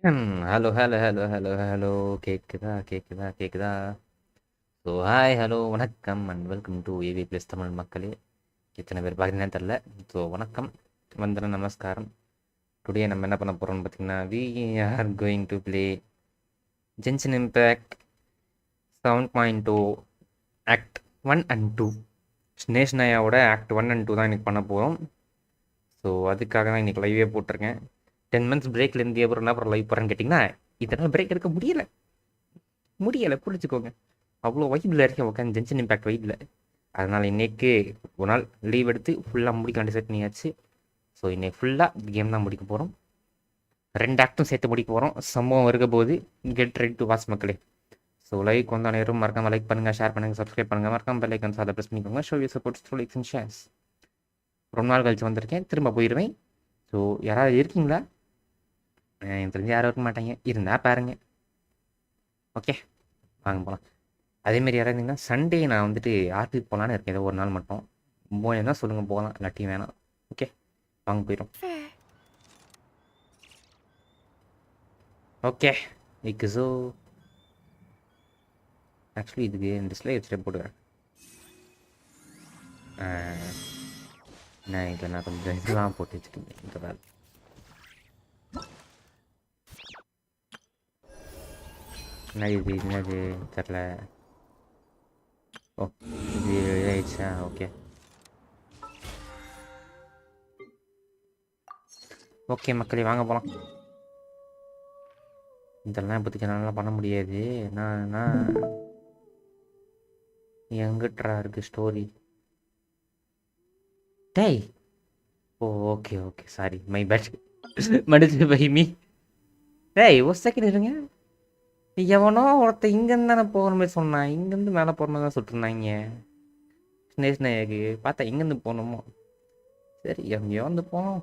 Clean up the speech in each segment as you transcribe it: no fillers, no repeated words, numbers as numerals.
Hello. கேக்குதா? So hi, hello, வணக்கம் and welcome to AV plays Tamil மக்களே. எத்தனை பேர் பார்க்குறீங்கன்னு தெரில. ஸோ வணக்கம், வந்தனம், நமஸ்காரம். டுடே நம்ம என்ன பண்ண போகிறோம்னு பார்த்தீங்கன்னா, we are going to play Genshin Impact 7.2 act 1 and 2. ஸ்னேஷ்னயாவோட ஆக்ட் 1 அண்ட் 2 தான் இன்றைக்கி பண்ண போகிறோம். ஸோ அதுக்காக தான் இன்றைக்கி லைவே போட்டிருக்கேன். 10 months பிரேக்கில் இருந்து அப்புறம் லைவ் போகிறேன்னு கேட்டிங்கன்னா, இதனால் பிரேக் எடுக்க முடியலை புரிஞ்சுக்கோங்க. அவ்வளோ வைப்பில் இருக்கேன் உட்காந்து ஜென்ஷன் இம்பேக்ட் வைப்பில். அதனால் இன்றைக்கி ஒரு நாள் லீவ் எடுத்து ஃபுல்லாக முடிக்க டிசைட் பண்ணியாச்சு. ஸோ இன்றைக்கி ஃபுல்லாக கேம் தான் முடிக்க போகிறோம். 2 ஆக்டும் சேர்த்து முடிக்க போகிறோம். சம்பவம் இருக்க போது கெட் ரெடி டு வாட்ச் மக்களே. ஸோ லைக் வந்த நேரம் மறக்காமல் லைக் பண்ணுங்கள், ஷேர் பண்ணுங்கள், சப்ஸ்கிரைப் பண்ணுங்கள், மறக்காமல் பெல் ஐக்கன்ஸ் அதை ப்ரெஸ் பண்ணிக்கோங்க. Show you support through likes and shares. ரொம்ப நாள் கழிச்சு வந்திருக்கேன், திரும்ப போயிடுவேன். ஸோ யாராவது இருக்கீங்களா? எனக்கு தெரிஞ்சு யாரும் இருக்க மாட்டாங்க, இருந்தால் பாருங்க. ஓகே, வாங்க போகலாம். அதேமாரி யாராவது இருந்தீங்கன்னா சண்டே நான் வந்துட்டு ஆர்பி போகலான்னு இருக்கேன். ஏதோ ஒரு நாள் மட்டும் போனா சொல்லுங்கள், போகலாம், இல்லாட்டியும் வேணாம். ஓகே வாங்க போயிடும். ஓகே ஸோ ஆக்சுவலி இதுக்கு டிஸ்பிளே வச்சுட்டு போட்டுக்கிறேன். நான் இதில் நான் கொஞ்சம் இதெல்லாம் போட்டு வச்சுருக்கேன். இதெல்லாம் என்னது தெரில. ஓ இது ஆயிடுச்சா? ஓகே ஓகே மக்களே, வாங்க போகலாம். இதெல்லாம் இப்போதைக்கு நல்லா பண்ண முடியாது. என்னன்னா எங்கிட்டா இருக்குது ஸ்டோரி. டேய், ஓ ஓகே சாரி, மை பேட். மடிச்சு பை மீ. டேய் ஒரு செகண்ட் இருங்க. எவனோ ஒருத்த இங்கேருந்து தானே போகிற மாதிரி சொன்னான். இங்கேருந்து மேலே போகிற தான் சொல்லிட்டுருந்தாங்க. ஸ்னேஷ்னயாக்கு பார்த்தா இங்கேருந்து போகணுமோ? சரி எங்கேயோ வந்து போனோம்.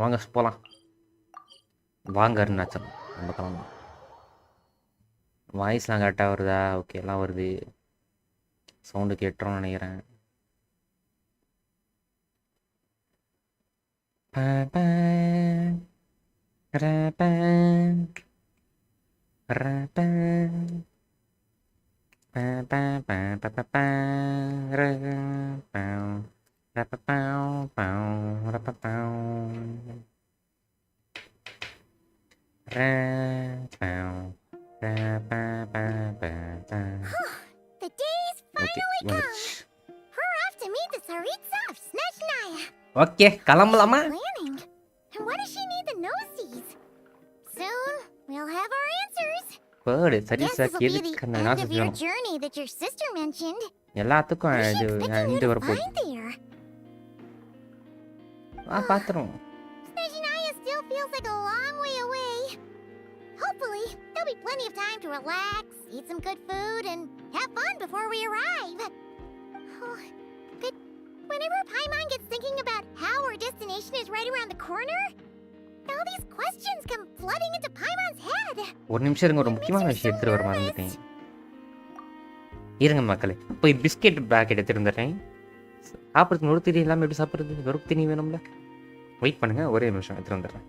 வாங்க போகலாம். வாங்க அருணாச்சலம், நம்ம கிளம்பலாம். வாய்ஸ்லாம் கரெக்டாக வருதா? ஓகே, எல்லாம் வருது. சவுண்டு கேட்டுறோம்னு நினைக்கிறேன். The day's finally come. We're off to meet the Tsaritsa of Snezhnaya. Okay கிளம்பலாமா? Planning. And why does she need the noses? Soon we'll have our answers. Bird சரி Guess sir, this will be எதுக்கு the அந்த end நாசம் of your செய்யணும்? journey that your sister mentioned. எல்லாத்துக்கும் What is she இது expecting you இது to வரப்போகுது. find there? பார்த்துருவோம். Snezhnaya still feels like a long way away. Hopefully, there'll be plenty of time to relax, eat some good food, and have fun before we arrive. Oh, but whenever Paimon gets thinking about how our destination is right around the corner, all these questions come flooding into Paimon's head. ஒரு நிமிஷம் இருங்க, ஒரு முக்கியமான விஷயம் எடுத்துகிட்டு வர மறந்துட்டேன். இருங்க மக்களே, போய் பிஸ்கெட் பேக்கெட் எடுத்துட்டு வந்துடுறேன். சாப்பிட்றதுக்கு நொறு திணி இல்லாமல் எப்படி சாப்பிட்றது? வெறும் திணி வேணும்ல. வெயிட் பண்ணுங்க, ஒரே நிமிஷம் எடுத்துட்டு வந்துடுறேன்.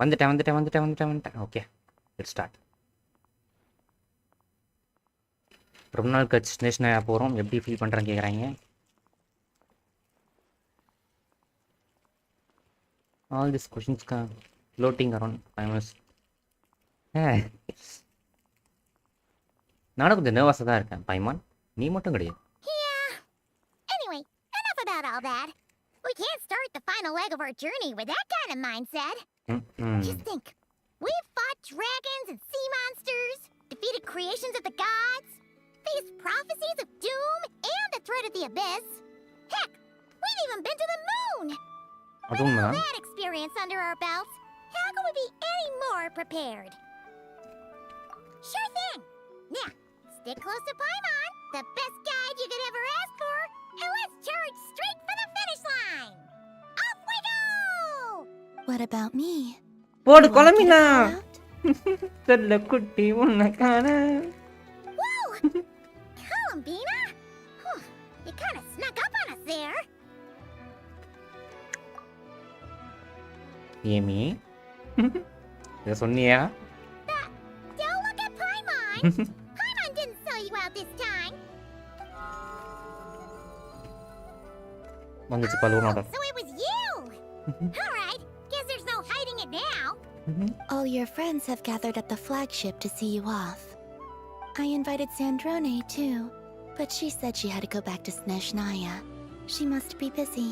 வந்துட்டேன். Okay, let's start. ரொம்ப நாள் கழிச்சு ஸ்னேஷ்னாயா போகிறோம். எப்படி ஃபீல் பண்ணுறேன்னு கேட்குறாங்க. All this questions floating around famous. நானும் கொஞ்சம் நர்வஸாக தான் இருக்கேன் பைமான், நீ மட்டும் கிடையாது. Yeah. Anyway, enough about all that. We can't start the final leg of our journey with that kind of mindset. Just think. We've fought dragons and sea monsters, defeated creations of the gods, faced prophecies of doom and the threat of the abyss. Heck, we've even been to the moon. With all that experience under our belts, how can we be any more prepared? Sure thing. Now, stick close to Paimon, the best guide you could ever ask for, and let's charge straight for the finish line. Off we go! What about me? போடு கொலமினா. செல்ல குட்டி உன்னை காண. Whoa! Columbina? You kind of snuck up on us there. Amy, இதை சொன்னியா? Don't look at Paimon. Paimon didn't sell you out this time. வந்துச்சு பலூனோட. So it was you. All right. Guess there's no hiding it now. All your friends have gathered at the flagship to see you off. I invited Sandrone too, but she said she had to go back to Snezhnaya. She must be busy.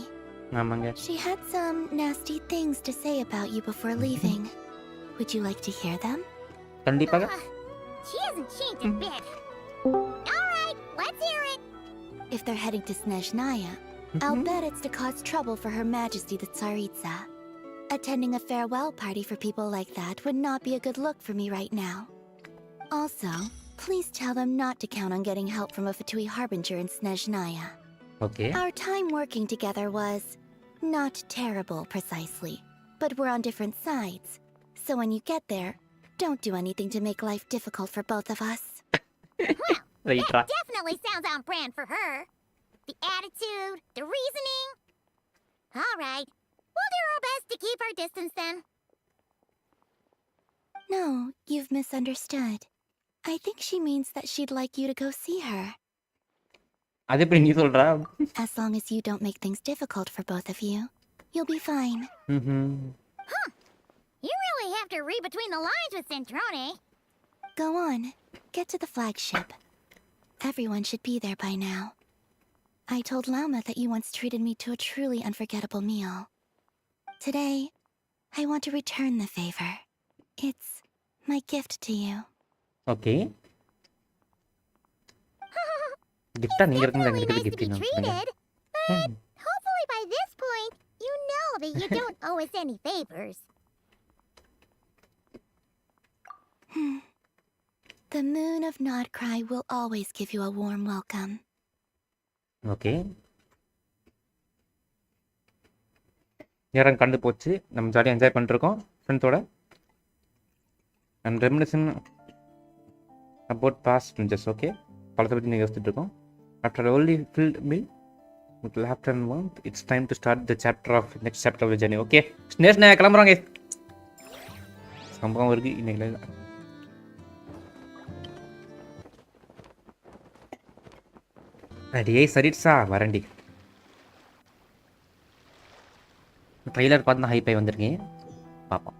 ஆமாங்க. She had some nasty things to say about you before leaving. Would you like to hear them? கண்டிப்பாக. She hasn't changed a bit. All right, let's hear it. If they're heading to Snezhnaya, I'll bet it's to cause trouble for Her Majesty the Tsaritsa. Attending a farewell party for people like that would not be a good look for me right now. Also, please tell them not to count on getting help from a Fatui Harbinger in Snezhnaya. Okay. Our time working together was not terrible precisely, but we're on different sides. So when you get there, don't do anything to make life difficult for both of us. Well, that definitely sounds on brand for her. The attitude, the reasoning. All right, we'll do our best to keep our distance then. No, you've misunderstood. I think she means that she'd like you to go see her. அது எப்படி நீ சொல்றா? As long as you don't make things difficult for both of you, you'll be fine. Huh. You really have to read between the lines with Centrone. Go on, get to the flagship. Everyone should be there by now. I told Lauma that you once treated me to a truly unforgettable meal. Today, I want to return the favor. It's my gift to you. Okay. கிஃப்டா நீங்க Definitely இருக்கும்போது எங்களுக்கு nice to gift be என்ன treated, but hopefully by this point, you know that you don't owe us any favors. The moon of Nodcry will always give you a warm welcome. Okay. நேரம் கண்டு போச்சு. நம்ம ஜாலியாக enjoy பண்ணிருக்கோம் ஃப்ரெண்ட்ஸோட. And reminisce about past just okay. பழத்தை பற்றி நீங்கள் யோசிச்சுட்டு இருக்கோம். After only filled meal with laughter and warmth, it's time to start the chapter of next chapter of the journey. Okay Snezhnaya கிளம்புறாங்க. சம்பவம் இருக்குது இன்னைக்கு. அடியே சரிட்ஸா வரண்டி. ட்ரெய்லர் பார்த்து நான் ஹைப்பை வந்திருக்கேன், பார்ப்போம்.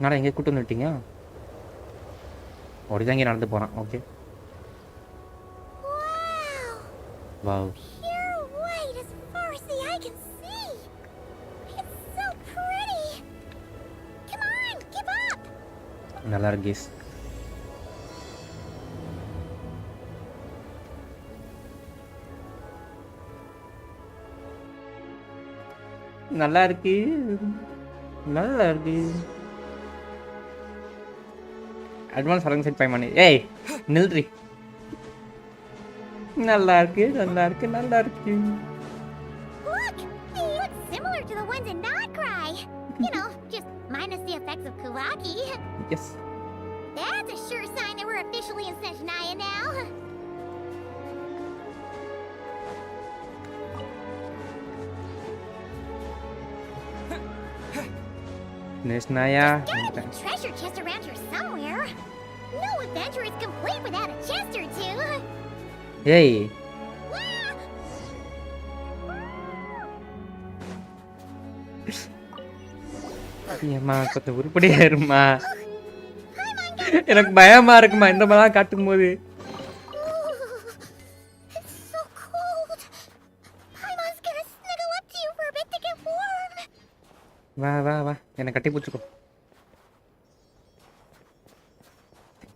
நான் எங்கே கூட்டு வந்துட்டீங்க? ஒடிதான் இங்கே நடந்து போகிறான். Okay. Wow. Wow. Pure white as far as the eye can see. It's so pretty. Come on, give up. நல்லா இருக்கு கேஸ். நல்லா இருக்கு, நல்லா இருக்கு. அட்வான்ஸ் அரங்க செட் பை பண்ணி. ஏய் நில்றி. நல்லா இருக்கு, நல்லா இருக்கு, நல்லா இருக்கு. Look, they look similar to the ones in Nodcry. You know, just minus the effects of Kulaki. Yes. That's a sure sign that we're officially in Snezhnaya now. Snezhnaya. Gotta be a treasure chest around here somewhere. No adventure is complete without a chest or two. ஏய் ஏம்மா கொஞ்சம் உருப்படியா இருமா. எனக்கு பயமா இருக்குமா இந்த மாதிரிலாம் காட்டும் போது. It's so cold. Paimon's gonna snuggle up to you for a bit to get warm. வா வா வா என்னை கட்டி பிடிச்சிக்கோ.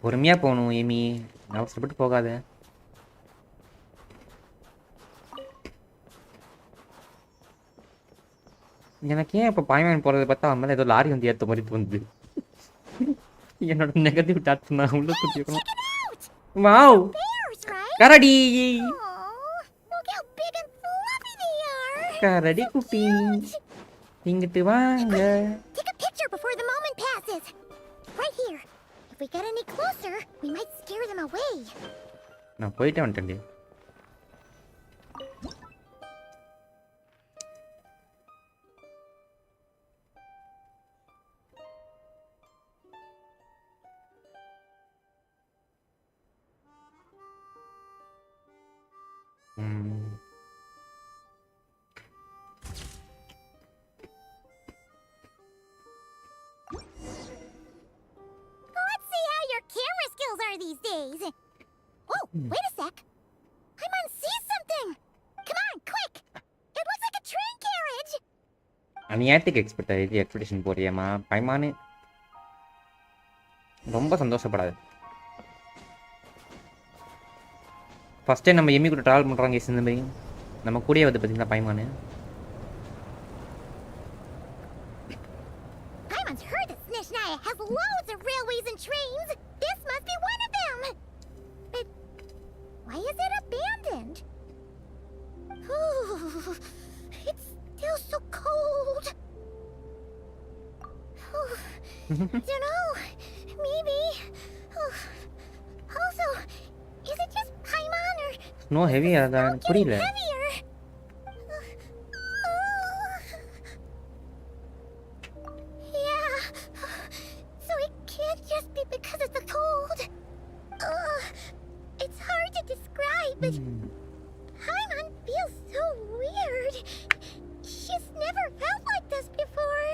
பொறுமையா போகணும் ஏமி, அவசரப்பட்டு போகாத. எனக்கு ஏன் இப்போ பாய்மேன் போகிறத பார்த்தா அவன் மேலே ஏதோ லாரி வந்து ஏற்ற மாதிரி தோணுது. என்னோட நெகட்டிவ் டாட்ஸ் நான் உள்ள குத்திக்கணும். Wow Bears, right? கரடி Aw, look how big and fluffy they are. கரடி குட்டி இங்கிட்டு வாங்க. Take a picture before the moment passes. Right here. If we get any closer, we might scare them away. நான் போயிட்டே வந்துட்டேன்டி. Let's see how your camera skills are these days. Oh, wait a sec. Paimon sees something. Come on, quick. It looks like a train carriage. அநியாயத்துக்கு expectation போறியம்மா. பைமானு ரொம்ப சந்தோஷப்படாது. First time நம்ம Emmy கூட travel பண்ணுறாங்க இந்த மாதிரி. நம்ம கூடயே வந்து பார்த்தீங்கன்னா பைமானு. Paimon's heard that Snezhnaya has loads of railways and trains. This must be one of them. But why is it abandoned? Ooh, it's still so cold. Don't know. Maybe. Also, is it just Paimon or snow ஹெவியாக தான் புரியல. heavier? Yeah. So it can't just be because of the cold. It's hard to describe, but Paimon feels so weird. She's never felt like this before.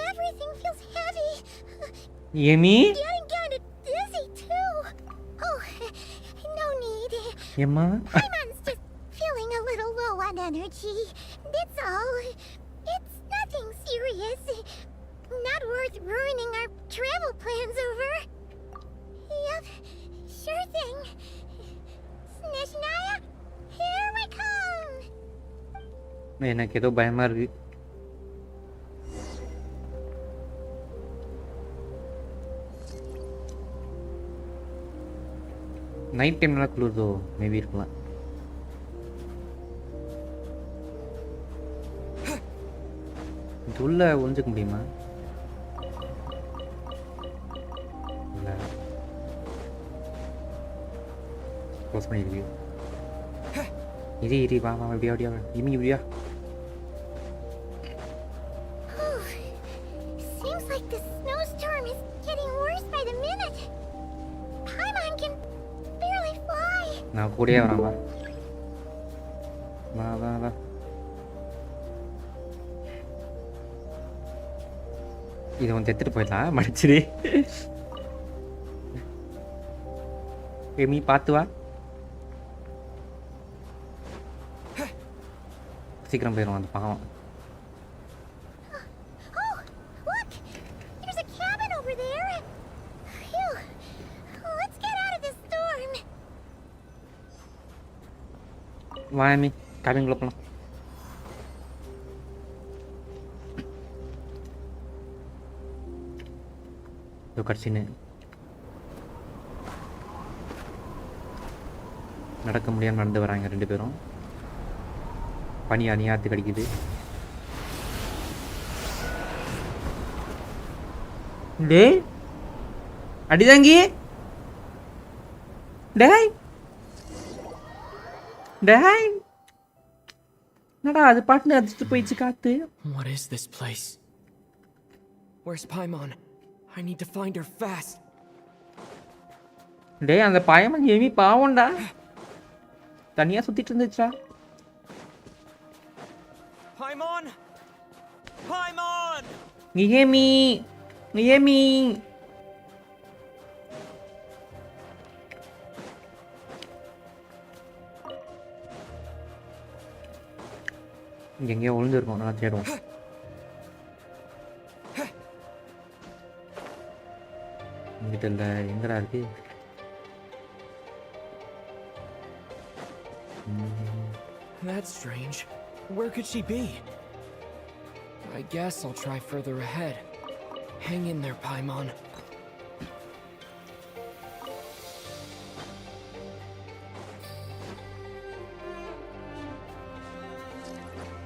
Everything feels heavy. Amy Getting kind of dizzy too. Oh, no need. ஏம்மா Paimon's just feeling a little low on energy. That's all. It's nothing serious. Not worth ruining our travel plans over. Yep, sure thing. Snezhnaya, here we come. எனக்கு ஏதோ பயமா இருக்கு. Night time நல்லா குளிருதோ maybe இருக்கலாம். இது உள்ள ஒளிஞ்சுக்க முடியுமா? இல்லை க்ளோஸ் பண்ணிருக்கு. இரு வா வா இப்படியா இப்படியா இமி இப்படியா. Seems like the snowstorm is getting worse by the minute. Paimon can barely fly. நான் கூடயே வரேன் வா வா வா வா. இதை வந்து எடுத்துட்டு போயிடலாம் மடிச்சிடு. எமி பார்த்து வா. சீக்கிரம் போயிடும் அந்த பாவம். Oh, look! There's a cabin over there. Phew. Let's get out of this storm. வா எமி கேபின்குள்ளே போகலாம். இதோ கடைசின்னு நடக்க முடியாமல் நடந்து வராங்க ரெண்டு பேரும். பனி அநியாத்து கடிக்குது. டே அடிதாங்கி டேய் டேய் என்னடா அது பாட்டுன்னு அடிச்சுட்டு போயிடுச்சு காத்து. What is this place? Where's Paimon? I need to find her fast. டேய் அந்த பயமன் ஏமி பாவம்டா தனியா சுத்திட்டு இருந்துச்சா Paimon! Paimon! ஏமி ஏமி எங்கேயோ ஒளிஞ்சிருக்கோம் நான் தேடுவோம் இங்கிட்ட இல்லை எங்கடா இருக்கு That's strange. Where could she be? I guess I'll try further ahead. Hang in there, Paimon.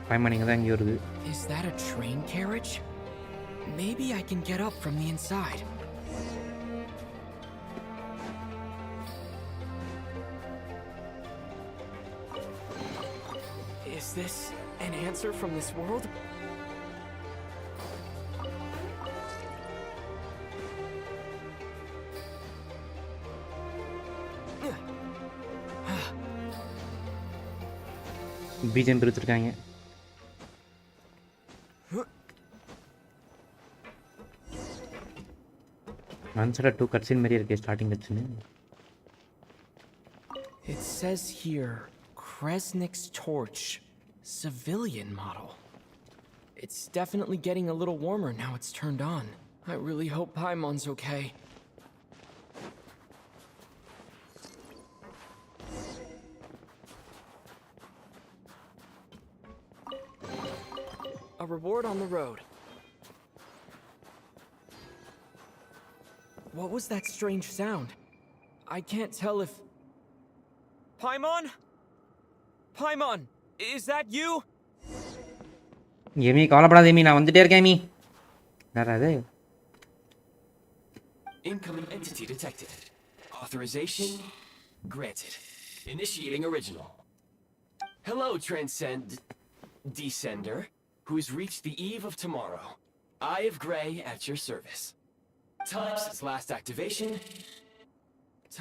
பயமன் இங்கே தான் இங்கே வருது Is that a train carriage? Maybe I can get up from the inside. Is this an answer from this world? BGM பிரிச்சிருக்காங்க Answer 2 cutscene மாதிரி இருக்கு starting cutscene It says here, Kresnik's torch, civilian model. It's definitely getting a little warmer now it's turned on. I really hope Paimon's okay. A reward on the road. What was that strange sound? I can't tell if... Paimon? Paimon, is that you? Amy கவலைப்படாத Amy நான் வந்துட்டே இருக்கேன் Amy என்னடா இது Incoming entity detected. Authorization granted. Initiating original. Hello, Descender, who has reached the eve of tomorrow. Eye of Grey at your service. Time since last activation.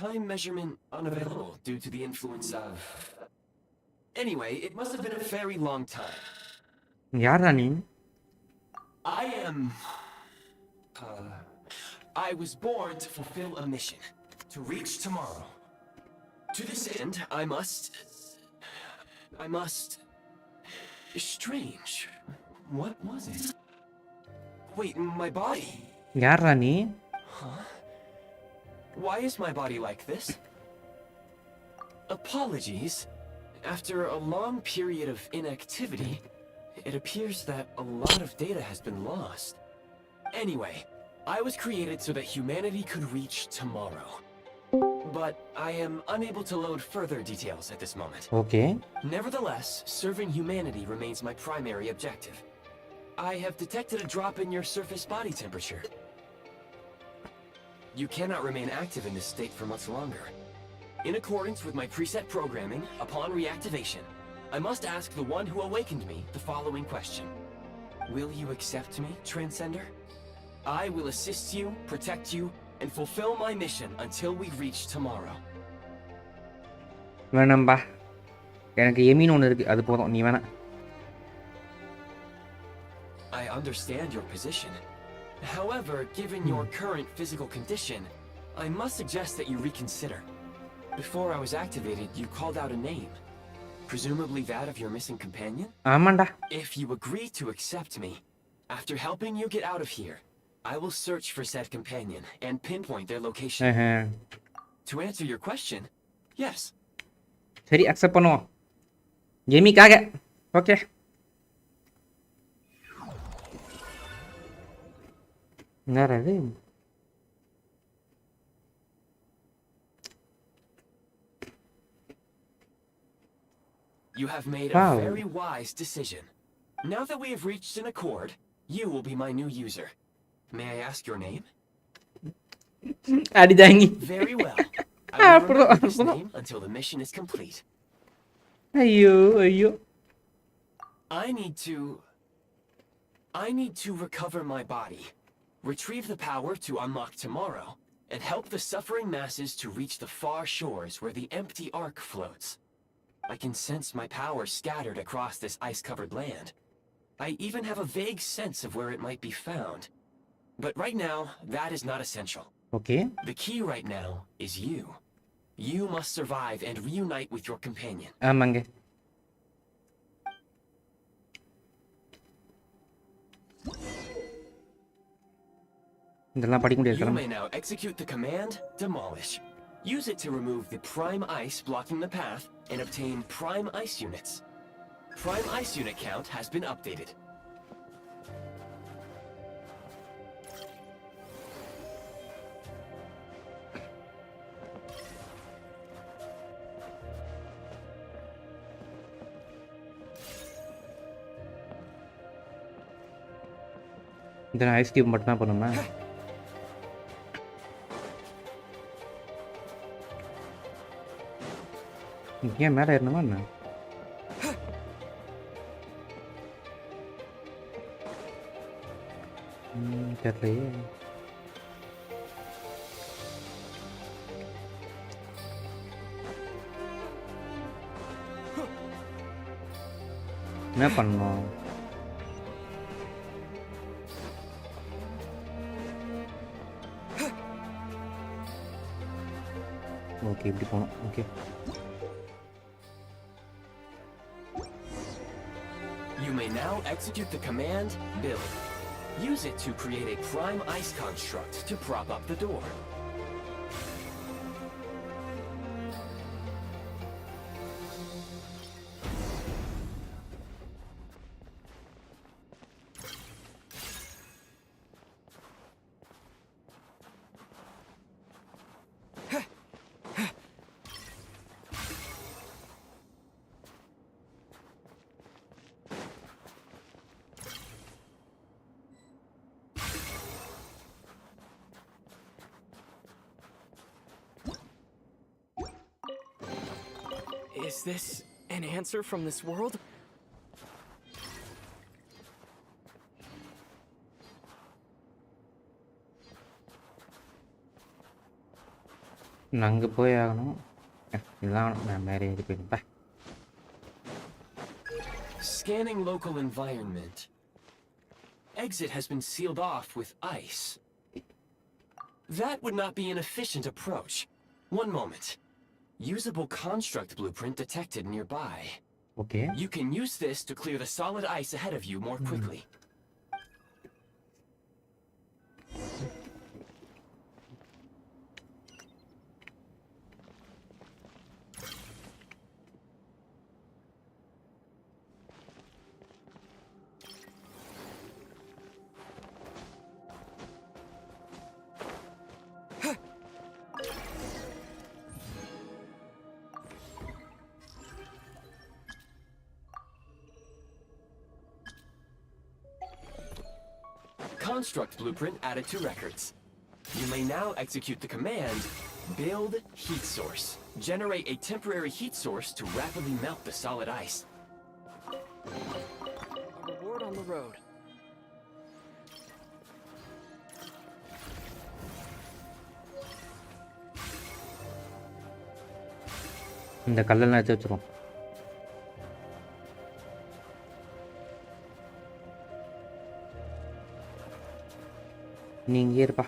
Time measurement unavailable due to the influence of... Anyway, it must have been a very long time. யாரா நீ I am... I was born to fulfill a mission. To reach tomorrow. To this end, I must... Strange. What was it? Wait, my body? யாரா நீ Huh? Why is my body like this? Apologies. After a long period of inactivity, it appears that a lot of data has been lost. Anyway, I was created so that humanity could reach tomorrow. But I am unable to load further details at this moment. Okay Nevertheless, serving humanity remains my primary objective. I have detected a drop in your surface body temperature. You cannot remain active in this state for much longer. In accordance with my preset programming, upon reactivation, I must ask the one who awakened me the following question. Will you accept me, Transcender? I will assist you, protect you, and fulfill my mission until we reach tomorrow. வேணாம்பா எனக்கு எமின்னு ஒன்று இருக்கு அது போதும் நீ வேணா I understand your position. However, given your current physical condition, I must suggest that you reconsider. Before I was activated, you called out a name. Presumably that of your missing companion? ஆமாண்டா If you agree to accept me, after helping you get out of here, I will search for said companion and pinpoint their location. To answer your question, yes. சரி accept பண்ணுவோம் எமிக்காக okay என்னடா இது You have made Wow. a very wise decision. Now that we have reached an accord, you will be my new user. May I ask your name? அடிதாங்கி Very well. I will remember this name until the mission is complete. ஐயோ ஐயோ I need to recover my body. Retrieve the power to unlock tomorrow, and help the suffering masses to reach the far shores where the empty Ark floats. I can sense my power scattered across this ice-covered land. I even have a vague sense of where it might be found. But right now, that is not essential. Okay. The key right now is you. You must survive and reunite with your companion. ஆமாங்க. இதெல்லாம் படிக்க முடியாது. You may now execute the command, Demolish. Use it to remove the prime ice blocking the path and obtain prime ice units. Prime ice unit count has been updated. இந்த ice cube மட்டும் தான் பண்ணுமா? ஏன் மேலே ஏறணுமா என்ன? தெரியலையே. என்ன பண்ணணும்? ஓகே இப்படி போகணும். Okay. You may now execute the command, Build. Use it to create a prime ice construct to prop up the door. Is this an answer from this world? நான் அங்கே போய் ஆகணும். இதெல்லாம் நான் மேலே ஏறி போயிருப்பேன். Scanning local environment. Exit has been sealed off with ice. That would not be an efficient approach. One moment. Usable construct blueprint detected nearby. Okay. You can use this to clear the solid ice ahead of you more quickly. Construct blueprint added to records. You may now execute the command, Build Heat Source. Generate a temporary heat source to rapidly melt the solid ice. A reward on the road. இந்த கல்லெல்லாம் எடுத்து வச்சிரும். நீ இங்கே இருப்பா.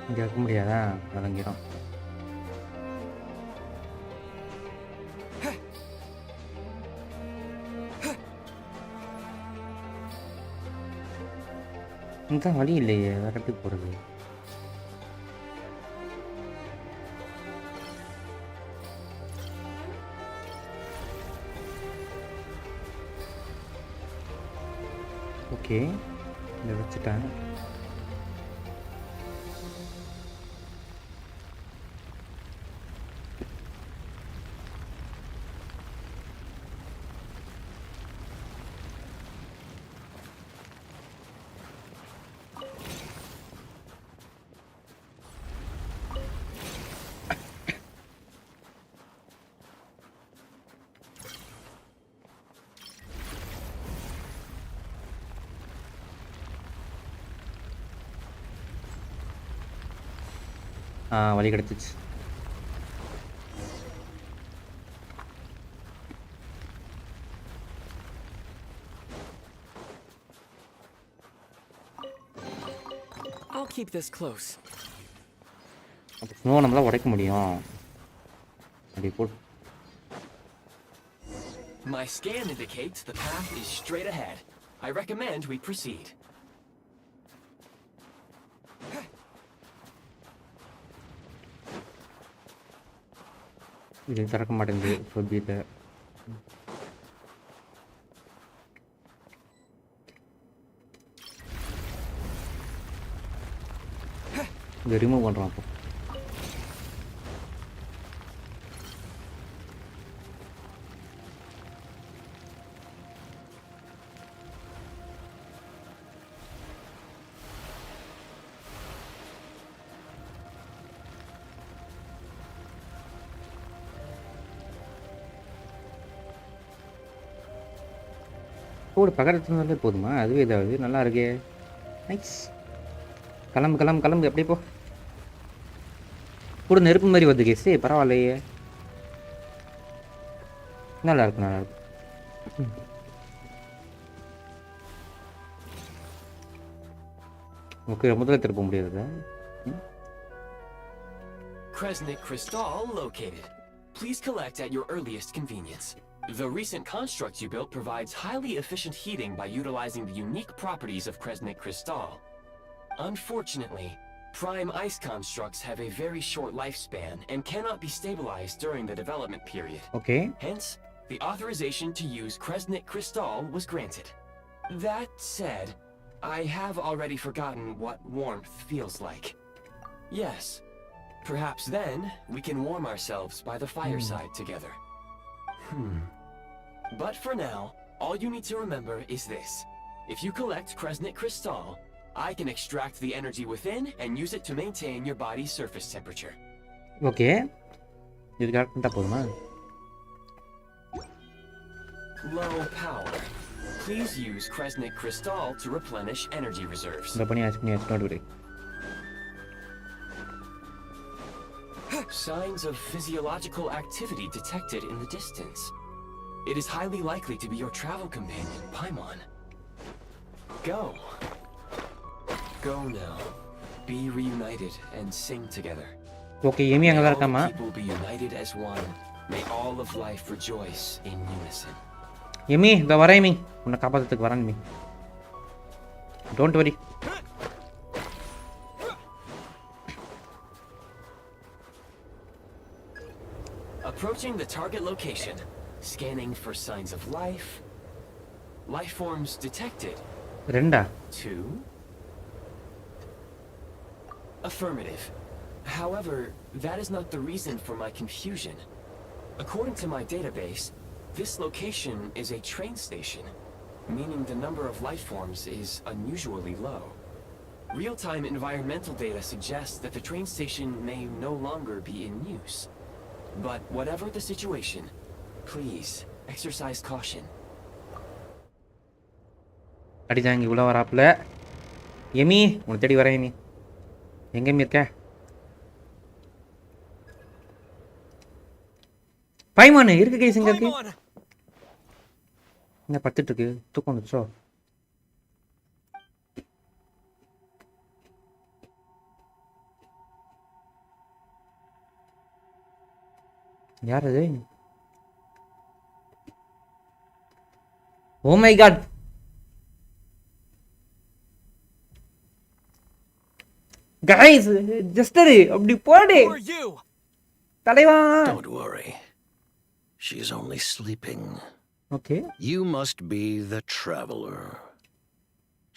இங்கே இருக்க முடியாதா? வழங்கிடும். இந்த வழி இல்லையே, வேற எப்படி போகிறது? ஓகே, இதை வச்சுட்டேன். வழி கிடச்சிச்சு. I'll keep this close. அப்போ ஸ்னோ நம்மளால் உடைக்க முடியும். அப்படி போட்டு My scan indicates the path is straight ahead. I recommend we proceed. இது திறக்க மாட்டேங்குது சொல்லிட்டு. இதை ரிமூவ் பண்ணுறோம். அப்போ ஒரு பக்கத்தில் இருந்தாலே போதுமா? அதுவே இதாவது நல்லா இருக்கே. நைஸ். கிளம்பு கிளம்பு கிளம்பு. அப்படியே போ. கூட நெருப்பு மாதிரி வருது கேஸு. பரவாயில்லையே. நல்லா இருக்கு நல்லா இருக்கு. ஓகே, முதல்ல திருப்ப முடியாது. Kresnik Crystal located. Please collect at your earliest convenience. The recent construct you built provides highly efficient heating by utilizing the unique properties of Kresnik Crystal. Unfortunately, prime ice constructs have a very short lifespan and cannot be stabilized during the development period. Okay. Hence, the authorization to use Kresnik Crystal was granted. That said, I have already forgotten what warmth feels like. Yes, perhaps then we can warm ourselves by the fireside together. But for now, all you need to remember is this. If you collect Kresnik Crystal, I can extract the energy within and use it to maintain your body's surface temperature. Okay. இது கரெக்டாக போதுமா? Low power. Please use Kresnik Crystal to replenish energy reserves. இந்த பண்ணியாச்சு note. Signs of physiological activity detected in the distance. It is highly likely to be your travel companion, Paimon. Go. Go now. Be reunited and sing together. Okay, Yemi அங்க தான் May all இருக்காமா? people be united as one. May all of life rejoice in unison. Yemi, இந்த வரேன் me. உன்னை காப்பாத்துறதுக்கு வரேன் me. Don't worry. Approaching the target location. Scanning for signs of life. Life forms detected. ரெண்டா? 2. Affirmative. However, that is not the reason for my confusion. According to my database, this location is a train station, meaning the number of life forms is unusually low. Real-time environmental data suggests that the train station may no longer be in use. But whatever the situation, please exercise caution. அடிச்சாங்க இவ்வளோ வராப்புல. Amy உன்னை தேடி வரேன் Amy. எங்கே இருக்க? பைமானு இருக்கு guys, இங்கே இருக்கு. இங்கே பத்துட்டு இருக்கு. தூக்கம் வந்துச்சோ? யார் அது? Oh my god. கைஸ் ஜஸ்டர் அப்படி போடு. தலைவா. Don't worry. She's only sleeping. Okay. You must be the traveler.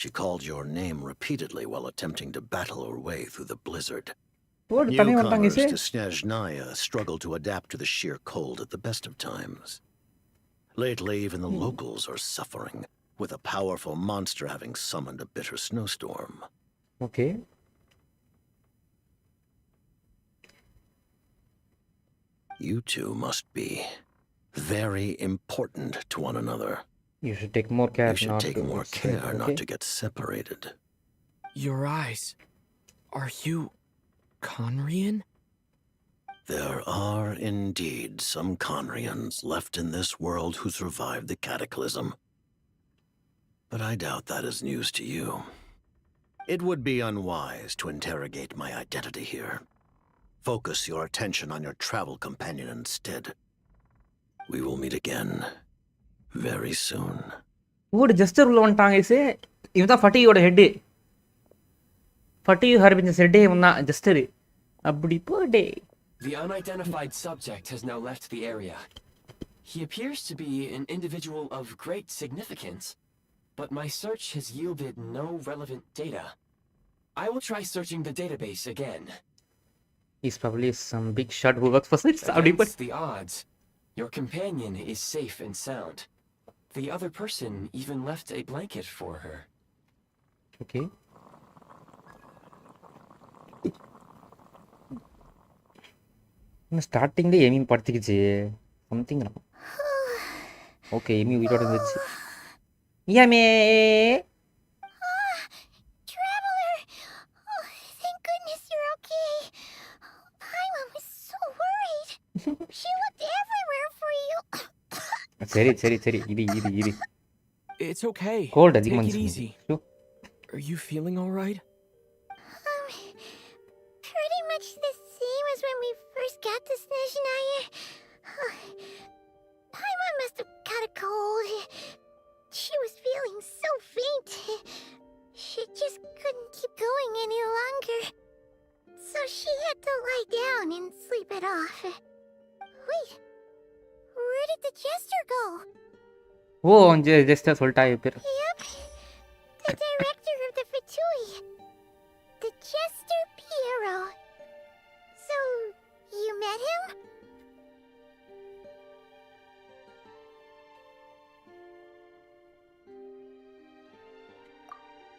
She called your name repeatedly while attempting to battle her way through the blizzard. போடு தண்ணி வந்தாங்க Newcomers sir. to Snezhnaya struggle to adapt to the sheer cold at the best of times. Lately, even the locals are suffering, with a powerful monster having summoned a bitter snowstorm. Okay. You two must be very important to one another. You should take more care. You should not take to more extend, care okay? not to get separated. Your eyes. Are you Conrian? There are indeed some Conrians left in this world who survived the cataclysm. But I doubt that is news to you. It would be unwise to interrogate my identity here. Focus your attention on your travel companion instead. We will meet again very soon. ஓடு Juster உள்ள வந்துட்டாங்க ஐசே. இவன் தான் ஃபட்டியோட head. Fatty ஹர்பிஞ்சஸ் head இவன் தான் Juster. அப்படி போடே. The unidentified subject has now left the area. He appears to be an individual of great significance, but my search has yielded no relevant data. I will try searching the database again. He's probably some big shot who works for Six. Against the odds, your companion is safe and sound. The other person even left a blanket for her. Okay. ஸ்டார்டிங்ல Amy படுத்துக்கிச்சு something. Okay Amy உயிரோட இருந்துச்சு. ஏமே Traveler! Oh, thank goodness you're okay. Paimon was so worried. She looked everywhere for you. சரி சரி சரி இரு. It's okay. Gold Take அதிகமாக it இருந்துச்சு. easy. Are you feeling alright? Pretty much the same as when we first got to Snezhnaya. Paimon must have got a cold. She was feeling so faint. She just couldn't keep going any longer. So she had to lie down and sleep it off. Wait, where did the jester go? O just சொல்லிட்டா பேர். Yep, the director of the Fatui. The jester Piero. So, you met him?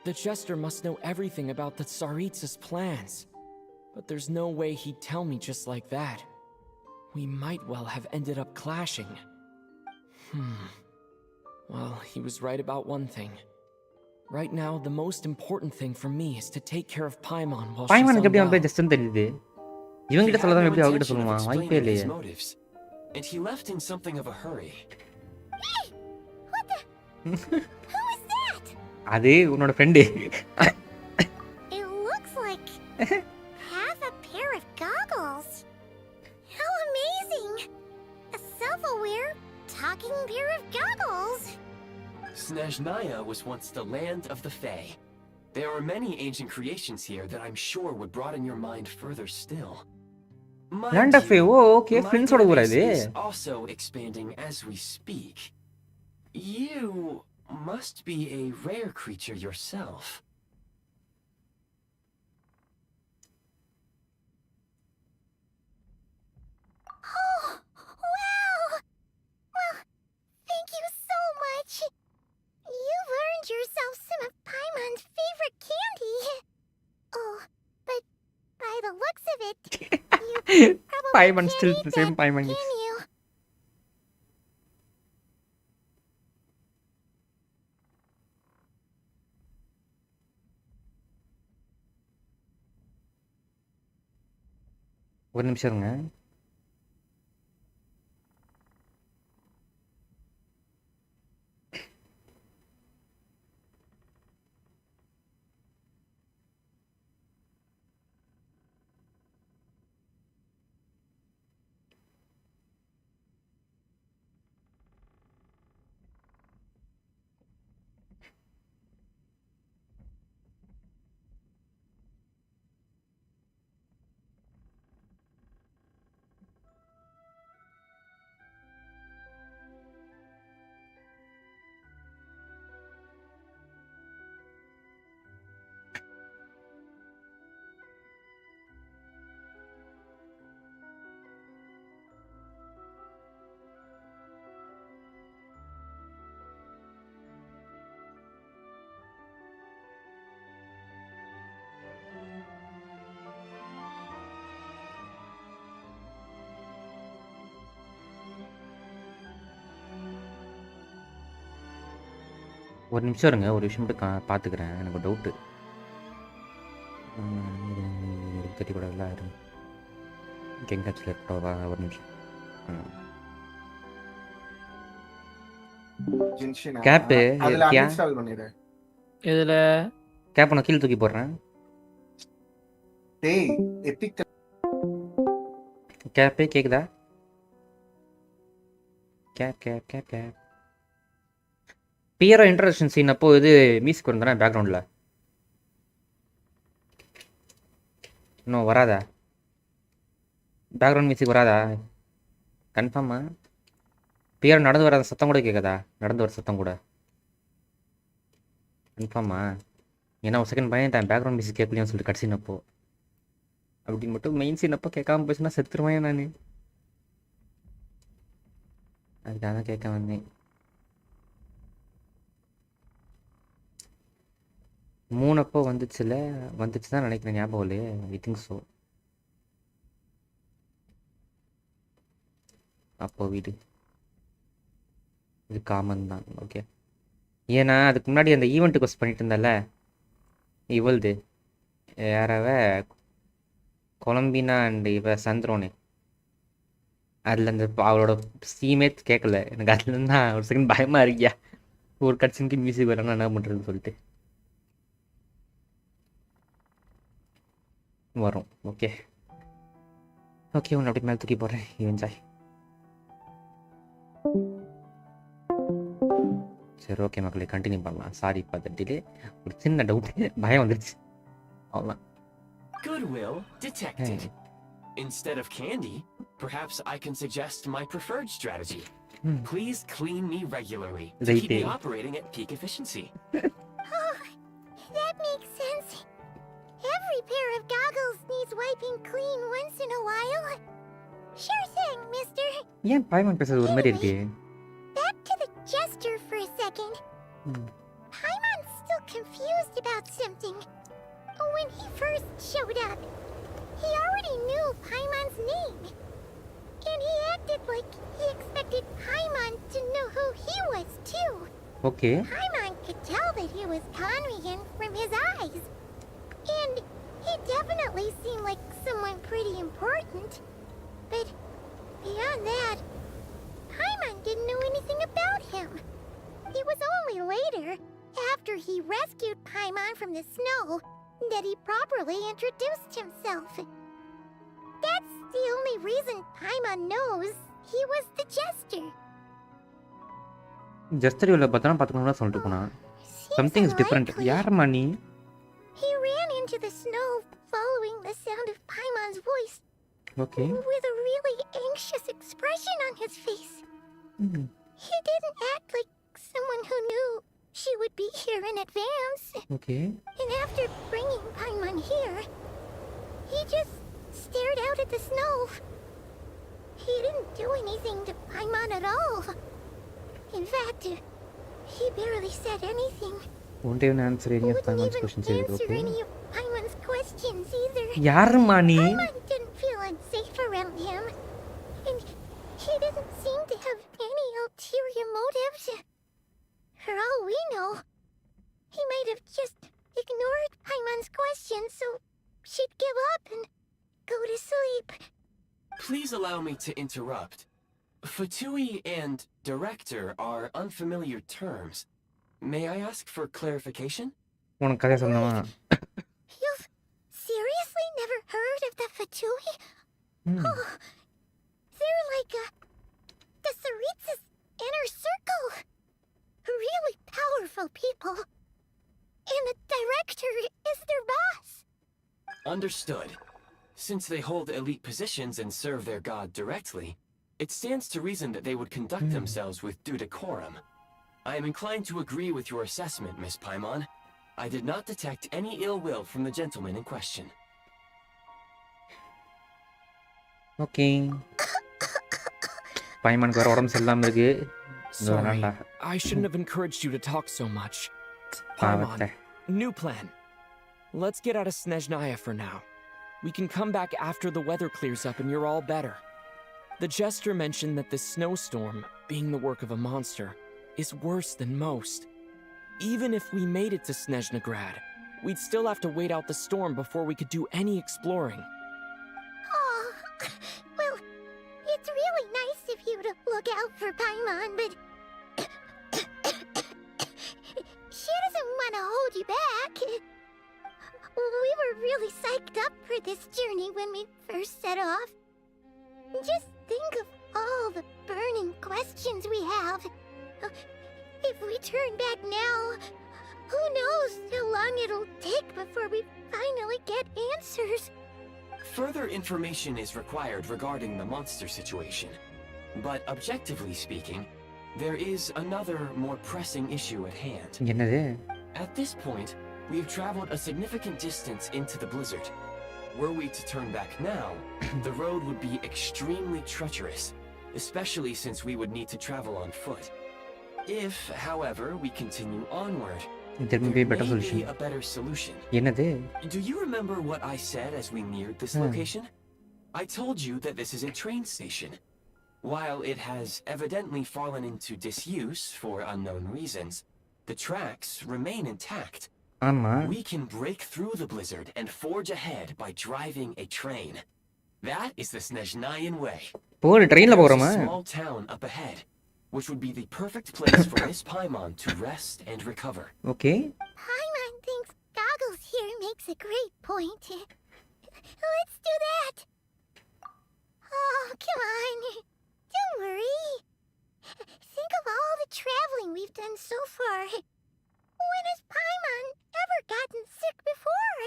The jester must know everything about the Tsaritsa's plans. But there's no way he'd tell me just like that. We might well have ended up clashing. Well, he was right about one thing. Right now, the most important thing for me is to take care of Paimon while she's பாய்மானுக்கு எப்படி அவன் unwell. போய் ஜஸ்ட்னு தெரியுது. He இவங்கிட்ட had சொல்லதான் no எப்படி அவகிட்ட intention of சொல்லுவான்? வாய்ப்பே explaining இல்லையே. his motives, and he left in something of a hurry. What the? Who is that? அது உன்னோட friend. It looks like half a pair of goggles. How amazing! A self-aware, talking pair of goggles. Snezhnaya was once the land of the Fae. There are many ancient creations here that I'm sure would broaden your mind further still. Mind Land of Fae, you, oh, okay, my friends ஓட ஊரா database இது? is also expanding as we speak. You must be a rare creature yourself. Oh, wow! Well, thank you so much. You've earned yourself some of Paimon's favorite candy. Oh, but by the looks of it, you probably Paimon can't still eat the same that, Paimon. can you? ஒரு நிமிஷம் இருங்க. ஒரு நிமிஷம் இருங்க, ஒரு விஷயம் மட்டும் பார்த்துக்கிறேன். எனக்கு ஒரு டவுட்டு. தட்டி கூட இல்லை ஆயிரும். கெங்காச்சில் இருக்கவா ஒரு நிமிஷம். Genshin கேப்பு அதுல இருக்கியா? uninstall பண்ணிடு. இதுல கேப் நான் கீழே தூக்கி போடுறேன். டேய் எபிக் கேப்பே கேக்குதா? கேப் பியரோ இன்ட்ரடக்ஷன் சீன் அப்போ இது மியூசிக் வந்தானே பேக்ரவுண்டில் இன்னும் வராதா? பேக்ரவுண்ட் மியூசிக் வராதா கன்ஃபார்மா? பியரோ நடந்து வர சத்தம் கூட கேட்குதா? நடந்து வர சத்தம் கூட கன்ஃபார்மா? ஏன்னா ஒரு செகண்ட் பயன்ட்டேன் பேக்ரவுண்ட் மியூசிக் கேட்கலையும் சொல்லிட்டு கடைசினப்போ அப்படின்னு மட்டும் மெயின் சீன் அப்போ கேட்காம போச்சுன்னா செத்துருவேன் நான். அதுக்காக தான் கேட்க வந்தேன். 3 அப்போ வந்துச்சு தான் நினைக்கிறேன், ஞாபகம் இல்லையே. I think so. அப்போ வீடு இது காமன் தான். ஓகே, ஏன்னா அதுக்கு முன்னாடி அந்த ஈவெண்ட்டு கொஸ்ட் பண்ணிட்டு இருந்தல இவள்து யாராவ கொலம்பினா அண்ட் இவ சந்திரோனே, அதில் அந்த அவளோட சீமே கேட்கல எனக்கு. அதுலேருந்து தான் ஒரு செகண்ட் பயமாக இருக்கியா ஒரு கட்சினுக்கு மியூசிக் வரணும்னா என்ன பண்ணுறதுன்னு சொல்லிட்டு வரும். ஓகே ஒன்று அப்படி மேலே தூக்கி போடுறேன். என்ஜாய். சரி ஓகே மக்களே, கண்டினியூ பண்ணலாம். சாரி பார்த்துட்டு ஒரு சின்ன டவுட்டு, பயம் வந்துருச்சு அவ்வளோதான். Goodwill detected. Instead of candy, perhaps I can suggest my preferred strategy. Please clean me regularly to keep me operating at peak efficiency. Oh, that makes sense. Every pair of goggles needs wiping clean once in a while. Sure thing, mister. ஏன் பாய்மன் பேசுறது ஒரு மாதிரி இருக்கு? Back to the jester for a second. Paimon's still confused about something. When he first showed up, he already knew Paimon's name. And he acted like he expected Paimon to know who he was too. Okay. Paimon could tell that he was Conrian from his eyes. And he definitely seemed like someone pretty important. But beyond that, Paimon didn't know anything about him. It was only later, after he rescued Paimon from the snow, that he properly introduced himself. That's the only reason Paimon knows he was the jester. Juster இவ்வளோ பத்திரம் பார்த்துக்கணும்னு சொல்லிட்டு போனா something is different. யாரம்மா நீ? He ran into the snow following the sound of Paimon's voice. Okay. With a really anxious expression on his face. He didn't act like someone who knew she would be here in advance. Okay. And after bringing Paimon here, he just stared out at the snow. He didn't do anything to Paimon at all. In fact, he barely said anything. Won't even answer any of Wouldn't Paimon's even questions. answer Okay. any of Paimon's questions either. யாரம்மா நீ? Paimon didn't feel unsafe around him. And he didn't seem to have any ulterior motives. For all we know, he might have just ignored Paimon's questions so she'd give up and go to sleep. Please allow me to interrupt. Fatui and director are unfamiliar terms. May I ask for clarification? உனக்கு கதை சொன்னவா? You've seriously never heard of the Fatui? Oh, they're like the Tsaritsa's inner circle. Really powerful people. And the director is their boss. Understood. Since they hold elite positions and serve their god directly, it stands to reason that they would conduct themselves with due decorum. I am inclined to agree with your assessment, Miss Paimon. I did not detect any ill will from the gentleman in question. Okay. பாய்மானுக்கு வர உடம்பு சரியில்லாம இருக்கு. Sorry, I shouldn't have encouraged you to talk so much. Paimon, new plan. Let's get out of Snezhnaya for now. We can come back after the weather clears up and you're all better. The jester mentioned that this snowstorm, being the work of a monster, is worse than most. Even if we made it to Snezhnagrad, we'd still have to wait out the storm before we could do any exploring. Oh, well, it's really nice of you to look out for Paimon, but she doesn't want to hold you back. We were really psyched up for this journey when we first set off. Just think of all the burning questions we have. If we turn back now, who knows how long it'll take before we finally get answers. Further information is required regarding the monster situation. But objectively speaking, there is another more pressing issue at hand. என்னது? At this point, we have traveled a significant distance into the blizzard. Were we to turn back now, the road would be extremely treacherous, especially since we would need to travel on foot. If, however, we continue onward, There may be a better there may solution. be a better solution. என்னது? Do you remember what I said as we neared this location? I told you that this is a train station. While it has evidently fallen into disuse for unknown reasons, the tracks remain intact. ஆமா. We can break through the blizzard and forge ahead by driving a train. That is the Snezhnayan way. போற ட்ரெயின்ல There's போறோமா? a small town up ahead, which would be the perfect place for Miss Paimon to rest and recover. Okay. Paimon thinks Goggles here makes a great point. Let's do that. Oh, come on. Don't worry. Think of all the traveling we've done so far. When has Paimon ever gotten sick before?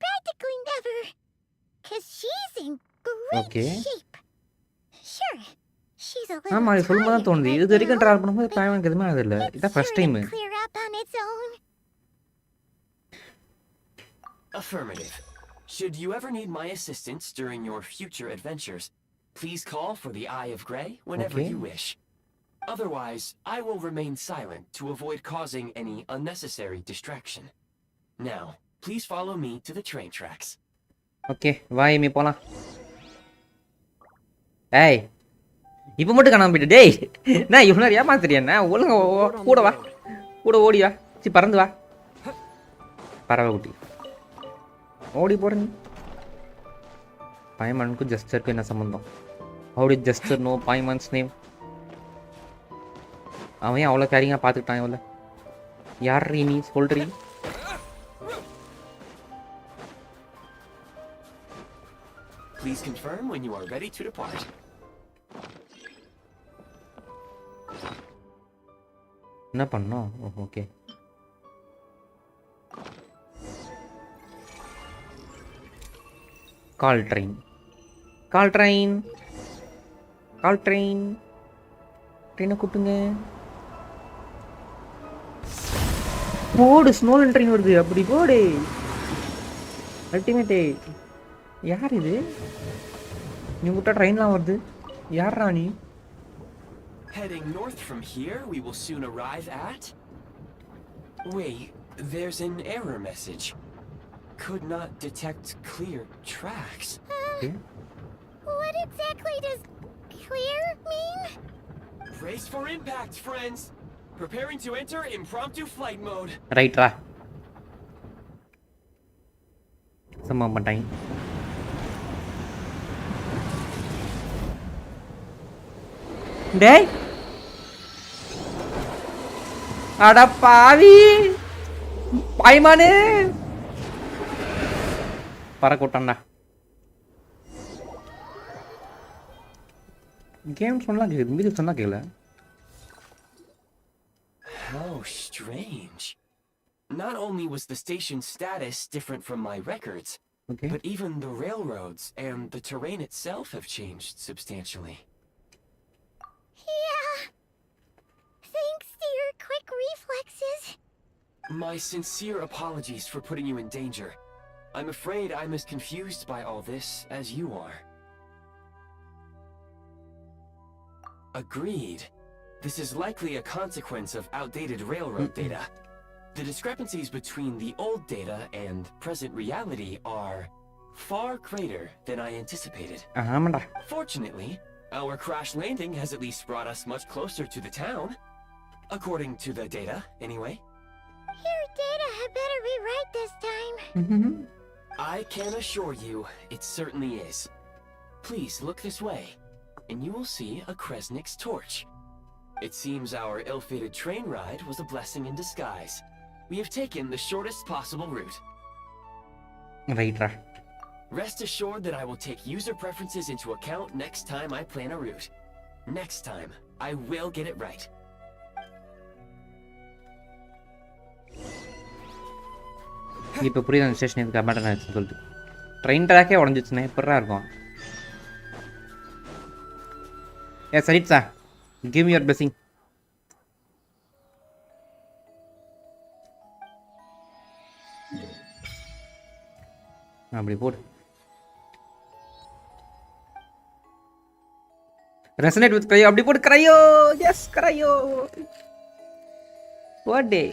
Practically never. 'Cause she's in great Okay. shape. Sure, she's a little ஆமா, இது சொல்லும்போது தான் tired தோணுது. right இது வரைக்கும் now, travel பண்ணும்போது but பயணம் எதுவுமே ஆகுது. it's இதான் first sure time. to clear up on its own. Affirmative. Should you ever need my assistance during your future adventures, please call for the Eye of Grey whenever Okay. you wish. Otherwise, I will remain silent to avoid causing any unnecessary distraction. Now, please follow me to the train tracks. Okay, வா இமி போலாம். ஏய், இப்போ மட்டும் காணாம போயிட்டு டேய். நான் இவ்வளோ நேரம் ஏமாத்துறியா? ஒழுங்கா கூட வா. கூட ஓடி வா. சி பறந்து வா. பறவை குட்டி. ஓடி போற நீ. பாய்மானுக்கும் ஜஸ்டருக்கு என்ன சம்பந்தம்? How did Jester know Paimon's name? அவன் ஏன் அவ்வளோ கேரிங்காக பார்த்துக்கிட்டான் இவ்வளோ? யார் நீ சொல்றீ? Please confirm when you are ready to depart. என்ன பண்ணோம்? ஓகே. கால் ட்ரெயின். கால் ட்ரெயின். கால் ட்ரெயின். ட்ரெயினை கூப்பிட்டுங்க. போடு, ஸ்னோலன் ட்ரெயின் வருது. அப்படி போடு. அல்டிமேட்டே. யார் இது? நீ விட்டா ட்ரெயின்லாம் வருது. யாரா நீ? Heading north from here, we will soon arrive at... Wait, there's an error message. Could not detect clear tracks. Okay. What exactly does clear mean? Brace for impact, friends! Preparing to enter impromptu flight mode. ரைட்ரா. சம்பவம் பண்ணிட்டாங்க. டேய், அட பாவி பாய்மானே, பறக்க விட்டான்டா. Game சொன்னா கேக்குது, music சொன்னா கேட்கல. How strange. Not only was the station's status different from my records, okay. but even the railroads and the terrain itself have changed substantially. Yeah. Thanks to your quick reflexes. My sincere apologies for putting you in danger. I'm afraid I'm as confused by all this as you are. Agreed. This is likely a consequence of outdated railroad data. The discrepancies between the old data and present reality are far greater than I anticipated. ஆமாடா. Fortunately, our crash landing has at least brought us much closer to the town. According to the data, anyway. Your data had better be right this time. I can assure you, it certainly is. Please look this way, and you will see a Kresnik's torch. It seems our ill-fated train ride was a blessing in disguise. We have taken the shortest possible route. Right. Rest assured that I will take user preferences into account next time I plan a route. Next time, I will get it right. இப்போ புரியுது அந்த station எதுக்கு abandon ஆச்சுன்னு சொல்லிட்டு. Train ட்ராக்கே உடஞ்சிச்சுண்ணே, எப்படா இருக்கும்? ஏ சரிட்ஸா, give your blessing. அப்படி போடு. ரெசனேட் வித் கிரையோ, அப்படி போடு. கிரையோ, எஸ் கிரையோ. வாட் டே.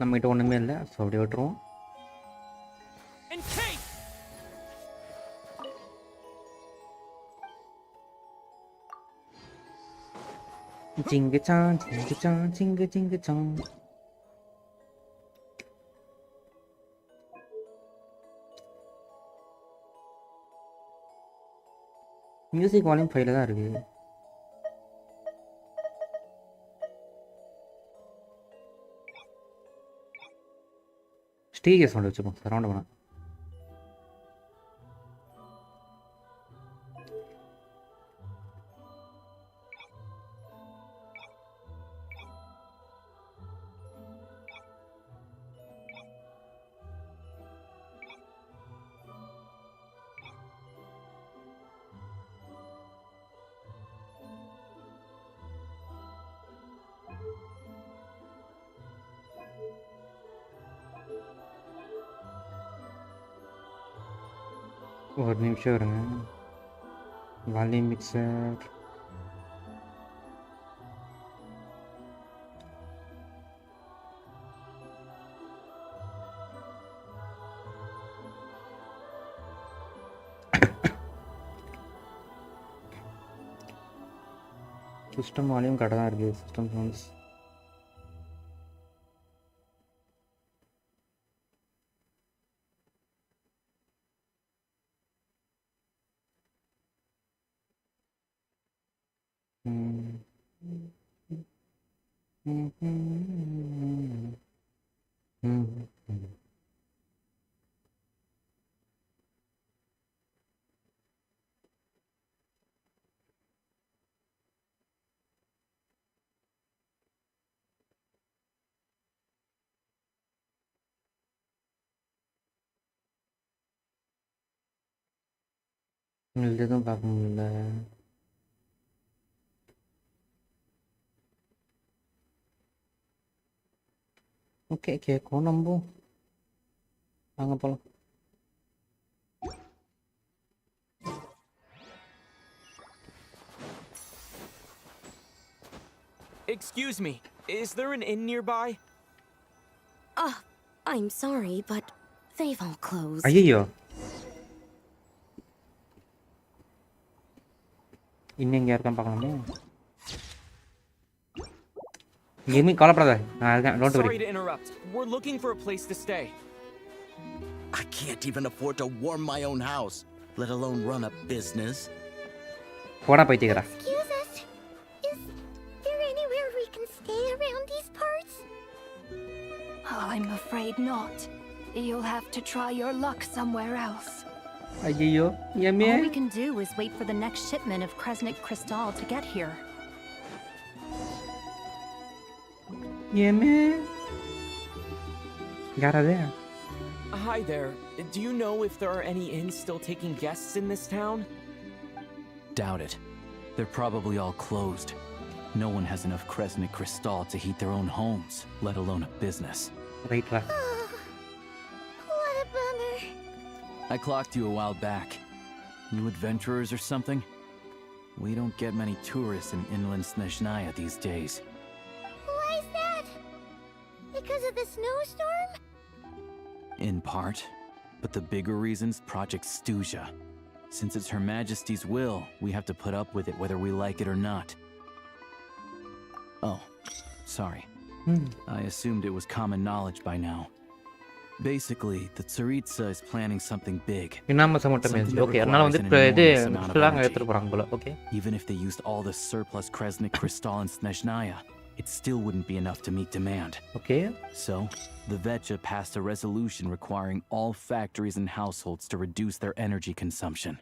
நம்மகிட்ட ஒன்றுமே இல்லை, ஸோ அப்படியே விட்டுருவோம். சிங்குச்சான் சிங்குச்சான் சிங்கு சிங்குச்சான். மியூசிக் வால்யூம் 5ல தான் இருக்கு. ஸ்டீரியோ சவுண்ட் வச்சுப்போம், சரௌண்ட் பண்ண. ஒரு நிமிஷம் இருங்க. Volume mixer. சிஸ்டம் வால்யூம் கரெக்டாக தான் இருக்குது. சிஸ்டம் சவுண்ட்ஸ் எதுவும் பார்க்க முடியல. ஓகே கேட்கும், நம்பும். வாங்க போகலாம். Excuse me, is there an inn nearby? I'm sorry, but they've all closed. ஐயோ, இன்னும் எங்கே இருக்கான்னு பார்க்கலாமே. இங்கேயுமே கவலைப்படாத, நான் இருக்கேன். டோன்ட் Sorry வரி. to interrupt. We're looking for a place to stay. I can't even afford to warm my own house, let alone run a business. போடா பைத்தியக்காரா. Excuse us. Is there anywhere we can stay around these parts? I'm afraid not. You'll have to try your luck somewhere else. ஐயோ ஏமே. All we can do is wait for the next shipment of Kresnik crystal to get here. ஏமே யாராவது? Hi there. Do you know if there are any inns still taking guests in this town? Doubt it. They're probably all closed. No one has enough Kresnik crystal to heat their own homes, let alone a business. ரைட்ரா. What a bummer. I clocked you a while back. You adventurers or something? We don't get many tourists in inland Snezhnaya these days. Why is that? Because of the snowstorm? In part, but the bigger reason's Project Stuja. Since it's Her Majesty's will, we have to put up with it whether we like it or not. Oh, sorry. I assumed it was common knowledge by now. Basically, the Tsaritsa is planning something big. Something that Okay, requires an enormous amount of energy. Okay. Even if they used all the surplus Kresnik crystal in Snezhnaya, it still wouldn't be enough to meet demand. Okay. So, the Vetcha passed a resolution requiring all factories and households to reduce their energy consumption.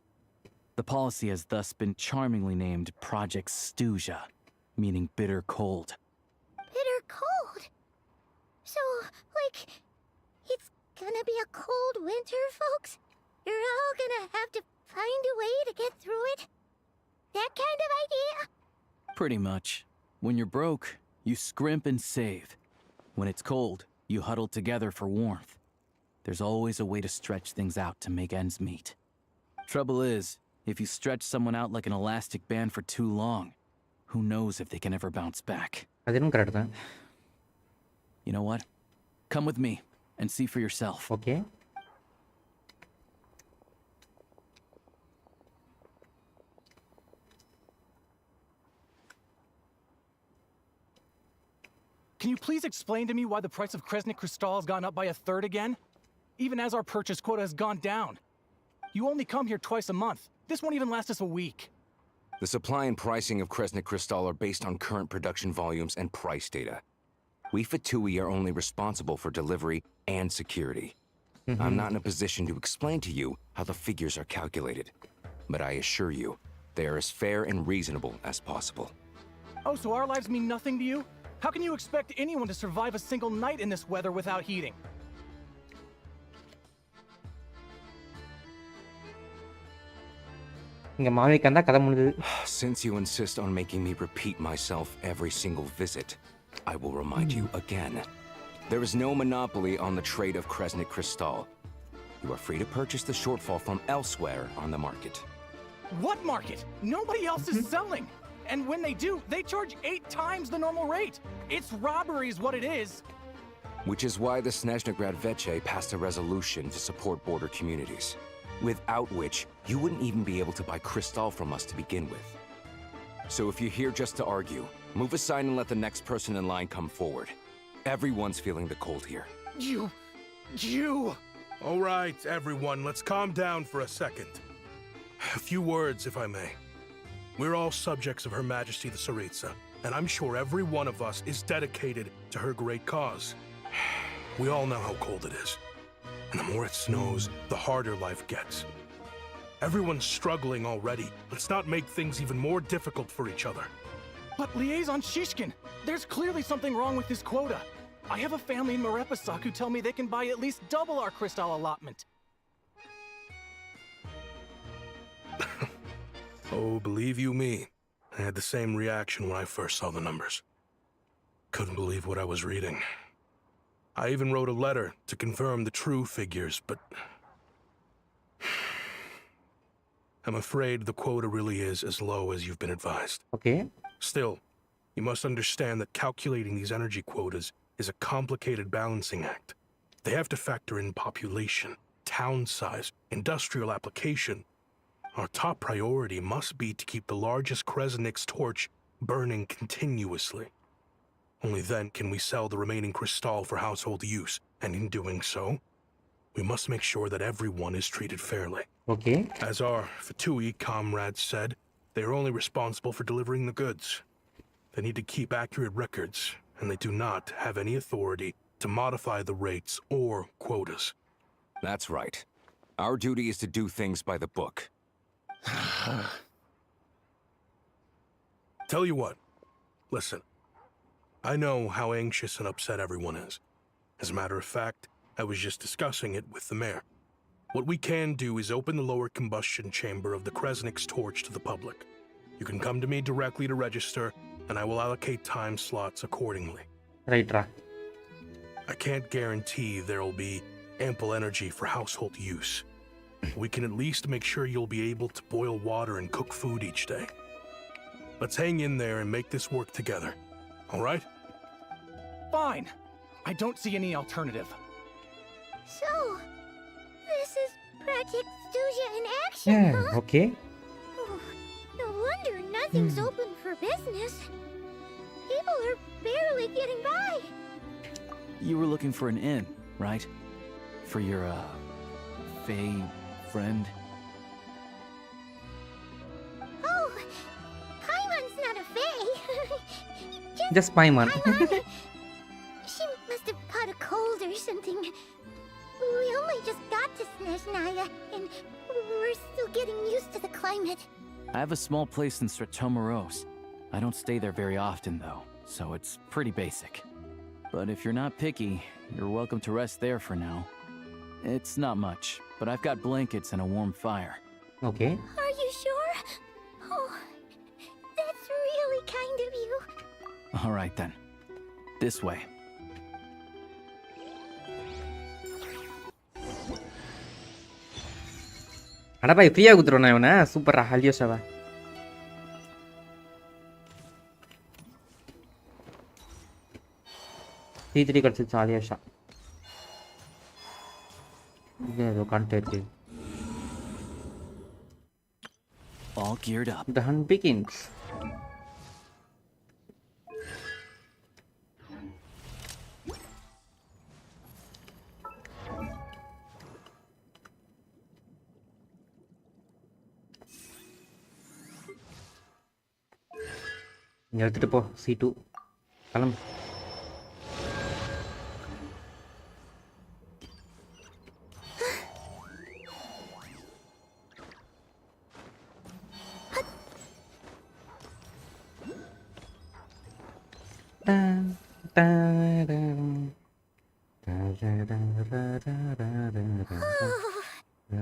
The policy has thus been charmingly named Project Stuja, meaning bitter cold. Bitter cold? So, like, it's gonna be a cold winter, folks? You're all gonna have to find a way to get through it? That kind of idea? Pretty much. When you're broke, you scrimp and save. When it's cold, you huddle together for warmth. There's always a way to stretch things out to make ends meet. Trouble is, if you stretch someone out like an elastic band for too long, who knows if they can ever bounce back. You know what? Come with me and see for yourself. Okay. Can you please explain to me why the price of Kresnik crystal has gone up by 1/3 again? Even as our purchase quota has gone down. You only come here twice a month. This won't even last us a week. The supply and pricing of Kresnik crystal are based on current production volumes and price data. We Fatui are only responsible for delivery and security. I'm not in a position to explain to you how the figures are calculated, but I assure you, they are as fair and reasonable as possible. Oh, so our lives mean nothing to you? How can you expect anyone to survive a single night in this weather without heating? Since you insist on making me repeat myself every single visit, I will remind you again. There is no monopoly on the trade of Kresnik crystal. You are free to purchase the shortfall from elsewhere on the market. What market? Nobody else is selling. And when they do, they charge 8 times the normal rate. It's robbery is what it is. Which is why the Snezhnagrad Veche passed a resolution to support border communities, without which you wouldn't even be able to buy crystal from us to begin with. So if you're here just to argue, move aside and let the next person in line come forward. Everyone's feeling the cold here. You... All right, everyone, let's calm down for a second. A few words, if I may. We're all subjects of Her Majesty the Tsaritsa, and I'm sure every one of us is dedicated to her great cause. We all know how cold it is. And the more it snows, the harder life gets. Everyone's struggling already. Let's not make things even more difficult for each other. But Liaison Shishkin, there's clearly something wrong with this quota. I have a family in Marepasak who tell me they can buy at least double our crystal allotment. Oh, believe you me, I had the same reaction when I first saw the numbers. Couldn't believe what I was reading. I even wrote a letter to confirm the true figures, but... I'm afraid the quota really is as low as you've been advised. Okay. Still, you must understand that calculating these energy quotas is a complicated balancing act. They have to factor in population, town size, industrial application. Our top priority must be to keep the largest Kresnik's torch burning continuously. Only then can we sell the remaining crystal for household use, and in doing so, we must make sure that everyone is treated fairly. Okay. As our Fatui comrades said, they are only responsible for delivering the goods. They need to keep accurate records, and they do not have any authority to modify the rates or quotas. That's right. Our duty is to do things by the book. Tell you what, listen. I know how anxious and upset everyone is. As a matter of fact, I was just discussing it with the mayor. What we can do is open the lower combustion chamber of the Kresnik's torch to the public. You can come to me directly to register, and I will allocate time slots accordingly. Right. I can't guarantee there'll be ample energy for household use. We can at least make sure you'll be able to boil water and cook food each day. Let's hang in there and make this work together. All right? Fine. I don't see any alternative. So, this is Heretic Stuja in action, huh? Okay. Oh, no wonder nothing's open for business. People are barely getting by. You were looking for an inn, right? For your, Fae friend? Oh, Paimon's not a fae. Just Paimon. Paimon. She must have caught a cold or something. We only just got to Snezhnaya, and we're still getting used to the climate. I have a small place in Stratomaros. I don't stay there very often, though, so it's pretty basic. But if you're not picky, you're welcome to rest there for now. It's not much, but I've got blankets and a warm fire. Okay. Are you sure? Oh, that's really kind of you. All right, then. This way. அட பாய் ஃப்ரீயா குத்துறோம் இவனை சூப்பரா ஹல்யோஷாவா C3 கிடைச்சிச்சு ஹல்யோஷா இது ஏதோ content இருக்கு All geared up. The hunt begins. இங்க எடுத்துட்டு போ C2 கிளம்பு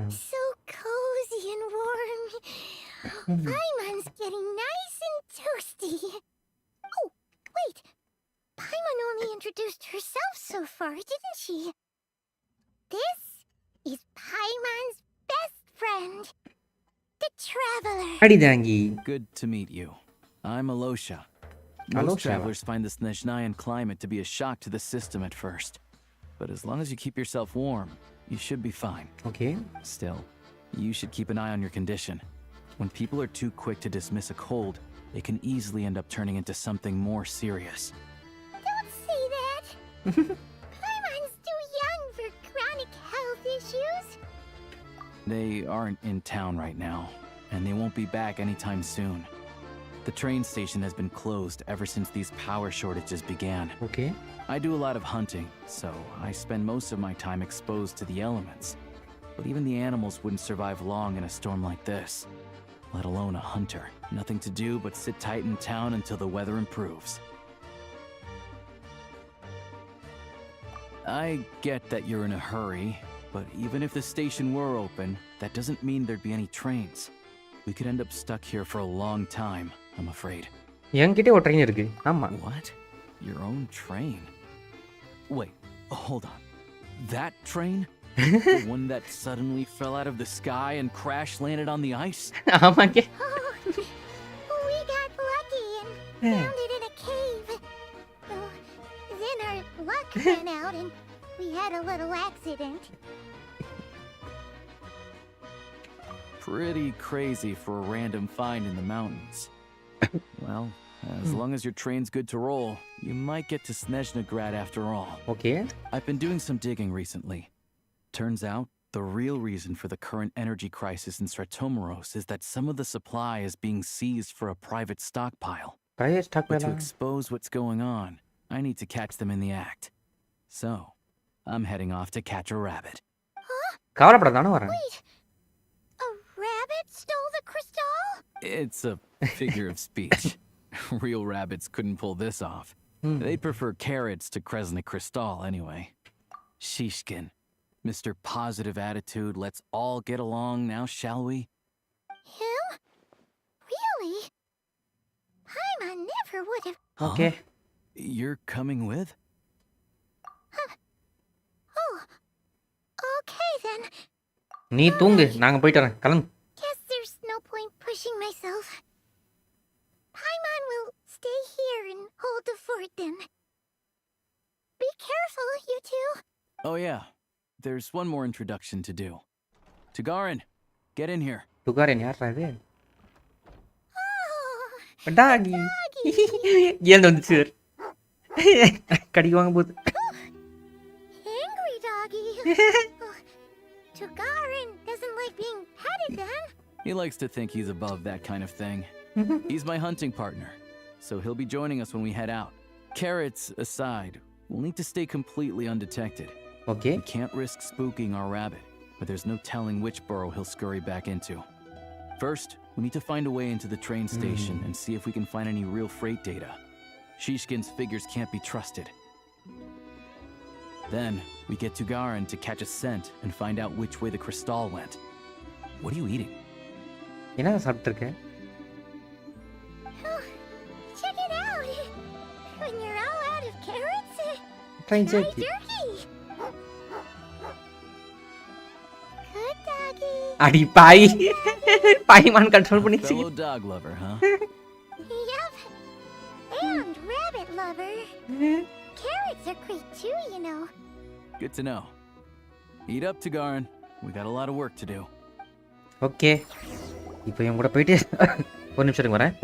So cozy and warm. Paimon's getting nice and toasty. Oh, wait. Paimon only introduced herself so far, didn't she? This is Paimon's best friend, the Traveler. அடிதாங்கி Good to meet you. I'm Alosha. Most Alosha. travelers find the Snezhnayan climate to be a shock to the system at first. But as long as you keep yourself warm, you should be fine. Okay. Still, you should keep an eye on your condition. When people are too quick to dismiss a cold, it can easily end up turning into something more serious. Don't say that. Paimon's too young for chronic health issues. They aren't in town right now, and they won't be back anytime soon. The train station has been closed ever since these power shortages began. Okay. I do a lot of hunting, so I spend most of my time exposed to the elements. But even the animals wouldn't survive long in a storm like this, let alone a hunter. Nothing to do but sit tight in town until the weather improves. I get that you're in a hurry, but even if the station were open, that doesn't mean there'd be any trains. We could end up stuck here for a long time, I'm afraid. என்கிட்ட ஒரு train இருக்கு ஆமா What? Your own train? Wait, hold on. That train? The one that suddenly fell out of the sky and crash landed on the ice? ஆமாங்க Oh, we got lucky and found it in a cave. Oh, then our luck ran out and we had a little accident. Pretty crazy for a random find in the mountains. Well, as long as your train's good to roll, you might get to Snezhnagrad after all. Okay. I've been doing some digging recently. Turns out, the real reason for the current energy crisis in Stratomaros is that some of the supply is being seized for a private stockpile. Private But to stockpile. expose what's going on, I need to catch them in the act. So, I'm heading off to catch a rabbit. கவலைப்படாத நானும் வரேன் Wait, a rabbit stole the crystal? It's a figure of speech. Real rabbits couldn't pull this off. They'd prefer carrots to Kresnik Crystal anyway. Shishkin, Mr. Positive Attitude, let's all get along now, shall we? Him? Really? Paimon never would have. Okay. You're coming with? Oh, okay then. நீ தூங்கு நாங்க போயிட்டு வரேன் கிளம்பு Guess there's no point pushing myself. Paimon will stay here and hold the fort then. Be careful, you two. Oh yeah, there's one more introduction to do. Tagarin, get in here. Tugarin யாரா இது? டாகி. ஏன் வந்துச்சு? கடி வாங்க போகுது. Angry doggy. Tugarin doesn't like being petted then. He likes to think he's above that kind of thing. He's my hunting partner, so he'll be joining us when we head out. Carrots aside, we'll need to stay completely undetected. Okay. We can't risk spooking our rabbit, but there's no telling which burrow he'll scurry back into. First, we need to find a way into the train station and see if we can find any real freight data. Shishkin's figures can't be trusted. Then, we get to Garin to catch a scent and find out which way the crystal went. What are you eating? என்ன சாப்பிட்டுருக்க? Check it out. When you're all out of carrots, Try try jerky. jerky. Good doggy. அடி பாய். பாய்மான் control பண்ணிச்சு. Fellow dog lover, huh? Yup. And rabbit lover. Carrots are great too, you know. Good to know. Eat up, Tagarin. We got a lot of work to do. Okay. இப்போ இவன் கூட போயிட்டு ஒரு நிமிஷத்துக்கு வரேன்.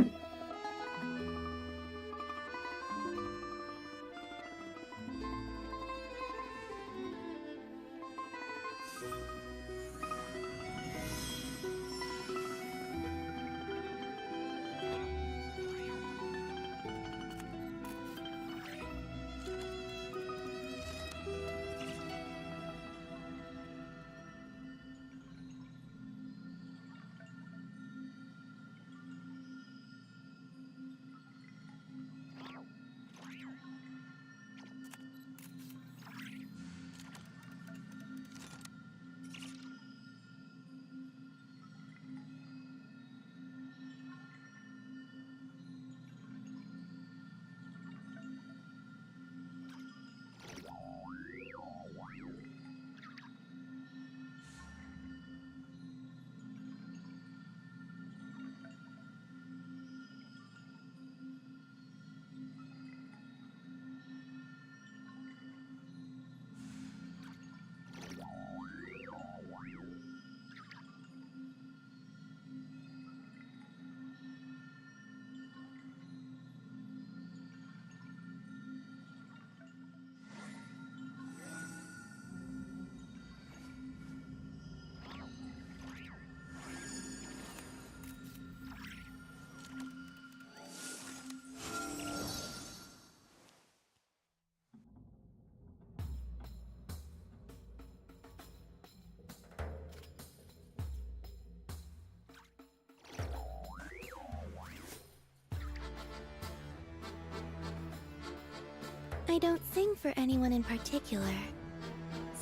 I don't sing for anyone in particular.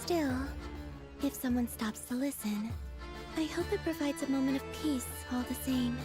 Still, if someone stops to listen, I hope it provides a moment of peace all the same.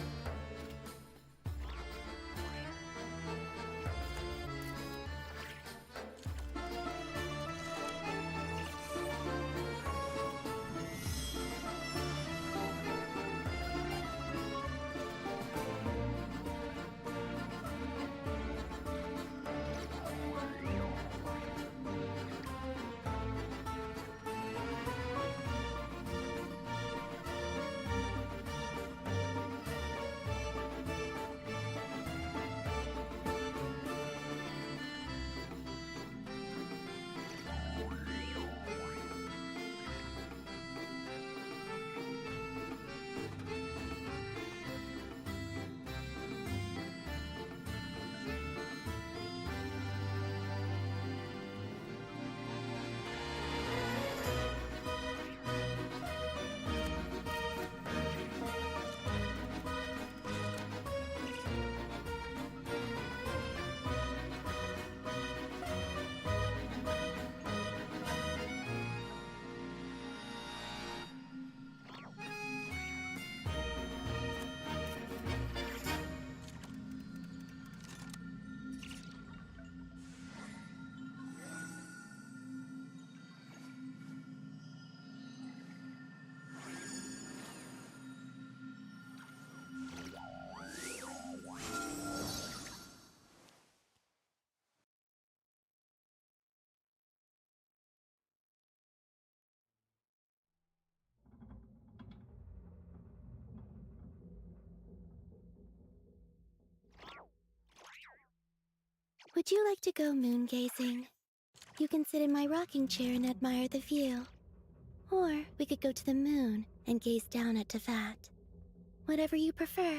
Would you like to go moon gazing? You can sit in my rocking chair and admire the view. Or we could go to the moon and gaze down at Tefat. Whatever you prefer.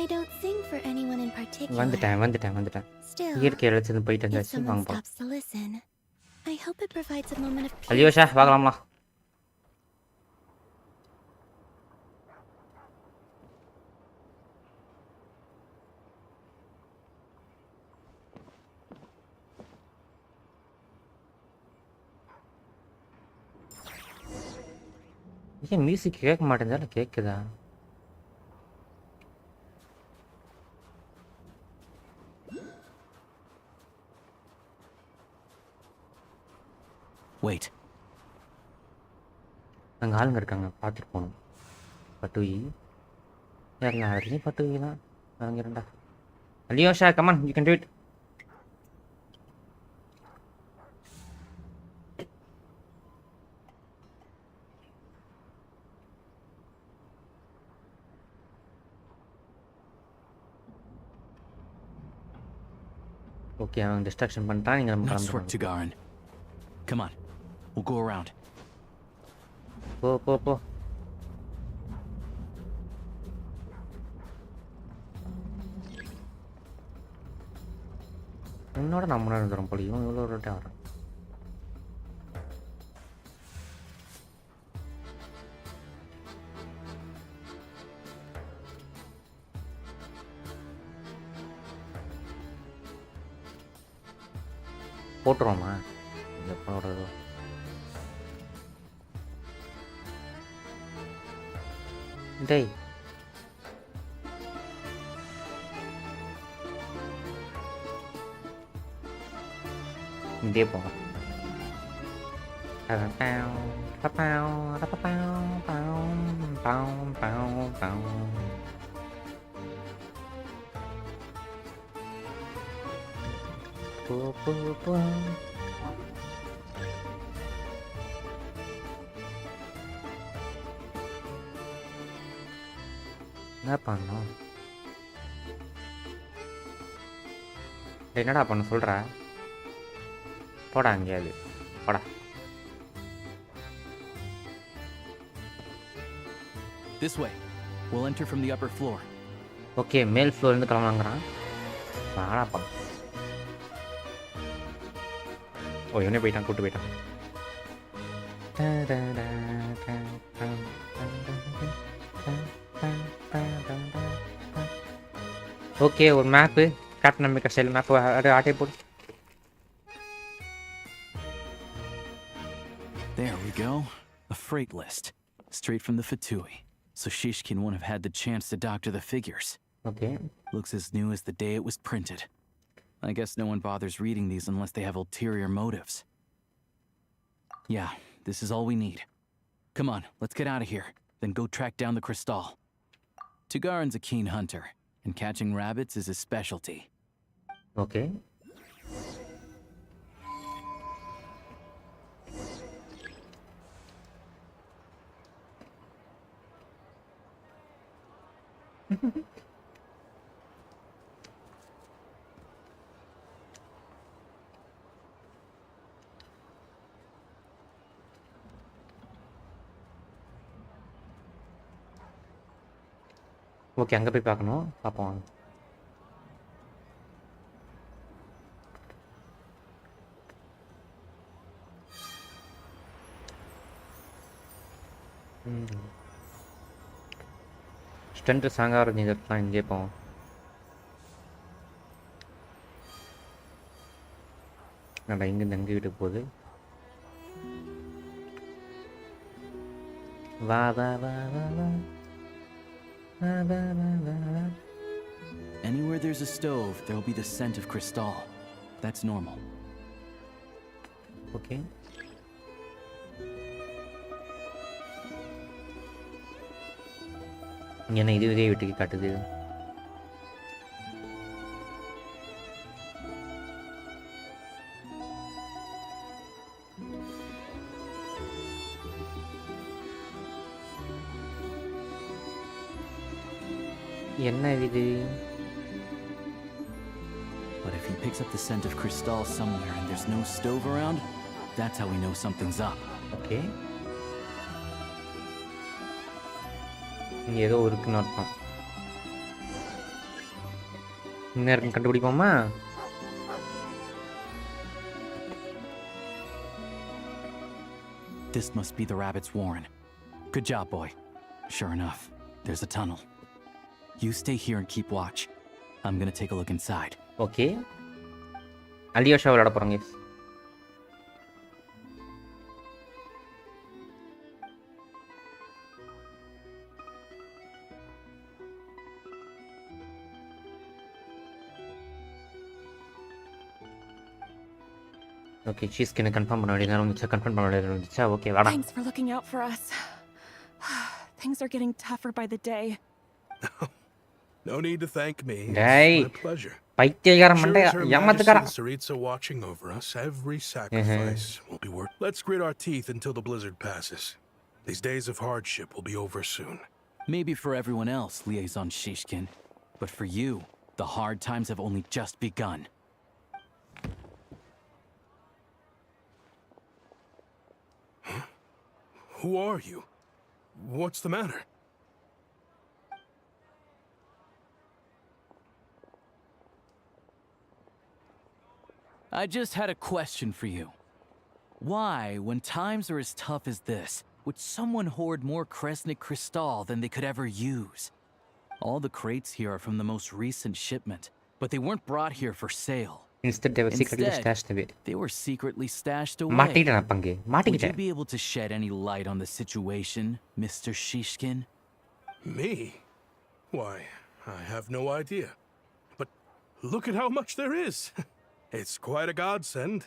I don't sing for anyone in particular. வந்துட்டேன். Still, இயற்கை அழைச்சிருந்து போயிட்டு if வந்தாச்சு. someone வாங்க போலாம். stops to listen, I hope it provides a moment of peace. அலியோஷா பார்க்கலாம்ல. ஏன் music கேட்க மாட்டேங்குதா இல்லை கேட்குதா? Wait. அங்கே ஆளுங்க இருக்காங்க, பார்த்துட்டு போகணும். பட்டுவி எல்லா இடத்துலையும் பட்டுவி தான். இறங்கிரண்டா. Alyosha come on, you can do it. Okay, அவன் டிஸ்ட்ராக்ஷன் பண்ணிட்டான். நீங்கள் நம்ம Nice work, கிளம்புறோம். Tagarin. Come on, we'll go around. போ. என்னோட நம்ம முன்னாடி வந்துடும் போல. இவன் இவ்வளோ ரோட்டே வரான். போட்டுருவோமா? எப்போட டேய் இங்கே போங்க. என்ன பண்ணோம்? என்னடா பண்ண சொல்ற? போடா அங்கேயாவது போடா. This way. We'll enter from the upper floor. Okay, மேல் ஃப்ளோர்லேருந்து கிளம்புறாங்கிறான். வாடாப்பா. ஓ, இவனே போயிட்டான், கூப்பிட்டு போயிட்டான். ஓகே, ஒரு map. Captain America style map. அது ஆட்டை போடு. freight list, straight from the Fatui, so Shishkin won't have had the chance to doctor the figures. Okay. Looks as new as the day it was printed. I guess no one bothers reading these unless they have ulterior motives. Yeah, this is all we need. Come on, let's get out of here, then go track down the crystal. Tugarin's a keen hunter, and catching rabbits is his specialty. Okay. Okay அங்கே போய் பார்க்கணும் பார்ப்போம் stunt சாங்காக இருந்துச்சுலாம் இங்கே போவோம் நல்லா இங்கேருந்து அங்கே வீட்டுக்கு போகுது வா வா வா வா வா Anywhere there's a stove, there'll be the scent of crystal. That's normal. Okay. என்ன இது இதே வீட்டுக்கு காட்டுது என்ன இது But if he picks up the scent of crystal somewhere and there's no stove around, that's how we know something's up. Okay. இங்க ஏதோ இருக்குன்னு அர்த்தம் என்ன இருக்குன்னு கண்டுபிடிப்போமா This must be the rabbit's warren. Good job, boy. Sure enough, there's a tunnel. You stay here and keep watch. I'm gonna take a look inside. Okay. அலியோஷா விளையாட போகிறாங்க okay சீஸ்கினை confirm பண்ண வேண்டியது இருந்துச்சா கன்ஃபார்ம் பண்ண வேண்டியது இருந்துச்சா ஓகே வாடா Thanks for looking out for us. Things are getting tougher by the day. No need to thank me. Hey. It's my pleasure. பைத்தியக்கார மண்டை Majesty the Tsaritsa watching over us. Every sacrifice will be worth. Let's grit our teeth until the blizzard passes. These days of hardship will be over soon. Maybe for everyone else, Liaison Shishkin. But for you, the hard times have only just begun. Huh? Who are you? What's the matter? I just had a question for you. Why, when times are as tough as this, would someone hoard more Kresnik crystal than they could ever use? All the crates here are from the most recent shipment, but they weren't brought here for sale. Instead, they were secretly stashed away. They were secretly stashed away. Would you be able to shed any light on the situation, Mr. Shishkin? Me? Why, I have no idea. But look at how much there is. It's quite a godsend.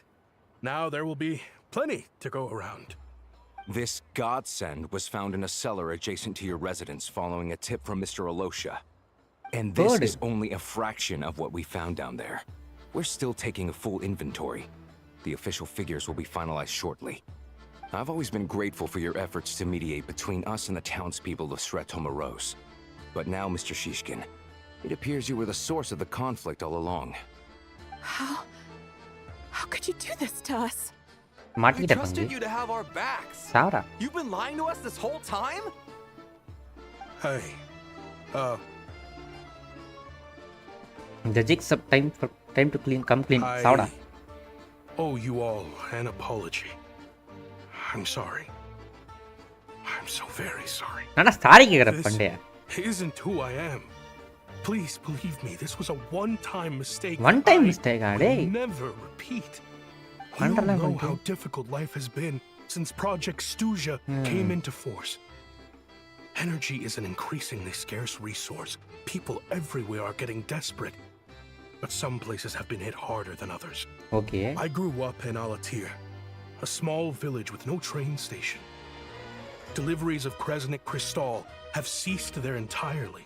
Now there will be plenty to go around. This godsend was found in a cellar adjacent to your residence following a tip from Mr. Alosha. And this is only a fraction of what we found down there. We're still taking a full inventory. The official figures will be finalized shortly. I've always been grateful for your efforts to mediate between us and the townspeople of Sretomaros. But now, Mr. Shishkin, it appears you were the source of the conflict all along. How could you do this to us? I trusted you to have our backs. You've been lying to us this whole time? Hey, The jigs up time to come clean. I owe you all an apology. I'm sorry. I'm so very sorry. This isn't who I am. Please believe me, this was a one-time mistake. One-time mistake, will never repeat. You know how difficult life has been since Project Stuja came into force. Energy is an increasingly scarce resource. People everywhere are getting desperate. But some places have been hit harder than others. Okay. I grew up in Alatir, a small village with no train station. Deliveries of Kresnik Crystal have ceased there entirely.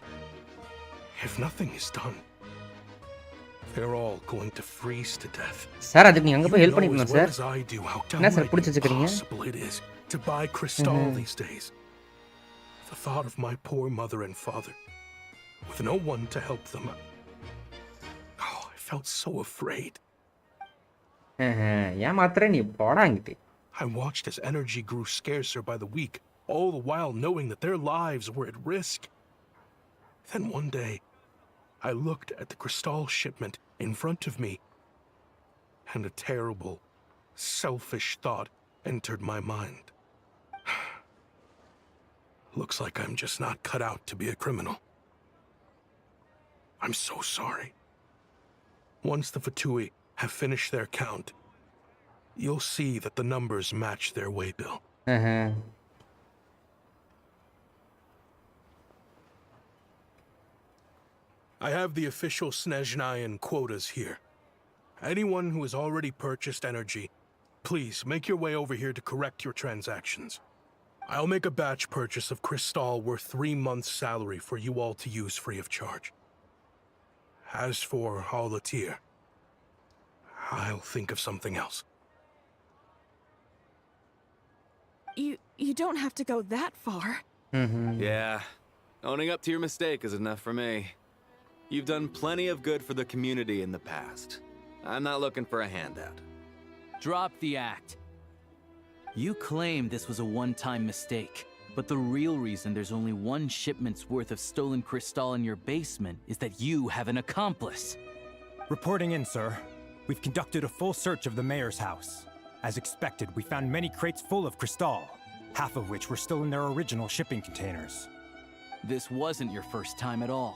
If nothing is done, they're all going to freeze to death. Sir, அதுக்கு நீ அங்க போய் help You know பண்ணிக்கணும் as well sir. as I do how என்ன sir downright புடிச்சு வச்சிருக்கீங்க? impossible it is to buy Crystal these days. The thought of my poor mother and father, with no one to help them. Oh, I felt so afraid. ஏமாத்துற நீ போடாங்கிட்டு. I watched as energy grew scarcer by the week, all the while knowing that their lives were at risk. Then one day, I looked at the Crystal shipment in front of me, and a terrible, selfish thought entered my mind. Looks like I'm just not cut out to be a criminal. I'm so sorry. Once the Fatui have finished their count, you'll see that the numbers match their way bill. I have the official Snezhnayan quotas here. Anyone who has already purchased energy, please make your way over here to correct your transactions. I'll make a batch purchase of Crystal worth 3 months' salary for you all to use free of charge. As for Alatir, I'll think of something else. You don't have to go that far. Yeah, owning up to your mistake is enough for me. You've done plenty of good for the community in the past. I'm not looking for a handout. Drop the act. You claim this was a one-time mistake, but the real reason there's only one shipment's worth of stolen crystal in your basement is that you have an accomplice. Reporting in, sir. We've conducted a full search of the mayor's house. As expected, we found many crates full of crystal, half of which were still in their original shipping containers. This wasn't your first time at all.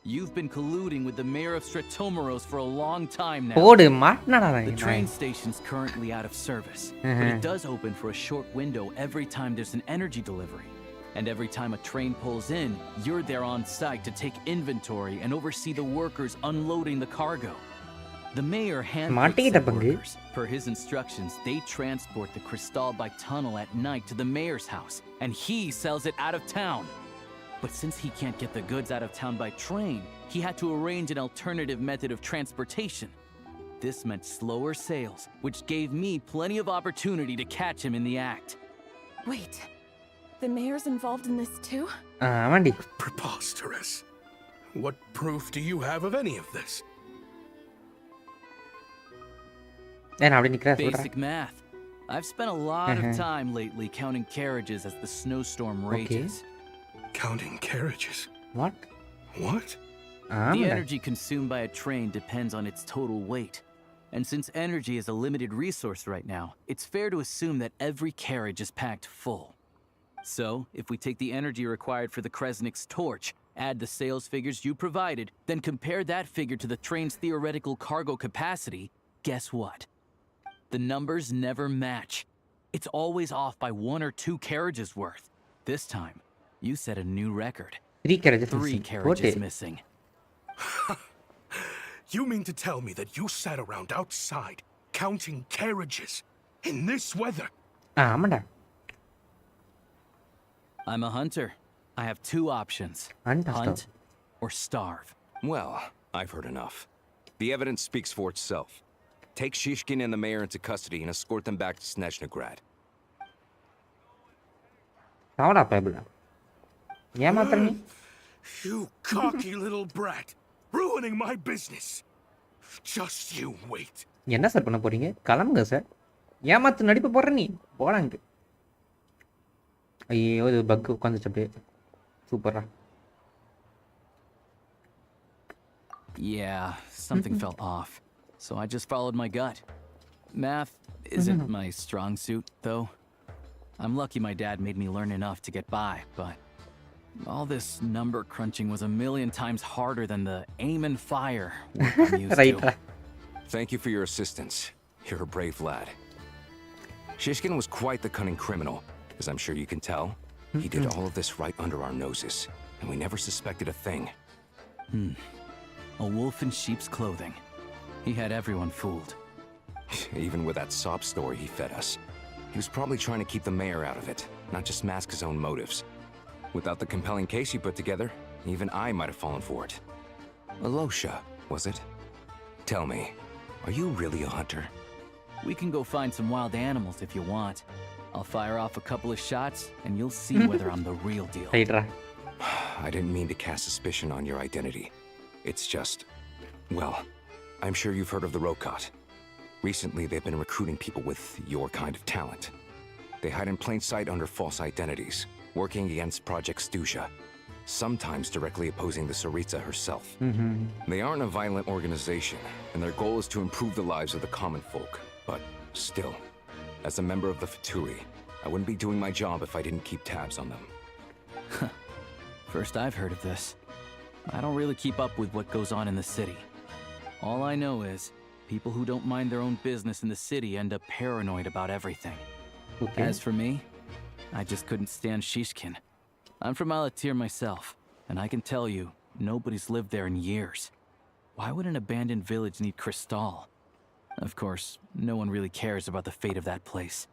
You've been colluding with the mayor of Stratomeros for a long time now. The train station's currently out of service, but it does open for a short window every time there's an energy delivery. And every time a train pulls in, you're there on site to take inventory and oversee the workers unloading the cargo. The mayor handpicks the workers. Per his instructions, they transport the crystal by tunnel at night to the mayor's house, and he sells it out of town. But since he can't get the goods out of town by train, he had to arrange an alternative method of transportation. This meant slower sales, which gave me plenty of opportunity to catch him in the act. Wait, the mayor's involved in this too? Preposterous. What proof do you have of any of this? Basic math. I've spent a lot of time lately counting carriages as the snowstorm rages. Counting carriages? What? What? The energy consumed by a train depends on its total weight. And since energy is a limited resource right now, it's fair to assume that every carriage is packed full. So, if we take the energy required for the Kresnik's torch, add the sales figures you provided, then compare that figure to the train's theoretical cargo capacity, guess what? The numbers never match. It's always off by 1 or 2 carriages worth. This time, you set a new record. 3 carriages Three missing. carriages missing. You mean to tell me that you sat around outside counting carriages in this weather? I'm a hunter. I have 2 options. Hunt or starve. Well, I've heard enough. The evidence speaks for itself. Take Shishkin and the mayor into custody and escort them back to Snezhnagrad. You cocky little brat, ruining my business. Just you wait. என்ன sir பண்ண போறீங்க? கிளம்புங்க sir. ஏமாத்து நடிப்பு போற நீ. போடாங்க. ஐயோ இது பக் உட்கார்ந்துச்சு அப்படியே. சூப்பரா. Yeah, something felt off. So I just followed my gut. Math isn't my strong suit, though. I'm lucky my dad made me learn enough to get by, but all this number crunching was a million times harder than the aim and fire work I'm used to. Thank you for your assistance. You're a brave lad. Shishkin was quite the cunning criminal, as I'm sure you can tell. He did all of this right under our noses, and we never suspected a thing. A wolf in sheep's clothing. He had everyone fooled. Even with that sob story he fed us. He was probably trying to keep the mayor out of it, not just mask his own motives. Without the compelling case you put together, even I might have fallen for it. Alosha, was it? Tell me, are you really a hunter? We can go find some wild animals if you want. I'll fire off a couple of shots, and you'll see whether I'm the real deal. I didn't mean to cast suspicion on your identity. It's just... well, I'm sure you've heard of the Rokot. Recently, they've been recruiting people with your kind of talent. They hide in plain sight under false identities, working against Project Stusha, sometimes directly opposing the Tsaritsa herself. They aren't a violent organization, and their goal is to improve the lives of the common folk. But still, as a member of the Fatui, I wouldn't be doing my job if I didn't keep tabs on them. First I've heard of this. I don't really keep up with what goes on in the city. All I know is, people who don't mind their own business in the city end up paranoid about everything. As for me, I just couldn't stand Shishkin. I'm from Alatir myself, and I can tell you, nobody's lived there in years. Why would an abandoned village need Crystal? Of course, no one really cares about the fate of that place.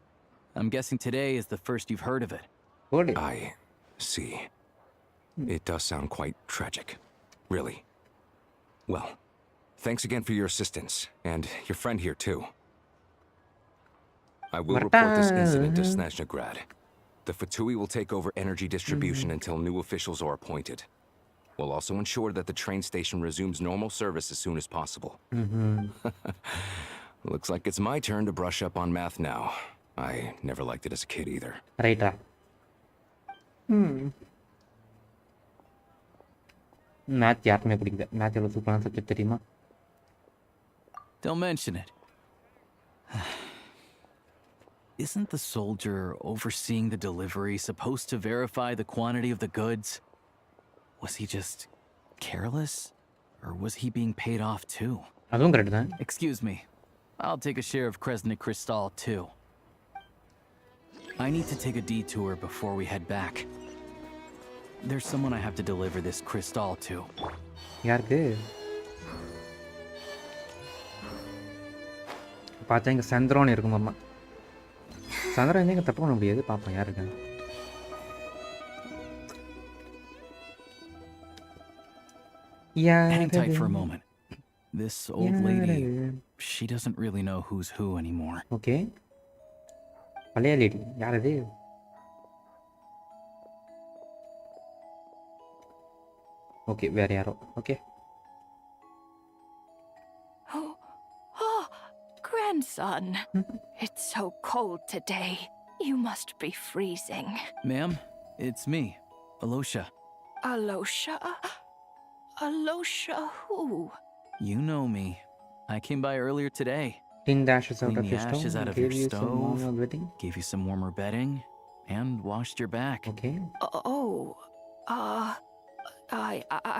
I'm guessing today is the first you've heard of it. I see. It does sound quite tragic. Really. Well, thanks again for your assistance, and your friend here too. I will report this incident to Snezhnaya. The Fatui will take over energy distribution until new officials are appointed. We'll also ensure that the train station resumes normal service as soon as possible. Looks like it's my turn to brush up on math now. I never liked it as a kid either. Right. Math யாருமே பிடிக்கல. Math எவ்வளவு சூப்பரான subject தெரியுமா? Don't mention it. Isn't the soldier overseeing the delivery supposed to verify the quantity of the goods? Was he just careless? Or was he being paid off too? அதுவும் correct தான். Excuse me. I'll take a share of Kresnik Crystal too. I need to take a detour before we head back. There's someone I have to deliver this crystal to. யாருக்கு? பார்த்தா இங்க சந்திரன் இருக்கும் அம்மா. சந்திரன் எங்க தப்பு பண்ண முடியாது. பாப்போம் யாருக்கு. Hang tight for a moment. This old lady, she doesn't really know who's who anymore. Okay. பழைய லேடி யார் அது? ஓகே வேற யாரோ. Okay. Grandson, it's so cold today. You must be freezing. Ma'am, it's me, Alosha. Alosha? Alosha who? You know me. I came by earlier today. Cleaned the ashes out of your stove. Ashes out of your stove. Gave you some warmer bedding, and washed your back. Okay.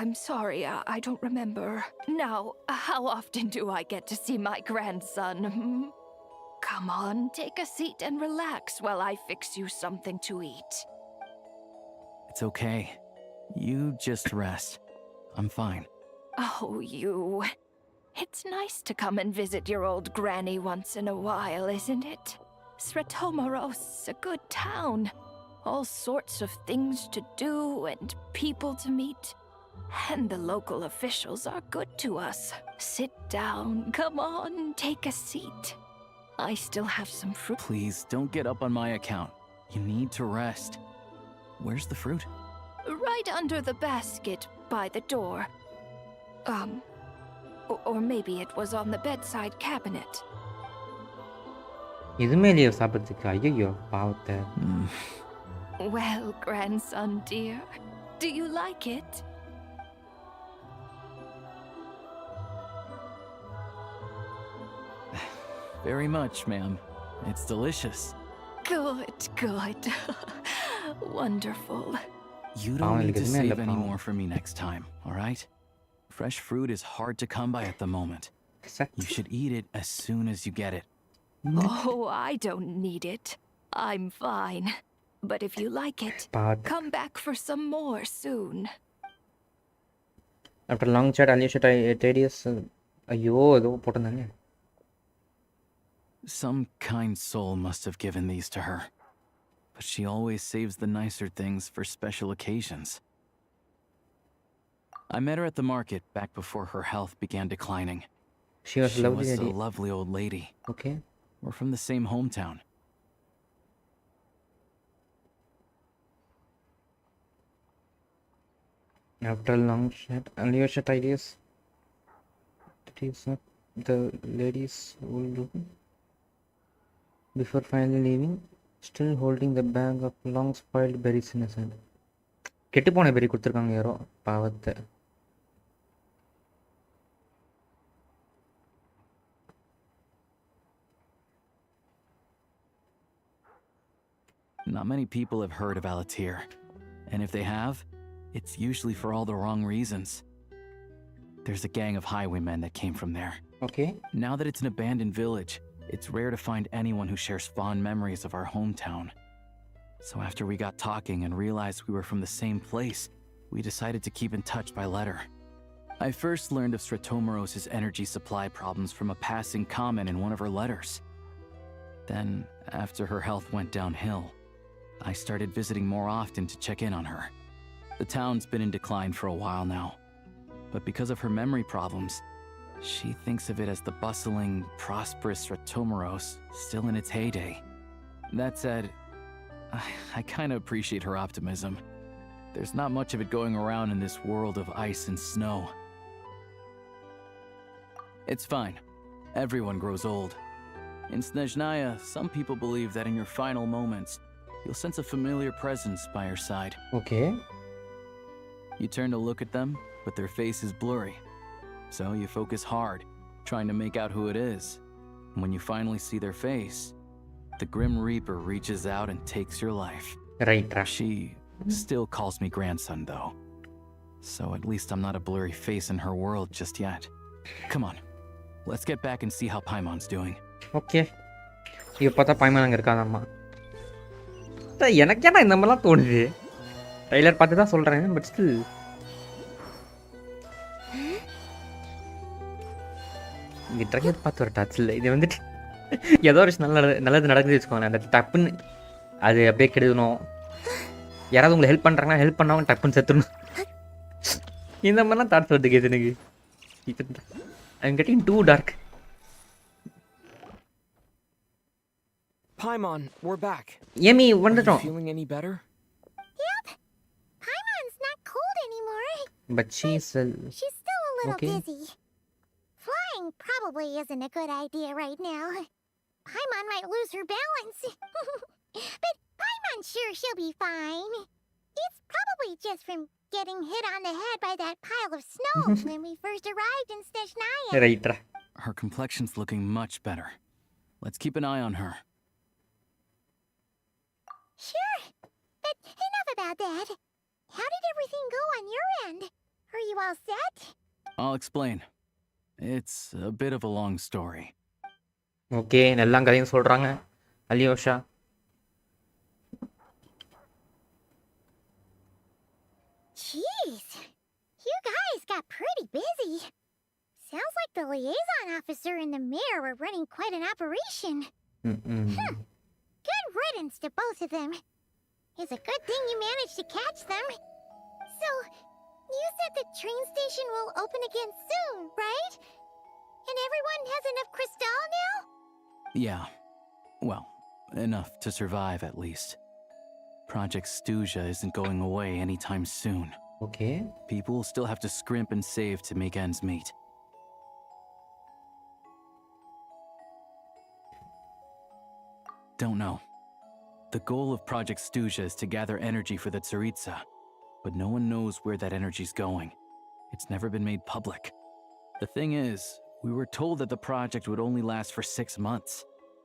I'm sorry, I don't remember. Now, how often do I get to see my grandson? Come on, take a seat and relax while I fix you something to eat. It's okay. You just rest. I'm fine. Oh, you. It's nice to come and visit your old granny once in a while, isn't it? Sratomaros's a good town. All sorts of things to do and people to meet. And the local officials are good to us. Sit down. Come on, take a seat. I still have some fruit. Please, don't get up on my account. You need to rest. Where's the fruit? Right under the basket by the door. Or maybe it was on the bedside cabinet. இதுமே இல்லையோ சாப்பிட்றதுக்கு. ஐயோ பாவத்தை. Well, grandson dear, do you like it? Very much, ma'am. It's delicious. Good. Wonderful. You don't need to save any more for me next time, all right? Fresh fruit is hard to come by at the moment. You should eat it as soon as you get it. Oh, I don't need it. I'm fine. But if you like it, come back for some more soon. After long chat, Alicia Tedious. Ayyo, ஏதோ போட்டிருந்தானே. Some kind soul must have given these to her. But she always saves the nicer things for special occasions. I met her at the market back before her health began declining. She was a lovely old lady. Okay. We're from the same hometown. After a long chat, Alicia Tedious. It is not the ladies will do. Before finally leaving, still holding the bag of long spoiled berries in his hand. கெட்டு போன பெரி கொடுத்துருக்காங்க யாரோ பாவத்தை. Not many people have heard of Alatir, and if they have, it's usually for all the wrong reasons. There's a gang of highwaymen that came from there. Okay. Now that it's an abandoned village, it's rare to find anyone who shares fond memories of our hometown. So after we got talking and realized we were from the same place, we decided to keep in touch by letter. I first learned of Stratomoros's energy supply problems from a passing comment in one of her letters. Then, after her health went downhill, I started visiting more often to check in on her. The town's been in decline for a while now, but because of her memory problems, she thinks of it as the bustling, prosperous Stratomoros still in its heyday. That said, I kinda appreciate her optimism. There's not much of it going around in this world of ice and snow. It's fine. Everyone grows old. In Snezhnaya, some people believe that in your final moments, you'll sense a familiar presence by your side. Okay. You turn to look at them, but their face is blurry. So you focus hard, trying to make out who it is. And when you finally see their face, the Grim Reaper reaches out and takes your life. Right. She still calls me grandson, though. So at least I'm not a blurry face in her world just yet. Come on, let's get back and see how Paimon's doing. Okay. இப்போ பார்த்தா பாய்மான் அங்கே இருக்காதாம்மா. எனக்கு ஏன்னா இந்த மாதிரிலாம் தோணுது. Trailer பார்த்து தான் சொல்கிறேன், பட் ஸ்டில் இங்கே ட்ரைலர் பார்த்து ஒரு டச் இல்லை. இது வந்துட்டு ஏதோ ஒரு நல்லது நடக்குது வச்சுக்கோங்களேன், அந்த டப்புன்னு அது அப்படியே கெடுக்கணும். யாராவது உங்களை ஹெல்ப் பண்ணுறாங்கன்னா ஹெல்ப் பண்ணாமல் டப்புன்னு செத்துடணும். இந்த மாதிரிலாம் தாட்ஸ் வருது கேது எனக்கு. இப்போ I'm getting too dark. Paimon, we're back. Yemi, வந்துட்டோம். Feeling any better? Yep. Paimon's not cold anymore. But she's still a little okay. dizzy. Flying probably isn't a good idea right now. Paimon might lose her balance. But Paimon's sure she'll be fine. It's probably just from getting hit on the head by that pile of snow when we first arrived in Snezhnaya. Right. Her complexion's looking much better. Let's keep an eye on her. Sure, but enough about that. How did everything go on your end? Are you all set? I'll explain. It's a bit of a long story. Okay, எல்லாம் கதையும் சொல்றாங்க அலியோஷா. Jeez, you guys got pretty busy. Sounds like the liaison officer and the mayor were running quite an operation. Good riddance to both of them. It's a good thing you managed to catch them. So, you said the train station will open again soon, right? And everyone has enough crystal now? Yeah. Well, enough to survive at least. Project Snezhnaya isn't going away anytime soon. Okay. People will still have to scrimp and save to make ends meet. Don't know. The goal of Project Snezhnaya is to gather energy for the Tsaritsa, but no one knows where that energy's going. It's never been made public. The thing is, we were told that the project would only last for 6 months,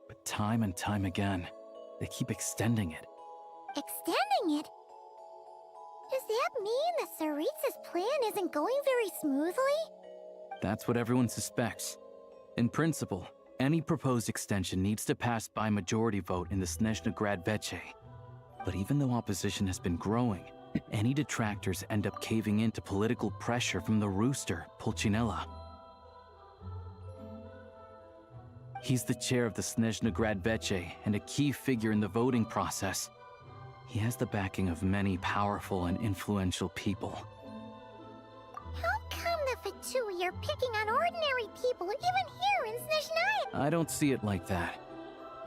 but time and time again, they keep extending it. Extending it? Does that mean the Tsaritsa's plan isn't going very smoothly? That's what everyone suspects. In principle, Any proposed extension needs to pass by majority vote in the Snezhnaya Veche. But even though opposition has been growing, any detractors end up caving into political pressure from the rooster, Pulcinella. He's the chair of the Snezhnaya Veche and a key figure in the voting process. He has the backing of many powerful and influential people. How come the Fatui are picking on ordinary people even here in Snezhnaya? I don't see it like that.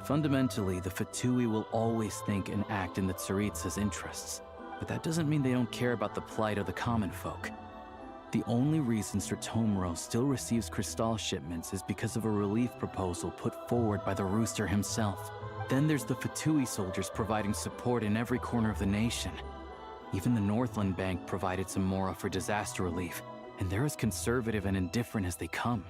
Fundamentally, the Fatui will always think and act in the Tsaritsa's interests, but that doesn't mean they don't care about the plight of the common folk. The only reason Stratomiro still receives Crystal shipments is because of a relief proposal put forward by the Rooster himself. Then there's the Fatui soldiers providing support in every corner of the nation. Even the Northland Bank provided some mora for disaster relief, and they're as conservative and indifferent as they come.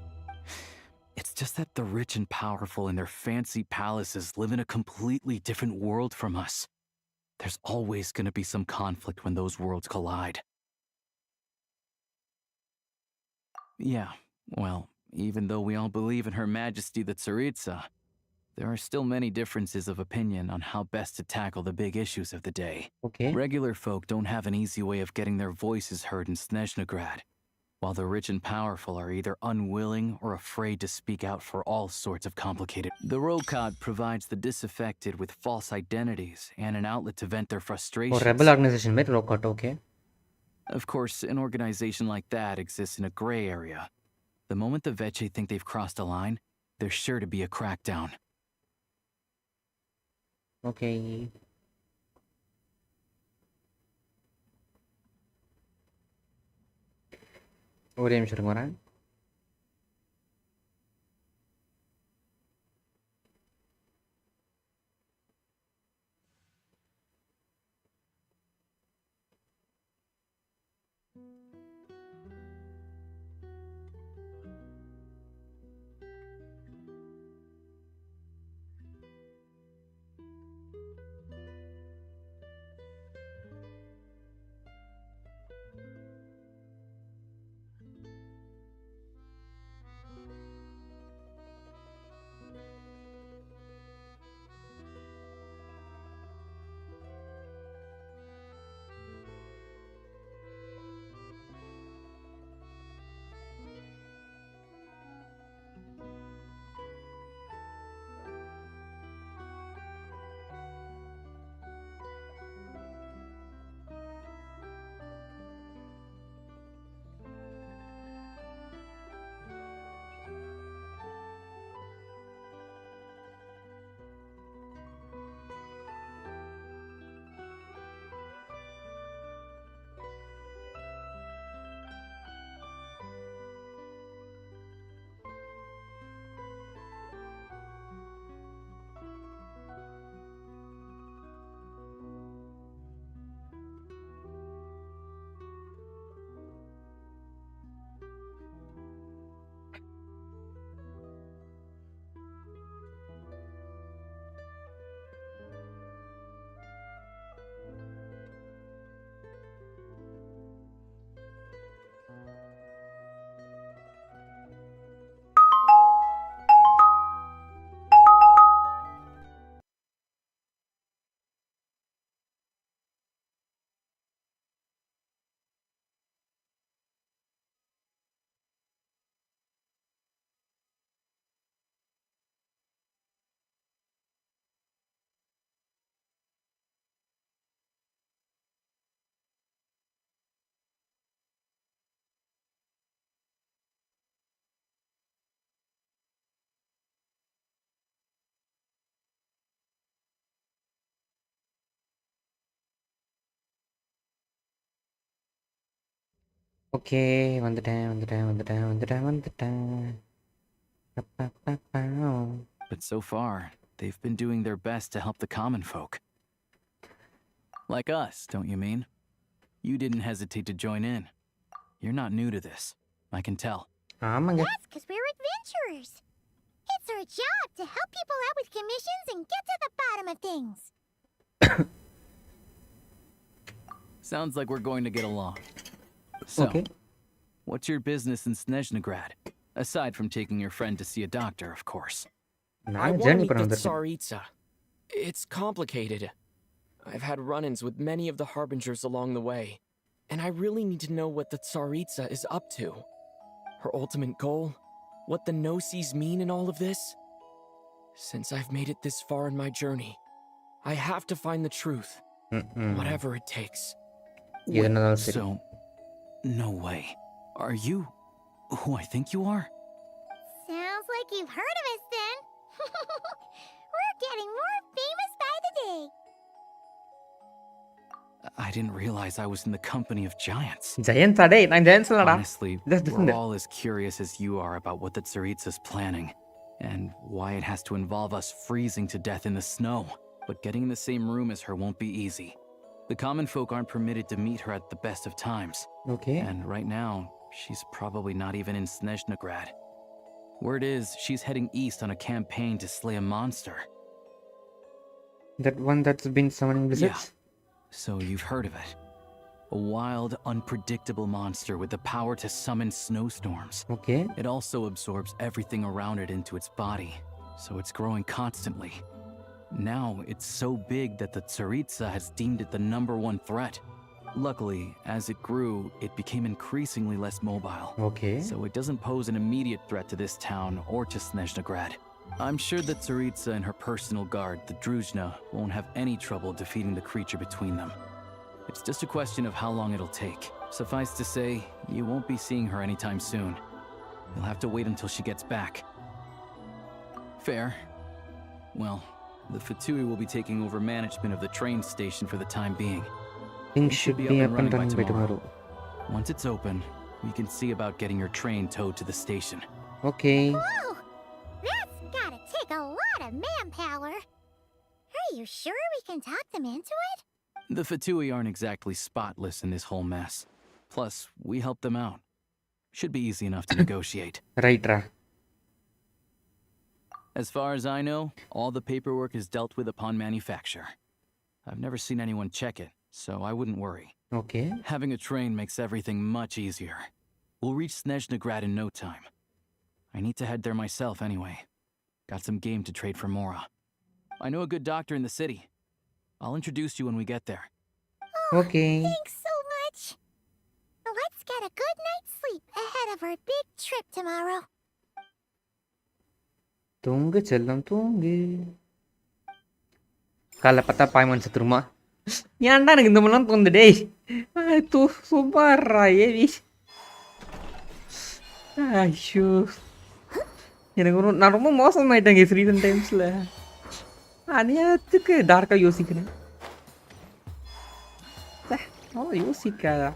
It's just that the rich and powerful in their fancy palaces live in a completely different world from us. There's always going to be some conflict when those worlds collide. Yeah, well, even though we all believe in Her Majesty the Tsaritsa, there are still many differences of opinion on how best to tackle the big issues of the day. Okay. Regular folk don't have an easy way of getting their voices heard in Snezhnaya, while the rich and powerful are either unwilling or afraid to speak out for all sorts of complicated. The Rokad provides the disaffected with false identities and an outlet to vent their frustrations. Or rebel organization में Rokat, okay. Of course, an organization like that exists in a gray area. The moment the Veche think they've crossed a line, there's sure to be a crackdown. Okay. ஒரே நிமிஷம் இருங்க வரேன். Okay, வந்துட்டேன். But so far, they've been doing their best to help the common folk. Like us, don't you mean? You didn't hesitate to join in. You're not new to this. I can tell. ஆமாங்க. That's because we're adventurers. It's our job to help people out with commissions and get to the bottom of things. Sounds like we're going to get along. So, Okay. What's your business in Snezhnaya? Aside from taking your friend to see a doctor, of course. I want to meet the Tsaritsa. It's complicated. I've had run-ins with many of the Harbingers along the way, and I really need to know what the Tsaritsa is up to. Her ultimate goal, what the Gnosis mean in all of this. Since I've made it this far in my journey, I have to find the truth, whatever it takes. Wait, so, no way. Are you who I think you are? Sounds like you've heard of us then. We're getting more famous by the day. I didn't realize I was in the company of giants. Giants are dead. I'm giants. Honestly, we're all as curious as you are about what the Tsaritsa's planning, and why it has to involve us freezing to death in the snow. But getting in the same room as her won't be easy. The common folk aren't permitted to meet her at the best of times. Okay. And right now, she's probably not even in Snezhnaya. Word is, she's heading east on a campaign to slay a monster. That one that's been summoning blizzards? Yeah. So you've heard of it. A wild, unpredictable monster with the power to summon snowstorms. Okay. It also absorbs everything around it into its body, so it's growing constantly. Now, it's so big that the Tsaritsa has deemed it the #1 threat. Luckily, as it grew, it became increasingly less mobile. Okay. So it doesn't pose an immediate threat to this town or to Snezhnaya. I'm sure that Tsaritsa and her personal guard, the Druzhna, won't have any trouble defeating the creature between them. It's just a question of how long it'll take. Suffice to say, you won't be seeing her anytime soon. You'll have to wait until she gets back. Fair. Well, the Fatui will be taking over management of the train station for the time being. Things should be up and running by tomorrow. Once it's open, we can see about getting your train towed to the station. Okay. Whoa! That's gotta take a lot of manpower. Are you sure we can talk them into it? The Fatui aren't exactly spotless in this whole mess. Plus, we helped them out. Should be easy enough to negotiate. Right, Ra. As far as I know, all the paperwork is dealt with upon manufacture. I've never seen anyone check it, so I wouldn't worry. Okay. Having a train makes everything much easier. We'll reach Snezhnaya in no time. I need to head there myself anyway. Got some game to trade for Mora. I know a good doctor in the city. I'll introduce you when we get there. Okay. Thanks so much. Let's get a good night's sleep ahead of our big trip tomorrow. தூங்கு செல்லம் தூங்கு. காலைல பார்த்தா பாய்மன் செத்துருமா? ஏன்டா எனக்கு இந்த மாதிரிலாம் தோணுது டேய்? சும்மாறா ஏவி. ஐயோ. எனக்கு நான் ரொம்ப மோசமாயிட்டேங்க ரீசன்ட் டைம்ஸில். அநியாயத்துக்கு டார்க்காக யோசிக்கிறேன். யோசிக்காதா?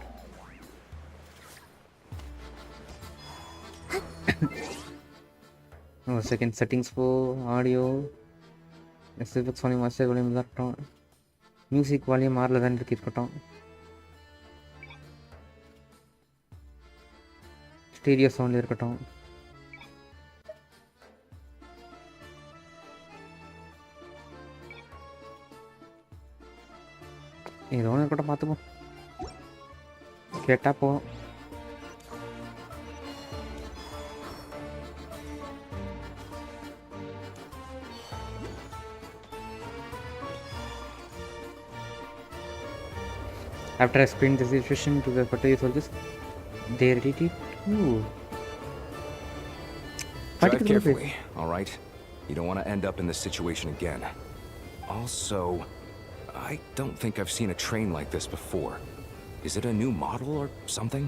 செகண்ட் செட்டிங்ஸ் போ audio SFX volume master volume இருக்கட்டும், மியூசிக் வால்யூம் மாறல தான் இருக்கட்டும், ஸ்டீரியோ சவுண்டில் இருக்கட்டும். ஏதோ ஒன்று இருக்கட்டும், பார்த்துப்போம். கேட்டால் போவோம். After I explained the situation to the Fatui soldiers, they ready to Drive carefully, all right? You don't want to end up in this situation again. Also, I don't think I've seen a train like this before. Is it a new model or something?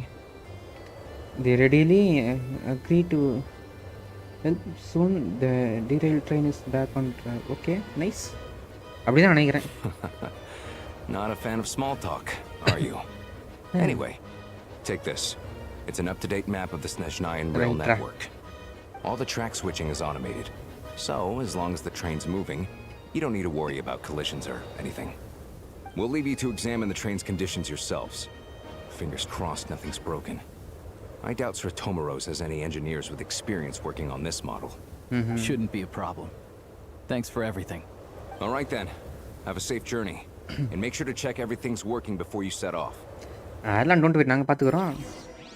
They readily agree to help soon. The derailed train is back on track. Okay, nice. அப்படிதான் நினைக்கிறேன். Not a fan of small talk, are you? Anyway, take this. It's an up-to-date map of the Snezhnayan rail network. All the track switching is automated, so as long as the train's moving, you don't need to worry about collisions or anything. We'll leave you to examine the train's conditions yourselves. Fingers crossed nothing's broken. I doubt Sir Tomoros has any engineers with experience working on this model. Shouldn't be a problem. Thanks for everything. All right then. Have a safe journey. And make sure to check everything's working before you set off. அதெல்லாம் don't wait, நாங்கள் பார்த்துக்குறோம்.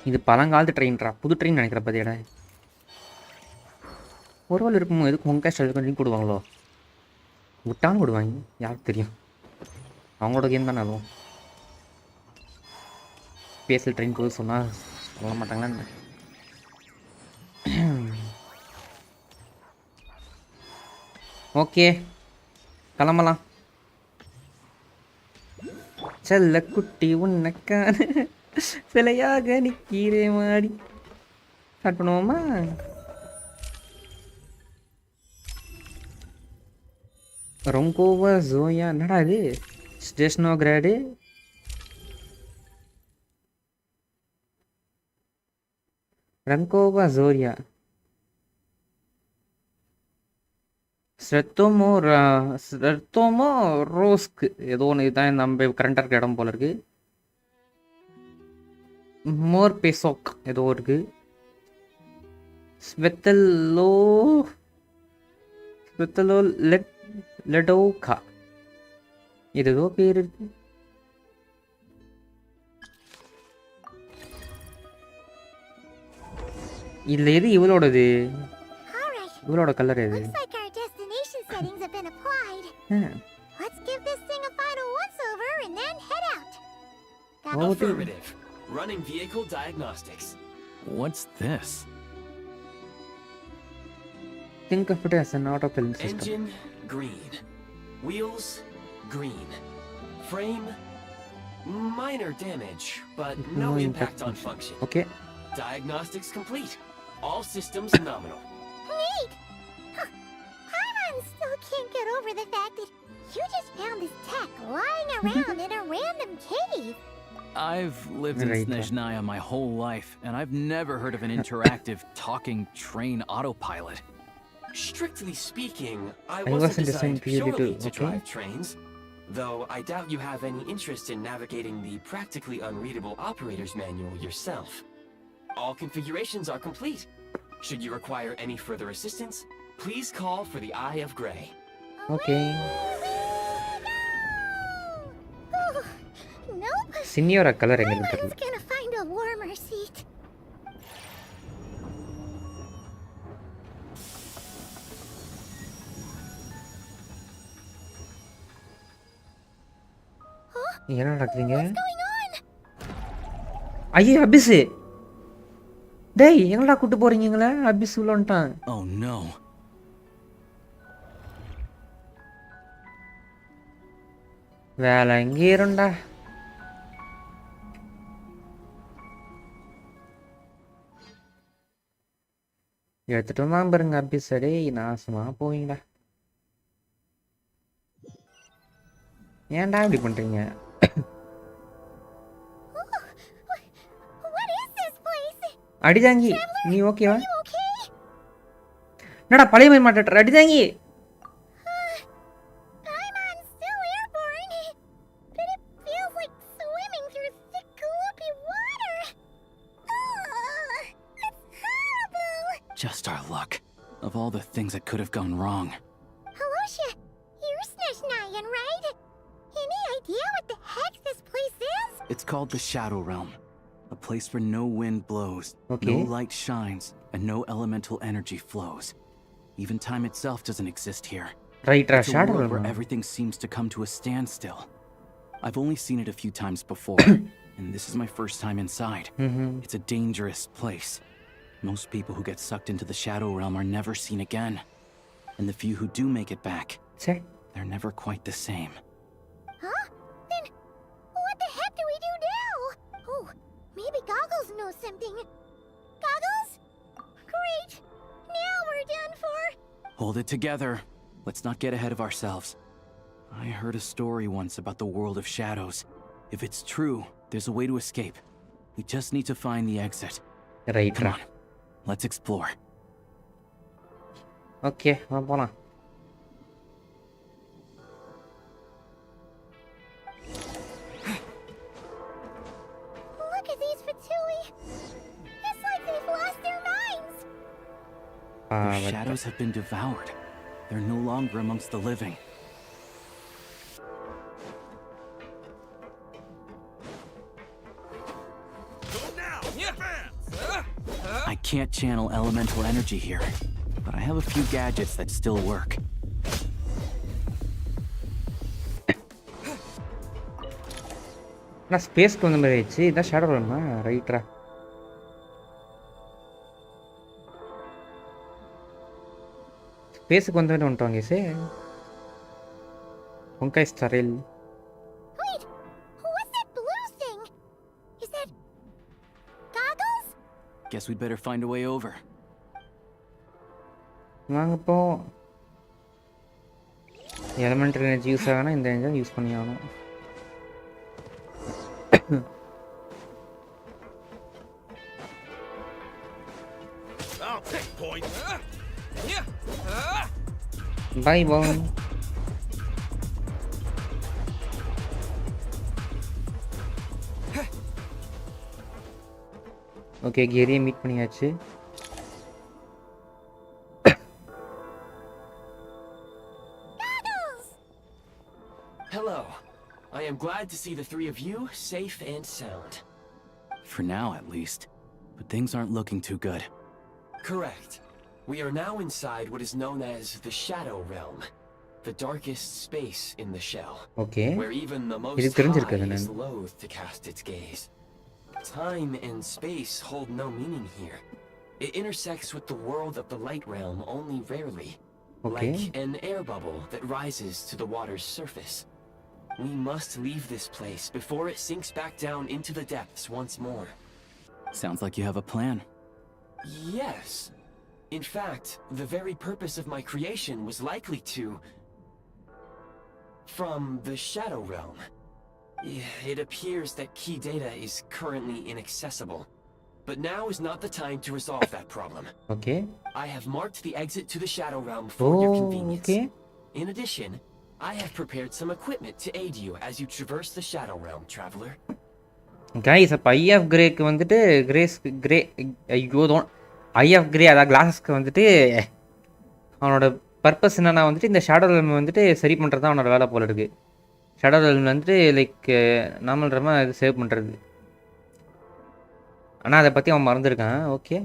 இது பழங்காலத்து ட்ரெயின்ரா, புது train நினைக்கிற பதியடா. ஒரு இருக்கும் எதுக்கு உங்க ஸ்டைல் ட்ரிங்க் கொடுவாங்களோ விட்டாலும் விடுவாங்க யாருக்கு தெரியும் அவங்களோட கேம் தானே அதுவும் பேசல் ட்ரிங்க் கொடுக்க சொன்னால் சொல்ல மாட்டாங்களா ஓகே கிளம்பலாம் செல்ல குட்டி உன்னக்கான சிலையாக நிற்கிறே மாடி ஸ்டார்ட் பண்ணுவோமா ரொங்கோவா ஜோயா என்னடா இது ஸ்டேஷனோகிராடு ரங்கோவா ஜோரியா ஸ்ரெத்தோமோ ரோஸ்க்கு ஏதோ ஒன்று இதுதான் நம்ம கரண்டாக இருக்க இடம் போல இருக்கு மோர் பேசோக் ஏதோ இருக்கு ஸ்வெத்தலோ லெடோகா இது ஏதோ பேர் இருக்கு இதுல எது இவளோடது இவளோட கலர் எது Settings have been applied. Let's give this thing a final once-over and then head out. Affirmative. Running vehicle diagnostics. What's this? Think of it as an autopilot system. Engine, green. Wheels, green. Frame, minor damage, but no impact on function. Okay. Diagnostics complete. All systems nominal. Neat! Still can't get over the fact that you just found this tech lying around in a random cave. I've lived in Snezhnaya my whole life, and I've never heard of an interactive talking train autopilot. Strictly speaking, I wasn't designed purely to drive trains, though I doubt you have any interest in navigating the practically unreadable operator's manual yourself. All configurations are complete. Should you require any further assistance, please call for the Eye of Grey. Okay. Nope. Signora color engelum Paimon's gonna find a warmer seat. என்ன நடக்குதுங்க ஐயே அபிஸ் டேய் எங்கடா கூட்டி போறீங்கங்களா அபிஸ் உள்ள வந்துட்டான் Oh no. வேலை எங்கே இருண்டா எடுத்துட்டு வந்தான் பாருங்க அபிசடே நாசமா போவீங்களா ஏன்டா இப்படி பண்றீங்க அடிதாங்கி நீ ஓகேவா என்னடா பழைய மாதிரி மாட்டாட்ட அடிதாங்கி Just our luck. Of all the things that could have gone wrong. Halosha, you're Snezhnaya, right? Any idea what the heck this place is? It's called the Shadow Realm. A place where no wind blows, no light shines, and no elemental energy flows. Even time itself doesn't exist here. Right, it's a world where everything seems to come to a standstill. I've only seen it a few times before, and this is my first time inside. It's a dangerous place. Most people who get sucked into the Shadow Realm are never seen again. And the few who do make it back, they're never quite the same. Huh? Then what the heck do we do now? Oh, maybe Goggles knows something. Goggles? Great! Now we're done for! Hold it together. Let's not get ahead of ourselves. I heard a story once about the world of shadows. If it's true, there's a way to escape. We just need to find the exit. Right. Come on. Let's explore. Okay, போலாம். Look at these Fatui. It's like they've lost their minds. Their shadows have been devoured. They're no longer amongst the living. I can't channel elemental energy here. but I have a few gadgets that still work. நான் ஸ்பேஸ்க்கு வந்த மாதிரி ஆயிடுச்சு. இதான் shadow வேணுமா? ரைட்ரா. ஸ்பேஸுக்கு வந்த மாதிரி வந்துட்டாங்க சே. உங்கை ஸ்டரில். Wait, what's that blue thing? Is that goggles? Guess we'd better find a way over. வாங்க போ. எலிமெண்டரி எனர்ஜி யூஸ் ஆகணும், இந்த எனர்ஜி யூஸ் பண்ணி ஆகணும். I'll take point. Bye bye. Okay கேரியை மீட் பண்ணியாச்சு. Hello. I am glad to see the three of you safe and sound. For now, at least. But things aren't looking too good. Correct. We are now inside what is known as the Shadow Realm, the darkest space in the shell. Okay. Where even the most high is loath to cast its gaze. Time and space hold no meaning here. It intersects with the world of the light realm only rarely. Okay. Like an air bubble that rises to the water's surface. We must leave this place before it sinks back down into the depths once more. Sounds like you have a plan. Yes. In fact, the very purpose of my creation was likely to... from the Shadow Realm. It appears that key data is currently inaccessible. But now is not the time to resolve that problem. Okay. I have marked the exit to the Shadow Realm for your convenience. Okay. In addition, I have prepared some equipment to aid you as you traverse the Shadow Realm, traveler. Guys, அப்போ ஐ of கிரேக்கு வந்துட்டு grey ஐயோ ஐ of grey அதாவது கிளாஸஸ்க்கு வந்துட்டு அவனோட purpose என்னன்னா வந்துட்டு இந்த shadow realm வந்துட்டு சரி பண்ணுறது தான் அவனோட வேலை போல இருக்கு. ஷேடோ ரெல்ம் வந்துட்டு லைக் நார்மல் ரமா இது சேவ் பண்ணுறது. ஆனால் அதை பற்றி அவன் மறந்துருக்கான். Okay.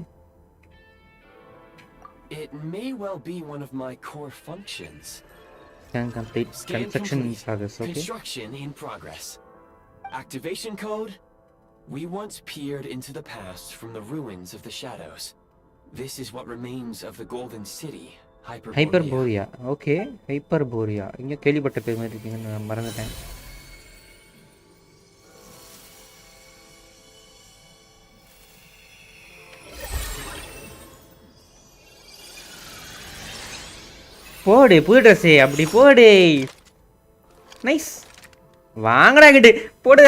It may well be one of my core functions. Scan complete. Construction in progress. Okay. Construction in progress. Activation code. We once peered into the past from the ruins of the shadows. This is what remains of the Golden City, Hyperborea. Okay. Hyperborea. இங்கே கேள்விப்பட்ட பேர் மாதிரி இருக்கீங்கன்னு நான் மறந்துட்டேன். போடு புது dress அப்படி போடு. நைஸ். வாங்கடா கிட்டு போடு.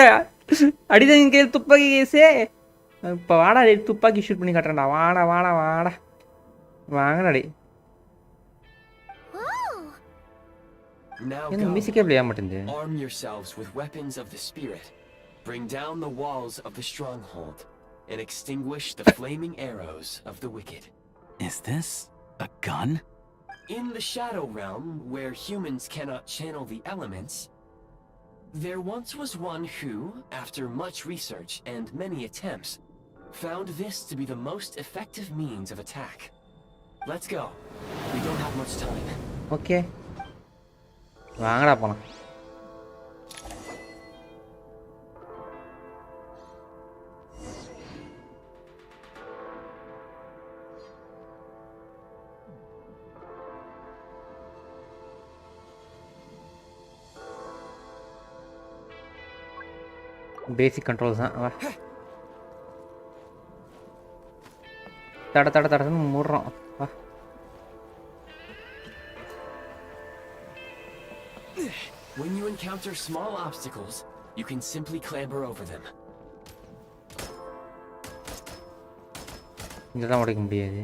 அடிதான் கையில் துப்பாக்கி கேஸே. இப்போ வாடா துப்பாக்கி ஷூட் பண்ணி காட்டுறேன்டா. வாடா வாடா வாடா வாங்கடாடி. என்ன மியூசிக்கே பிளே ஆக மாட்டேங்குது. Arm yourselves with weapons of the spirit. Bring down the walls of the stronghold and extinguish the flaming arrows of the wicked. Is this a gun? In the Shadow Realm, where humans cannot channel the elements, there once was one who, after much research and many attempts, found this to be the most effective means of attack. Let's go. We don't have much time. Okay. வாங்கடா போலாம். பேசிக் controls தான். வா தடன்னு மூடுறோம். வா When you encounter small obstacles, you can simply clamber over them. இதெல்லாம் உடைக்க முடியாது.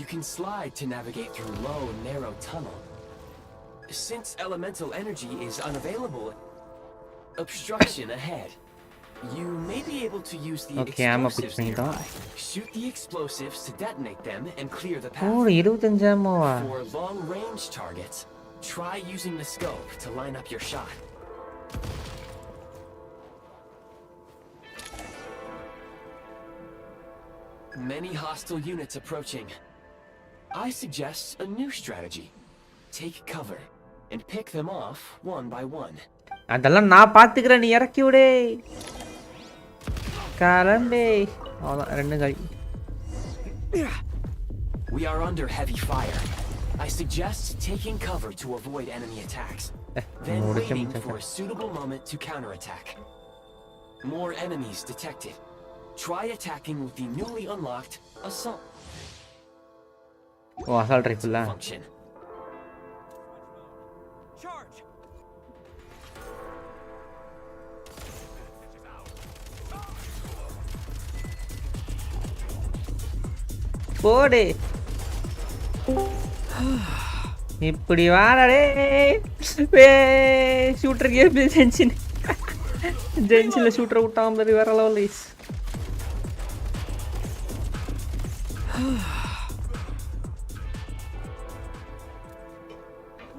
You can slide to navigate through low, narrow tunnel. Since elemental energy is unavailable, obstruction ahead. You may be able to use the explosives nearby. Shoot the explosives to detonate them and clear the path. For long-range targets, try using the scope to line up your shot. Many hostile units approaching. I suggest a new strategy. Take cover and pick them off one by one. அதெல்லாம் நான் பாத்துக்கிறேன், நீ இறக்கி விடு. காலம்பே. அவ்வளவுதான், ரெண்டு கை. We are under heavy fire. I suggest taking cover to avoid enemy attacks. Then waiting for a suitable moment to counterattack. More enemies detected. Try attacking with the newly unlocked assault. Oh, assault rifle la. Function. Charge. போடு. இப்படி வாடா shooter game gentian ஜென்ஷன்ல shooter விட்டான் மாதிரி வேற level is.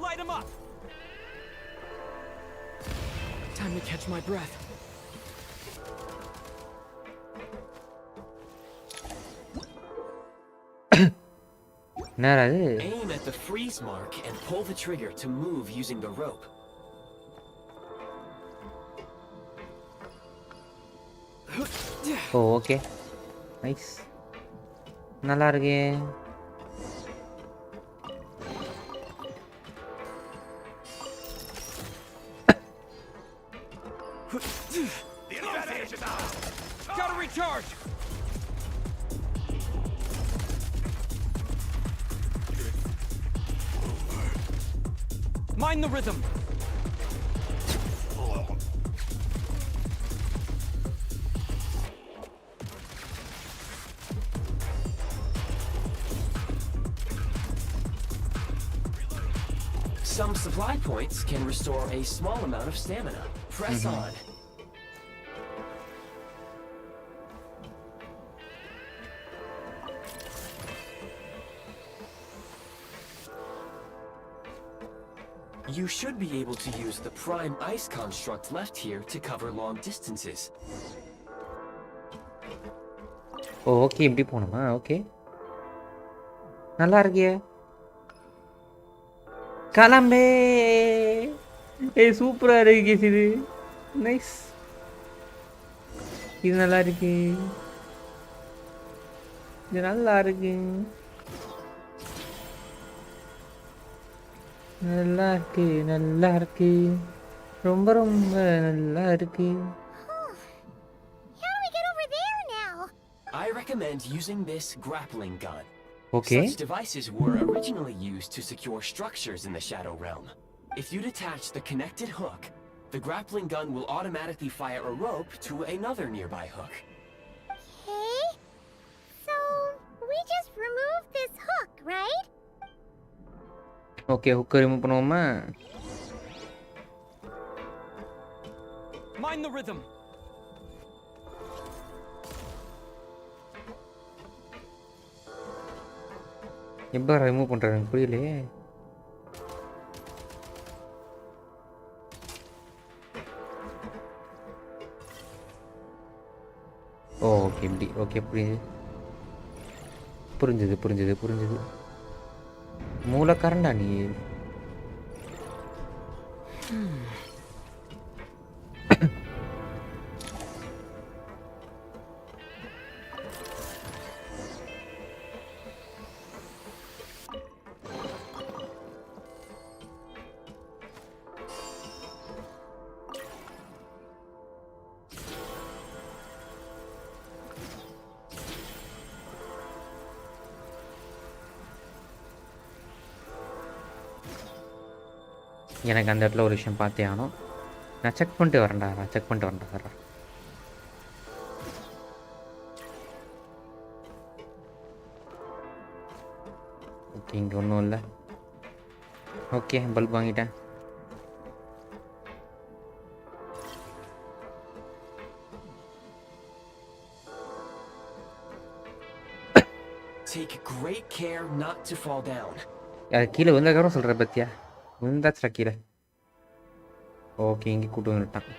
Light him up. Time to catch my breath. Aim at the freeze mark and pull the trigger to move using the rope. Oh, okay. Nice. நல்லா இருக்கு. The advantage is ours. Gotta recharge. Mind the rhythm. Some supply points can restore a small amount of stamina. Press on. You should be able to use the prime ice construct left here to cover long distances. Oh okay, இப்படி போகணுமா? Okay, நல்லா இருக்கே. கிளம்பே. ஏய் சூப்பரா இருக்கு இது. Nice. இது நல்லா இருக்கு. இது நல்லா இருக்கு. நல்லா இருக்கு, நல்லா இருக்கு. ரொம்ப ரொம்ப நல்லா இருக்கு. How do we get over there now? I recommend using this grappling gun. Okay. Such devices were originally used to secure structures in the Shadow Realm. If you detach the connected hook, the grappling gun will automatically fire a rope to another nearby hook. Okay. So, we just removed this hook, right? Okay, hook remove பண்ணுவோமா? Mind the rhythm. எப்படி remove பண்றது புரியலையே. Okay இப்படி. Okay புரிஞ்சுது புரிஞ்சுது புரிஞ்சுது. மூலக்காரன்டா நீ. எனக்கு அந்த இடத்துல ஒரு விஷயம் பார்த்தே ஆகணும். நான் செக் பண்ணிட்டு வரேன்டா சார். ஓகே, இங்கே ஒன்றும் இல்லை. ஓகே, பல்ப் வாங்கிட்டேன். Take great care not to fall down. கீழே விழுந்ததுக்கப்புறம் சொல்கிற பத்தியா? விழுந்தாச்சுடா கீழே. ஓகே, இங்கே கூட்டு வந்துட்டான்.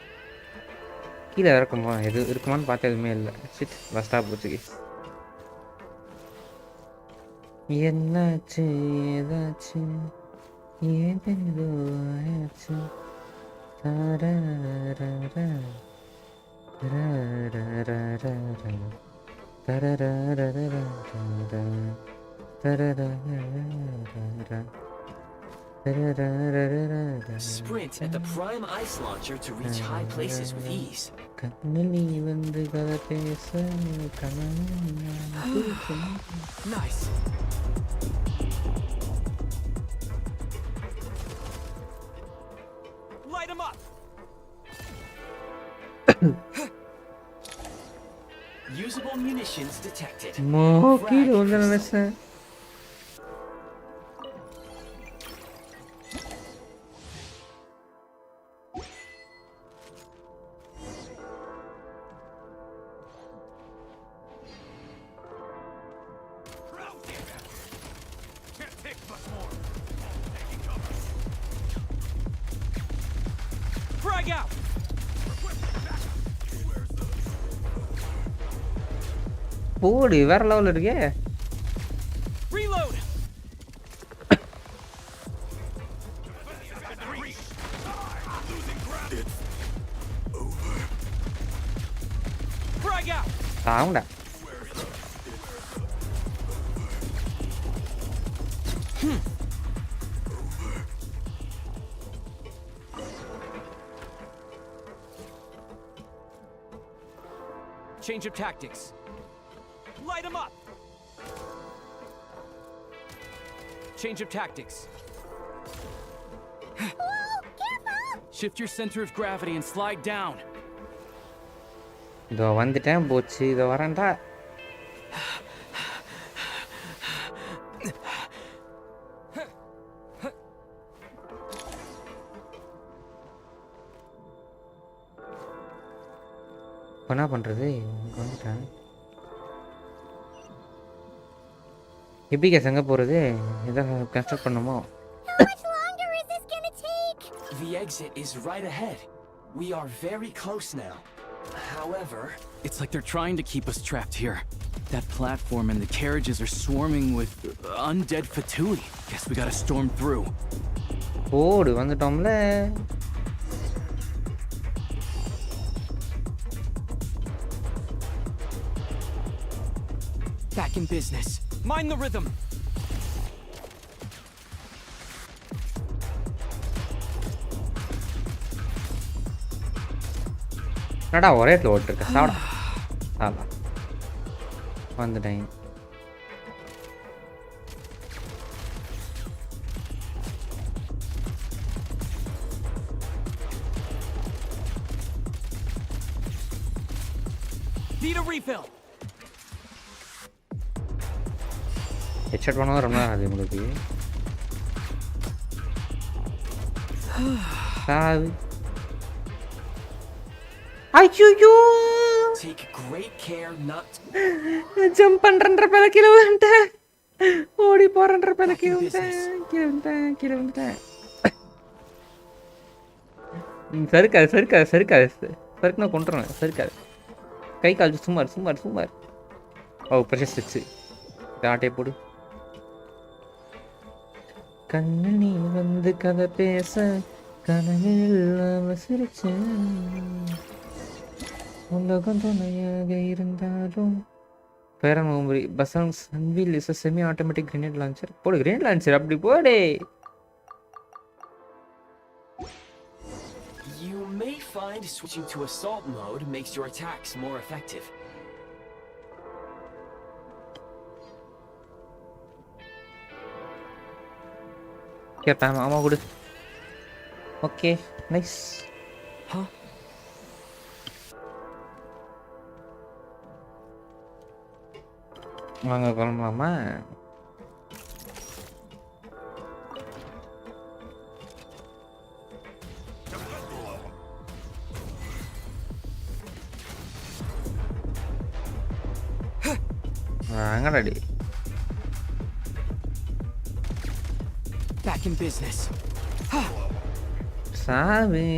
கீழே இறக்குமா? எது இருக்குமான்னு பார்த்தா எதுவுமே இல்லை. சிட், பஸ்டாக போச்சு கேஸ். என்னாச்சு ஏதாச்சு ஏதேதோ ஆயாச்சு தரரரரர, தரரரரர, தரரரரர, தரரரரர, தரரரரர. Sprint at the prime ice launcher to reach high places with ease. கண்ணில் நீ வந்து கதை பேச Nice. Light him up. Usable munitions detected. மோக்கில் வந்து நினைச்சேன். Frag out. போடு வேற லெவல்ல இருக்கே. Reload. Frag out. தாவுடா. Change of tactics. Light him up. Change of tactics. Shift your center of gravity and slide down. இதோ வந்துட்டேன் போச்சு இதோ வரேன்டா. என்ன பண்றது வந்துட்டேன். எப்படி கேஸ் எங்க போறது? இதை கன்ஸ்ட்ரக்ட் பண்ணுமோ? How much longer is this gonna take? The exit is right ahead. We are very close now. However, It's like they're trying to keep us trapped here. That platform and the carriages are swarming with undead Fatui. Guess we gotta storm through. போடு வந்துட்டோம்ல. Back in business. Mind the rhythm. என்னடா ஒரே இடத்துல ஓட்டிருக்க சாப்பிடா. ஆமா வந்துட்டேன். Need a refill. Headshot பண்ணவும் ரொம்ப நேரம் ஆகுது உங்களுக்கு. சாவு. ஐயோ take great care not jump பண்றன்ற பேல கீழ விழுந்துட்டேன். ஓடி போறன்ற பேல கீழ விழுந்துட்டேன். சறுக்காது சறுக்குனா கொண்டுறேன். சறுக்காது கை கால் சும்மார். ஓ ப்ரெஷர் வச்சு ஆட்டையை போடு. கண்ணு நீ வந்து கதை பேச கனவில் சிரிச்சேன். உலகம் துணையாக இருந்தாலும் பேரன் ஓம்பரி பசங் சன்வீல் is semi automatic grenade launcher. போடு கிரேனேட் லான்ச்சர் அப்படி போடு. You may find switching to assault mode makes your attacks more effective. கேட்பேன் ஆமா கொடு. Okay nice. வாங்க கிளம்பலாமா? வாங்கடாடி. Back in business. சாவி.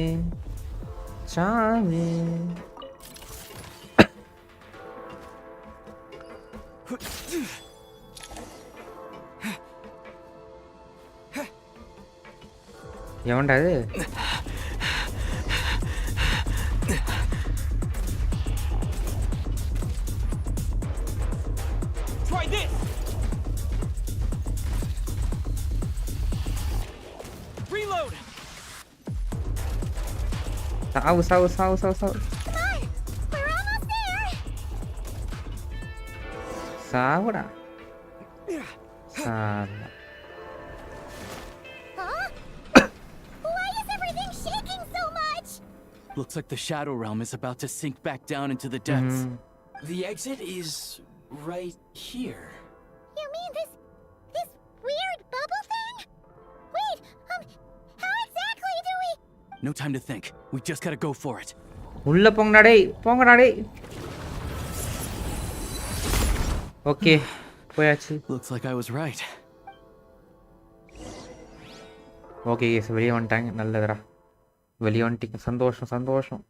எவன்டா இது? Try this. Reload. சாவு சாவு சாவு சாவு சாவு. We're almost there. சாவுடா. சாவு. Huh? Why is everything shaking so much? Looks like the Shadow Realm is about to sink back down into the depths. The exit is right here. You mean this weird bubble thing? Wait, how exactly do we? No time to think. We just gotta go for it. உள்ள போங்கடா டேய், போங்கடா டேய். Okay, போயாச்சு. Looks like I was right. Okay, வெளியே வந்துட்டாங்க. நல்லதுடா. வெளியே வந்துட்டீங்க. சந்தோஷம் சந்தோஷம்.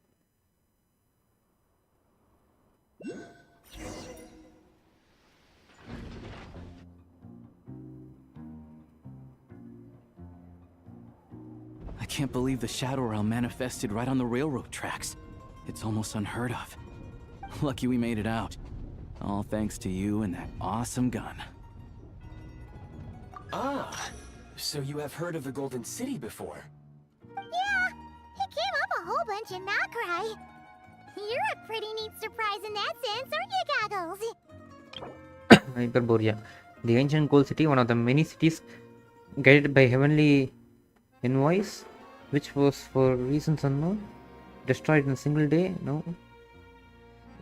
I can't believe the Shadow Realm manifested right on the railroad tracks. It's almost unheard of. Lucky we made it out. All thanks to you and that awesome gun. Ah, so you have heard of the Golden City before? Yeah, it came up a whole bunch in Nakrai. You're a pretty neat surprise in that sense, aren't you, Goggles? Hyperborea. The ancient gold city, one of the many cities guided by heavenly invoice, which was for reasons unknown, destroyed in a single day. No,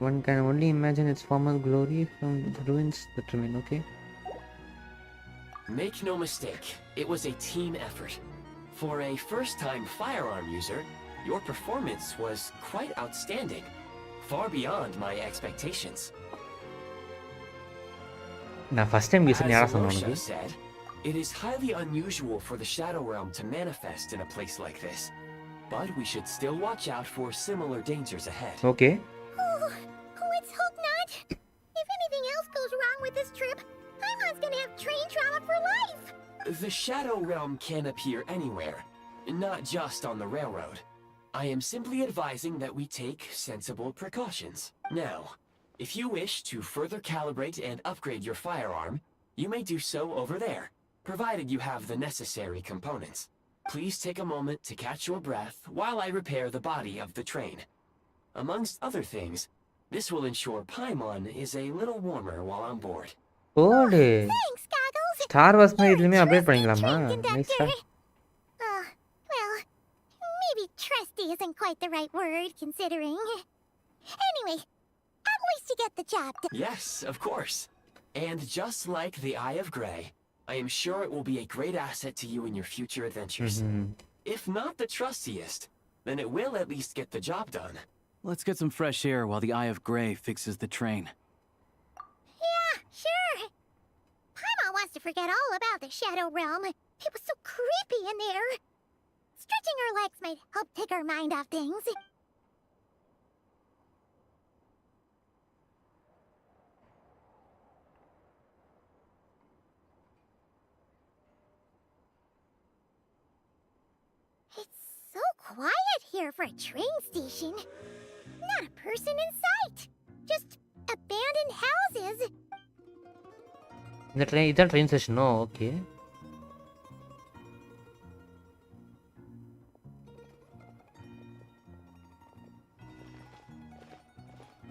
one can only imagine its former glory from the ruins that remain. Okay. Make no mistake, it was a team effort. For a first-time firearm user, your performance was quite outstanding, far beyond my expectations. Now, first time As Alosha said, it is highly unusual for the Shadow Realm to manifest in a place like this, but we should still watch out for similar dangers ahead. Okay. Oh, let's hope not. If anything else goes wrong with this trip, Paimon's gonna have train trauma for life. The Shadow Realm can appear anywhere, not just on the railroad. I am simply advising that we take sensible precautions. Now, if you wish to further calibrate and upgrade your firearm, you may do so over there, provided you have the necessary components. Please take a moment to catch your breath while I repair the body of the train. Amongst other things, this will ensure Paimon is a little warmer while on board. Ode. Thanks, Goggles. Star Wars மாதிரி இதுலயுமே update பண்ணிக்கலாமா? நைஸ்டா. Well, maybe trusty isn't quite the right word, considering. Anyway, at least you get the job done. Yes, of course. And just like the Eye of Grey, I am sure it will be a great asset to you in your future adventures. If not the trustiest, then it will at least get the job done. Let's get some fresh air while the Eye of Grey fixes the train. Yeah, sure. Paimon wants to forget all about the Shadow Realm. It was so creepy in there. Stretching her legs might help take her mind off things. It's so quiet here for a train station. Not a person in sight. Just abandoned houses. இந்த train இதான் train ஸ்டேஷனோ? Okay.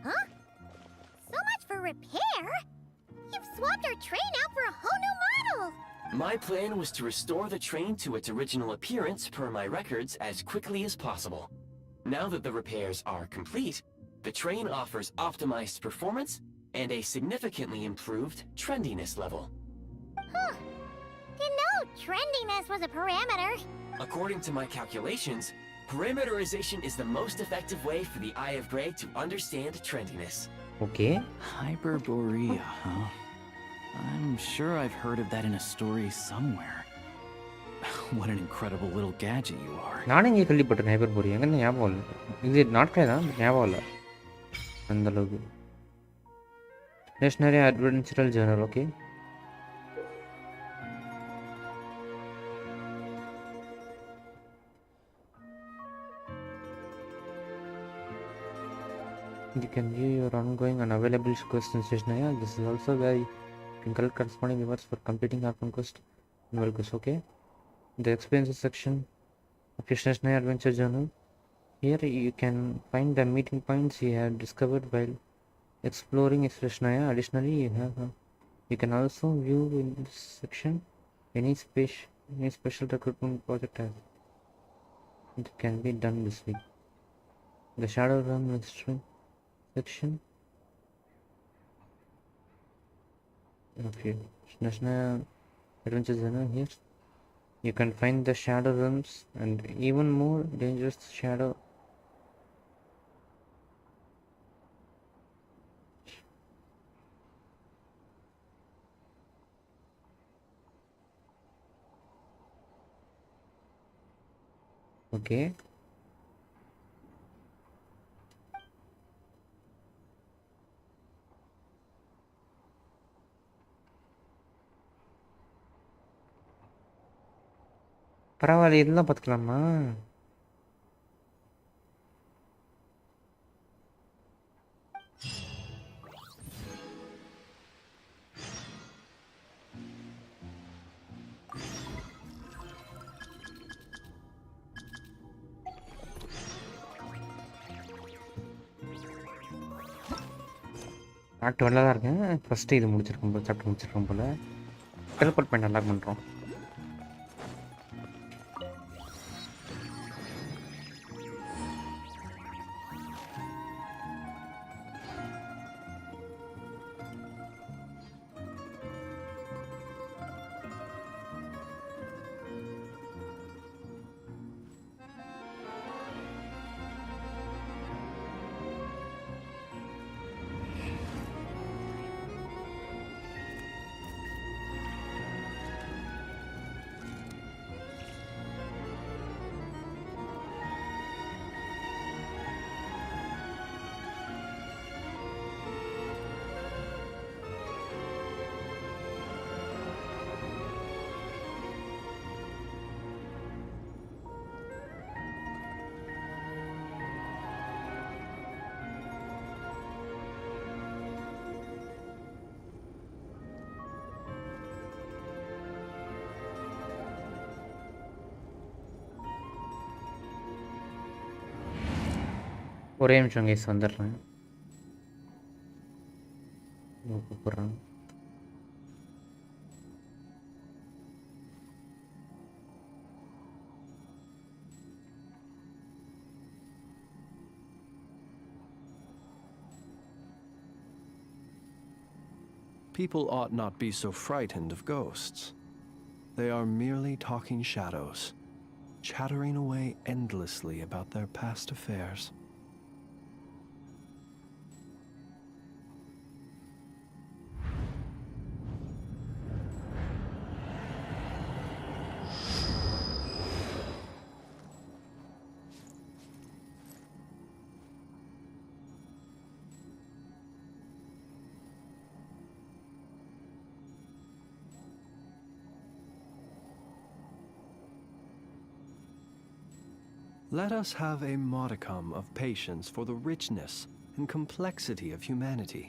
Huh? So much for repair? You've swapped our train out for a whole new model! My plan was to restore the train to its original appearance per my records as quickly as possible. Now that the repairs are complete, the train offers optimized performance and a significantly improved trendiness level. Huh. Didn't know trendiness was a parameter. According to my calculations, parameterization is the most effective way for the Eye of Grey to understand trendiness. Okay. Hyperborea, huh? I'm sure I've heard of that in a story somewhere. What an incredible little gadget you are. நானே இங்கே கேள்விப்பட்டிருக்கேன் ஹைப்பர்போரியா. எங்கே ஞாபகம் இல்லை. இது நாட்களே தான் ஞாபகம் இல்லை அந்த அளவுக்கு. Snezhnaya Adventural Journal. Okay. You can view your ongoing and available quests in Snezhnaya. This is also where you can collect corresponding rewards for completing Archon Quest and World Quest. Okay. The experiences section of your Snezhnaya adventure journal. Here you can find the meeting points you have discovered while exploring Snezhnaya. Additionally, you can also view in this section any special recruitment project has it can be done this week. The Shadowrun Mystery section of your Snezhnaya adventure journal. Here you can find the shadow realms and even more dangerous shadow okay. பரவாயில்ல இதெல்லாம் பார்த்துக்கலாமா? Act நல்லா தான் இருக்கேன். First இது முடிச்சிருக்கோம் போல், சாப்பிட்டு முடிச்சிருக்கோம் போல். Teleport பண்ணி நல்லா பண்ணுறோம். ஒரே நிமிஷம் கைஸ் வந்துடுறேன். கூப்பிட்றேன். People ought not be so frightened of ghosts. They are merely talking shadows, chattering away endlessly about their past affairs. Let us have a modicum of patience for the richness and complexity of humanity.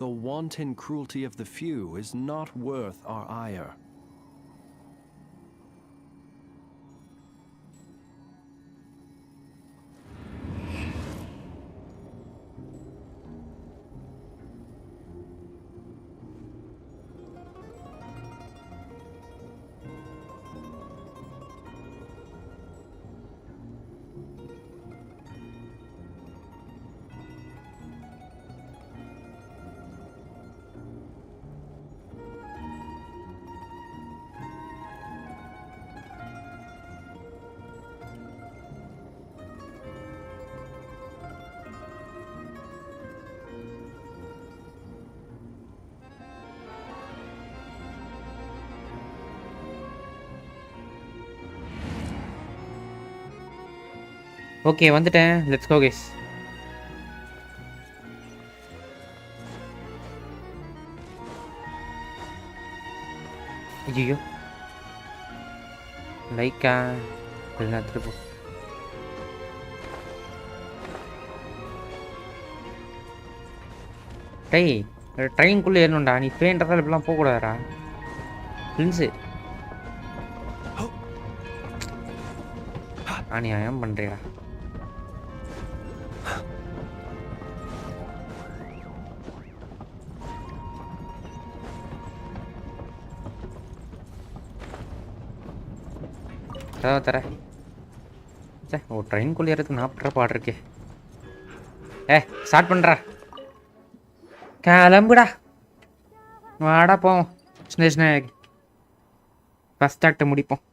The wanton cruelty of the few is not worth our ire. Okay வந்துட்டேன். Let's go guys. ஐயோ லைக்கா எல்லாம் திருப்போம். டேய் ட்ரெயின்குள்ளே ஏறணும்டா, நீ ஃபேன்றதால இப்படிலாம் போகக்கூடாதுடா prince. அநியாயம் பண்ணுறீடா. தர சே ஒரு ட்ரெயின்குள்ளே ஏறதுக்கு 40 ரூபா பாடு இருக்கே. ஸ்டார்ட் பண்ணுறா, கிளம்புடா, வாடா போவோம் ஸ்னேஷ்நாயகி. ஃபஸ்ட் ஆக்டை முடிப்போம்.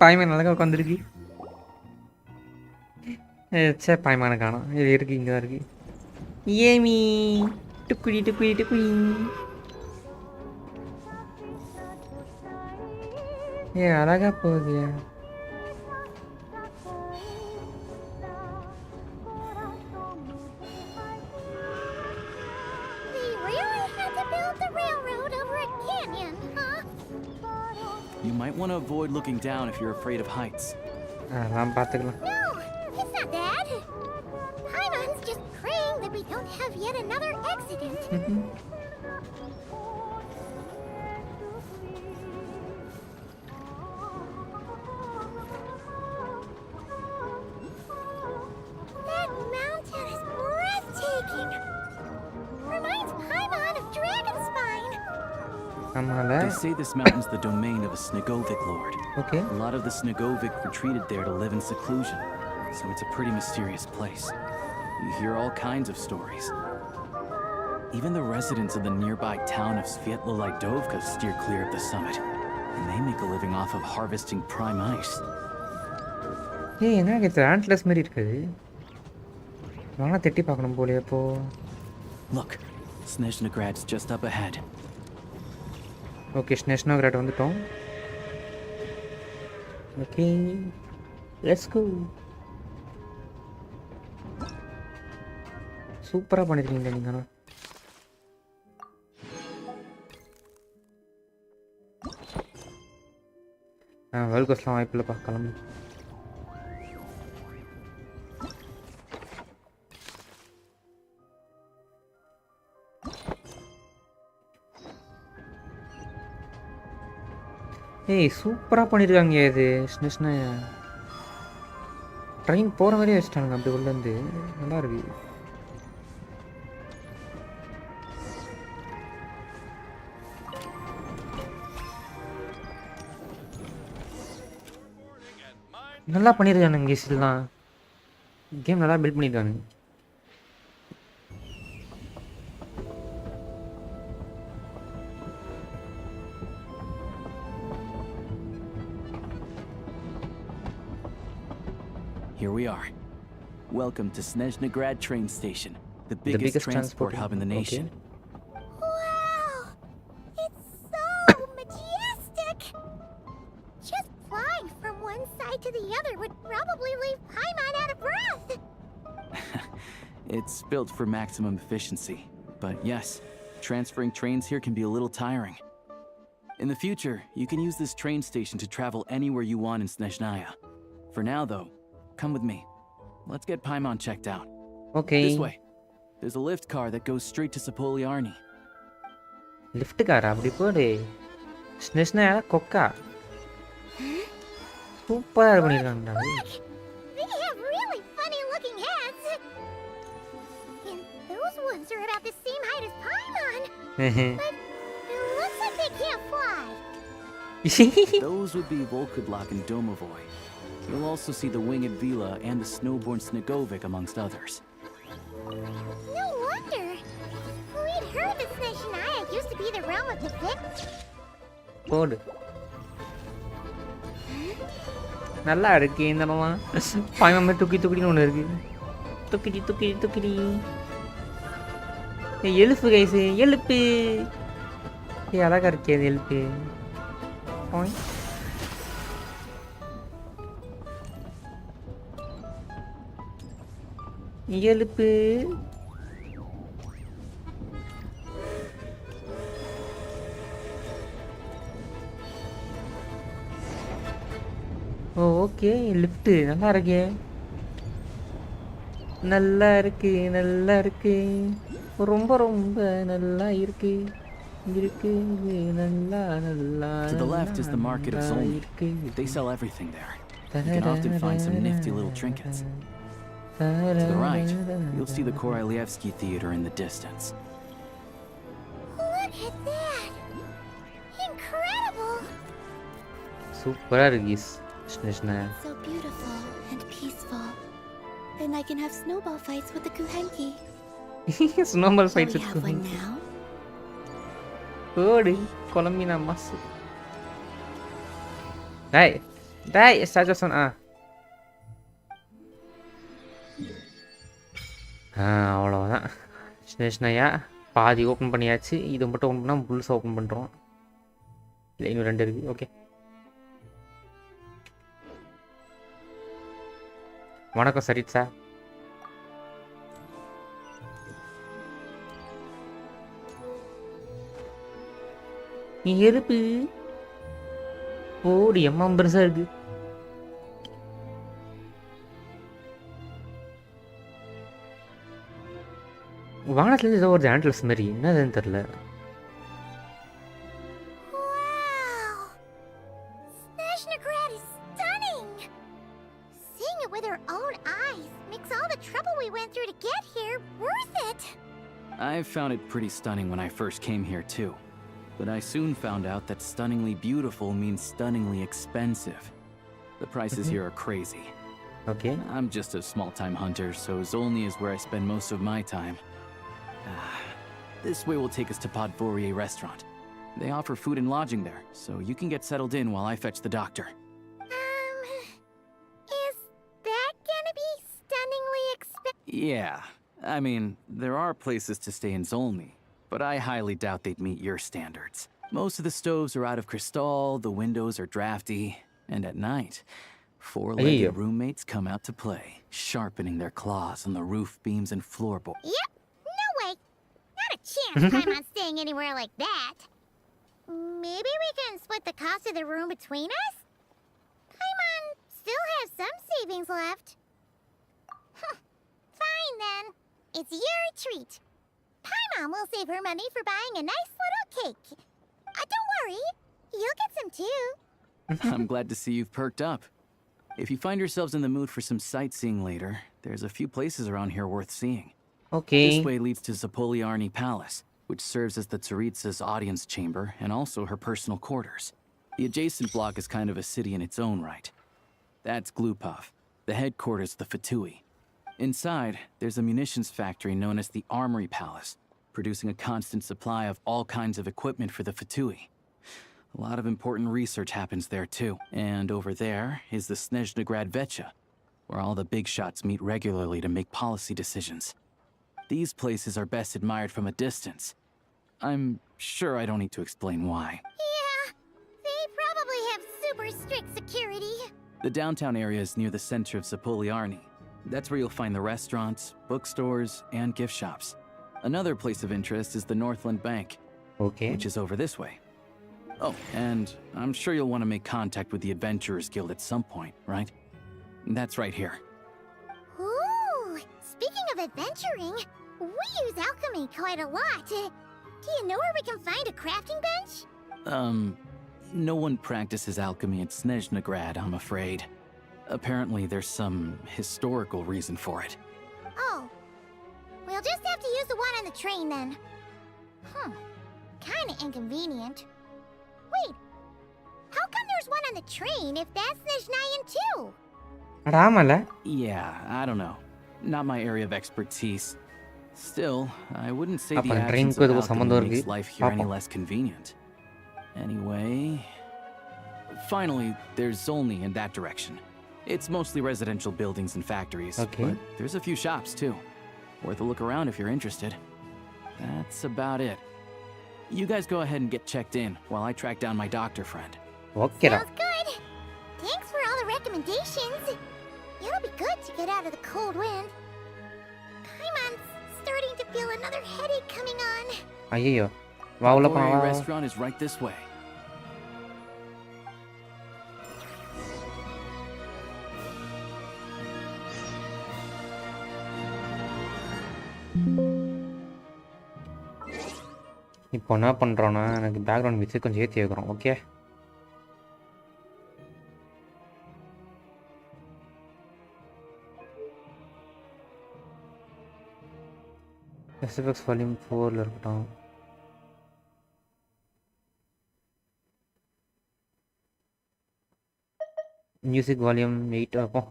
பாய்மான் அழகாக உட்காந்துருக்கு. சே பாய்மான காணும், இது இருக்கு, இங்கே தான் இருக்கு. ஏமி டுக்குடி டுக்குடி டுக்குடி. அழகா போகுதியா. You might want to avoid looking down if you're afraid of heights. அதெல்லாம் பார்த்துக்கலாம். No, it's not that. Paimon's just praying that we don't have yet another accident. That mountain is breathtaking. Reminds Paimon of Dragonspine. They say this mountain's the domain of a Snegovic lord. Okay. A lot of the Snegovic retreated there to live in seclusion, so it's a pretty mysterious place. You hear all kinds of stories. Even the residents of the nearby town of Svietlo-Lidovka steer clear of the summit, and they make a living off of harvesting prime ice. Hey, என்ன இது ஆண்ட்லஸ் மாதிரி இருக்குது. வாங்க தட்டி பார்க்கணும் போலயே அப்போ. Look, Snezhnagrad's just up ahead. Okay, Snezhnagrad வந்துட்டோம். Okay, let's go. சூப்பராக பண்ணிருக்கீங்க நீங்கள். வேல்கோஸ்லாம் வாய்ப்பு இல்லைப்பா, கிளம்பு. ஏய் சூப்பராக பண்ணியிருக்காங்க. இது ஸ்னேஷ்நாயா ட்ரெயின் போகிற மாதிரியே வச்சுட்டானுங்க அப்படி உள்ளேருந்து. நல்லா இருக்கு. நல்லா பண்ணியிருக்கானுங்க கேஸ்லாம். கேம் நல்லா build பண்ணியிருக்கானுங்க. Here we are. Welcome to Snezhnagrad train station, the biggest transport hub in the nation. Wow! It's so majestic! Just flying from one side to the other would probably leave Paimon out of breath! It's built for maximum efficiency, but yes, transferring trains here can be a little tiring. In the future, you can use this train station to travel anywhere you want in Snezhnaya. For now, though, come with me. Let's get Paimon checked out. Okay. This way. There's a lift car that goes straight to Sapoliarni. Lift car அப்படி போடு. ஸ்னேஷ்நாயா கொக்கா. சூப்பரா பண்ணிருக்காங்கடா. They have really funny looking heads. And those ones are about the same height as Paimon. But it looks like they can't fly. Those would be Volkudlak and Domovoy. You'll also see the winged Vila and the snowborn Snegovic amongst others. No wonder. We'd heard that Snezhnaya used to be the realm of the Vic. போடு. நல்லா இருக்கு இந்த இடமா. பாய்மாமே துக்கி துக்கின்னு ஒன்று இருக்கு. துக்கிடி துக்கிடி துக்கிடி. எழுப்பு guys, எழுப்பு. அழகா இருக்கே அது எழுப்பு. எழுப்பு. இருக்கே லிஃப்ட் நல்லா இருக்கே நல்லா இருக்கு நல்லா இருக்கு ரொம்ப ரொம்ப நல்லா இருக்கு இருக்கு நல்லா நல்லா To the left is the market of Zolny. They sell everything there. You can often find some nifty little trinkets. To the right, you'll see the Korolyevsky Theater in the distance. Look at that! Incredible! சூப்பரா இருக்கு Snezhnaya. So beautiful and peaceful. And I can have snowball fights with the Kuhenki. Snowball fights Shall with we have one Kuhenki. now? ஓடி கொலம்பினா mass டேய் suggestion அவ்வளோதான் Snezhnaya பாதி open பண்ணியாச்சு இது மட்டும் open பண்ணால் புல்ஸ் ஓப்பன் பண்ணுறோம் இல்லை இன்னும் 2 இருக்குது ஓகே வணக்கம் சரித் சார் நீ எருப்பு ஓடி அம்மா பெருசா இருக்கு வானத்துல ஏதோ ஒரு ஆண்ட்லஸ் மாதிரி என்னதுன்னு தெரியல Wow! Snezhnaya is stunning! Seeing it with our own eyes makes all the trouble we went through to get here worth it! I found it pretty stunning when I first came here too. But I soon found out that stunningly beautiful means stunningly expensive. The prices here are crazy. Okay. I'm just a small-time hunter, so Zolny is where I spend most of my time. This way will take us to Podvorier restaurant. They offer food and lodging there, so you can get settled in while I fetch the doctor. Is that gonna be stunningly expensive? Yeah, I mean, there are places to stay in Zolny, but I highly doubt they'd meet your standards. Most of the stoves are out of crystal, the windows are drafty, and at night, 4-legged roommates come out to play, sharpening their claws on the roof beams and floorboards. Yep, no way. Not a chance Paimon's staying anywhere like that. Maybe we can split the cost of the room between us? Paimon still has some savings left. Fine then. It's your treat. Paimon will save her money for buying a nice little cake. Don't worry, you'll get some too. I'm glad to see you've perked up. If you find yourselves in the mood for some sightseeing later, there's a few places around here worth seeing. Okay. This way leads to Zapoliarny Palace, which serves as the Tsaritsa's audience chamber and also her personal quarters. The adjacent block is kind of a city in its own right. That's Glupov, the headquarters of the Fatui. Inside, there's a munitions factory known as the Armory Palace, producing a constant supply of all kinds of equipment for the Fatui. A lot of important research happens there too. And over there is the Snezhnaya Vecha, where all the big shots meet regularly to make policy decisions. These places are best admired from a distance. I'm sure I don't need to explain why. Yeah, they probably have super strict security. The downtown area is near the center of Zapoliarny. That's where you'll find the restaurants, bookstores, and gift shops. Another place of interest is the Northland Bank, which is over this way. Oh, and I'm sure you'll want to make contact with the Adventurers Guild at some point, right? That's right here. Ooh, speaking of adventuring, we use alchemy quite a lot. Do you know where we can find a crafting bench? No one practices alchemy at Snezhnaya, I'm afraid. Apparently there's some historical reason for it. Oh, we'll just have to use the one on the train then. Kinda inconvenient. Wait, how come there's one on the train if that's Snezhnayan too? Yeah, I don't know. Not my area of expertise. Still, I wouldn't say the train absence ko of idu alchemy sambandham makes irukku. life here any less convenient. Anyway, finally, there's Zolny in that direction. It's mostly residential buildings and factories, but there's a few shops too. Worth a look around if you're interested. That's about it. You guys go ahead and get checked in while I track down my doctor friend. Okay. Sounds good. Thanks for all the recommendations. It'll be good to get out of the cold wind. Paimon's starting to feel another headache coming on. Ayyo. The restaurant is right this way. இப்போ என்ன பண்ணுறோன்னா எனக்கு background music கொஞ்சம் ஏற்றி வைக்கிறோம். Okay, SFX volume 4ல் இருக்கட்டும். Music volume 8 வைப்போம்.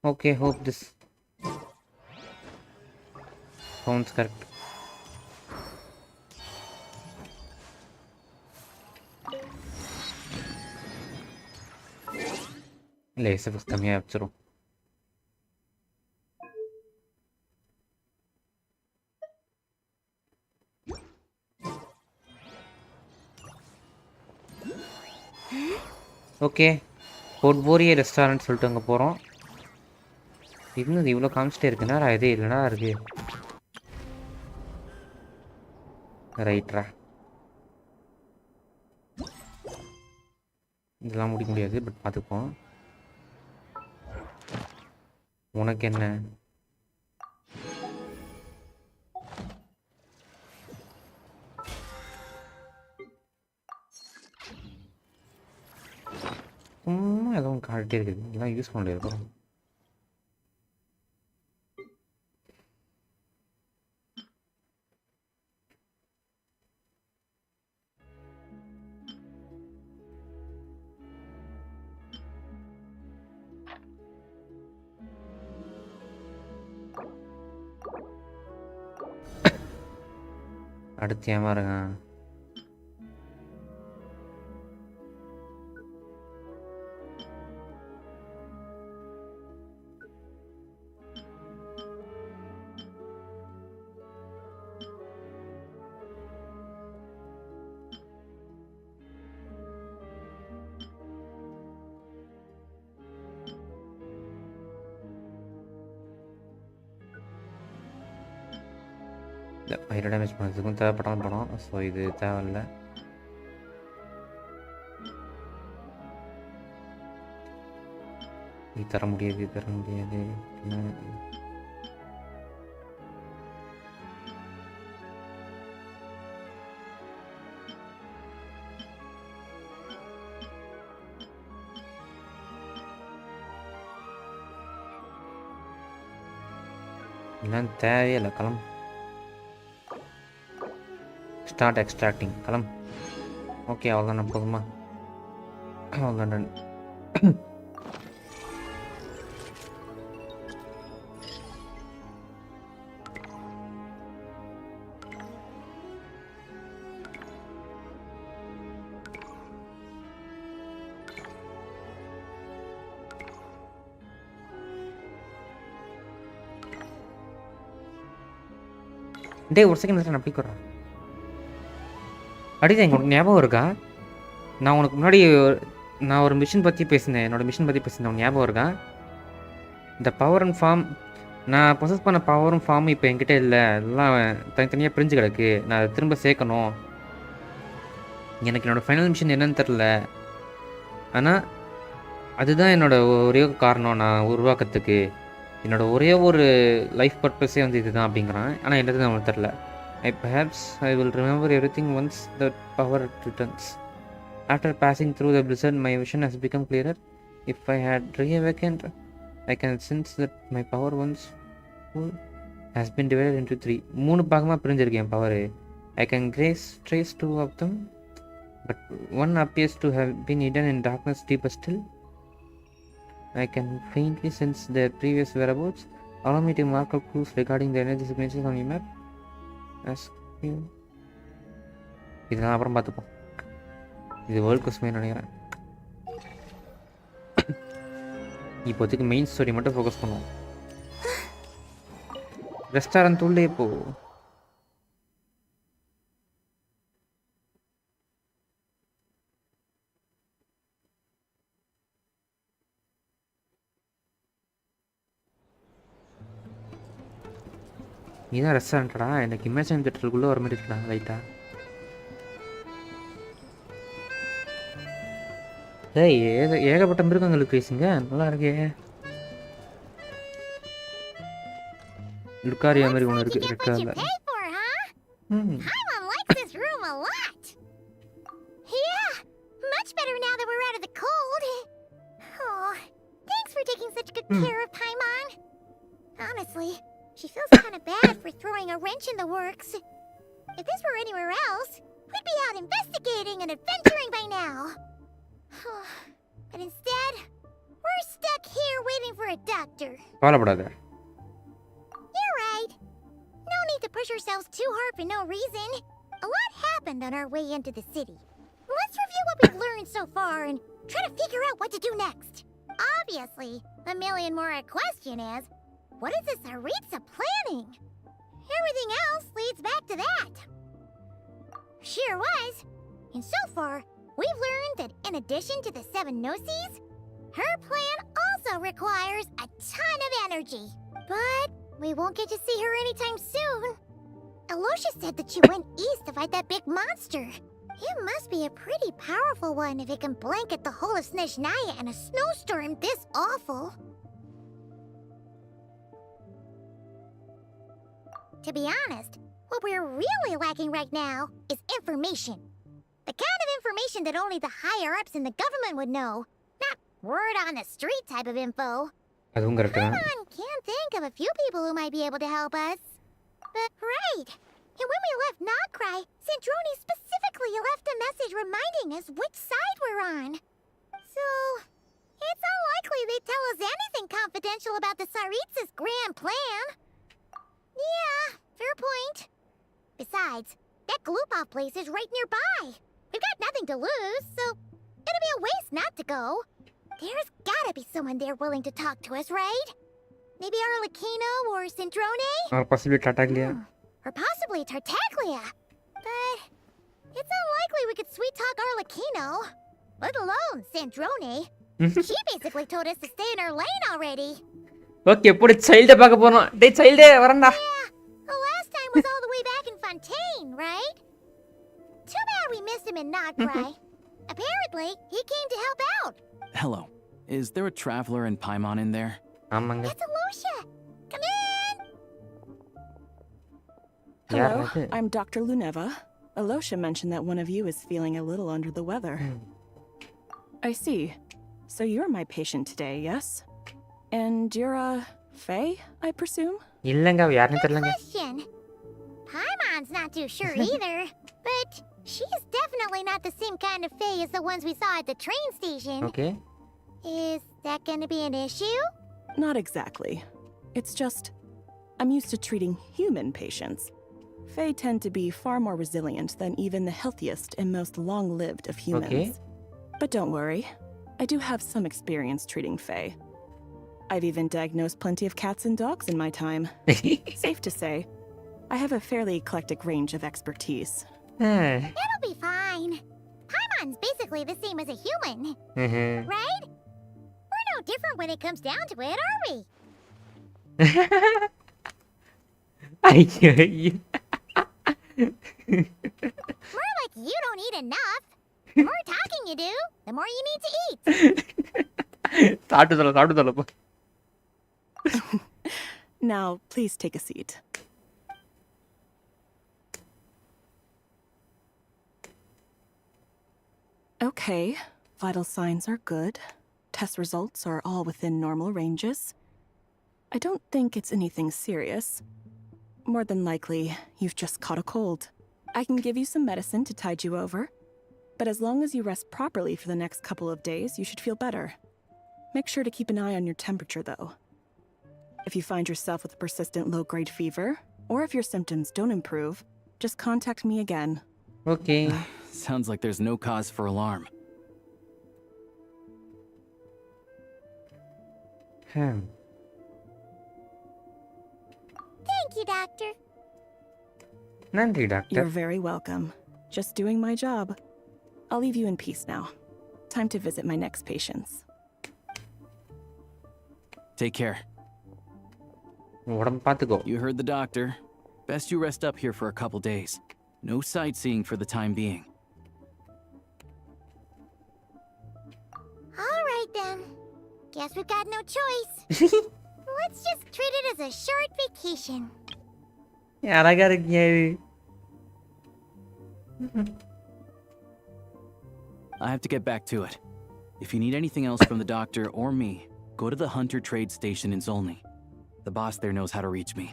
Okay, hope this sounds correct. இல்லை எஸ்எஃப்எக்ஸ் கம்மியாக வச்சிரும். ஓகே, போர்ட்போரியே ரெஸ்டாரண்ட் சொல்லிட்டு அங்கே போகிறோம். இன்னும் இவ்வளோ காமிச்சிட்டே இருக்குன்னா இதே இல்லைனா இருக்கு. ரைட்ரா, இதெல்லாம் முடிக்க முடியாது, பட் பார்த்துப்போம். உனக்கு என்ன? சும்மா எதுவும் காட்டிகிட்டே இருக்குது, இதெல்லாம் யூஸ் பண்ண முடியாது. அடுத்து ஏமாறுங்க. ஃபயர் டேமேஜ் பண்ணுறதுக்கும் தேவைப்படாமல் படம். ஸோ இது தேவையில்லை. இது தர முடியாது, தர முடியாது. இதெல்லாம் தேவையே இல்லை. கிளம்பு. Start extracting. கிளம்பு. ஓகே, அவ்வளோதான். போதுமா? அவ்வளோதான். டே ஒரு செகண்ட் நான் அப்படி கொடுறேன். அடிதான் உங்களுக்கு ஞாபகம் இருக்கா? நான் உனக்கு முன்னாடி நான் ஒரு மிஷின் பற்றி பேசினேன். என்னோடய மிஷின் பற்றி பேசினேன். உனக்கு ஞாபகம் இருக்கா? இந்த பவர் அண்ட் ஃபார்ம், நான் ப்ரொசஸ் பண்ண பவரும் ஃபார்மும் இப்போ என்கிட்ட இல்லை. எல்லாம் தனித்தனியாக பிரிஞ்சு கிடக்கு. நான் அதை திரும்ப சேர்க்கணும். எனக்கு என்னோடய ஃபைனல் மிஷின் என்னன்னு தெரில. ஆனால் அதுதான் என்னோடய ஒரே காரணம் நான் உருவாக்கத்துக்கு. என்னோடய ஒரே ஒரு லைஃப் பர்பஸே வந்து இதுதான் அப்படிங்கிறான். ஆனால் என்னது நம்மளுக்கு தெரில. Perhaps I will remember everything once the power returns. After passing through the blizzard, my vision has become clearer. If I had reawakened, I can sense that my power once full has been divided into 3. 3 பாகமாக பிரிஞ்சிருக்கு என் power. I can trace 2 of them, but one appears to have been hidden in darkness deeper still. I can faintly sense their previous whereabouts. Allow me to mark out clues regarding the energy signatures on your map. இதெல்லாம் அப்புறம் பார்த்துப்போம். இது world கொஸ்மே நினைக்கிறேன். இப்போதைக்கு main story மட்டும் focus பண்ணுவோம். Restaurant உள்ளே போ. இதுதான் ரெஸ்டாரண்ட்டடா. எனக்கு இமேஜின் தியேட்டருக்குள்ளே வர மாதிரி இருக்கலாம் லைட்டாக. ஏகப்பட்ட மிருகங்களுக்கு பேசுங்க. நல்லா இருக்கே. லுக்காரியா மாதிரி ஒன்று You இருக்கு get ரெட் what you கலர்ல. pay for, huh? Paimon likes this room a lot. Yeah, much better now that we're out of the cold. Oh, thanks for taking such good care of Paimon. Honestly, she feels kind of bad for throwing a wrench in the works. If this were anywhere else, we'd be out investigating and adventuring by now. But instead, we're stuck here waiting for a doctor. கவலைப்படாத. You're right. No need to push ourselves too hard for no reason. A lot happened on our way into the city. Let's review what we've learned so far and try to figure out what to do next. Obviously, the million-more question is, what is this Tsaritsa planning? Everything else leads back to that. Sure was. And so far, we've learned that in addition to the 7 Gnosis, her plan also requires a ton of energy. But we won't get to see her anytime soon. Alosha said that she went east to fight that big monster. It must be a pretty powerful one if it can blanket the whole of Snezhnaya in a snowstorm this awful. To be honest, what we're really lacking right now is information. The kind of information that only the higher-ups in the government would know. Not word on the street type of info. அதுவும் correct தான். Paimon can think of a few people who might be able to help us. But right. And when we left Nocry, Sandrone specifically left a message reminding us which side we're on. So, it's unlikely they'd tell us anything confidential about the Tsaritsa's grand plan. Yeah, fair point. Besides, that Glupov place is right nearby. We've got nothing to lose, so it'll be a waste not to go. There's gotta be someone there willing to talk to us, right? Maybe Arlecchino or Sandrone? Or possibly Tartaglia. Or possibly Tartaglia. But it's unlikely we could sweet-talk Arlecchino, let alone Sandrone. She basically told us to stay in her lane already. Okay, put a child back up on. Hey, child, varanda. Yeah, the last time was all the way back in Fontaine, right? Too bad we missed him in Nocry. Apparently, he came to help out. Hello. Is there a traveler in Paimon in there? That's Alosha. Come in! Hello, I'm Dr. Luneva. Alosha mentioned that one of you is feeling a little under the weather. I see. So you're my patient today, yes? And you're Faye, I presume? Good question. Paimon's not too sure either, but she's definitely not the same kind of Faye as the ones we saw at the train station. Okay. Is that gonna be an issue? Not exactly. It's just, I'm used to treating human patients. Fae tend to be far more resilient than even the healthiest and most long-lived of humans. Okay. But don't worry, I do have some experience treating Fae. I've even diagnosed plenty of cats and dogs in my time. Safe to say, I have a fairly eclectic range of expertise. It'll be fine. Paimon's basically the same as a human. Right? We're no different when it comes down to it, are we? More like you don't eat enough. The more talking you do, the more you need to eat. Now, please take a seat. Okay, vital signs are good. Test results are all within normal ranges. I don't think it's anything serious. More than likely, you've just caught a cold. I can give you some medicine to tide you over. But as long as you rest properly for the next couple of days, you should feel better. Make sure to keep an eye on your temperature, though. If you find yourself with a persistent low-grade fever, or if your symptoms don't improve, just contact me again. Okay. Sounds like there's no cause for alarm. Thank you, Doctor. Nandri, Doctor. You're very welcome. Just doing my job. I'll leave you in peace now. Time to visit my next patients. Take care. You heard the doctor. Best you rest up here for a couple days. No sightseeing for the time being. All right then. Guess we've got no choice. Let's just treat it as a short vacation. அழகா இருக்கீங்க இது. I have to get back to it. If you need anything else from the doctor or me, go to the Hunter Trade Station in Zolny. The boss there knows how to reach me.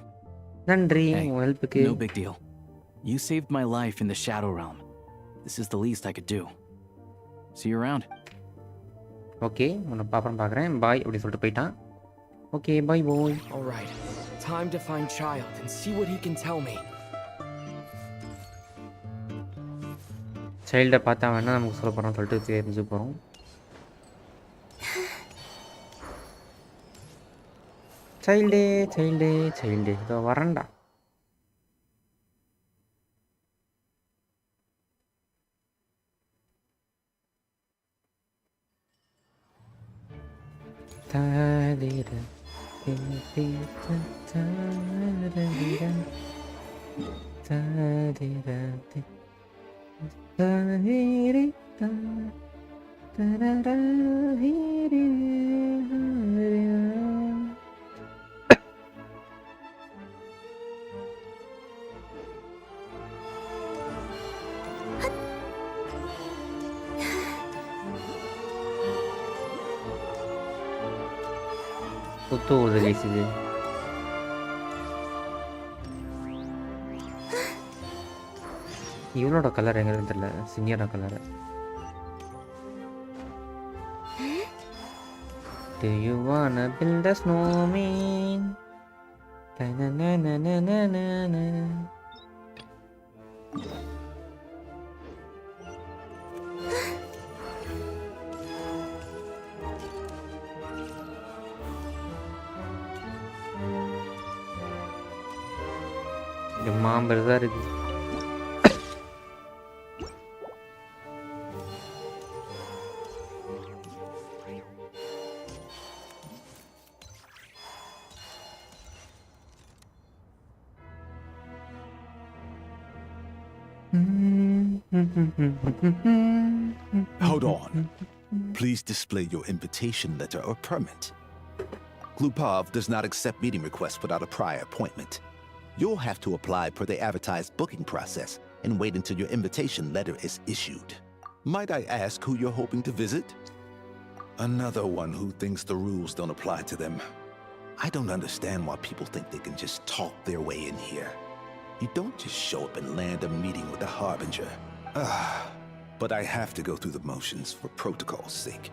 நன்றி Hey, உங்க ஹெல்ப்புக்கு. no big deal. You saved my life in the Shadow Realm. This is the least I could do. See you around. Okay உன்னை அப்புறம் பார்க்குறேன் பாய் அப்படி சொல்லிட்டு போயிட்டான். Okay bye bye. All right, time to find Child and see what he can tell me. சைல்டை பார்த்தா வேணா நமக்கு சொல்ல போகிறோம் சொல்லிட்டு தெரிஞ்சு போகிறோம். சைல்டே சைல்டே சைல்டே இதோ வரேன்டா. தாதிர புத்து உதவி இது. இவனோட கலர் எங்க தெரியல, சீனியரோட colour. Do you wanna build a snowman? Ta-na-na-na-na-na-na. மாம்பழம் தான் இருக்கு. Hold on. Please display your invitation letter or permit. Glupov does not accept meeting requests without a prior appointment. You'll have to apply per the advertised booking process and wait until your invitation letter is issued. Might I ask who you're hoping to visit? Another one who thinks the rules don't apply to them. I don't understand why people think they can just talk their way in here. You don't just show up and land a meeting with the Harbinger. But I have to go through the motions for protocol's sake.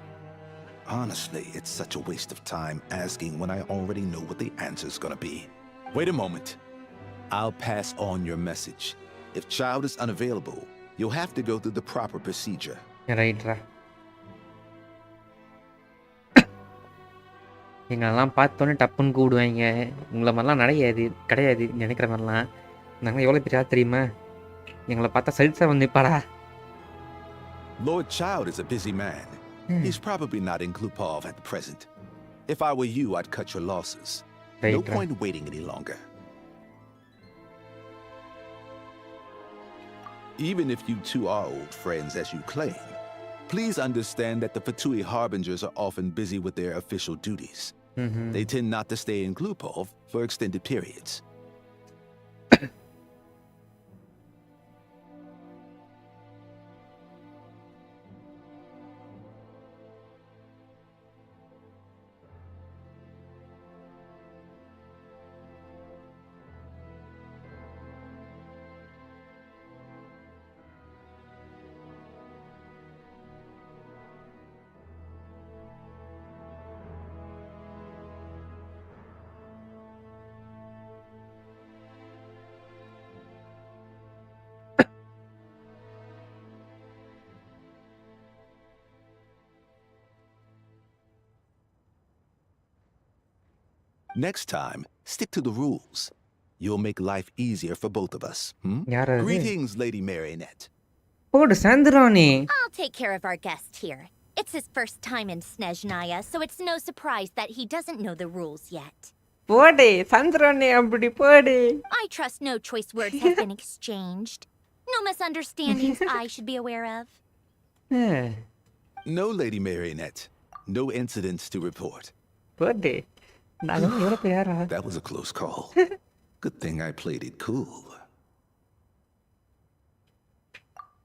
Honestly, it's such a waste of time asking when I already know what the answer's gonna be. Wait a moment. I'll pass on your message. If Child is unavailable, you'll have to go through the proper procedure. Right. எங்களெல்லாம் பார்த்தோன்னே டப்புன்னு கூடுவாங்க. உங்களை மாதிரிலாம் கிடையாது நினைக்கிற மாதிரிலாம். நாங்கள் எவ்வளோ பெரிய ஆள் தெரியுமா? எங்களை பார்த்தா சலிச்சா வந்து நிற்பாடா. Lord Child is a busy man. He's probably not in Glupov at the present. If I were you, I'd cut your losses. No point waiting any longer. Even if you two are old friends as you claim, please understand that the Fatui Harbingers are often busy with their official duties. They tend not to stay in Glupov for extended periods. Next time, stick to the rules. You'll make life easier for both of us. Greetings, Lady Marionette. I'll take care of our guest here. It's his first time in Snezhnaya, so it's no surprise that he doesn't know the rules yet. I trust no choice words have been exchanged. No misunderstandings I should be aware of. No, Lady Marionette. No incidents to report. That was a close call. Good thing I played it cool.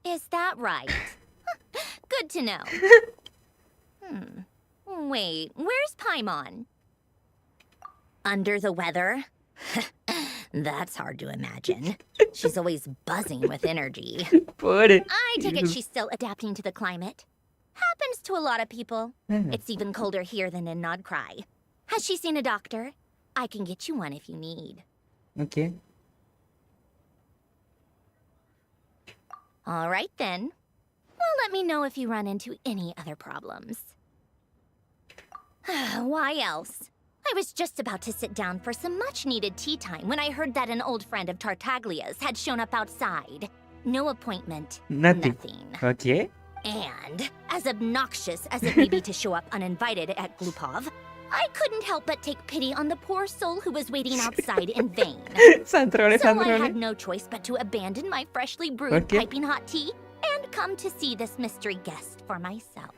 Is that right? Good to know. Wait, where's Paimon? Under the weather? That's hard to imagine. She's always buzzing with energy. I take it she's still adapting to the climate. Happens to a lot of people. It's even colder here than in Nodcry. Has she seen a doctor? I can get you one if you need. Okay. All right then. Well, let me know if you run into any other problems. Why else? I was just about to sit down for some much-needed tea time when I heard that an old friend of Tartaglia's had shown up outside. No appointment. Nothing. Okay. And, as obnoxious as it may be to show up uninvited at Glupov, I couldn't help but take pity on the poor soul who was waiting outside in vain. So I had no choice but to abandon my freshly brewed piping hot tea and come to see this mystery guest for myself.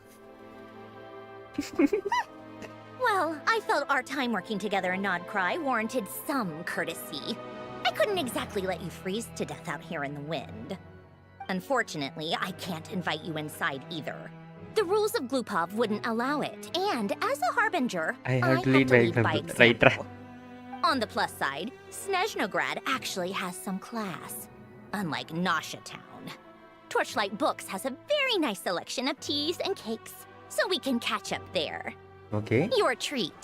Well, I felt our time working together in Nodcry warranted some courtesy. I couldn't exactly let you freeze to death out here in the wind. Unfortunately, I can't invite you inside either. The rules of Glupov wouldn't allow it, and as a harbinger, I have to lead by example. On the plus side, Snezhnograd actually has some class, unlike Nasha Town. Torchlight Books has a very nice selection of teas and cakes, so we can catch up there. Okay. Your treat,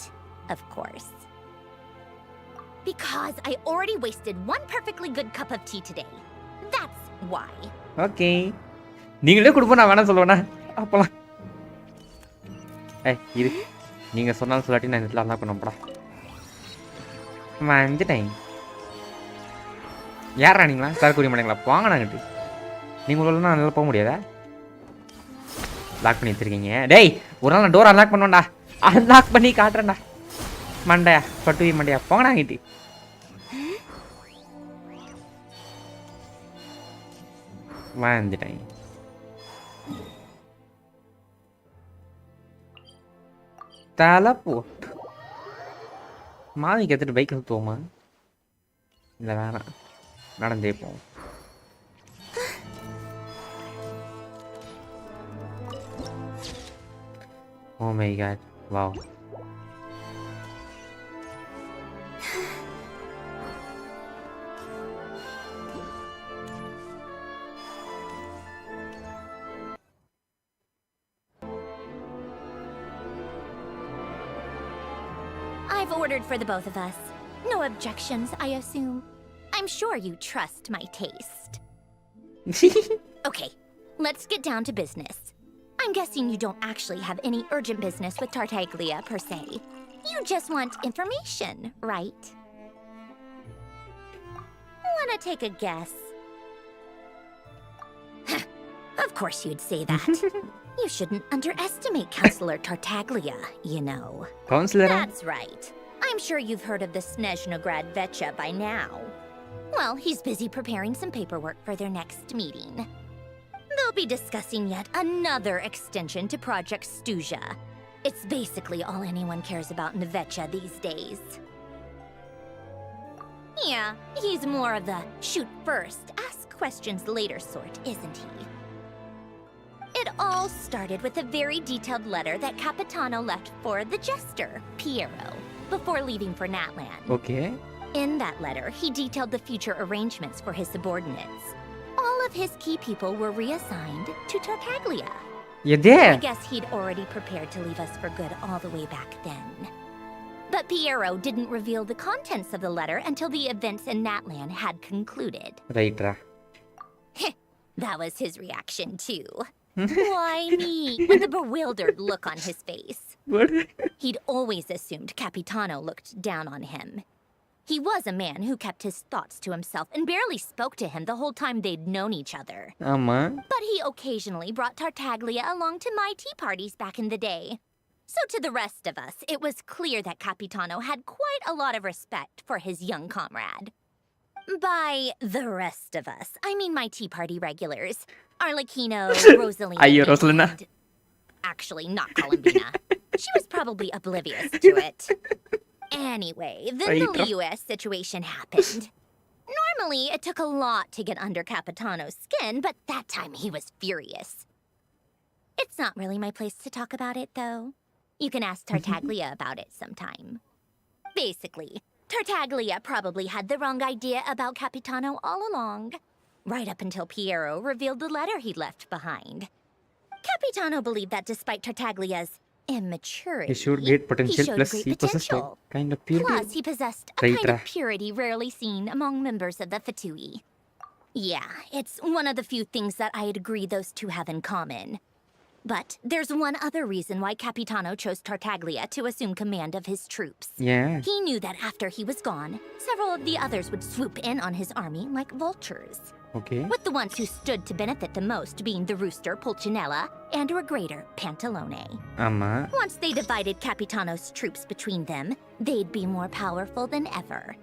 of course. Because I already wasted one perfectly good cup of tea today. That's why. Okay. நீங்களே கொடுப்போம் நான் வேணாம் சொல்லுவேண்ணா அப்பலாம் இது நீங்கள் சொன்னாலும் சொல்லாட்டி நான் இதில் அன்லாக் பண்ணப்படா வந்துட்டேன் யாரா நீங்களா சார் கூறிய மாட்டேங்களா வாங்கினாங்கிட்டு நீங்கள் சொல்லலாம் நல்லா போக முடியாதா லாக் பண்ணி வச்சுருக்கீங்க டேய் ஒரு நாள் நான் டோர் அன்லாக் பண்ணுவேன்டா அன்லாக் பண்ணி காட்டுறேன்டா மண்டையா பட்டுவி மண்டையா போங்கடாங்கிட்டு வந்துட்டேன் தலை போட்டு மாதிக்கு எடுத்துட்டு பைக் சுற்றுவோமா இல்லை வேணாம் நடந்தே போவோம் Oh my god, wow. I've ordered for the both of us. No objections, I assume. I'm sure you trust my taste. Okay, let's get down to business. I'm guessing you don't actually have any urgent business with Tartaglia, per se. You just want information, right? Wanna take a guess? Of course you'd say that. You shouldn't underestimate Counselor Tartaglia, you know. Counselor? That's right. I'm sure you've heard of the Snezhnograd Vecha by now. Well, he's busy preparing some paperwork for their next meeting. They'll be discussing yet another extension to Project Stuzha. It's basically all anyone cares about in Vecha these days. Yeah, he's more of the shoot first, ask questions later sort, isn't he? It all started with a very detailed letter that Capitano left for the jester, Piero, before leaving for Natland. Okay. In that letter, he detailed the future arrangements for his subordinates. All of his key people were reassigned to Tartaglia. You're there. I guess he'd already prepared to leave us for good all the way back then. But Piero didn't reveal the contents of the letter until the events in Natland had concluded. Right. That was his reaction, too. Why me? With a bewildered look on his face. What? He'd always assumed Capitano looked down on him. He was a man who kept his thoughts to himself and barely spoke to him the whole time they'd known each other. But he occasionally brought Tartaglia along to my tea parties back in the day. So to the rest of us, it was clear that Capitano had quite a lot of respect for his young comrade. By the rest of us, I mean my tea party regulars. Arlecchino, Rosalina, and... Actually, not Columbina. She was probably oblivious to it. Anyway, then the US situation happened. Normally, it took a lot to get under Capitano's skin, but that time he was furious. It's not really my place to talk about it, though. You can ask Tartaglia about it sometime. Basically, Tartaglia probably had the wrong idea about Capitano all along. Right up until Piero revealed the letter he'd left behind. Capitano believed that despite Tartaglia's immaturity, He showed great potential, showed plus great he possessed like potential. kind of purity. Plus, he possessed a kind of purity rarely seen among members of the Fatui. Yeah, it's one of the few things that I'd agree those two have in common. But there's one other reason why Capitano chose Tartaglia to assume command of his troops. Yeah. He knew that after he was gone, several of the others would swoop in on his army like vultures. Okay. With the ones who stood to benefit the most being the rooster Pulcinella and her grader Pantalone. Ama. Once they divided Capitano's troops between them, they'd be more powerful than ever.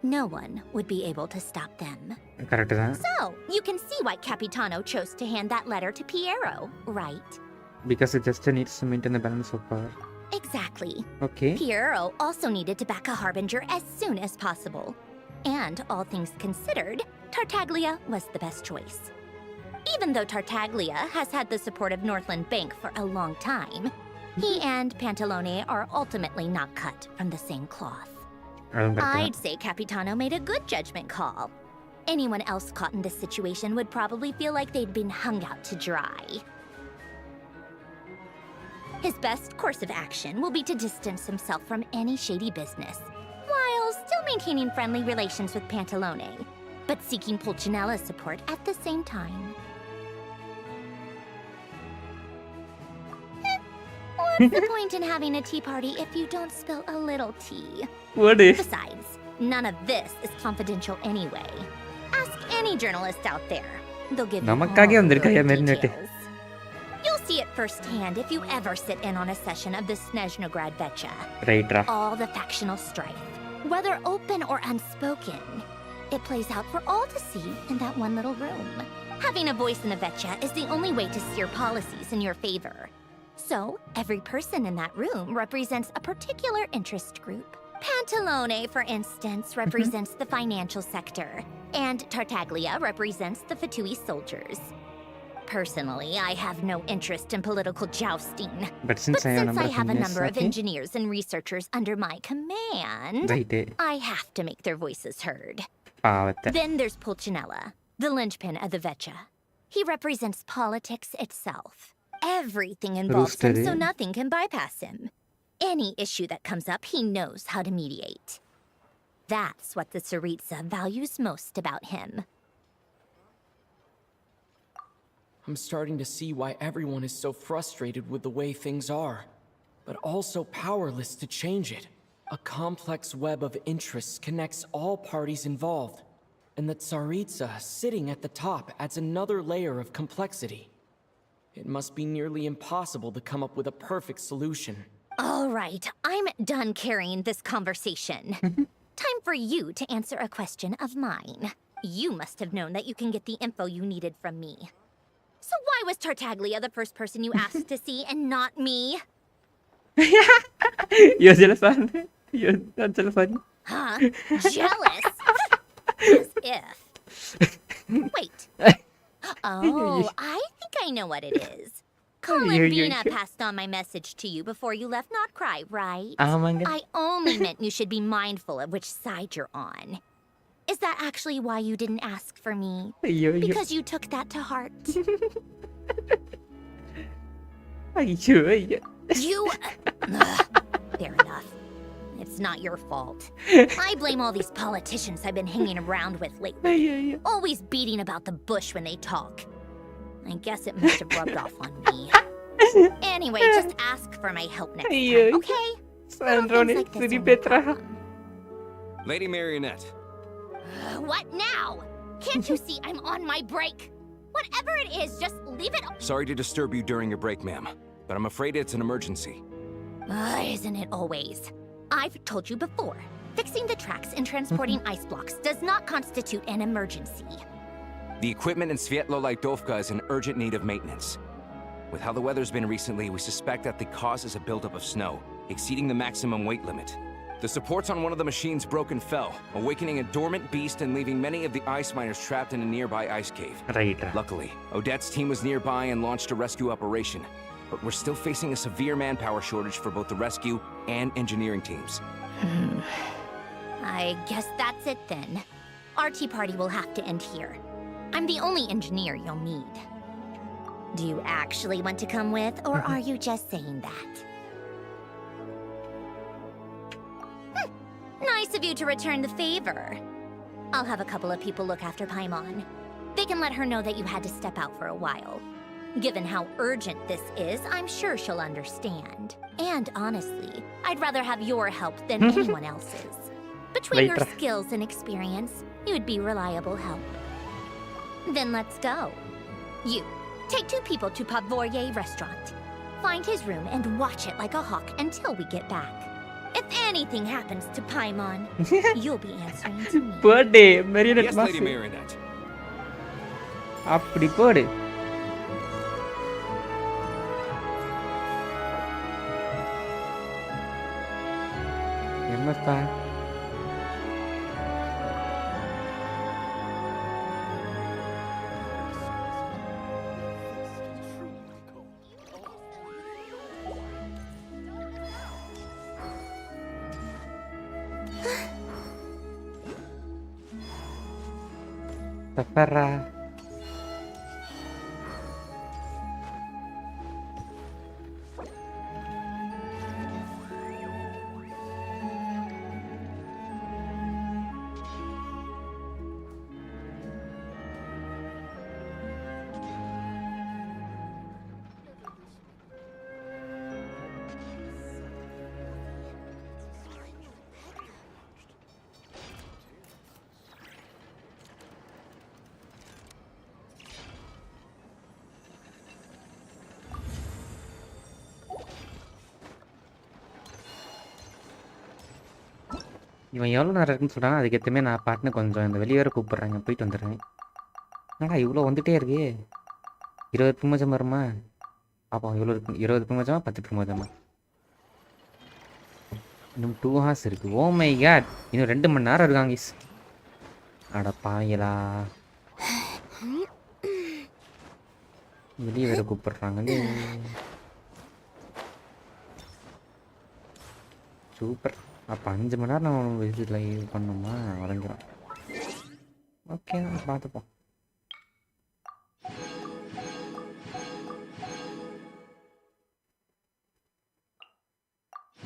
No one would be able to stop them. Correct. So, you can see why Capitano chose to hand that letter to Piero, right? Because it just needs to maintain the balance of power. Exactly. Okay. Piero also needed to back a harbinger as soon as possible. And all things considered, Tartaglia was the best choice. Even though Tartaglia has had the support of Northland Bank for a long time, he and Pantalone are ultimately not cut from the same cloth. I'd say Capitano made a good judgment call. Anyone else caught in this situation would probably feel like they'd been hung out to dry. His best course of action will be to distance himself from any shady business, while still maintaining friendly relations with Pantalone, but seeking Pulcinella's support at the same time. What's the point in having a tea party if you don't spill a little tea? What if? Besides, none of this is confidential anyway. Ask any journalist out there. They'll give you all the details. You'll see it firsthand if you ever sit in on a session of the Snezhnaya Vecha. Right. All the factional strife, whether open or unspoken, it plays out for all to see in that one little room. Having a voice in the Vecha is the only way to steer policies in your favor. So, every person in that room represents a particular interest group. Pantalone, for instance, represents the financial sector, and Tartaglia represents the Fatui soldiers. Personally, I have no interest in political jousting. But since I have a number of engineers and researchers under my command, I have to make their voices heard. Then there's Pulcinella, the linchpin of the Vecha. He represents politics itself. Everything involves him, so nothing can bypass him. Any issue that comes up, he knows how to mediate. That's what the Tsaritsa values most about him. I'm starting to see why everyone is so frustrated with the way things are, but also powerless to change it. A complex web of interests connects all parties involved, and the Tsaritsa sitting at the top adds another layer of complexity. It must be nearly impossible to come up with a perfect solution. All right, I'm done carrying this conversation. Time for you to answer a question of mine. You must have known that you can get the info you needed from me. So why was Tartaglia the first person you asked to see and not me? You're jealous, aren't you? You're not jealous, are you? Huh? Jealous? As if. Wait. Oh, I think I know what it is. Colin Bina passed on my message to you before you left Not Cry, right? I only meant you should be mindful of which side you're on. Is that actually why you didn't ask for me? Because you took that to heart? You... Fair enough. It's not your fault. I blame all these politicians I've been hanging around with lately. Always beating about the bush when they talk. I guess it must have rubbed off on me. Anyway, just ask for my help next time, okay? Lady Marionette. What now? Can't you see I'm on my break? Whatever it is, just leave it. Sorry to disturb you during your break, ma'am, but I'm afraid it's an emergency. Isn't it always? I've told you before, fixing the tracks and transporting ice blocks does not constitute an emergency. The equipment in Svietlolaitovka is in urgent need of maintenance. With how the weather's been recently, we suspect that the cause is a buildup of snow, exceeding the maximum weight limit. The supports on one of the machines broke and fell, awakening a dormant beast and leaving many of the ice miners trapped in a nearby ice cave. Right. Luckily, Odette's team was nearby and launched a rescue operation. But we're still facing a severe manpower shortage for both the rescue and engineering teams. I guess that's it then. Our tea party will have to end here. I'm the only engineer you'll need. Do you actually want to come with, or are you just saying that? Nice of you to return the favor. I'll have a couple of people look after Paimon. They can let her know that you had to step out for a while. Given how urgent this is, I'm sure she'll understand. And honestly, I'd rather have your help than anyone else's. Between your skills and experience, you'd be reliable help. Then let's go. You, take 2 people to Pavoyer restaurant. Find his room and watch it like a hawk until we get back. If anything happens to Paimon, you'll be answering to me. Birthday, Marionette Yes, Lady Marionette. அப்படி போடு. என்னப்பா? Tapara. இவன் எவ்வளோ நேரம் இருக்குன்னு சொல்கிறான். அதுக்கேற்றமே நான் பாட்டுன்னு கொஞ்சம் இந்த வெளியே வேறு கூப்பிட்றாங்க, போயிட்டு வந்துடுறேன். என்னடா இவ்வளோ வந்துகிட்டே இருக்கு. 20 பிரமோஜம் வருமா? பார்ப்போம் எவ்வளோ இருக்கு. 20 பிரமோஜமா 10 பிரமோஜமா? இன்னும் 2 hours இருக்குது. ஓ மை காட், இன்னும் 2 மணி நேரம் இருக்காங்க. அட பாயலா, வெளியே வேறு கூப்பிட்றாங்களே. சூப்பர். அப்போ 5 மணி நேரம் நம்ம இதில் இது பண்ணோமா வரைஞ்சிடும். ஓகே, பார்த்துப்போம்.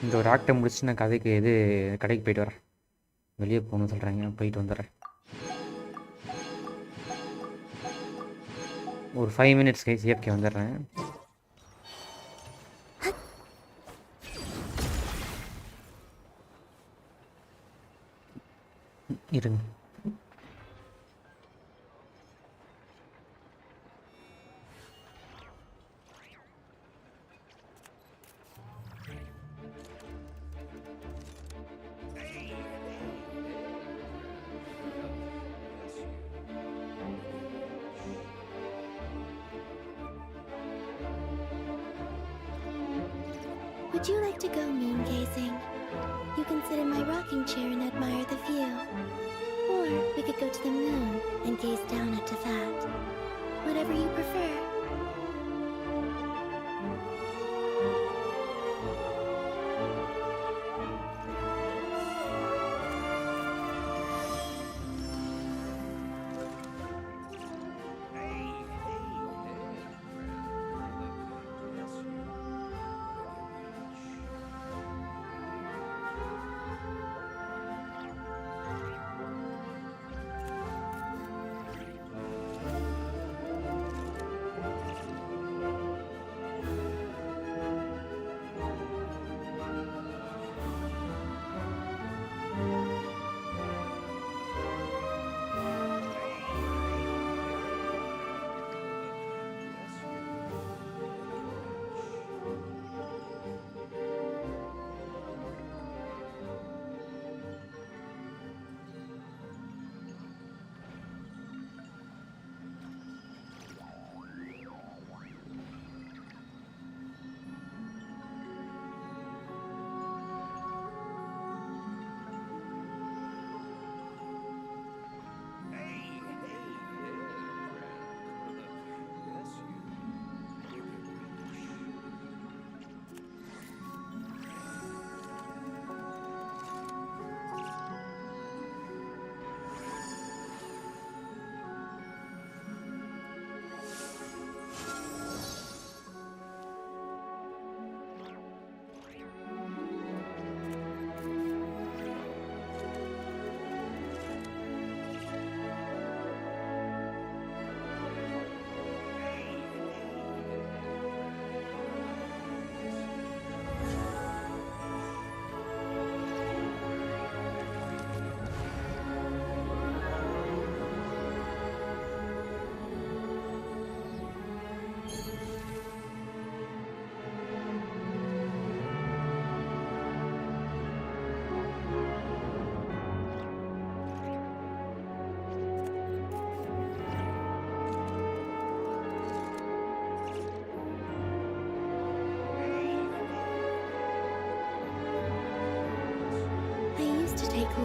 இந்த ஒரு ஆக்டை முடிச்சு நான் கதைக்கு கடைக்கு போயிட்டு வரேன். வெளியே போகணும்னு சொல்கிறாங்க, போயிட்டு வந்துடுறேன். ஒரு 5 minutes கழிச்சு இயற்கை வந்துடுறேன். இருங்க. Would you like to go moon gazing? You can sit in my rocking chair and admire the view. Or we could go to the moon and gaze down at Tefat. Whatever you prefer.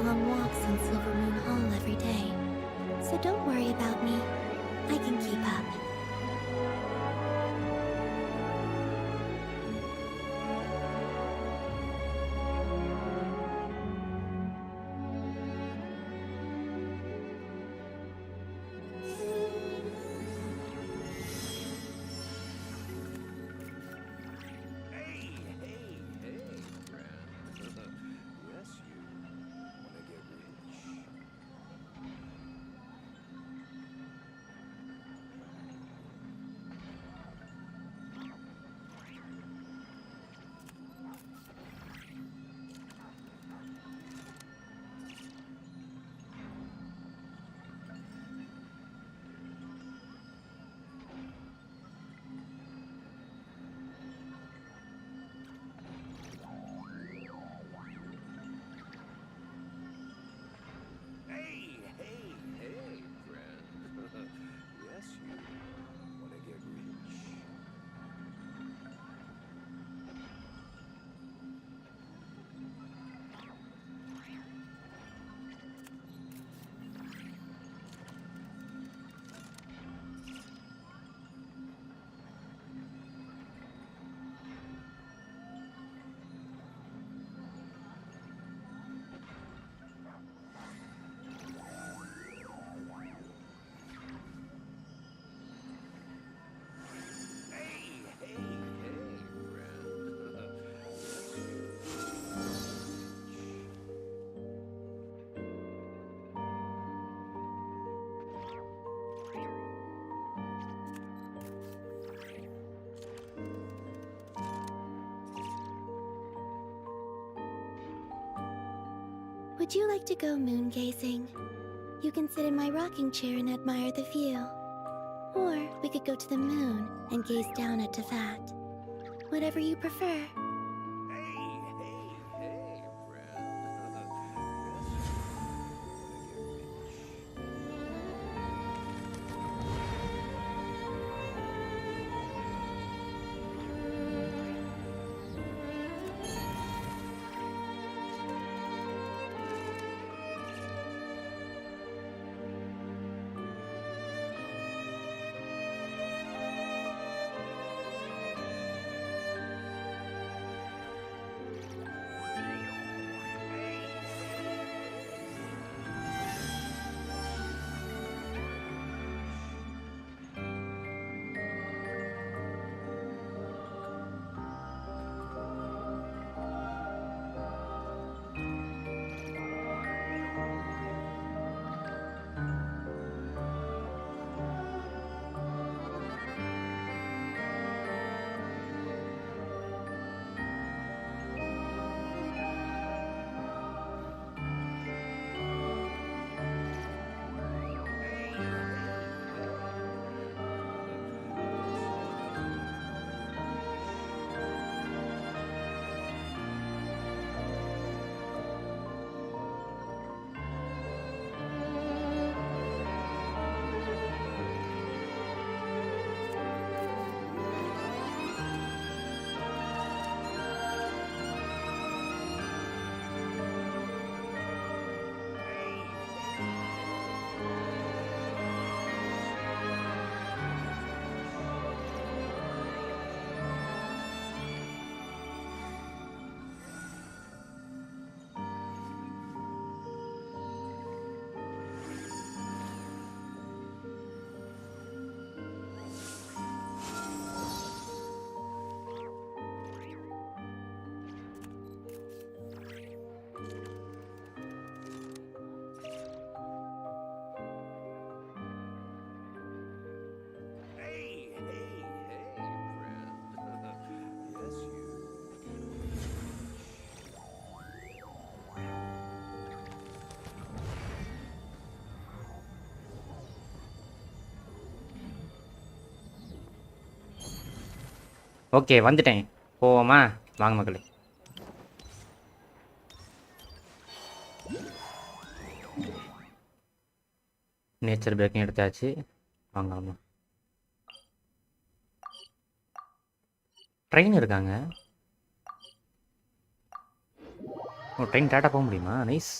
long walks in Silver Moon Hall every day. So don't worry about me. I can keep up. Would you like to go moon gazing? You can sit in my rocking chair and admire the view. Or we could go to the moon and gaze down at Tefat. Whatever you prefer. Okay வந்துட்டேன். போவோமா? வாங்க மக்களே. Nature braking எடுத்தாச்சு. வாங்க. Train இருக்காங்க. ஓ train tata போக முடியுமா? Nice.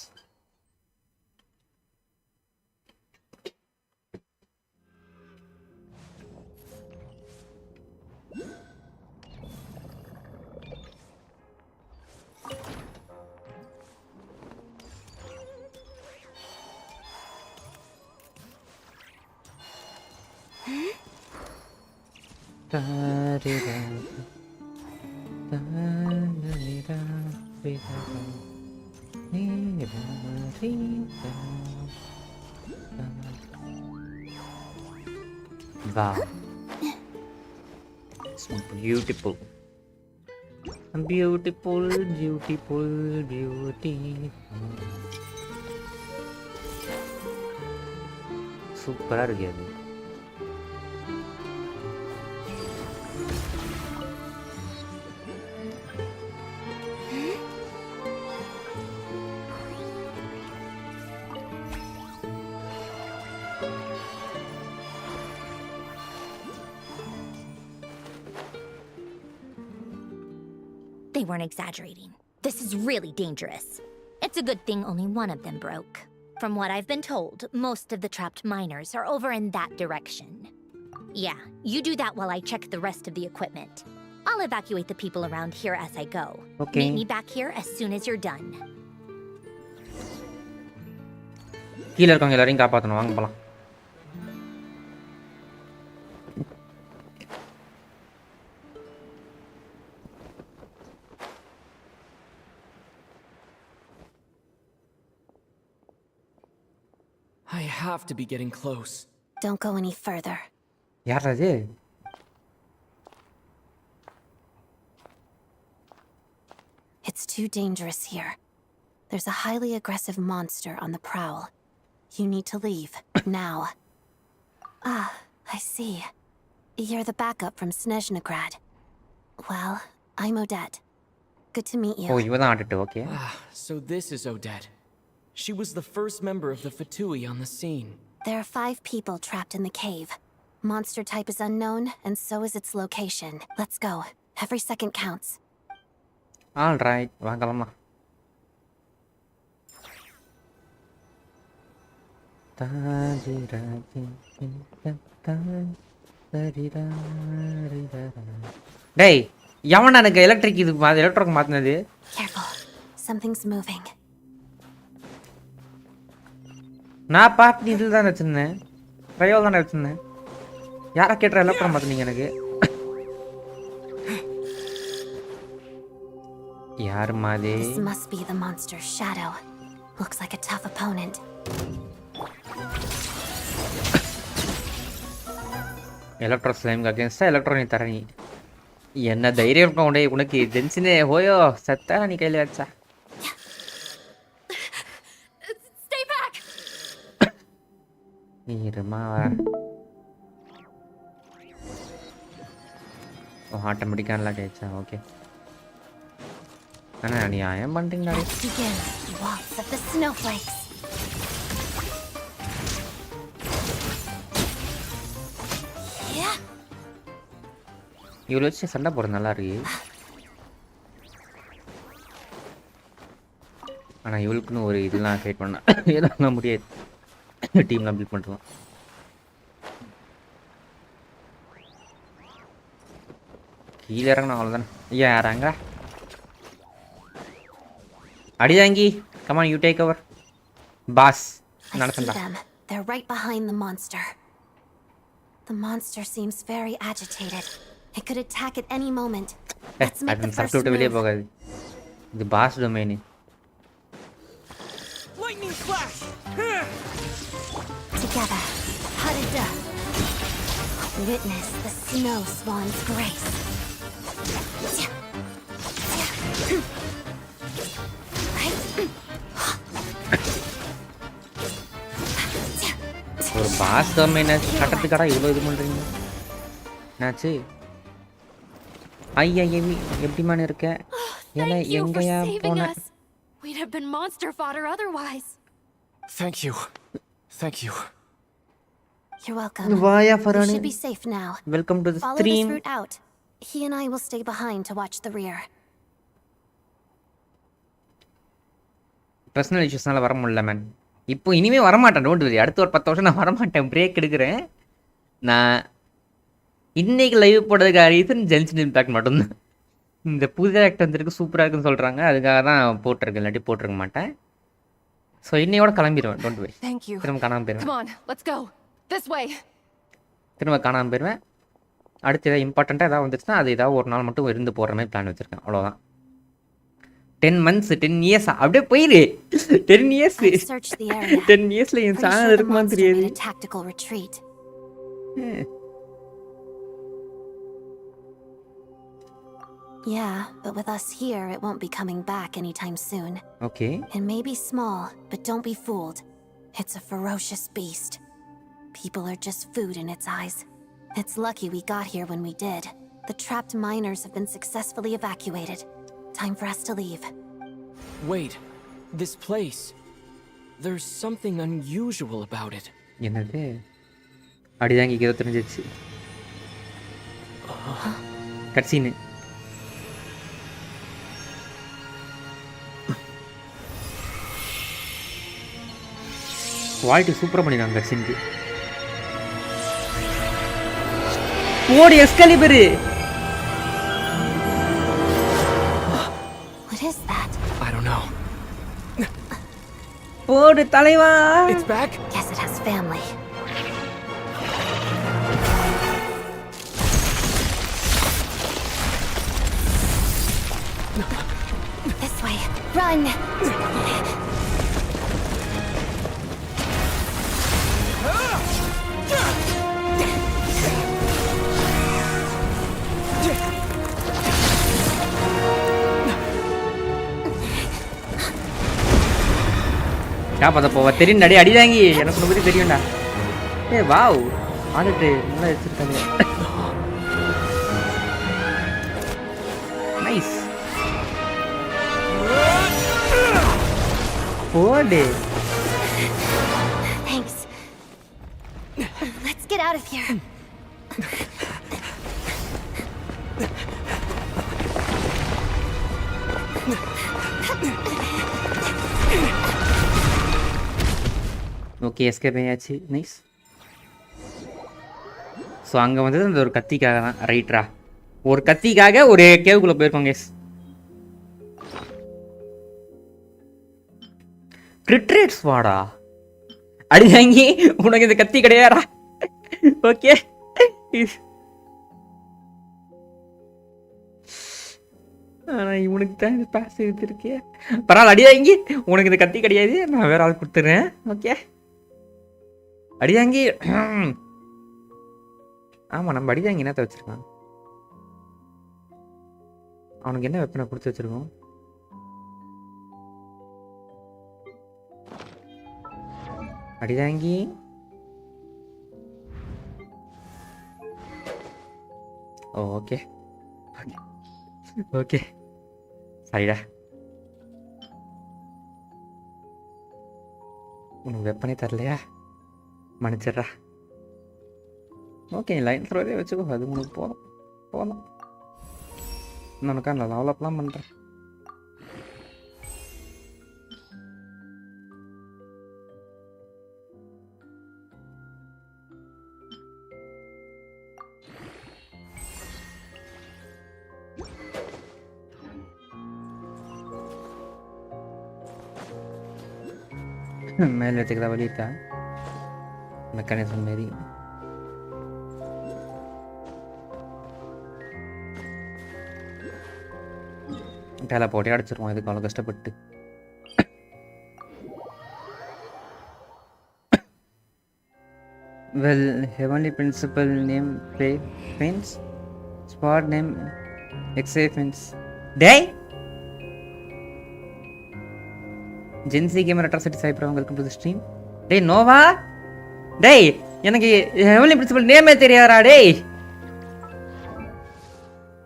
Wow. It's beautiful. Beautiful, beautiful, beautiful. Super இருக்கு அது. They weren't exaggerating. This is really dangerous. It's a good thing only one of them broke. From what I've been told, most of the trapped miners are over in that direction. Yeah, you do that while I check the rest of the equipment. I'll evacuate the people around here as I go. Okay. Meet me back here as soon as you're done. கீழ இருக்கவங்க எல்லாரையும் காப்பாத்தணும் வாங்க போலாம். I have to be getting close. Don't go any further. யார் அது? It's too dangerous here. There's a highly aggressive monster on the prowl. You need to leave, now. Ah, I see. You're the backup from Snezhnaya. Well, I'm Odette. Good to meet you. Oh, இவ தான் ஆடிட்டு, okay. So this is Odette. She was the first member of the Fatui on the scene. There are 5 people trapped in the cave. Monster type is unknown, and so is its location. Let's go. Every second counts. All right, வாங்கலாமா. டேய் எவன் எனக்கு electric இது electric மாத்துனது? Careful. Something's moving. நான் பாட்டு இதில் தான் வச்சிருந்தேன். ட்ரையோல் தான் வச்சிருந்தேன். யாரை கேட்டுற எலக்ட்ரிக் மாத்துனீங்க எனக்கு? யார் மாதே? This must be the monster's shadow. Looks like a tough opponent. Electro slime against a electronic தரணி. என்ன தைரியம் இருக்கும் உடனே உனக்கு ஜென்சினே ஹோயோ சத்தா நீ கையில் வச்சா. Stay back. இருமா ஆட்டோமேட்டிக்காக நல்லா கேச்சா ஓகே. ஆனால் நீ ஏன் பண்ணுறீங்களா? Begin. Waltz of the snowflakes. இவ்வளோ வச்சு சண்டை போடுறது நல்லா இருக்கு. ஆனால் இவளுக்குன்னு ஒரு இதெல்லாம் கிரியேட் பண்ண எல்லாம் முடியாது. டீம்லாம் பில்ட் பண்ணுறோம். கீழே இறங்கணும் அவ்வளோதானே. ஐயா யாராங்க அடிதாங்கி come on you take over boss. நடத்தண்டா. They're right behind the monster. The monster seems very agitated. It could attack at any moment. Let's make the first move. வெளியே போகாது. இது boss domain. Lightning flash. Together. Harida. Witness the snow swan's grace. ஒரு pass domain கட்டத்துக்கடா இவ்வளோ இது பண்ணுறீங்க என்னாச்சு? ஐயா எப்படிமான இருக்க? ஏன்னா எங்கயா போன? We'd have been monster fodder otherwise. Thank you. Thank you. You're welcome. Vaya You Farani. should be safe now. Welcome to the Follow stream. this route out. He and I will stay behind to watch the rear. Personal இஷ்யூஸ்னால வர முடியல man. இப்போ இனிமே வரமாட்டேன். Don't worry. அடுத்த ஒரு 10 வருஷம் நான் வரமாட்டேன். பிரேக் எடுக்கிறேன். நான் இன்னைக்கு லைவ் போடுறதுக்காக ரீசன் ஜென்ஷன் இம்பேக்ட் மட்டும்தான். இந்த புது ஆக்ட் வந்துருக்கு சூப்பராக இருக்குன்னு சொல்கிறாங்க. அதுக்காக தான் போட்டிருக்கேன். இல்லாட்டி போட்டிருக்க மாட்டேன். ஸோ இன்னையோட கிளம்பிடுவேன். Don't worry. திரும்ப காணாமல் போயிடுவேன். Come on, let's go. This way. திரும்ப காணாமல் போயிடுவேன். அடுத்து ஏதாவது இம்பார்ட்டண்ட்டாக ஏதாவது வந்துச்சுன்னா அது ஏதாவது ஒரு நாள் மட்டும் இருந்து போகிற மாதிரி பிளான் வச்சுருக்கேன், அவ்வளோதான். 10 months 10 years அப்படியே போயிரு. 10 years 10 yearsல என் சேனல் இருக்குமான்னு தெரியாது. Yeah, but with us here, it won't be coming back anytime soon. Okay. It may be small, but don't be fooled. It's a ferocious beast. People are just food in its eyes. It's lucky we got here when we did. The trapped miners have been successfully evacuated. Time for us to leave. Wait, this place. There's something unusual about it. என்னது? அடிதாங்க ஏதோ தெரிஞ்சிச்சு. கட்சீன். Quality சூப்பரா பண்ணிருக்காங்க கட்சீனுக்கு. ஓடி எஸ்கலிபர். What is that? I don't know. போடு தலைவா. It's back. Guess it has family. This way. Run. காப்பாத்த போவா தெரியும் அடி அடிதாங்கி எனக்கு உன்னை பத்தி தெரியும்டா. ஏ வாவ் ஆடிட்டு நல்லா வச்சிருக்காங்க. நைஸ். ஓடு. Thanks. Let's get out of here. Okay escape ஆயாச்சு. நைஸ். ஸோ அங்கே வந்தது அந்த ஒரு கத்திக்காக தான். ரைட்ரா, ஒரு கத்திக்காக ஒரு கேவுக்குள்ளே போயிருக்கோங்க. எஸ் ட்ரிட்ரேட்ஸ் வாடா அடி வாங்கி உனக்கு இந்த கத்தி கிடையாடா. ஓகே ஆனால் இவனுக்கு தான் இந்த பேச எடுத்துருக்கே. பரவாயில்ல அடி வாங்கி உனக்கு இந்த கத்தி கிடையாது, நான் வேற ஆள் கொடுத்துட்றேன். ஓகே அடிதாங்கி. ஆமாம் நம்ம அடிதாங்கி என்னத்த வச்சிருக்கான்? அவனுக்கு என்ன வெப்பனை கொடுத்து வச்சிருக்கோம்? அடிதாங்கி. ஓகே ஓகே சரிடா. உனக்கு வெப்பனே தரலையா? மன்னிச்சிட்றா. ஓகே லைன் த்ரோவே வச்சுக்கோ, அது உனக்கு போதும் போதும். உனக்கா நான் டெவலப்லாம் பண்ணுறேன். மேலே வச்சுக்கிறதா வழிட்டா மெக்கானிசம் மாரி. டேலை போட்டே அடிச்சிருவோம் இதுக்கு அவ்வளோ கஷ்டப்பட்டு. Well heavenly principle name play fence spot name எக்ஸே ஃபென்ஸ். டேய் ஜென்சி கேமர் அட்ராசிட்டி சாய்ப்ரா, வெல்கம் டு தி ஸ்ட்ரீம். டேய் நோவா, டேய் எனக்கு ஹெவன்லி பிரின்சிபல் நேமே தெரியாதா? டேய்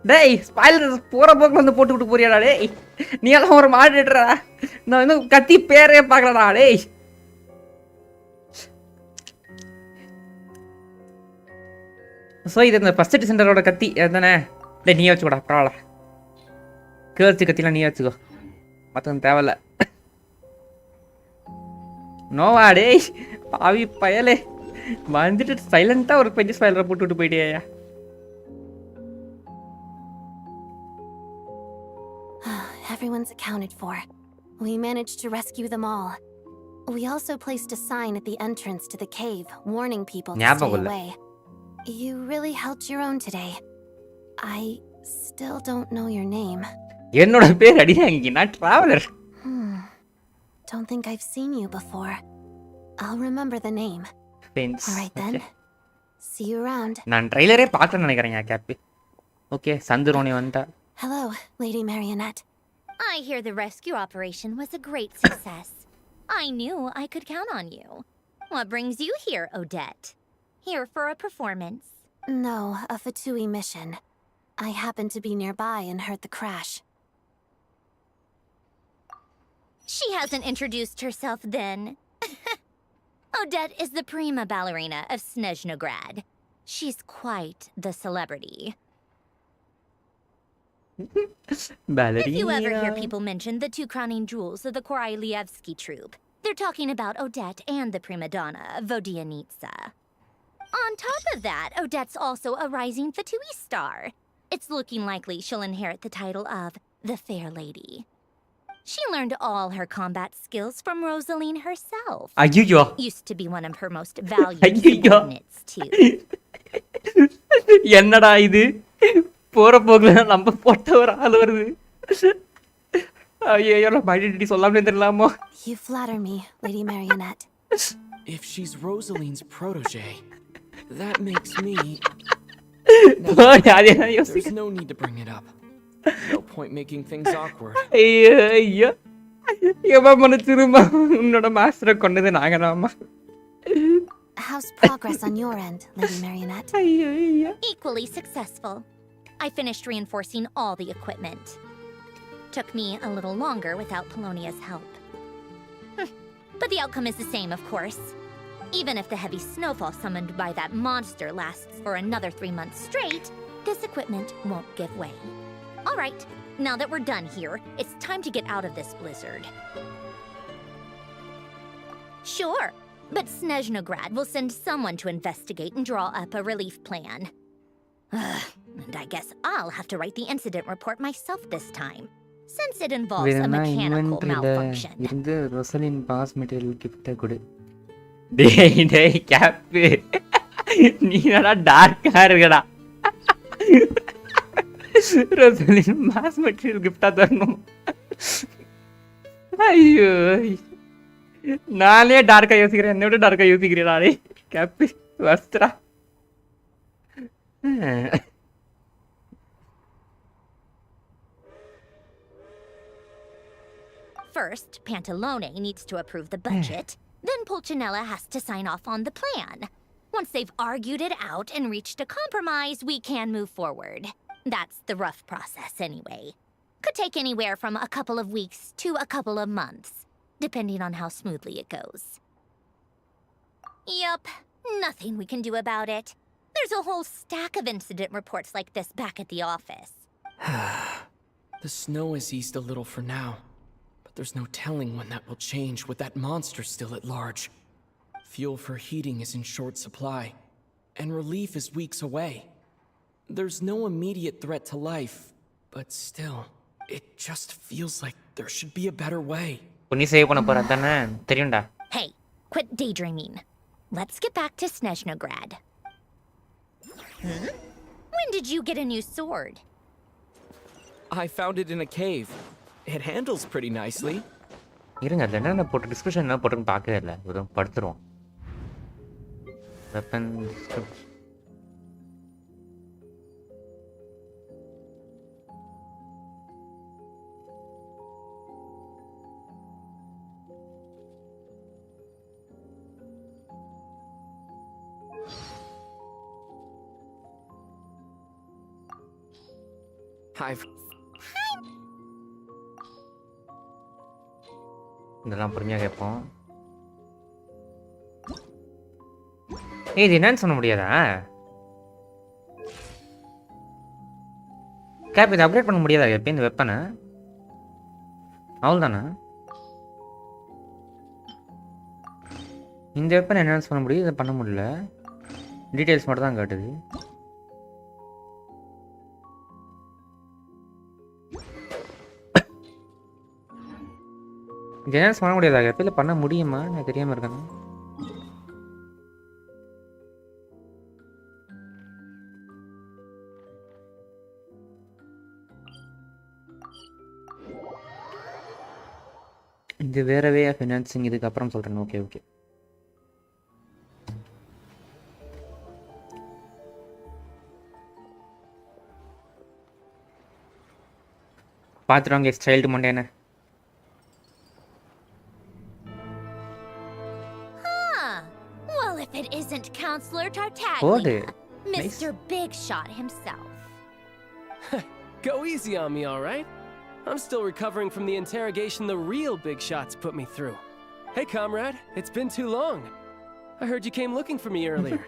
டேய் ஸ்பாயிலர் போகிற போக்கில் வந்து போட்டு விட்டு போறியாடா? டேய் நீ எல்லாம் ஒரு மாடிடுறா, நான் இன்னும் கத்தி பேரே பார்க்கலடா. டேய் ஸோ இது இந்த ஃபஸ்ட் சென்டரோட கத்தி தானே? டேய் நீயே வச்சுக்கோடா, பரவாயில்ல. கேர்ச்சி கத்திலாம் நீயே வச்சுக்கோ, மற்ற தேவையில்ல. நோவா டேய் பாவி பயலே, வந்துட்டு சைலண்டாக ஒரு பெஞ்சு ஸ்பாயிலரை போட்டு விட்டு போயிட்டியா? Everyone's accounted for. We managed to rescue them all. We also placed a sign at the entrance to the cave, warning people to stay away. You really held your own today. I still don't know your name. என்னோட பேர் அடியாங்கி நான் traveler. Don't think I've seen you before. I'll remember the name. Thanks. Alright then. See you around. நான் ட்ரைலரே பார்க்கல நினைக்கிறேன் gap. Okay சந்துரோனி வந்தா. Hello, Lady Marionette. I hear the rescue operation was a great success. I knew I could count on you. What brings you here, Odette? Here for a performance? No, a Fatui mission. I happened to be nearby and heard the crash. She hasn't introduced herself then. Odette is the prima ballerina of Snezhnograd. She's quite the celebrity. Ballerina. If you ever hear people mention the two crowning jewels of the Korolievsky troupe, they're talking about Odette and the prima donna, Vodianitsa. On top of that, Odette's also a rising Fatui star. It's looking likely she'll inherit the title of the Fair Lady. She learned all her combat skills from Rosaline herself. Ayyo. Used to be one of her most valued subordinates, too. என்னடா இது போற போகல நம்ம போட்ட ஒரு ஆள் வருது. ஐயோ நம்ம ஐடென்டிட்டி சொல்லாமலே தெரியலாமோ. You flatter me, Lady Marionette. If she's Rosaline's protege, that makes me... There's no need to bring it up. No point making things awkward. ஐயோ ஏமா மன்னிச்சிருமா உன்னோட மாஸ்டரை கொண்டது நாங்க நாமா. How's progress on your end, Lady Marionette? Equally successful. I finished reinforcing all the equipment. Took me a little longer without Polonia's help. But the outcome is the same, of course. Even if the heavy snowfall summoned by that monster lasts for another 3 months straight, this equipment won't give way. All right, now that we're done here, it's time to get out of this blizzard. Sure, but Snezhnograd will send someone to investigate and draw up a relief plan. And I guess I'll have to write the incident report myself this time, since it involves a mechanical malfunction. இருந்து ரொசலின் pass material gift கொடு. டேய் gap நீ நல்லா டார்க்கா இருக்கடா. ரொசலின் pass material கிஃப்டா தரணும். ஐயோ நானே டார்க்கா யோசிக்கிறேன், என்னை விட டார்க்கா யோசிக்கிறேன் நானே. Gap Vastra. First, Pantalone needs to approve the budget. Then Pulcinella has to sign off on the plan. Once they've argued it out and reached a compromise, we can move forward. That's the rough process anyway. Could take anywhere from a couple of weeks to a couple of months, depending on how smoothly it goes. Yup, nothing we can do about it. There's a whole stack of incident reports like this back at the office. The snow has eased a little for now, but there's no telling when that will change with that monster still at large. Fuel for heating is in short supply, and relief is weeks away. There's no immediate threat to life, but still, it just feels like there should be a better way. Hey, quit daydreaming. Let's get back to Snezhnograd. When did you get a new sword? I found it in a cave. It handles pretty nicely. இருங்க அதில் என்ன போட்டு description என்ன போட்டுன்னு பார்க்கவே இல்லை, ஒரு படுத்துருவோம். Weapon description இதெல்லாம் பொறுமையாக கேட்போம். இது என்னன்னு சொல்ல முடியாதா? கேப் இதை அப்டேட் பண்ண முடியாதா எப்போ இந்த வெப்பனை? அவள் தானே இந்த வெப்பனை என்னன்னு சொல்ல முடியும், இதை பண்ண முடியல. டீட்டெயில்ஸ் மட்டும் தான் காட்டுது. ஜெனரல்ஸ் பண்ண முடியாதா எப்போ? இல்லை பண்ண முடியுமா? நான் தெரியாமல் இருக்கேன். இது வேற வே ஆஃப் ஃபினான்சிங் இதுக்கு அப்புறம் சொல்றேன். Okay okay. பாத்துறோங்க ஸ்டைல்டு மண்டேன. Well, if it isn't Counselor Tartaglia, Nice. Mr. Big Shot himself. Go easy on me, all right? I'm still recovering from the interrogation the real Big Shots put me through. Hey, comrade, it's been too long. I heard you came looking for me earlier.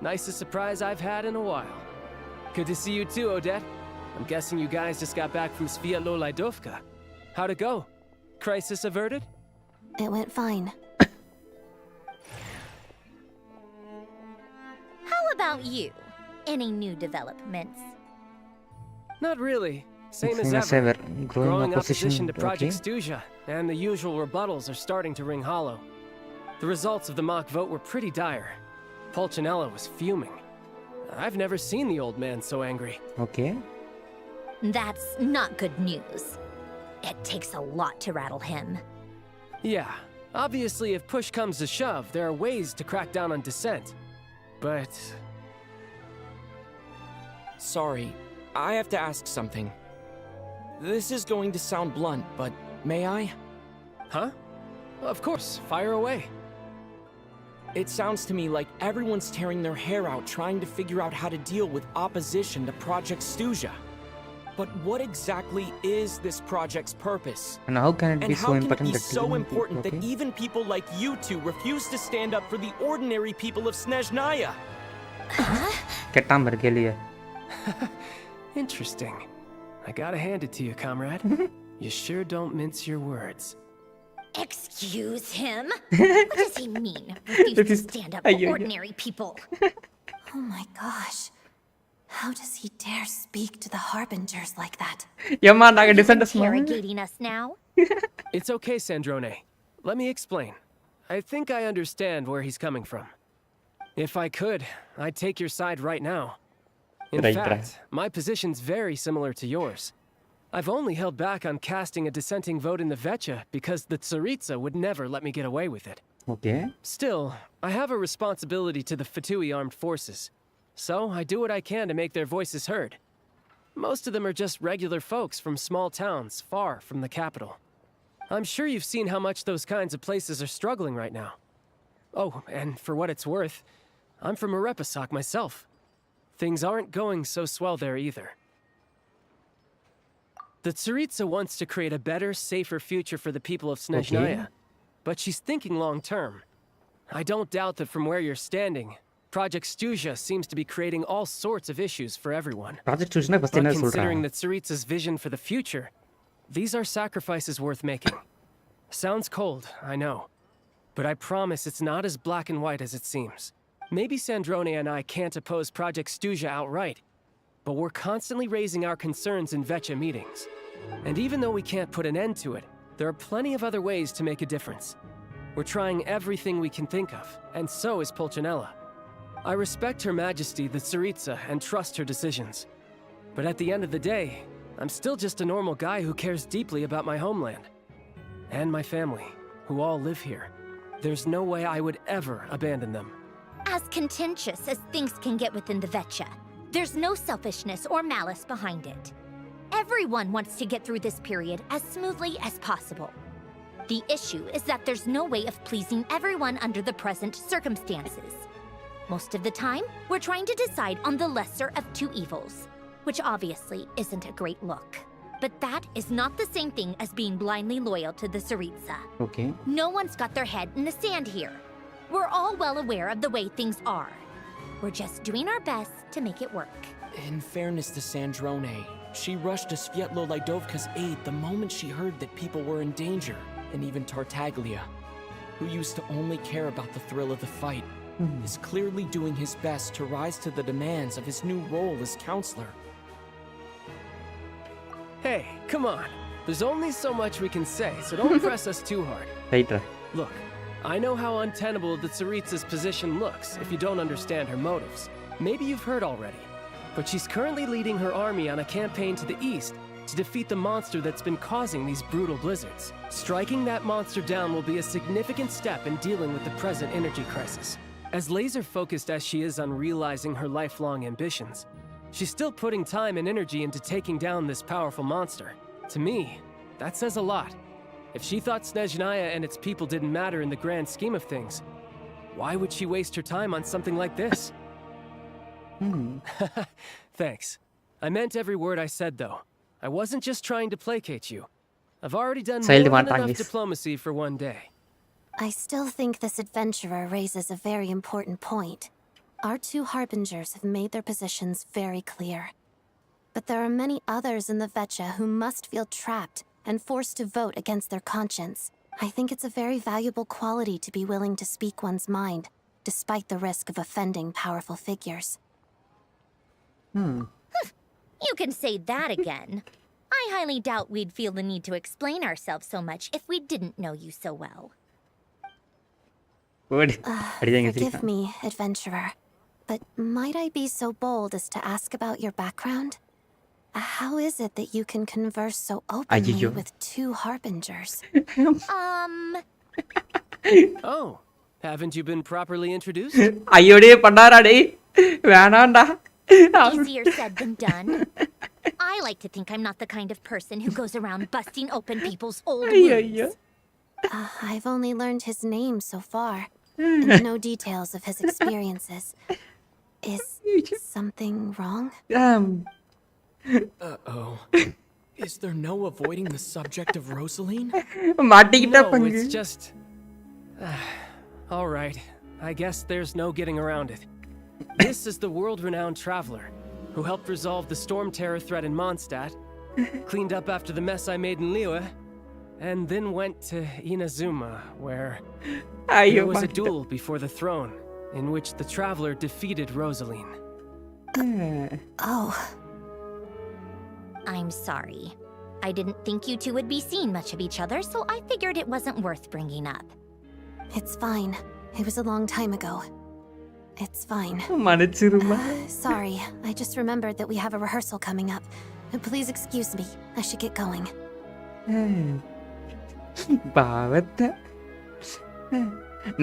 Nicest surprise I've had in a while. Good to see you too, Odette. I'm guessing you guys just got back from Sviatlo-Laidovka. How'd it go? Crisis averted? It went fine. How about you? Any new developments? Not really. Same as ever. Growing opposition to Project Stuja, and the usual rebuttals are starting to ring hollow. The results of the mock vote were pretty dire. Pulcinella was fuming. I've never seen the old man so angry. Okay. That's not good news. It takes a lot to rattle him. Yeah, obviously if push comes to shove, there are ways to crack down on dissent. But... Sorry, I have to ask something. This is going to sound blunt, but may I? Huh? Of course, fire away. It sounds to me like everyone's tearing their hair out trying to figure out how to deal with opposition to Project Stuja. But what exactly is this project's purpose? And how can it be so important that so important that even people like you two refuse to stand up for the ordinary people of Snezhnaya? கெட்டாம இருக்கேலியே. Interesting. I gotta hand it to you, comrade. You sure don't mince your words. Excuse him? What does he mean? Refuse to stand up for ordinary people. Oh my gosh. How does he dare speak to the Harbingers like that? Yamma, naga dissent interrogating us now? It's okay, Sandrone. Let me explain. I think I understand where he's coming from. If I could, I'd take your side right now. In fact, my position's very similar to yours. I've only held back on casting a dissenting vote in the Vecha because the Tsaritsa would never let me get away with it. Okay. Still, I have a responsibility to the Fatui armed forces. So, I do what I can to make their voices heard. Most of them are just regular folks from small towns far from the capital. I'm sure you've seen how much those kinds of places are struggling right now. Oh, and for what it's worth, I'm from Arepasak myself. Things aren't going so swell there either. The Tsaritsa wants to create a better, safer future for the people of Snezhnaya, but she's thinking long-term. I don't doubt that from where you're standing, Project Stuja seems to be creating all sorts of issues for everyone. But considering the Tsaritsa's vision for the future, these are sacrifices worth making. Sounds cold, I know. But I promise it's not as black and white as it seems. Maybe Sandrone and I can't oppose Project Stuja outright, but we're constantly raising our concerns in Vecha meetings. And even though we can't put an end to it, there are plenty of other ways to make a difference. We're trying everything we can think of, and so is Pulcinella. I respect Her Majesty, the Tsaritsa, and trust her decisions. But at the end of the day, I'm still just a normal guy who cares deeply about my homeland. And my family, who all live here. There's no way I would ever abandon them. As contentious as things can get within the Vecha, there's no selfishness or malice behind it. Everyone wants to get through this period as smoothly as possible. The issue is that there's no way of pleasing everyone under the present circumstances. Most of the time, we're trying to decide on the lesser of two evils, which obviously isn't a great look. But that is not the same thing as being blindly loyal to the Tsaritsa. Okay. No one's got their head in the sand here. We're all well aware of the way things are. We're just doing our best to make it work. In fairness to Sandrone, she rushed to Sviatlo-Laidovka's aid the moment she heard that people were in danger, and even Tartaglia, who used to only care about the thrill of the fight, is clearly doing his best to rise to the demands of his new role as counselor. Hey, come on. There's only so much we can say, so don't press us too hard. Later. Look, I know how untenable the Tsaritsa's position looks if you don't understand her motives. Maybe you've heard already. But she's currently leading her army on a campaign to the east to defeat the monster that's been causing these brutal blizzards. Striking that monster down will be a significant step in dealing with the present energy crisis. As laser-focused as she is on realizing her lifelong ambitions, she's still putting time and energy into taking down this powerful monster. To me, that says a lot. If she thought Snezhnaya and its people didn't matter in the grand scheme of things, why would she waste her time on something like this? Thanks. I meant every word I said, though. I wasn't just trying to placate you. I've already done more than enough diplomacy for one day. I still think this adventurer raises a very important point. Our two harbingers have made their positions very clear. But there are many others in the Vetcha who must feel trapped and forced to vote against their conscience. I think it's a very valuable quality to be willing to speak one's mind, despite the risk of offending powerful figures. You can say that again. I highly doubt we'd feel the need to explain ourselves so much if we didn't know you so well. Forgive me, adventurer, but might I be so bold as to ask about your background? How is it that you can converse so openly with two harbingers? Oh, haven't you been properly introduced? Easier said than done. I like to think I'm not the kind of person who goes around busting open people's old wounds. I've only learned his name so far, and no details of his experiences. Is something wrong? Uh-oh. Is there no avoiding the subject of Rosaline? No, it's just... Alright, I guess there's no getting around it. This is the world-renowned traveler, who helped resolve the storm terror threat in Mondstadt, cleaned up after the mess I made in Liyue, and then went to Inazuma, where there was a duel before the throne, in which the traveler defeated Rosaline. I'm sorry. I didn't think you two would be seeing much of each other, so I figured it wasn't worth bringing up. It's fine. It was a long time ago. It's fine. Sorry, I just remembered that we have a rehearsal coming up. Please excuse me. I should get going.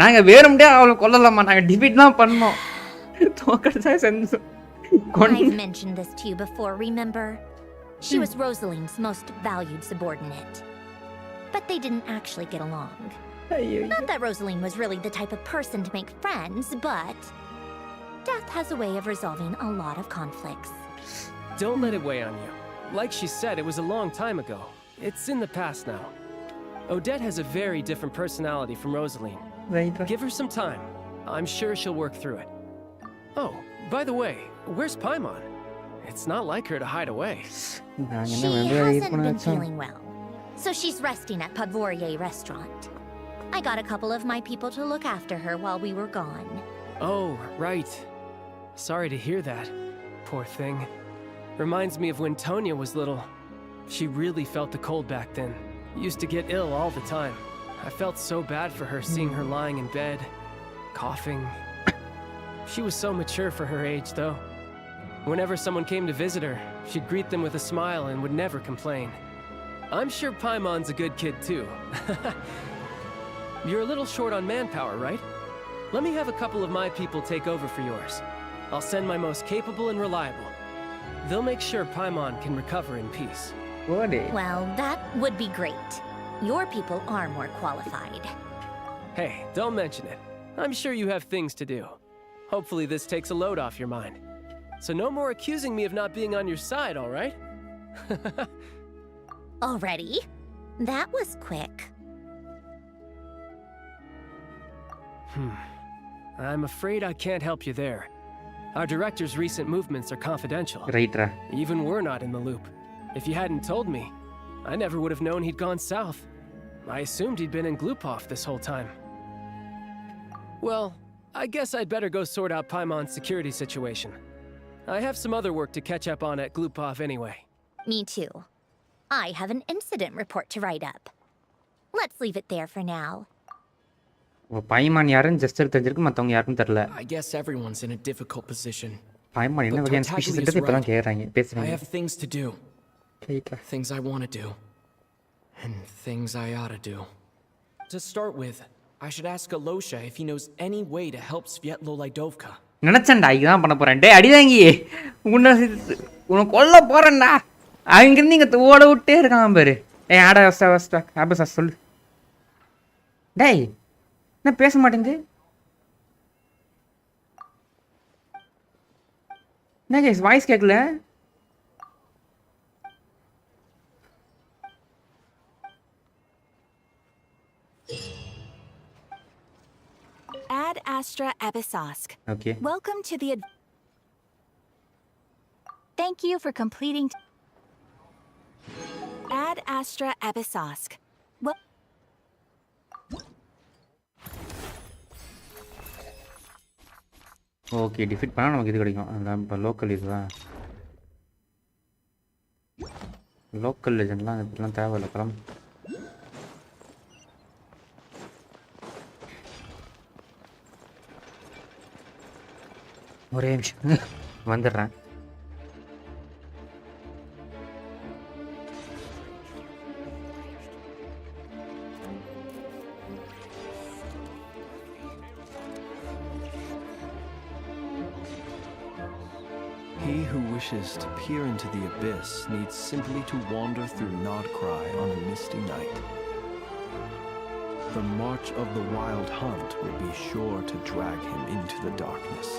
நாங்க வேணும்டே அவளை கொல்லலாமா நாங்க defeat தான் பண்ணோம் தோக்கறதா செஞ்சோம் I've mentioned this to you before, remember? She was Rosaline's most valued subordinate. But they didn't actually get along. Not that Rosaline was really the type of person to make friends, but death has a way of resolving a lot of conflicts. Don't let it weigh on you. Like she said, it was a long time ago. It's in the past now. Odette has a very different personality from Rosaline. Give her some time. I'm sure she'll work through it. Oh, by the way, where's Paimon? It's not like her to hide away. She hasn't been feeling well, so she's resting at Podvorier restaurant. I got a couple of my people to look after her while we were gone. Oh, right. Sorry to hear that. Poor thing. Reminds me of when Tonya was little. She really felt the cold back then. Used to get ill all the time. I felt so bad for her seeing her lying in bed, coughing. She was so mature for her age, though. Whenever someone came to visit her, she'd greet them with a smile and would never complain. I'm sure Paimon's a good kid, too. You're a little short on manpower, right? Let me have a couple of my people take over for yours. I'll send my most capable and reliable. They'll make sure Paimon can recover in peace. Well, that would be great. Your people are more qualified. Hey, don't mention it. I'm sure you have things to do. Hopefully this takes a load off your mind. So no more accusing me of not being on your side, all right? Already? That was quick. I'm afraid I can't help you there. Our director's recent movements are confidential. Right. Even we're not in the loop. If you hadn't told me, I never would have known he'd gone south. I assumed he'd been in Glupov this whole time. Well, I guess I'd better go sort out Paimon's security situation. I have some other work to catch up on at Glupov anyway. Me too. I have an incident report to write up. Let's leave it there for now. Paimon யாருன்னு just தெரிஞ்சிருக்கு மத்தவங்க யாருக்கும் தெரியல. I guess everyone's in a difficult position. Paimon என்ன வகையான species என்றது இப்பதான் கேக்குறாங்க பேசுறாங்க. I have things to do. Things I want to do. And things I ought to do. To start with, I should ask Alosha if he knows any way to help Svietlo Lidovka. நினைச்சேன்டா இதுதான் பண்ண போறேன். டேய் அடிதாங்கி உன்னை கொல்ல போறேன்டா. அங்கிருந்து இங்க ஓட விட்டே இருக்கான் பாரு. ஏய் ஆட வஸ்டா ஆபஸ் சொல்லு. டேய் என்ன பேச மாட்டேங்குது? என்ன கேஸ் வாய்ஸ் கேட்கல? Ad Astra Abyssosque. Okay. Welcome to the Thank you for completing. Ad Astra Abyssosque. Okay defeat பண்ணால் நமக்கு இது கிடைக்கும். அதான் இப்போ லோக்கல் இதுதான். லோக்கல் லெஜெண்ட்லாம் இப்படிலாம் தேவையில்லை கிளம்பு. ஒரே நிமிஷம் வந்துடுறேன். He who wishes to peer into the abyss needs simply to wander through Nodcry on a misty night. The march of the wild hunt will be sure to drag him into the darkness.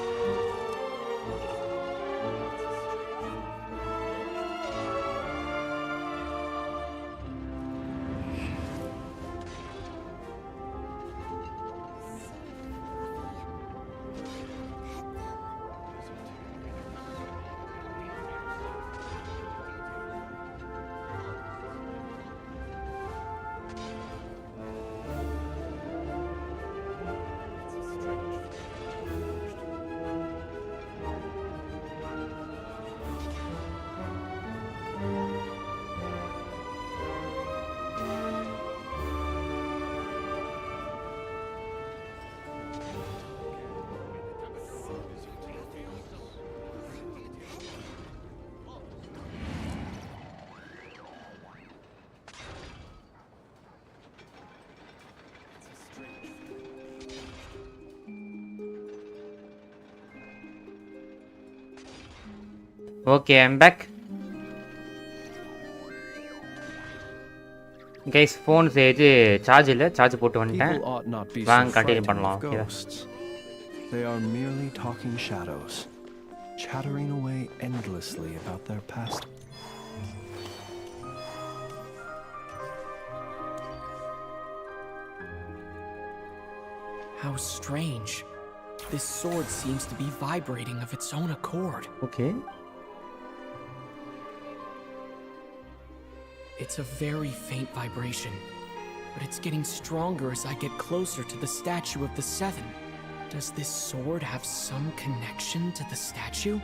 Okay I'm back. Guys phone இது charge இல்லை, charge போட்டு வந்துட்டேன். வாங்க continue பண்ணலாம். They are merely talking shadows, chattering away endlessly about their past. How strange. This sword seems to be vibrating of its own accord. Okay. It's a very faint vibration, but it's getting stronger as I get closer to the statue of the Seven. Does this sword have some connection to the statue?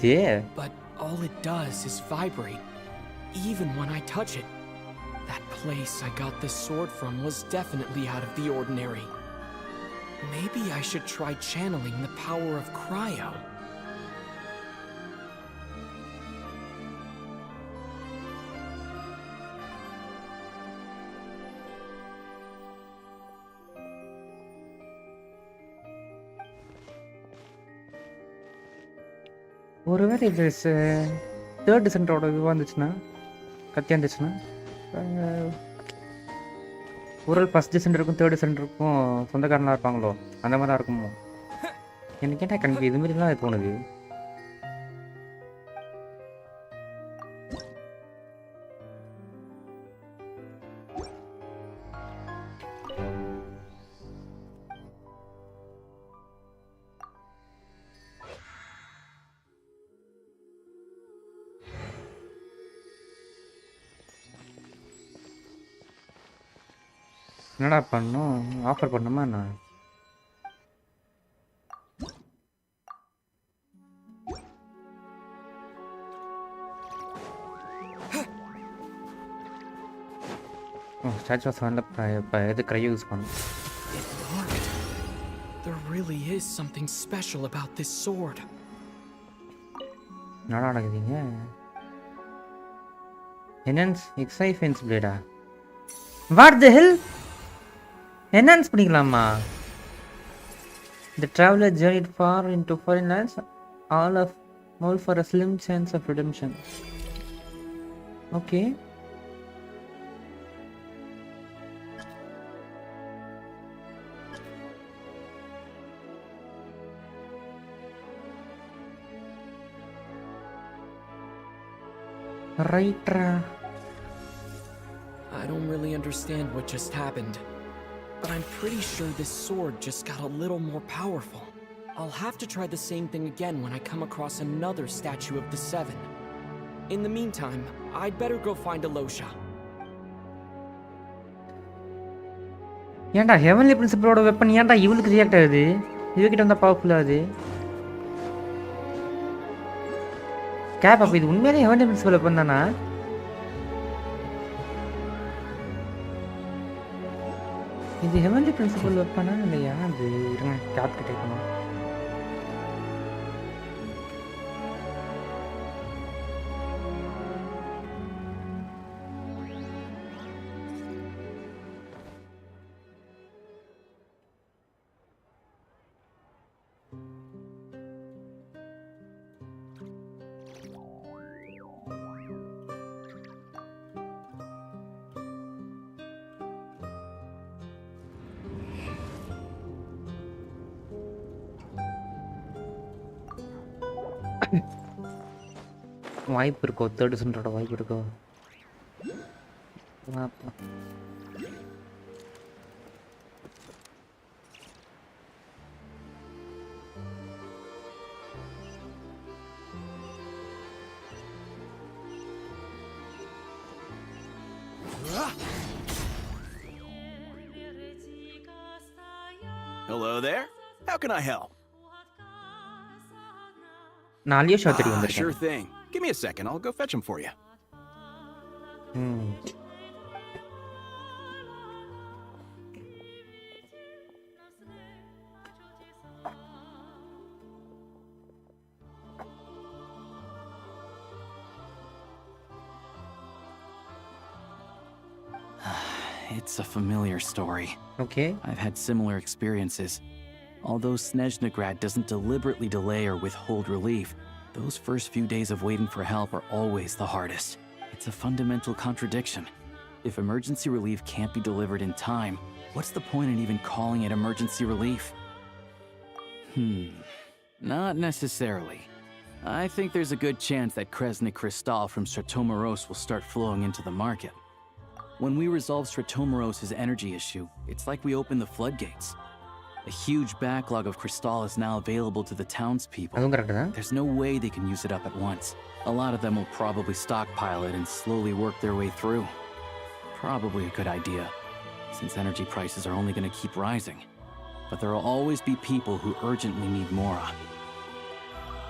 Yeah. But all it does is vibrate, even when I touch it. That place I got this sword from was definitely out of the ordinary. Maybe I should try channeling the power of cryo. ஒருவேளை இது third டிசென்டரோட இதுவாக இருந்துச்சுன்னா, கத்தியாக இருந்துச்சுன்னா, ஒரு first டிசென்டருக்கும் third டிசென்டருக்கும் சொந்தக்காரனாக இருப்பாங்களோ அந்த மாதிரி தான் இருக்குமோ எனக்கு கேட்டால் கண்டிப்பாக இது மாதிரிலாம் தோணுது. என்னடா பண்ணோம், ஆஃபர் பண்ணுமா என்ன? ஸ்டாச்சு ஆஃப் இப்போ எது க்ரையோ யூஸ் பண்ணும். There really is something special about this sword. என்னடா நடக்குதுங்க? Enhance XI fence blade. What the hell? Enhance பண்ணிக்கலாமா? The traveler journeyed far into foreign lands, all for a slim chance of redemption. Okay. Right. I don't really understand what just happened, but I'm pretty sure this sword just got a little more powerful. I'll have to try the same thing again when I come across another statue of the Seven. In the meantime, I'd better go find Alosha. ஏன்டா heavenly பிரின்சிபலோட weapon ஏன்டா இவளுக்கு react ஆகுது? இவகிட்ட வந்தா powerful ஆகுது. Gap அப்ப இது உண்மையிலே ஹெவன்லி பிரின்சிபல் வெப்பன் தானா? இது ஹெவன்லி பிரின்சிபல் வெப்பனா இல்லையா? அது இருங்க கேப் கிட்ட கேட்கணும். வாய்ப்பு இருக்கோ? 30% வாய்ப்பு இருக்கோ? Hello there. How can I help? Sure thing. Give me a second. I'll go fetch him for you. It's a familiar story. Okay. I've had similar experiences. Although Snezhnaya doesn't deliberately delay or withhold relief, those first few days of waiting for help are always the hardest. It's a fundamental contradiction. If emergency relief can't be delivered in time, what's the point in even calling it emergency relief? Not necessarily. I think there's a good chance that Kresnik Crystal from Stratomoros will start flowing into the market. When we resolve Stratomoros's energy issue, it's like we open the floodgates. A huge backlog of crystal is now available to the townspeople. There's no way they can use it up at once. A lot of them will probably stockpile it and slowly work their way through. Probably a good idea, since energy prices are only going to keep rising. But there will always be people who urgently need Mora.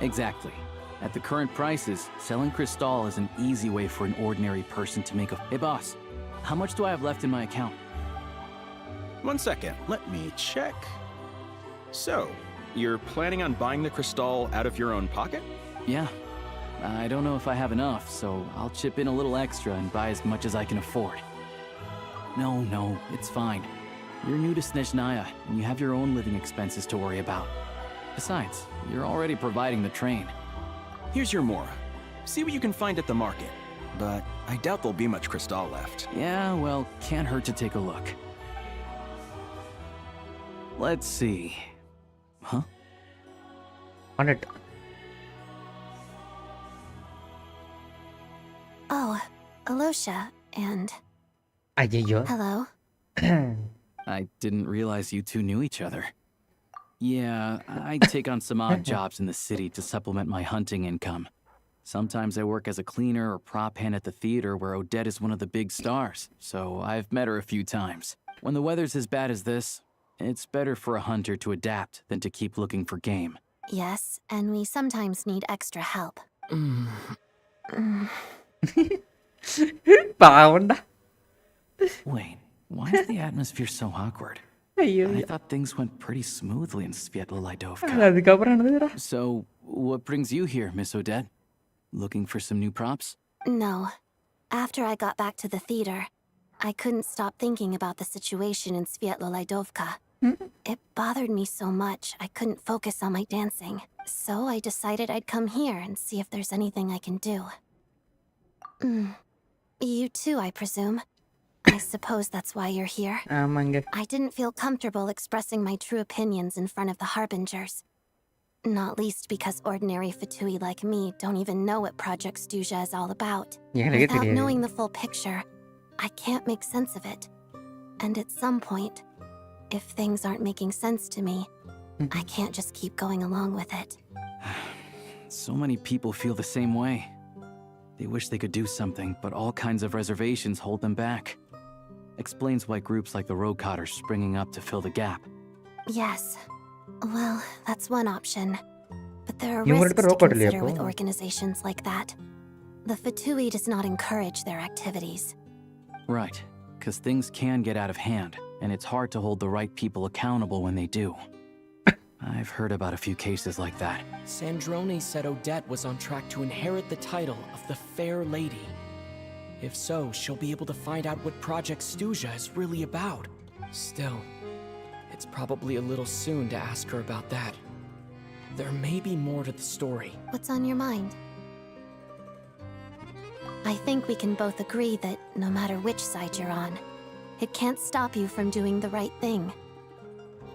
Exactly. At the current prices, selling crystal is an easy way for an ordinary person to make a... Hey boss, how much do I have left in my account? 1 second, let me check. So, you're planning on buying the crystal out of your own pocket? Yeah. I don't know if I have enough, so I'll chip in a little extra and buy as much as I can afford. No, it's fine. You're new to Snezhnaya, and you have your own living expenses to worry about. Besides, you're already providing the train. Here's your Mora. See what you can find at the market. But I doubt there'll be much crystal left. Yeah, well, can't hurt to take a look. Let's see. Huh? On it. Oh, Alosha, and... Hello. I didn't realize you two knew each other. Yeah, I take on some odd jobs in the city to supplement my hunting income. Sometimes I work as a cleaner or prop hand at the theater where Odette is one of the big stars, so I've met her a few times. When the weather's as bad as this, it's better for a hunter to adapt than to keep looking for game. Yes, and we sometimes need extra help. Wait, why is the atmosphere so awkward? I thought things went pretty smoothly in Svietla Lidovka. So, what brings you here, Miss Odette? Looking for some new props? No. After I got back to the theater, I couldn't stop thinking about the situation in Svietlolaidovka. It bothered me so much I couldn't focus on my dancing. So I decided I'd come here and see if there's anything I can do. You too, I presume. I suppose that's why you're here. I didn't feel comfortable expressing my true opinions in front of the Harbingers. Not least because ordinary Fatui like me don't even know what Project Stuzha is all about. Without knowing the full picture, I can't make sense of it. And at some point, if things aren't making sense to me, I can't just keep going along with it. So many people feel the same way. They wish they could do something, but all kinds of reservations hold them back. Explains why groups like the Roadcott are springing up to fill the gap. Yes. Well, that's one option. But there are risks to consider with organizations like that. The Fatui does not encourage their activities. Right, because things can get out of hand, and it's hard to hold the right people accountable when they do. I've heard about a few cases like that. Sandrone said Odette was on track to inherit the title of the Fair Lady. If so, she'll be able to find out what Project Stuzha is really about. Still, it's probably a little soon to ask her about that. There may be more to the story. What's on your mind? I think we can both agree that no matter which side you're on, it can't stop you from doing the right thing.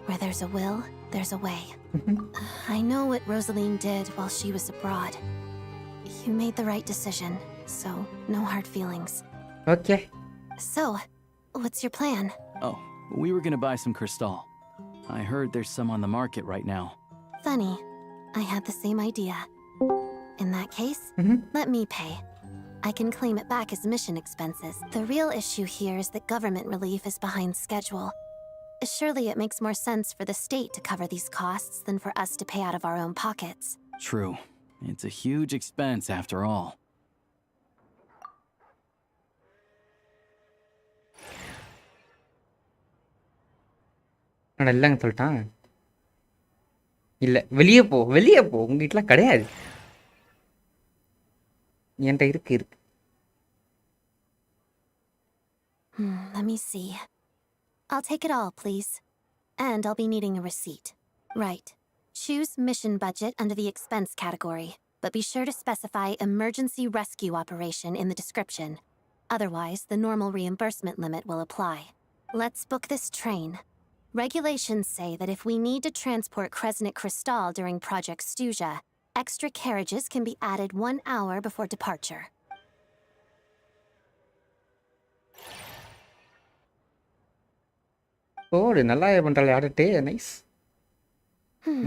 Where there's a will, there's a way. I know what Rosaline did while she was abroad. You made the right decision, so no hard feelings. Okay. So, what's your plan? Oh, we were gonna buy some Crystal. I heard there's some on the market right now. Funny. I had the same idea. In that case, let me pay. I can claim it back as mission expenses. The real issue here is that government relief is behind schedule. Surely it makes more sense for the state to cover these costs than for us to pay out of our own pockets. True. It's a huge expense after all. இல்லைங்க சொல்லிட்டான். இல்லை வெளியே போ உங்ககிட்டலாம் கிடையாது. என்கிட்ட இருக்கு. Let me see. I'll take it all, please. And I'll be needing a receipt. Right. Choose mission budget under the expense category, but be sure to specify emergency rescue operation in the description. Otherwise, the normal reimbursement limit will apply. Let's book this train. Regulations say that if we need to transport Kresnik Crystal during Project Stuzha, extra carriages can be added 1 hour before departure. Oh, நல்லா பண்றாளே ஆடிட்டே. Nice.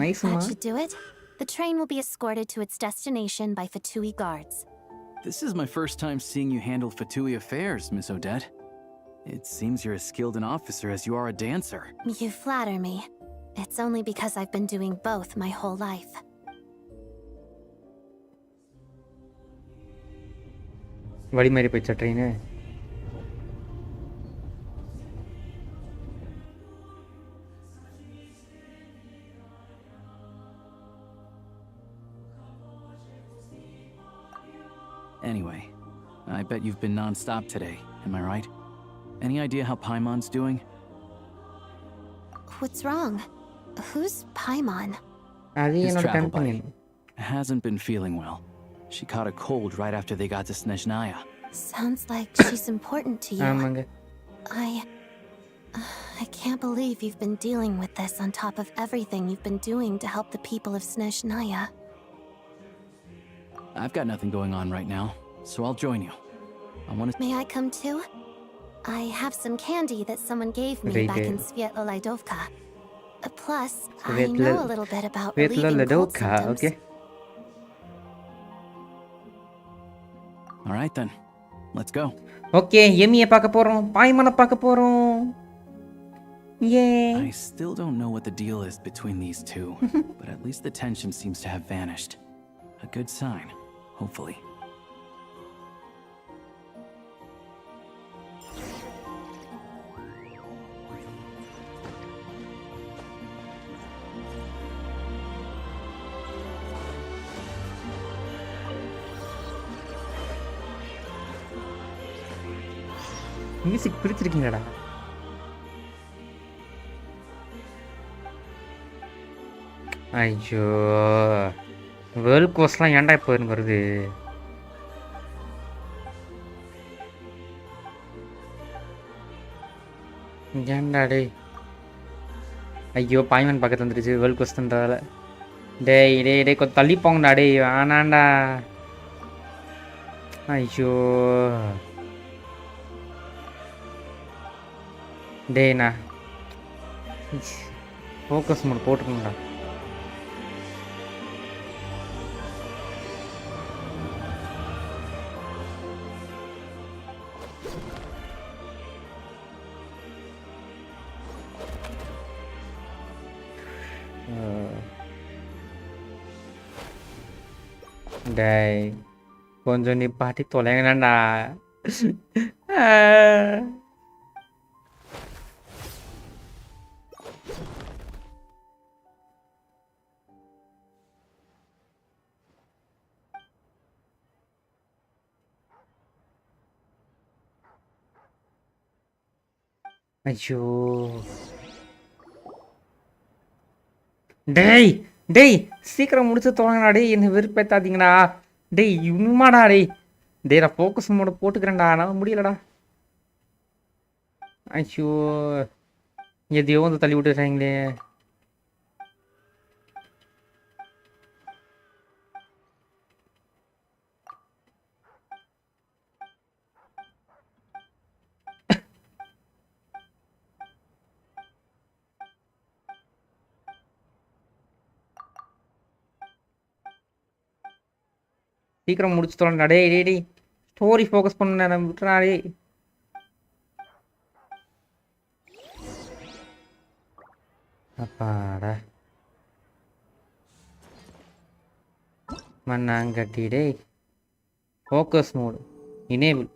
Nice, That ma. should do it. The train will be escorted to its destination by Fatui guards. This is my first time seeing you handle Fatui affairs, Miss Odette. It seems you're as skilled an officer as you are a dancer. You flatter me. It's only because I've been doing both my whole life. வழி மாறி போயிடுச்சா train? Anyway, I bet you've been non-stop today, am I right? Any idea how Paimon's doing? What's wrong? Who's Paimon? His travel buddy. Hasn't been feeling well. She caught a cold right after they got to Snezhnaya. Sounds like she's important to you. I can't believe you've been dealing with this on top of everything you've been doing to help the people of Snezhnaya. I've got nothing going on right now, so I'll join you. May I come too? I have some candy that someone gave me back in Svietlolaidovka. Plus, I know a little bit about relieving cold symptoms. Okay. All right then, let's go. Okay, Yemiயை பார்க்க போறோம். பாய்மனை பார்க்க போறோம். Yay. I still don't know what the deal is between these two, but at least the tension seems to have vanished. A good sign, hopefully. Music பிடிச்சிருக்கீங்கடா. ஐயோ world கோஸ்ட்லாம் ஏன்டா இப்போ வருது? ஏன்டா டேய்? ஐயோ பாய்மன் பக்கத்தில் வந்துருச்சு வேர்ல்ட் கோஸ்ட்ன்றதால. டேய் டேய் டேய் கொஞ்சம் தள்ளி போங்கடா டேய், வேணாண்டா. ஐயோ டேய்ண்ணா ஃபோக்கஸ் மோட் போட்டுக்கோங்கடா. டேய் கொஞ்சம் நீ பாட்டி தொலைங்கண்ணா. ஐயோ டேய் டேய் சீக்கிரம் முடிச்சு தொலைங்கடா டேய், என்ன வெறுப்பேத்தாதீங்கடா டேய். இன்னுமாடா டேய் டேய் நான் ஃபோக்கஸ் மோட போட்டுக்கிறேன்டா, நான் முடியலடா. ஐயோ எதையோ வந்து தள்ளி விட்டுறாங்களே. சீக்கிரம் முடிச்சு தொலைடா டேய் டேய் டேய். ஸ்டோரி ஃபோக்கஸ் பண்ண நான் விட்டுறா டேய். அப்பாடா மண்ணாங்கட்டி டேய். Focus mode enable.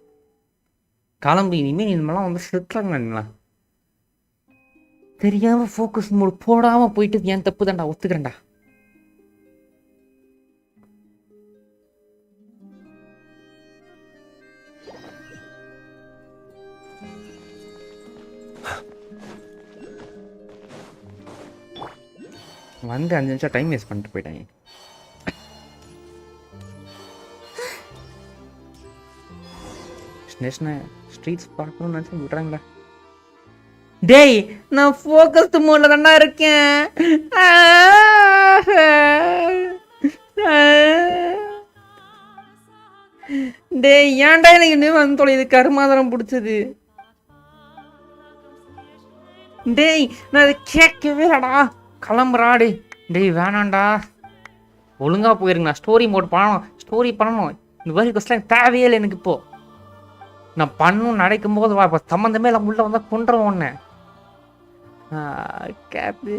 கிளம்பு இனிமேல் இனிமேலாம் வந்து செத்துறாங்கண்ணா. தெரியாமல் ஃபோக்கஸ் மோடு போடாமல் போயிட்டு ஏன் தப்பு தான்டா, ஒத்துக்கிறேன்டா. வந்து 5 நிமிஷம் டைம் வேஸ்ட் பண்ணிட்டு போயிட்டாங்க. ஸ்னேஷ்னாயா ஸ்ட்ரீட்ஸ் பார்க்கணும்னு நினச்சி விட்றாங்களா? டேய் நான் ஃபோக்கஸ்டு மோடில் தானே இருக்கேன். டேய் ஏன்டா எனக்கு இன்னும் வந்து தொலைது கருமாதரம் பிடிச்சது. டேய் நான் அதை கேட்கவே இல்லடா. கிளம்புறாடு டேய் வேணாண்டா, ஒழுங்காக போயிருங்கண்ணா. ஸ்டோரி மோட் பண்ணணும், ஸ்டோரி பண்ணணும். இந்த மாதிரி கொஸ்டின் தேவையே இல்லை எனக்கு. இப்போது நான் பண்ணணும் நடக்கும் போது வா, இப்போ சம்மந்தமே இல்லை உள்ள வந்தால் கொண்டுறோம் ஒன்று. கேப்பு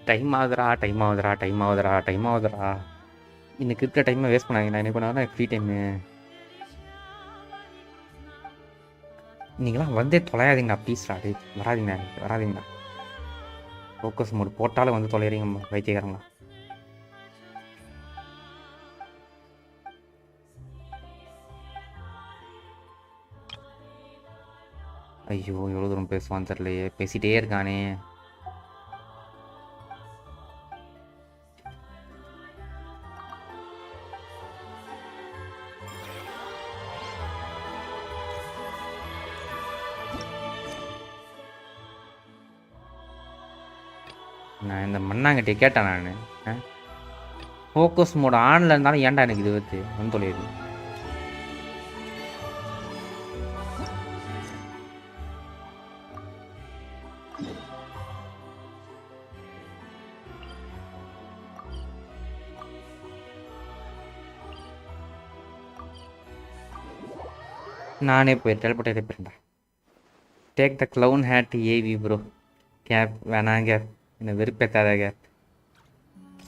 டைம் ஆகுதுரா டைம் ஆகுதுரா டைம் ஆகுதுரா டைம் ஆகுதுரா. இன்னைக்கு இருக்கிற டைமை வேஸ்ட் பண்ணாங்க. நான் என்ன பண்ணாதான் ஃப்ரீ டைமு. நீங்களாம் வந்தே தொலையாதீங்கண்ணா ப்ளீஸ்டா. டே வராதிங்கண்ணா வராதிங்கண்ணா. ஃபோக்கஸ் மோடு போட்டாலும் வந்து தொலைகிறீங்க வைத்தியக்காரங்களா. ஐயோ எவ்வளோ தூரம் பேசுவான்னு தெரியலையே, பேசிகிட்டே இருக்கானே. நான் இந்த மண்ணாங்கட்டியை கேட்டேன் நான். ஃபோக்கஸ் மோட் ஆனில் இருந்தாலும் ஏன்டா எனக்கு இது வந்து தொலையுது. நானே போய் டெலிபோர்ட் போயிட்டேன்டா. டேக் த க்ளவுன் ஹேட் ஏவி ப்ரோ. கேப் வேணாம் கேப், என்னை வெறுப்பேத்தாத கேப்.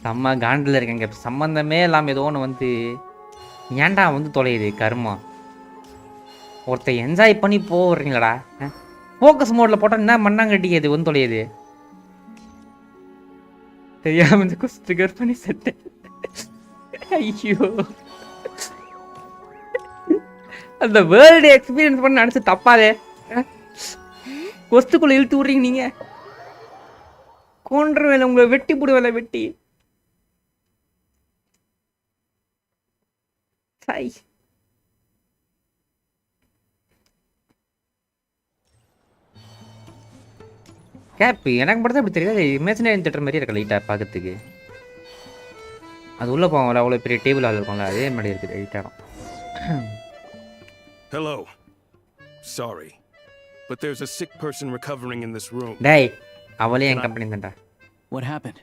செம்ம காண்டில் இருக்கேன் கேப். சம்மந்தமே இல்லாமல் ஏதோ ஒன்று வந்து ஏன்டா வந்து தொலையுது கருமா. ஒருத்தர் என்ஜாய் பண்ணி போடுறீங்களடா. ஃபோக்கஸ் மோடில் போட்டால் என்ன மண்ணாங்கட்டி அது வந்து தொலையுது. தெரியாமல் இந்த ட்ரிகர் பண்ணி செட்டேன். ஐயோ அந்த வேர்ல்டு எக்ஸ்பீரியன்ஸ் பண்ண நினச்சி தப்பாதே. கொஸ்துக்குள்ளே இழுத்து விட்றீங்க நீங்கள். கொன்ற வேலை உங்களை வெட்டி போடுவேல வெட்டி. சாய் கேப் எனக்கு மட்டும் தான் இப்படி தெரியாது. இமேஜினரி தியேட்டர் மாதிரி இருக்கு லைட்டாக பார்க்கறதுக்கு. அது உள்ளே போவாங்கல்ல, அவ்வளோ பெரிய டேபிள் ஆள் இருக்கும்ல, அதே மாதிரி இருக்குது லைட்டாக. Hello. Sorry, but there's a sick person recovering in this room. டேய் அவளே என் கம்பெனி தான்டா. What happened?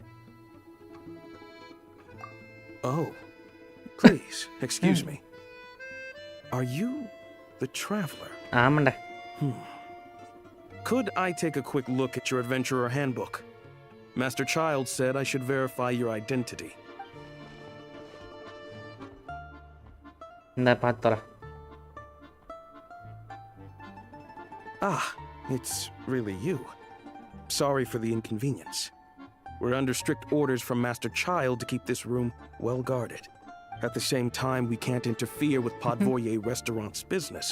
Oh, please, excuse me. Are you the traveler? ஆமாண்டா. Could I take a quick look at your adventurer handbook? Master Child said I should verify your identity. இந்த பார்த்தோ라. Ah, it's really you. Sorry for the inconvenience. We're under strict orders from Master Child to keep this room well guarded. At the same time, we can't interfere with Podvoye Restaurant's business.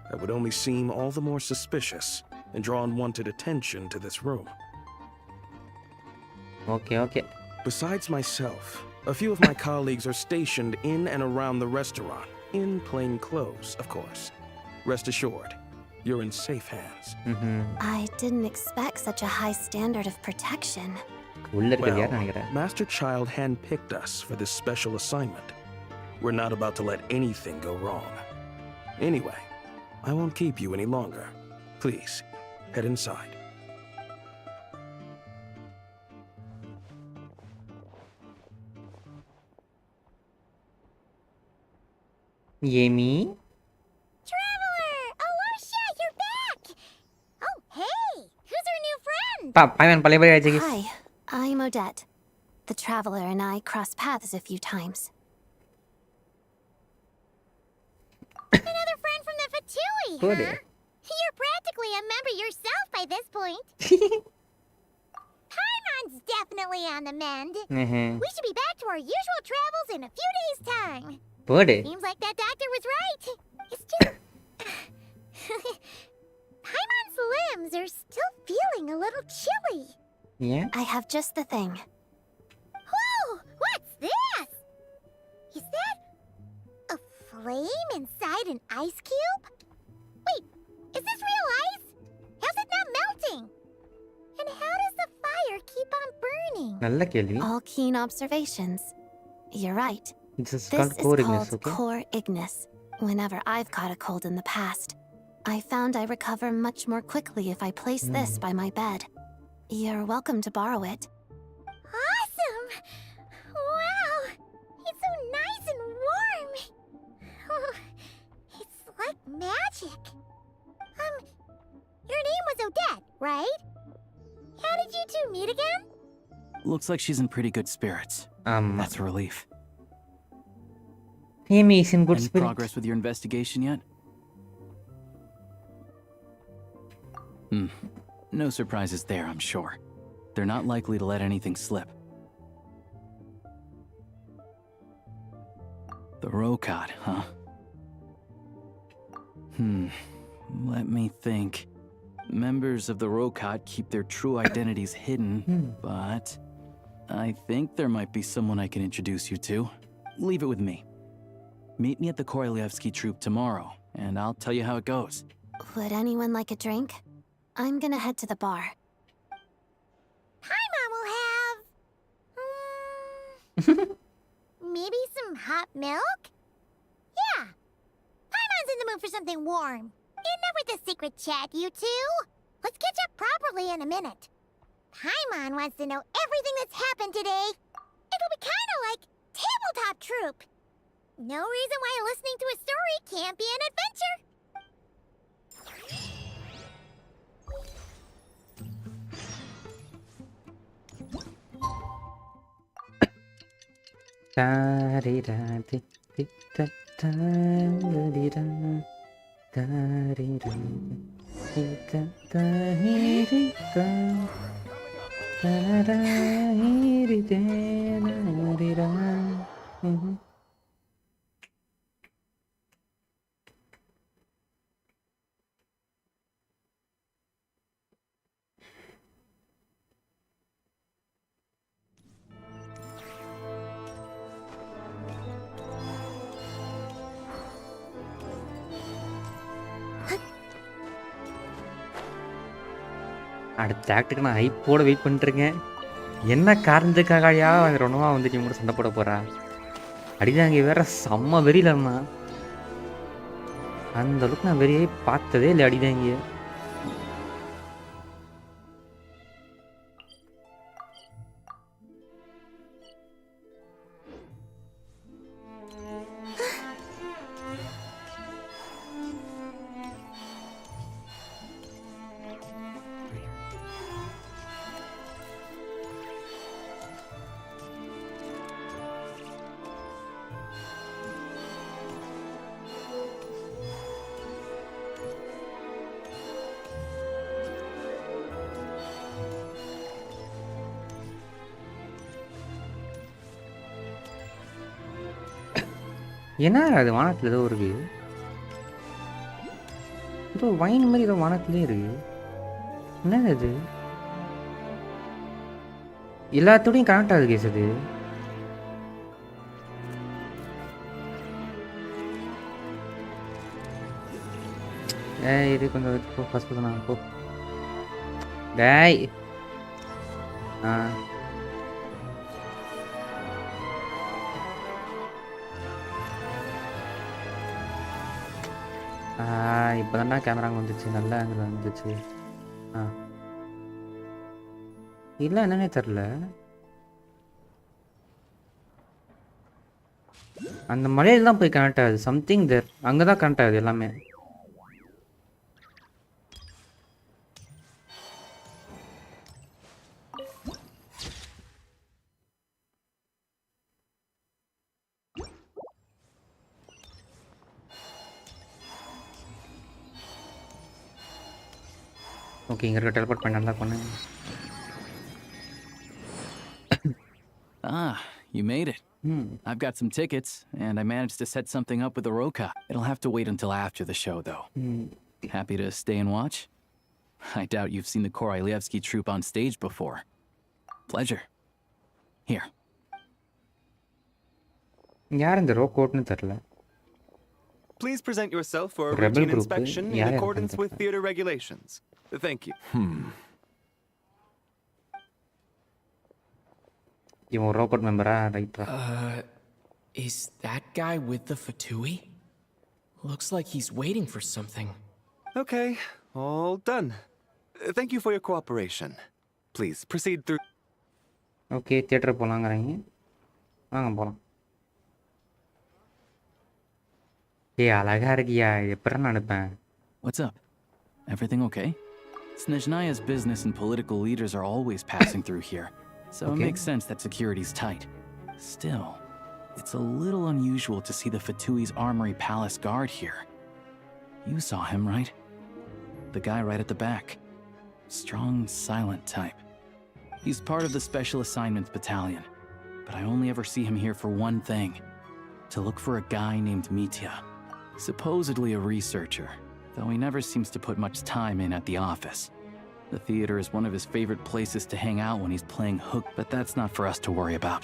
That would only seem all the more suspicious and draw unwanted attention to this room. Okay. Besides myself, a few of my colleagues are stationed in and around the restaurant, in plain clothes, of course. Rest assured, you're in safe hands. I didn't expect such a high standard of protection. Well, Master Child handpicked us for this special assignment. We're not about to let anything go wrong. Anyway, I won't keep you any longer. Please, head inside. Yemi? Traveler! Alosha, you're back! Oh, hey! Who's our new friend? Hi, I'm Odette. The Traveler and I crossed paths a few times. Another friend from the Fatui, huh? You're practically a member yourself by this point. Paimon's definitely on the mend. We should be back to our usual travels in a few days' time. Seems like that doctor was right. It's just... Paimon's limbs are still feeling a little chilly. Yeah? I have just the thing. Whoa! What's this? Is that a flame inside an ice cube? Wait, is this real ice? How's it not melting? And how does the fire keep on burning? நல்ல கேள்வி. All keen observations. You're right. This is This called is core ignis, called okay? core ignis. Whenever I've caught a cold in the past, I found I recover much more quickly if I place this by my bed. You're welcome to borrow it. Awesome! Wow! It's so nice and warm! Oh, it's like magic. Your name was Odette, right? How did you two meet again? Looks like she's in pretty good spirits. That's a relief. Amy is in good Any spirits. progress with your investigation yet? No surprises there, I'm sure. They're not likely to let anything slip. The Rokot, huh? Let me think. Members of the Rokot keep their true identities hidden, but I think there might be someone I can introduce you to. Leave it with me. Meet me at the Korolyevsky troop tomorrow, and I'll tell you how it goes. Would anyone like a drink? I'm gonna head to the bar. Paimon will have... maybe some hot milk? Yeah. Paimon's in the mood for something warm. Enough with the secret chat, you two. Let's catch up properly in a minute. Paimon wants to know everything that's happened today. It'll be kind of like tabletop troop. No reason why listening to a story can't be an adventure. அடுத்த ஆக்டுக்கு நான் ஹைப்போட wait பண்ணிட்டுருக்கேன். என்ன காரணத்துக்காகயா ரொனோவா வந்துட்டு இவங்க கூட சண்டை போட போறா? அடிதாங்க வேற செம்ம வெறியிலண்ணா. அந்த அளவுக்கு நான் வெறியே பார்த்ததே இல்லை அடிதாங்க. என்ன அது வானத்தில் ஏதோ இருக்கு, ஏதோ வைன் மாதிரி ஏதோ வானத்துலேயே இருக்கு. என்னது அது? எல்லாத்தோடையும் கனெக்ட் ஆகுது கேஸ் அது. இது கொஞ்சம் போ ஃபஸ்ட் போ போ டேய். இப்போ தான்டா கேமராங்க வந்துச்சு, நல்ல ஆங்கிள் வந்துச்சு. இல்லை என்னன்னே தெரில. அந்த மலையில தான் போய் கனெக்ட் ஆகுது, சம்திங் தேர், அங்கே தான் கனெக்ட் ஆகுது எல்லாமே. ஓகே, இங்கே இருக்க டெலிபோர்ட் பண்ண நல்லா பண்ணு. You made it. I've got some tickets, and I managed to set something up with Oroka. It'll have to wait until after the show, though. Happy to stay and watch? I doubt you've seen the Korolyevsky troupe on stage before. Pleasure. Here. யார் இந்த ரோக்கோட்னு தெரியல. Please present yourself for a routine inspection in accordance with theater regulations. Thank you. இவன் robot மெம்பரா? ரைட்டா. Is that guy with the Fatui? Looks like he's waiting for something. Okay, all done. Thank you for your cooperation. Please proceed through. Okay, theatre போலாங்கறீங்க. வாங்க போலாம். அழகா இருக்கியா, எப்பறம் நடப்பேன். What's up? Everything okay? Snezhnaya's business and political leaders are always passing through here, so it makes sense that security's tight. Still, it's a little unusual to see the Fatui's Armory Palace guard here. You saw him, right? The guy right at the back. Strong, silent type. He's part of the Special Assignments Battalion, but I only ever see him here for one thing: to look for a guy named Mitya. Supposedly a researcher, though he never seems to put much time in at the office. The theater is one of his favorite places to hang out when he's playing hook, but that's not for us to worry about.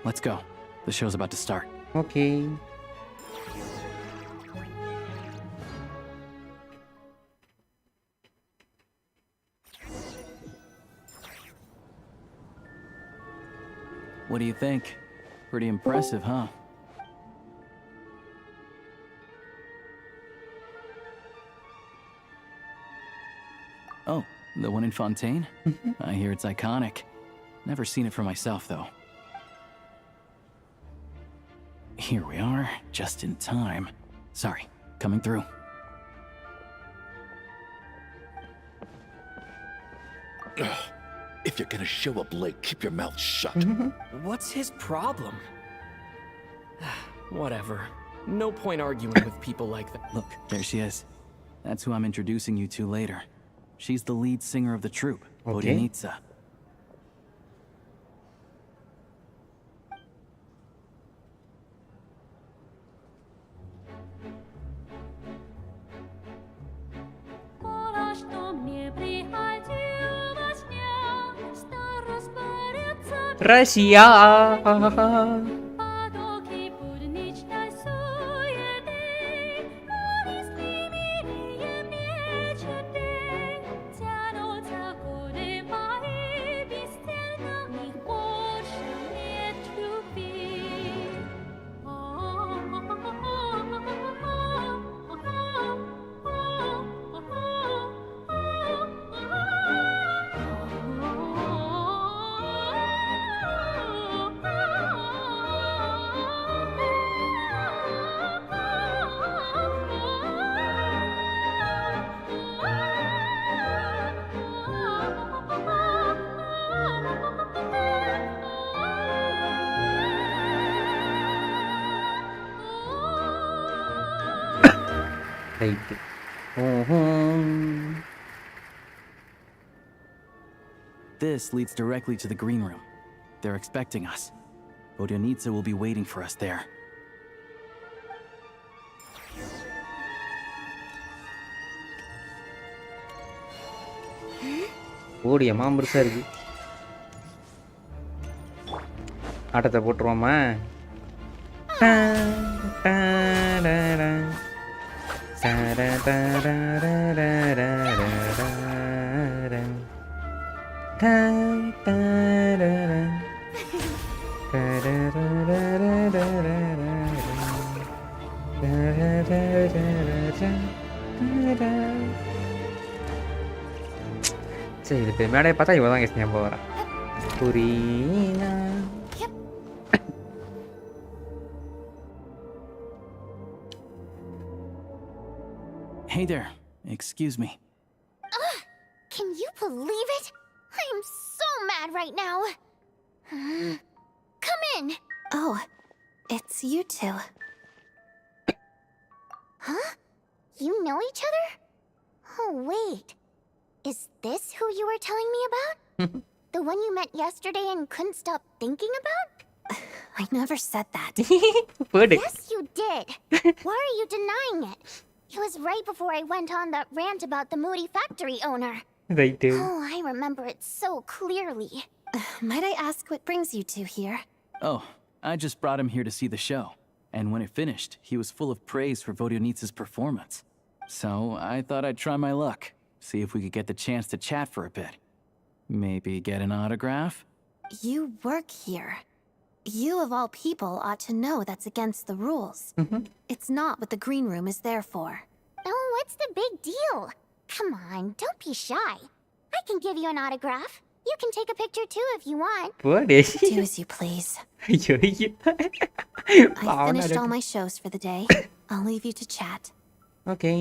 Let's go. The show's about to start. Okay. What do you think? Pretty impressive, huh? Oh, the one in Fontaine? I hear it's iconic. Never seen it for myself, though. Here we are, just in time. Sorry, coming through. If you're gonna show up late, keep your mouth shut. What's his problem? Whatever. No point arguing with people like that. Look, there she is. That's who I'm introducing you to later. She's the lead singer of the troupe, Vodyanitsa. Russia. Right. This leads directly to the green room. They're expecting us. Vodyanitsa will be waiting for us there. ஓடி அம்மா பெருசா இருக்கு. ஆட்டத்தை போட்டுருவோமா? சரி, இது மேடையை பார்த்தா இவ தான் கேஸ் ஞாபகம் வரேன். புரீனா Hey there. Excuse me. Can you believe it? I am so mad right now. Come in. Oh, it's you two. Huh? You know each other? Oh, wait. Is this who you were telling me about? The one you met yesterday and couldn't stop thinking about? I never said that. Yes, you did. Why are you denying it? It was right before I went on that rant about the moody factory owner. They do. Oh, I remember it so clearly. Might I ask what brings you two here? Oh, I just brought him here to see the show. And when it finished, he was full of praise for Vodyanitsa's performance. So I thought I'd try my luck, see if we could get the chance to chat for a bit. Maybe get an autograph? You work here. You of all people ought to know that's against the rules. It's not what the green room is there for. Oh, what's the big deal? Come on, don't be shy. I can give you an autograph. You can take a picture too if you want. What is she? Do as you please. Wow, I've finished all my shows for the day. I'll leave you to chat. Okay.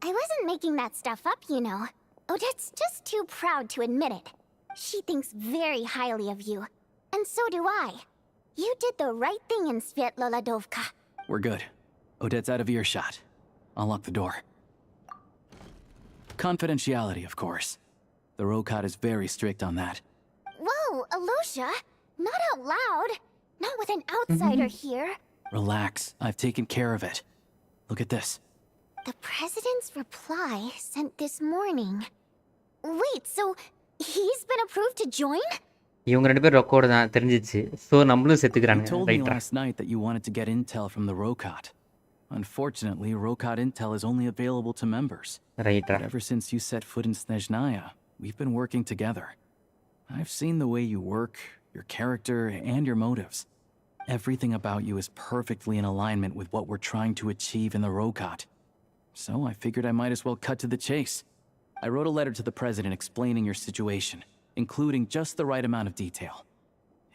I wasn't making that stuff up, you know. Odette's just too proud to admit it. She thinks very highly of you. And so do I. You did the right thing in Svietloladovka. We're good. Odette's out of earshot. I'll lock the door. Confidentiality, of course. The Rokat is very strict on that. Whoa, Alosha! Not out loud! Not with an outsider here! Relax, I've taken care of it. Look at this. The president's reply sent this morning. Wait, so he's been approved to join? இவங்க ரெண்டு பேரும் record தான் தெரிஞ்சிச்சு. So நம்மளும் You செத்துக்கிறாங்க. told me ரைட்டா? last night that you wanted to get intel from the Rokat. Unfortunately, Rokat intel is only available to members. ரைட்டா? But ever since you set foot in Snezhnaya, we've been working together. I've seen the way you work, your character, and your motives. Everything about you is perfectly in alignment with what we're trying to achieve in the Rokat. So I figured I might as well cut to the chase. I wrote a letter to the president explaining your situation, including just the right amount of detail.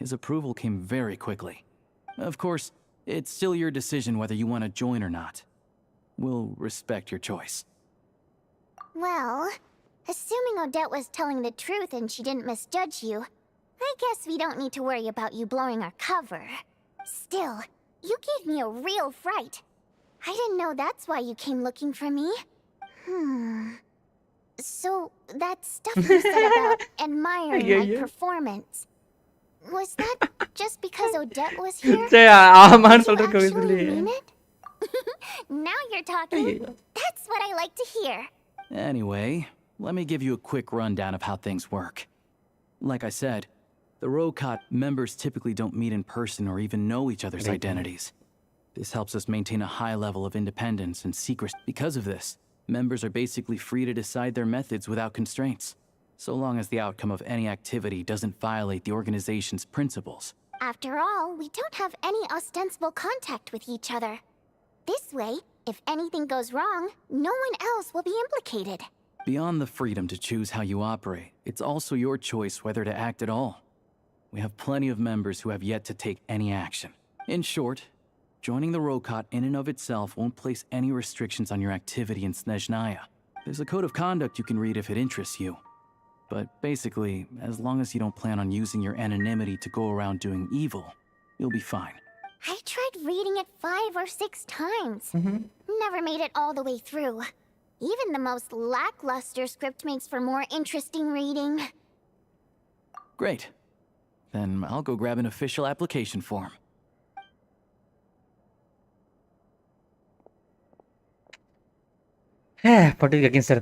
His approval came very quickly. Of course, it's still your decision whether you want to join or not. We'll respect your choice. Well, assuming Odette was telling the truth and she didn't misjudge you, I guess we don't need to worry about you blowing our cover. Still, you gave me a real fright. I didn't know that's why you came looking for me. So, that stuff you said about admiring my performance, was that just because Odette was here? சரி, ஆமான்னு சொல்றதுக்கு Did you வயசுல actually mean it? Now you're talking. That's what I like to hear. Anyway, let me give you a quick rundown of how things work. Like I said, the Rokat members typically don't meet in person or even know each other's identities. This helps us maintain a high level of independence and secrecy. Because of this, members are basically free to decide their methods without constraints, so long as the outcome of any activity doesn't violate the organization's principles. After all, we don't have any ostensible contact with each other. This way, if anything goes wrong, no one else will be implicated. Beyond the freedom to choose how you operate, it's also your choice whether to act at all. We have plenty of members who have yet to take any action. In short, joining the Rokat in and of itself won't place any restrictions on your activity in Snezhnaya. There's a code of conduct you can read if it interests you. But basically, as long as you don't plan on using your anonymity to go around doing evil, You'll be fine. I tried reading it 5 or 6 times. Never made it all the way through. Even the most lackluster script makes for more interesting reading. Great. Then I'll go grab an official application form. Patu against her.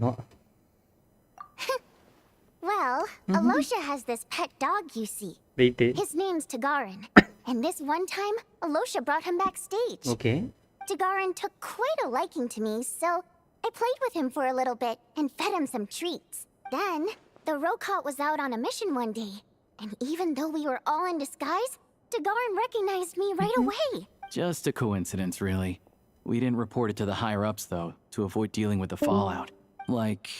Well, Alosha has this pet dog, you see. Wait. His name's Tagarin. And this one time, Alosha brought him backstage. Okay. Tagarin took quite a liking to me, so I played with him for a little bit and fed him some treats. Then, the Rokot was out on a mission one day. And even though we were all in disguise, Tagarin recognized me right away. Just a coincidence, really. We didn't report it to the higher-ups, though, to avoid dealing with the fallout. Like...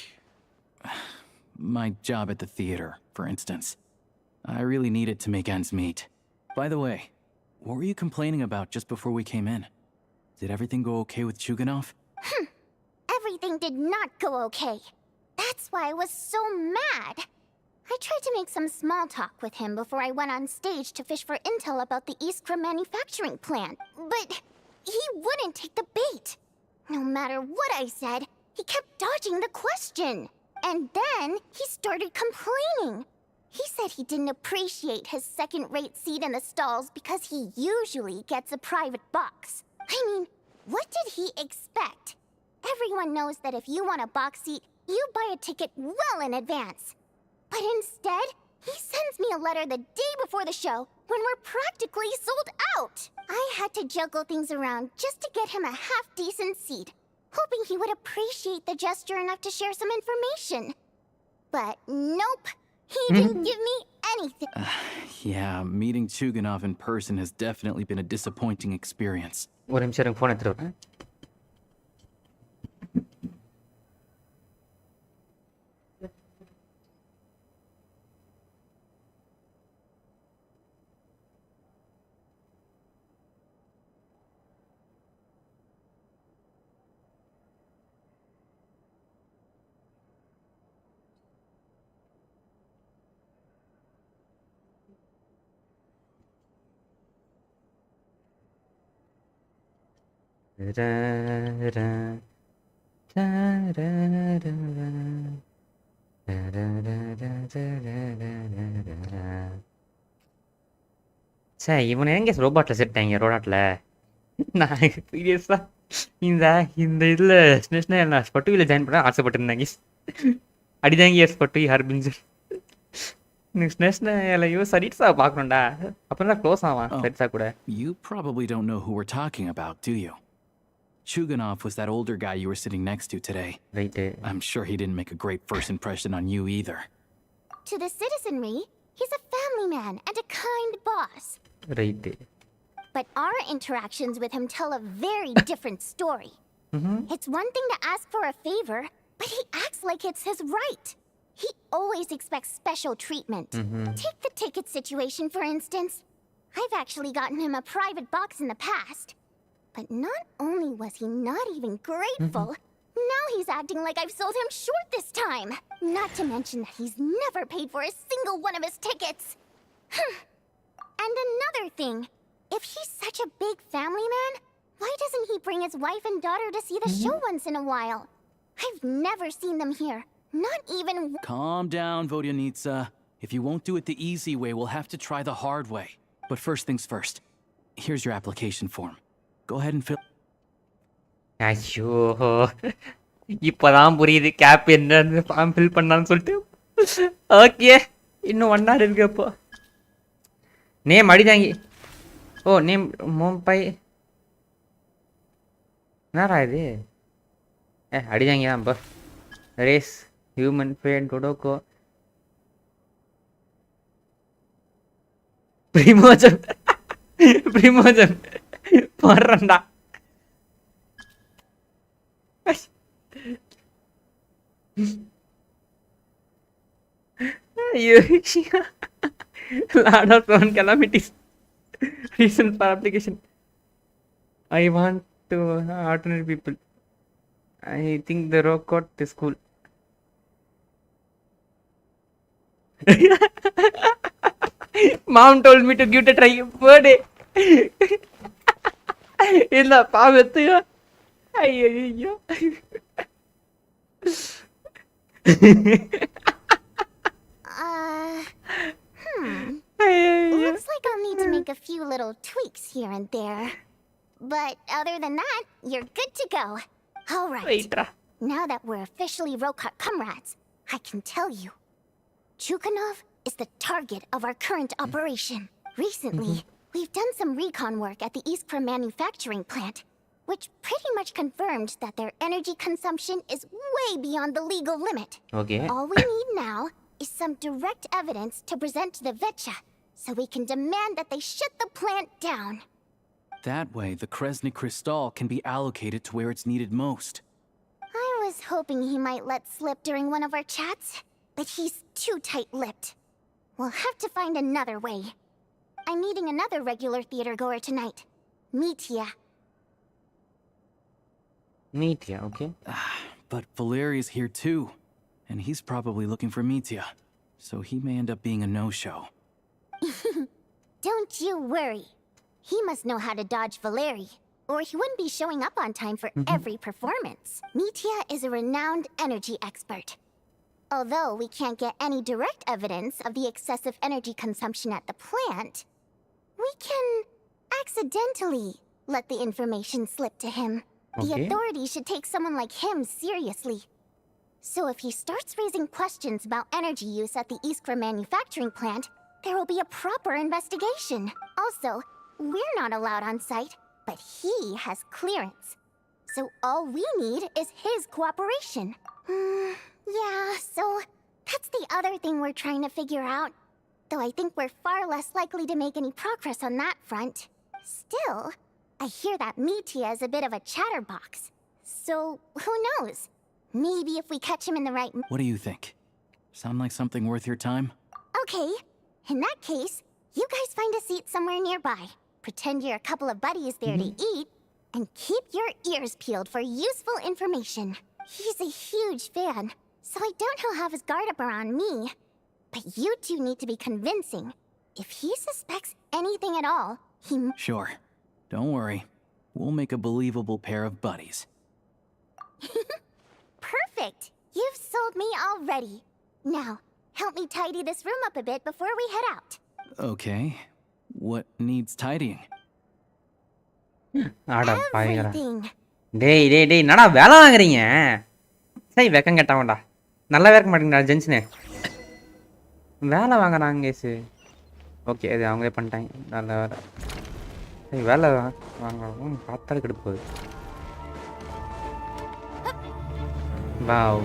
my job at the theater, for instance. I really needed to make ends meet. By the way, what were you complaining about just before we came in? Did everything go okay with Chuganov? Everything did not go okay. That's why I was so mad. I tried to make some small talk with him before I went on stage to fish for intel about the Iskra manufacturing plant, but he wouldn't take the bait. No matter what I said, he kept dodging the question. And then he started complaining. He said he didn't appreciate his second-rate seat in the stalls because he usually gets a private box. I mean, what did he expect? Everyone knows that if you want a box seat, you buy a ticket well in advance. But instead, he sends me a letter the day before the show when we're practically sold out. I had to juggle things around just to get him a half-decent seat, hoping he would appreciate the gesture enough to share some information. But nope, he didn't give me anything. Yeah, meeting Chuganov in person has definitely been a disappointing experience. What I'm sharing phone at the சரி இவனை எங்கே ரோபாட்டில் செட்டாங்க ரோடாட்டில் நான் சீரியஸாக இந்த இதில் ஸ்னெஷ்னாயா நான் ஸ்பட்டுவியில் join பண்ண ஆசைப்பட்டிருந்தாங்க அடிதாங்க ஸ்பட்டு ஹர்பிஞ்சர் ஸ்னெஷ்னாயாலையோ சரிட்ஸா பார்க்கணும்டா அப்புறம் தான் க்ளோஸ் ஆவான் சரிட்ஸா கூட. You probably don't know who we're talking about, do you? Chuganov was that older guy you were sitting next to today. Right. I'm sure he didn't make a great first impression on you either. To the citizenry, he's a family man and a kind boss. Right. But our interactions with him tell a very different story. It's one thing to ask for a favor, but he acts like it's his right. He always expects special treatment. Take the ticket situation, for instance. I've actually gotten him a private box in the past. But not only was he not even grateful, now he's acting like I've sold him short this time. Not to mention that he's never paid for a single one of his tickets. And another thing, if he's such a big family man, why doesn't he bring his wife and daughter to see the show once in a while? I've never seen them here. Not even... Calm down, Vodyanitsa. If you won't do it the easy way, we'll have to try the hard way. But first things first. Here's your application form. Go ahead and fill... ஐயோ இப்போதான் புரியுது gap என்ன form fill பண்ணான்னு சொல்லிட்டு. Okay இன்னும் 1 hour இருக்கு. அப்போ name அடிதாங்கி. ஓ name மோம்பை என்னடா இது? அடிதாங்கி தான் இப்போ. Race human fan Dodoco primogem போடுறேன்டா. Lot of seven calamities. Reason for application. I want to ordinary people. I think the rock got the school. Mom told me to give it a try. Birthday. இல்ல பாவத்துக்கு ஐயோ Looks like I'll need to make a few little tweaks here and there. But other than that, you're good to go. All right. Now that we're officially Rokot comrades, I can tell you. Chukhanov is the target of our current operation. Recently, we've done some recon work at the Iskra manufacturing plant, which pretty much confirmed that their energy consumption is way beyond the legal limit. Okay. All we need now is some direct evidence to present to the Vetcha, so we can demand that they shut the plant down. That way, the Kresnik Crystal can be allocated to where it's needed most. I was hoping he might let slip during one of our chats, but he's too tight-lipped. We'll have to find another way. I'm meeting another regular theater goer tonight, Mitya. Mitya, okay. But Valeria's here too, and he's probably looking for Mitya, so he may end up being a no-show. Don't you worry. He must know how to dodge Valeri, or he wouldn't be showing up on time for every performance. Mitya is a renowned energy expert. Although we can't get any direct evidence of the excessive energy consumption at the plant, we can accidentally let the information slip to him. The authorities should take someone like him seriously. So if he starts raising questions about energy use at the Iskra manufacturing plant, there will be a proper investigation. Also, we're not allowed on site, but he has clearance. So all we need is his cooperation. Yeah, so that's the other thing we're trying to figure out. Though I think we're far less likely to make any progress on that front. Still, I hear that Mitya is a bit of a chatterbox. So, who knows? Maybe if we catch him in the right... What do you think? Sound like something worth your time? Okay. In that case, you guys find a seat somewhere nearby. Pretend you're a couple of buddies there to eat, and keep your ears peeled for useful information. He's a huge fan, so I doubt he'll have his guard up around me. But you two need to be convincing. If he suspects anything at all, he... Sure. Don't worry. We'll make a believable pair of buddies. Perfect! You've sold me already. Now, help me tidy this room up a bit before we head out. Okay. What needs tidying? Everything. டேய் நடா வேலை வாங்குறீங்க சரி வெக்கம் கட்டவன்டா நல்லா இருக்க மாட்டேங்கடா ஜென்ஷனு வேலை வாங்குறாங்க கேஸு ஓகே அது அவங்களே பண்ணிட்டாங்க நல்ல வேலை சரி வேலை வாங்க பார்த்தாலும் கெடுப்போகுது வாவ்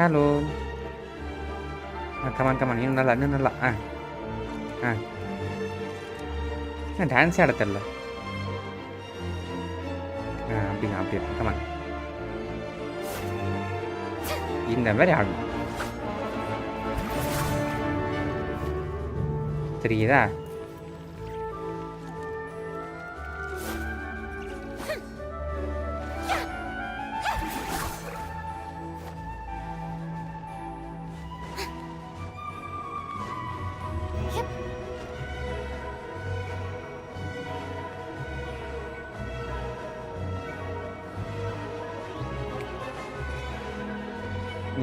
ஹலோ கமான் இன்னும் நல்லா டான்ஸே ஆட தெரில அப்படி கமான் இந்த மாதிரி ஆடணும் தெரியுதா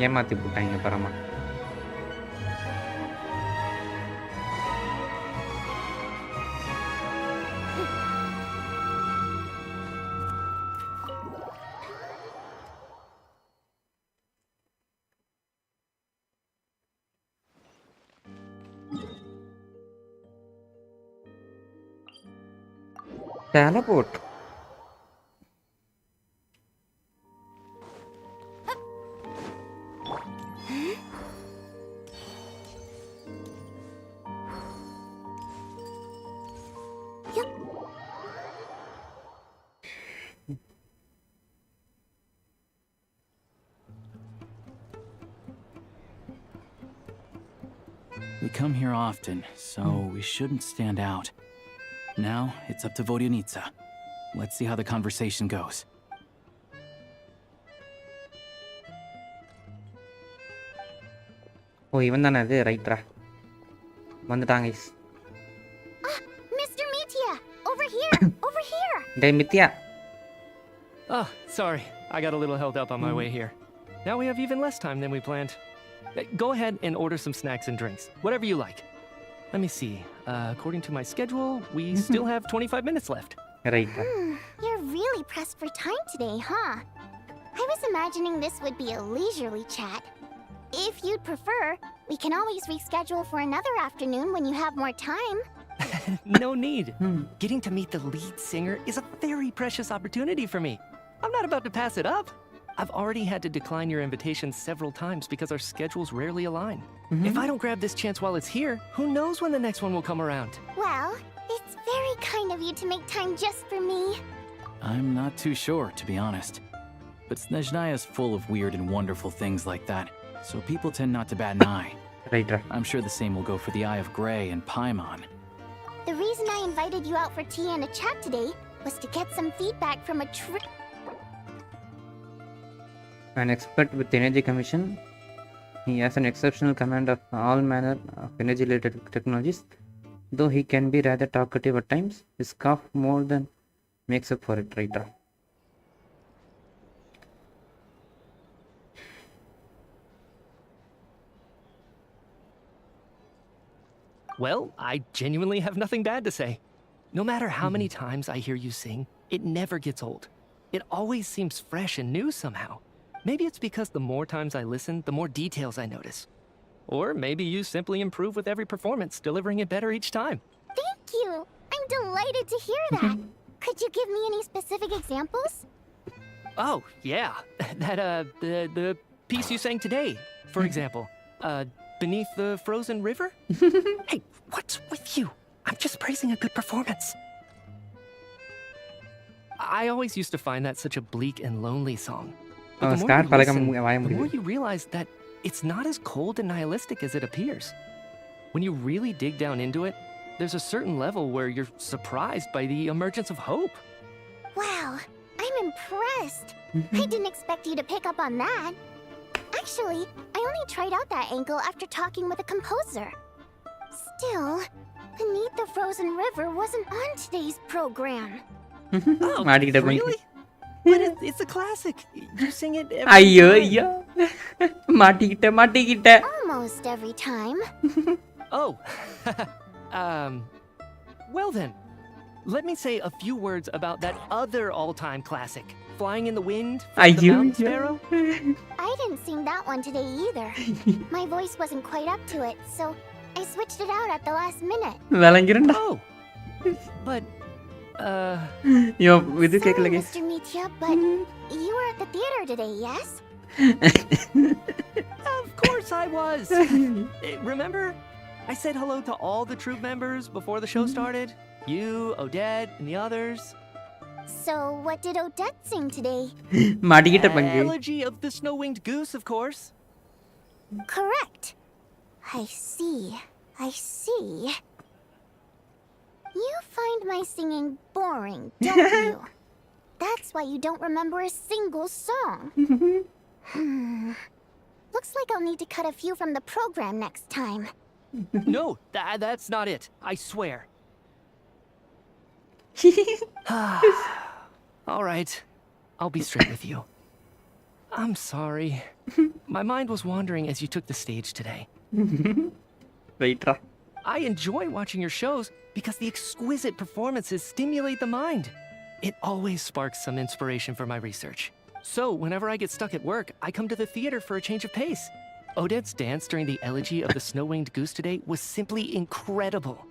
ஏமாத்தி போட்டாங்க பரமா teleport We come here often, so we shouldn't stand out. Now, it's up to Vodyanitsa. Let's see how the conversation goes. ஓ இவன் தானே அது ரைட்ரா வந்துட்டாங்க guys. Mr. Mitya, over here, over here. டேய் மித்யா. Oh, sorry. I got a little held up on my way here. Now we have even less time than we planned. Go ahead and order some snacks and drinks. Whatever you like. Let me see. According to my schedule, we still have 25 minutes left. Right. You're really pressed for time today, huh? I was imagining this would be a leisurely chat. If you'd prefer, we can always reschedule for another afternoon when you have more time. No need. Getting to meet the lead singer is a very precious opportunity for me. I'm not about to pass it up. I've already had to decline your invitation several times because our schedules rarely align. If I don't grab this chance while it's here, who knows when the next one will come around? Well, it's very kind of you to make time just for me. I'm not too sure, to be honest. But Snezhnaya is full of weird and wonderful things like that, so people tend not to bat an eye. Right. I'm sure the same will go for the Eye of Grey and Paimon. The reason I invited you out for tea and a chat today was to get some feedback from a An expert with energy commission. He has an exceptional command of all manner of energy-related technologies. Though he can be rather talkative at times, his cough more than makes up for it, right? Well, I genuinely have nothing bad to say. No matter how many times I hear you sing, it never gets old. It always seems fresh and new somehow. Maybe it's because the more times I listen, the more details I notice. Or maybe you simply improve with every performance, delivering it better each time. Thank you! I'm delighted to hear that. Could you give me any specific examples? Oh, yeah. The piece you sang today, for example. Beneath the frozen river? Hey, what's with you? I'm just praising a good performance. I always used to find that such a bleak and lonely song. But the more you realize that it's not as cold and nihilistic as it appears. When you really dig down into it, there's a certain level where you're surprised by the emergence of hope. Wow, I'm impressed. I didn't expect you to pick up on that. Actually, I only tried out that angle after talking with a composer. Still, Beneath the Frozen River wasn't on today's program. Oh, really? But it's a classic. You sing it every time. Almost every time. Oh. Well then, let me say a few words about that other all-time classic, Flying in the Wind from the Mountain Sparrow. I didn't sing that one today either. My voice wasn't quite up to it, so I switched it out at the last minute. Oh. But Sorry, Mr. Mitya, but you were at the theater today, yes? Of course I was. Remember? I said hello to all the troupe members before the show started. You, Odette, and the others. So, what did Odette sing today? Elegy of the Snow-Winged Goose, of course. Correct. I see. You find my singing boring, don't you? That's why you don't remember a single song. Looks like I'll need to cut a few from the program next time. No, that's not it. I swear. All right. I'll be straight with you. I'm sorry. My mind was wandering as you took the stage today. I enjoy watching your shows because the exquisite performances stimulate the mind. It always sparks some inspiration for my research. So, whenever I get stuck at work, I come to the theater for a change of pace. Odette's dance during the elegy of the Snow-Winged Goose today was simply incredible.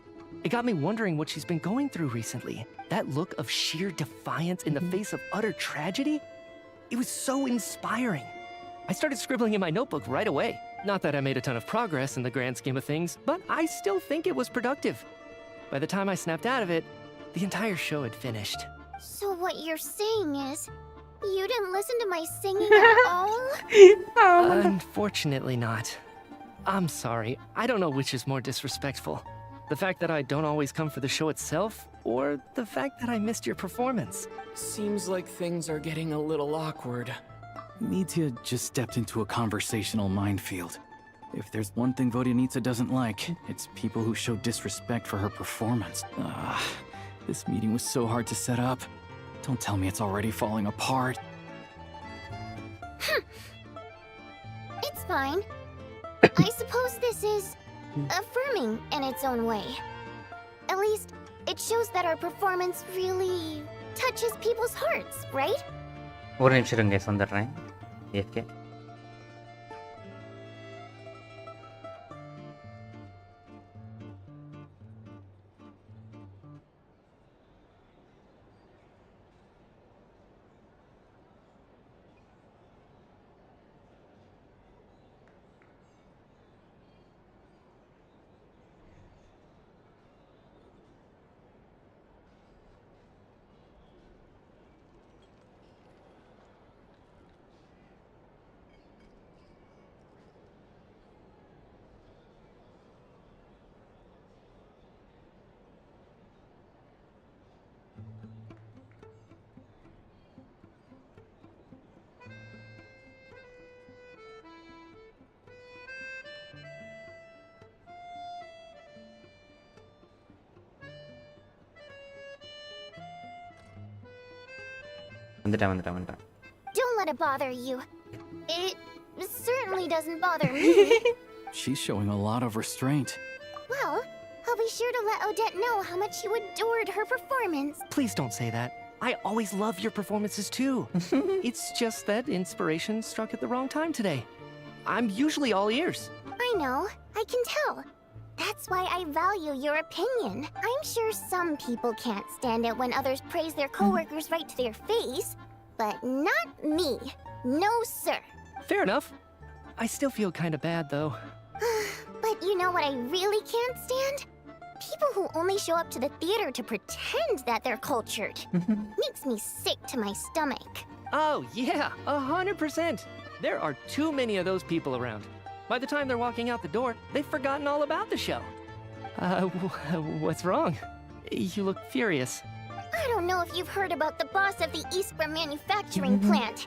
It got me wondering what she's been going through recently. That look of sheer defiance in the face of utter tragedy? It was so inspiring. I started scribbling in my notebook right away. Not that I made a ton of progress in the grand scheme of things, but I still think it was productive. By the time I snapped out of it, the entire show had finished. So what you're saying is, you didn't listen to my singing at all? Unfortunately not. I'm sorry, I don't know which is more disrespectful. The fact that I don't always come for the show itself, or the fact that I missed your performance. Seems like things are getting a little awkward. Mitya just stepped into a conversational minefield. If there's one thing Vodyanitsa doesn't like, it's people who show disrespect for her performance. This meeting was so hard to set up. Don't tell me it's already falling apart. It's fine. I suppose this is affirming in its own way. At least, it shows that our performance really touches people's hearts, right? ஒரு நிமிஷம் இருங்க வந்துடுறேன் AK வந்துட்டேன் Don't let it bother you. It certainly doesn't bother me. She's showing a lot of restraint. Well, I'll be sure to let Odette know how much you adored her performance. Please don't say that. I always love your performances too. It's just that inspiration struck at the wrong time today. I'm usually all ears. I know. I can tell. That's why I value your opinion. I'm sure some people can't stand it when others praise their coworkers right to their face, but not me. No, sir. Fair enough. I still feel kind of bad, though. But you know what I really can't stand? People who only show up to the theater to pretend that they're cultured. Makes me sick to my stomach. Oh, yeah, 100%. There are too many of those people around. By the time they're walking out the door, they've forgotten all about the show. What's wrong? You look furious. I don't know if you've heard about the boss of the Iskra manufacturing plant.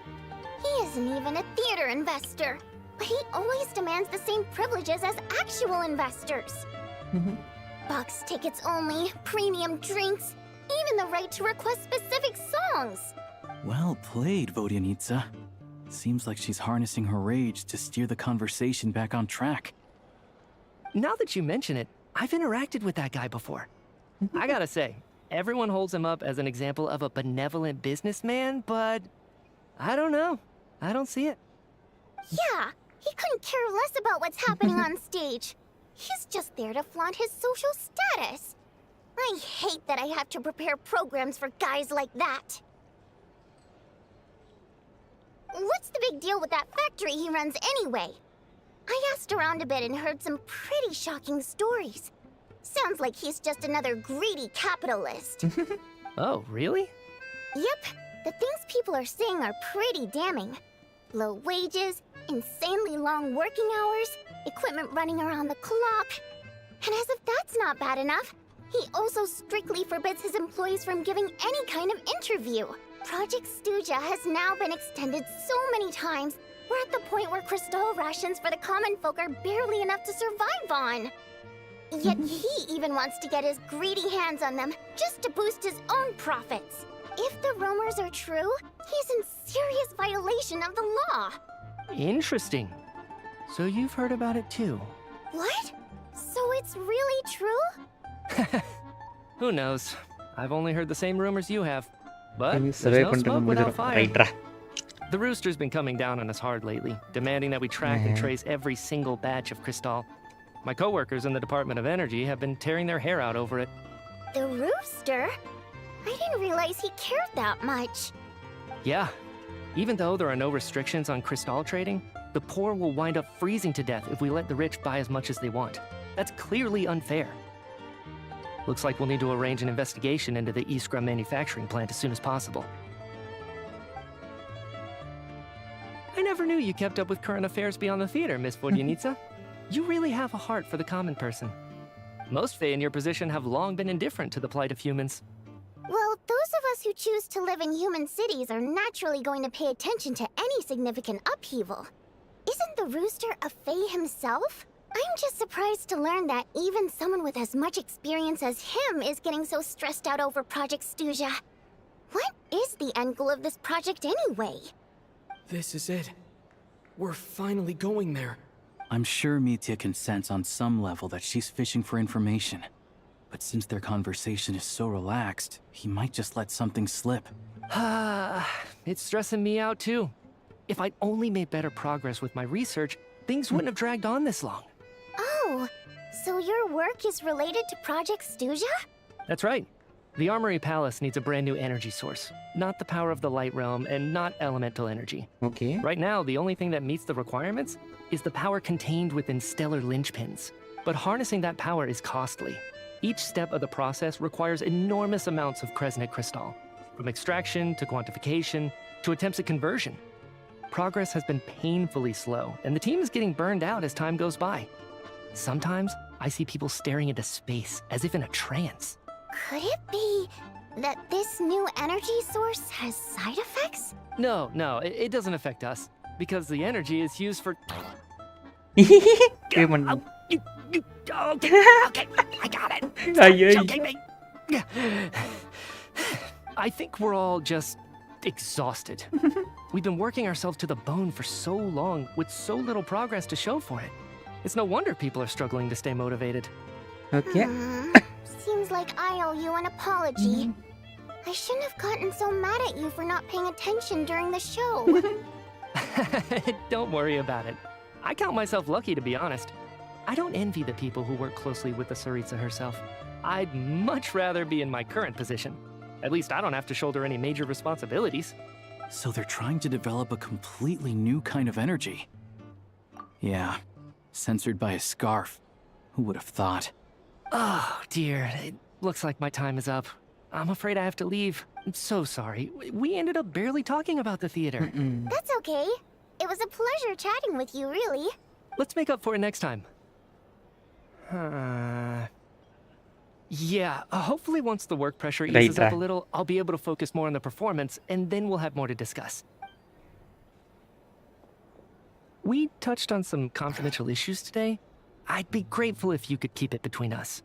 He isn't even a theater investor, but he always demands the same privileges as actual investors. Box tickets only, premium drinks, even the right to request specific songs. Well played, Vodyanitsa. Seems like she's harnessing her rage to steer the conversation back on track. Now that you mention it, I've interacted with that guy before. I gotta say, everyone holds him up as an example of a benevolent businessman, but I don't know. I don't see it. Yeah, he couldn't care less about what's happening on stage. He's just there to flaunt his social status. I hate that I have to prepare programs for guys like that. What's the big deal with that factory he runs anyway? I asked around a bit and heard some pretty shocking stories. Sounds like he's just another greedy capitalist. Oh, really? Yep, the things people are saying are pretty damning. Low wages, insanely long working hours, equipment running around the clock. And as if that's not bad enough, he also strictly forbids his employees from giving any kind of interview. Project Stuja has now been extended so many times, we're at the point where crystal rations for the common folk are barely enough to survive on. Yet he even wants to get his greedy hands on them, just to boost his own profits. If the rumors are true, he's in serious violation of the law. Interesting. So you've heard about it too? What? So it's really true? Who knows? I've only heard the same rumors you have. But there's survey no smoke without fire. Right. The Rooster's been coming down on us hard lately, demanding that we track and trace every single batch of Crystal. My coworkers in the Department of Energy have been tearing their hair out over it. The Rooster? I didn't realize he cared that much. Yeah. Even though there are no restrictions on Crystal trading, the poor will wind up freezing to death if we let the rich buy as much as they want. That's clearly unfair. Looks like we'll need to arrange an investigation into the Iskra manufacturing plant as soon as possible. I never knew you kept up with current affairs beyond the theater, Miss Vodyanitsa. You really have a heart for the common person. Most Fae in your position have long been indifferent to the plight of humans. Well, those of us who choose to live in human cities are naturally going to pay attention to any significant upheaval. Isn't the rooster a Fae himself? I'm just surprised to learn that even someone with as much experience as him is getting so stressed out over Project Stuja. What is the end goal of this project anyway? This is it. We're finally going there. I'm sure Mitya can sense on some level that she's fishing for information. But since their conversation is so relaxed, he might just let something slip. It's stressing me out too. If I'd only made better progress with my research, things wouldn't have dragged on this long. Oh, so your work is related to Project Stuja? That's right. The Armory Palace needs a brand new energy source. Not the power of the Light Realm and not elemental energy. Okay. Right now, the only thing that meets the requirements is the power contained within stellar linchpins. But harnessing that power is costly. Each step of the process requires enormous amounts of Kresnik crystal, from extraction to quantification to attempts at conversion. Progress has been painfully slow, and the team is getting burned out as time goes by. Sometimes, I see people staring into space as if in a trance. Could it be that this new energy source has side effects? No, it doesn't affect us, because the energy is used for... Okay, I got it. Joking me. I think we're all just exhausted. We've been working ourselves to the bone for so long with so little progress to show for it. It's no wonder people are struggling to stay motivated. Okay. Seems like I owe you an apology. I shouldn't have gotten so mad at you for not paying attention during the show. Don't worry about it. I count myself lucky, to be honest. I don't envy the people who work closely with the Tsaritsa herself. I'd much rather be in my current position. At least I don't have to shoulder any major responsibilities. So they're trying to develop a completely new kind of energy. Yeah, censored by a scarf. Who would have thought? Oh, dear. It looks like my time is up. I'm afraid I have to leave. I'm so sorry. We ended up barely talking about the theater. That's okay. It was a pleasure chatting with you, really. Let's make up for it next time. Yeah, hopefully once the work pressure eases up a little, I'll be able to focus more on the performance, and then we'll have more to discuss. We touched on some confidential issues today. I'd be grateful if you could keep it between us.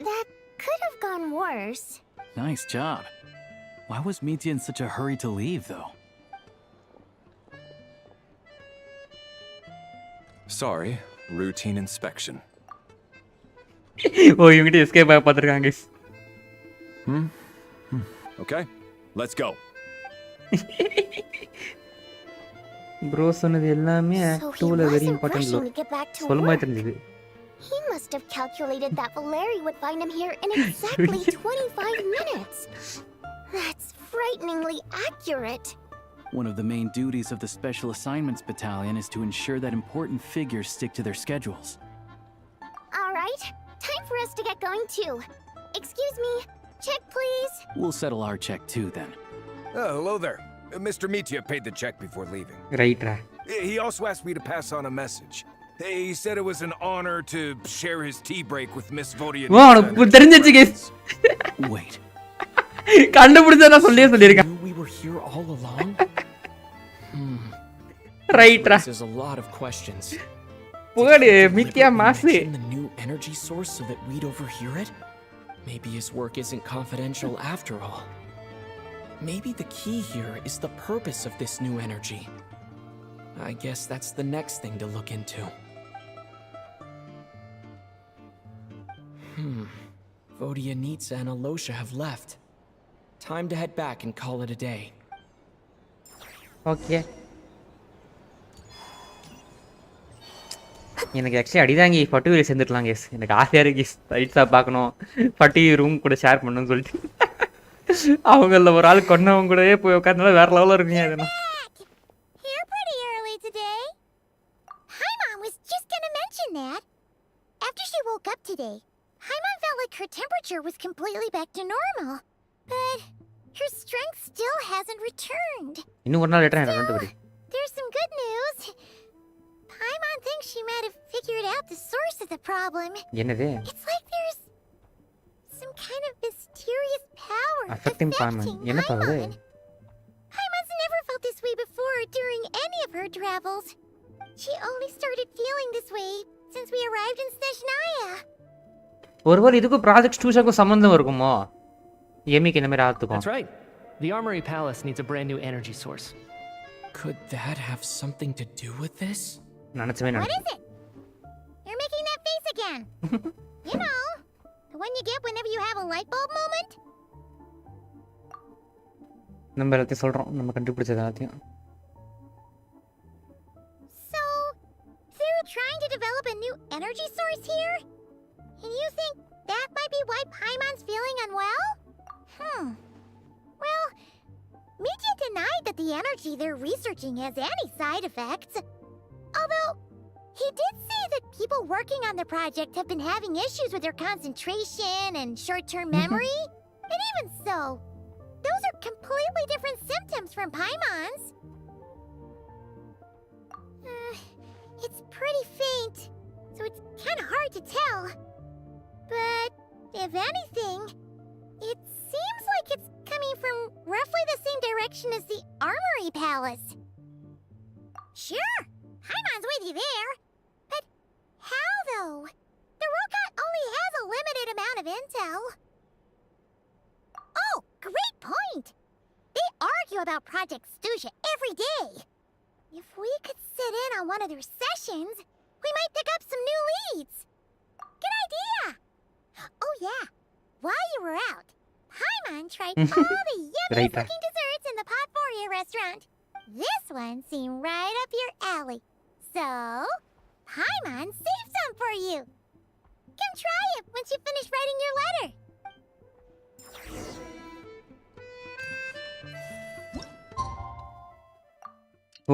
That could have gone worse. Nice job. Why was Mitya in such a hurry to leave, though? Sorry, routine inspection. Oh, you need to escape by Patrick, guys. Okay, let's go. Bro சொன்னது எல்லாமே ஆக்சுவலா very important low. சொல்லுமா தெரிஞ்சது. He must have calculated that Valeri would find him here in exactly 25 minutes. That's frighteningly accurate. One of the main duties of the Special Assignments Battalion is to ensure that important figures stick to their schedules. All right, time for us to get going too. Excuse me, check please. We'll settle our check too then. Hello there. Mr. Mitya paid the check before leaving. Right. He also asked me to pass on a message. He said it was an honor to share his tea break with Miss Vodia. Wow, தெரிஞ்சிச்சு guys. Wait. கண்டுபிடிச்சா நான் சொல்லியே சொல்லிருக்கேன். We were here all along? Right. There's a lot of questions. போடு மித்யா மாசு. The new energy source so that we'd overhear it? Maybe his work isn't confidential after all. Maybe the key here is the purpose of this new energy. I guess that's the next thing to look into. Vodia, Nitsa, and Alosha have left. Time to head back and call it a day. Okay. எனக்கு actually அடிதாங்கி ஃபட்டுவில சேர்ந்துடலாம் case. எனக்கு ஆசையாக இருக்கு ரைட்ஸாக பார்க்கணும், fatty room கூட share பண்ணணும்னு சொல்லிட்டு. அவங்கள ஒரு ஆள் கொண்டவங்க கூடவே போய் உட்காந்துலாம் வேற லெவலில் இருக்குங்க அதெல்லாம். Here pretty early today. Paimon was just gonna mention that. After she woke up today, Paimon felt like her temperature was completely back to normal. But her strength still hasn't returned. இன்னும் ஒரு நாள் லேட்டரா என்ன வருது? There's some good news. Paimon thinks she might have figured out the source of the problem. என்னது? It's like there's some kind of mysterious power affecting Paimon. என்ன பண்றது? Paimon's never felt this way before, her during any of her travels. She only started feeling this way since we arrived in Snezhnaya. ஒருவேளை இதுக்கு project ஸ்டூஷாக்கு சம்பந்தம் இருக்குமோ? ஏமிக்கு இந்த மாதிரி ஆத்துக்கும். That's right. The Armory Palace needs a brand new energy source. Could that have something to do with this? What is it? You're making that face again. You know, the one you get whenever you have a light bulb moment. நம்ம எல்லாத்தையும் சொல்றோம், நம்ம கண்டுபிடிச்சது எல்லாத்தையும். So, they're trying to develop a new energy source here? And you think that might be why Paimon's feeling unwell? Well, Media denied that the energy they're researching has any side effects. Although, he did say that people working on the project have been having issues with their concentration and short-term memory. And even so, those are completely different symptoms from Paimon's. It's pretty faint, so it's kind of hard to tell. But if anything, it seems like it's coming from roughly the same direction as the Armory Palace. Sure, Paimon's with you there. But how, though? The robot only has a limited amount of intel. Oh, great point! They argue about Project Stuzha every day. If we could sit in on one of their sessions, we might pick up some new leads. Good idea! Oh yeah, while you were out, Paimon tried all the yummy-looking desserts in the Potpourri restaurant. This one seemed right up your alley. So, Paimon saved some for you. Come try it once you finish writing your letter.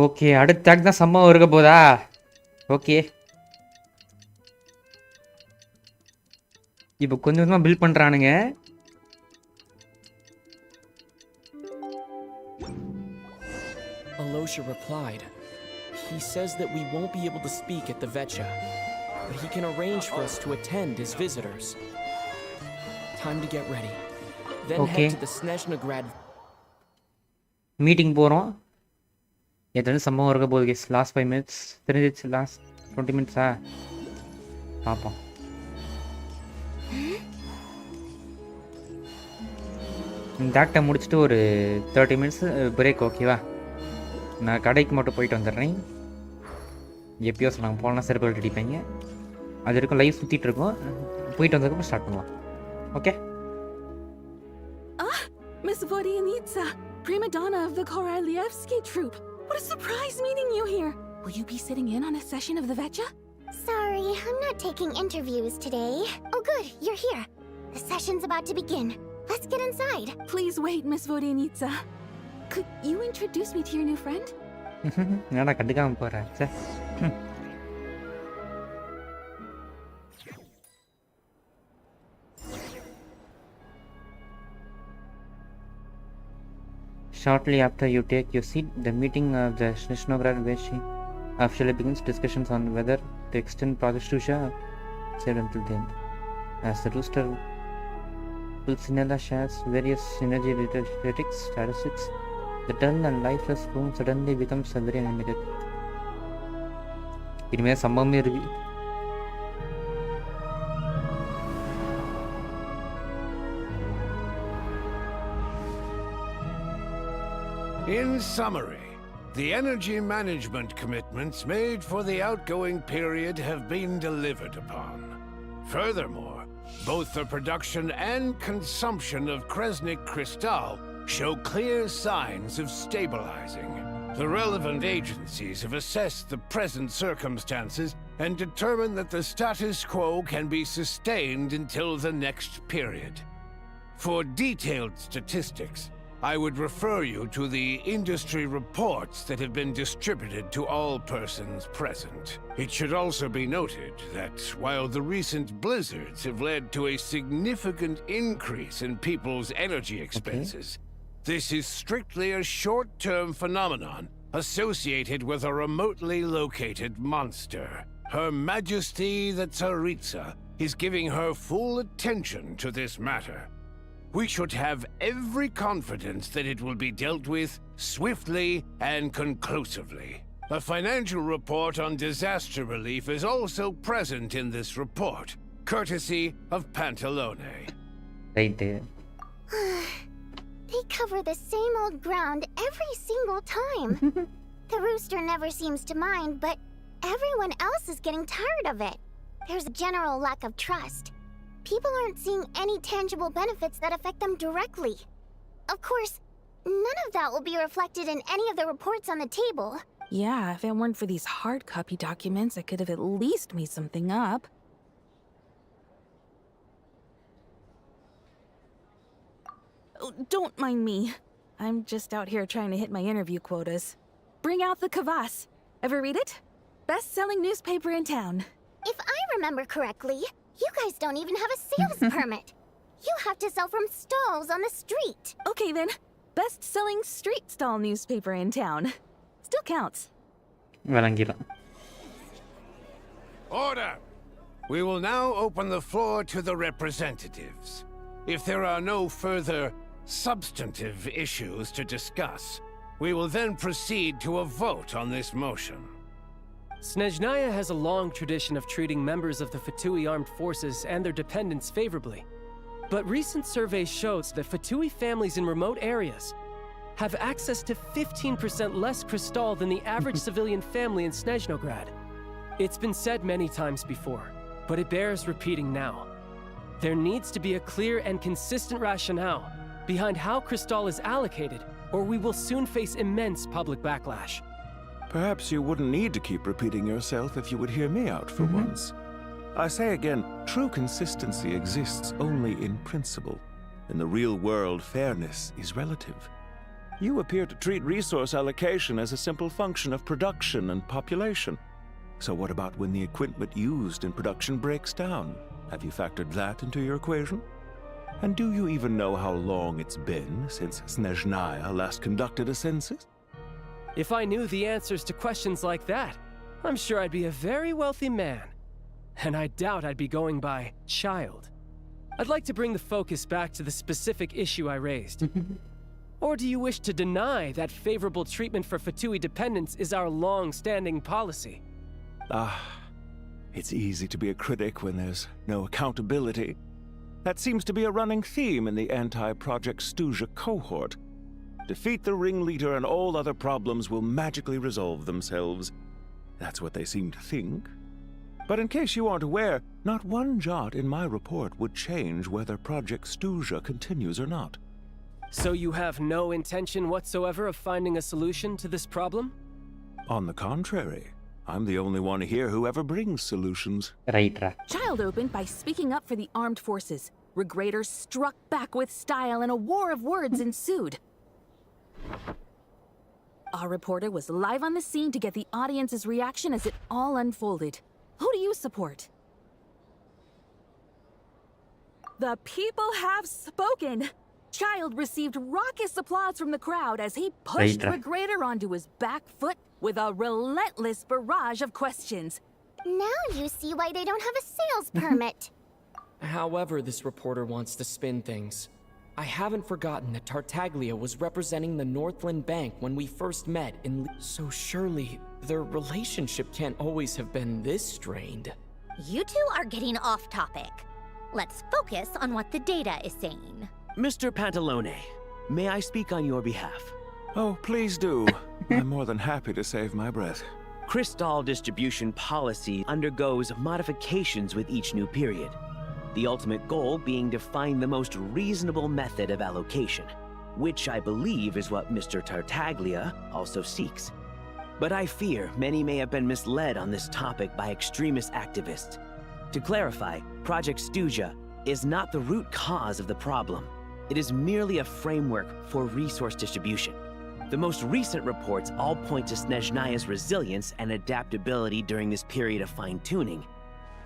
Okay, அடுத்த act தான் சம்பவம் இருக்க போதா? Okay, இப்போ கொஞ்சம் கொஞ்சமாக build பண்ணுறானுங்க. Alosha replied. He says that we won't be able to speak at the Vetcha, but he can arrange for us to attend as visitors. Time to get ready. Then head to the Snezhnaya. Meeting போகிறோம். எத்தனை சம்பவம் இருக்க போகுது case? Last 5 minutes தெரிஞ்சிச்சு. Last 20 minutes பார்ப்போம். இந்த ஆக்டை முடிச்சுட்டு ஒரு 30 minutes பிரேக். ஓகேவா? நான் கடைக்கு மட்டும் போயிட்டு வந்துடுறேன். எப்பயோ சொன்னாங்க போனால் செருப்பு அடிப்பீங்க. அது இருக்கும், லைவ் சுற்றிட்டு இருக்கோம். போயிட்டு வந்ததுக்கப்புறம் ஸ்டார்ட் பண்ணுவோம். Okay. Miss Vodyanitsa, prima donna of the Korolievsky troupe. What a surprise meeting you here. Will you be sitting in on a session of the Vetcha? Sorry, I'm not taking interviews today. Oh good, you're here. The session's about to begin. Let's get inside. Please wait, Miss Vodyanitsa. Could you introduce me to your new friend? என்னடா கண்டுக்காம போகிறேன். சே, shortly after you take your seat, the meeting of the Snezhnaya Veshi officially begins. Discussions on whether to extend Project Stuzha said until then. As the rooster Pulcinella shares various synergy statistics, the dull and lifeless room suddenly becomes a very animated. இனிமேல் சம்பவமே இருக்கு. In summary, the energy management commitments made for the outgoing period have been delivered upon. Furthermore, both the production and consumption of Kresnik Crystal show clear signs of stabilizing. The relevant agencies have assessed the present circumstances and determined that the status quo can be sustained until the next period. For detailed statistics, I would refer you to the industry reports that have been distributed to all persons present. It should also be noted that while the recent blizzards have led to a significant increase in people's energy expenses, this is strictly a short-term phenomenon associated with a remotely located monster. Her Majesty the Tsaritsa is giving her full attention to this matter. we should have every confidence that it will be dealt with swiftly and conclusively. A financial report on disaster relief is also present in this report, courtesy of Pantalone. Right there. They cover the same old ground every single time. The rooster never seems to mind, but everyone else is getting tired of it. There's a general lack of trust. People aren't seeing any tangible benefits that affect them directly. Of course, none of that will be reflected in any of the reports on the table. Yeah, if it weren't for these hard copy documents, I could have at least made something up. Oh, don't mind me. I'm just out here trying to hit my interview quotas. Bring out the kvass. Ever read it? Best-selling newspaper in town. If I remember correctly, you guys don't even have a sales permit. You have to sell from stalls on the street. Okay then, best-selling street stall newspaper in town. Still counts. Order! We will now open the floor to the representatives. If there are no further substantive issues to discuss, we will then proceed to a vote on this motion. Snezhnaya has a long tradition of treating members of the Fatui armed forces and their dependents favorably. But recent surveys shows that Fatui families in remote areas have access to 15% less crystal than the average civilian family in Snezhnograd. It's been said many times before, but it bears repeating now. There needs to be a clear and consistent rationale behind how crystal is allocated, or we will soon face immense public backlash. Perhaps you wouldn't need to keep repeating yourself if you would hear me out for once. I say again, true consistency exists only in principle. In the real world, fairness is relative. You appear to treat resource allocation as a simple function of production and population. So what about when the equipment used in production breaks down? Have you factored that into your equation? And do you even know how long it's been since Snezhnaya last conducted a census? If I knew the answers to questions like that, I'm sure I'd be a very wealthy man. And I doubt I'd be going by child. I'd like to bring the focus back to the specific issue I raised. Or do you wish to deny that favorable treatment for Fatui dependents is our long-standing policy? It's easy to be a critic when there's no accountability. That seems to be a running theme in the anti-Project Stuja cohort. Defeat the ringleader and all other problems will magically resolve themselves. That's what they seem to think. But in case you aren't aware, not one jot in my report would change whether Project Stuja continues or not. So you have no intention whatsoever of finding a solution to this problem? On the contrary, I'm the only one here who ever brings solutions. Child opened by speaking up for the armed forces. Regrator struck back with style and a war of words ensued. Our reporter was live on the scene to get the audience's reaction as it all unfolded. Who do you support? The people have spoken! Child received raucous applause from the crowd as he pushed Regrator onto his back foot with a relentless barrage of questions. Now you see why they don't have a sales permit. However this reporter wants to spin things, I haven't forgotten that Tartaglia was representing the Northland Bank when we first met in... So surely, their relationship can't always have been this strained. You two are getting off topic. Let's focus on what the data is saying. Mr. Pantalone, may I speak on your behalf? Oh, please do. I'm more than happy to save my breath. Crystal distribution policy undergoes modifications with each new period. The ultimate goal being to find the most reasonable method of allocation, which I believe is what Mr. Tartaglia also seeks. But I fear many may have been misled on this topic by extremist activists. To clarify, Project Stuja is not the root cause of the problem. It is merely a framework for resource distribution. The most recent reports all point to Snezhnaya's resilience and adaptability during this period of fine-tuning,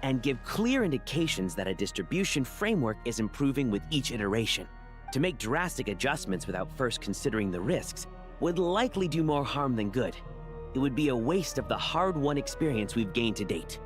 and give clear indications that a distribution framework is improving with each iteration. To make drastic adjustments without first considering the risks would likely do more harm than good. It would be a waste of the hard-won experience we've gained to date.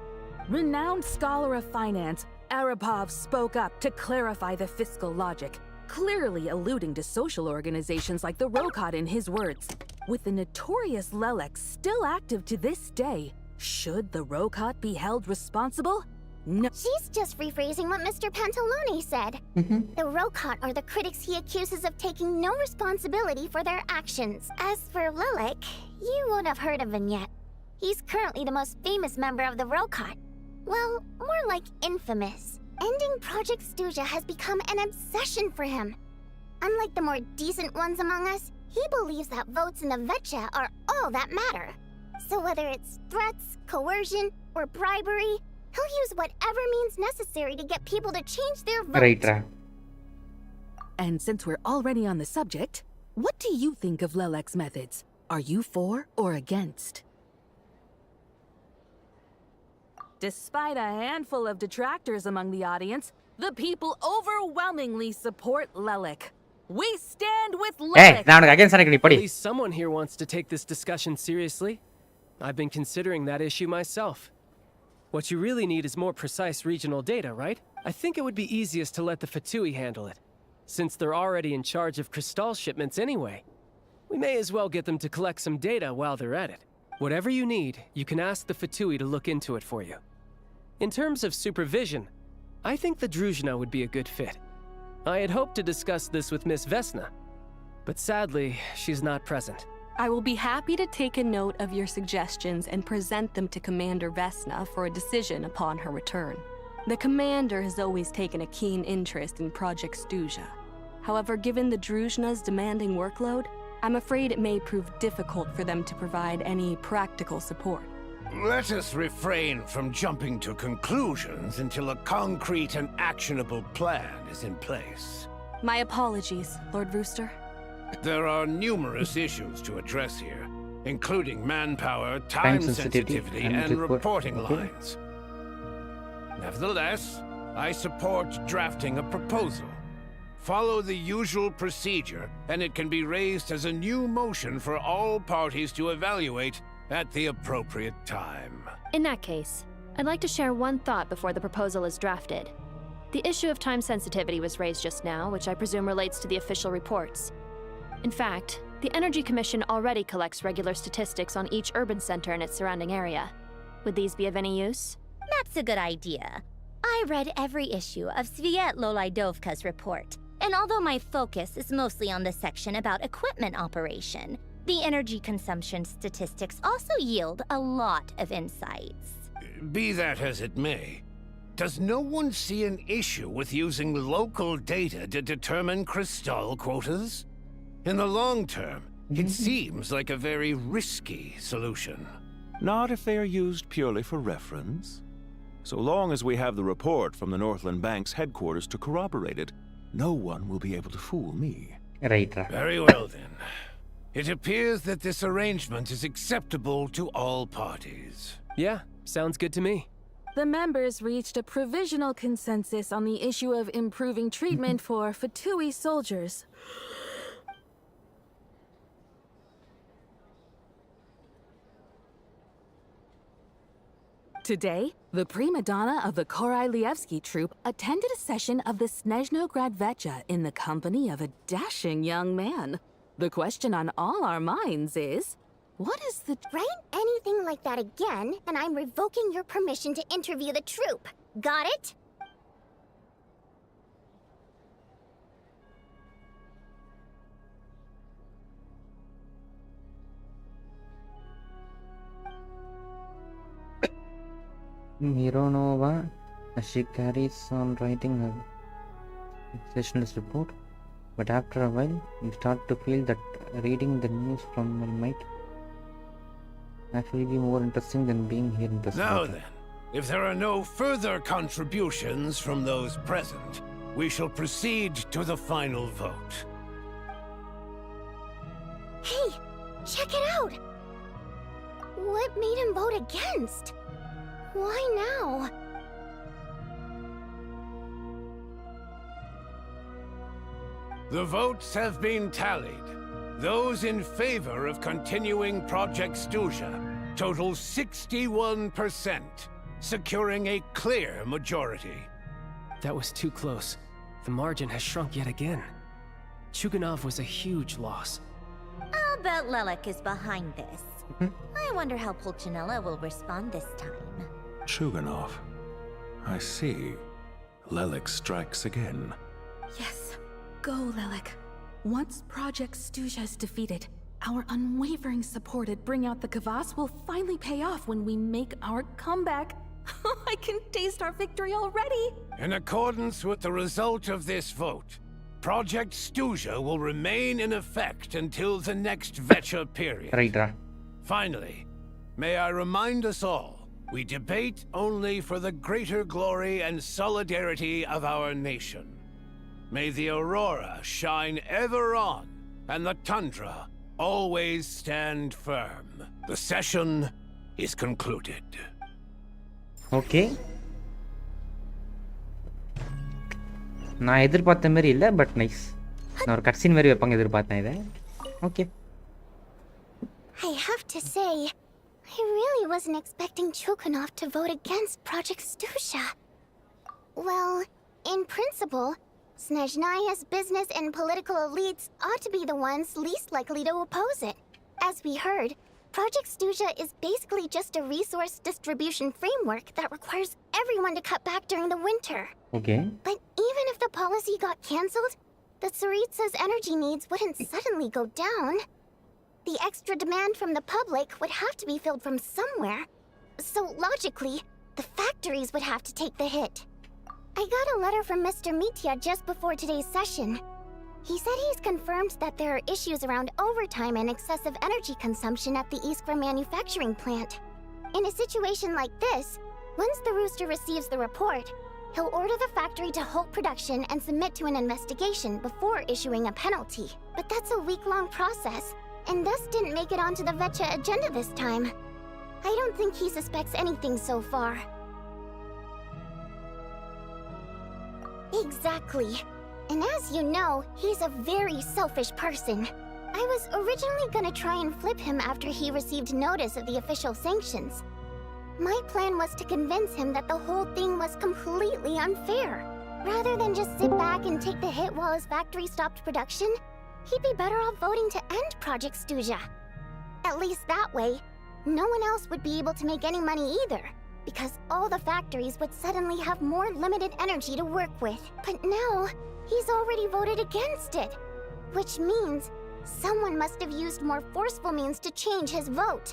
Renowned scholar of finance, Arapov spoke up to clarify the fiscal logic. clearly alluding to social organizations like the Rokot in his words. With the notorious Lelek still active to this day, should the Rokot be held responsible? No. She's just rephrasing what Mr. Pantalone said. The Rokot are the critics he accuses of taking no responsibility for their actions. As for Lelek, you won't have heard of him yet. He's currently the most famous member of the Rokot. Well, more like infamous. Ending Project Stuja has become an obsession for him. Unlike the more decent ones among us, he believes that votes in the Vetcha are all that matter. So whether it's threats, coercion, or bribery, he'll use whatever means necessary to get people to change their vote. And since we're already on the subject, what do you think of Lelek's methods? Are you for or against? Despite a handful of detractors among the audience, the people overwhelmingly support Lelek. We stand with Lelek! At least someone here wants to take this discussion seriously. I've been considering that issue myself. What you really need is more precise regional data, right? I think it would be easiest to let the Fatui handle it, since they're already in charge of Crystal shipments anyway. We may as well get them to collect some data while they're at it. Whatever you need, you can ask the Fatui to look into it for you. In terms of supervision, I think the Druzhna would be a good fit. I had hoped to discuss this with Miss Vesna, but sadly, she's not present. I will be happy to take a note of your suggestions and present them to Commander Vesna for a decision upon her return. The Commander has always taken a keen interest in Project Stuja. However, given the Druzhna's demanding workload, I'm afraid it may prove difficult for them to provide any practical support. Let us refrain from jumping to conclusions until a concrete and actionable plan is in place. My apologies, Lord Rooster. There are numerous issues to address here, including manpower, time sensitivity, and reporting lines. Nevertheless, I support drafting a proposal. Follow the usual procedure, and it can be raised as a new motion for all parties to evaluate at the appropriate time. In that case, I'd like to share one thought before the proposal is drafted. The issue of time sensitivity was raised just now, which I presume relates to the official reports. In fact, the Energy Commission already collects regular statistics on each urban center and its surrounding area. Would these be of any use? That's a good idea. I read every issue of Svietlolaidovka's report, and although my focus is mostly on the section about equipment operation, the energy consumption statistics also yield a lot of insights. Be that as it may, does no one see an issue with using local data to determine Crystal quotas? In the long term, it seems like a very risky solution. Not if they are used purely for reference. So long as we have the report from the Northland Bank's headquarters to corroborate it, no one will be able to fool me. Very well then. It appears that this arrangement is acceptable to all parties. Yeah, sounds good to me. The members reached a provisional consensus on the issue of improving treatment for Fatui soldiers. Today, the prima donna of the Korailievsky troupe attended a session of the Snezhnograd Vetcha in the company of a dashing young man. The question on all our minds is, what is the... Write anything like that again, and I'm revoking your permission to interview the troupe. Got it? Mironova, she carries on writing her sessionless report, but after a while, you start to feel that reading the news from her might actually be more interesting than being here in the Now then, if there are no further contributions from those present, we shall proceed to the final vote. Hey, check it out! What made him vote against? Why now? The votes have been tallied. Those in favor of continuing Project Stuja total 61%, securing a clear majority. That was too close. the margin has shrunk yet again. Chuganov was a huge loss. I'll bet Lelik is behind this. I wonder how Pulcinella will respond this time. Chuganov. I see. Lelik strikes again. Yes. Go, Lelik. Once Project Stuzha is defeated, our unwavering support at Bring Out the Kvass will finally pay off when we make our comeback. I can taste our victory already! In accordance with the result of this vote, Project Stuzha will remain in effect until the next Vecha period. Right. Finally, may I remind us all, we debate only for the greater glory and solidarity of our nation. May the aurora shine ever on, and the tundra always stand firm. The session is concluded. Okay. நான் எதிர்பார்த்த மாதிரி இல்ல but nice. நான் ஒரு cut scene மாதிரி வைப்பாங்க எதிர்பார்த்தேன் இத. Okay. I have to say, I really wasn't expecting Chuganov to vote against Project Stuzha. Well, in principle, Snezhnaya's business and political elites ought to be the ones least likely to oppose it. As we heard, Project Stuzha is basically just a resource distribution framework that requires everyone to cut back during the winter. Okay. But even if the policy got cancelled, the Tsaritsa's energy needs wouldn't suddenly go down. The extra demand from the public would have to be filled from somewhere. So logically, the factories would have to take the hit. I got a letter from Mr. Mitya just before today's session. He said he's confirmed that there are issues around overtime and excessive energy consumption at the Iskra manufacturing plant. In a situation like this, once the Rooster receives the report, he'll order the factory to halt production and submit to an investigation before issuing a penalty. But that's a week-long process, and thus didn't make it onto the Vecha agenda this time. I don't think he suspects anything so far. Exactly. And as you know, he's a very selfish person. I was originally gonna try and flip him after he received notice of the official sanctions. My plan was to convince him that the whole thing was completely unfair. Rather than just sit back and take the hit while his factory stopped production, he'd be better off voting to end Project Stuzha. At least that way, no one else would be able to make any money either, because all the factories would suddenly have more limited energy to work with. But now, he's already voted against it, which means someone must have used more forceful means to change his vote.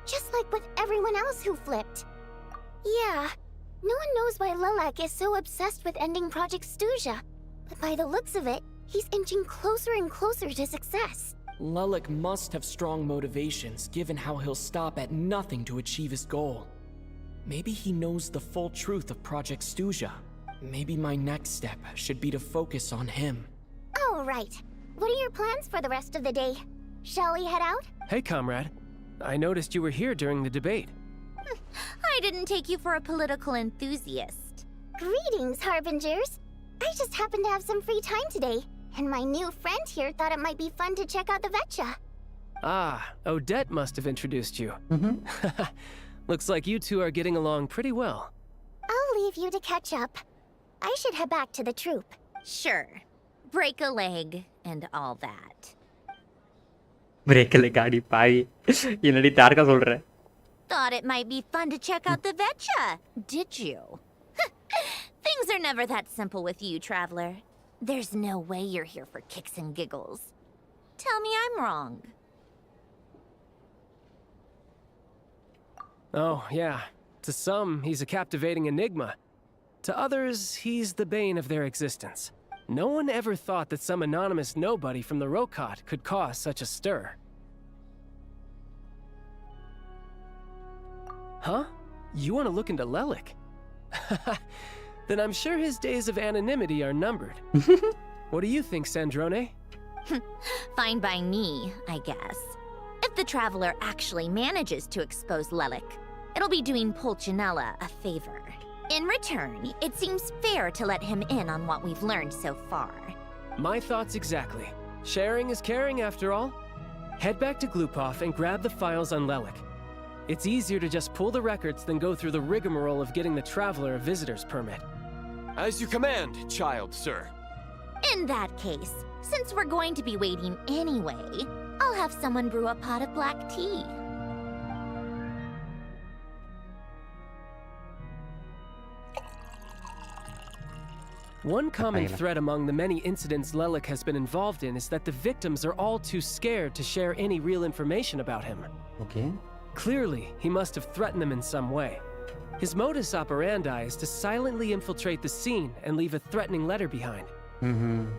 Just like with everyone else who flipped. Yeah, no one knows why Lilac is so obsessed with ending Project Stuzha, but by the looks of it, he's inching closer and closer to success. Lelik must have strong motivations, given how he'll stop at nothing to achieve his goal. Maybe he knows the full truth of Project Stuzha. Maybe my next step should be to focus on him. All right. What are your plans for the rest of the day? Shall we head out? Hey, comrade. I noticed you were here during the debate. I didn't take you for a political enthusiast. Greetings, Harbingers. I just happened to have some free time today, and my new friend here thought it might be fun to check out the Vecha. Ah, Odette must have introduced you. Looks like you two are getting along pretty well. I'll leave you to catch up. I should head back to the troop. Sure. Break a leg and all that. Break a leg, aadi paavi. Enadi tarka solra. Thought it might be fun to check out the Vecha, did you? Things are never that simple with you, Traveler. There's no way you're here for kicks and giggles. Tell me I'm wrong. Oh, yeah. To some, he's a captivating enigma. To others, he's the bane of their existence. No one ever thought that some anonymous nobody from the Rokot could cause such a stir. Huh? You want to look into Lelik? Then I'm sure his days of anonymity are numbered. What do you think, Sandrone? Fine by me, I guess. If the Traveler actually manages to expose Lelik, it'll be doing Pulcinella a favor. In return, it seems fair to let him in on what we've learned so far. My thoughts exactly. Sharing is caring, after all. Head back to Glupov and grab the files on Lelik. It's easier to just pull the records than go through the rigmarole of getting the Traveler a visitor's permit. As you command, child, sir. In that case, since we're going to be waiting anyway, I'll have someone brew a pot of black tea. One common thread among the many incidents Lelik has been involved in is that the victims are all too scared to share any real information about him. Okay. Clearly, he must have threatened them in some way. His modus operandi is to silently infiltrate the scene and leave a threatening letter behind.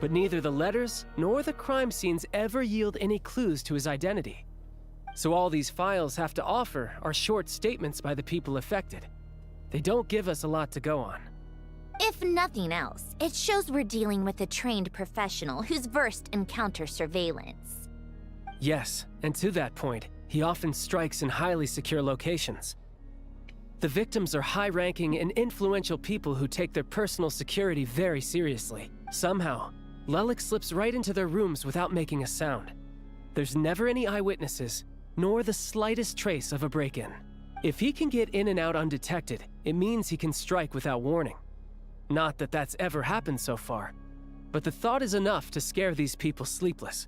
But neither the letters nor the crime scenes ever yield any clues to his identity. So all these files have to offer are short statements by the people affected. They don't give us a lot to go on. If nothing else, it shows we're dealing with a trained professional who's versed in counter-surveillance. Yes, and to that point, he often strikes in highly secure locations. The victims are high-ranking and influential people who take their personal security very seriously. Somehow, Lelik slips right into their rooms without making a sound. There's never any eyewitnesses, nor the slightest trace of a break-in. If he can get in and out undetected, it means he can strike without warning. Not that that's ever happened so far, but the thought is enough to scare these people sleepless.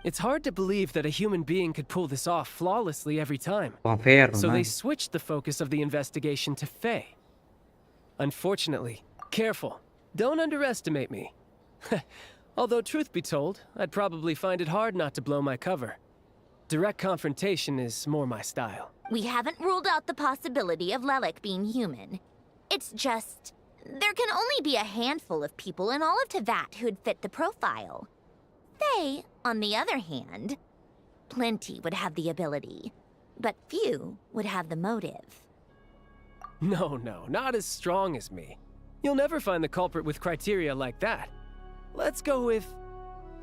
It's hard to believe that a human being could pull this off flawlessly every time. So they switched the focus of the investigation to Faye. Unfortunately, careful, don't underestimate me. Although truth be told, I'd probably find it hard not to blow my cover. Direct confrontation is more my style. We haven't ruled out the possibility of Lelik being human. It's just, there can only be a handful of people in all of Teyvat who'd fit the profile. Faye, on the other hand, plenty would have the ability, but few would have the motive. No, not as strong as me. You'll never find the culprit with criteria like that. Let's go with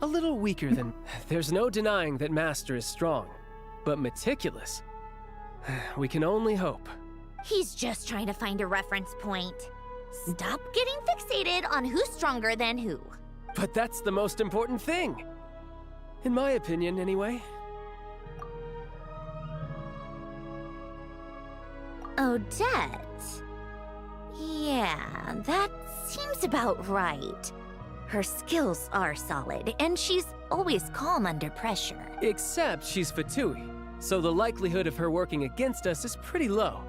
a little weaker than... There's no denying that Master is strong, but meticulous. We can only hope. He's just trying to find a reference point. Stop getting fixated on who's stronger than who. But that's the most important thing. In my opinion, anyway. Odette? Yeah, that seems about right. Her skills are solid, and she's always calm under pressure. Except she's Fatui, so the likelihood of her working against us is pretty low.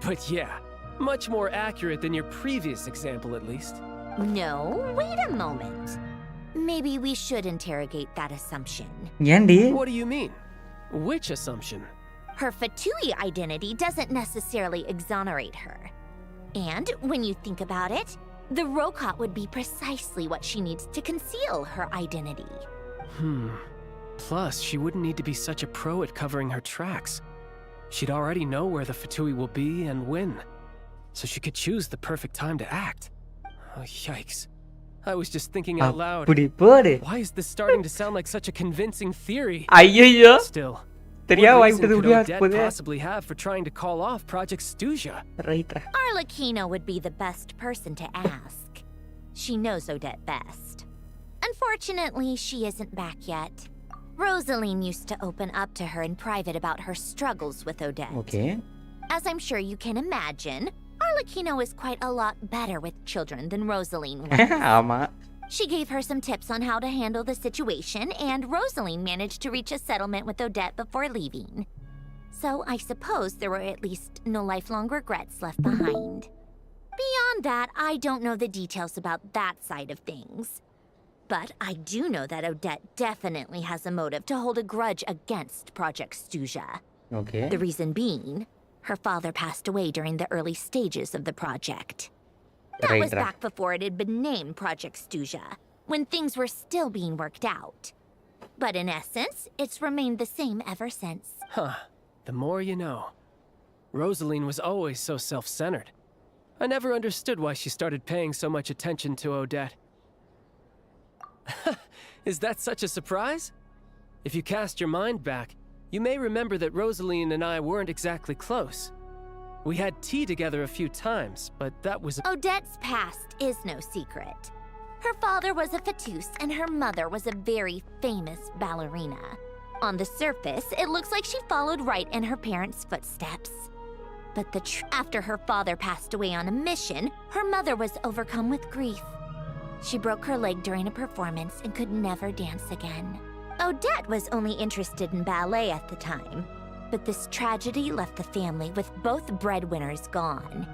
But yeah, much more accurate than your previous example, at least. No, wait a moment. Maybe we should interrogate that assumption. What do you mean? Which assumption? Her Fatui identity doesn't necessarily exonerate her. And when you think about it, the Rokot would be precisely what she needs to conceal her identity. Plus, she wouldn't need to be such a pro at covering her tracks. She'd already know where the Fatui will be and when, so she could choose the perfect time to act. Oh, yikes. I was just thinking out loud. Why is this starting to sound like such a convincing theory? Still, what reason could Odette possibly have for trying to call off Project Stuzha? Arlecchino would be the best person to ask. She knows Odette best. Unfortunately, she isn't back yet. Rosaline used to open up to her in private about her struggles with Odette. Okay. As I'm sure you can imagine, Arlecchino is quite a lot better with children than Rosaline was. She gave her some tips on how to handle the situation, and Rosaline managed to reach a settlement with Odette before leaving. So I suppose there were at least no lifelong regrets left behind. Beyond that, I don't know the details about that side of things. But I do know that Odette definitely has a motive to hold a grudge against Project Stuzha. Okay. The reason being, her father passed away during the early stages of the project. That was back before it had been named Project Stuzha, when things were still being worked out. But in essence, it's remained the same ever since. The more you know. Rosaline was always so self-centered. I never understood why she started paying so much attention to Odette. Is that such a surprise? If you cast your mind back, you may remember that Rosaline and I weren't exactly close. We had tea together a few times, but that was... Odette's past is no secret. Her father was a fatus and her mother was a very famous ballerina. On the surface, it looks like she followed right in her parents' footsteps. But after her father passed away on a mission, her mother was overcome with grief. She broke her leg during a performance and could never dance again. Odette was only interested in ballet at the time, but this tragedy left the family with both breadwinners gone.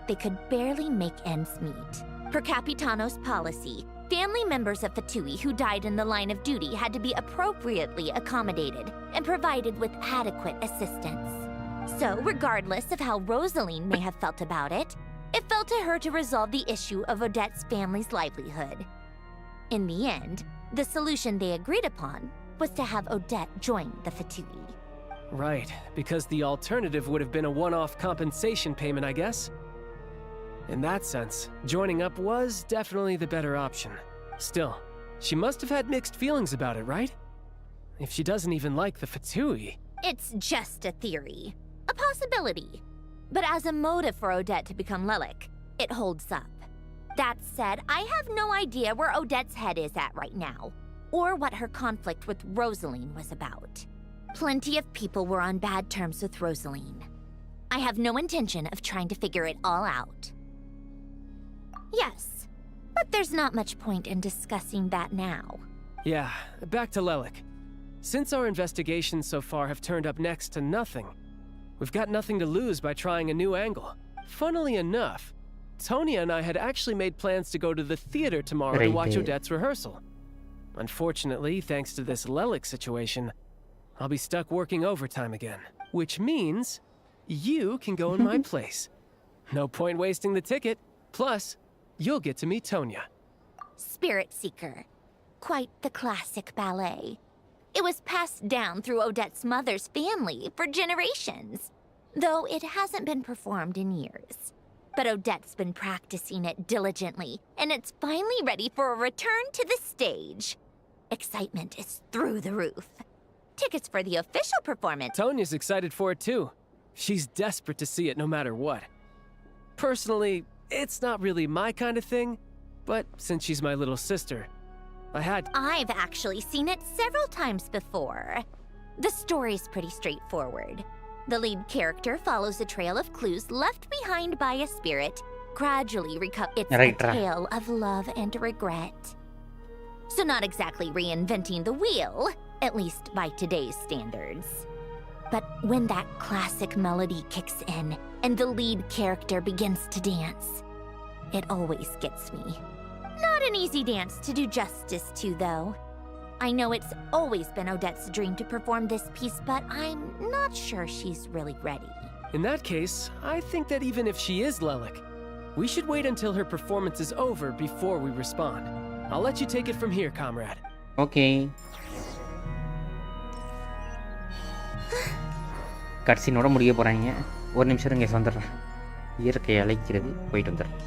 They could barely make ends meet. Per Capitano's policy, family members of Fatui who died in the line of duty had to be appropriately accommodated and provided with adequate assistance. So, regardless of how Rosaline may have felt about it, it fell to her to resolve the issue of Odette's family's livelihood. In the end, the solution they agreed upon was to have Odette join the Fatui. Right, because the alternative would have been a one-off compensation payment, I guess. In that sense, joining up was definitely the better option. Still, she must have had mixed feelings about it, right? If she doesn't even like the Fatui... It's just a theory. A possibility. But as a motive for Odette to become Lelik, it holds up. That said, I have no idea where Odette's head is at right now, or what her conflict with Rosaline was about. Plenty of people were on bad terms with Rosaline. I have no intention of trying to figure it all out. Yes, but there's not much point in discussing that now. Yeah, back to Lelik. Since our investigations so far have turned up next to nothing, we've got nothing to lose by trying a new angle. Funnily enough, Tonya and I had actually made plans to go to the theater tomorrow to watch Odette's rehearsal. Unfortunately, thanks to this Lelik situation, I'll be stuck working overtime again. Which means you can go in my place. No point wasting the ticket. Plus, you'll get to meet Tonya. Spirit Seeker. Quite the classic ballet. It was passed down through Odette's mother's family for generations, though it hasn't been performed in years. But Odette's been practicing it diligently, and it's finally ready for a return to the stage. Excitement is through the roof. Tickets for the official performance... Tonya's excited for it too. She's desperate to see it no matter what. Personally, it's not really my kind of thing, but since she's my little sister, I've actually seen it several times before. The story's pretty straightforward. The lead character follows a trail of clues left behind by a spirit, gradually It's a tale of love and regret. So not exactly reinventing the wheel, at least by today's standards. But when that classic melody kicks in and the lead character begins to dance, it always gets me. Not an easy dance to do justice to, though. I know it's always been Odette's dream to perform this piece, but I'm not sure she's really ready. In that case, I think that even if she is Lelik, we should wait until her performance is over before we respond. I'll let you take it from here, comrade. Okay. கட்சினோட முடிய போறாங்க. ஒரு நிமிஷம் இருங்க, வந்துடுறேன். இயற்கை அழைக்கிறது, போயிட்டு வந்துடுறேன்.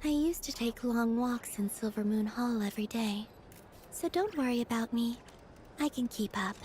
I used to take long walks in Silver Moon Hall every day. So don't worry about me. I can keep up.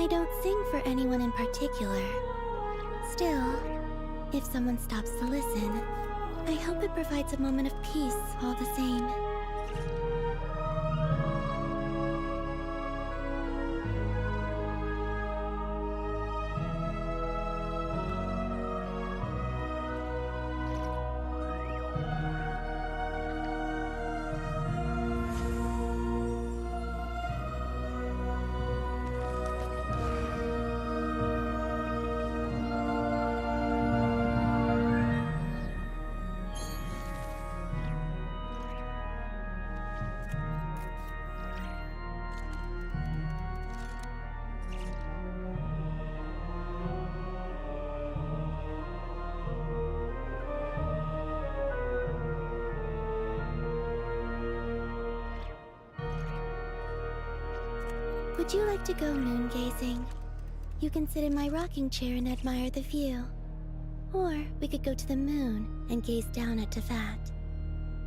I don't sing for anyone in particular. Still, if someone stops to listen, I hope it provides a moment of peace all the same. Would you like to go moon gazing? You can sit in my rocking chair and admire the view. Or we could go to the moon and gaze down at Tefat.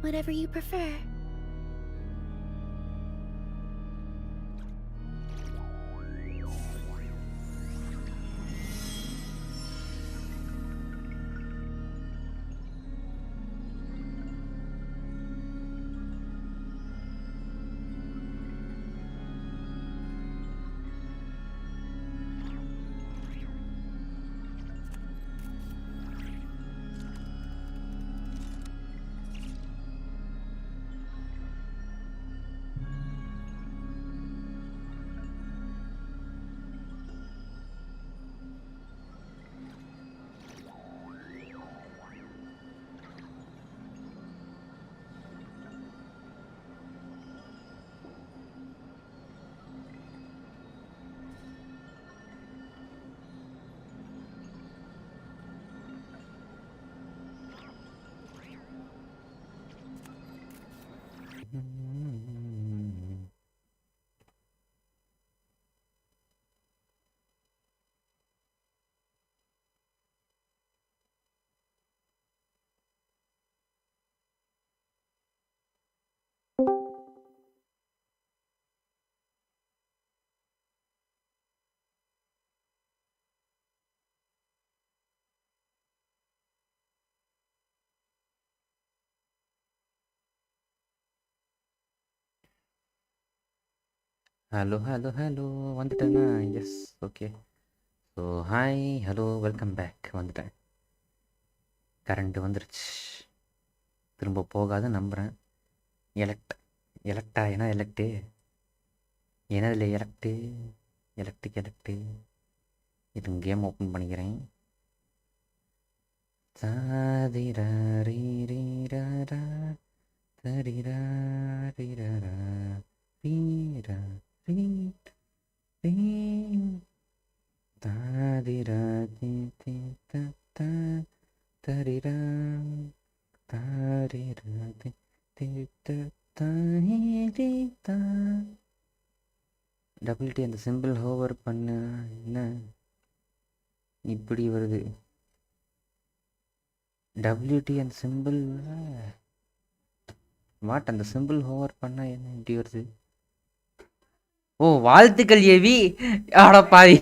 Whatever you prefer. Hello hello hello வந்துட்டேண்ணா. Yes, okay. So hi, hello, welcome back. வந்துட்டேன். Current வந்துருச்சு. திரும்ப போகாது நம்புகிறேன். எலக்டா ஏன்னா எலக்டு என்னதில் எலக்ட்டு இது game open பண்ணிக்கிறேன். சாதிரா ரீரீரா தரிரா ரீரா ரீரா தாதிரா தி த தரிரா தாரிரா தி த double D அந்த சிம்பிள் ஹோவர் பண்ண என்ன இப்படி வருது? டபிள்யூடி அந்த சிம்பிள் வாட் அந்த சிம்பிள் ஹோவர் பண்ணா என்ன இப்படி வருது? ஓ, வாழ்த்துக்கள் ஏவி. ஆட பாவி.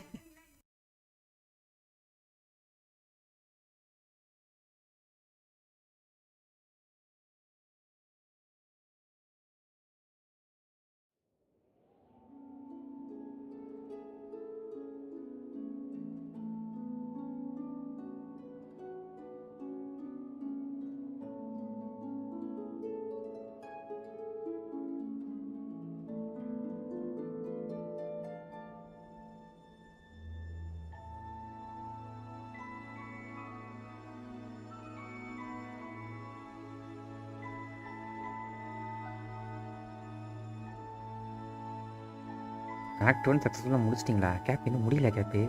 ஆக்ட் 1 சக்ஸஸ்ஃபுல்லாக முடிச்சிட்டிங்களா? கேப் இன்னும் முடியல. கேப்பு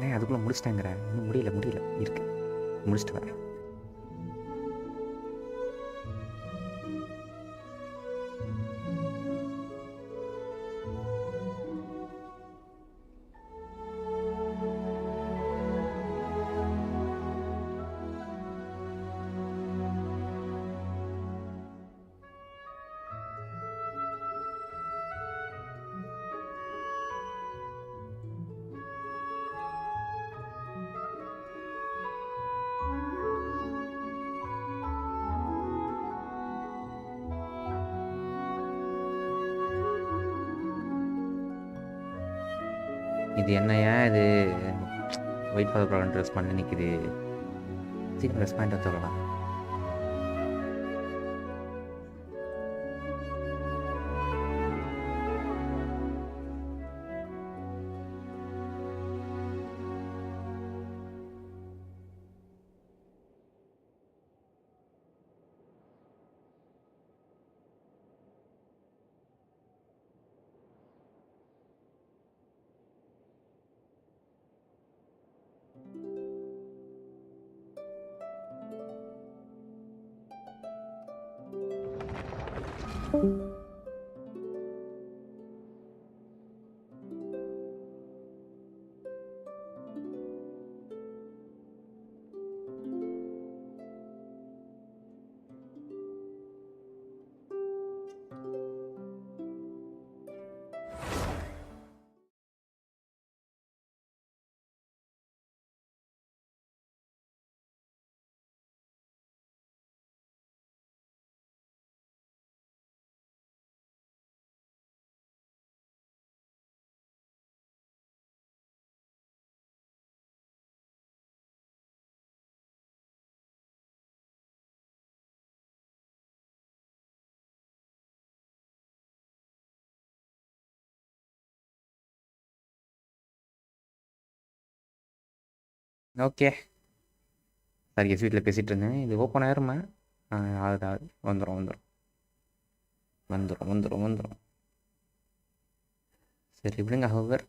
ஏன் அதுக்குள்ளே முடிச்சிட்டாங்கிற? இன்னும் முடியல இருக்கு. முடிச்சுட்டு வரேன். இது என்னையா இது வெயிட் ஃபார் ப்ரோக்ராம் ட்ரெஸ் பண்ணி நிற்கிது. சீக்கிரம் ட்ரெஸ் பண்ணிட்டு சொல்லலாம். ஓகே. சாரி ஸ்வீட்டில் பேசிகிட்டு இருந்தேன். இது ஓப்பன் ஆயிருமா? ஆகுது வந்துடும். சரி விடுங்க. ஹவர்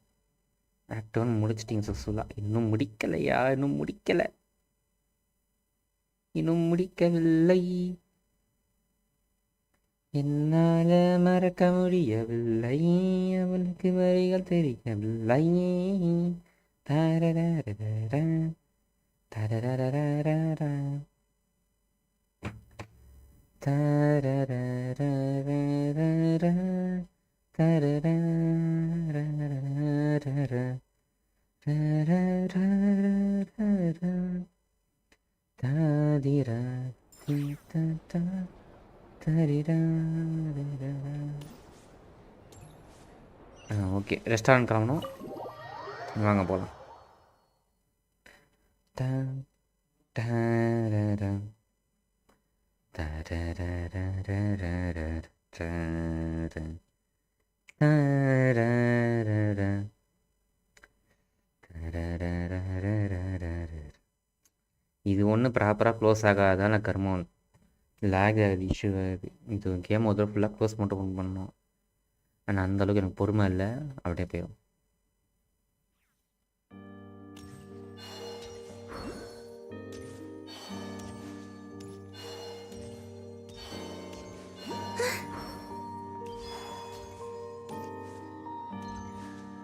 ஆக்ட் 1 முடிச்சிட்டிங்க சக்ஸஸ்ஃபுல்லாக. இன்னும் முடிக்கவில்லை. என்னால் மறக்க முடியவில்லை. அவளுக்கு வரிகள் தெரியவில்லை. தரரரரரரா, தரரரரரரா, தரரரரரரா, தரரரரரரா, ரரரரரரரா, தாதிரா, தீதா, தரிரரரரா. ஓகே, ரெஸ்டாரண்ட் கிளம்பணும். வாங்க போகலாம். இது ஒன்றும் ப்ராப்பராக க்ளோஸ் ஆகாதான கர்மம். லேக் ஆகுது, இஷ்யூ ஆகுது. இது கேம் ஒரு தடவை ஃபுல்லாக க்ளோஸ் மட்டும் பண்ணணும். ஆனால் அந்தளவுக்கு எனக்கு பொறுமை இல்லை. அப்படியே போயிடும்.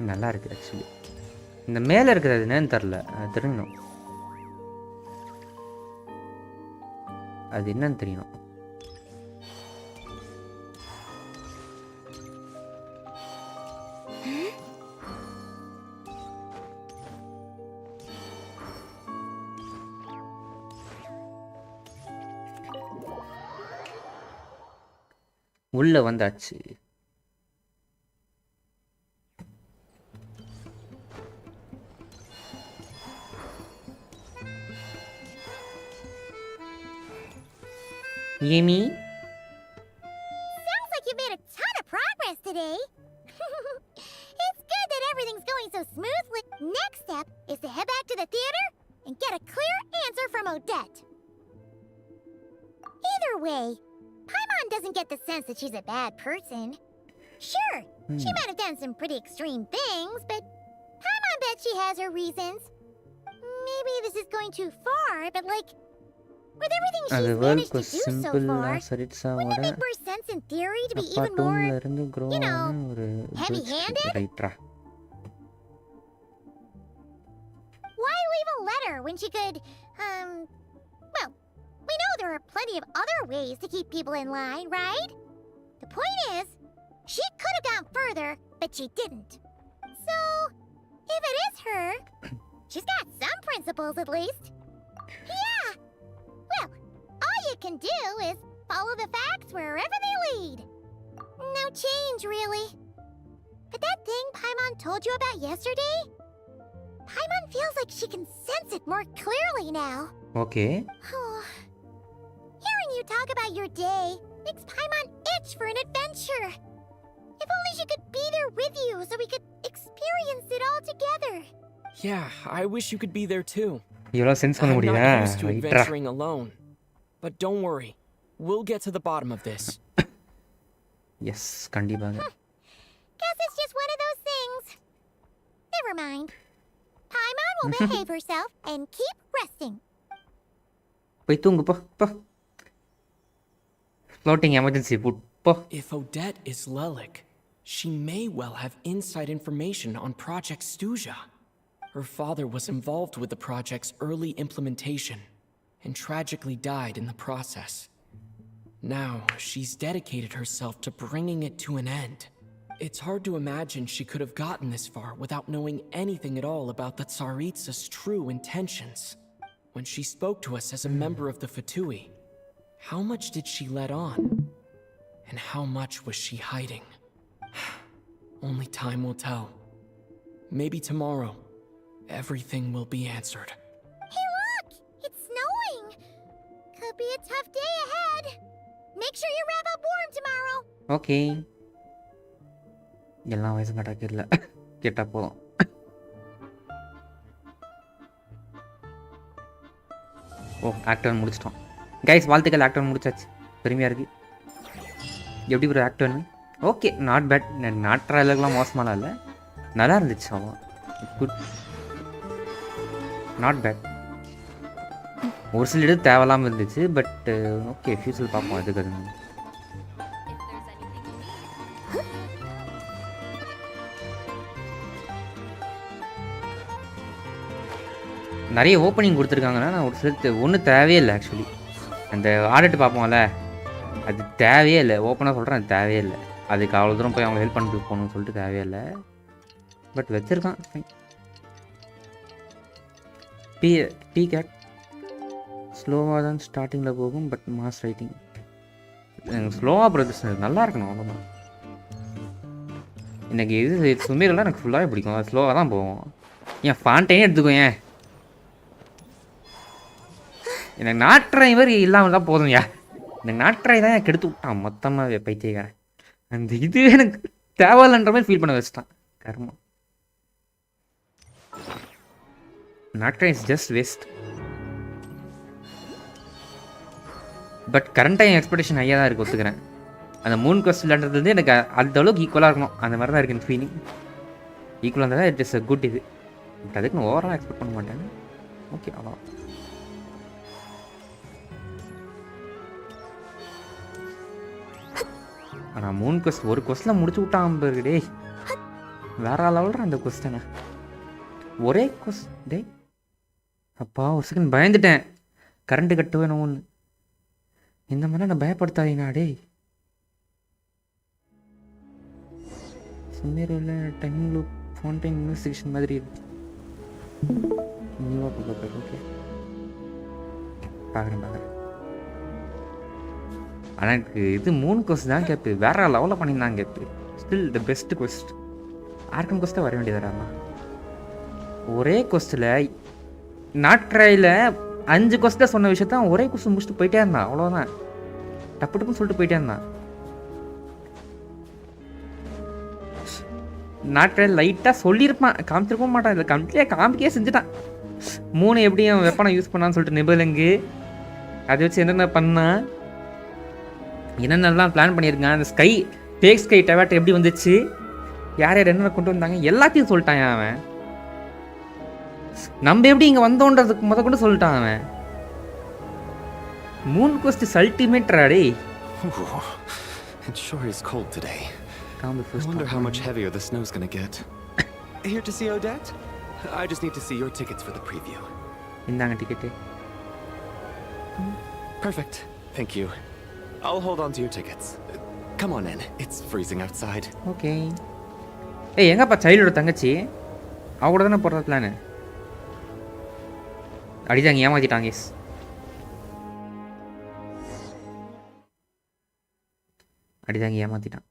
நல்லா இருக்குது ஆக்சுவலி. இந்த மேலே இருக்கிறது என்னன்னு தெரில. அது தெரியணும். அது என்னன்னு தெரியணும். உள்ள வந்தாச்சு. Yemi? Sounds like you made a ton of progress today. It's good that everything's going so smoothly. Next step is to head back to the theater and get a clear answer from Odette. Either way, Paimon doesn't get the sense that she's a bad person. Sure, she might have done some pretty extreme things, but Paimon bet she has her reasons. Maybe this is going too far, but like, with everything she's managed to do so far, wouldn't it make more sense in theory to be even more, you know, heavy-handed? Why leave a letter when she could, well, we know there are plenty of other ways to keep people in line, right? The point is, she could have gone further, but she didn't. So, if it is her, she's got some principles at least. Yeah! Well, all you can do is follow the facts wherever they lead. No change, really. But that thing Paimon told you about yesterday? Paimon feels like she can sense it more clearly now. Okay. Hearing you talk about your day makes Paimon itch for an adventure. If only she could be there with you so we could experience it all together. Yeah, I wish you could be there too. இவ்வளோ sense பண்ண I'm முடியுதா? not used to ரைட்ரா. adventuring alone. But don't worry, we'll get to the bottom of this. Yes, கண்டிப்பாக. Guess it's just one of those things. Never mind. Paimon will behave herself and keep resting. போய் தூங்கு போ போ. Floating emergency food போ. If Odette is Lelik, she may well have inside information on Project Stuja. Her father was involved with the project's early implementation and tragically died in the process. Now, she's dedicated herself to bringing it to an end. It's hard to imagine she could have gotten this far without knowing anything at all about the Tsaritsa's true intentions. When she spoke to us as a member of the Fatui, how much did she let on? And how much was she hiding? Only time will tell. Maybe tomorrow, everything will be answered. Hey look! It's snowing! Could be a tough day ahead. Make sure you wrap up warm tomorrow. Okay. எல்லா வயசும் கட்டாக்கிடல கேட்டா போதும். ஓ act 1 முடிச்சிட்டோம் guys. வாழ்த்துக்கள், act 1 முடிச்சாச்சு. பெருமையாக இருக்குது. எப்படி ஒரு ஆக்ட் 1? Okay, not bad. நாட்டுற அளவுக்குலாம் மோசமாலாம் இல்லை, நல்லா இருந்துச்சு. அவன் குட், நாட் பேட். ஒரு சில இடத்து தேவையில்லாமல் இருந்துச்சு, பட் ஓகே ஃபியூச்சரில் பார்ப்போம். அதுக்கு அது நிறைய ஓப்பனிங் கொடுத்துருக்காங்கன்னா நான் ஒரு சில ஒன்றும் தேவையே இல்லை. ஆக்சுவலி அந்த ஆடிட்டு பார்ப்போம்ல, அது தேவையே இல்லை. ஓப்பனாக சொல்கிறேன், அது தேவையே இல்லை. அதுக்கு அவ்வளோ தூரம் போய் அவங்க ஹெல்ப் பண்ணிட்டு போகணும்னு சொல்லிட்டு தேவையே இல்லை. பட் வச்சுருக்கான். டீ கேட் ஸ்லோவாக தான் ஸ்டார்டிங்கில் போகும், பட் மாஸ் ரைட்டிங் ஸ்லோவாக ப்ரொடியூஸ் நல்லா இருக்கணும். அவ்வளோதான். எனக்கு இது சுமீரெல்லாம் எனக்கு ஃபுல்லாகவே பிடிக்கும். அது ஸ்லோவாக தான் போகும். ஏன் ஃபாண்டைனே எடுத்துக்கோ. ஏன் எனக்கு நாட்டுறாய் மாதிரி இல்லாமல் தான் போதும். எனக்கு நாட்டுறாய் தான் கெடுத்து விட்டான் மொத்தமாக பைத்தியக்காரன். அந்த இது எனக்கு தேவையில்லைன்ற மாதிரி ஃபீல் பண்ண வச்சுட்டான். கர்மம். நாட்டுறாய் is just waste. But current time expectation ஹையாக தான் இருக்குது, ஒத்துக்கிறேன். அந்த 3 கொஸ்ட் விளையாடுறது வந்து எனக்கு அந்த அளவுக்கு ஈக்குவலாக இருக்கணும். அந்த மாதிரி தான் இருக்குது எனக்கு ஃபீலிங். ஈக்குவலாக இருந்தால் தான் இட் இஸ் அ குட் இது. பட் அதுக்கு நான் ஓவராக எக்ஸ்பெக்ட் பண்ண மாட்டேன். ஓகே, அவ்வளோ. ஆனால் 3 கொஸ்ட் ஒரு கொஸ்டில் முடிச்சு விட்டான் பாரு. டே வேற லெவல்ற அந்த கொஸ்டினை. ஒரே கொஸ்ட் டே. அப்பா ஒரு செகண்ட் பயந்துட்டேன். கரண்ட்டு கட்டு வேணும் ஒன்று. இந்த மாதிரிலாம் நான் பயப்படுத்தாதீங்கண்ணா. டே சுமேரில் டைம் லூப் ஃபவுண்டைன் இன்வெஸ்டிகேஷன் மாதிரி இருக்கு. நியூவாக பார்க்க. ஓகே பார்க்குறேன். ஆனால் எனக்கு இது 3 கொஸ்ட் தான் கேட்பு. வேற லெவலில் பண்ணியிருந்தாங்க கேட்பு. Still the best quest. Archon கொஸ்ட்டை வர வேண்டியதாராம்மா. ஒரே கொஸ்ட்டில் நாட்ராயில் 5 கொஸ்ட்டில் சொன்ன விஷயத்தான் ஒரே கொஸ்ட் முடிச்சுட்டு போயிட்டே இருந்தான். அவ்வளோதான். டப்பு டப்புன்னு சொல்லிட்டு போயிட்டே இருந்தான். நாட்ராயில் லைட்டாக சொல்லியிருப்பான், காமிச்சிருக்க மாட்டான். இதில் காமிக்கே செஞ்சுட்டான். 3 எப்படியும் வெப்பனை யூஸ் பண்ணான்னு சொல்லிட்டு நிபலங்கு அதை வச்சு என்னென்ன பண்ணான், என்னென்னலாம் பிளான் பண்ணியிருக்கான். அந்த ஸ்கை ஃபேக் ஸ்கை டவேட் எப்படி வந்துச்சு, யார் யார் என்னென்ன கொண்டு வந்தாங்க எல்லாத்தையும் சொல்லிட்டான் அவன். நம்ம எப்படி இங்கே வந்தோன்றதுக்கு கொண்டு சொல்லிட்டான் அவன். 3 கொஸ்டின்ஸ் அல்டிமேட் ராடே. It sure is cold today. I wonder how much heavier the snow's gonna get. Here to see Odette? I just need to see your tickets for the preview. இந்தாங்க ticket. Perfect. Thank you. I'll hold on to your tickets. Come on in. It's freezing outside. Okay. ஏய் எங்கப்பா சைல்டோட தங்கச்சி? அவ கூட தானே போடுற plan. அடிதாங்க ஏமாத்திட்டாங்க. அடிதாங்க ஏமாத்திட்டான்.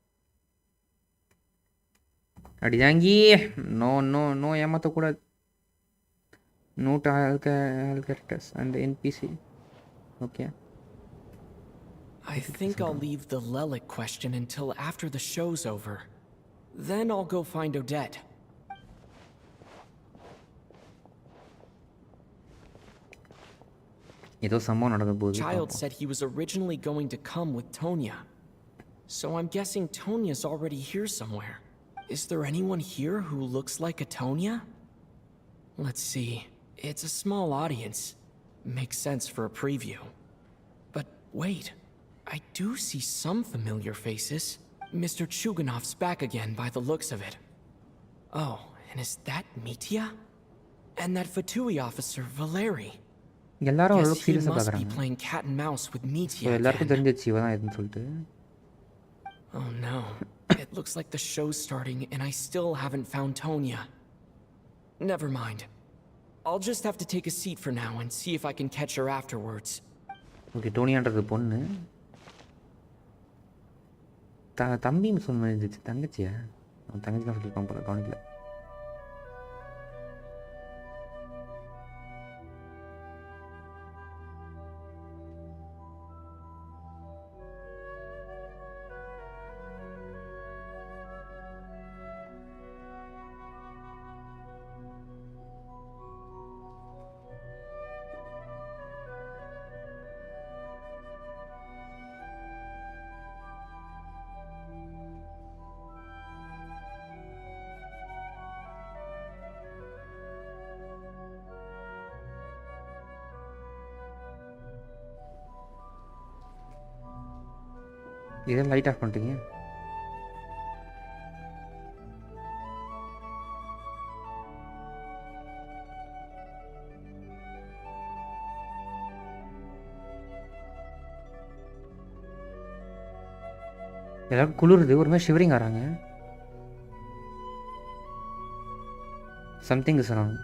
அடிதாங்கி நோ நோ நோ ஏமாற்றக்கூடாது. Note all characters and the NPC. Okay. I think I'll leave the Lelic question until after the show's over. Then I'll go find Odette. Child said he was originally going to come with Tonya. So I'm guessing Tonya's already here somewhere. Is there anyone here who looks like a Tonya? Let's see. It's a small audience. Makes sense for a preview. But wait, I do see some familiar faces. Mr. Chuganov's back again by the looks of it. Oh, and is that Mitya? And that Fatui officer, Valeri. Guess he must be playing cat and mouse with Mitya again. Oh no, it looks like the show's starting and I still haven't found Tonya. Never mind. I'll just have to take a seat for now and see if I can catch her afterwards. Okay, டோனியான்றது பொண்ணு. தம்பின்னு சொன்னது தங்கச்சியா? தங்கச்சி தான் சொல்லிருப்பான் போல, கவனிக்கல. இதெல்லாம் light off பண்ணிட்டீங்க. எல்லாரும் குளிருது, ஒரு மாதிரி ஷிவரிங் ஆறாங்க. Something is wrong.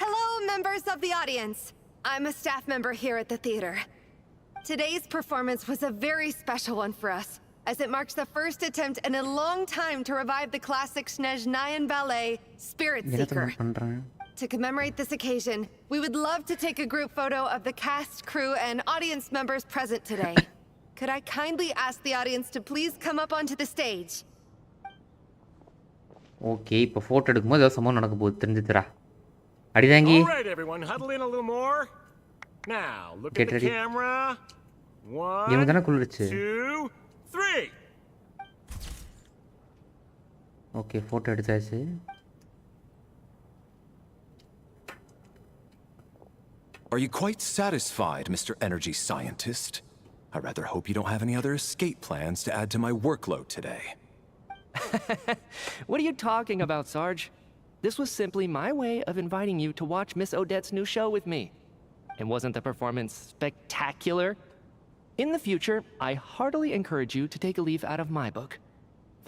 Hello, members of the audience. I'm a staff member here at the theater. Today's performance was a very special one for us, as it marks the first attempt in a long time to revive the classic Snezhnayan ballet, Spirit Seeker. To commemorate this occasion, we would love to take a group photo of the cast, crew, and audience members present today. Could I kindly ask the audience to please come up onto the stage? Okay, இப்போ photo எடுக்கும்போது ஏதோ சம்பவம் நடக்க போகுது, தெரிஞ்சுதுடா. அடிதாங்கி. All right, everyone, huddle in a little more. Now, look at the camera. 1, 2, 3. Okay, photo எடுத்தாச்சு. Are you quite satisfied, Mr. Energy Scientist? I rather hope you don't have any other escape plans to add to my workload today. What are you talking about, Sarge? This was simply my way of inviting you to watch Miss Odette's new show with me. And wasn't the performance spectacular? In the future, I heartily encourage you to take a leaf out of my book.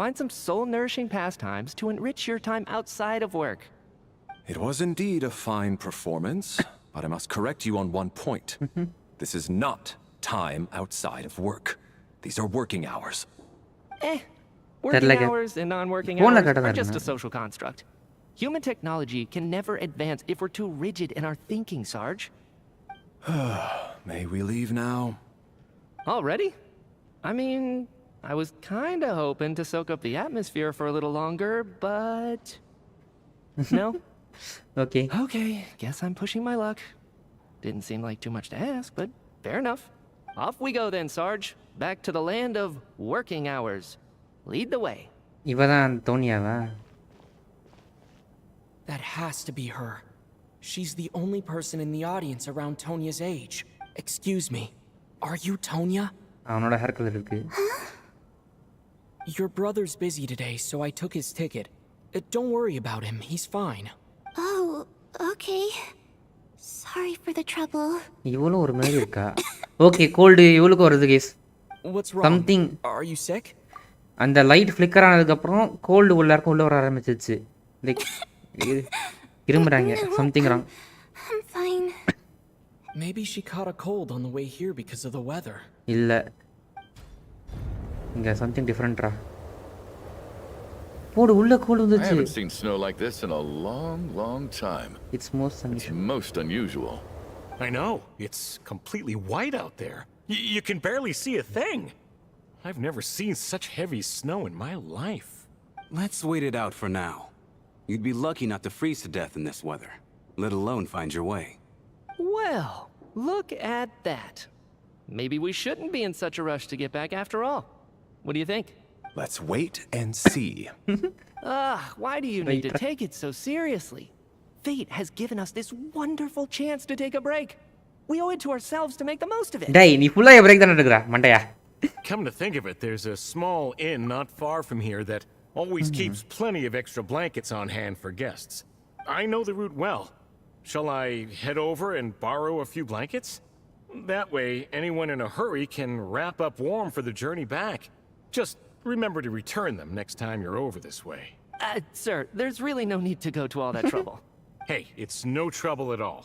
Find some soul-nourishing pastimes to enrich your time outside of work. It was indeed a fine performance, but I must correct you on one point. This is not time outside of work. These are working hours. Working hours and non-working hours are just a social construct. Human technology can never advance if we're too rigid in our thinking, Sarge. May we leave now? Already? I mean, I was kinda hoping to soak up the atmosphere for a little longer, but... No? Okay. Okay, guess I'm pushing my luck. Didn't seem like too much to ask, but fair enough. Off we go then, Sarge. Back to the land of working hours. Lead the way. இவதான் தோனியாவா? That has to be her. She's the only person in the audience around Tonya's age. Excuse me, are you Tonya? அவனோட hair colour இருக்கு. Your brother's busy today, so I took his ticket. Don't worry about him, he's fine. Oh, okay. Sorry for the trouble. இவளும் ஒரு மாதிரி இருக்கா. Okay, cold இவளுக்கு வருது கேஸ். What's wrong? Something. Are you sick? அந்த light flicker ஆனதுக்கு அப்புறம் கோல்டு எல்லாருக்கும் உள்ள வர ஆரம்பிச்சிருச்சு. லைக் இருமுறாங்க. Something wrong. I'm fine. Maybe she caught a cold on the way here because of the weather. இல்ல. இங்க something different-ரா. போடு உள்ள கோல் I வந்துச்சு. haven't seen snow like this in a long time. It's most unusual. I know. It's completely white out there. You can barely see a thing. I've never seen such heavy snow in my life. Let's wait it out for now. You'd be lucky not to freeze to death in this weather, let alone find your way. Well, look at that. Maybe we shouldn't be in such a rush to get back after all. What do you think? Let's wait and see. Why do you need to take it so seriously? Fate has given us this wonderful chance to take a break. We owe it to ourselves to make the most of it. டேய் நீ ஃபுல்லா break தான எடுக்கற மண்டையா. Come to think of it, there's a small inn not far from here that always keeps plenty of extra blankets on hand for guests. I know the route well. Shall I head over and borrow a few blankets? That way, anyone in a hurry can wrap up warm for the journey back. Just remember to return them next time you're over this way. Sir, there's really no need to go to all that trouble. Hey, it's no trouble at all.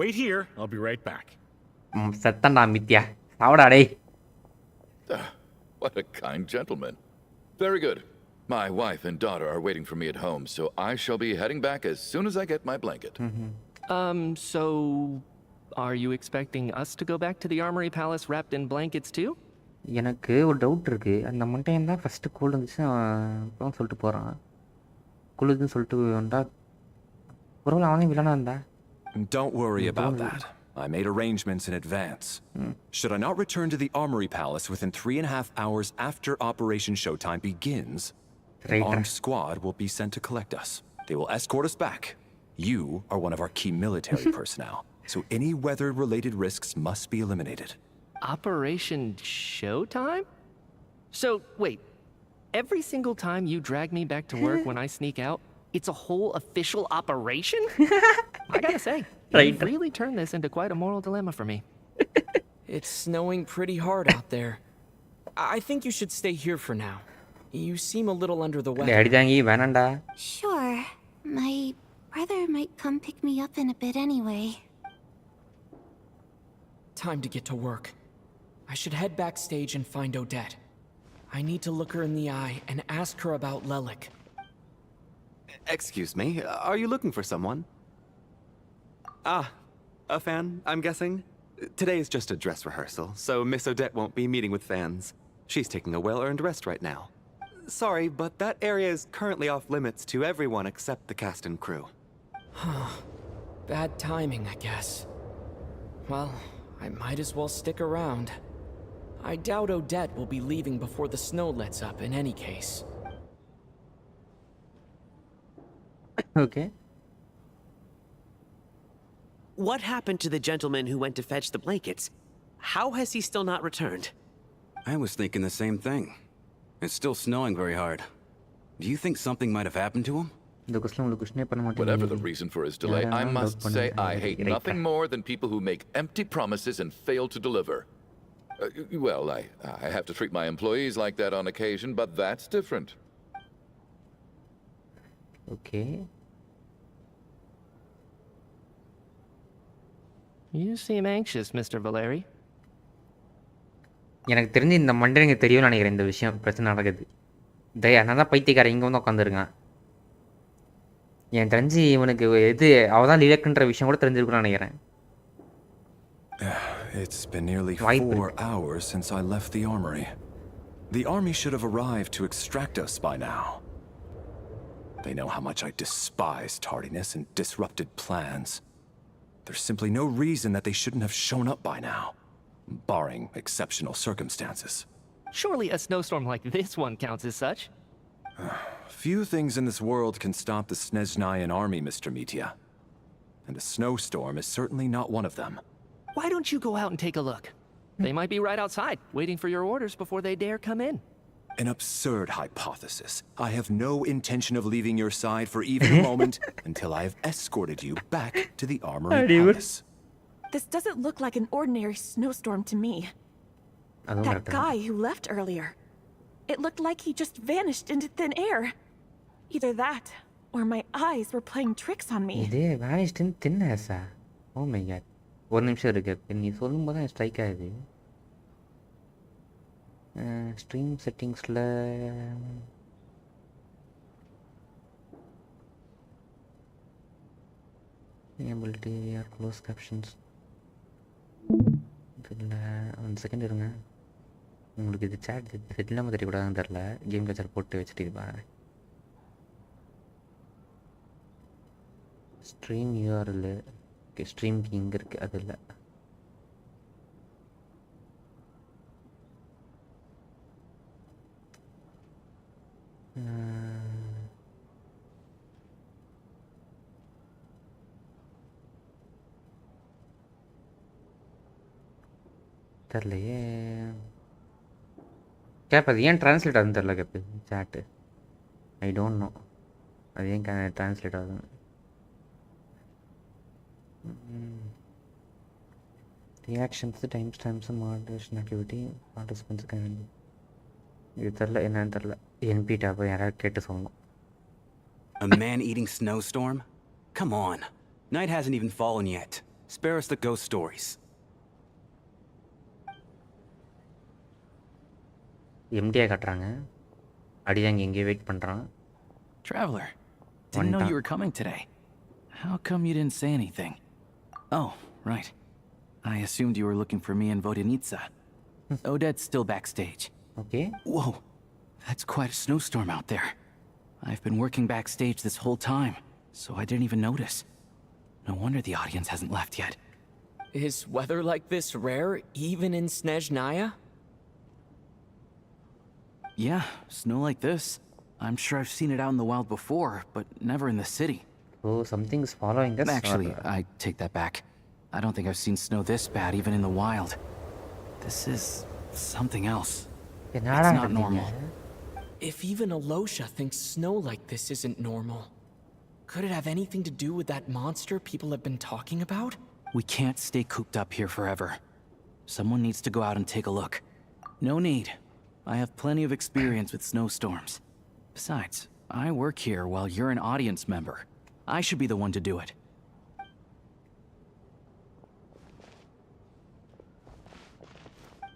Wait here, I'll be right back. சத்தண்டா மித்யா. சாவடா டேய். What a kind gentleman. Very good. My wife and daughter are waiting for me at home, so I shall be heading back as soon as I get my blanket. So are you expecting us to go back to the Armory Palace wrapped in blankets too? எனக்கு ஒரு doubt இருக்கு. அந்த மண்டையன் தான் first goal வந்துச்சு அப்புறம் சொல்லிட்டு போறான். குளுதுன்னு சொல்லிட்டு வந்தா ஒருவேளை அவனே வில்லனா இருந்தா. Don't worry about that. I made arrangements in advance. Should I not return to the Armory Palace within 3.5 hours after Operation Showtime begins, an armed squad will be sent to collect us. They will escort us back. You are one of our key military personnel, so any weather-related risks must be eliminated. Operation Showtime? So, wait. Every single time you drag me back to work when I sneak out, it's a whole official operation? I gotta say, you've really turned this into quite a moral dilemma for me. It's snowing pretty hard out there. I think you should stay here for now. You seem a little under the weather. Sure. My brother might come pick me up in a bit anyway. Time to get to work. I should head backstage and find Odette. I need to look her in the eye and ask her about Lelik. Excuse me, are you looking for someone? Ah, a fan, I'm guessing? Today is just a dress rehearsal, so Miss Odette won't be meeting with fans. She's taking a well-earned rest right now. Sorry, but that area is currently off limits to everyone except the cast and crew. Bad timing, I guess. Well, I might as well stick around. I doubt Odette will be leaving before the snow lets up in any case. Okay. What happened to the gentleman who went to fetch the blankets? How has he still not returned? I was thinking the same thing. It's still snowing very hard. Do you think something might have happened to him? Whatever the reason for his delay, I must say I hate nothing more than people who make empty promises and fail to deliver. Well, I have to treat my employees like that on occasion, but that's different. Okay. You seem anxious, Mr. Valeri. எனக்கு தெரிஞ்சு இந்த மண்டேங்க தெரியும்னு நினைக்கிறேன் இந்த விஷயம் பிரச்சனை நடக்குது. தயா நான் தான் பைத்தியக்காரன் இங்கே வந்து உட்காந்துருக்கான். என் தெரிஞ்சு இவனுக்கு எது அவதான் லிலக்குன்ற விஷயம் கூட தெரிஞ்சிருக்குன்னு நினைக்கிறேன். It's been nearly 4 hours since I left the armory. The army should have arrived to extract us by now. They know how much I despise tardiness and disrupted plans. There's simply no reason that they shouldn't have shown up by now, barring exceptional circumstances. Surely a snowstorm like this one counts as such. Few things in this world can stop the Snezhnayan army, Mr. Mitya. And a snowstorm is certainly not one of them. Why don't you go out and take a look? They might be right outside, waiting for your orders before they dare come in. An absurd hypothesis. I have no intention of leaving your side for even a moment until I have escorted you back to the Armory Palace. This doesn't look like an ordinary snowstorm to me. That guy who left earlier. It looked like he just vanished into thin air. Either that, or my eyes were playing tricks on me. இதே vanished in thin air. Oh my god. ஒரு நிமிஷம் இருக்கு. நீ சொல்லும்போது தான் strike ஆகுது. Stream செட்டிங்ஸில் ability R close captions இல்லை 1 செகண்ட் இருங்க. உங்களுக்கு இது சேட் செட் இல்லாமல் தெரியக்கூடாதுன்னு தெரில. கேம் கேச்சர் போட்டு வச்சுட்டு இது பாரு. ஸ்ட்ரீம் யூஆர்எல் ஸ்ட்ரீம் இங்கே இருக்குது, அது இல்லை. தெரிலையே கேப். அது ஏன் ட்ரான்ஸ்லேட் ஆகுதுன்னு தெரில கேப்பு சேட்டு. ஐ டோன்ட் நோ அது ஏன் ட்ரான்ஸ்லேட் ஆகுதுன்னு. Reactions time stamps moderation activity பார்ட்டிசிபென்ட்ஸுக்கு இது தெரில என்னன்னு தெரில. என்பி டேப்பை யாராவது கேட்டு சொல்லணும். A man-eating snowstorm? Come on. Night hasn't even fallen yet. Spare us the ghost stories. எம்டியா காட்டுறாங்க. அடிதாங்க எங்கேயே வெயிட் பண்ணுறான். Traveler, didn't know you were coming today. How come you didn't say anything? Oh, right. I assumed you were looking for me and Vodenitsa. Odette's still backstage. Okay. Whoa, that's quite a snowstorm out there. I've been working backstage this whole time, so I didn't even notice. No wonder the audience hasn't left yet. Is weather like this rare, even in Snezhnaya? Yeah, snow like this. I'm sure I've seen it out in the wild before, but never in the city. Oh, something's following us. Actually, I take that back. I don't think I've seen snow this bad even in the wild. This is something else. It's not normal. If even Alosha thinks snow like this isn't normal, could it have anything to do with that monster people have been talking about? We can't stay cooped up here forever. Someone needs to go out and take a look. No need. I have plenty of experience with snowstorms. Besides, I work here while you're an audience member. I should be the one to do it.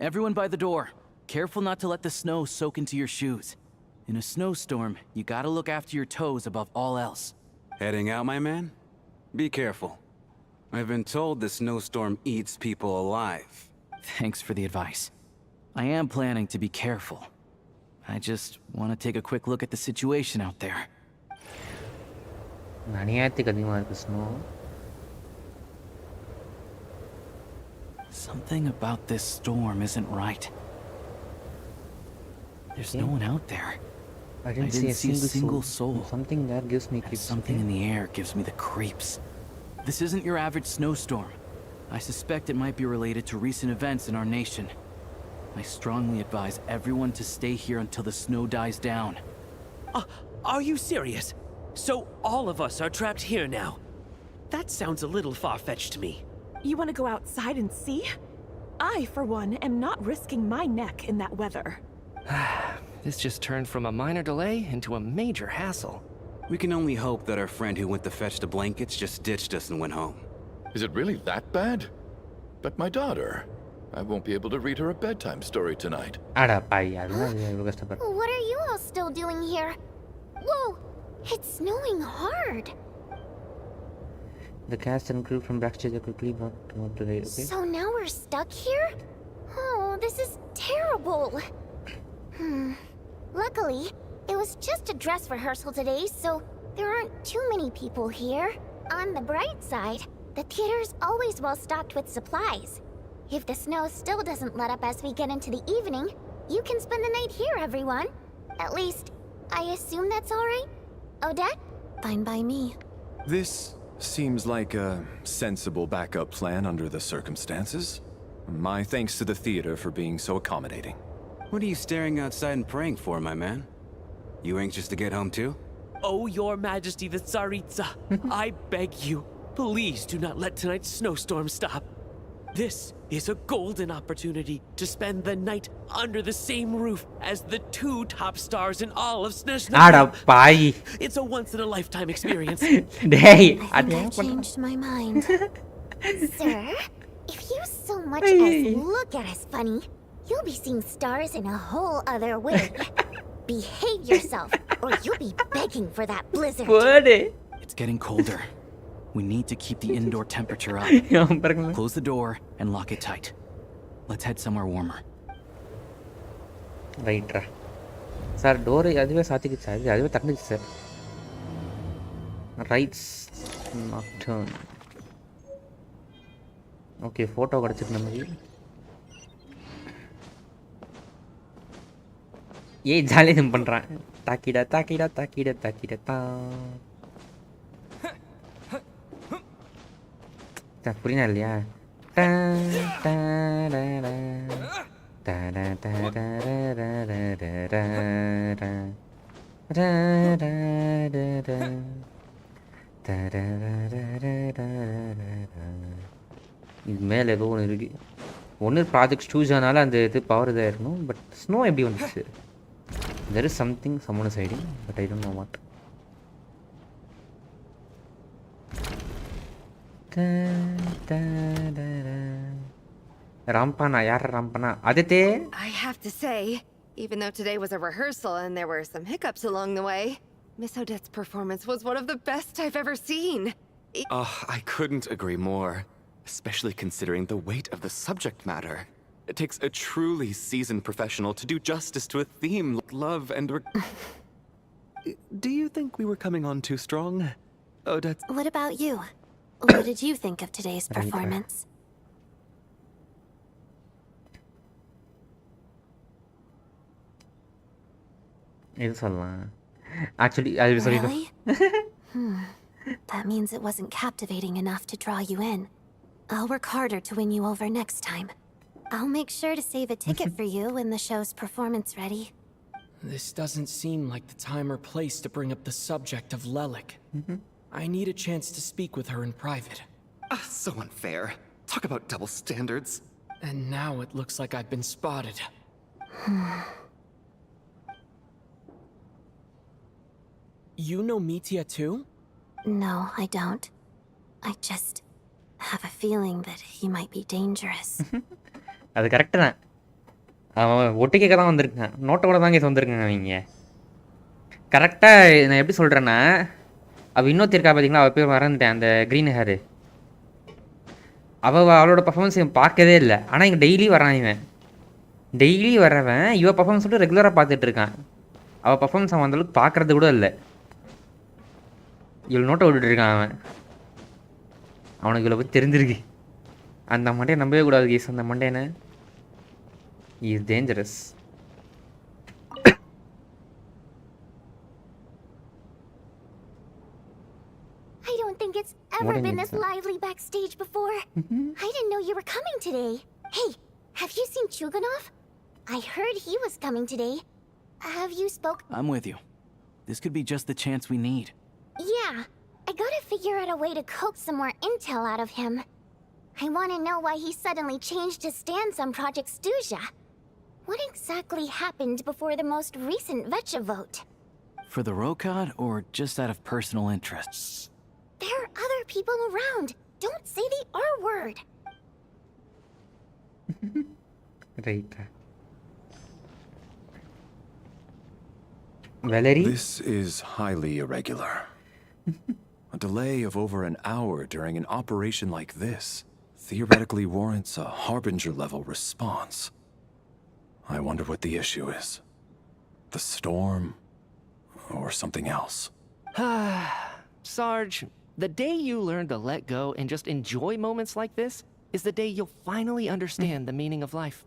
Everyone by the door. Careful not to let the snow soak into your shoes. In a snowstorm, you gotta look after your toes above all else. Heading out, my man? Be careful. I've been told the snowstorm eats people alive. Thanks for the advice. I am planning to be careful. I just want to take a quick look at the situation out there. Something about this storm isn't right. There's no one out there. I didn't see a single soul. Something there gives me creeps. Something in the air gives me the creeps. This isn't your average snowstorm. I suspect it might be related to recent events in our nation. I strongly advise everyone to stay here until the snow dies down. Are you serious? So all of us are trapped here now? That sounds a little far-fetched to me. You want to go outside and see? I, for one, am not risking my neck in that weather. This just turned from a minor delay into a major hassle. We can only hope that our friend who went to fetch the blankets just ditched us and went home. Is it really that bad? But my daughter... I won't be able to read her a bedtime story tonight. What are you all still doing here? Whoa! It's snowing hard! The cast and crew from backstage are quickly brought to the... Okay? So now we're stuck here? Oh, this is terrible! Luckily, it was just a dress rehearsal today, so there aren't too many people here. On the bright side, the theater's always well stocked with supplies. If the snow still doesn't let up as we get into the evening, you can spend the night here, everyone. At least, I assume that's all right? Odette? Fine by me. This seems like a sensible backup plan under the circumstances. My thanks to the theater for being so accommodating. What are you staring outside and praying for, my man? You anxious to get home too? Oh, Your Majesty the Tsaritsa, I beg you, please do not let tonight's snowstorm stop. This is a golden opportunity to spend the night under the same roof as the 2 top stars in all of Snezhnaya. It's a once-in-a-lifetime experience. I changed my mind. Sir, if you so much as look at us funny, You'll be seeing stars in a whole other way. Behave yourself, or you'll be begging for that blizzard. It's getting colder. We need to keep the indoor temperature up. Close the door and lock it tight. Let's head somewhere warmer. Right. Sir, door அதுவே சாத்திக்கிச்சு. அதுவே தரணிச்சு sir. Rights nocturne. Okay, photo கிடைச்சிட்டு நமக்கு. ஏய் ஜாலியா jump பண்றான். தாக்கிடா தாக்கிடா தாக்கிடா தாக்கிடா தா. புரியல இல்லையா? டா டா டா டா டா டா டா டா டா டா டா டா டா டா டா இது மேலே ஏதோ ஒன்று இருக்கு. ஒன்று ப்ராஜெக்ட் ஸ்டூஜானால அந்த இது பவர் இதாக இருக்கணும். பட் ஸ்னோ எப்படி வந்துச்சு? There is something summon siding but I don't know what. ராம்பனா யார் ராம்பனா? அதித்தே. I have to say, even though today was a rehearsal and there were some hiccups along the way, Miss Odette's performance was one of the best I've ever seen. I couldn't agree more, especially considering the weight of the subject matter. It takes a truly seasoned professional to do justice to a theme like love and Do you think we were coming on too strong? Odette? What about you? What did you think of today's performance? இது சொல்லலாம். Actually, I was Really? That means it wasn't captivating enough to draw you in. I'll work harder to win you over next time. I'll make sure to save a ticket for you when the show's performance ready. This doesn't seem like the time or place to bring up the subject of Lelik. I need a chance to speak with her in private. So unfair. Talk about double standards. And now it looks like I've been spotted. You know Mitya too? No, I don't. I just have a feeling that he might be dangerous. அது correct தான். அவன் ஒட்டு கேட்க தான் வந்திருக்கான். நோட்டோட தான் case வந்திருக்காங்க அவங்க. கரெக்டாக நான் எப்படி சொல்கிறேன்னா, அவள் இன்னொருத்தி இருக்கா பார்த்தீங்களா? அவள் பேர் மறந்துட்டேன். அந்த க்ரீன் ஹேரு. அவளோட பர்ஃபார்மன்ஸ் இவன் பார்க்கவே இல்லை. ஆனால் இங்கே டெய்லி வரான் இவன். டெய்லி வரவன் இவள் பர்ஃபார்மன்ஸ் சொல்லிட்டு ரெகுலராக பார்த்துட்டு இருக்கான். அவள் பர்ஃபார்மன்ஸ் அவன் அந்தளவுக்கு பார்க்குறது கூட இல்லை. இவ்வளோ நோட்டை விட்டுட்டு இருக்கான் அவன். அவனுக்கு இவ்வளோ பற்றி தெரிஞ்சிருக்கு. அந்த மண்டையை நம்பவே கூடாது கேஸ். அந்த மண்டையனை is dangerous. I don't think it's ever been this lively backstage before. I didn't know you were coming today. Hey, have you seen Chuganov? I heard he was coming today. Have you spoke? I'm with you. This could be just the chance we need. Yeah, I gotta figure out a way to coax some more intel out of him. I want to know why he suddenly changed his stance on Project Stuja. What exactly happened before the most recent Vecha vote? For the Rokad, or just out of personal interest? There are other people around. Don't say the R word. Right. Valerie? This is highly irregular. A delay of over an hour during an operation like this theoretically warrants a Harbinger-level response. I wonder what the issue is. The storm, or something else. Sarge, the day you learn to let go and just enjoy moments like this is the day you'll finally understand the meaning of life.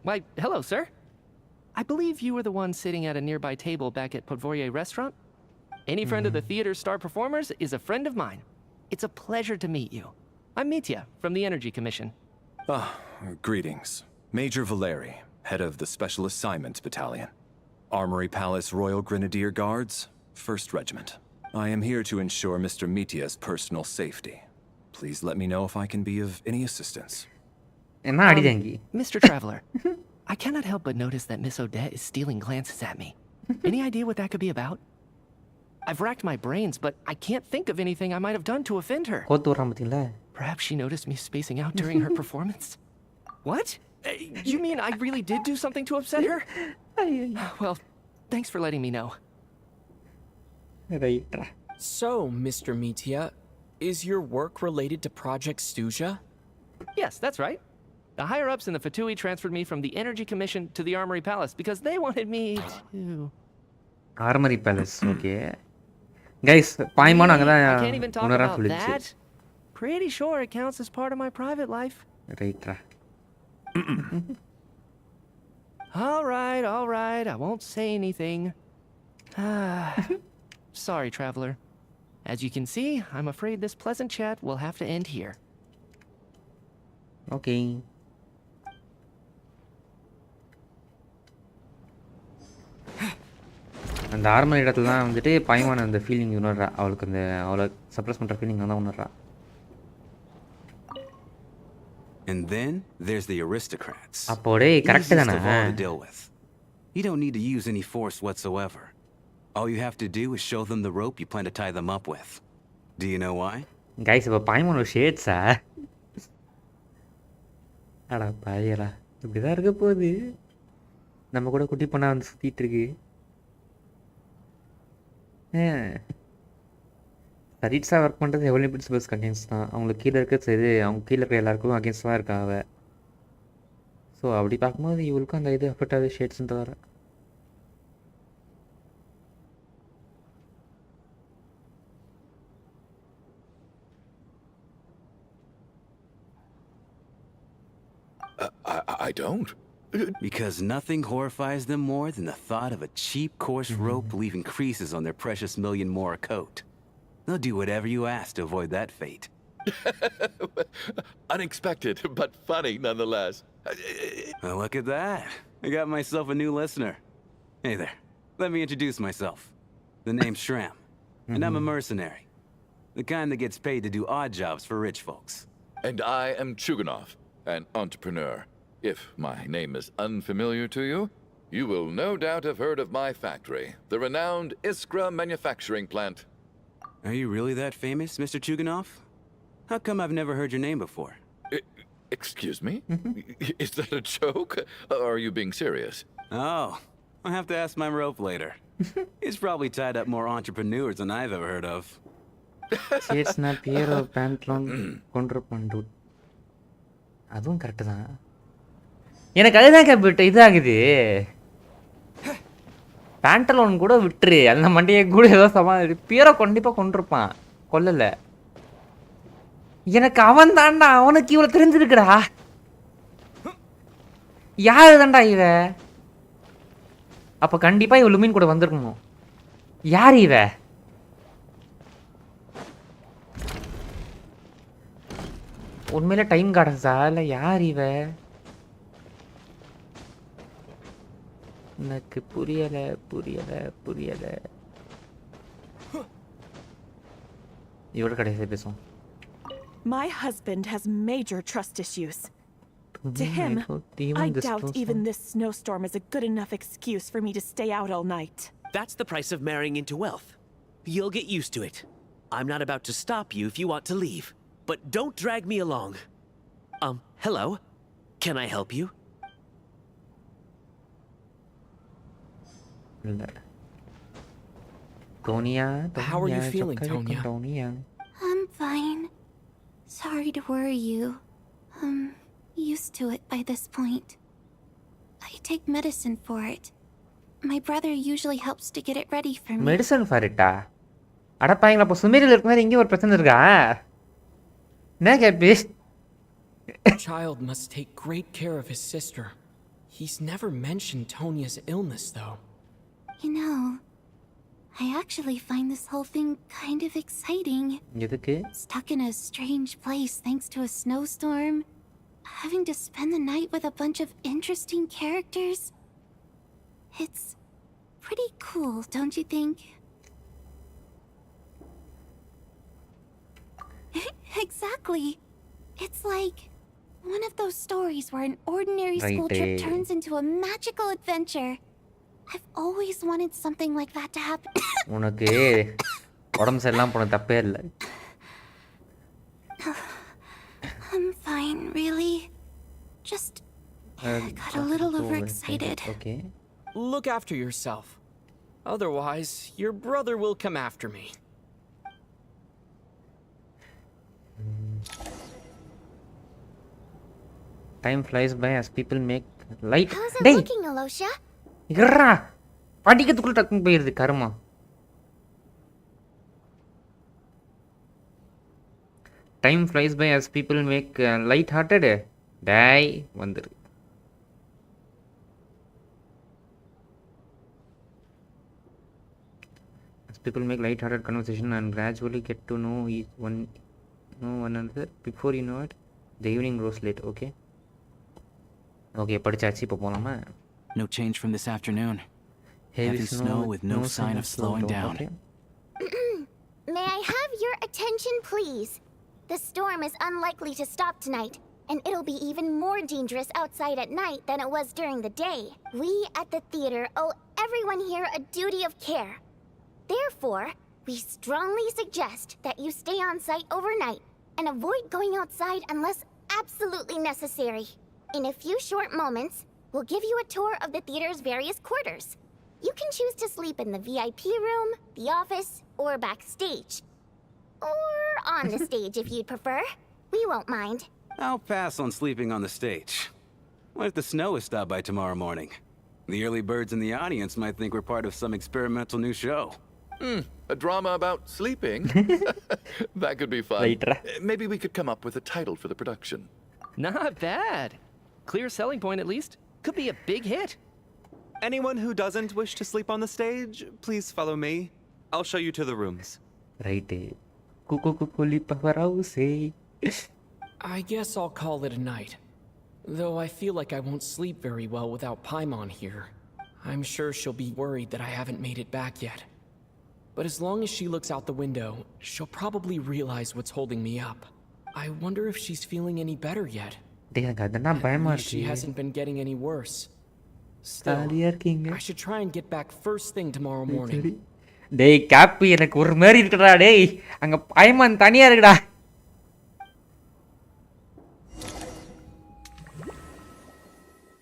Why, hello, sir. I believe you were the one sitting at a nearby table back at Podvorye Restaurant. Any friend of the theater's star performers is a friend of mine. It's a pleasure to meet you. I'm Mitya, from the Energy Commission. Greetings. Major Valeri, head of the Special Assignment Battalion. Armory Palace Royal Grenadier Guards, 1st Regiment. I am here to ensure Mr. Mitya's personal safety. Please let me know if I can be of any assistance. Mr. Traveler, I cannot help but notice that Miss Odette is stealing glances at me. Any idea what that could be about? I've racked my brains, but I can't think of anything I might have done to offend her. Perhaps she noticed me spacing out during her performance? What? You mean I really did do something to upset her? Well, thanks for letting me know. Right. So, Mr. Mitia, is your work related to Project Stuja? Yes, that's right. The higher-ups in the Fatui transferred me from the Energy Commission to the Armory Palace because they wanted me to... Armory Palace, okay. Guys, Paimon I can't even talk about that. Pretty sure it counts as part of my private life. Right. All right. I won't say anything. Sorry, traveler. As you can see, I'm afraid this pleasant chat will have to end here. Okay. அந்த armour இடத்துல தான் வந்துட்டு பாய்மான அந்த feeling உணர்றா. அவளுக்கு அந்த அவளை suppress பண்ணுற feeling தான் உணர்றா. And then there's the aristocrats. அப்போடே கரெக்ட் தானே. You don't need to use any force whatsoever. All you have to do is show them the rope you plan to tie them up with. Do you know why? Guys, இப்போ பாய்மான ஒரு ஷேட்ஸா? அடா பாயலா, இப்படிதான் இருக்க போகுது. நம்ம கூட குட்டி பொண்ணா வந்து சுத்திட்டு இருக்கு. சரிட்ஸாக ஒர்க் பண்ணுறது எவ்வளோ பிரின்சிபல்ஸ்க்கு அகேன்ஸ்ட் தான். அவங்களுக்கு கீழே இருக்க சரி, அவங்க கீழே இருக்க எல்லாருக்கும் அகேன்ஸ்டாக இருக்கா அவள். ஸோ அப்படி பார்க்கும்போது இவளுக்கும் அந்த இது அஃபெக்ட் ஆகுது ஷேட்ஸ்ன்ட்டு வர. I don't. Because nothing horrifies them more than the thought of a cheap, coarse rope leaving creases on their precious million Mora coat. They'll do whatever you ask to avoid that fate. Unexpected, but funny nonetheless. Well, look at that. I got myself a new listener. Hey there. Let me introduce myself. The name's Shram, and I'm a mercenary. The kind that gets paid to do odd jobs for rich folks. And I am Chuganov, an entrepreneur. If my name is unfamiliar to you, you will no doubt have heard of my factory, the renowned Iskra manufacturing plant. Are you really that famous, Mr. Chuganov? How come I've never heard your name before? Excuse me? Is that a joke? Or are you being serious? Oh, I'll have to ask my rope later. It's probably tied up more entrepreneurs than I've ever heard of. Shades na Piero Pantlon Kontrapandu. அதுவும் correct தான். எனக்கு அதுதான் கேபிட் இதாகுது. பேண்டலோன் கூட விட்டுரு, அந்த மண்டையை கூட ஏதோ பியரை கண்டிப்பாக கொண்டிருப்பான், கொல்லலை. எனக்கு அவன் தாண்டா, அவனுக்கு இவ்வளோ தெரிஞ்சிருக்குடா. யாரு தாண்டா இவ? அப்போ கண்டிப்பாக இவ லுமின் கூட வந்திருக்கணும். யார் இவ? உண்மையில டைம் கார்டன்ஸா இல்லை யார் இவ? எனக்கு புரியலை. இவரோட கடைசியாக பேசுவோம். My husband has major trust issues. To him, I doubt even this snowstorm is a good enough excuse for me to stay out all night. That's the price of marrying into wealth. You'll get used to it. I'm not about to stop you if you want to leave. But don't drag me along. Hello? Can I help you? Tonya, how are you feeling, Tonya? I'm fine. Sorry to worry you. I'm used to it by this point. I take medicine for it. My brother usually helps to get it ready for me. Medicine for it? அடப்பாங்க, அப்போ சுமேரியில் இருக்கும்போது இங்கே ஒரு பிரச்சனை இருக்கா? என்ன happy? Child must take great care of his sister. He's never mentioned Tonya's illness, though. You know, I actually find this whole thing kind of exciting. எதுக்கு? Stuck in a strange place thanks to a snowstorm. Having to spend the night with a bunch of interesting characters. It's pretty cool, don't you think? Exactly. It's like one of those stories where an ordinary school trip turns into a magical adventure. I've always wanted something like that to happen. உனக்கு உடம்பு சரியில்லாம போன தப்பே இல்லை. I'm fine, really. Just I got a little overexcited. Okay. Look after yourself. Otherwise, your brother will come after me. Time flies by as people make light. How's it Hey, looking, Alosha? irra. படிக்கிறதுக்குள்ள டக்குன்னு போயிருது கர்மா. Time flies by as people make light-hearted. Die வந்துரு. As people make light-hearted conversation and gradually get to know one another, before you know it, the evening grows late. Okay. Okay, படிச்சாச்சு இப்போ போலாமா? No change from this afternoon. Heavy snow with no sign of slowing down. Okay. May I have your attention, please? The storm is unlikely to stop tonight, and it'll be even more dangerous outside at night than it was during the day. We at the theater owe everyone here a duty of care. Therefore, we strongly suggest that you stay on site overnight and avoid going outside unless absolutely necessary. In a few short moments, we'll give you a tour of the theater's various quarters. You can choose to sleep in the VIP room, the office, or backstage. Or on the stage if you'd prefer. We won't mind. I'll pass on sleeping on the stage. What if the snow is stopped by tomorrow morning? The early birds in the audience might think we're part of some experimental new show. A drama about sleeping? That could be fun. Later. Maybe we could come up with a title for the production. Not bad. Clear selling point at least. Could be a big hit. Anyone who doesn't wish to sleep on the stage, please follow me. I'll show you to the rooms. Right. Kukuli paparause. I guess I'll call it a night. Though I feel like I won't sleep very well without Paimon here. I'm sure she'll be worried that I haven't made it back yet. But as long as she looks out the window, she'll probably realize what's holding me up. I wonder if she's feeling any better yet. At least she hasn't been getting any worse. Still, I should try and get back first thing tomorrow morning. டேய் copy எனக்கு ஒரு மாதிரி இருக்குடா டேய் அங்க பைமான் தனியா இருக்குடா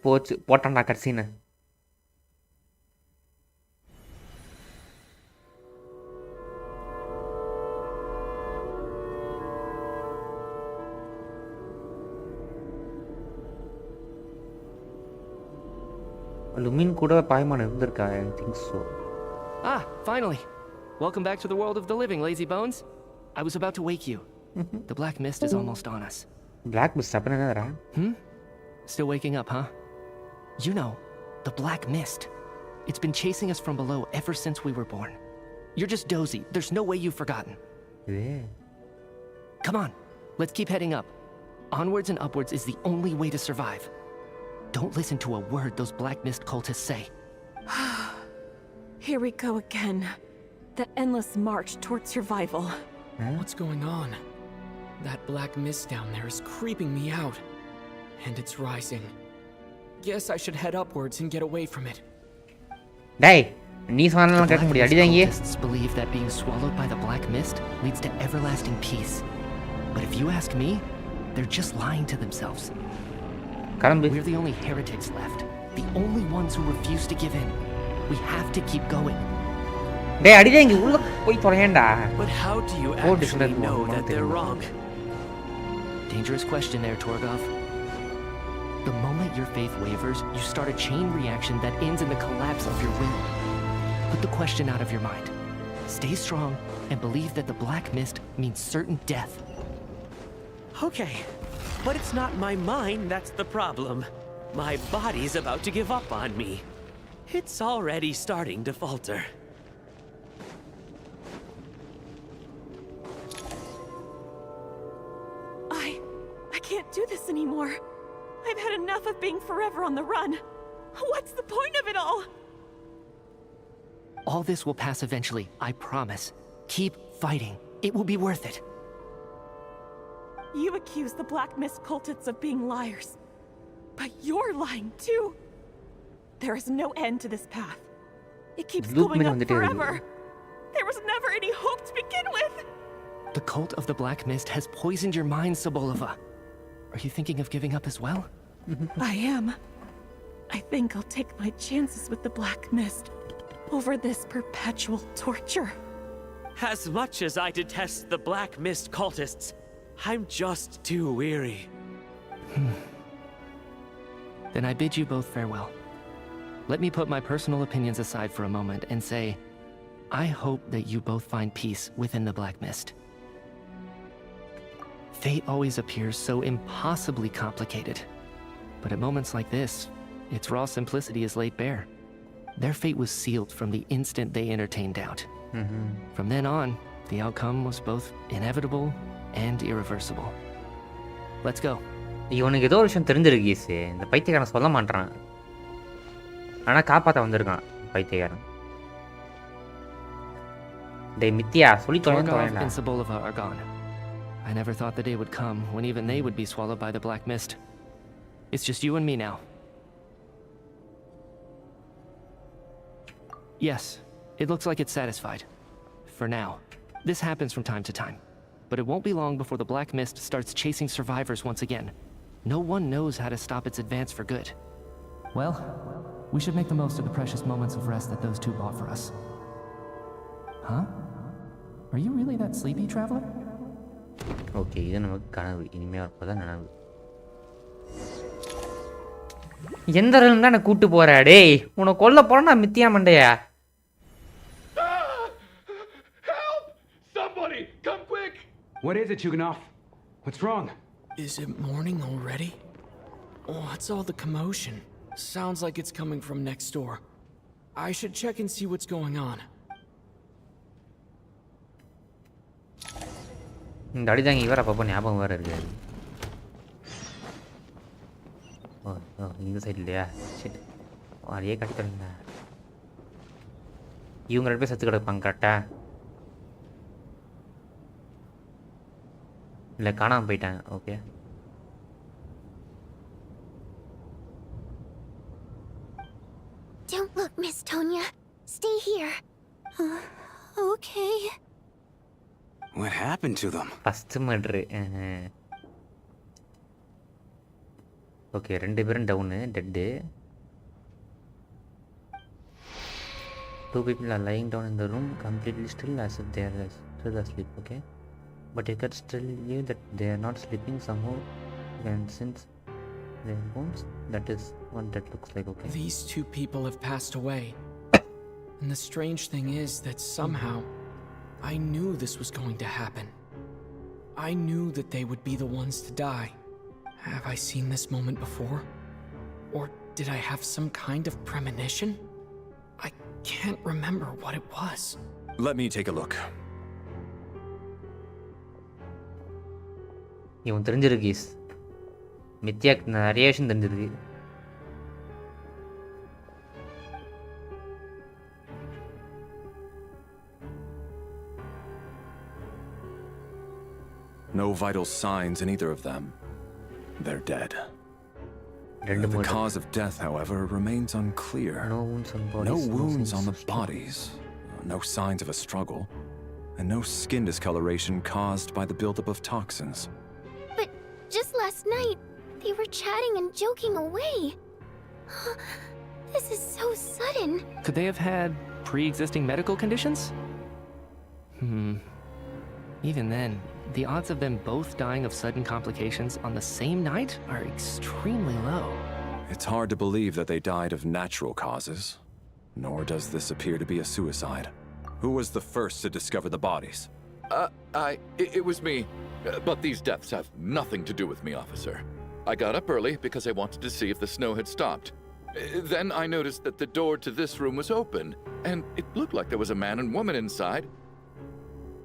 போச்சு போட்டான்டா கட்சின்னு லுமின் கூட பாய்மான் இருந்திருக்கா I think so Ah, finally. Welcome back to the world of the living, lazy bones. I was about to wake you. The black mist is almost on us. Black mist அப்பனா என்னடா? Still waking up, huh? You know, the black mist. It's been chasing us from below ever since we were born. You're just dozy. There's no way you've forgotten. Yeah. Come on. Let's keep heading up. Onwards and upwards is the only way to survive. Don't listen to a word those black mist cultists say. Here we go again. The endless march towards survival. What's going on? That black mist down there is creeping me out. And it's rising. Guess I should head upwards and get away from it. டேய் நீ சொன்னாலும் கேட்க முடியாது அடிதாங்க Cultists believe that being swallowed by the black mist leads to everlasting peace. But if you ask me, they're just lying to themselves. We're the only heretics left. The only ones who refuse to give in. We have to keep going. டேய் அடிதாங்க உள்ள போய் தொலையேண்டா But how do you actually know that they're wrong? Dangerous question there, Torgov. The moment your faith wavers, you start a chain reaction that ends in the collapse of your will. Put the question out of your mind. Stay strong and believe that the black mist means certain death. Okay, but it's not my mind that's the problem. My body's about to give up on me. It's already starting to falter. I can't do this anymore. I've had enough of being forever on the run. What's the point of it all? All this will pass eventually, I promise. Keep fighting. It will be worth it. You accuse the Black Mist cultists of being liars. But you're lying too. There is no end to this path. It keeps going up forever. There was never any hope to begin with. The cult of the Black Mist has poisoned your mind, Sobolova. Are you thinking of giving up as well? I am. I think I'll take my chances with the Black Mist over this perpetual torture. As much as I detest the Black Mist cultists, I'm just too weary. Then I bid you both farewell. Let me put my personal opinions aside for a moment and say, I hope that you both find peace within the Black Mist. Fate always appears so impossibly complicated. But at moments like this, its raw simplicity is laid bare. Their fate was sealed from the instant they entertained doubt. From then on, the outcome was both inevitable and irreversible. Let's go. இவனுக்கு ஏதோ ஒரு விஷயம் தெரிஞ்சிருக்கு ஈஸு. இந்த பைத்தியக்காரன் சொல்ல மாட்டான். ஆனா காப்பாத்த வந்திருக்கான் பைத்தியக்காரன். டேய் மித்தியா சொல்லி தொலைடா. and Sabolova are gone. I never thought the day would come when even they would be swallowed by the Black Mist. It's just you and me now. Yes, it looks like it's satisfied. For now. This happens from time to time. But it won't be long before the Black Mist starts chasing survivors once again. No one knows how to stop its advance for good. Well, we should make the most of the precious moments of rest that those two bought for us. Huh? Are you really that sleepy, traveler? Okay, இது நமக்கு கனவு. இனிமே வரப்போதான் நனவு. எந்த room தான் கூட்டி போறா டேய்? உன்னை கொல்ல போறனா மித்தியா மண்டையா? Somebody, come quick! What is it, Chuganov? What's wrong? Is it morning already? What's all the commotion? Sounds like it's coming from next door. I should check and see what's going on. இந்த அடிதாங்க இவர அப்பப்போ ஞாபகம் வேற இருக்கு. இந்த side இல்லையா? சரி அதையே கட்டித்தரீங்க. இவங்க ரெண்டு பேர் செத்து கிடப்பாங்க கரெக்டா? இல்லை காணாமல் போயிட்டாங்க. Okay Don't look, Miss Tonya. Stay here. Okay. What happened to them? First murder. Okay ரெண்டு பேரும் town TET. 2 people are lying down in the room completely still as if they are still asleep. Okay, but you can still hear that they are not sleeping somehow, and since their bones, that is what that looks like. Okay, These two people have passed away. And the strange thing is that somehow I knew this was going to happen. I knew that they would be the ones to die. Have I seen this moment before? Or did I have some kind of premonition? I can't remember what it was. Let me take a look. இவன் தெரிஞ்சிருக்கு மித்தியாக்கு நிறைய விஷயம் தெரிஞ்சிருக்கு. No vital signs in either of them. They're dead. The cause of death, however, remains unclear. No wounds on bodies. No wounds on the bodies. No signs of a struggle. And no skin discoloration caused by the buildup of toxins. But just last night, they were chatting and joking away. This is so sudden. Could they have had pre-existing medical conditions? Even then, the odds of them both dying of sudden complications on the same night are extremely low. It's hard to believe that they died of natural causes, nor does this appear to be a suicide. Who was the first to discover the bodies? It was me. But these deaths have nothing to do with me, officer. I got up early because I wanted to see if the snow had stopped. Then I noticed that the door to this room was open, and it looked like there was a man and woman inside.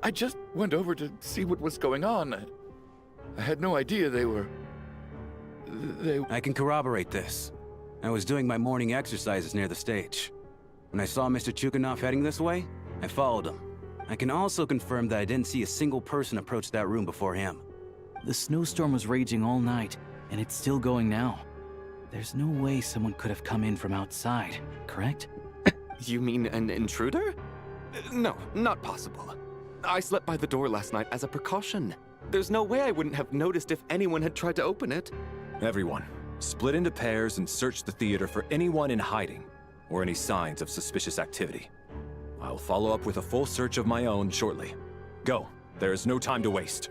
I just went over to see what was going on. I had no idea they were... I can corroborate this. I was doing my morning exercises near the stage. When I saw Mr. Chuganov heading this way, I followed him. I can also confirm that I didn't see a single person approach that room before him. The snowstorm was raging all night, and it's still going now. There's no way someone could have come in from outside, correct? You mean an intruder? No, not possible. I slept by the door last night as a precaution. There's no way I wouldn't have noticed if anyone had tried to open it. Everyone, Split into pairs and search the theater for anyone in hiding or any signs of suspicious activity. I'll follow up with a full search of my own shortly. Go. There is no time to waste.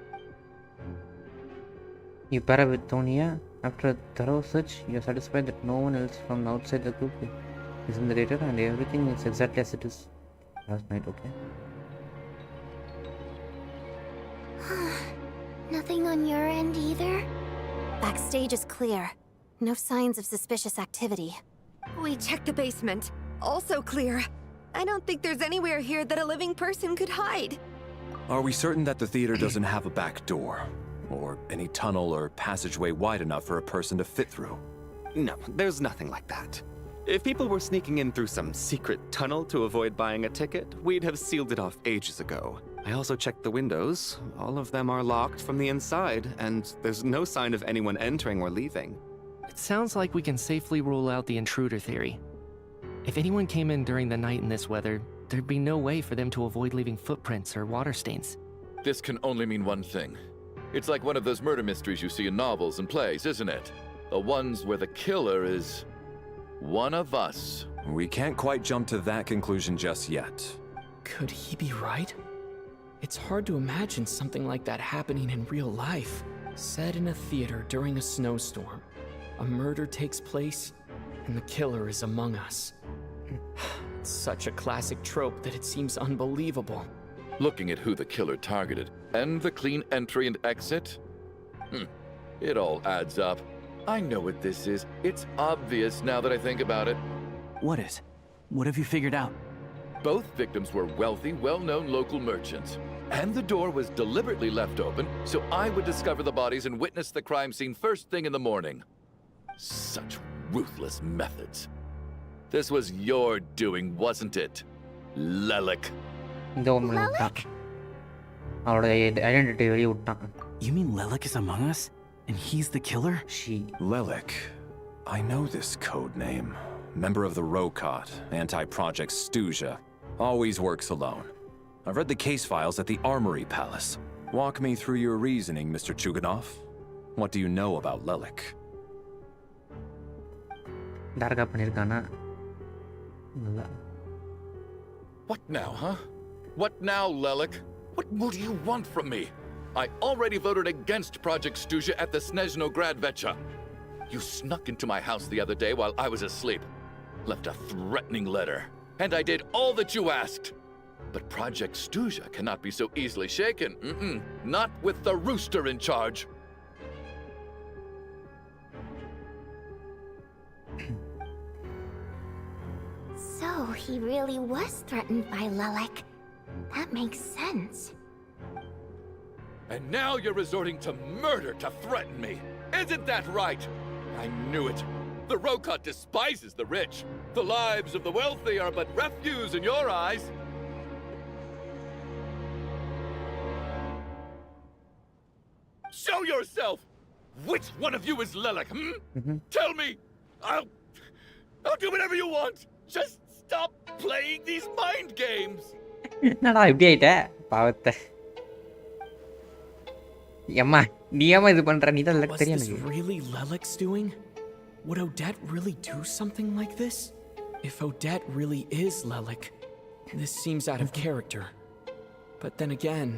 You pair with Tonya. After a thorough search, you are satisfied that no one else from outside the group is in the theater and everything is exactly as it is last night, okay? Nothing on your end either? Backstage is clear. No signs of suspicious activity. We checked the basement. Also clear. I don't think there's anywhere here that a living person could hide. Are we certain that the theater doesn't have a back door? Or any tunnel or passageway wide enough for a person to fit through? No, there's nothing like that. If people were sneaking in through some secret tunnel to avoid buying a ticket, we'd have sealed it off ages ago. I also checked the windows. All of them are locked from the inside, and there's no sign of anyone entering or leaving. It sounds like we can safely rule out the intruder theory. If anyone came in during the night in this weather, there'd be no way for them to avoid leaving footprints or water stains. This can only mean one thing. It's like one of those murder mysteries you see in novels and plays, isn't it? The ones where the killer is one of us. We can't quite jump to that conclusion just yet. Could he be right? It's hard to imagine something like that happening in real life. Set in a theater during a snowstorm. A murder takes place, and the killer is among us. It's such a classic trope that it seems unbelievable. Looking at who the killer targeted, and the clean entry and exit, it all adds up. I know what this is. It's obvious now that I think about it. What is? What have you figured out? Both victims were wealthy, well-known local merchants. And the door was deliberately left open, so I would discover the bodies and witness the crime scene first thing in the morning. Such ruthless methods. This was your doing, wasn't it, Lelik? Lelik? Identity. You mean Lelik is among us? And he's the killer? Lelik. I know this code name. Member of the Rokot, anti-Project Stuzha. Always works alone. I've read the case files at the Armory Palace. Walk me through your reasoning, Mr. Chuganov. What do you know about Lelik? What now, huh? What now, Lelik? What more do you want from me? I already voted against Project Stuzha at the Snezhnaya. You snuck into my house the other day while I was asleep. Left a threatening letter. And I did all that you asked. But Project Stuzha cannot be so easily shaken. Not with the rooster in charge. So, he really was threatened by Lelik. That makes sense. And now you're resorting to murder to threaten me. Isn't that right? I knew it. The Rokot despises the rich. The lives of the wealthy are but refuse in your eyes. Show yourself! Which one of you is Lelik, Tell me! I'll do whatever you want! Just stop playing these mind games! என்னடா இப்படி ஆயிட்ட பாவத்தை ஏம்மா நீ ஏமா இது பண்ற நீ தான் லெக் தெரியும் Was this really Lelik's doing? Would Odette really do something like this? If Odette really is Lelik, this seems out of character. But then again,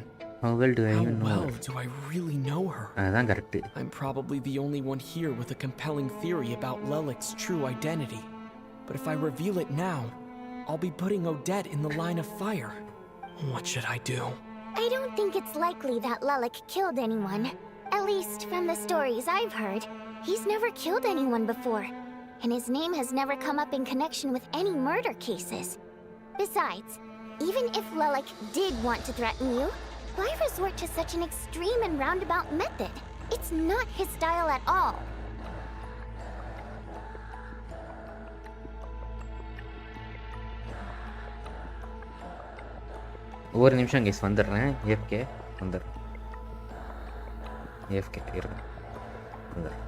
how well do I even know well her? do I really know her? அதான் correct. I'm probably the only one here with a compelling theory about Lelik's true identity. But if I reveal it now, I'll be putting Odette in the line of fire. What should I do? I don't think it's likely that Lelik killed anyone. At least from the stories I've heard. He's never killed anyone before. And his name has never come up in connection with any murder cases. Besides, even if Lelik did want to threaten you, why resort to such an extreme and roundabout method? It's not his style at all. ஒரு நிமிஷம் case வந்துடுறேன் AFK வந்துடுறேன் AFK இருக்கேன் வந்துடுறேன்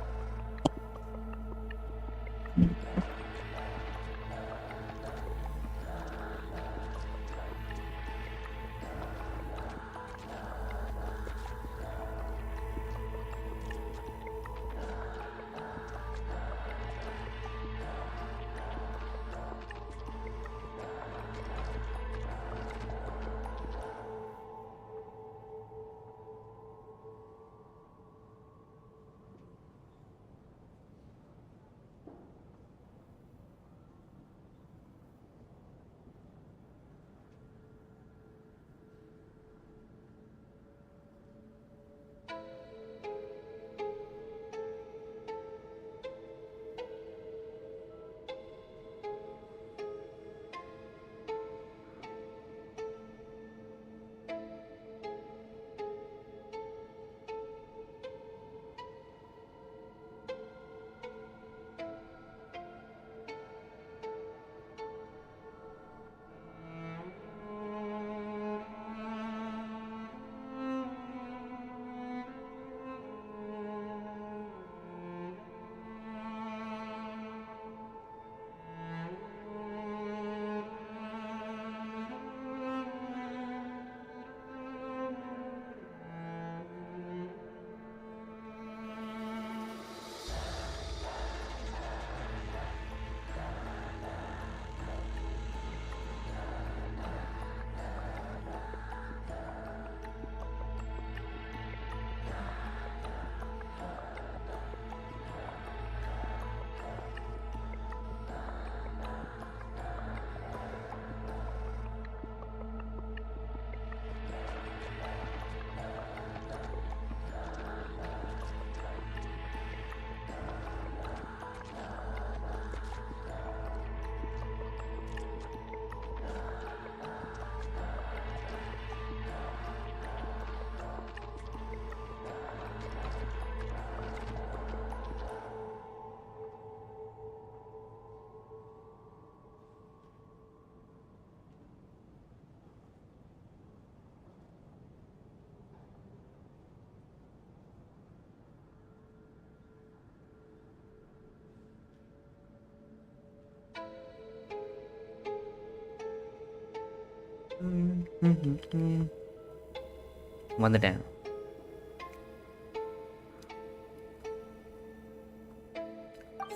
வந்துட்டேன்.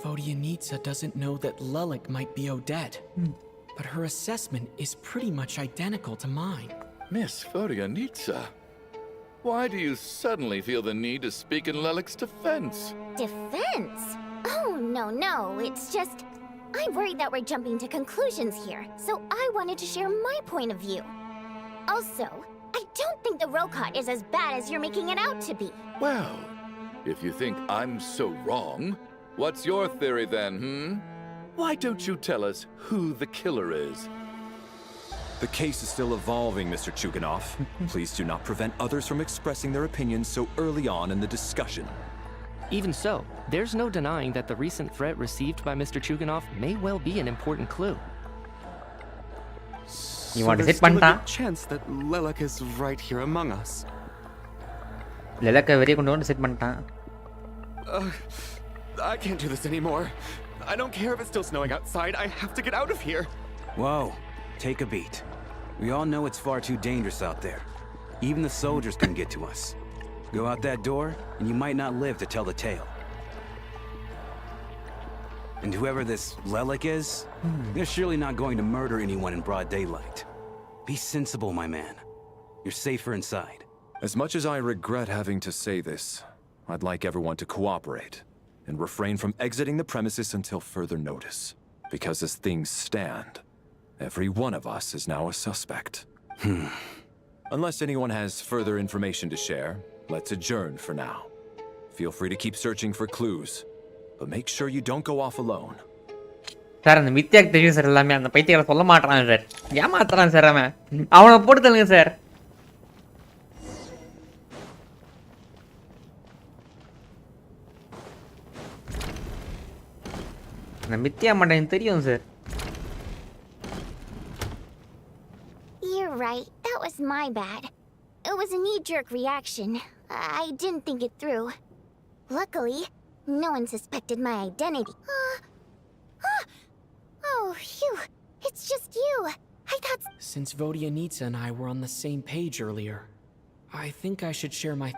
Vodyanitsa doesn't know that Lelik might be Odette, but her assessment is pretty much identical to mine. Miss Vodyanitsa, why do you suddenly feel the need to speak in Lelik's defense? Defense? Oh, no. It's just... I'm worried that we're jumping to conclusions here, so I wanted to share my point of view. Also, I don't think the Rokot is as bad as you're making it out to be. Well, if you think I'm so wrong, what's your theory then, Why don't you tell us who the killer is? The case is still evolving, Mr. Chuganov. Please do not prevent others from expressing their opinions so early on in the discussion. Even so, there's no denying that the recent threat received by Mr. Chuganov may well be an important clue. You want to there's hit still a Panta? good chance that Lelik is right here among us. Lelaka வெளிய கொண்டு வந்து set பண்ணிட்டான். I can't do this anymore. I don't care if it's still snowing outside. I have to get out of here. Whoa, take a beat. We all know it's far too dangerous out there. Even the soldiers can get to us. Go out that door, and you might not live to tell the tale. And whoever this Lelik is, they're surely not going to murder anyone in broad daylight. Be sensible, my man. You're safer inside. As much as I regret having to say this, I'd like everyone to cooperate and refrain from exiting the premises until further notice. Because as things stand, every one of us is now a suspect. Unless anyone has further information to share, let's adjourn for now. Feel free to keep searching for clues, but make sure you don't go off alone. Sir அந்த மித்தியாக்கு தெரியும் sir எல்லாமே. அந்த பைத்தியக்கார சொல்ல மாட்டான் sir. ஏமாத்துறான் sir அவன். அவனை போட்டு தள்ளுங்க சார். அந்த மித்தியா மாட்டேன் தெரியும் sir. You're right. That was my bad. It was a knee-jerk reaction. I didn't think it through. Luckily, no one suspected my identity. Oh, phew. It's just you. I thought... Since Vodyanitsa and I were on the same page earlier, I think I should share my...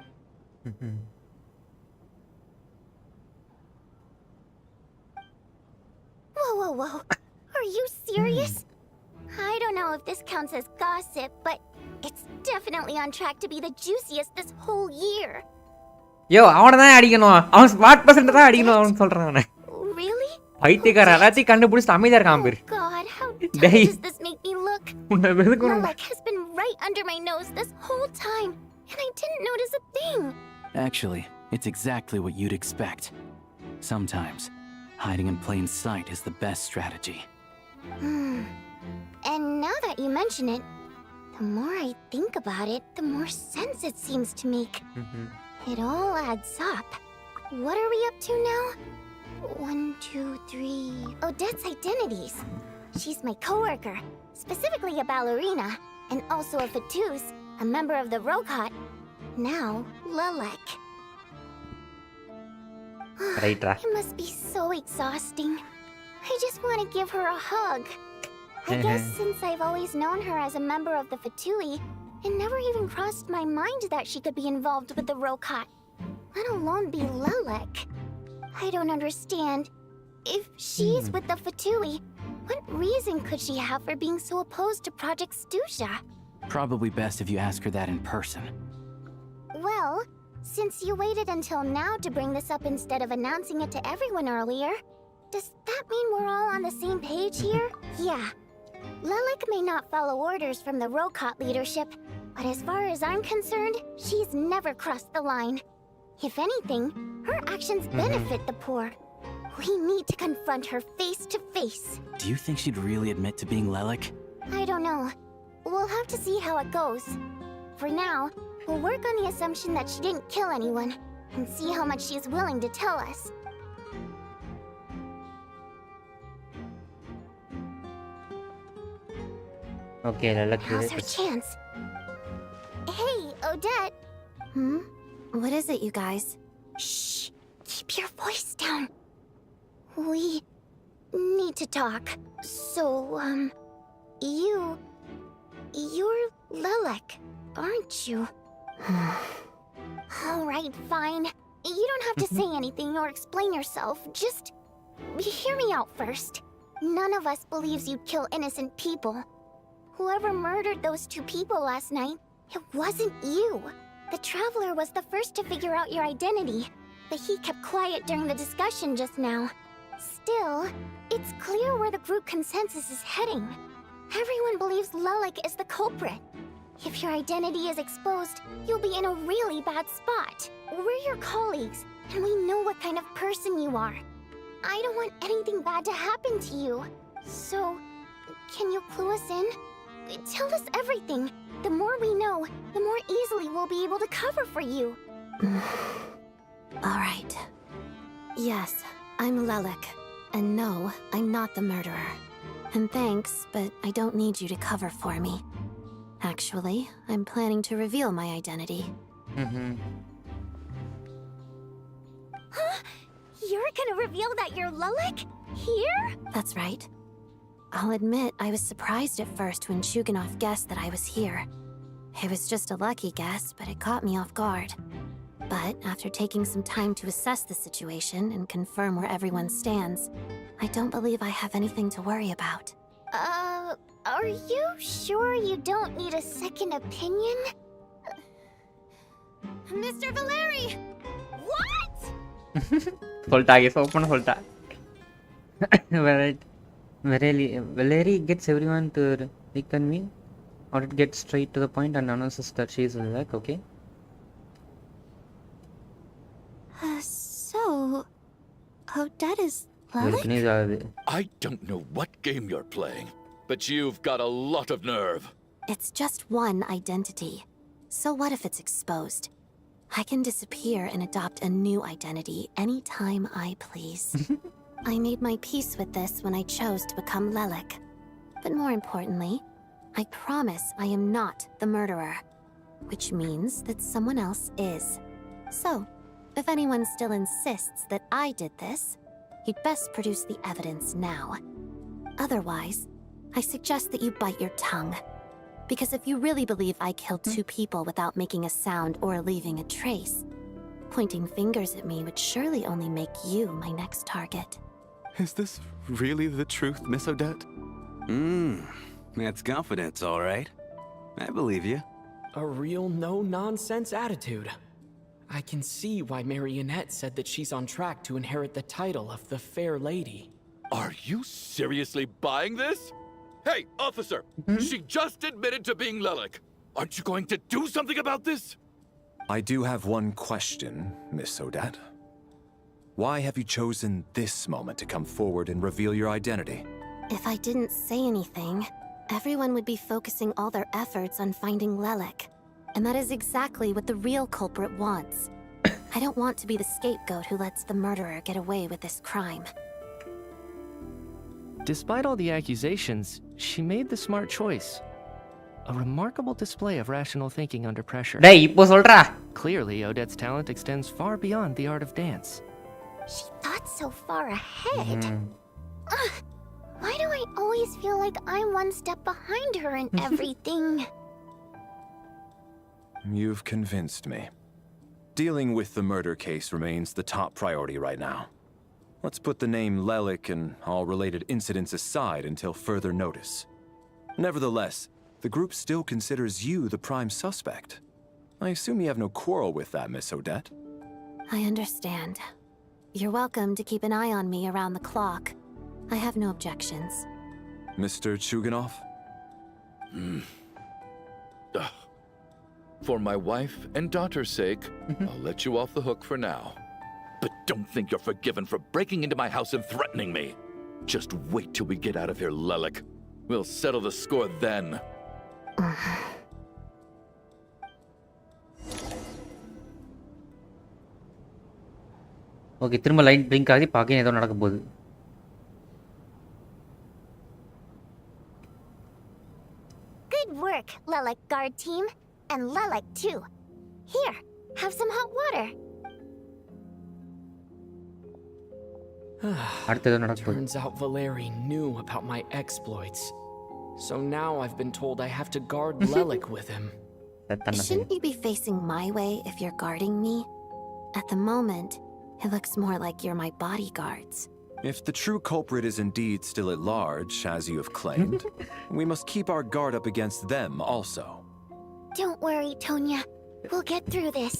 Whoa. Are you serious? I don't know if this counts as gossip, but it's definitely on track to be the juiciest this whole year. Yo, அவனை தான் அடிக்கணும். அவன் smart percent தான் அடிக்கணும் அவன் சொல்றான் அவனை. Really? பைத்தியக்கார எல்லாத்தையும் கண்டுபிடிச்சு அமைதியா இருக்கான் பேர். God, how dumb does this make me look? Lelik has been right under my nose this whole time, and I didn't notice a thing. Actually, it's exactly what you'd expect. Sometimes, hiding in plain sight is the best strategy. And now that you mention it, the more I think about it, the more sense it seems to make. It all adds up. What are we up to now? 1, 2, 3... Odette's identities. She's my coworker, specifically a ballerina, and also a Fatous, a member of the Rokot. Now, Lelik. It must be so exhausting. I just want to give her a hug. I guess since I've always known her as a member of the Fatui, it never even crossed my mind that she could be involved with the Rokot, let alone be Lelik. I don't understand. If she's with the Fatui, what reason could she have for being so opposed to Project Stusha? Probably best if you ask her that in person. Well, since you waited until now to bring this up instead of announcing it to everyone earlier, does that mean we're all on the same page here? Yeah. Lelik may not follow orders from the Rokot leadership, but as far as I'm concerned, she's never crossed the line. If anything, her actions benefit the poor. We need to confront her face to face. Do you think she'd really admit to being Lelik? I don't know. We'll have to see how it goes. For now, we'll work on the assumption that she didn't kill anyone, and see how much she's willing to tell us. Okay, Now's her chance. Hey, Odette! What is it, you guys? Shh! Keep your voice down. We need to talk. So, You're Lilac, aren't you? Alright, fine. You don't have to say anything or explain yourself. Just hear me out first. None of us believes you'd kill innocent people. Whoever murdered those 2 people last night, it wasn't you. The Traveler was the first to figure out your identity, but he kept quiet during the discussion just now. Still, it's clear where the group consensus is heading. Everyone believes Lilac is the culprit. If your identity is exposed, you'll be in a really bad spot. We're your colleagues, and we know what kind of person you are. I don't want anything bad to happen to you. So, can you clue us in? Tell us everything. The more we know, the more easily we'll be able to cover for you. Alright. Yes, I'm Lilac. And no, I'm not the murderer. And thanks, but I don't need you to cover for me. Actually, I'm planning to reveal my identity. Huh? You're gonna reveal that you're Lilac? Here? That's right. I'll admit I was surprised at first when Chuganov guessed that I was here. It was just a lucky guess, but it caught me off guard. But after taking some time to assess the situation and confirm where everyone stands, I don't believe I have anything to worry about. Are you sure you don't need a second opinion? Mr. Valeri! What? Volta, yes, open Volta. Valeri gets everyone to reconvene, or it gets straight to the point and announces that she is Lilac, okay? So, Odette is Lilac? I don't know what game you're playing, but you've got a lot of nerve. It's just one identity. So what if it's exposed? I can disappear and adopt a new identity anytime I please. I made my peace with this when I chose to become Lilac. But more importantly, I promise I am not the murderer. Which means that someone else is. So, if anyone still insists that I did this, you'd best produce the evidence now. Otherwise, I suggest that you bite your tongue. Because if you really believe I killed 2 people without making a sound or leaving a trace, pointing fingers at me would surely only make you my next target. Is this really the truth, Miss Odette? That's confidence, all right. I believe you. A real no-nonsense attitude. I can see why Marionette said that she's on track to inherit the title of the Fair Lady. Are you seriously buying this? Hey, officer! She just admitted to being Lilac. Aren't you going to do something about this? I do have one question, Miss Odette. Why have you chosen this moment to come forward and reveal your identity? If I didn't say anything, everyone would be focusing all their efforts on finding Lilac. And that is exactly what the real culprit wants. I don't want to be the scapegoat who lets the murderer get away with this crime. Despite all the accusations, she made the smart choice. A remarkable display of rational thinking under pressure. Clearly, Odette's talent extends far beyond the art of dance. She thought so far ahead. Why do I always feel like I'm one step behind her in everything? You've convinced me. Dealing with the murder case remains the top priority right now. Let's put the name Lilac and all related incidents aside until further notice. Nevertheless, the group still considers you the prime suspect. I assume you have no quarrel with that, Miss Odette? I understand. You're welcome to keep an eye on me around the clock. I have no objections. Mr. Chuganov? For my wife and daughter's sake, I'll let you off the hook for now. But don't think you're forgiven for breaking into my house and threatening me. Just wait till we get out of here, Lilac. We'll settle the score then. Okay, திரும்ப light blink ஆகி பாக்க ஏதோ நடக்க போகுது. Good work, Lilac Guard Team. And Lilac too. Here, have some hot water. Turns out Valeri knew about my exploits. So now I've been told I have to guard Lelik with him. Shouldn't you be facing my way if you're guarding me? At the moment, it looks more like you're my bodyguards. If the true culprit is indeed still at large, as you have claimed, we must keep our guard up against them also. Don't worry, Tonya. We'll get through this.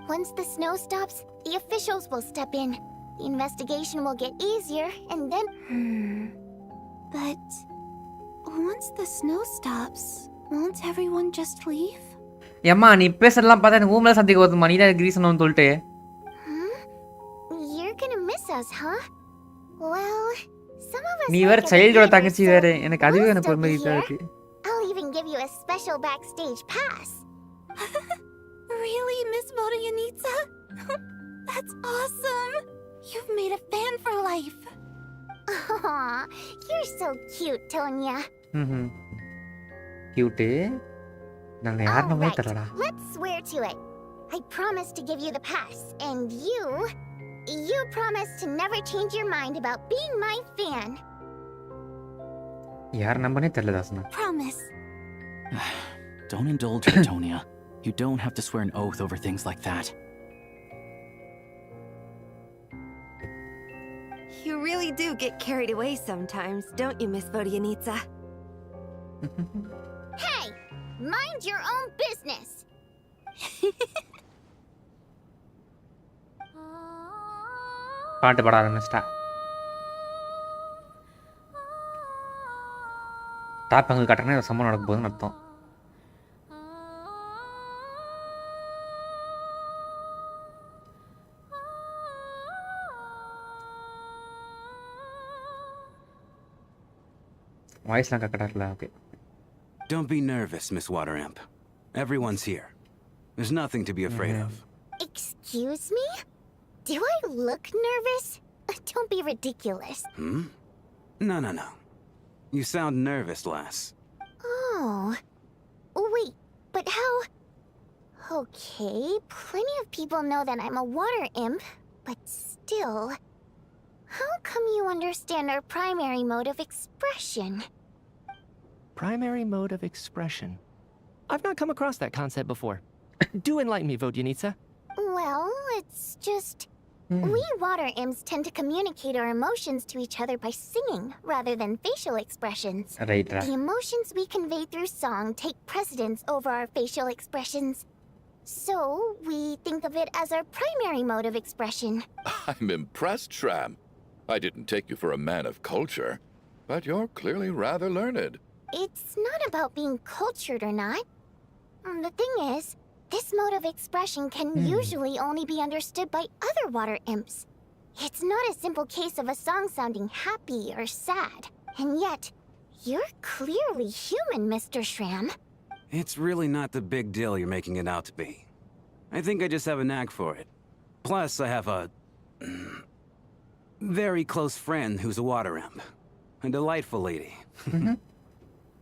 Once the snow stops, the officials will step in. The investigation will get easier, and then... But... once the snow stops, won't everyone just leave? ஏம்மா நீ பேசுறதெல்லாம் பார்த்தா எனக்கு ஊமல சந்தேகம் வருதுமா நீ தான் எனக்கு reason சொல்லிட்டு You're gonna miss us, huh? Well, some of us நீ வேற சைல்டோட தங்கச்சி வேற எனக்கு அதுவே எனக்கு ஒரு மாதிரி இருக்கு I'll even give you a special backstage pass. Really, Miss Vodyanitsa? That's awesome! You've made a fan for life. Aw, you're so cute, Tonya. Cute. நாங்க யாருமே தெரியலடா. Let's swear to it. I promise to give you the pass, and you promise to never change your mind about being my fan. யார் நம்பனே தெரியல தாசனா. Promise. Don't indulge her, Tonya. You don't have to swear an oath over things like that. You really do get carried away sometimes, don't you, Miss Vodyanitsa? Hey! Mind your own business! பாட்டு பாட ஆரம்பிச்சிட்டா தாப்பங்கள் கட்டணே சம்பவம் நடக்க போகுதுன்னு அர்த்தம் வாய்ஸ்லாம் கக்கடார்ல okay Don't be nervous, Miss Wateramp. Everyone's here. There's nothing to be afraid of. Excuse me? Do I look nervous? Don't be ridiculous. No. You sound nervous, lass. Oh. Wait, but how... Okay, plenty of people know that I'm a water imp, but still... How come you understand our primary mode of expression? Primary mode of expression? I've not come across that concept before. Do enlighten me, Vodyanitsa. Well, it's just... We water imps tend to communicate our emotions to each other by singing rather than facial expressions. Right. The emotions we convey through song take precedence over our facial expressions. So, we think of it as our primary mode of expression. I'm impressed, Shram. I didn't take you for a man of culture, but you're clearly rather learned. It's not about being cultured or not. The thing is, this mode of expression can usually only be understood by other water imps. It's not a simple case of a song sounding happy or sad. And yet, you're clearly human, Mr. Shram. It's really not the big deal you're making it out to be. I think I just have a knack for it. Plus, I have a... very close friend who's a water imp. A delightful lady.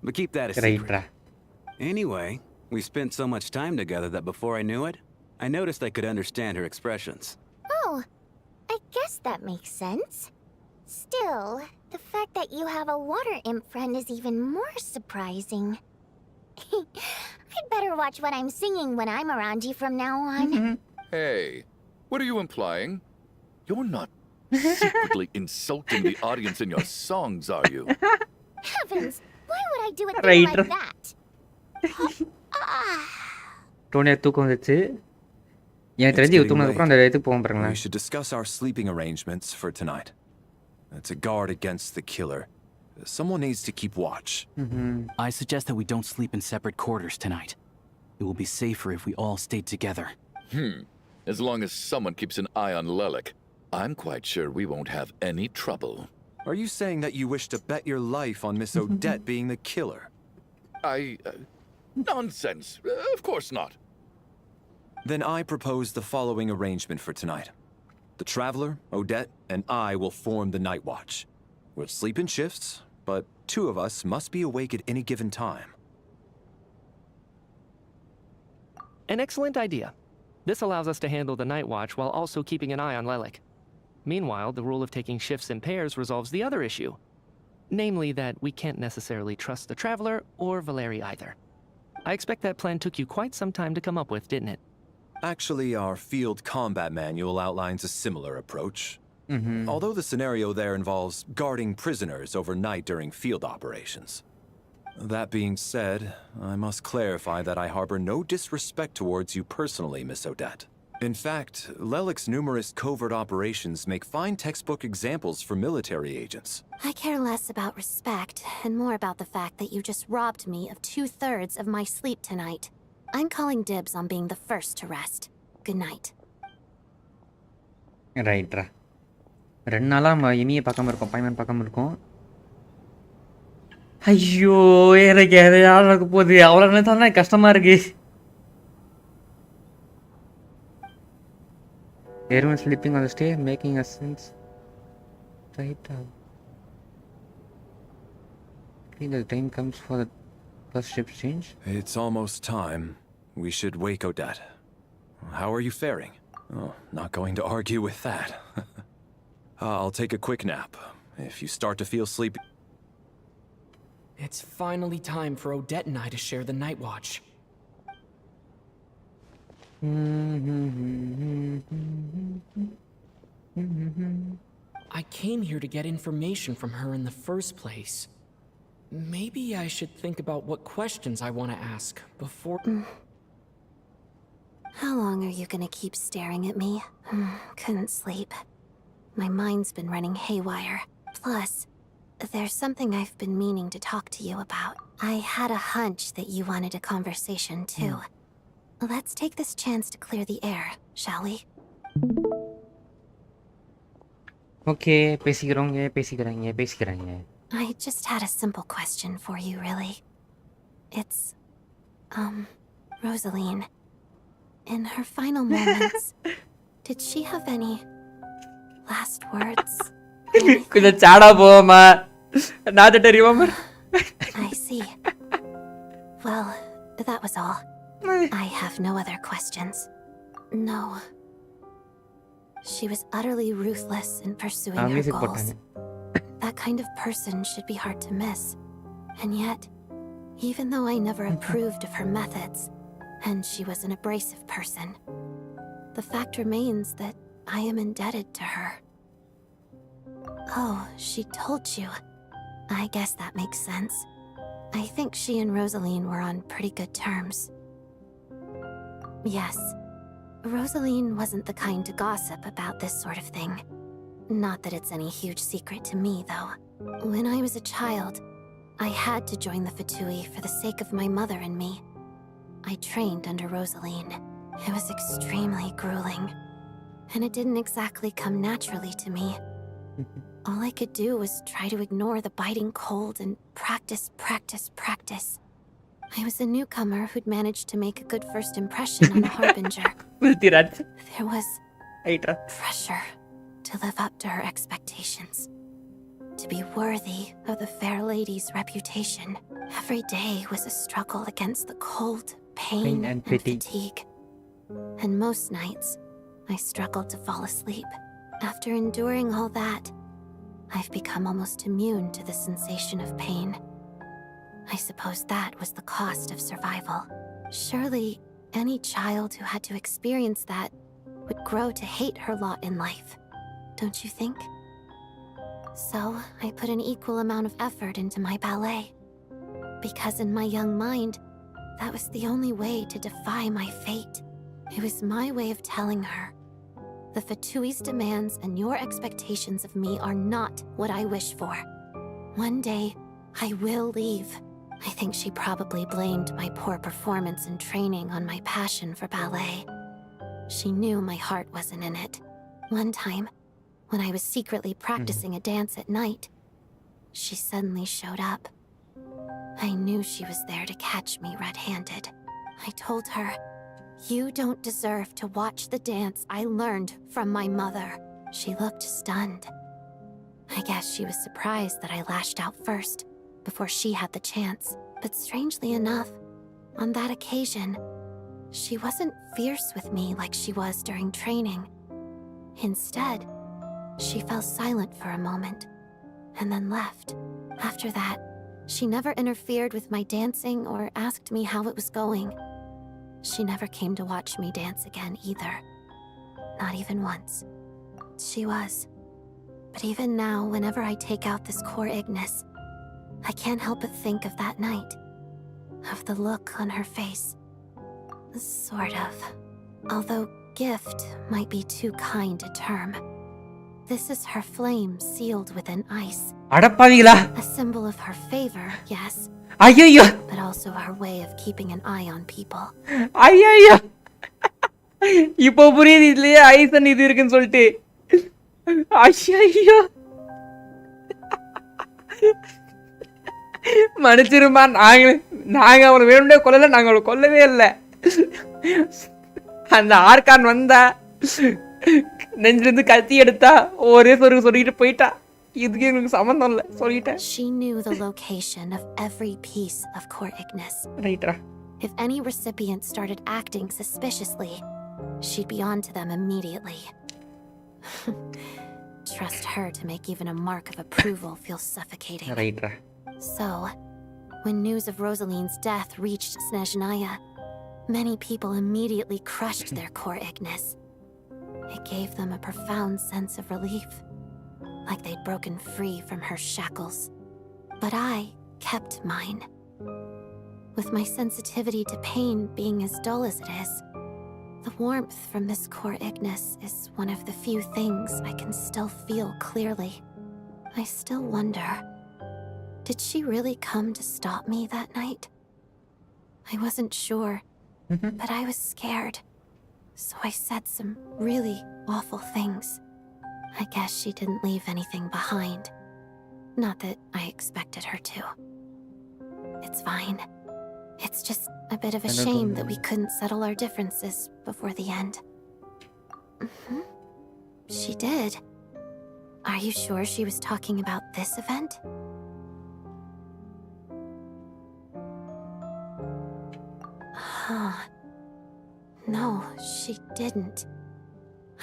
But keep that a secret. Anyway, we spent so much time together that before I knew it, I noticed I could understand her expressions. Oh, I guess that makes sense. Still, the fact that you have a water imp friend is even more surprising. I'd better watch what I'm singing when I'm around you from now on. Hey, what are you implying? You're not secretly insulting the audience in your songs, are you? Heavens, why would I do a thing like that? டோனியா தூக்கம் வந்துச்சு எனக்கு தெரிஞ்சு தூங்கினதுக்கு அப்புறம் அந்த இடத்துக்கு போவோம் பாருங்களேன் We should discuss our sleeping arrangements for tonight. To guard against the killer, someone needs to keep watch. I suggest that we don't sleep in separate quarters tonight. It will be safer if we all stayed together. As long as someone keeps an eye on Lelik, I'm quite sure we won't have any trouble. Are you saying that you wish to bet your life on Miss Odette being the killer? Nonsense. Of course not. Then I propose the following arrangement for tonight. The Traveler, Odette, and I will form the Night Watch. We'll sleep in shifts, but 2 of us must be awake at any given time. An excellent idea. This allows us to handle the Night Watch while also keeping an eye on Lelik. Meanwhile, the rule of taking shifts in pairs resolves the other issue. Namely that we can't necessarily trust the Traveler or Valeri either. I expect that plan took you quite some time to come up with, didn't it? Actually, our field combat manual outlines a similar approach. Although the scenario there involves guarding prisoners overnight during field operations. That being said, I must clarify that I harbor no disrespect towards you personally, Miss Odette. In fact, Lelik's numerous covert operations make fine textbook examples for military agents. I care less about respect and more about the fact that you just robbed me of 2/3 of my sleep tonight. I'm calling dibs on being the first to rest. Good night. Right. 2 நாளா நம்ம இனிய பார்க்காம இருக்கோம், பைமன் பார்க்காம இருக்கோம். ஐயோ, எனக்கு யார் நடக்க போகுது அவ்வளோ நினைத்தானே கஷ்டமா இருக்கு. Everyone sleeping on the stay, making a sense. Right. I think the time comes for the first shift change. It's almost time. We should wake Odette. How are you faring? Oh, not going to argue with that. I'll take a quick nap. If you start to feel sleepy... It's finally time for Odette and I to share the night watch. I came here to get information from her in the first place. Maybe I should think about what questions I want to ask before... How long are you gonna keep staring at me? Couldn't sleep. My mind's been running haywire. Plus, there's something I've been meaning to talk to you about. I had a hunch that you wanted a conversation too. Let's take this chance to clear the air, shall we? Okay, பேசிக்கிறாங்க. I just had a simple question for you, really. It's, Rosaline. In her final moments, did she have any last words? கொஞ்சம் சாடா போமா. Now that I remember. I see. Well, that was all. I have no other questions. No. She was utterly ruthless in pursuing her goals. That kind of person should be hard to miss. And yet, even though I never approved of her methods, and she was an abrasive person, the fact remains that I am indebted to her. Oh, she told you. I guess that makes sense. I think she and Rosaline were on pretty good terms. Yes. Rosaline wasn't the kind to gossip about this sort of thing. Not that it's any huge secret to me, though. When I was a child, I had to join the Fatui for the sake of my mother and me. I trained under Rosaline. It was extremely grueling. And it didn't exactly come naturally to me. All I could do was try to ignore the biting cold and practice. I was a newcomer who'd managed to make a good first impression on a harbinger. There was pressure to live up to her expectations. To be worthy of the fair lady's reputation. Every day was a struggle against the cold, pain and fatigue. And most nights, I struggled to fall asleep. After enduring all that, I've become almost immune to the sensation of pain. I suppose that was the cost of survival. Surely, any child who had to experience that would grow to hate her lot in life, don't you think? So, I put an equal amount of effort into my ballet. Because in my young mind, that was the only way to defy my fate. It was my way of telling her, the Fatui's demands and your expectations of me are not what I wish for. One day, I will leave. I think she probably blamed my poor performance in training on my passion for ballet. She knew my heart wasn't in it. One time, when I was secretly practicing a dance at night, she suddenly showed up. I knew she was there to catch me red-handed. I told her, you don't deserve to watch the dance I learned from my mother. She looked stunned. I guess she was surprised that I lashed out first, before she had the chance. But strangely enough, on that occasion, she wasn't fierce with me like she was during training. Instead, she fell silent for a moment, and then left. After that, she never interfered with my dancing or asked me how it was going. She never came to watch me dance again either. Not even once. She was. But even now, whenever I take out this core Ignis, I can't help but think of that night. Of the look on her face. Sort of. Although gift might be too kind a term. This is her flame sealed within ice. A symbol of her favor, yes. But also her way of keeping an eye on people. இப்போ புரியுது இதுலயே ஐசன் இது இருக்குன்னு சொல்லிட்டு. ஐயோ மன்னிச்சிருமா, நாங்க அவளை வேணும்னே கொல்லல, நாங்க அவளை கொல்லவே இல்லை. அந்த ஆர்கான் வந்தா நெஞ்சிலிருந்து கத்தி எடுத்தா ஒரே சொல்லிட்டு போயிட்டா. இதுக்கு எங்களுக்கு சம்பந்தம் இல்லை சொல்லிட்டேன். She knew the location of every piece of core Ignis. ரைட்ரா. If any recipient started acting suspiciously, she'd be on to them immediately. Trust her to make even a mark of approval feel suffocating. ரைட்ரா. So, when news of Rosaline's death reached Snezhnaya, many people immediately crushed their core Ignis. It gave them a profound sense of relief, like they'd broken free from her shackles. But I kept mine. With my sensitivity to pain being as dull as it is, the warmth from this core Ignis is one of the few things I can still feel clearly. I still wonder, did she really come to stop me that night? I wasn't sure, but I was scared. So I said some really awful things. I guess she didn't leave anything behind. Not that I expected her to. It's fine. It's just a bit of a shame that we couldn't settle our differences before the end. She did. Are you sure she was talking about this event? Huh. No, she didn't.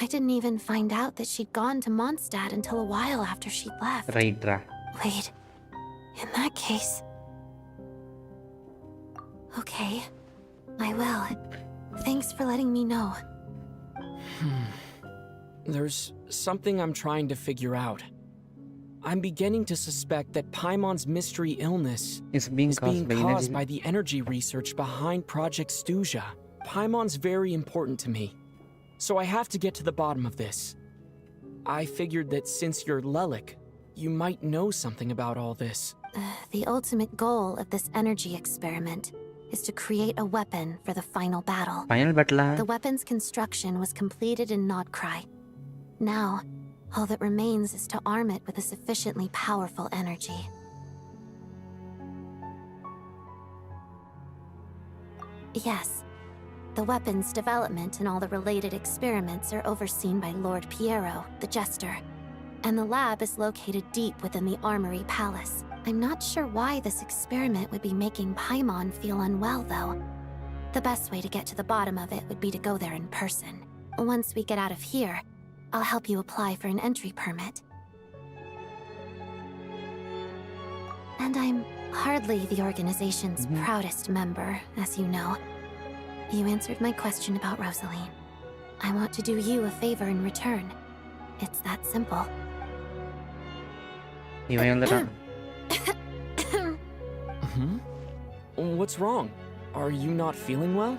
I didn't even find out that she'd gone to Mondstadt until a while after she left. Right. Wait. In that case... Okay. I will. Thanks for letting me know. There's something I'm trying to figure out. I'm beginning to suspect that Paimon's mystery illness is being caused by the energy research behind Project Stuzha. Paimon's very important to me, so I have to get to the bottom of this. I figured that since you're Lelik, you might know something about all this. The ultimate goal of this energy experiment is to create a weapon for the final battle. The weapon's construction was completed in Nodkrai. Now, all that remains is to arm it with a sufficiently powerful energy. Yes. The weapon's development and all the related experiments are overseen by Lord Piero, the Jester, and the lab is located deep within the Armory Palace. I'm not sure why this experiment would be making Paimon feel unwell, though. The best way to get to the bottom of it would be to go there in person. Once we get out of here, I'll help you apply for an entry permit. And I'm hardly the organization's proudest member, as you know. You answered my question about Rosaline. I want to do you a favor in return. It's that simple. What's wrong? Are you not feeling well?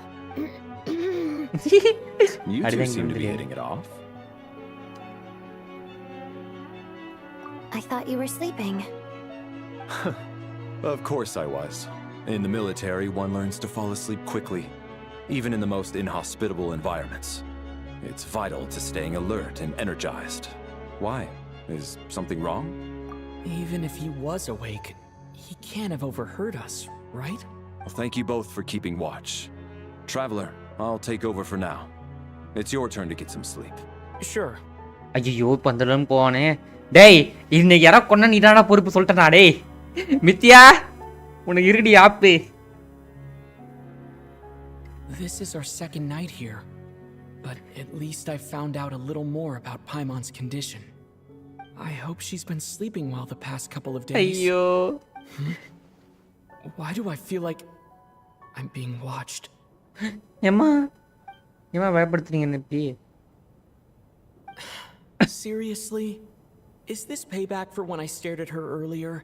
You two seem to be hitting it off. I thought you were sleeping. Of course I was. In the military, one learns to fall asleep quickly, even in the most inhospitable environments. It's vital to staying alert and energized. Why? Is something wrong? Even if he was awake, he can't have overheard us, right? Well, thank you both for keeping watch. Traveler, I'll take over for now. It's your turn to get some sleep. Sure. ஐயோ பந்தலம் போனே. டேய் இன்னைக்கு யாரா கொன்ன நீதானா பொறுப்பு சொல்லிட்டேனா டேய். மித்யா உனக்கு இருடி ஆப்பு. This is our second night here, but at least I found out a little more about Paimon's condition. I hope she's been sleeping well the past couple of days. Ayyo. Why do I feel like I'm being watched? Emma பயப்படுத்துறீங்க நிப்பி. Seriously? Is this payback for when I stared at her earlier?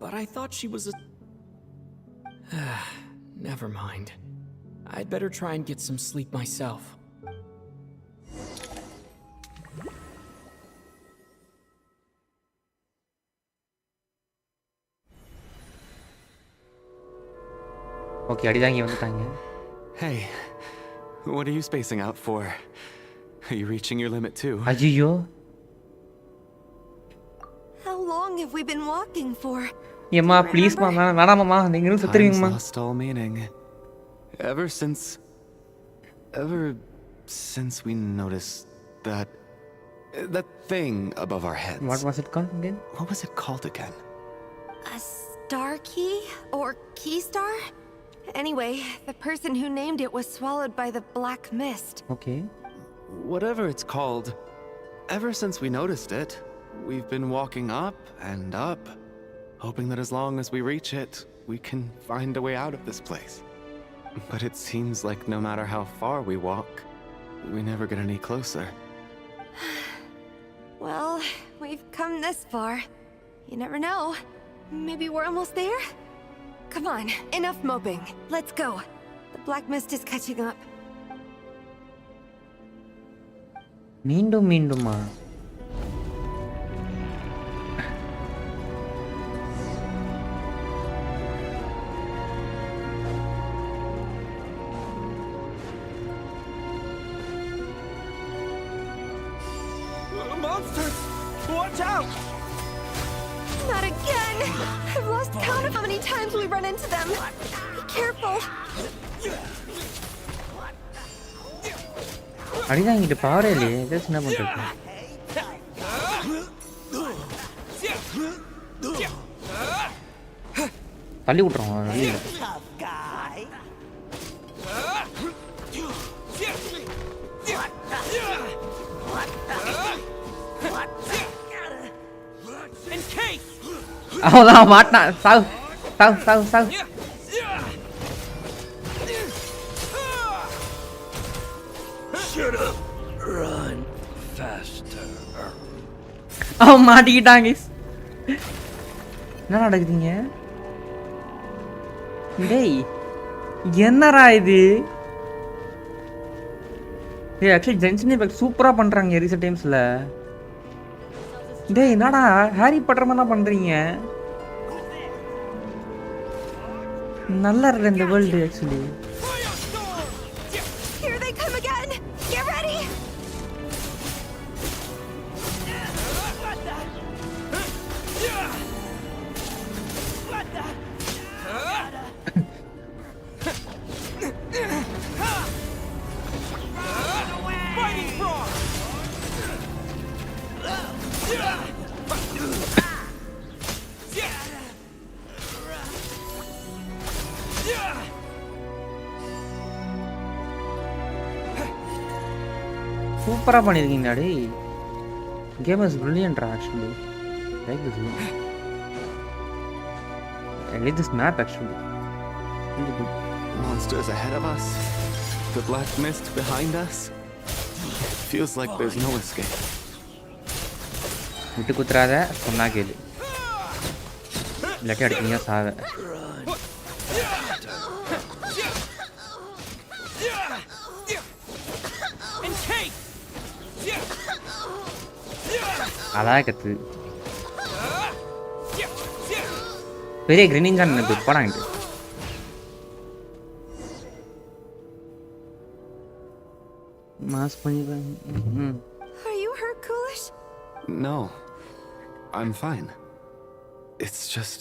But I thought she was a... Never mind. I'd better try and get some sleep myself. Okay, அடிதாங்கி வந்துட்டாங்க. Hey, what are you spacing out for? Are you reaching your limit too? ஐயோ. How long have we been walking for? ஏம்மா please மா வேணாமாம்மா நீங்க இன்னும் சுத்துறீங்கம்மா. Lost all meaning. Ever since we noticed that thing above our heads. What was it called again? What was it called again? A star key? Or key star? Anyway, the person who named it was swallowed by the black mist. Okay. Whatever it's called, ever since we noticed it, we've been walking up and up, hoping that as long as we reach it, we can find a way out of this place. But it seems like no matter how far we walk, we never get any closer. Well, we've come this far. You never know. Maybe we're almost there? Come on, enough moping. Let's go. The black mist is catching up. மீண்டுமா Monsters! Watch out! Not again! I've lost count of how many times we run into them. Be careful. அடிதாங்கிட்டு பாவரே இல்லையே just என்ன பண்றது? தள்ளி விட்டுறோம் வெளியில. அவதான் மாட்டான். சாவு சாவு சாவு சாவு. Shut up. Run faster. அவன் மாட்டிக்கிட்டாங்க. என்ன நடக்குதுங்க? டேய் என்னடா இது? ஏய் ஆக்சுவலி ஜென்ஷன் இம்பாக்ட் சூப்பரா பண்றாங்க ரீசெண்ட் டைம்ஸ்ல. டேய் என்னடா ஹாரி பாட்டர் மாதிரி தான் பண்றீங்க. நல்லா இருக்கு இந்த world actually. Here they come again. Get ready. Fighting frog! சூப்பரா பண்ணிருக்கீங்க டேய். Game is brilliant actually. Like this game. I like this map actually. Really good. Monsters ahead of us. The black mist behind us. It feels like there's no escape. விட்டு குத்துறாத சொன்னா கேளு. இல்லாட்டி அடிப்பீங்க சாவ. அதான் கத்து. பெரிய கிரீனிங்கா நினைப்பு போடாங்க. மாஸ் பண்ணிடுறாங்க. Are you hurt, Coolish? No. I'm fine. It's just...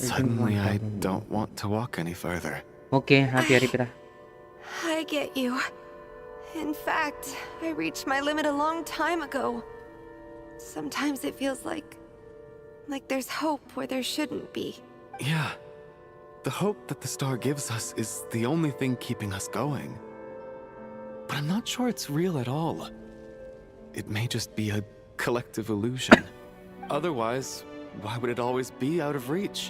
Suddenly I don't want to walk any further. Okay, happy Aripira. I get you. In fact, I reached my limit a long time ago. Sometimes it feels like there's hope where there shouldn't be. Yeah. The hope that the star gives us is the only thing keeping us going. But I'm not sure it's real at all. It may just be a collective illusion. Otherwise, why would it always be out of reach?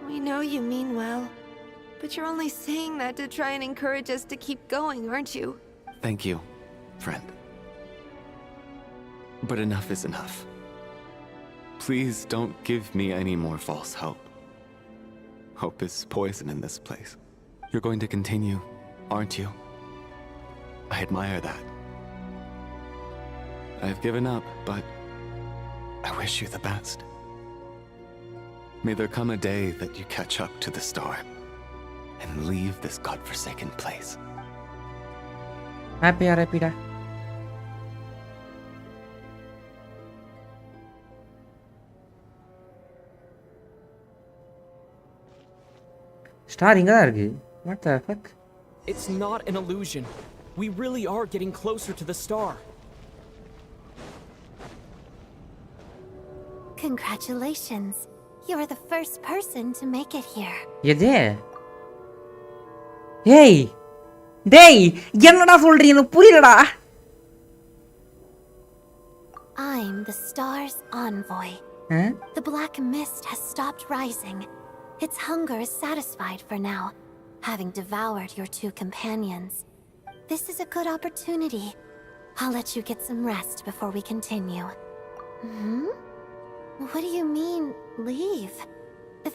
We know you mean well, but you're only saying that to try and encourage us to keep going, aren't you? Thank you, friend. But enough is enough. Please don't give me any more false hope. Hope is poison in this place. You're going to continue, aren't you? I admire that. I've given up, but I wish you the best. May there come a day that you catch up to the star and leave this godforsaken place. Happy da. Star inga da irukku. What the fuck? It's not an illusion. We really are getting closer to the star. Congratulations. You are the first person to make it here. எது? ஏய் டேய் என்னடா சொல்றீங்க எனக்கு புரியலடா. I'm the star's envoy. Huh? The black mist has stopped rising. Its hunger is satisfied for now, having devoured your two companions. This is a good opportunity. I'll let you get some rest before we continue. What do you mean, leave?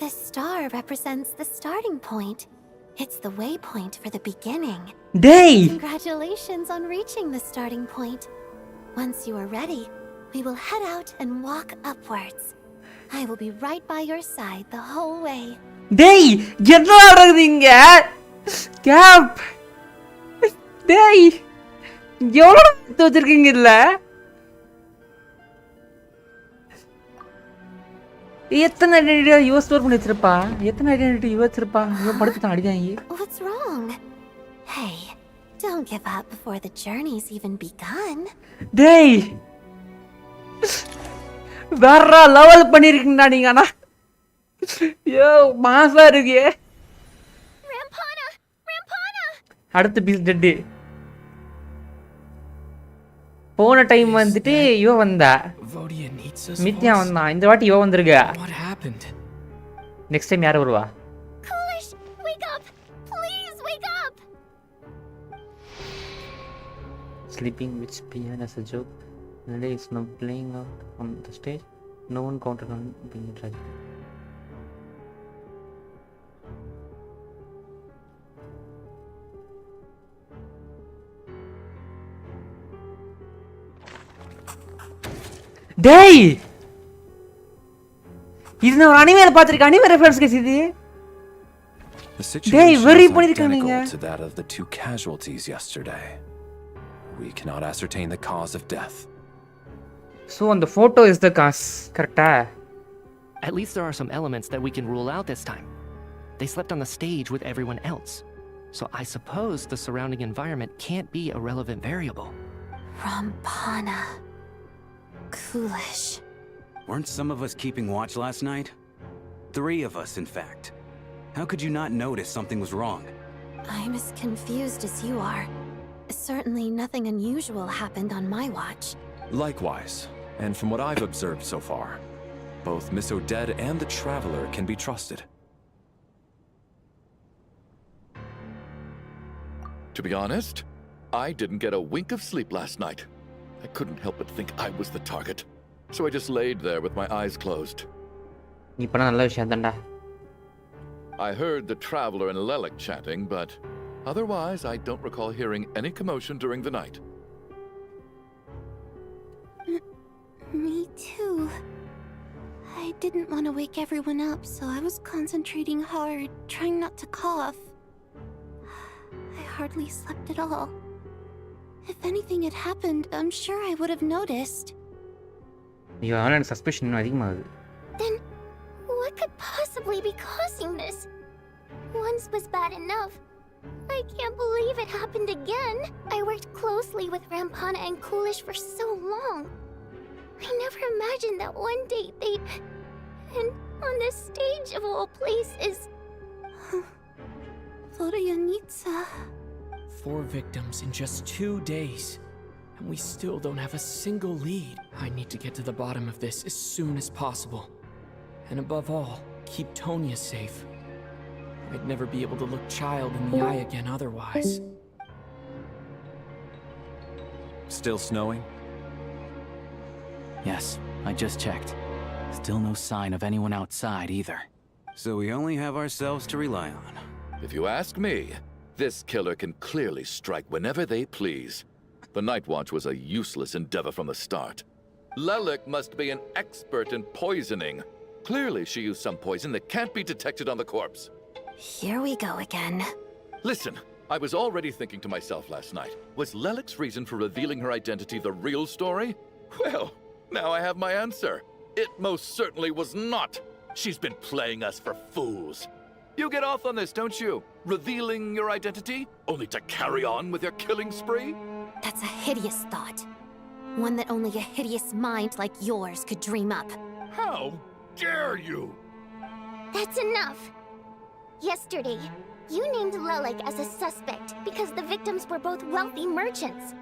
The star represents the starting point. It's the waypoint for the beginning. Day! Congratulations on reaching the starting point. Once you are ready, we will head out and walk upwards. I will be right by your side the whole way. Day! என்னடா நடக்குதுங்க? Gap. டேய் எவ்வளவு எடுத்து வச்சிருக்கீங்க இல்ல? எத்தனை identity யுவ store பண்ணி வச்சிருப்பா? எத்தனை ஐடென்டிட்டி யுவ வச்சிருப்பா? இவன் படுத்துட்டான் அடிதாங்க. What's wrong? Hey, don't give up before the journey's even begun. டேய் வேற லெவல் பண்ணிருக்கீங்கடா நீங்க அண்ணா. யோ மாசா இருக்கே. Rampana! Rampana! அடுத்த பீஸ் டெட். போன டைம் வந்துட்டு இவ வந்தா. மித்யா வந்தா. இந்த வாட்டி இவ வந்திருக்கா. What happened? நெக்ஸ்ட் டைம் யார் வருவா? Coolish, wake up! Please wake up! Sleeping with piano as a joke. Nade is now playing out on the stage. No one counted on being tragic. டேய் இது நான் அனிமேல பாத்திருக்கேன். அனிமே ரெஃபரன்ஸ் கேஸ் இது. The situation is identical to that of the two casualties yesterday. We cannot ascertain the cause of death. So on the photo is the cause, correcta? At least there are some elements that we can rule out this time. They slept on the stage with everyone else. So I suppose the surrounding environment can't be a relevant variable. Rampana. Coolish. Weren't some of us keeping watch last night? 3 of us, in fact. How could you not notice something was wrong? I'm as confused as you are. Certainly nothing unusual happened on my watch. Likewise, and from what I've observed so far, both Miss Odette and the Traveler can be trusted. To be honest, I didn't get a wink of sleep last night. I couldn't help but think I was the target, so I just laid there with my eyes closed. I heard the Traveler and Lelik chatting, but otherwise I don't recall hearing any commotion during the night. Me too. I didn't want to wake everyone up, so I was concentrating hard, trying not to cough. I hardly slept at all. If anything had happened, I'm sure I would have noticed. You are on suspicion, I think. Then, what could possibly be causing this? Once was bad enough. I can't believe it happened again. I worked closely with Rampana and Coolish for so long. I never imagined that one day they'd... And on the stage of all places... Vorianitsa... 4 victims in just 2 days. and we still don't have a single lead. I need to get to the bottom of this as soon as possible. And above all, keep Tonya safe. I'd never be able to look Child in the eye again otherwise. Still snowing? Yes, I just checked. Still no sign of anyone outside either. So we only have ourselves to rely on. If you ask me, this killer can clearly strike whenever they please. The Night Watch was a useless endeavor from the start. Lelik must be an expert in poisoning. Clearly she used some poison that can't be detected on the corpse. Here we go again. Listen, I was already thinking to myself last night, was Lelik's reason for revealing her identity the real story? Well, now I have my answer. It most certainly was not. She's been playing us for fools. You get off on this, don't you? Revealing your identity, only to carry on with your killing spree? That's a hideous thought. One that only a hideous mind like yours could dream up. How dare you? That's enough. Yesterday, you named Lelik as a suspect because the victims were both wealthy merchants.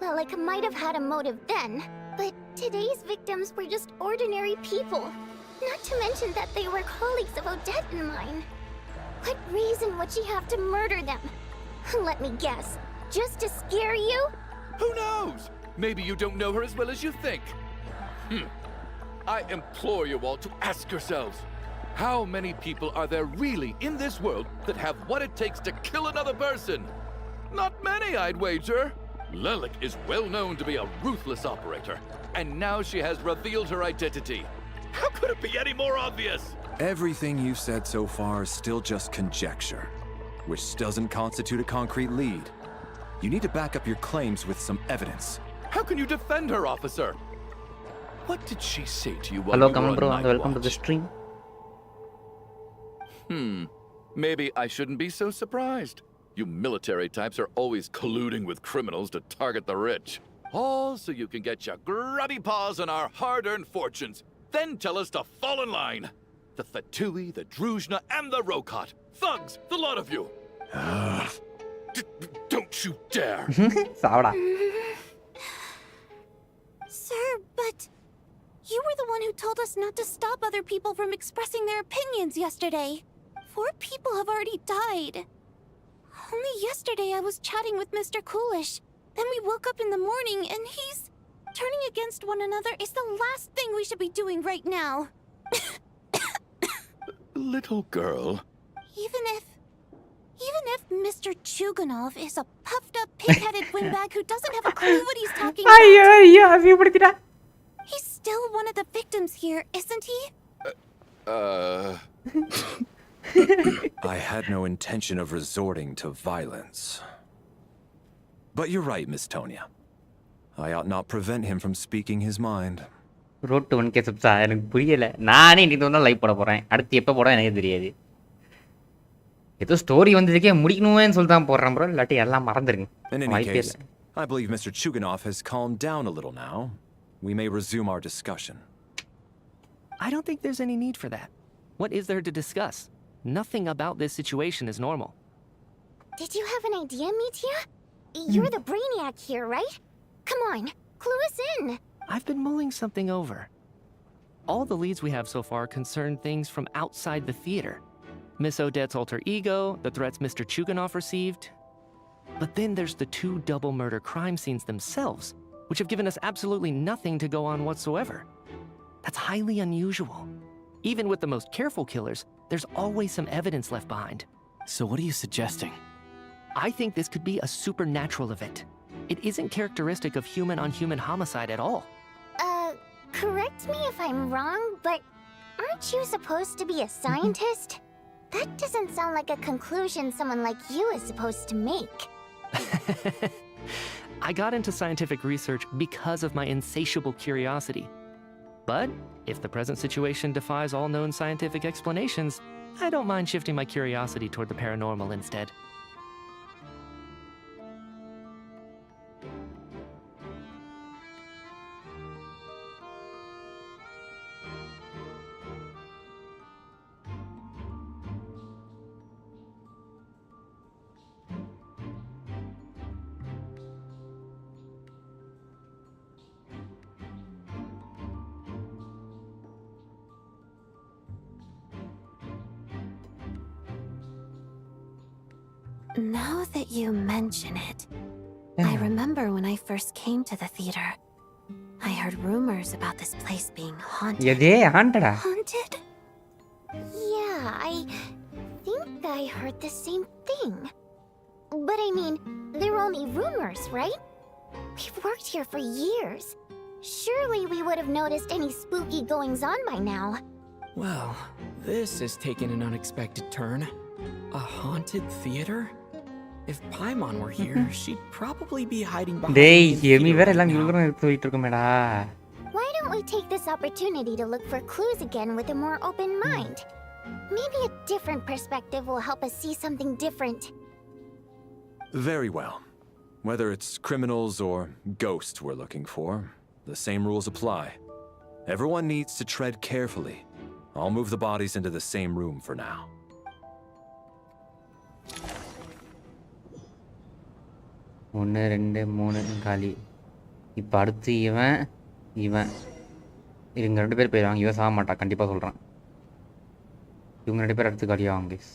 Lelik might have had a motive then, but today's victims were just ordinary people. Not to mention that they were colleagues of Odette and mine. What reason would she have to murder them? Let me guess. Just to scare you? Who knows? Maybe you don't know her as well as you think. I implore you all to ask yourselves, how many people are there really in this world that have what it takes to kill another person? Not many, I'd wager. Lelik is well known to be a ruthless operator, and now she has revealed her identity. How could it be any more obvious? Everything you've said so far is still just conjecture, which doesn't constitute a concrete lead. You need to back up your claims with some evidence. How can you defend her, officer? What did she say to you while Hello, you come were on, on bro. Night Welcome to Watch? the stream. Maybe I shouldn't be so surprised. You military types are always colluding with criminals to target the rich. All so you can get your grubby paws on our hard-earned fortunes. Then tell us to fall in line. The Fatui, the Druzhna, and the Rokot. Thugs, the lot of you. Don't you dare. Saura. Sir, but you were the one who told us not to stop other people from expressing their opinions yesterday. 4 people have already died. Only yesterday I was chatting with Mr. Coolish. Then we woke up in the morning and he's... Turning against one another is the last thing we should be doing right now. Little girl. Even if Mr. Chuganov is a puffed-up, pig-headed windbag who doesn't have a clue what he's talking about, he's still one of the victims here, isn't he? I had no intention of resorting to violence. But you're right, Miss Tonya. I ought not prevent him from speaking his mind. Road to 1K subs எனக்கு புரியல. நானே இன்னைக்கு தான் live போட போறேன். அடுத்து எப்ப போட எனக்கு தெரியாது. ஏதோ ஸ்டோரி வந்ததுக்கே முடிக்கணும்னு சொல்லி தான் போடுறேன் bro. இல்லாட்டி எல்லாம் மறந்துருங்க. In any case, I believe Mr. Chuganov has calmed down a little now. We may resume our discussion. I don't think there's any need for that. What is there to discuss? Nothing about this situation is normal. Did you have an idea, Mitya? You're the brainiac here, right? Come on, clue us in. I've been mulling something over. All the leads we have so far concern things from outside the theater. Miss Odette's alter ego, the threats Mr. Chuganov received. But then there's the 2 double murder crime scenes themselves, which have given us absolutely nothing to go on whatsoever. That's highly unusual. Even with the most careful killers, there's always some evidence left behind. So what are you suggesting? I think this could be a supernatural event. It isn't characteristic of human-on-human homicide at all. Correct me if I'm wrong, but aren't you supposed to be a scientist? That doesn't sound like a conclusion someone like you is supposed to make. I got into scientific research because of my insatiable curiosity. But if the present situation defies all known scientific explanations, I don't mind shifting my curiosity toward the paranormal instead. Now that you mention it, I remember when I first came to the theater. I heard rumors about this place being haunted. Haunted? Yeah, I think I heard the same thing. But I mean, they're only rumors, right? We've worked here for years. Surely we would have noticed any spooky goings-on by now. Well, this has taken an unexpected turn. A haunted theater? If Paimon were here, she'd probably be hiding behind டேய் the Amy theater வேற right எல்லாம் now. இவ்வளவு எடுத்து போயிட்டு இருக்கமேடா. Why don't we take this opportunity to look for clues again with a more open mind? Maybe a different perspective will help us see something different. Very well. Whether it's criminals or ghosts we're looking for, the same rules apply. Everyone needs to tread carefully. I'll move the bodies into the same room for now. ஒன்று ரெண்டு மூணு காலி. இப்போ அடுத்து இவன் இவங்க 2 பேர் போயிடுவாங்க. இவன் சாக மாட்டான் கண்டிப்பாக சொல்கிறான். இவங்க 2 பேர் அடுத்து காலியாவாங்க guys.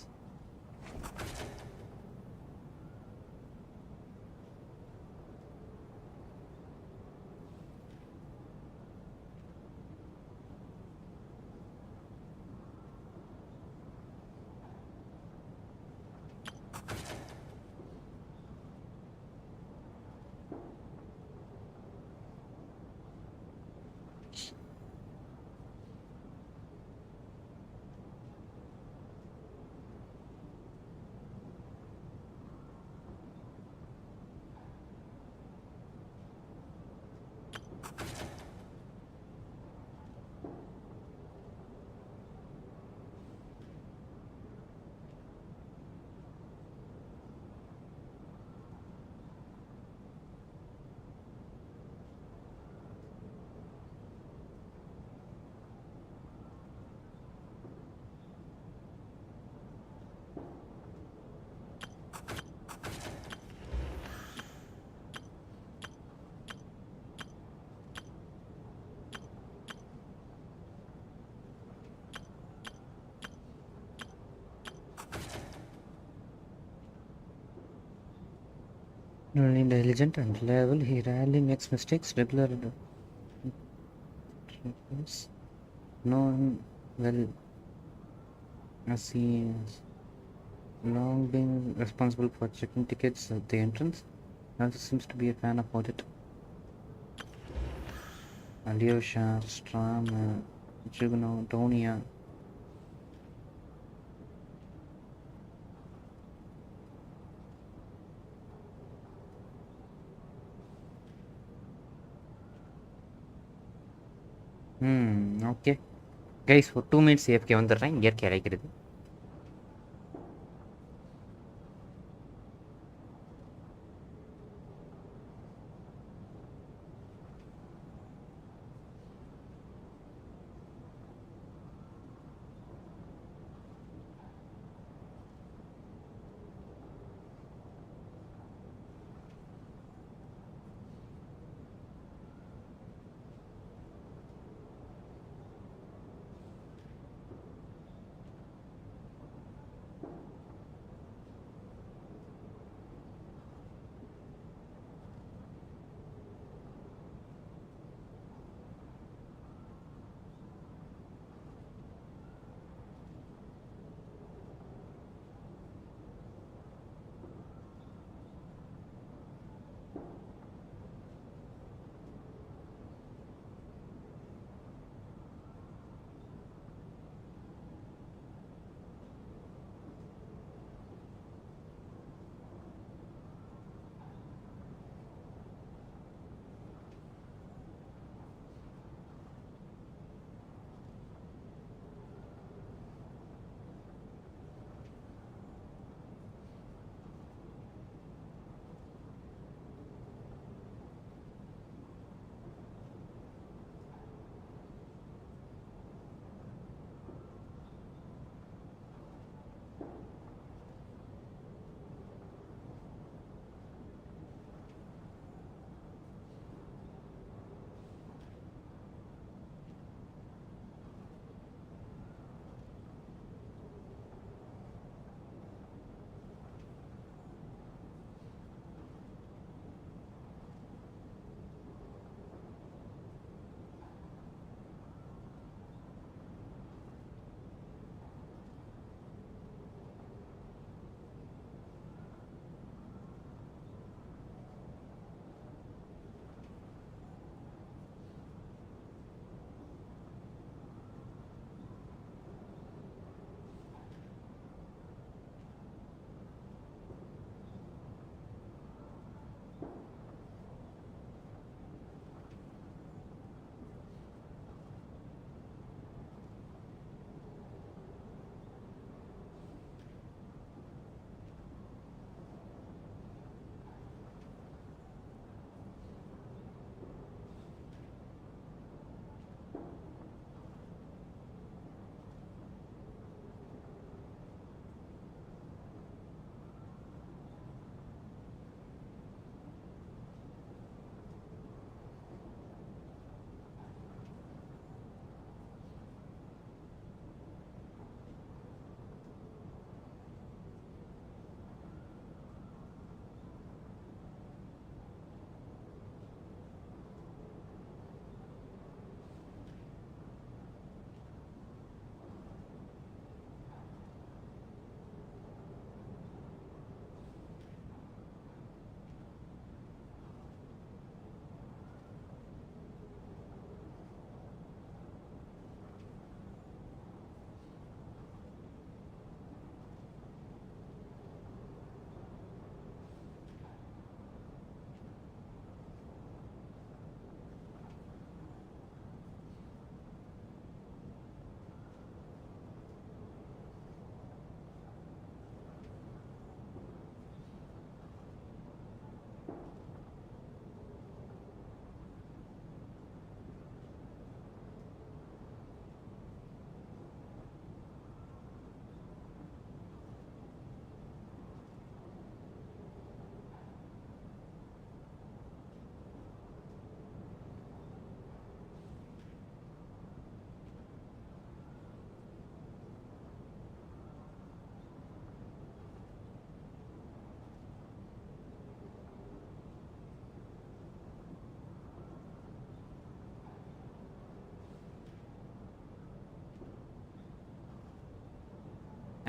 Intelligent and reliable, he rarely makes mistakes. Regular known well as he has long been responsible for checking tickets at the entrance. He also seems to be a fan of audit. Alyosha, Stram, Jugono, Tonia. Okay guys ஒரு 2 minutes சேஃப்கே வந்துடுறேன். இயற்கை அழைக்கிறது.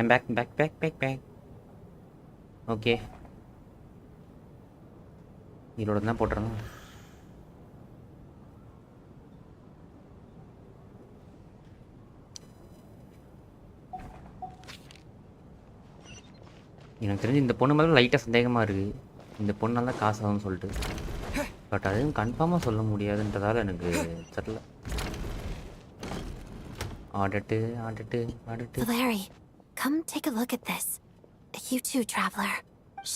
I'm back. Okay. இதோட தான் போட்டுறேன். எனக்கு தெரிஞ்சு இந்த பொண்ணு மேலே லைட்டாக சந்தேகமாக இருக்குது. இந்த பொண்ணால் காசு ஆகும்னு சொல்லிட்டு. பட் அதுவும் கன்ஃபார்மாக சொல்ல முடியாதுன்றதால எனக்கு தெரியல. Added. Larry, come take a look at this. You too, traveler.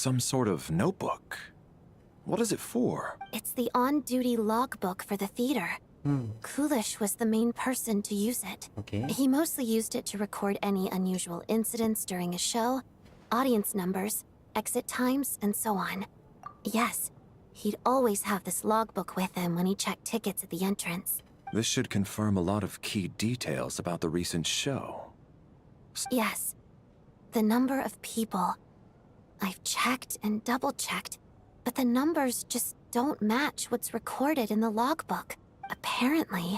Some sort of notebook. What is it for? It's the on-duty logbook for the theater. Coolish was the main person to use it. Okay. He mostly used it to record any unusual incidents during a show, audience numbers, exit times, and so on. Yes, he'd always have this logbook with him when he checked tickets at the entrance. This should confirm a lot of key details about the recent show. Yes. The number of people. I've checked and double-checked, but the numbers just don't match what's recorded in the logbook. Apparently,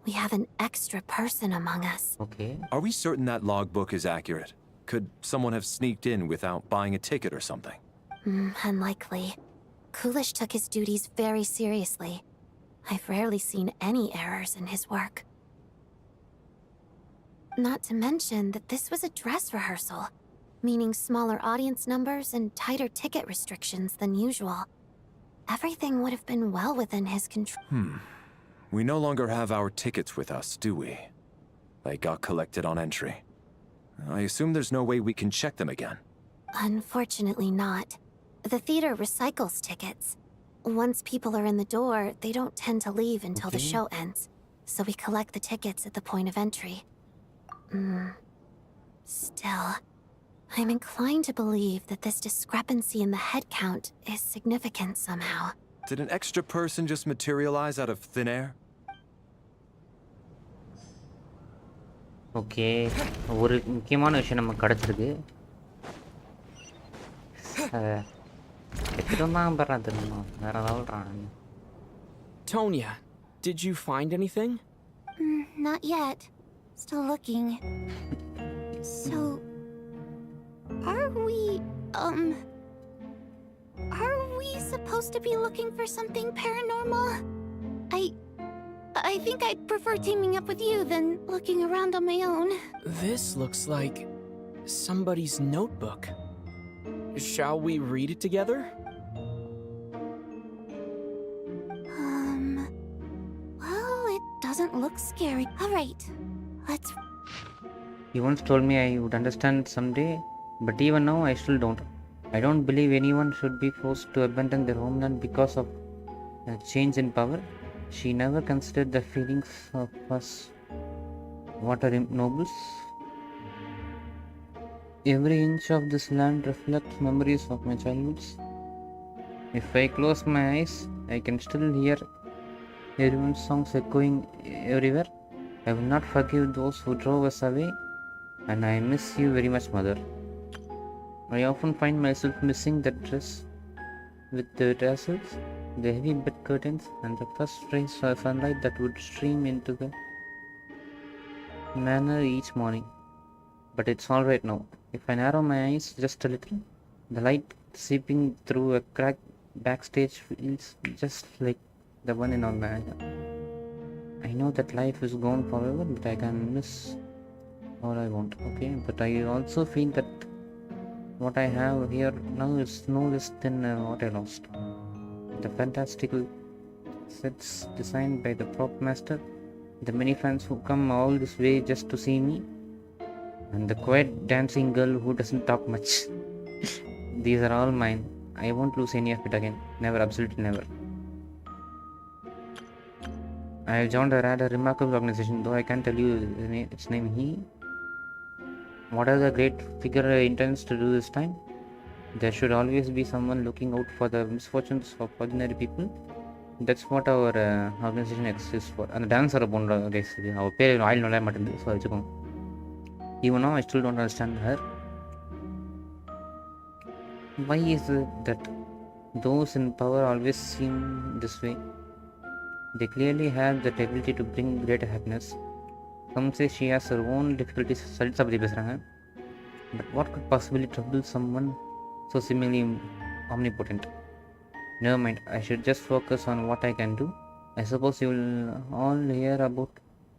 we have an extra person among us. Okay. Are we certain that logbook is accurate? Could someone have sneaked in without buying a ticket or something? Unlikely. Coolish took his duties very seriously. I've rarely seen any errors in his work. Not to mention that this was a dress rehearsal, meaning smaller audience numbers and tighter ticket restrictions than usual. Everything would have been well within his control. We no longer have our tickets with us, do we? They got collected on entry. I assume there's no way we can check them again. Unfortunately not. The theater recycles tickets. Once people are in the door, they don't tend to leave until the show ends, so we collect the tickets at the point of entry. Still, I'm inclined to believe that this discrepancy in the head count is significant somehow. Did an extra person just materialize out of thin air? Okay, ஒரு முக்கியமான விஷயம் நமக்கு கிடச்சிருக்கு. Tonya, did you find anything? Not yet. Still looking. So, are we supposed to be looking for something paranormal? I think I'd prefer teaming up with you than looking around on my own. This looks like somebody's notebook. Shall we read it together? Well, it doesn't look scary. All right, let's... You once told me I would understand someday, but even now I still don't. I don't believe anyone should be forced to abandon their homeland because of a change in power. She never considered the feelings of us water nobles. Every inch of this land reflects memories of my childhoods. If I close my eyes, I can still hear everyone's songs echoing everywhere. I will not forgive those who drove us away, and I miss you very much, Mother. I often find myself missing that dress with the tassels, the heavy bed curtains, and the first rays of sunlight that would stream into the manor each morning. But it's alright now. If I narrow my eyes just a little, the light seeping through a crack backstage feels just like the one in our manor. I know that life is gone forever, but I can miss all I want, okay? But I also feel that what I have here now is no less than what I lost. The fantastical sets designed by the prop master, the many fans who come all this way just to see me, and the quiet dancing girl who doesn't talk much. These are all mine. I won't lose any of it again. Never, absolutely never. I have joined a rather remarkable organization, though I can't tell you its name. Whatever the great figure intends to do this time, there should always be someone looking out for the misfortunes of ordinary people. That's what our organization exists for. And the dancer ponra guys, our பேர் oil நோல மாட்டேங்குது, so வச்சுக்கோங்க. Even now I still don't understand her. Why is it that those in power always seem this way? They clearly have that ability to bring greater happiness. Some say she has her own difficulties. But what could possibly trouble someone so seemingly omnipotent? Never mind, I should just focus on what I can do. I suppose you will all hear about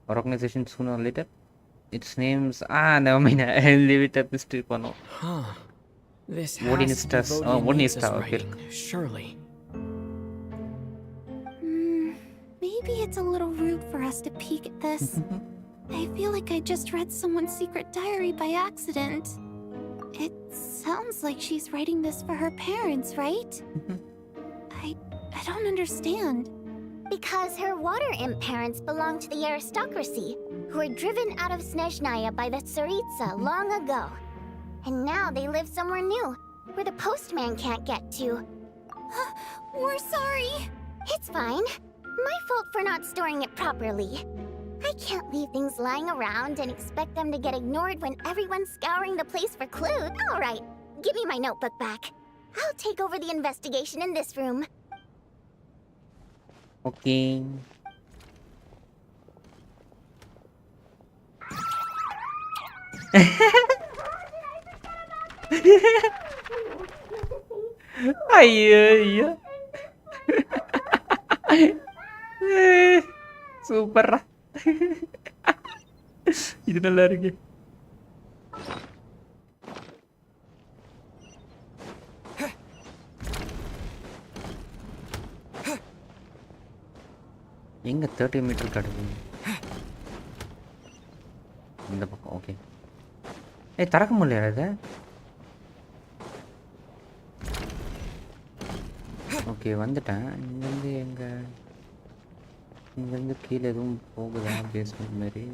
our organization sooner or later. Its name's... never mind, I'll leave it a mystery for now. Huh. This What has is to be this? Vodanista's writing, surely. Maybe it's a little rude for us to peek at this. I feel like I just read someone's secret diary by accident. It sounds like she's writing this for her parents, right? I don't understand. Because her water imp parents belonged to the aristocracy, who were driven out of Snezhnaya by the Tsaritsa long ago. And now they live somewhere new, where the postman can't get to. We're sorry. It's fine. My fault for not storing it properly. I can't leave things lying around and expect them to get ignored when everyone's scouring the place for clues. All right, give me my notebook back. I'll take over the investigation in this room. Okay. ஐயோ சூப்பர்ரா இது நல்லா இருக்கு எங்க 30 metre கடக்கு இந்த பக்கம் okay ஏய் திறக்க முடியல இத ஓகே வந்துட்டேன் இங்கிருந்து இங்கிருந்து கீழே எதுவும் போகுதா பேஸ்மெண்ட் மாதிரி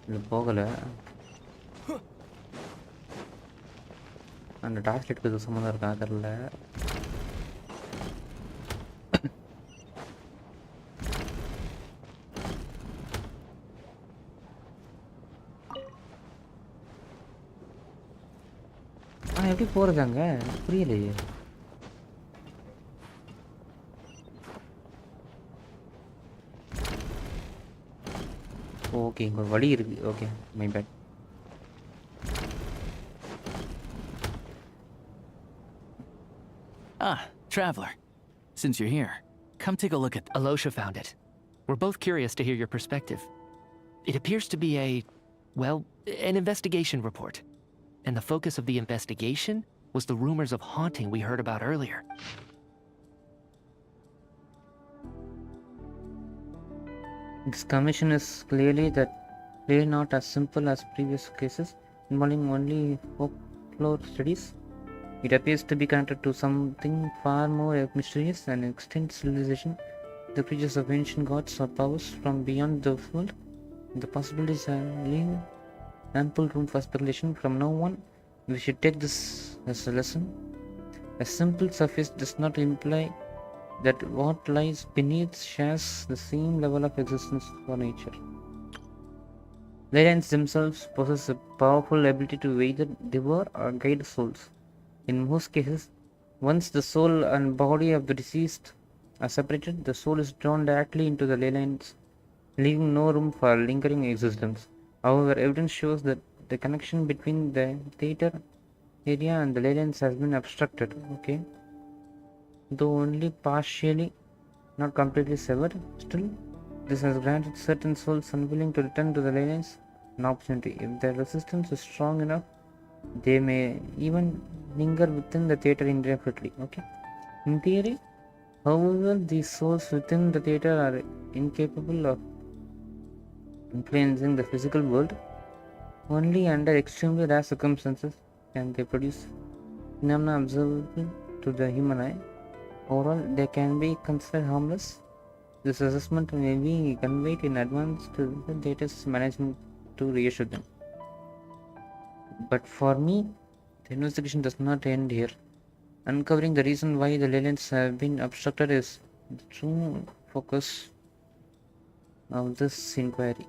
இல்லை போகலை அந்த டார்ச் லைட்டுக்கு எதுவும் சம்மந்தம் இருக்கா தெரில எப்படி போகிறதாங்க புரியலையே ஓகே இங்கே வழி இருக்கு okay my bad Traveler. Since you're here, come take a look at... Alosha found it. We're both curious to hear your perspective. It appears to be an investigation report. And the focus of the investigation was the rumors of haunting we heard about earlier. This commission is clearly not as simple as previous cases involving only folklore studies. It appears to be connected to something far more mysterious and extinct civilization, the creatures of ancient gods or powers from beyond the world. The possibilities leave ample room for speculation. From now on, we should take this as a lesson. A simple surface does not imply that what lies beneath shares the same level of existence for nature. Leylands themselves possess a powerful ability to either devour or guide souls. In most cases, once the soul and body of the deceased are separated, the soul is drawn directly into the Leylands, leaving no room for lingering existence. However, evidence shows that the connection between the theater area and the Leylands has been obstructed, okay? Though only partially, not completely severed. Still, this has granted certain souls unwilling to return to the Leylands an opportunity. If their resistance is strong enough, they may even linger within the theater indefinitely, okay? In theory, however, these souls within the theater are incapable of influencing the physical world. Only under extremely rare circumstances can they produce phenomena observable to the human eye. Overall, they can be considered harmless. This assessment may be conveyed in advance to the theater's management to reassure them. But for me, the investigation does not end here. Uncovering the reason why the Leylands have been obstructed is the true focus of this inquiry.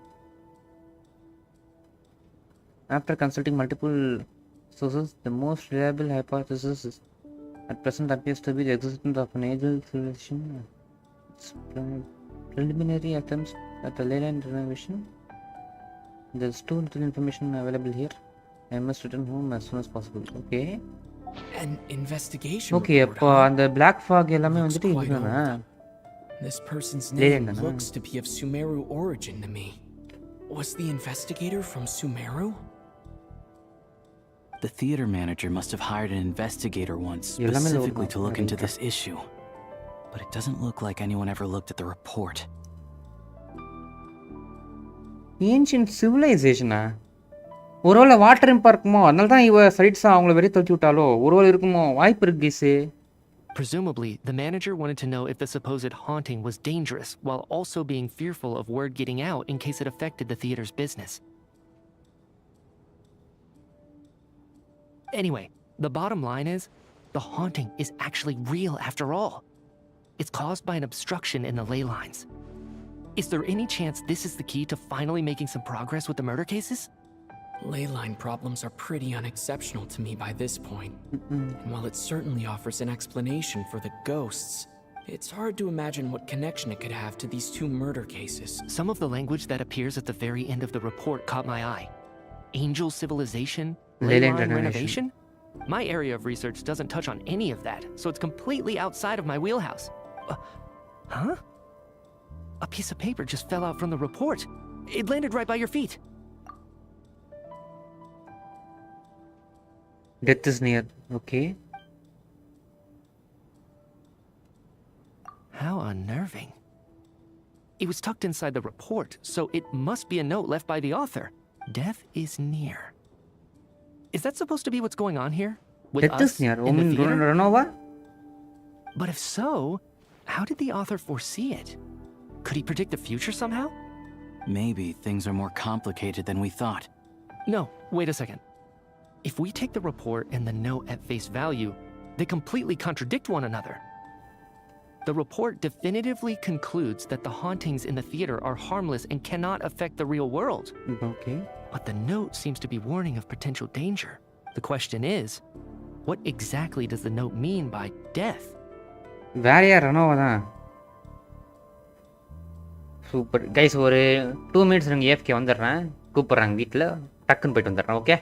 After consulting multiple sources, the most reliable hypothesis at present appears to be the existence of an ancient civilization. Its preliminary attempts at the Leyland renovation. There's too little information available here. I must return home as soon as possible. Okay. An investigation Okay, report, அப்போ huh? அந்த black fog எல்லாமே வந்துட்டு Quite இதுதானா? This person's Alien name தானா? looks to be of Sumeru origin to me. Was the investigator from Sumeru? The theater manager must have hired an investigator once எல்லாமே specifically to load look into this issue. But it doesn't look like anyone ever looked at the report. Ancient civilization ஒருவேளை water இம்பா இருக்குமோ, அதனால தான் இவ சைட்ஸா அவங்கள வெறி தோச்சி விட்டாலோ, ஒருவேளை இருக்குமோ, வாய்ப்பு இருக்கு case. Presumably, the manager wanted to know if the supposed haunting was dangerous, while also being fearful of word getting out in case it affected the theater's business. Anyway, the bottom line is, the haunting is actually real after all. It's caused by an obstruction in the ley lines. Is there any chance this is the key to finally making some progress with the murder cases? Ley line problems are pretty unexceptional to me by this point. And while it certainly offers an explanation for the ghosts, it's hard to imagine what connection it could have to these two murder cases. Some of the language that appears at the very end of the report caught my eye. Angel civilization, ley line renovation? My area of research doesn't touch on any of that, so it's completely outside of my wheelhouse. Huh? A piece of paper just fell out from the report. It landed right by your feet. Death is near. Okay. How unnerving. It was tucked inside the report, so it must be a note left by the author. Death is near. Is that supposed to be what's going on here? With Death us is near. in the theater? Renova? But if so, how did the author foresee it? Could he predict the future somehow? Maybe things are more complicated than we thought. No, wait a second. If we take the report and the note at face value, they completely contradict one another. The report definitively concludes that the hauntings in the theater are harmless and cannot affect the real world. Okay. But the note seems to be warning of potential danger. The question is, what exactly does the note mean by death? வேறையா ரெனோவா தான். Super guys, ஒரு 2 minutes இருங்க, AFK வந்துடுறேன். கூப்பிட்றாங்க வீட்டில், டக்குன்னு போயிட்டு வந்துடுறேன். Okay.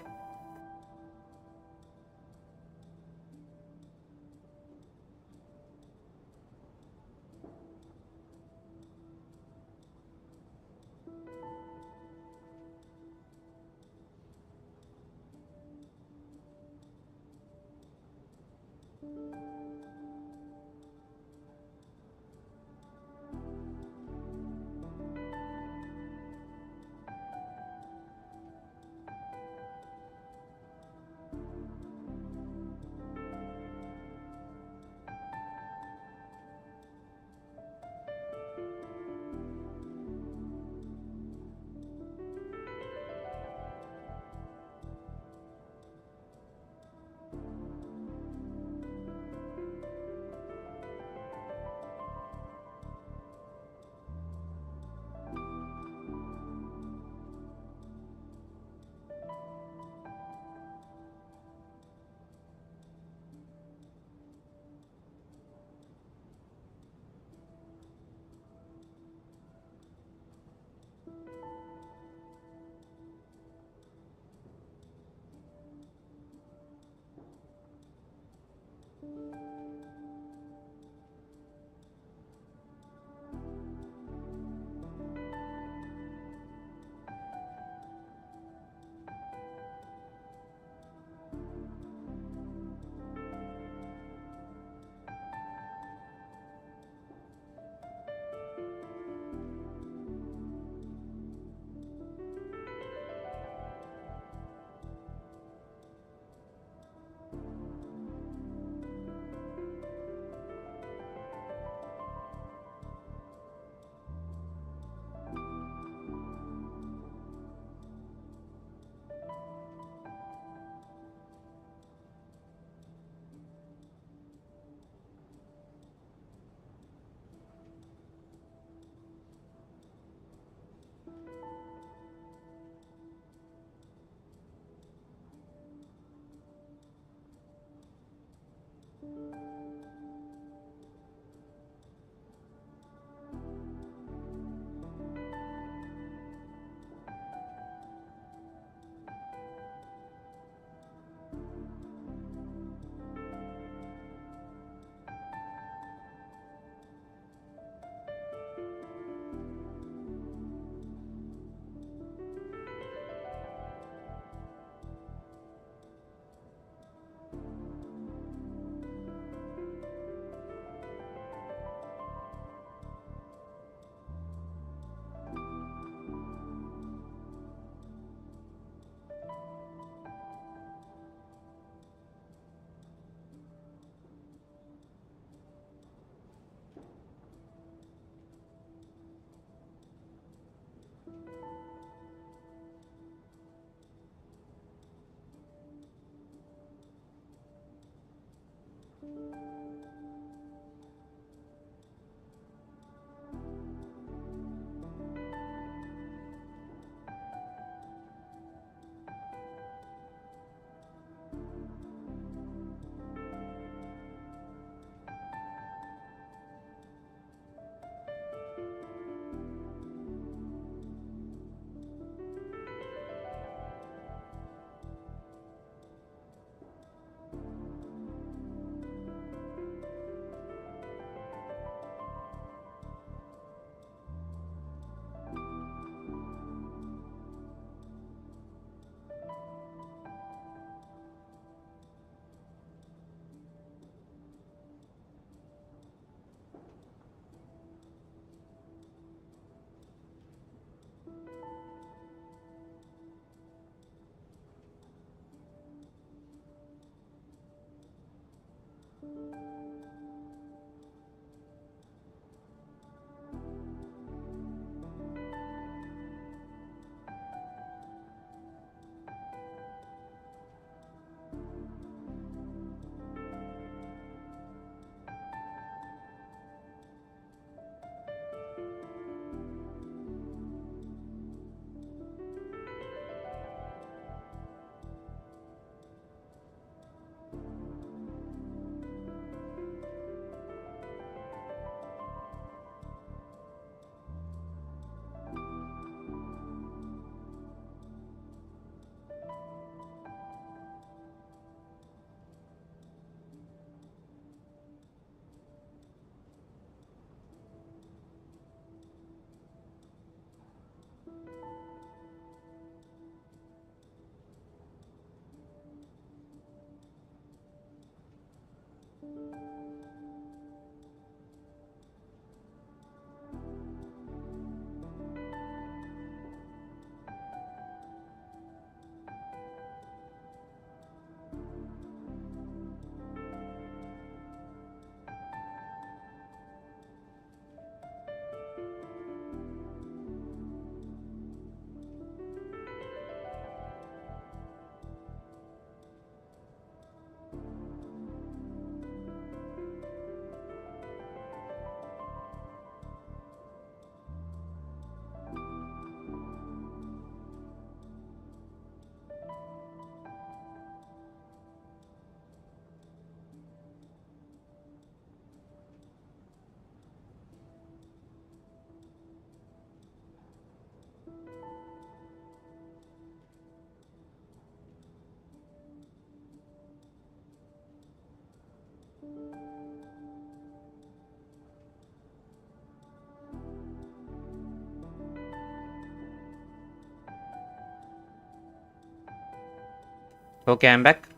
Okay, I'm back.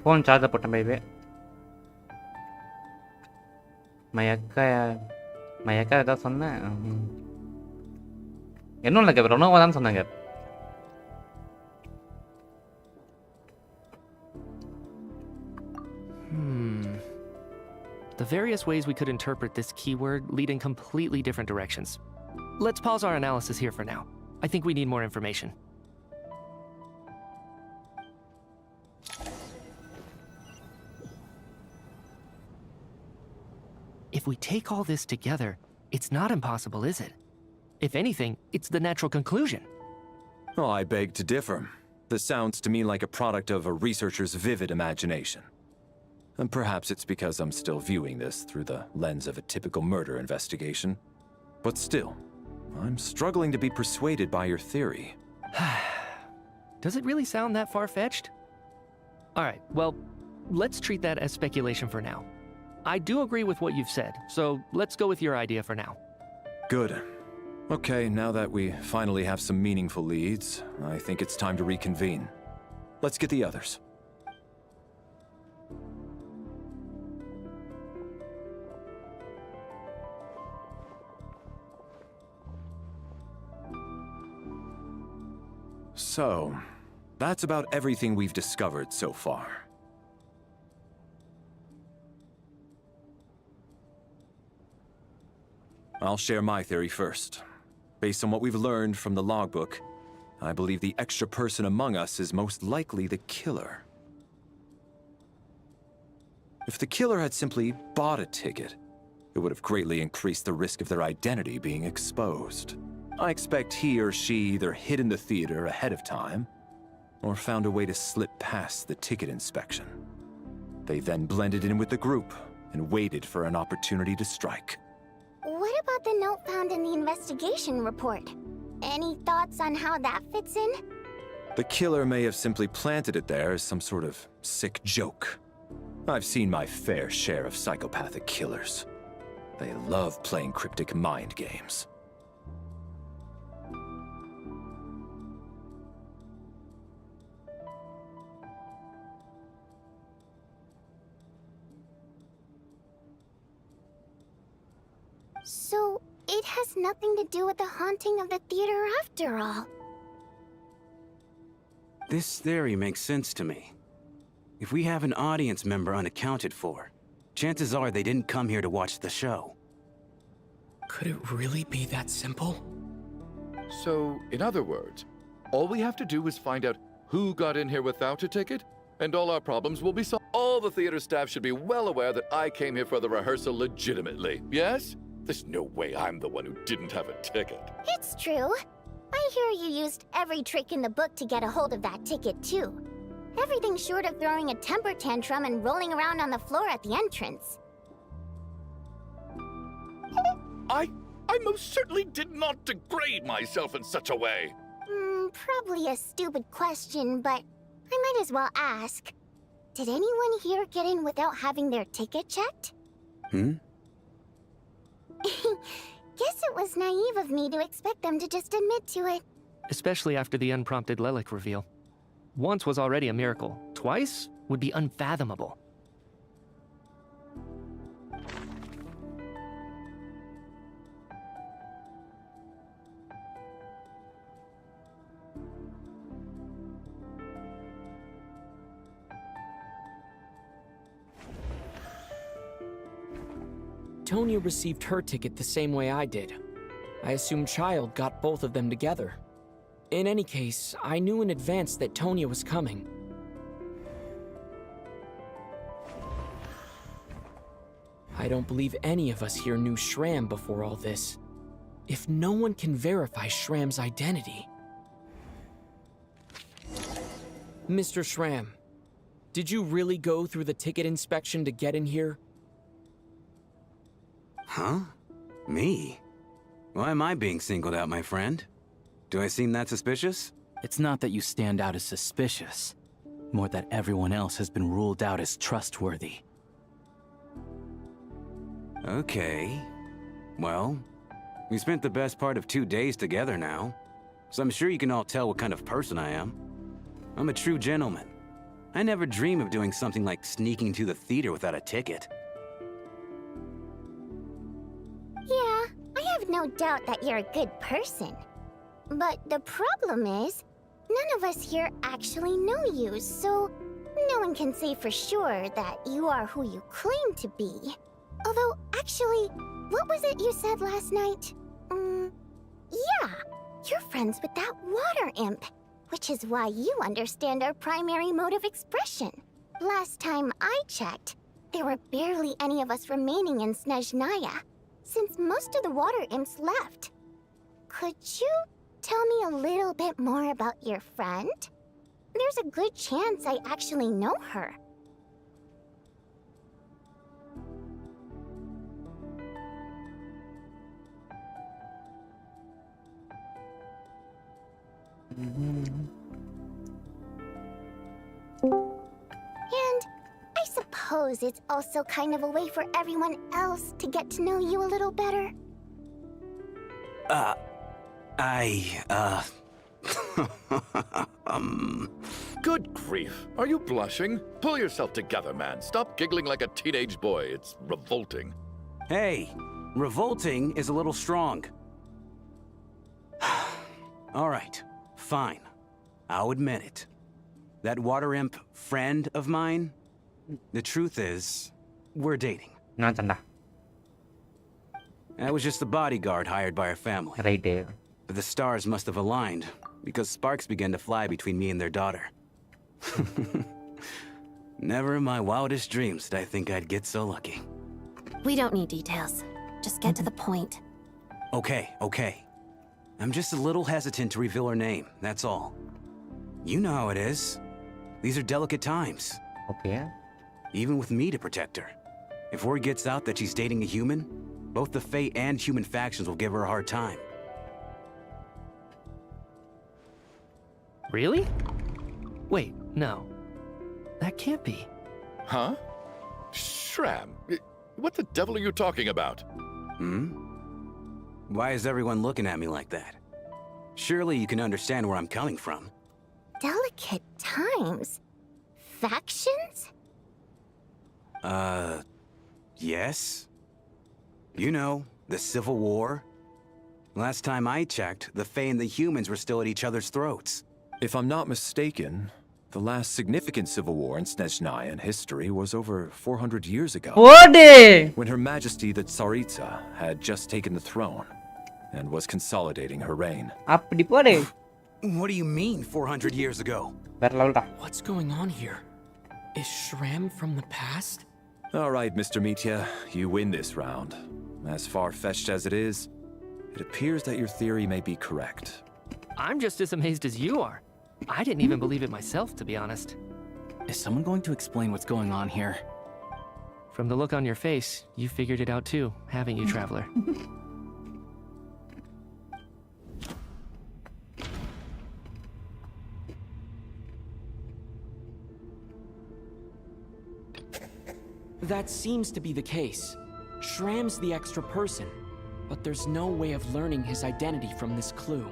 Phone charger போட்டேன் baby. மயக்கா ஏதாவது சொன்னேன். என்ன இல்லை கேப் ரொனோவா தான் சொன்னாங்க. The various ways we could interpret this keyword lead in completely different directions. Let's pause our analysis here for now. I think we need more information. If we take all this together, it's not impossible, is it? If anything, it's the natural conclusion. Oh, I beg to differ. This sounds to me like a product of a researcher's vivid imagination. And perhaps it's because I'm still viewing this through the lens of a typical murder investigation. But still, I'm struggling to be persuaded by your theory. Does it really sound that far-fetched? Alright, well, let's treat that as speculation for now. I do agree with what you've said, so let's go with your idea for now. Good. Okay, now that we finally have some meaningful leads, I think it's time to reconvene. Let's get the others. So, that's about everything we've discovered so far. I'll share my theory first. Based on what we've learned from the logbook, I believe the extra person among us is most likely the killer. If the killer had simply bought a ticket, it would have greatly increased the risk of their identity being exposed. I expect he or she either hid in the theater ahead of time, or found a way to slip past the ticket inspection. They then blended in with the group and waited for an opportunity to strike. What about the note found in the investigation report? Any thoughts on how that fits in? The killer may have simply planted it there as some sort of sick joke. I've seen my fair share of psychopathic killers. They love playing cryptic mind games. So, it has nothing to do with the haunting of the theater after all. This theory makes sense to me. If we have an audience member unaccounted for, chances are they didn't come here to watch the show. Could it really be that simple? So, in other words, all we have to do is find out who got in here without a ticket, and all our problems will be solved. All the theater staff should be well aware that I came here for the rehearsal legitimately, yes? There's no way I'm the one who didn't have a ticket. It's true. I hear you used every trick in the book to get a hold of that ticket, too. Everything short of throwing a temper tantrum and rolling around on the floor at the entrance. I most certainly did not degrade myself in such a way. Probably a stupid question, but I might as well ask. Did anyone here get in without having their ticket checked? Guess it was naive of me to expect them to just admit to it. Especially after the unprompted Lelic reveal. Once was already a miracle. Twice would be unfathomable. Tonya received her ticket the same way I did. I assume Child got both of them together. In any case, I knew in advance that Tonya was coming. I don't believe any of us here knew Shram before all this. If no one can verify Shram's identity... Mr. Shram, did you really go through the ticket inspection to get in here? Huh? Me? Why am I being singled out, my friend? Do I seem that suspicious? It's not that you stand out as suspicious. More that everyone else has been ruled out as trustworthy. Okay. Well, we spent the best part of 2 days together now, so I'm sure you can all tell what kind of person I am. I'm a true gentleman. I never dream of doing something like sneaking to the theater without a ticket. Yeah, I have no doubt that you're a good person. But the problem is, none of us here actually know you, so no one can say for sure that you are who you claim to be. Although, actually, what was it you said last night? Yeah, you're friends with that water imp, which is why you understand our primary mode of expression. Last time I checked, there were barely any of us remaining in Snezhnaya, since most of the water imps left. Could you tell me a little bit more about your friend? There's a good chance I actually know her. And I suppose it's also kind of a way for everyone else to get to know you a little better. Good grief. Are you blushing? Pull yourself together, man. Stop giggling like a teenage boy. It's revolting. Hey, revolting is a little strong. All right, fine. I'll admit it. That water imp friend of mine, the truth is, we're dating. Nonsense. I was just the bodyguard hired by our family. Right there. But the stars must have aligned, because sparks began to fly between me and their daughter. Never in my wildest dreams did I think I'd get so lucky. We don't need details. Just get to the point. Okay. I'm just a little hesitant to reveal her name, that's all. You know how it is. These are delicate times. Okay. Even with me to protect her. If word gets out that she's dating a human, both the Fae and human factions will give her a hard time. Really? Wait, no. That can't be. Huh? Shram, what the devil are you talking about? Why is everyone looking at me like that? Surely you can understand where I'm coming from. Delicate times? Factions? Yes. You know, the Civil War. Last time I checked, the Fae and the humans were still at each other's throats. If I'm not mistaken, the last significant civil war in Snezhnaya history was over 400 years ago. When Her Majesty the Tsaritsa had just taken the throne and was consolidating her reign. What do you mean, 400 years ago? What's going on here? Is Shram from the past? All right, Mr. Mitya, you win this round. As far-fetched as it is, it appears that your theory may be correct. I'm just as amazed as you are. I didn't even believe it myself, to be honest. Is someone going to explain what's going on here? From the look on your face, you figured it out too, haven't you, Traveler? That seems to be the case. Shram's the extra person, but there's no way of learning his identity from this clue.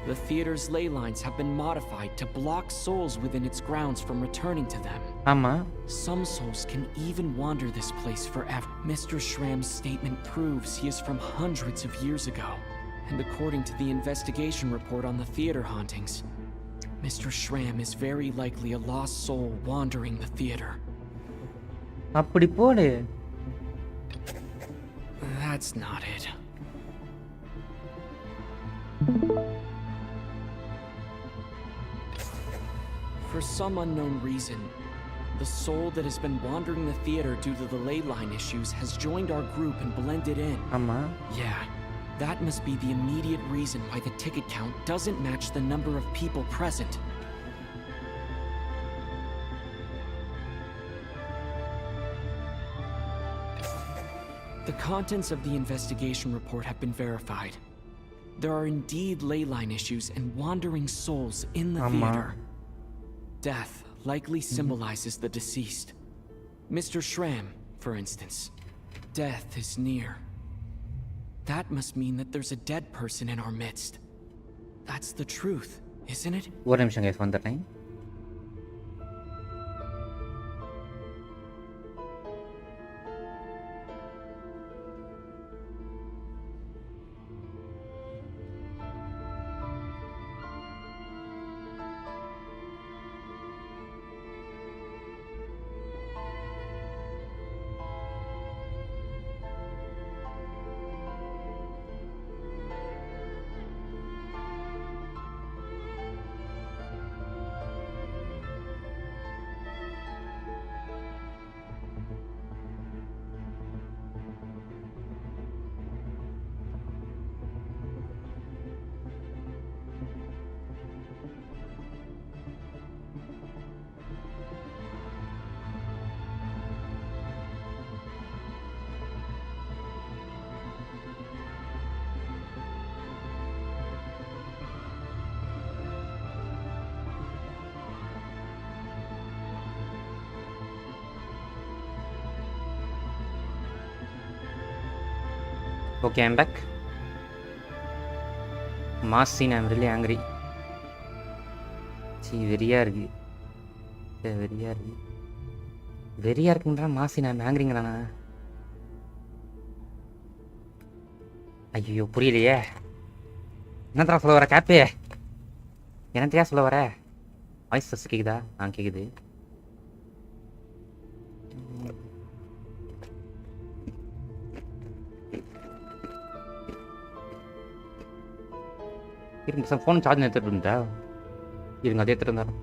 The theater's ley lines have been modified to block souls within its grounds from returning to them. Some souls can even wander this place forever. Mr. Shram's statement proves he is from hundreds of years ago. And according to the investigation report on the theater hauntings, Mr. Shram is very likely a lost soul wandering the theater. That's not it. For some unknown reason, the soul that has been wandering the theater due to the ley line issues has joined our group and blended in. Yeah, that must be the immediate reason why the ticket count doesn't match the number of people present. The contents of the investigation report have been verified. There are indeed ley line issues and wandering souls in the theater. Death likely symbolizes the deceased. Mr. Shram, for instance. Death is near. That must mean that there's a dead person in our midst. That's the truth, isn't it? ஒரு நிமிஷம் guys, வந்துட்டேன். Okay, I'm back. Mass scene, I'm really angry. See, வெறியா இருக்கு. வெறியா இருக்குன்றா mass scene, I'm angryங்கறானா? ஐயோ புரியலையே. என்னடா சொல்ல வர கேப்பே? என்னத்தையா சொல்ல வர? வாய்ஸ் கேக்குதா? கேக்குது. இருங்க சார், ஃபோன் சார்ஜ் எடுத்துகிட்டு இருந்தா இருங்க, அதே எடுத்துகிட்டு இருந்தாரு.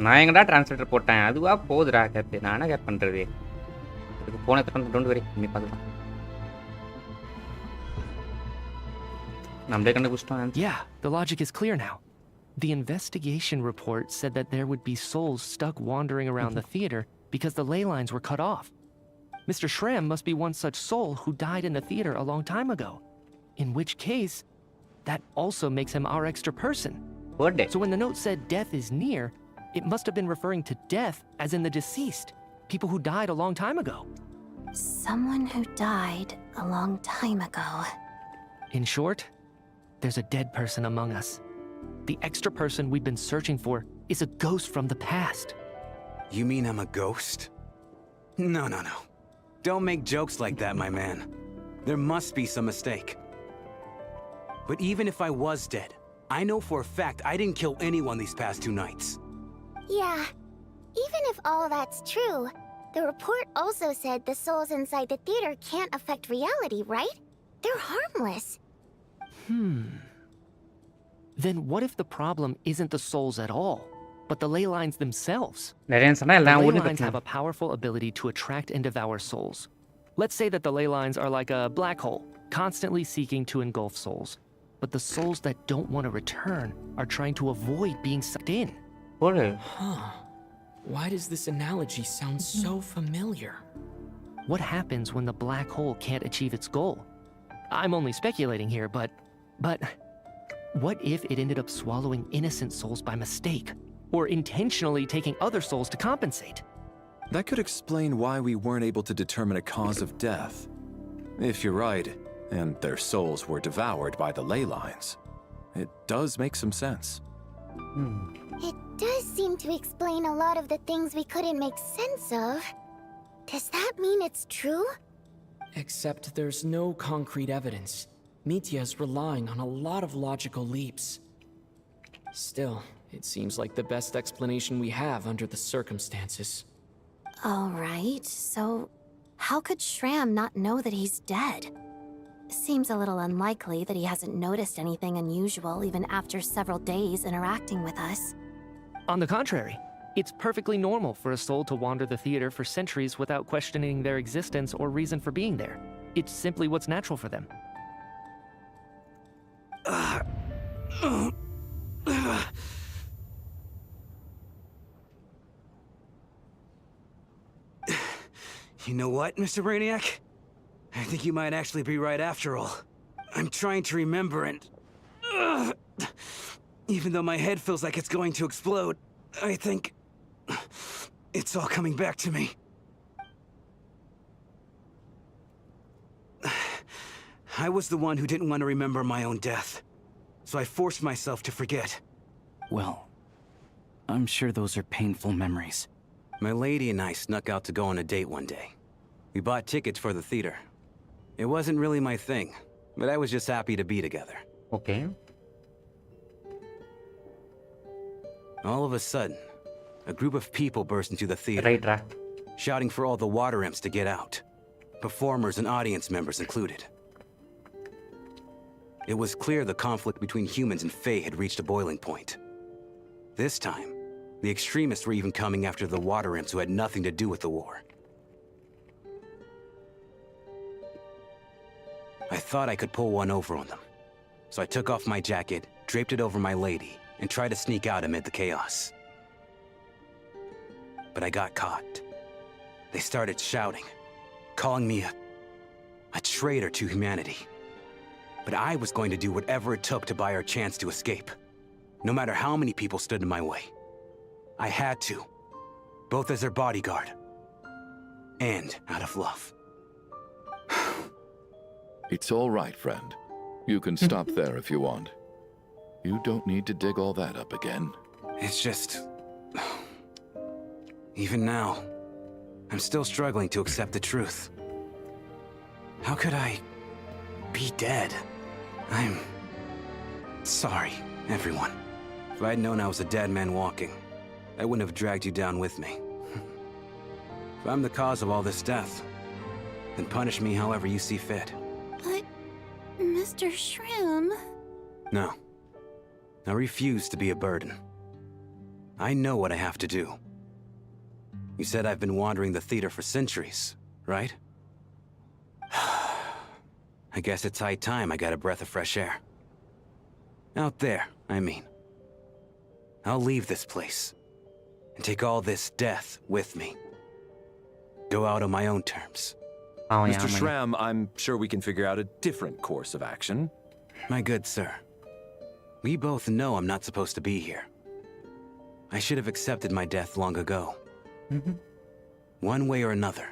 நான் எங்கடா டிரான்ஸ்லேட்டர் போட்டேன், அதுவா போகுதுடா கேப். நானே கேப் பண்ணுறது அதுக்கு போன டோன்ட் வெரி பண்ணி பார்க்கலாம். நம்மளே கண்டுபிடிச்சிட்டோம். Yeah, the logic is clear now. The investigation report said that there would be souls stuck wandering around the theater because the ley lines were cut off. Mr. Shram must be one such soul who died in the theater a long time ago. In which case, that also makes him our extra person. So when the note said death is near, it must have been referring to death as in the deceased, people who died a long time ago. Someone who died a long time ago. In short, there's a dead person among us. The extra person we've been searching for is a ghost from the past. You mean I'm a ghost? No. Don't make jokes like that, my man. There must be some mistake. But even if I was dead, I know for a fact I didn't kill anyone these past 2 nights. Yeah, even if all that's true, the report also said the souls inside the theater can't affect reality, right? They're harmless. Then what if the problem isn't the souls at all, but the ley lines themselves? The ley lines have a powerful ability to attract and devour souls. Let's say that the ley lines are like a black hole, constantly seeking to engulf souls. But the souls that don't want to return are trying to avoid being sucked in. Why does this analogy sound so familiar? What happens when the black hole can't achieve its goal? I'm only speculating here, but what if it ended up swallowing innocent souls by mistake, or intentionally taking other souls to compensate? That could explain why we weren't able to determine a cause of death. If you're right, and their souls were devoured by the ley lines, it does make some sense. It does seem to explain a lot of the things we couldn't make sense of. Does that mean it's true? Except there's no concrete evidence. Mitya's relying on a lot of logical leaps. Still, it seems like the best explanation we have under the circumstances. Alright, so how could Shram not know that he's dead? Seems a little unlikely that he hasn't noticed anything unusual even after several days interacting with us. On the contrary, it's perfectly normal for a soul to wander the theater for centuries without questioning their existence or reason for being there. It's simply what's natural for them. You know what, Mr. Brainiac? I think you might actually be right after all. I'm trying to remember and... even though my head feels like it's going to explode, I think... it's all coming back to me. I was the one who didn't want to remember my own death, so I forced myself to forget. Well, I'm sure those are painful memories. My lady and I snuck out to go on a date one day. We bought tickets for the theater. It wasn't really my thing, but I was just happy to be together. Okay. All of a sudden, a group of people burst into the theater, shouting for all the water imps to get out. Performers and audience members included. It was clear the conflict between humans and Fae had reached a boiling point. This time, the extremists were even coming after the water imps who had nothing to do with the war. I thought I could pull one over on them, so I took off my jacket, draped it over my lady, and tried to sneak out amid the chaos. But I got caught. They started shouting, calling me a traitor to humanity. But I was going to do whatever it took to buy her a chance to escape, no matter how many people stood in my way. I had to, both as their bodyguard and out of love. It's all right, friend. You can stop there if you want. You don't need to dig all that up again. It's just... even now, I'm still struggling to accept the truth. How could I be dead? I'm sorry, everyone. If I'd known I was a dead man walking, I wouldn't have dragged you down with me. If I'm the cause of all this death, then punish me however you see fit. But, Mr. Shroom... No. I refuse to be a burden. I know what I have to do. You said I've been wandering the theater for centuries, right? I guess it's high time I got a breath of fresh air. Out there, I mean. I'll leave this place, and take all this death with me. Go out on my own terms. Mr. Shram, I'm sure we can figure out a different course of action. My good sir, we both know I'm not supposed to be here. I should have accepted my death long ago. One way or another,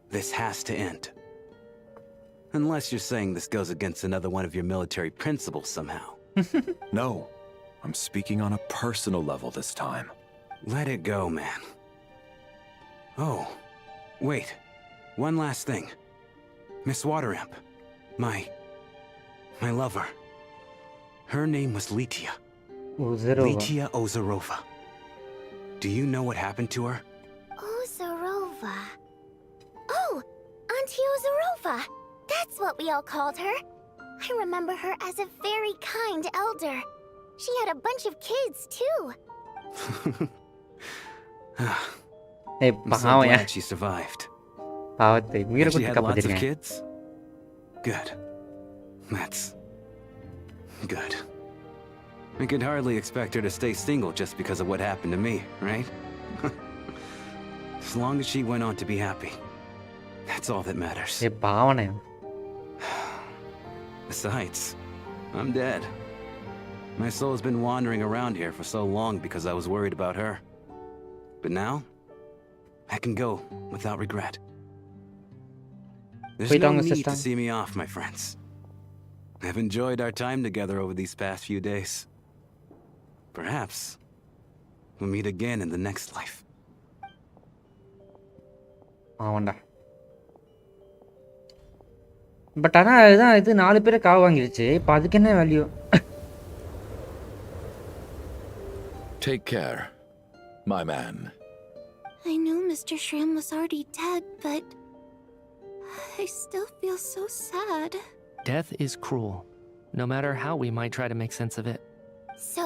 this has to end. Unless you're saying this goes against another one of your military principles somehow. No, I'm speaking on a personal level this time. Let it go, man. Oh, wait. One last thing. Miss Water Imp. My lover. Her name was Litia. Litia Ozarova. Do you know what happened to her? Ozarova. Oh, Auntie Ozarova. That's what we all called her. I remember her as a very kind elder. She had a bunch of kids, too. I'm so glad she survived. And she had lots of kids? Good. That's... good. I could hardly expect her to stay single just because of what happened to me, right? As long as she went on to be happy. That's all that matters. Besides, I'm dead. My soul's been wandering around here for so long because I was worried about her. But now, I can go without regret. There's no need to see me off, my friends. I've enjoyed our time together over these past few days. Perhaps we'll meet again in the next life. But ஆனா அதுதான் இது 4 பேரை காவு வாங்கிருச்சு. இப்போ அதுக்கு என்ன value? Take care, my man. I knew Mr. Shram was already dead, but I still feel so sad. Death is cruel, no matter how we might try to make sense of it. So,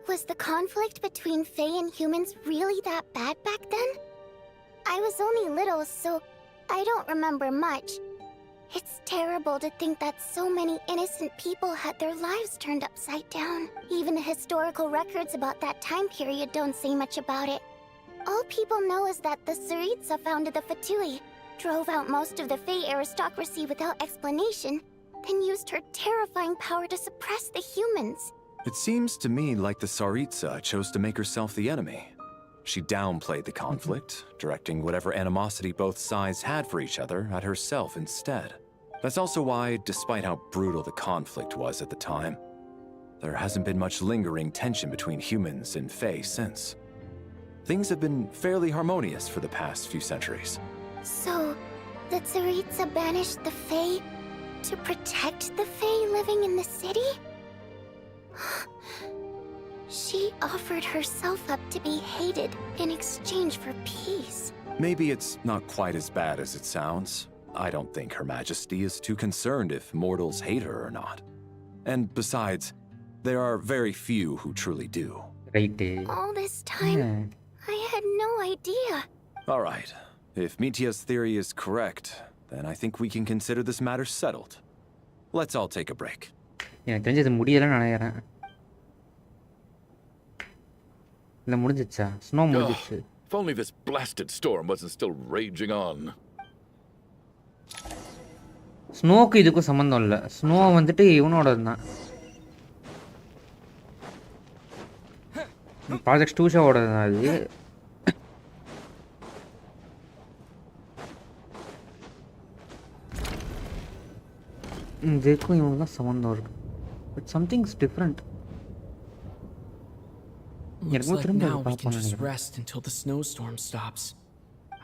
Was the conflict between Fae and humans really that bad back then? I was only little, so I don't remember much. It's terrible to think that so many innocent people had their lives turned upside down. Even the historical records about that time period don't say much about it. All people know is that the Tsaritsa founded the Fatui, drove out most of the Fae aristocracy without explanation, then used her terrifying power to suppress the humans. It seems to me like the Tsaritsa chose to make herself the enemy. She downplayed the conflict, directing whatever animosity both sides had for each other at herself instead. That's also why, despite how brutal the conflict was at the time, there hasn't been much lingering tension between humans and Fae since. Things have been fairly harmonious for the past few centuries. So, the Tsaritsa banished the Fae to protect the Fae living in the city? She offered herself up to be hated in exchange for peace. Maybe it's not quite as bad as it sounds. I don't think Her Majesty is too concerned if mortals hate her or not. And besides, there are very few who truly do. All this time, I had no idea. All right. If Mitya's theory is correct, then I think we can consider this matter settled. Let's all take a break. எனக்கு தெரிஞ்சு இது முடியலன்னு நினைக்கிறேன். இல்ல முடிஞ்சிச்சா? Snow முடிஞ்சிச்சு. If only this blasted storm wasn't still raging on. ஸ்னோக்கு இதுக்கும் சம்பந்தம் இல்ல. ஸ்னோ வந்துட்டு இவனோட தான். ப்ராஜெக்ட் ஸ்டூஷாவோட தான் அது. இதுக்கும் இவனுக்கு தான் சம்பந்தம் இருக்கு. But something's different. Looks like now we can just rest until the snowstorm stops.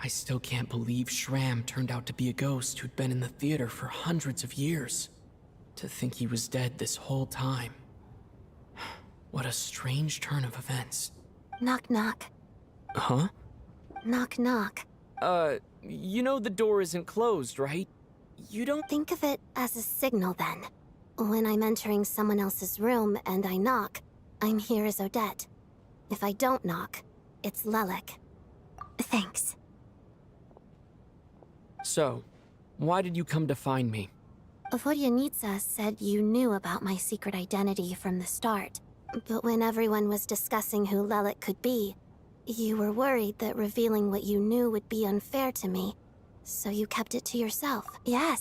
I still can't believe Shram turned out to be a ghost who'd been in the theater for hundreds of years. To think he was dead this whole time. What a strange turn of events. Knock knock. Huh? Knock knock. You know the door isn't closed, right? You don't think of it as a signal then. When I'm entering someone else's room and I knock, I'm here as Odette. If I don't knock, it's Lelik. Thanks. So, why did you come to find me? Vodyanitsa said you knew about my secret identity from the start. But when everyone was discussing who Lelik could be, you were worried that revealing what you knew would be unfair to me. So you kept it to yourself. Yes.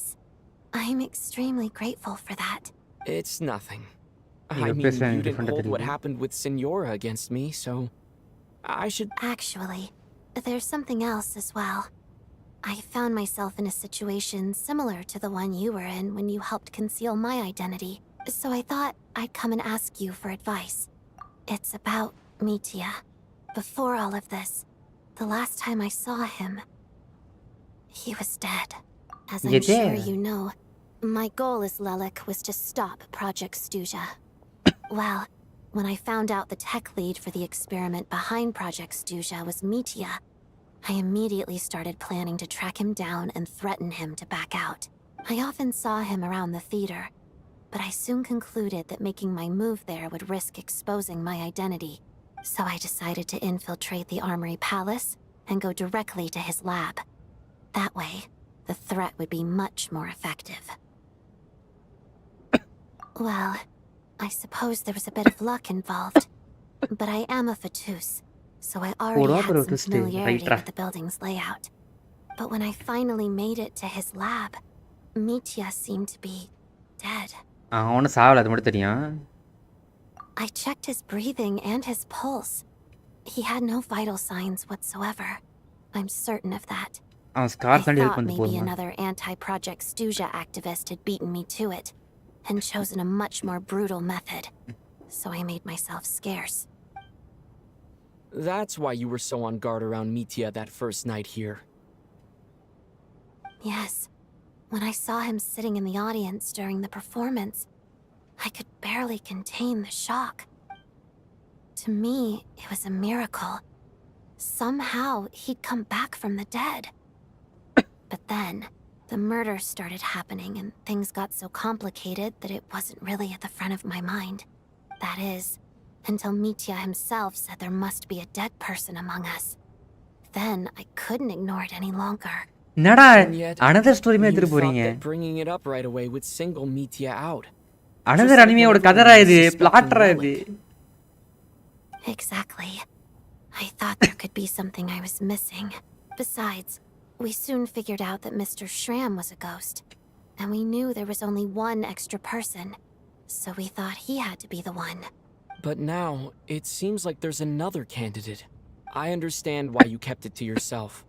I'm extremely grateful for that. It's nothing. I mean, you didn't hold what happened with Signora against me, so I should... Actually, there's something else as well. I found myself in a situation similar to the one you were in when you helped conceal my identity. So I thought I'd come and ask you for advice. It's about Mitya. Before all of this, the last time I saw him, he was dead. As I'm sure you know, my goal as Lelik was to stop Project Stuja. Well, when I found out the tech lead for the experiment behind Project Stuja was Mitya, I immediately started planning to track him down and threaten him to back out. I often saw him around the theater, but I soon concluded that making my move there would risk exposing my identity. So I decided to infiltrate the Armory Palace and go directly to his lab. That way, the threat would be much more effective. Well, I suppose there was a bit of luck involved. But I am a Fatus, so I already had some familiarity with the building's layout. But when I finally made it to his lab, Mitya seemed to be dead. I checked his breathing and his pulse. He had no vital signs whatsoever. I'm certain of that. I thought maybe another anti-Project Stuja activist had beaten me to it, and chosen a much more brutal method. So I made myself scarce. That's why you were so on guard around Mitya that first night here. Yes. When I saw him sitting in the audience during the performance, I could barely contain the shock. To me, it was a miracle. Somehow, he'd come back from the dead. But then, the murders started happening and things got so complicated that it wasn't really at the front of my mind. That is, until Mitya himself said there must be a dead person among us. Then I couldn't ignore it any longer. என்னடா And yet, another story May you எடுத்துட்டு thought போறீங்க that bringing it up right away would single Mitya out. another Just like anime ஓட whenever கதைடா we இது suspect பிளாட்ரா a இது relic. Exactly. I thought there could be something I was missing. Besides, we soon figured out that Mr. Schramm was a ghost. And we knew there was only one extra person. So we thought he had to be the one. But now, it seems like there's another candidate. I understand why you kept it to yourself.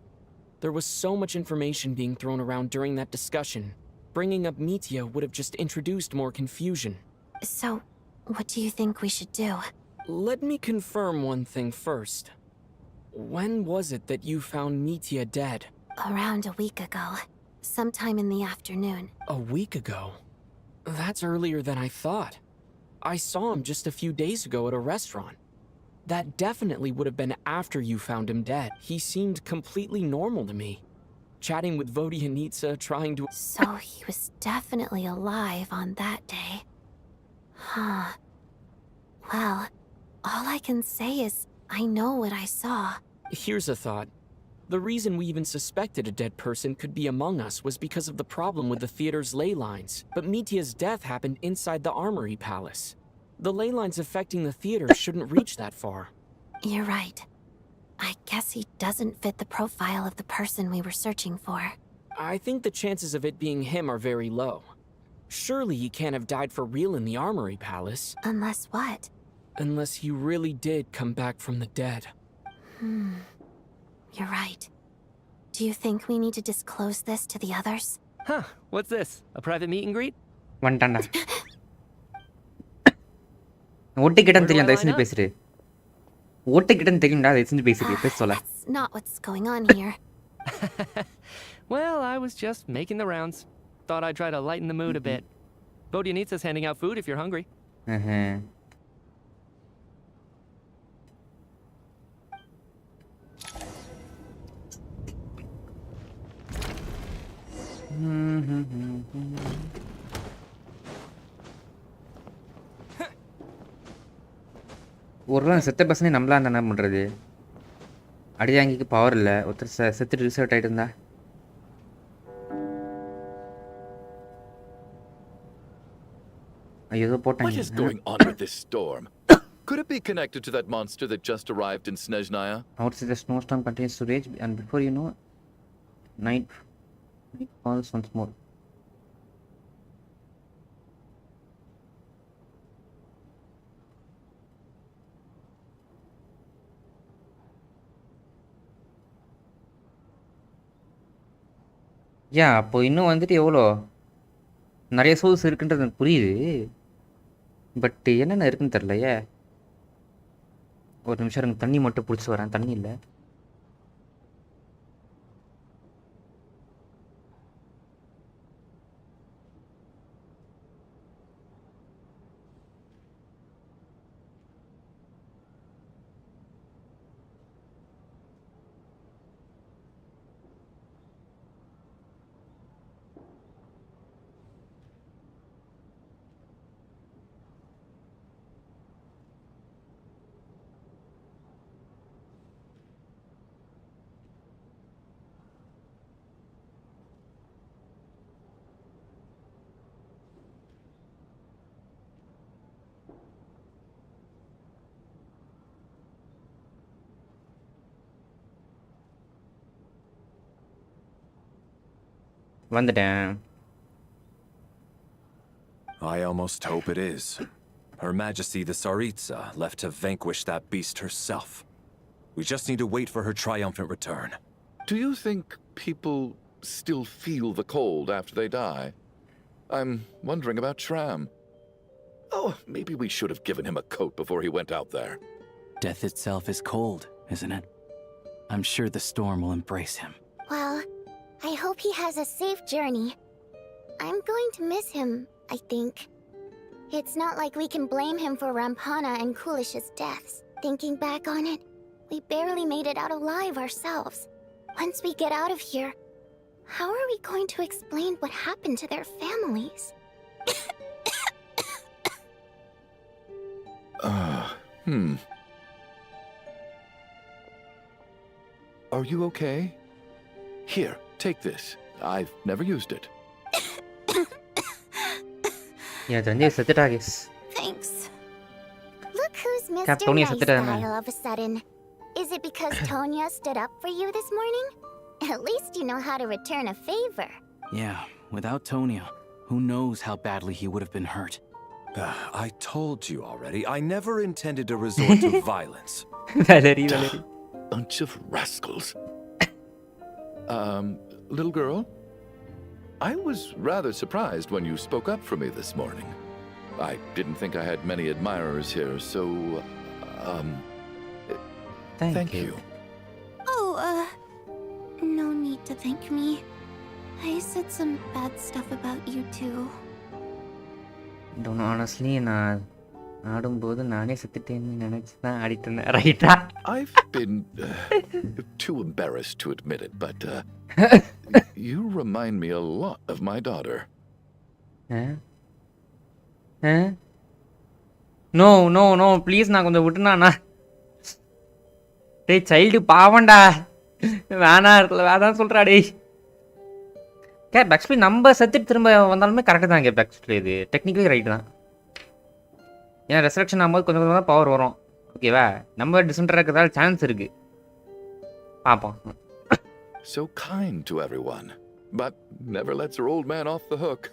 There was so much information being thrown around during that discussion. Bringing up Mitya would have just introduced more confusion. So, what do you think we should do? Let me confirm one thing first. When was it that you found Mitya dead? Around a week ago. Sometime in the afternoon. A week ago? That's earlier than I thought. I saw him just a few days ago at a restaurant. That definitely would have been after you found him dead. He seemed completely normal to me. Chatting with Vodyanitsa, trying to... So he was definitely alive on that day. Huh. Well, all I can say is I know what I saw. Here's a thought. The reason we even suspected a dead person could be among us was because of the problem with the theater's ley lines. But Mitya's death happened inside the Armory Palace. The ley lines affecting the theater shouldn't reach that far. You're right. I guess he doesn't fit the profile of the person we were searching for. I think the chances of it being him are very low. Surely he can't have died for real in the Armory Palace. Unless what? Unless he really did come back from the dead. You're right. Do you think we need to disclose this to the others? Huh, what's this? A private meet and greet? வந்துட்டான்டா ஓட்டிக்கிட்டன்னு தெரியும் தயவு செஞ்சு பேசுறே ஓட்டிக்கிட்டன்னு தெரியும்டா தயவு செஞ்சு பேசுறே பேச சொல்ல That's not what's going on here. Well, I was just making the rounds. Thought I'd try to lighten the mood a bit. Vodyanitsa's handing out food if you're hungry. ஒரு செத்த பர்சனே நம்மளா என்ன பண்ணுறது அடியாங்கிக்கு பவர் இல்லை ஒருத்தர் செத்துட்டு ரிசர்ட் ஆகிட்டு இருந்தா ஏதோ போட்டாங்க What is going on with this storm? Could it be connected to that monster that just arrived in Snezhnaya? Outside the snowstorm continues to rage and before you know night falls once more. அப்போ இன்னும் வந்துட்டு எவ்வளோ நிறைய source இருக்குன்றது எனக்கு புரியுது but என்னென்ன இருக்குன்னு தெரிலையே ஒரு நிமிஷம் எனக்கு தண்ணி மட்டும் பிடிச்சி வரேன் தண்ணி இல்லை வந்துட்டேன் I almost hope it is. Her Majesty the Tsaritsa left to vanquish that beast herself. We just need to wait for her triumphant return. Do you think people still feel the cold after they die? I'm wondering about Schramm. Oh, maybe we should have given him a coat before he went out there. Death itself is cold, isn't it? I'm sure the storm will embrace him. Well, I hope he has a safe journey. I'm going to miss him, I think. It's not like we can blame him for Rampana and Kulish's deaths. Thinking back on it, we barely made it out alive ourselves. Once we get out of here, how are we going to explain what happened to their families? Are you okay? Here, take this. I've never used it. Thanks. Look who's Mr. Nice Guy all of a sudden. Is it because Tonya stood up for you this morning? At least you know how to return a favor. Yeah, without Tonya, who knows how badly he would have been hurt. I told you already, I never intended to resort to violence. Valerie. Bunch of rascals. Little girl? I was rather surprised when you spoke up for me this morning. I didn't think I had many admirers here, so, thank you. Oh, no need to thank me. I said some bad stuff about you too. Don't know, honestly, நான் ஆடும்போது நானே செத்துட்டேன்னு நினைச்சு தான் ஆடிட்டு இருந்தேன். ரைட்டா? I've been too embarrassed to admit it, but you remind me a lot of my daughter. No, please நான் கொஞ்சம் விட்டுனாண்ணா. டேய் சைல்டு பாவண்டா. வேணாம் சொல்றா டேய். கேப் ஆக்சுவலி நம்ம செத்துட்டு திரும்ப வந்தாலுமே கரெக்டாக தான் கேப் ஆக்சுவலி இது டெக்னிக்கலி ரைட்டு தான். ஏன்னா ரெசரக்ஷன் ஆகும்போது கொஞ்சம் கொஞ்சம் தான் பவர் வரும். ஓகேவா? நம்ம டிசென்டராக இருக்கிறதால சான்ஸ் இருக்கு. பார்ப்போம். So kind to everyone, but never lets her old man off the hook.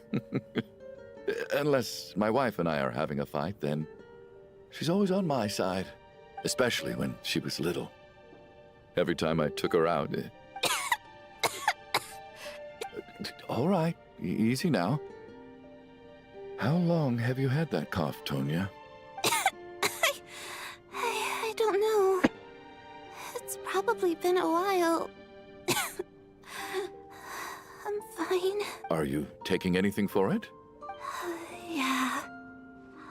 Unless my wife and I are having a fight, then she's always on my side, especially when she was little. Every time I took her out. All right, easy now. How long have you had that cough, Tonya? I don't know. It's probably been a while. I'm fine. Are you taking anything for it? Yeah.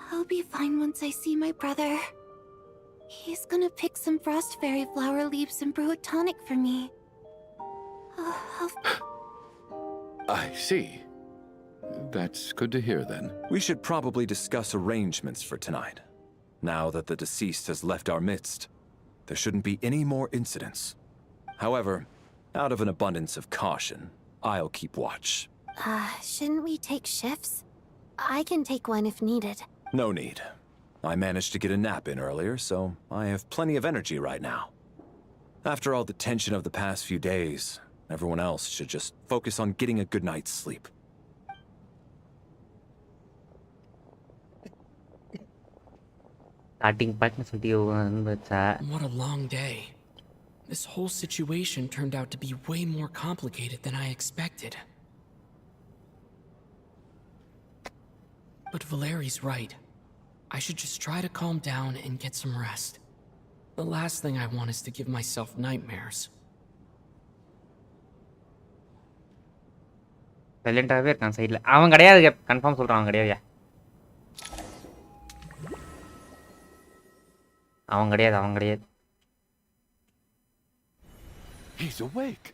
I'll be fine once I see my brother. He's gonna pick some frost fairy flower leaves and brew a tonic for me. I see. That's good to hear then. We should probably discuss arrangements for tonight. Now that the deceased has left our midst, there shouldn't be any more incidents. However, out of an abundance of caution, I'll keep watch. Shouldn't we take shifts? I can take one if needed. No need. I managed to get a nap in earlier, so I have plenty of energy right now. After all the tension of the past few days, everyone else should just focus on getting a good night's sleep. What a long day. This whole situation turned out to be way more complicated than I expected. But Valeri's right. I should just try to calm down and get some rest. The last thing I want is to give myself nightmares. சைலண்டாகவே இருக்கான் சைடில். அவன் கிடையாது, confirm சொல்கிறான். அவன் கிடையாது. அவன் கிடையாது. He's awake.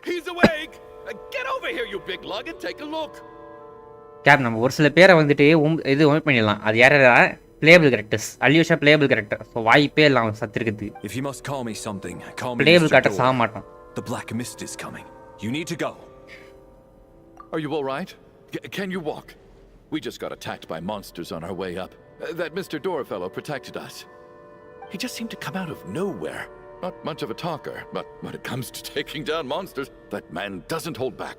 He's awake. Get over here, you big lug, and take a look. கேப் நம்ம ஒரு சில பேரை வந்துட்டு இது ஒமிட் பண்ணிடலாம். அது யாரா? Playable characters. Alyosha playable character. So வாய்ப்பே இல்லை அவன் சத்திருக்குது. If you must call me something, call me playable character சாக மாட்டான். The black mist is coming. You need to go. Are you all right? Can you walk? We just got attacked by monsters on our way up. That Mr. Door fellow protected us. He just seemed to come out of nowhere. Not much of a talker, but when it comes to taking down monsters, that man doesn't hold back.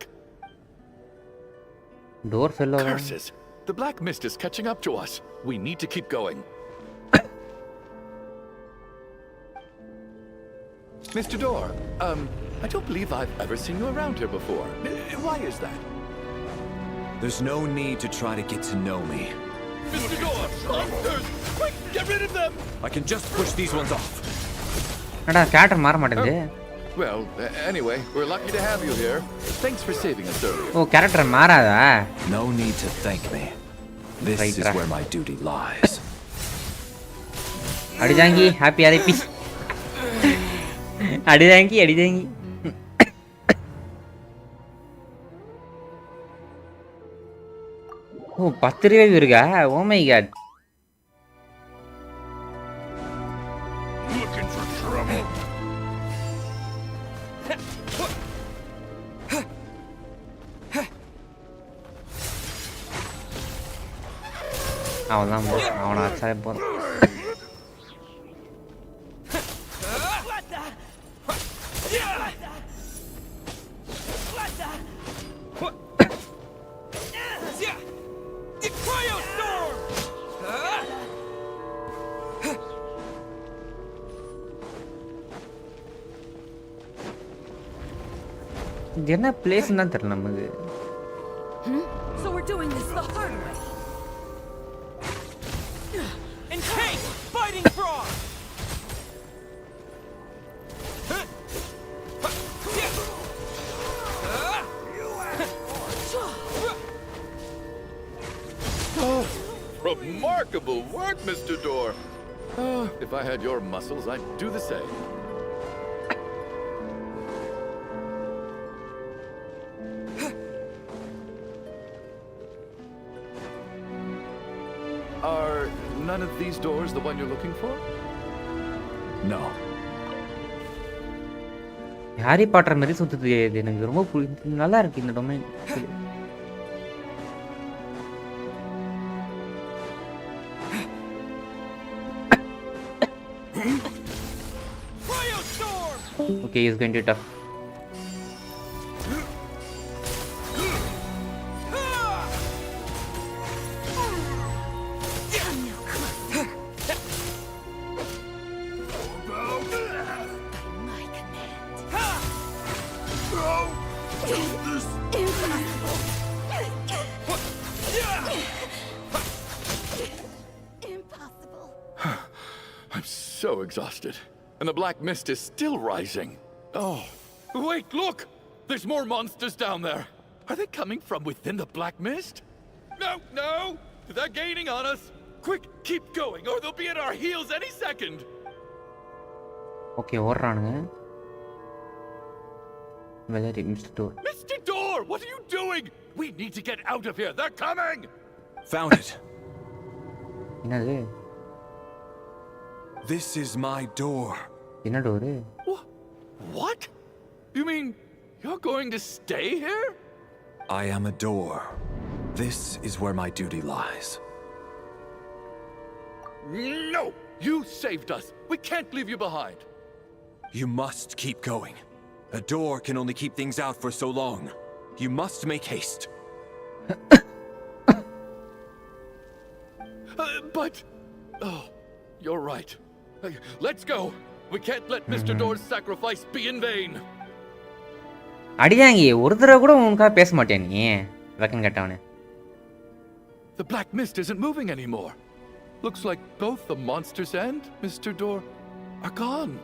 Door fellow. Curses! The black mist is catching up to us. We need to keep going. Mr. Door, I don't believe I've ever seen you around here before. Why is that? There's no need to try to get to know me. Mr. Door! Monsters! Quick, get rid of them! I can just push these ones off. அடா character மாற மாட்டேங்குது. Well, anyway, we're lucky to have you here. Thanks for saving us earlier. Oh character மாறாதா? No need to thank me. This is where my duty lies. அடிதாங்கி happy RP. அடிதாங்கி. Oh 10 revive இருக்கா? Oh my god. looking for trouble. அவன் தான் அவனை அச்சாலே போதும். இது என்ன பிளேஸ்ன்னு தான் தெரியல நமக்கு. So we're doing this the hard way. And Tank fighting frog. Oh, remarkable work, Mr. Door. Oh, if I had your muscles, I'd do the same. Are none of these doors the one you're looking for? No. Harry Potter மாதிரி சுத்துது. இது எனக்கு ரொம்ப நல்லா இருக்கு இந்த domain. Okay, he's going to be tough. I'm so exhausted. And the black mist is still rising. Oh, wait, look! There's more monsters down there. Are they coming from within the black mist? No, no! They're gaining on us. Quick, keep going, or they'll be at our heels any second. Okay, ஓடுறானுங்க. Very Mr. Door. Mr. Door, what are you doing? We need to get out of here. They're coming. Found it. என்னது? This is my door. என்ன door? What? You mean you're going to stay here? I am a door. This is where my duty lies. No! You saved us. We can't leave you behind. You must keep going. A door can only keep things out for so long. You must make haste. But... Oh, you're right. Let's go. We can't let Mr. Door's sacrifice be in vain. அடியாங்கி ஒரு தடவை கூட உனக்கா பேச மாட்டேன் நீ. வெக்கம் கேட்டவனே. The black mist isn't moving anymore. Looks like both the monsters and Mr. Door are gone.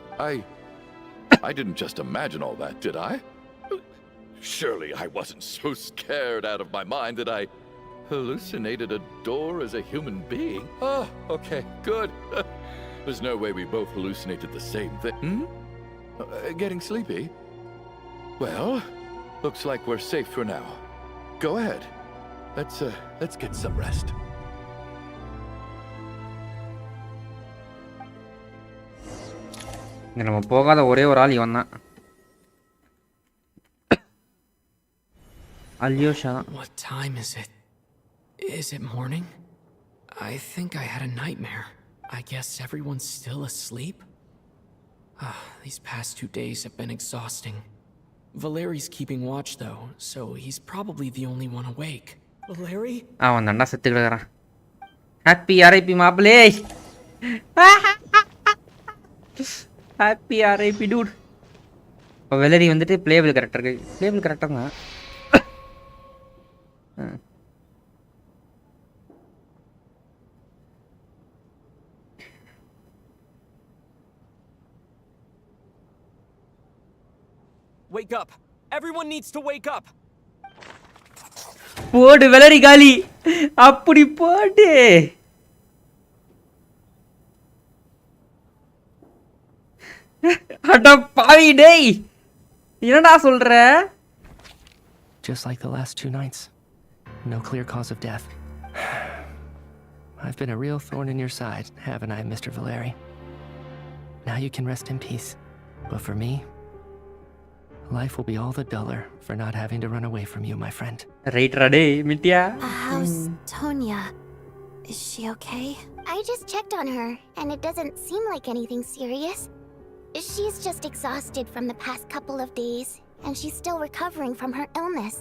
I didn't just imagine all that, did I? Surely I wasn't so scared out of my mind that I hallucinated a door as a human being. Oh, okay, good. There's no way we both hallucinated the same thing. Getting sleepy? Well, looks like we're safe for now. Go ahead. Let's get some rest. இங்க நம்ம போகாத ஒரே ஒரு ஆள் இவன் தான். Alyosha. What time is it? Is it morning? I think I had a nightmare. I guess everyone's still asleep? These past 2 days have been exhausting. Valeri's keeping watch though, so he's probably the only one awake. Valeri? அவன் தாண்டா செத்து கிடக்குறான். Happy RIP மாப்ளே. Happy RIP dude. இப்போ வெலரி வந்துட்டு playable character. Playable character தான். Wake up! Everyone needs to wake up! போடு வெலரி காலி. அப்படி போடு. அட பாவி டேய். என்னடா சொல்ற? Just like the last 2 nights. No clear cause of death. I've been a real thorn in your side, haven't I, Mr. Valeri? Now you can rest in peace. But for me, life will be all the duller for not having to run away from you, my friend. Right, Rade, Mitya. How's Tonya? Is she okay? I just checked on her, and it doesn't seem like anything serious. She's just exhausted from the past couple of days, and she's still recovering from her illness.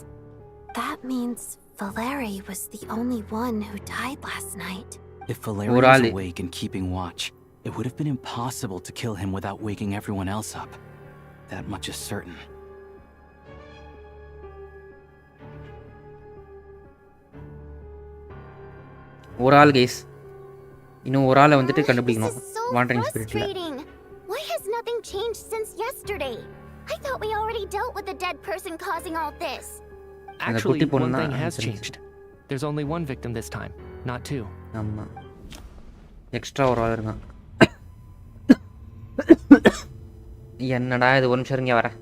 That means Valeri was the only one who died last night. If Valeri was awake and keeping watch, it would have been impossible to kill him without waking everyone else up. That much is certain. Oral guys. இன்னும் ஒரு ஆளை வந்துட்டு கண்டுபிடிக்கணும் wandering ஸ்பிரிட்ல. Frustrating. Why has nothing changed since yesterday? I thought we already dealt with the dead person causing all this. Actually, one thing has changed. There's only one victim this time, not two. ஆமா. Extra ஒரு ஆள் இருக்கான். என்னடா இது, ஒரு நிமிஷம் இருங்க வரேன்.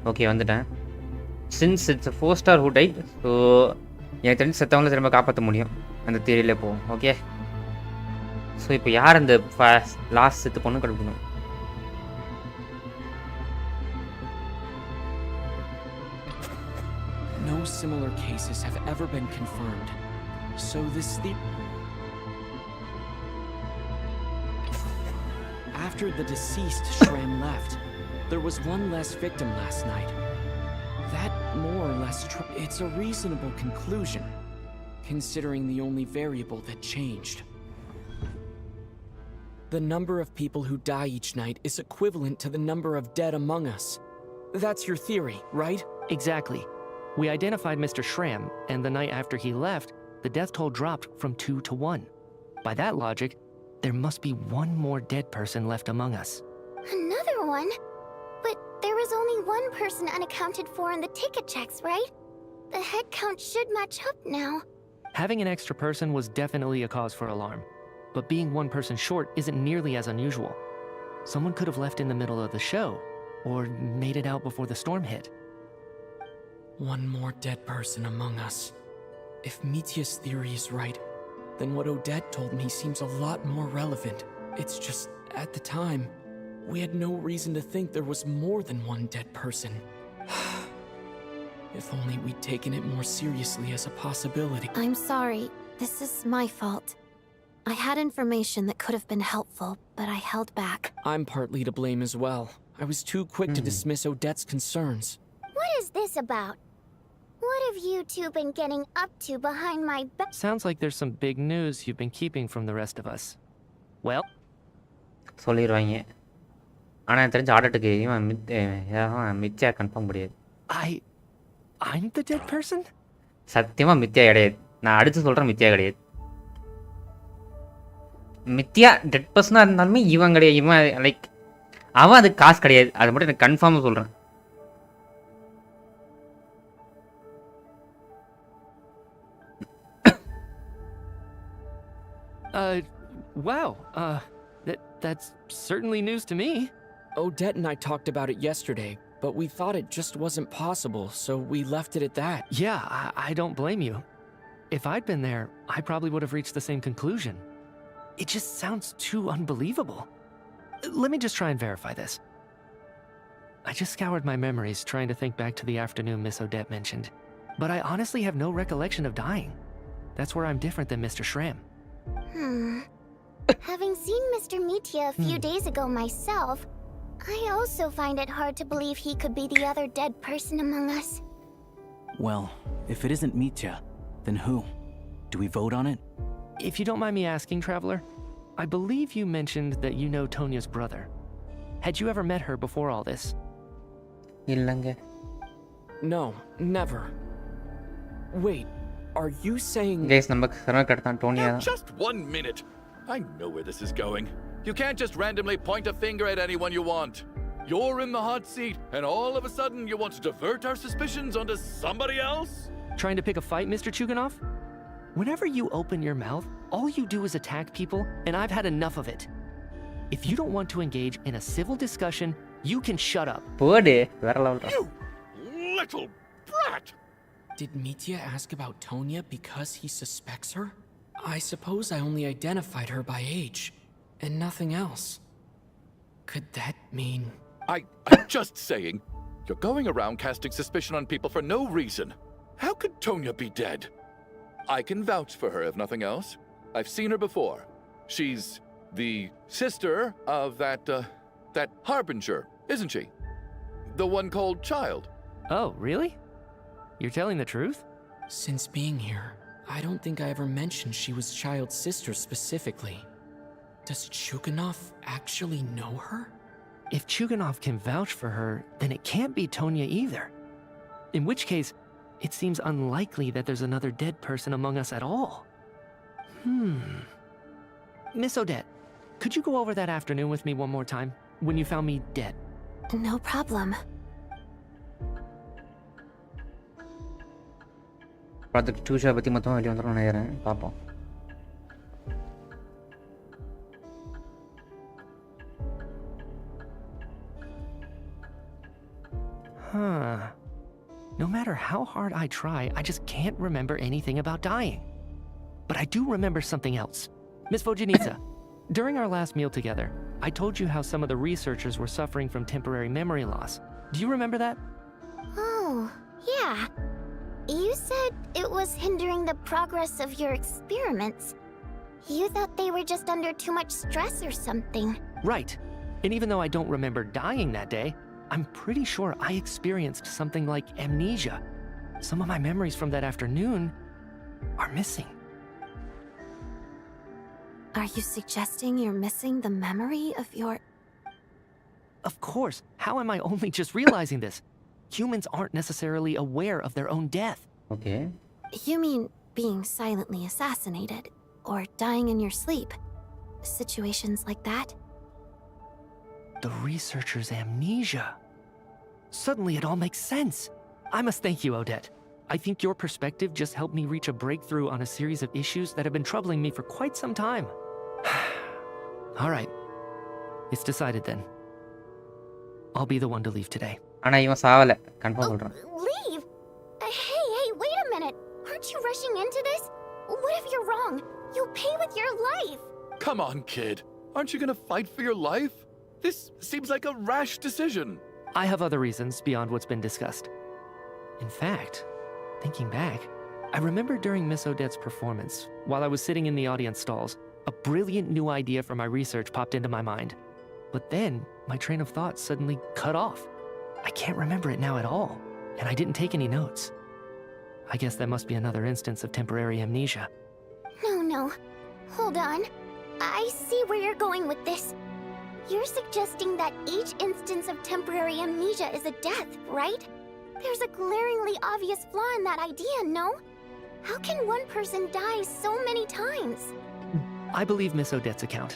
ஓகே வந்துட்டேன். Since it's 4-star who died, so எனக்கு தெரிஞ்சு செத்தவங்கள திரும்ப காப்பாற்ற முடியும் அந்த தியரியில் போகும். ஓகே, ஸோ இப்போ யார் அந்த லாஸ்ட் செத்து பொண்ணு கண்டுபிடிக்கணும். No similar cases have ever been confirmed. So this After the deceased Shram left, there was one less victim last night. That more or less it's a reasonable conclusion, considering the only variable that changed. The number of people who die each night is equivalent to the number of dead among us. That's your theory, right? Exactly. We identified Mr. Shram, and the night after he left, the death toll dropped from 2 to 1. By that logic, there must be one more dead person left among us. Another one? But there was only one person unaccounted for in the ticket checks, right? The head count should match up now. Having an extra person was definitely a cause for alarm, but being one person short isn't nearly as unusual. Someone could have left in the middle of the show, or made it out before the storm hit. One more dead person among us. If Mitya's theory is right, then what Odette told me seems a lot more relevant. It's just, at the time, we had no reason to think there was more than one dead person. If only we'd taken it more seriously as a possibility. I'm sorry. This is my fault. I had information that could have been helpful, but I held back. I'm partly to blame as well. I was too quick to dismiss Odette's concerns. What is this about? What have you two been getting up to behind my back? Sounds like there's some big news you've been keeping from the rest of us. Well? சொல்லிடுவாங்க. ஆனால் எனக்கு தெரிஞ்ச ஆடட்டுக்கு இவன் மித்யா confirm முடியாது. I'm the dead person? சத்தியமாக மித்யா கிடையாது. நான் அடுத்து சொல்கிறேன் மித்யா கிடையாது. மித்யா டெட் பர்சனாக இருந்தாலுமே இவன் கிடையாது. இவன் லைக் அவன் அதுக்கு காசு கிடையாது. அது மட்டும் எனக்கு கன்ஃபார்மாக சொல்கிறேன். Wow. That's certainly news to me. Odette and I talked about it yesterday, but we thought it just wasn't possible, so we left it at that. Yeah, I don't blame you. If I'd been there, I probably would have reached the same conclusion. It just sounds too unbelievable. Let me just try and verify this. I just scoured my memories trying to think back to the afternoon Miss Odette mentioned, but I honestly have no recollection of dying. That's where I'm different than Mr. Shram. Having seen Mr. Mitya a few days ago myself, I also find it hard to believe he could be the other dead person among us. Well, if it isn't Mitya, then who? Do we vote on it? If you don't mind me asking, Traveler, I believe you mentioned that you know Tonya's brother. Had you ever met her before all this? இல்லங்க. No, never. Wait, are you saying... Guys, நமக்கு சரண கடத்தான் டோனியா. Just 1 minute. I know where this is going. You can't just randomly point a finger at anyone you want. You're in the hot seat, and all of a sudden you want to divert our suspicions onto somebody else? Trying to pick a fight, Mr. Chuganov? Whenever you open your mouth, all you do is attack people, and I've had enough of it. If you don't want to engage in a civil discussion, you can shut up. போடு வேற level. You little brat! Did Mitya ask about Tonya because he suspects her? I suppose I only identified her by age, and nothing else. Could that mean... I'm just saying, you're going around casting suspicion on people for no reason. How could Tonya be dead? I can vouch for her if nothing else. I've seen her before. She's the sister of that Harbinger, isn't she? The one called Child. Oh, really? You're telling the truth? Since being here, I don't think I ever mentioned she was Child's sister specifically. Does Chuganov actually know her? If Chuganov can vouch for her, then it can't be Tonya either. In which case, it seems unlikely that there's another dead person among us at all. Miss Odette, could you go over that afternoon with me one more time, when you found me dead? No problem. Project டூஷா பற்றி மொத்தமாக வெளியே வந்துடும் நினைக்கிறேன். பார்ப்போம். No matter how hard I try, I just can't remember anything about dying. But I do remember something else. Miss Vojanitsa, during our last meal together, I told you how some of the researchers were suffering from temporary memory loss. Do you remember that? Oh, yeah. You said it was hindering the progress of your experiments. You thought they were just under too much stress or something. Right. And even though I don't remember dying that day, I'm pretty sure I experienced something like amnesia. Some of my memories from that afternoon are missing. Are you suggesting you're missing the memory of your... Of course. How am I only just realizing this? Humans aren't necessarily aware of their own death. Okay. You mean being silently assassinated, or dying in your sleep? Situations like that? The researcher's amnesia. Suddenly it all makes sense. I must thank you, Odette. I think your perspective just helped me reach a breakthrough on a series of issues that have been troubling me for quite some time. All right. It's decided then. I'll be the one to leave today. ஆனா இவன் சாவல confirm சொல்றேன். Leave? Hey, wait a minute. Aren't you rushing into this? What if you're wrong? You'll pay with your life. Come on, kid. Aren't you gonna fight for your life? This seems like a rash decision. I have other reasons beyond what's been discussed. In fact, thinking back, I remember during Miss Odette's performance, while I was sitting in the audience stalls, a brilliant new idea for my research popped into my mind. But then, my train of thought suddenly cut off. I can't remember it now at all, and I didn't take any notes. I guess that must be another instance of temporary amnesia. No. Hold on. I see where you're going with this. You're suggesting that each instance of temporary amnesia is a death, right? There's a glaringly obvious flaw in that idea, no? How can one person die so many times? I believe Miss Odette's account.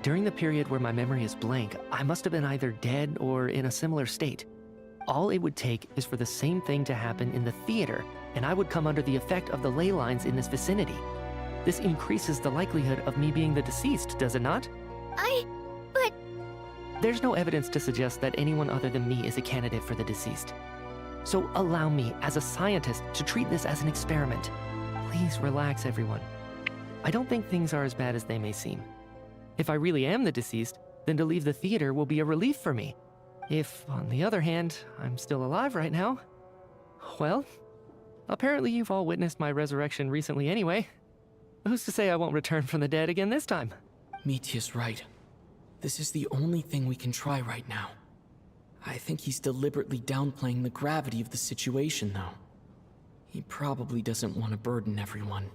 During the period where my memory is blank, I must have been either dead or in a similar state. All it would take is for the same thing to happen in the theater, and I would come under the effect of the ley lines in this vicinity. This increases the likelihood of me being the deceased, does it not? But... There's no evidence to suggest that anyone other than me is a candidate for the deceased. So allow me, as a scientist, to treat this as an experiment. Please relax, everyone. I don't think things are as bad as they may seem. If I really am the deceased, then to leave the theater will be a relief for me. If, on the other hand, I'm still alive right now, well, apparently you've all witnessed my resurrection recently anyway. Who's to say I won't return from the dead again this time? Mitya's right. This is the only thing we can try right now. I think he's deliberately downplaying the gravity of the situation, though. He probably doesn't want to burden everyone.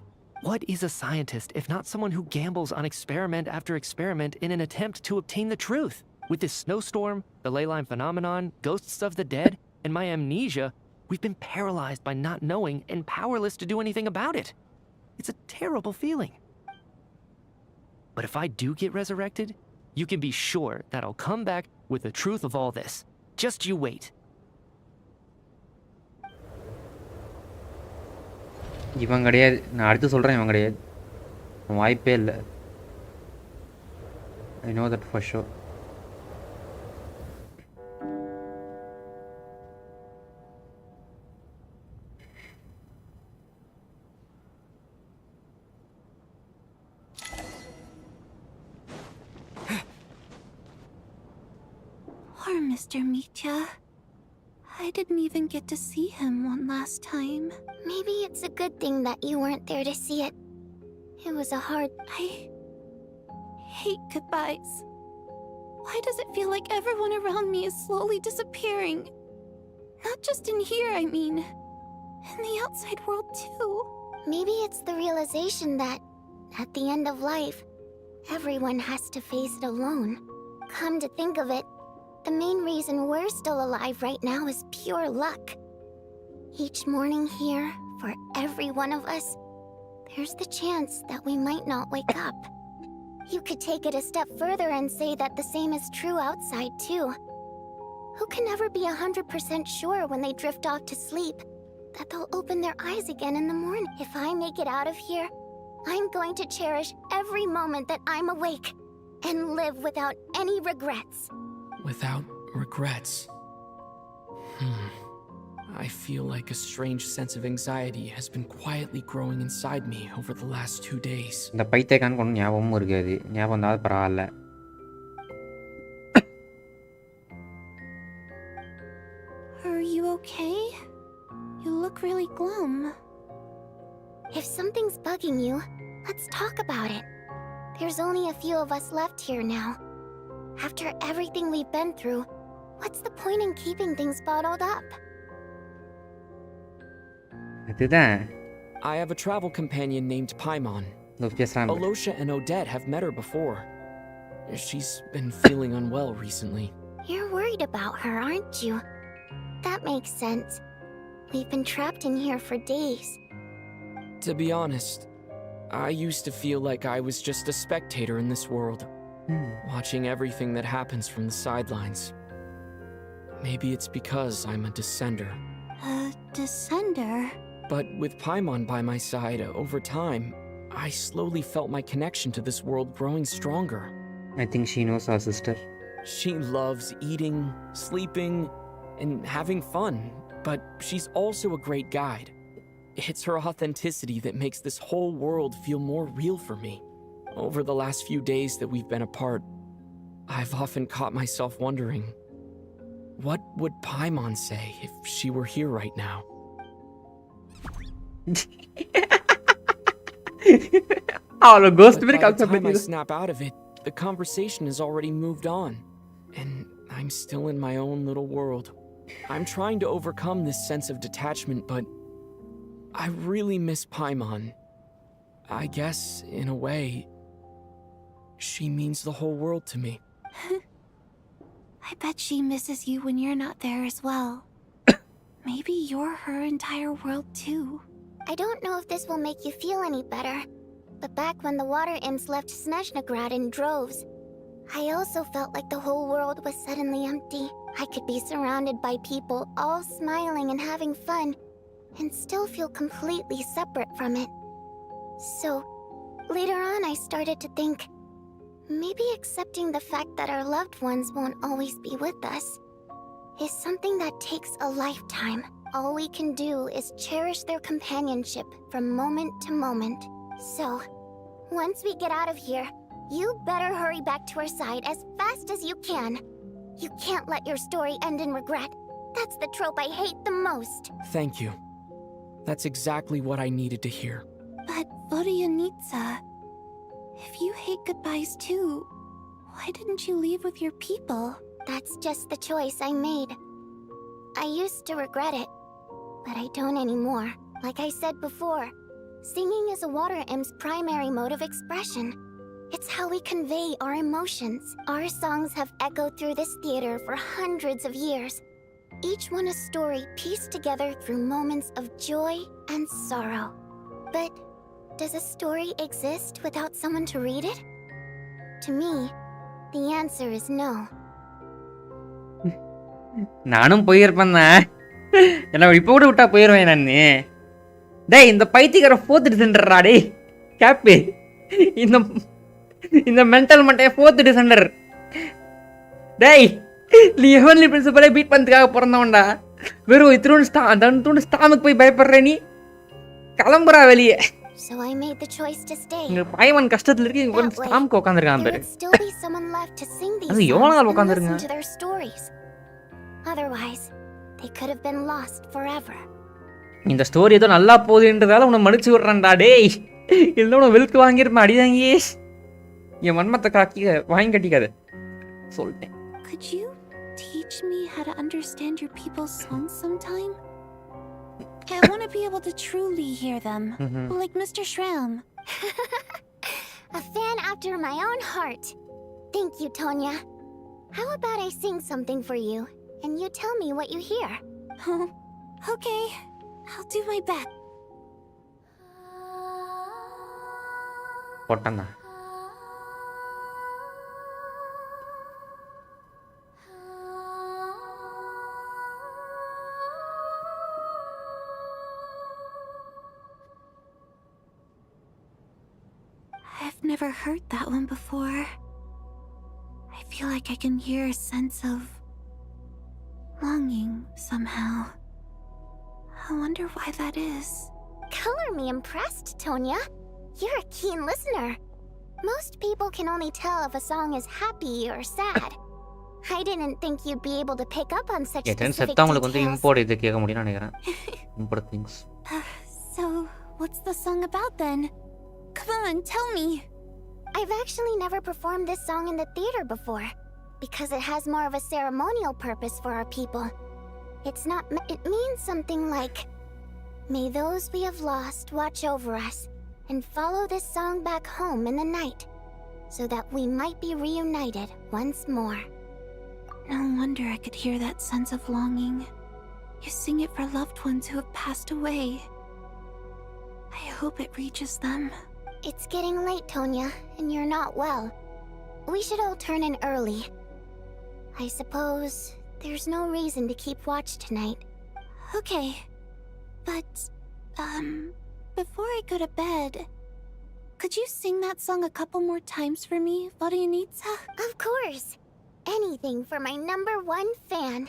What is a scientist if not someone who gambles on experiment after experiment in an attempt to obtain the truth? With this snowstorm, the ley line phenomenon, ghosts of the dead, And my amnesia, we've been paralyzed by not knowing and powerless to do anything about it. It's a terrible feeling. But if I do get resurrected, you can be sure that I'll come back with the truth of all this. Just you wait. இவன் கிடையாது, நான் அடுத்து சொல்கிறேன், இவன் கிடையாது, வாய்ப்பே இல்லை. I know that for sure. Poor Mr. Mitya. I didn't even get to see him one last time. Maybe it's a good thing that you weren't there to see it. It was a hard... I hate goodbyes. Why does it feel like everyone around me is slowly disappearing? Not just in here, I mean. In the outside world, too. Maybe it's the realization that, at the end of life, everyone has to face it alone. Come to think of it, the main reason we're still alive right now is pure luck. Each morning here, for every one of us, there's the chance that we might not wake up. You could take it a step further and say that the same is true outside, too. Who can never be 100% sure when they drift off to sleep that they'll open their eyes again in the morning? If I make it out of here, I'm going to cherish every moment that I'm awake and live without any regrets. Without regrets. I feel like a strange sense of anxiety has been quietly growing inside me over the last 2 days. இந்த பைத்தியக்காரன் கொண்டு ஞாபகமும் இருக்காது, ஞாபகம் இருந்தாலும் பரவாயில்ல. Are you okay? You look really glum. If something's bugging you, let's talk about it. There's only a few of us left here now. After everything we've been through, what's the point in keeping things bottled up? I have a travel companion named Paimon. Alosha and Odette have met her before. She's been feeling unwell recently. You're worried about her, aren't you? That makes sense. We've been trapped in here for days. To be honest, I used to feel like I was just a spectator in this world, watching everything that happens from the sidelines. Maybe it's because I'm a descender. A descender? But with Paimon by my side, over time, I slowly felt my connection to this world growing stronger. I think she knows our sister. She loves eating, sleeping, and having fun, but she's also a great guide. It's her authenticity that makes this whole world feel more real for me. Over the last few days that we've been apart, I've often caught myself wondering, what would Paimon say if she were here right now? By the time I snap out of it, the conversation has already moved on, and I'm still in my own little world. I'm trying to overcome this sense of detachment, but I really miss Paimon. I guess, in a way, she means the whole world to me. I bet she misses you when you're not there as well. Maybe you're her entire world too. I don't know if this will make you feel any better, but back when the water imps left Snezhnaya in droves, I also felt like the whole world was suddenly empty. I could be surrounded by people all smiling and having fun, and still feel completely separate from it. So, later on I started to think, maybe accepting the fact that our loved ones won't always be with us is something that takes a lifetime. All we can do is cherish their companionship from moment to moment. So, once we get out of here, you better hurry back to our side as fast as you can. You can't let your story end in regret. That's the trope I hate the most. Thank you. That's exactly what I needed to hear. But Vodianitsa, if you hate goodbyes too, why didn't you leave with your people? That's just the choice I made. I used to regret it, but I don't anymore. Like I said before, singing is a water imp's primary mode of expression. It's how we convey our emotions. Our songs have echoed through this theater for hundreds of years. Each one a story pieced together through moments of joy and sorrow. But does a story exist without someone to read it? To me, the answer is no. நானும் போயிருப்பேன் தான். என்ன இப்போ கூட விட்டா போயிருவேன் நான். டேய் இந்த பைத்தியக்கார 4th டிசெண்டர்ரா டேய். கேப்பு. இந்த மென்டல் மண்டைய 4th டிசெண்டர். டேய் நீ ஹெவன்லி பிரின்சிபலை பீட் பண்றதுக்காக பிறந்தவன்டா. வெறும் இத்ரூன் ஸ்டாமுக்கு போய் பயப்படுற நீ. கிளம்புறா வெளியே. So I made the choice to stay. இங்க பாய்வன் கஷ்டத்துல இருக்கு இங்க வந்து ஸ்டாம்க்கு உட்கார்ந்திருக்கான் பாரு. Still be someone left to sing these அது எவ்வளவு நாள் உட்கார்ந்திருங்க. to their stories. Otherwise, they could have been lost forever. இந்த ஸ்டோரி ஏதோ நல்லா போகுதுன்றதால உன்னை மன்னிச்சு விடுறேன்டா டேய். இல்ல உன வெல்க் வாங்கிருப்பேன் அடிதாங்கி. என் மன்மத்தை காக்கி வாங்கி கட்டிக்காத. சொல்லிட்டேன். Could you teach me how to understand your people's songs sometime? I want to be able to truly hear them, like Mr. Shram. A fan after my own heart. Thank you, Tonya. How about I sing something for you, and you tell me what you hear? Okay, I'll do my best. போட்டண்ணா. I've never heard that one before. I feel like I can hear a sense of longing somehow. I wonder why that is. Color me impressed, Tonya. You're a keen listener. Most people can only tell if a song is happy or sad. I didn't think you'd be able to pick up on such specific details. Import things. So, what's the song about then? Come on, tell me. I've actually never performed this song in the theater before, because it has more of a ceremonial purpose for our people. It means something like, may those we have lost watch over us, and follow this song back home in the night, so that we might be reunited once more. No wonder I could hear that sense of longing. You sing it for loved ones who have passed away. I hope it reaches them. It's getting late, Tonya, and you're not well. We should all turn in early. I suppose there's no reason to keep watch tonight. Okay, but, before I go to bed, could you sing that song a couple more times for me, Vodianitsa? Of course. Anything for my #1 fan.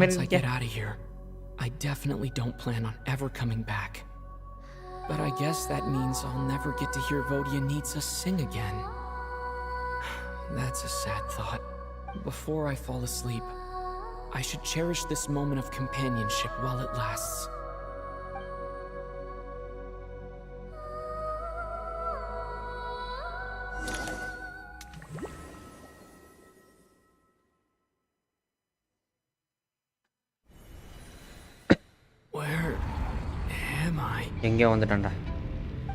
Once I get out of here, I definitely don't plan on ever coming back. But I guess that means I'll never get to hear Vodianitsa sing again. That's a sad thought. Before I fall asleep, I should cherish this moment of companionship while it lasts.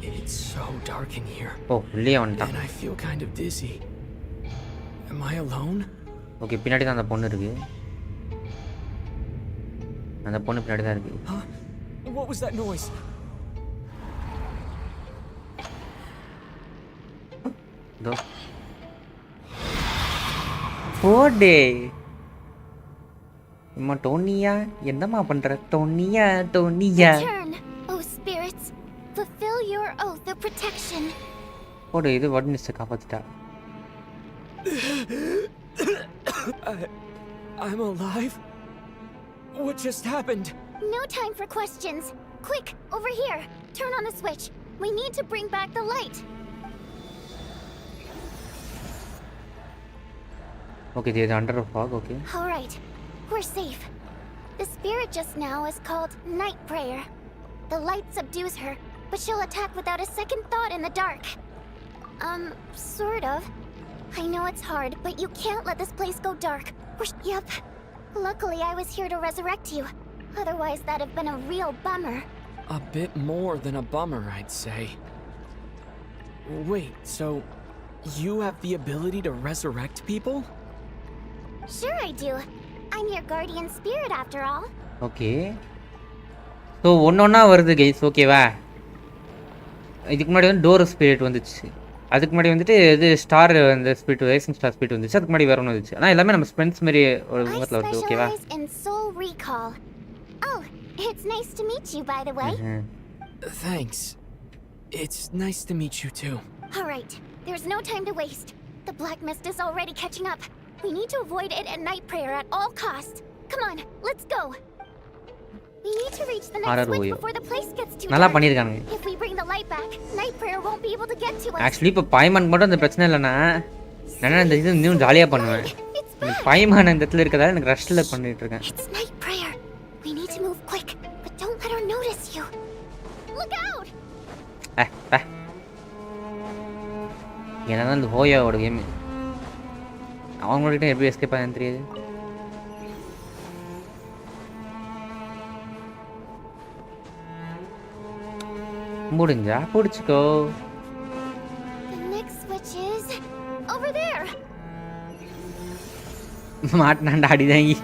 It's so dark in here. And I feel kind of dizzy. Am I alone? Okay, பின்னாடி தான் அந்த பொண்ணு இருக்கு. அந்த பொண்ணு பின்னாடி தான் இருக்கு. Huh? What was that noise? Do. போடே. அம்மா டோனியா என்னம்மா பண்ற? டோனியா. Return, oh spirits. Fulfill your oath of protection. போடு இது வர்னிஸ்ட காப்பாத்திட்டா. I'm alive? What just happened? No time for questions. Quick, over here. Turn on the switch. We need to bring back the light. Okay, they're under a fog, okay. All right. We're safe. The spirit just now is called Night Prayer. The light subdues her, but she'll attack without a second thought in the dark. Sort of. I know it's hard, but you can't let this place go dark. Yep. Luckily, I was here to resurrect you. Otherwise, that'd have been a real bummer. A bit more than a bummer, I'd say. Wait, so you have the ability to resurrect people? Sure I do. I'm your guardian spirit after all. Okay. So ஒண்ணொண்ணா வருது guys, ஓகேவா? இதுக்கு முன்னாடி வந்து door spirit வந்துச்சு. அதுக்கு முன்னாடி வந்துட்டு இது ஸ்டார் அந்த ஸ்பிரிட் ரைசிங் ஸ்டார் ஸ்பிரிட் வந்துச்சு. அதுக்கு முன்னாடி வேற ஒன்று வந்துச்சு. ஆனா எல்லாமே நம்ம ஸ்பென்ஸ் மாதிரி ஒரு விதத்துல வருது, ஓகேவா? In soul recall. Oh, it's nice to meet you by the way. Thanks. It's nice to meet you too. All right. There's no time to waste. The black mist is already catching up. We need to avoid it at night prayer at all costs. Come on, let's go. We need to reach the next switch before the place gets too நல்லா dark. பண்ணிருக்காங்க. If we bring the light back, night prayer won't be able to get to us. Actually இப்ப பாய்மான் மட்டும் அந்த பிரச்சனை இல்லனா நான் இந்த இது இன்னும் ஜாலியா பண்ணுவேன். பாய்மான் அந்த இடத்துல இருக்கதால எனக்கு ரஷ்ல பண்ணிட்டு இருக்கேன். It's night prayer. We need to move quick, but don't let her notice you. Look out. என்னதான் இந்த ஹோயாவோட கேம் அவங்கள்ட்ட எப்படி எஸ்கேப் ஆகுதுன்னு தெரியாது. முடிஞ்சா பிடிச்சிக்கோ. The next switch is over there. மாட்டினாண்டா அடிதாங்கி.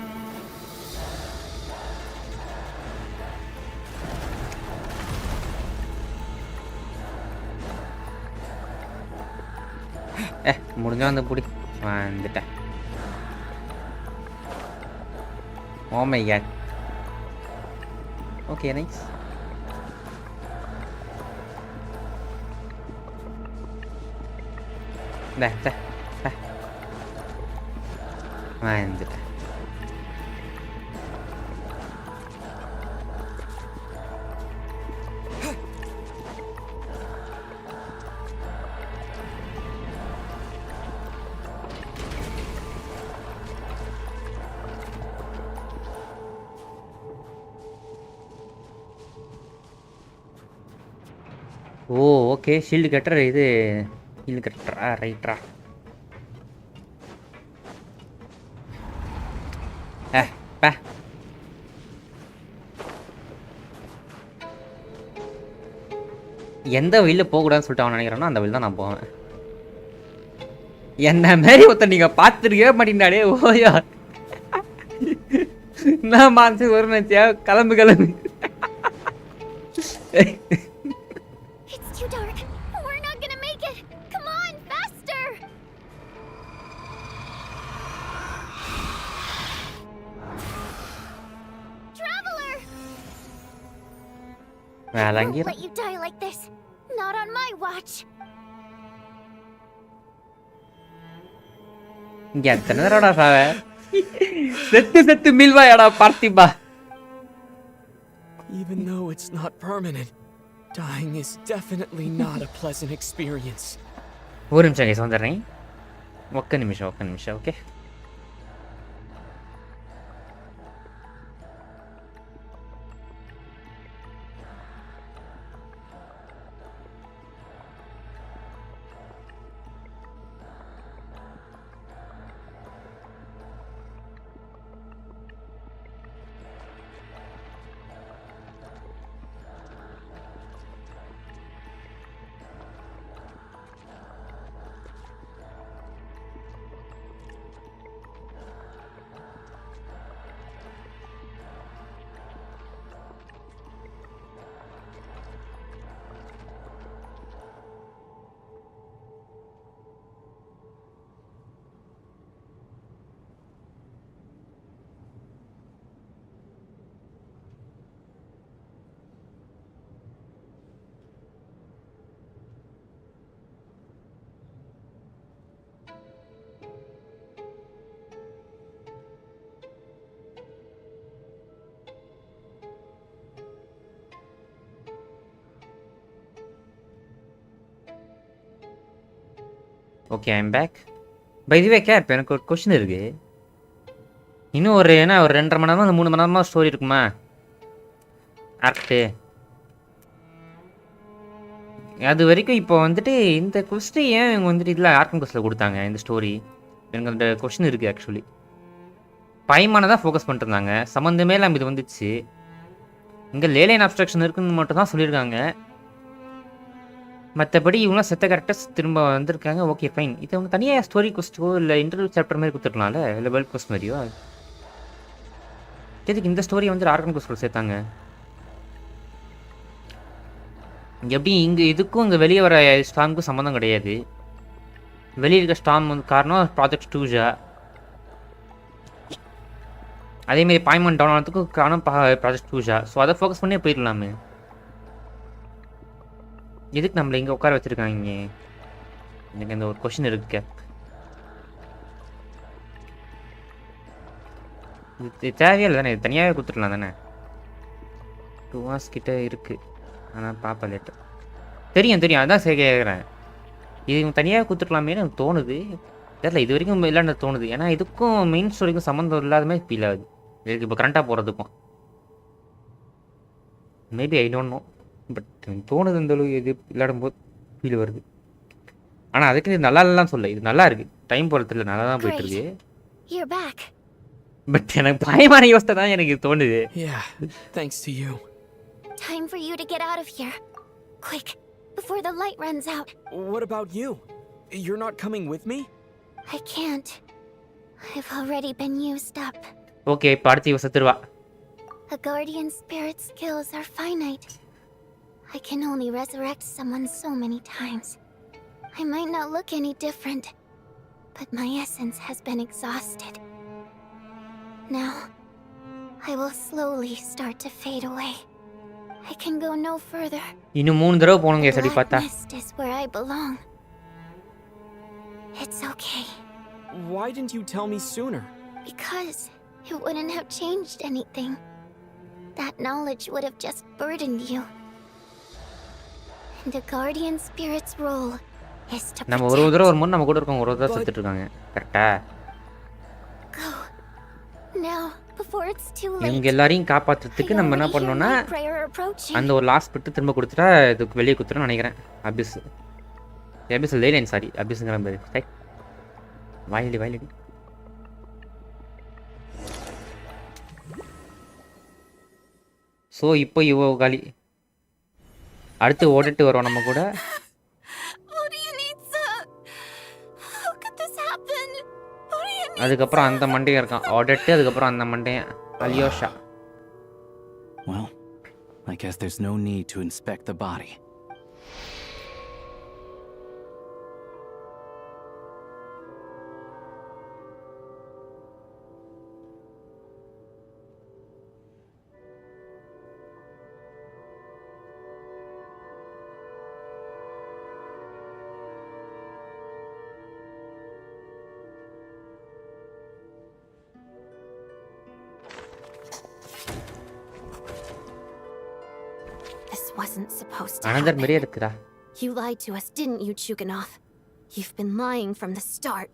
முடிஞ்சா வந்து பிடி வந்துட்டேன். Oh my god. Okay, nice. Da. வந்துட்டேன். ஓ ஓகே, ஷீல்டு கட்டர் இது ஷீல்டு கட்டரா, ரைட்ரா. பா எந்த வழியில் போகக்கூடாதுன்னு சொல்லிட்டு அவன் நினைக்கிறானோ அந்த வழி தான் நான் போவேன். என்ன மாரி ஒருத்தர் நீங்கள் பார்த்துருக்கவே மாட்டீங்கடாடே. ஓயா நான் மானசு ஒரு நினச்சியா கிளம்பு. It's too dark. We're not gonna make it. Come on, faster. Traveler. I won't let you die like this. Not on my watch. இங்க எத்தனை தடவை சாவ செத்து மில்வாயாடா பார்த்திபா. Even though it's not permanent, dying is definitely not a pleasant experience. ஒரு நிமிஷம் guys வந்துடுறேன். ஒக்க நிமிஷம் okay. Okay, I'm back. By the way கேப், எனக்கு ஒரு கொஸ்டின் இருக்கு. இன்னும் ஒரு 2.5 மணி நேரமா 3 மணி நேரமா ஸ்டோரி இருக்குமா ஆக்ட்டு. அது வரைக்கும் இப்போ வந்துட்டு இந்த கொஸ்டி ஏன் இவங்க வந்துட்டு இதில் ஆர்கன் கொஸ்டில் கொடுத்தாங்க இந்த ஸ்டோரி? எனக்கு அந்த கொஸ்டின் இருக்குது ஆக்சுவலி. பைமானை தான் ஃபோக்கஸ் பண்ணிட்டுருந்தாங்க, சம்மந்தமே இல்லாமல் இது வந்துச்சு. இங்கே லேலைன் அப்ஸ்ட்ரக்ஷன் இருக்குன்னு மட்டும் தான் சொல்லியிருக்காங்க. மற்றபடி இவங்களாம் செத்த கேரக்டர்ஸ் திரும்ப வந்திருக்காங்க. Okay fine. இது அவங்க தனியாக ஸ்டோரி கொஸ்டோ இல்லை இன்டர்வியூ சாப்டர் மாதிரி கொடுத்துருக்கலாம்ல, இல்லை வேர்ல்ட் கொஸ்ட் மாதிரியோ. எதுக்கு இந்த ஸ்டோரியை வந்து ஆர்கன் கொஸ்டில் சேர்த்தாங்க? எப்படி இங்கே இதுக்கும் இங்கே வெளியே வர ஸ்டாமுக்கும் சம்மந்தம் கிடையாது. வெளியே இருக்க ஸ்டாம் வந்து காரணம் ப்ராஜெக்ட் ஸ்டூஜா. அதேமாரி பாய்மன் டவுன் ஆனதுக்கும் காரணம் ப்ராஜெக்ட் ஸ்டூஜா. ஸோ அதை ஃபோக்கஸ் பண்ணி போயிடலாமே. எதுக்கு நம்மளை இங்கே உட்கார வச்சுருக்காங்க? எனக்கு இந்த ஒரு கொஷின் இருக்கு. இது தேவையே இல்லை தானே, இது தனியாகவே கொடுத்துடலாம் தானே. 2 hours கிட்டே இருக்குது, ஆனால் பார்ப்பேன் லேட்டு. தெரியும் அதான் சரி கேட்குறேன். இது தனியாக கொடுத்துருக்கலாமேனு எனக்கு தோணுது. தெரியல, இது வரைக்கும் இல்லைன்னு தோணுது. ஏன்னா இதுக்கும் மெயின் ஸ்டோரிக்கும் சம்மந்தம் இல்லாத மாதிரி ஃபீல் ஆகுது எனக்கு இப்போ கரண்ட்டாக போகிறதுக்கும். Maybe I don't no, but எனக்கு தோணுது இந்த அளவு இது விளையாடும் போது ஃபீல் வருது. ஆனால் அதுக்கு இது நல்லா இல்லைன்னு சொல்ல, இது நல்லா இருக்குது. டைம் போகிறதுல நல்லா தான் போயிட்டு இருக்கு. பட் எனக்கு பயமான யோசனை தான் எனக்கு தோணுது. Yeah, thanks to you. Time for you to get out of here. Quick, before the light runs out. What about you? You're not coming with me? I can't. I've already been used up. Okay, இப்போ அடுத்து இவ செத்துருவா. A guardian spirit's skills are finite. I can only resurrect someone so many times. I might not look any different, but my essence has been exhausted. Now, I will slowly start to fade away. I can go no further. இன்னும் 3 தடவை போணுங்க சரி பார்த்தா. This is where I belong. It's okay. Why didn't you tell me sooner? Because it wouldn't have changed anything. That knowledge would have just burdened you. And the guardian spirit's role is to protect. நம்ம ஒரு தடவை நம்ம கூட இருக்கோம், ஒரு தடவை செத்துட்டு இருக்காங்க. கரெக்ட்டா? Go. Now, before it's too late. இவங்க எல்லாரையும் காப்பாத்துறதுக்கு நம்ம என்ன பண்ணனும்னா அந்த ஒரு லாஸ்ட் பிட் திரும்ப கொடுத்துட்டா இதுக்கு வெளிய குத்துறேன்னு நினைக்கிறேன். அபிஸ் லேலைன் சாரி அபிஸ்ங்கற மாதிரி. ரைட். வாயிலடி. சோ இப்போ இவ காலி. அடுத்து ஓடிட்டு வரோம் நம்ம கூட. அதுக்கப்புறம் அந்த மண்டையும் இருக்கான் ஆடிட்டு, அதுக்கப்புறம் அந்த மண்டையும் அலியோஷா. Well, I guess there's no need to inspect the body. Wasn't supposed to happen. You lied to us, didn't you, Chuganov? You've been lying from the start.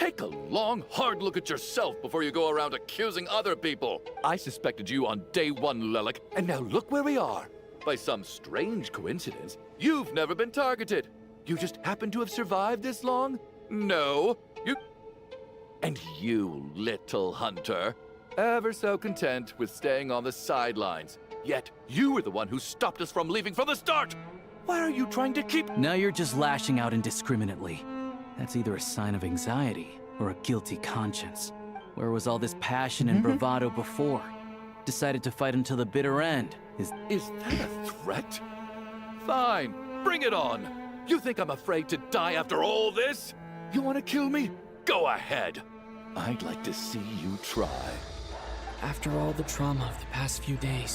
Take a long, hard look at yourself before you go around accusing other people. I suspected you on day 1, Lelik, and now look where we are. By some strange coincidence, you've never been targeted. You just happen to have survived this long? No, you... And you, little hunter, ever so content with staying on the sidelines. Yet, you were the one who stopped us from leaving from the start! Why are you trying to keep... Now you're just lashing out indiscriminately. That's either a sign of anxiety or a guilty conscience. Where was all this passion and bravado before? Decided to fight until the bitter end. Is that a threat? Fine, bring it on! You think I'm afraid to die after all this? You want to kill me? Go ahead! I'd like to see you try. After all the trauma of the past few days,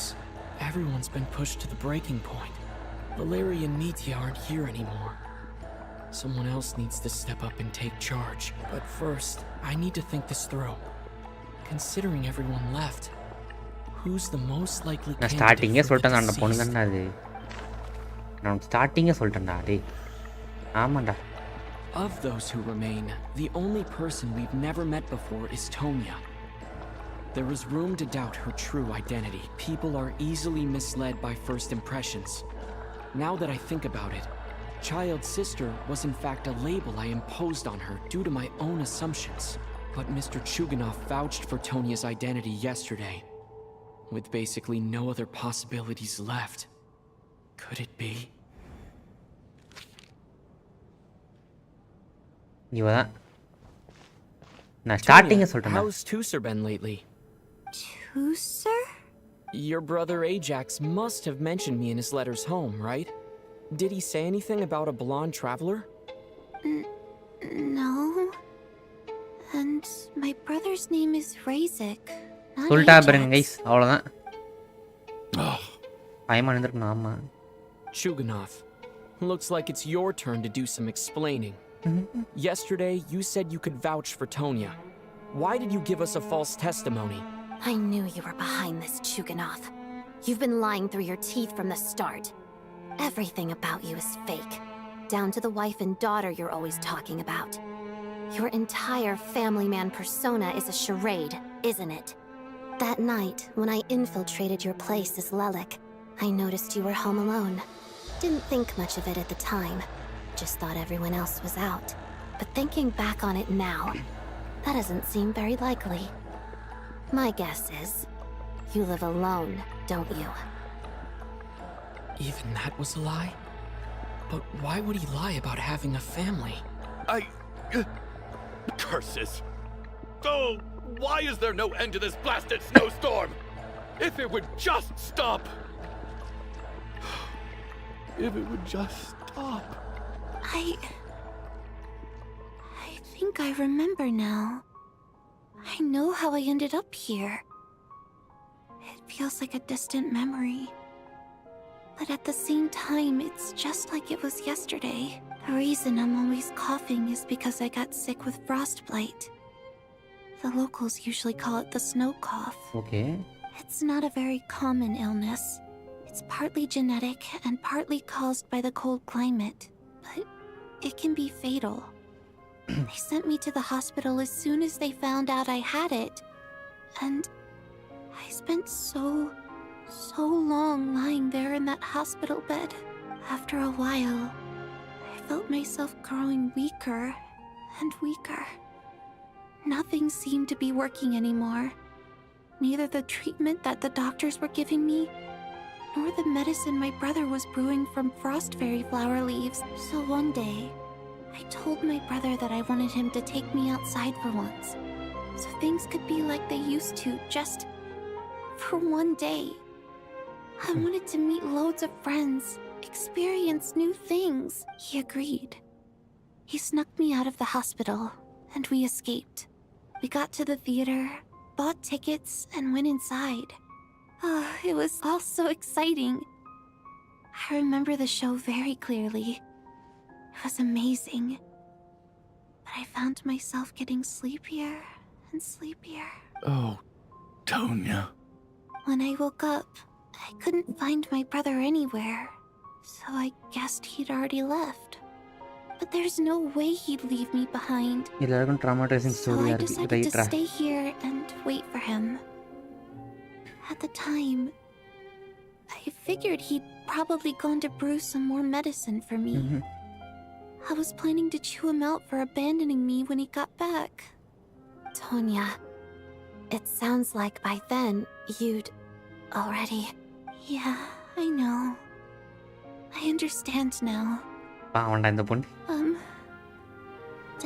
everyone's been pushed to the breaking point. Valeri and Mitya aren't here anymore. Someone else needs to step up and take charge. But first, I need to think this through. Considering everyone left, who's the most likely candidate for the deceased? Of those who remain, the only person we've never met before is Tonya. There is room to doubt her true identity. People are easily misled by first impressions. Now that I think about it, Child's sister was in fact a label I imposed on her due to my own assumptions. But Mr. Chuganov vouched for Tonya's identity yesterday, with basically no other possibilities left. Could it be? இவதான் நான் ஸ்டார்டிங்கே சொல்றேன். How's Tusser been lately? Tusser? Your brother Ajax must have mentioned me in his letters home, right? Did he say anything about a blonde traveler? No. And my brother's name is Razik. சொல்லிட்டா பாருங்க guys, அவ்வளவுதான். பயமா இருந்திருக்கணும். ஆமா. Chuganov, looks like it's your turn to do some explaining. Yesterday, you said you could vouch for Tonya. Why did you give us a false testimony? I knew you were behind this, Chuganov. You've been lying through your teeth from the start. Everything about you is fake, down to the wife and daughter you're always talking about. Your entire family man persona is a charade, isn't it? That night, when I infiltrated your place as Lelik, I noticed you were home alone. Didn't think much of it at the time. Just thought everyone else was out. But thinking back on it now, that doesn't seem very likely. My guess is, you live alone, don't you? Even that was a lie? But why would he lie about having a family? Curses! Oh, why is there no end to this blasted snowstorm? If it would just stop! If it would just stop. I think I remember now. I know how I ended up here. It feels like a distant memory. But at the same time, it's just like it was yesterday. The reason I'm always coughing is because I got sick with frostbite. The locals usually call it the snow cough. Okay. It's not a very common illness. It's partly genetic and partly caused by the cold climate. But it can be fatal. They sent me to the hospital as soon as they found out I had it. And I spent so long lying there in that hospital bed. After a while, I felt myself growing weaker and weaker. Nothing seemed to be working anymore. Neither the treatment that the doctors were giving me, nor the medicine my brother was brewing from frost fairy flower leaves. So one day, I told my brother that I wanted him to take me outside for once, so things could be like they used to, just for one day. I wanted to meet loads of friends, experience new things. He agreed. He snuck me out of the hospital, and we escaped. We got to the theater, bought tickets, and went inside. It was all so exciting. I remember the show very clearly. It was amazing. But I found myself getting sleepier and sleepier. Oh, Tonya. When I woke up, I couldn't find my brother anywhere, so I guessed he'd already left. But there's no way he'd leave me behind. So I decided to stay here and wait for him. At the time, I figured he'd probably gone to brew some more medicine for me. I was planning to chew him out for abandoning me when he got back. Tonya, it sounds like by then you'd already... Yeah, I know. I understand now.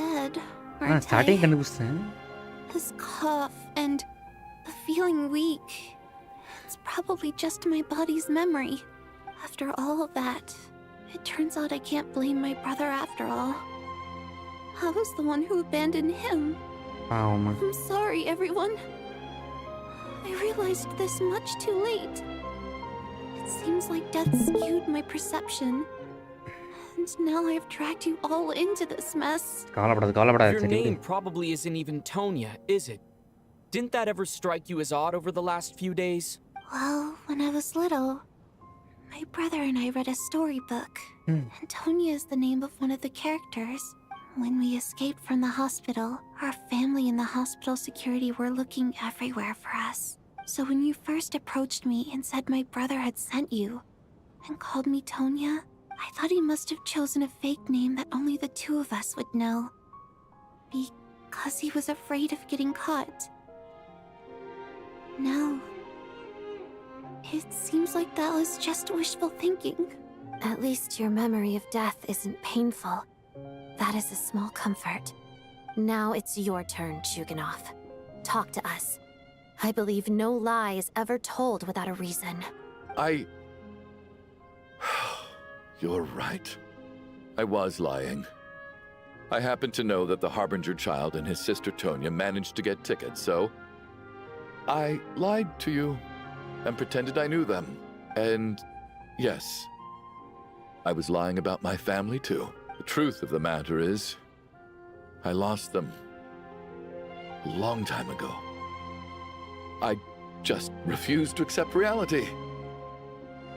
Dead, aren't I? This cough and the feeling weak, it's probably just my body's memory. After all of that, it turns out I can't blame my brother after all. I was the one who abandoned him. I'm sorry, everyone. I realized this much too late. It seems like death skewed my perception. And now I've dragged you all into this mess. Your name probably isn't even Tonya, is it? Didn't that ever strike you as odd over the last few days? Well, when I was little, my brother and I read a storybook, and Tonya is the name of one of the characters. When we escaped from the hospital, our family and the hospital security were looking everywhere for us. So when you first approached me and said my brother had sent you, and called me Tonya, I thought he must have chosen a fake name that only the two of us would know. Because he was afraid of getting caught. No. It seems like that was just wishful thinking. At least your memory of death isn't painful. That is a small comfort. Now it's your turn, Chuganov. Talk to us. I believe no lie is ever told without a reason. You're right. I was lying. I happen to know that the Harbinger child and his sister Tonya managed to get tickets, so I lied to you and pretended I knew them. And yes, I was lying about my family too. The truth of the matter is, I lost them a long time ago. I just refused to accept reality.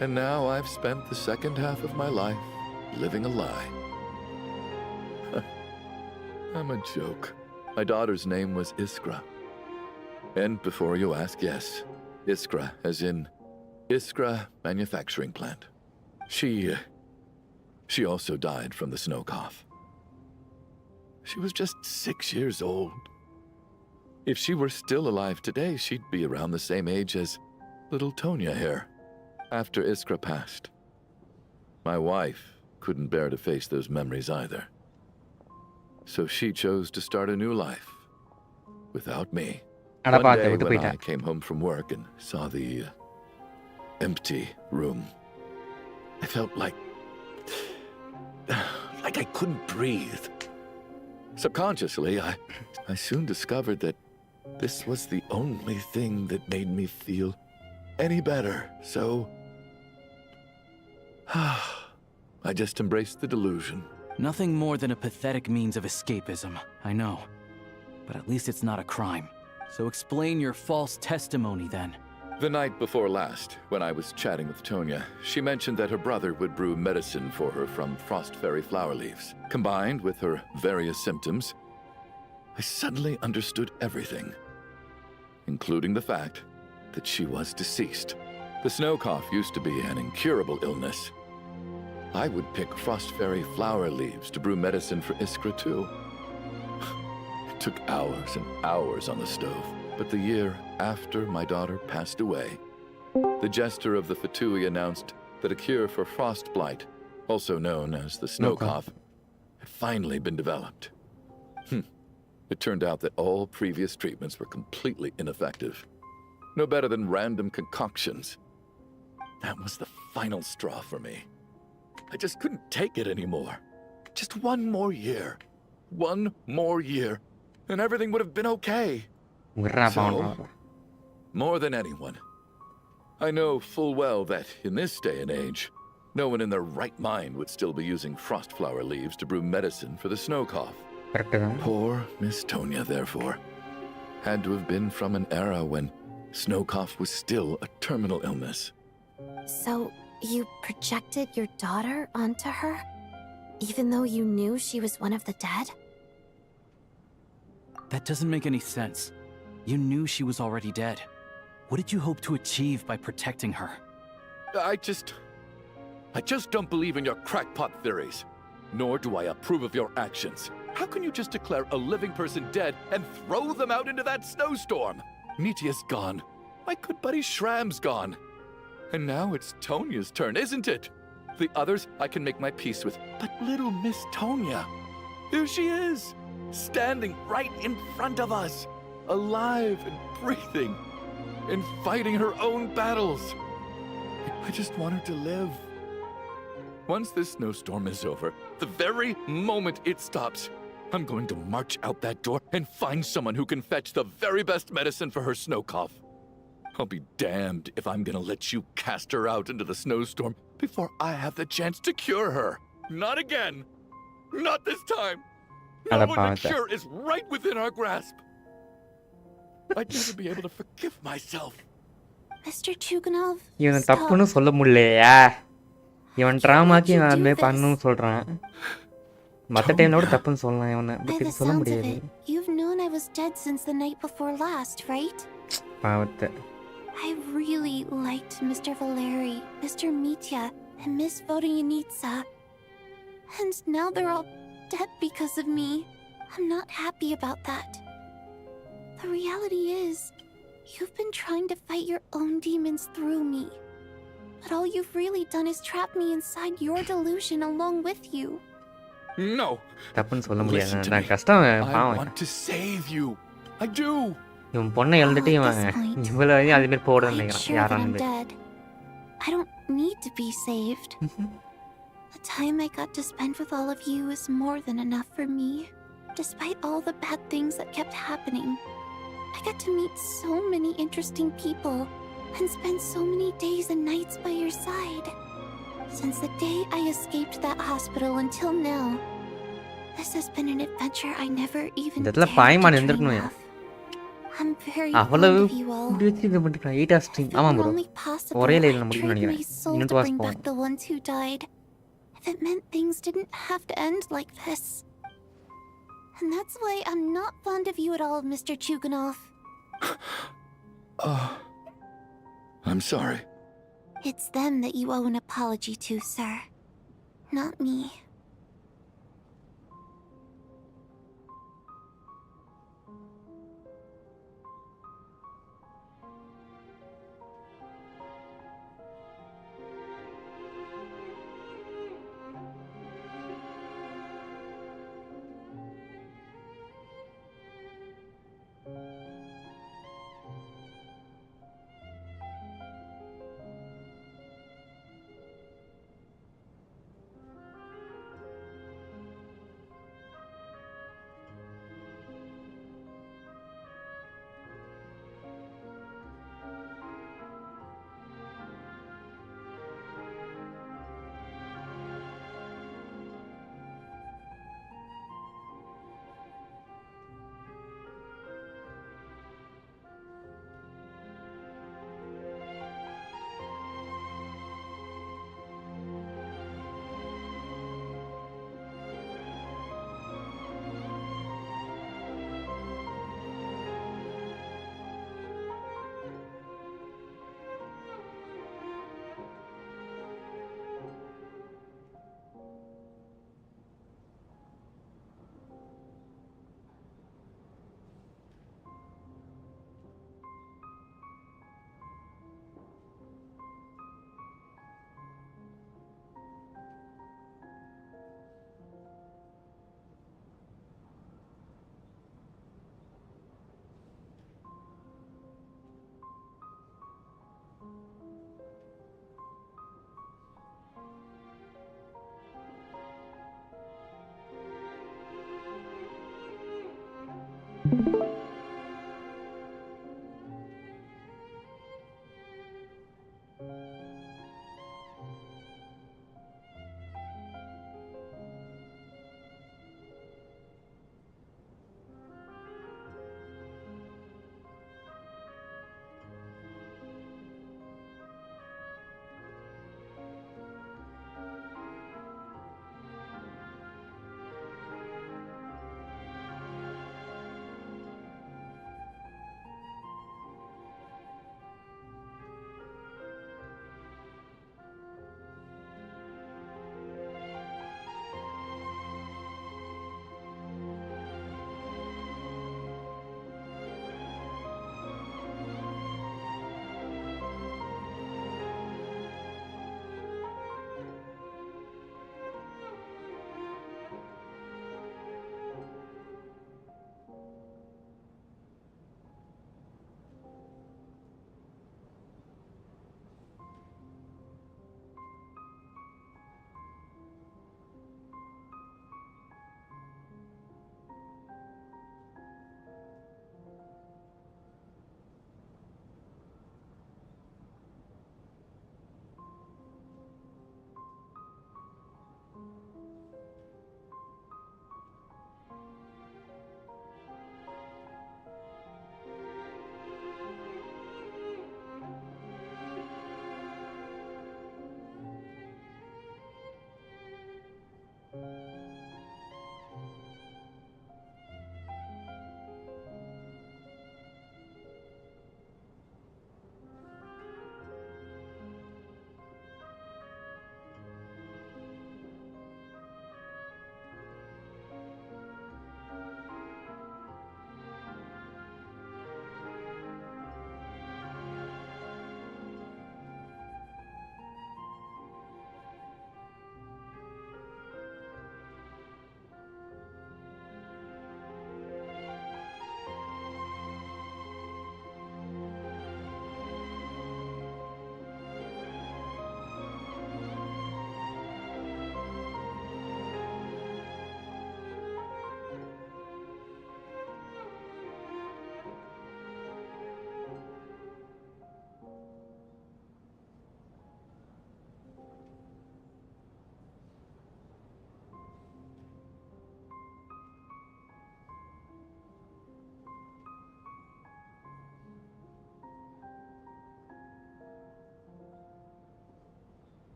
And now I've spent the second half of my life living a lie. I'm a joke. My daughter's name was Iskra. And before you ask, yes, Iskra, as in Iskra Manufacturing Plant. She also died from the snow cough. She was just 6 years old. If she were still alive today, she'd be around the same age as little Tonya here. After Iskra passed, my wife couldn't bear to face those memories either. So she chose to start a new life without me. One day when I came home from work and saw the empty room, I felt like I couldn't breathe. Subconsciously, I soon discovered that this was the only thing that made me feel any better. So I just embraced the delusion. Nothing more than a pathetic means of escapism, I know. But at least it's not a crime. So explain your false testimony then. The night before last, when I was chatting with Tonya, she mentioned that her brother would brew medicine for her from frost fairy flower leaves. Combined with her various symptoms, I suddenly understood everything, including the fact that she was deceased. The snow cough used to be an incurable illness. I would pick frost fairy flower leaves to brew medicine for Iskra too. It took hours and hours on the stove, but the year after my daughter passed away, the jester of the Fatui announced that a cure for frost blight, also known as the snow cough, had finally been developed. It turned out that all previous treatments were completely ineffective. No better than random concoctions. That was the final straw for me. I just couldn't take it anymore. Just one more year. One more year. And everything would have been okay. So, more than anyone, I know full well that in this day and age, no one in their right mind would still be using frost flower leaves to brew medicine for the snow cough. Poor Miss Tonya, therefore, had to have been from an era when snow cough was still a terminal illness. So, you projected your daughter onto her? Even though you knew she was one of the dead? That doesn't make any sense. You knew she was already dead. What did you hope to achieve by protecting her? I just don't believe in your crackpot theories. Nor do I approve of your actions. How can you just declare a living person dead and throw them out into that snowstorm? Nitia's gone. My good buddy Shram's gone. And now it's Tonya's turn, isn't it? The others I can make my peace with. But little Miss Tonya, here she is, standing right in front of us, alive and breathing, and fighting her own battles. I just want her to live. Once this snowstorm is over, the very moment it stops, I'm going to march out that door and find someone who can fetch the very best medicine for her snow cough. I'll be damned if I'm gonna let you cast her out into the snowstorm before I have the chance to cure her. Not again. Not this time. Not when the cure is right within our grasp. I'd never be able to forgive myself. Mr. Chuganov, இவன் தப்புன்னு சொல்ல முடியலையா? இவன் டிராமாக்கு இவன் அதுமே பண்ணணும்னு சொல்றான். மத்த டைம்ல கூட தப்புன்னு சொல்லலாம் இவனை. By பட் the இது சொல்ல sounds of முடியாது. it, you've known I was dead since the night before last, right? பாவத்தை. I really liked Mr. Valeri, Mr. Mitya, and Miss Vodyanitsa. And now they're all dead because of me. I'm not happy about that. The reality is, you've been trying to fight your own demons through me. But all you've really done is trap me inside your delusion along with you. No. தப்புன்னு சொல்ல முடியாது. Listen to நான் me. கஷ்டம் I பாவம். want to save you. I do. இவன் பொண்ணை எழுந்துட்டு இவன் இவ்வளவு அதே மாதிரி போட நினைக்கிறான். Sure that I'm யாரான்னு. dead. I don't need to be saved. The time I got to spend with all of you is more than enough for me. Despite all the bad things that kept happening, I got to meet so many interesting people and spend so many days and nights by your side. Since the day I escaped that hospital until now, this has been an adventure I never even இந்த இடத்துல dared பாய்மான் to dream இருந்திருக்கணும். of. I'm very fond அவ்வளவு of you all. இப்படி வச்சு இது பண்ணிருக்கான். 8 stream. ஆமா bro. Only possible ஒரே I லைன்ல முடிக்கணும்னு trade my நினைக்கிறேன். soul இன்னும் to வாஸ் bring போகும். back the ones who died. If it meant things didn't have to end like this. And that's why I'm not fond of you at all, Mr. Chuganov. I'm sorry. It's them that you owe an apology to, sir. Not me.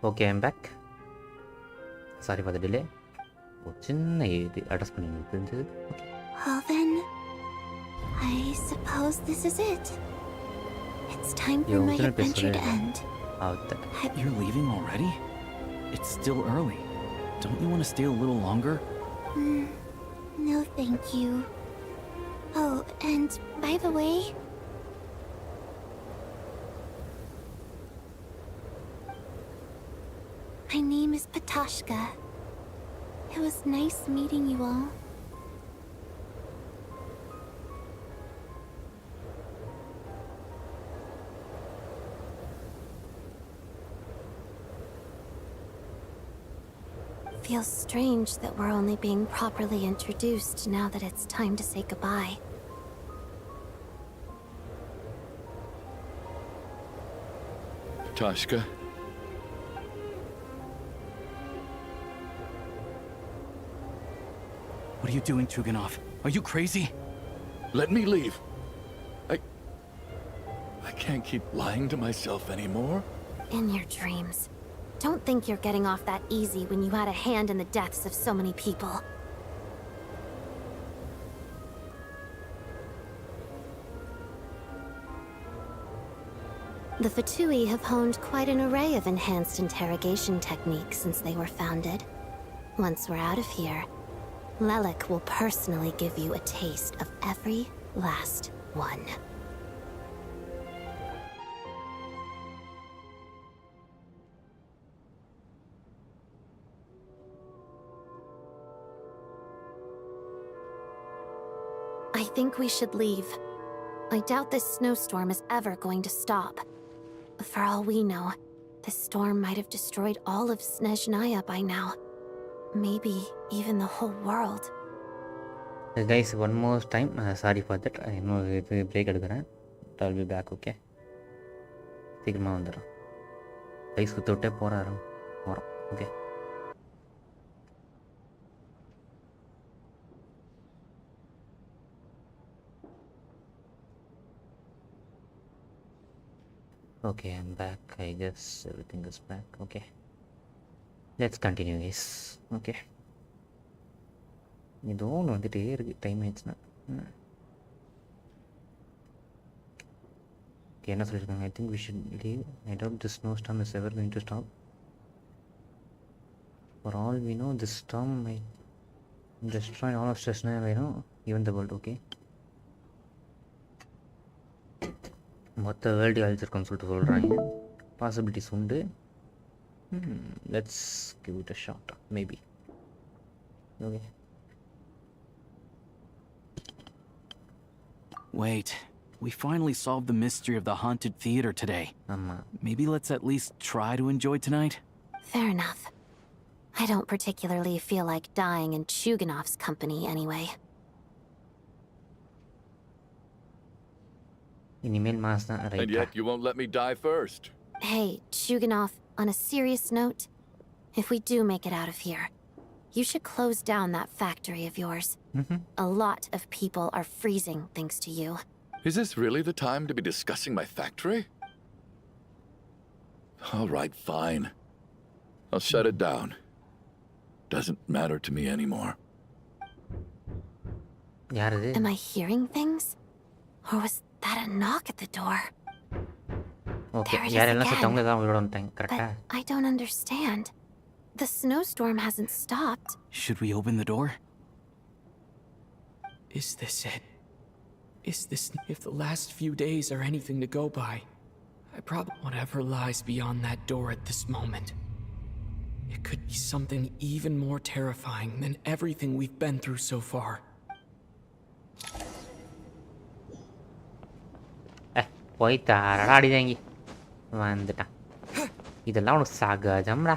Okay, I'm back. Sorry for the delay. சின்ன இது address பண்ணி தெரிஞ்சது. Well then, I suppose this is it. It's time for my adventure to end. You're leaving already? It's still early. Don't you want to stay a little longer? No, thank you. Oh, and by the way... My name is Patashka. It was nice meeting you all. Feels strange that we're only being properly introduced now that it's time to say goodbye. Tashka? What are you doing, Chuganov? Are you crazy? Let me leave. I can't keep lying to myself anymore. In your dreams. Don't think you're getting off that easy when you had a hand in the deaths of so many people. The Fatui have honed quite an array of enhanced interrogation techniques since they were founded. Once we're out of here, Lelik will personally give you a taste of every last one. I think we should leave. I doubt this snowstorm is ever going to stop. For all we know, this storm might have destroyed all of Snezhnaya by now. Maybe even the whole world. Guys, one more time, sorry for that. I know it's a break. I'll be back, okay? சீக்கிரமா வந்துடும். Rice குத்துவிட்டே போகிறோம். Okay. Okay, I'm back. I guess everything is back. Okay, let's continue, guys. Okay, இது ஒன்று வந்துட்டே இருக்கு. Time ஆயிடுச்சுன்னா என்ன சொல்லியிருக்காங்க? I think we should leave. I doubt this snowstorm is ever going to stop. For all we know, this storm might destroy all of Snezhnaya, even the world. Okay, மொத்த world அழிச்சிருக்கோன்னு சொல்லிட்டு சொல்கிறாங்க. Possibilities உண்டு. Let's give it a shot. Maybe. Okay. Wait, we finally solved the mystery of the haunted theater today. Maybe let's at least try to enjoy tonight? Fair enough. I don't particularly feel like dying in Chuganov's company anyway. And yet you won't let me die first. Hey, Chuganov, on a serious note, if we do make it out of here, you should close down that factory of yours. A lot of people are freezing thanks to you. Is this really the time to be discussing my factory? All right, fine. I'll shut it down. Doesn't matter to me anymore. Am I hearing things? Or was that a knock at the door? Okay, there it is again. But I don't understand. The snowstorm hasn't stopped. Should we open the door? Is this it? Is this... If the last few days are anything to go by, I probably... Whatever lies beyond that door at this moment. It could be something even more terrifying than everything we've been through so far. போய்த்தாரடா அடிதாங்கி வந்துட்டான். இதெல்லாம் உனக்கு சகஜம்டா.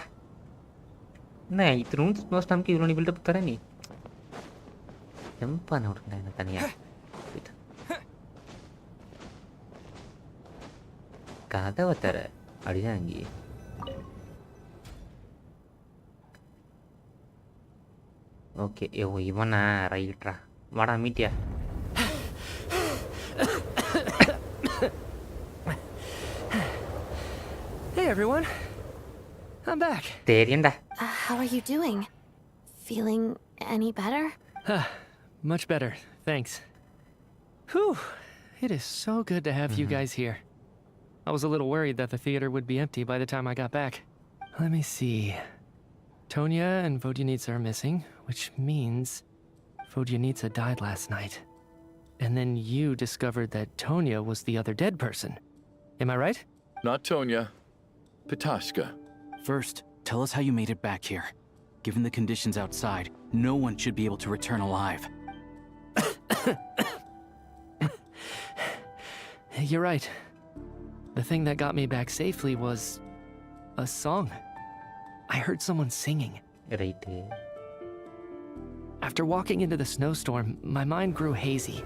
என்ன இத்தனும் ஸ்னோஸ்டாம்க்கு இவ்வளோ நீ build up தர நீ jump பண்ண விட்டுட்டேன் என்ன தனியாக. கதவை தர அடிதாங்கி. ஓகே இவனா ரைட்ரா வாடா மீட்டியா. Hey everyone. I'm back. How are you doing? Feeling any better? Much better, thanks. Whew, it is so good to have you guys here. I was a little worried that the theater would be empty by the time I got back. Let me see. Tonya and Vodyanitsa are missing, which means Vodyanitsa died last night. And then you discovered that Tonya was the other dead person. Am I right? Not Tonya. Pitashka. First, tell us how you made it back here. Given the conditions outside, no one should be able to return alive. You're right. The thing that got me back safely was a song. I heard someone singing. After walking into the snowstorm, my mind grew hazy.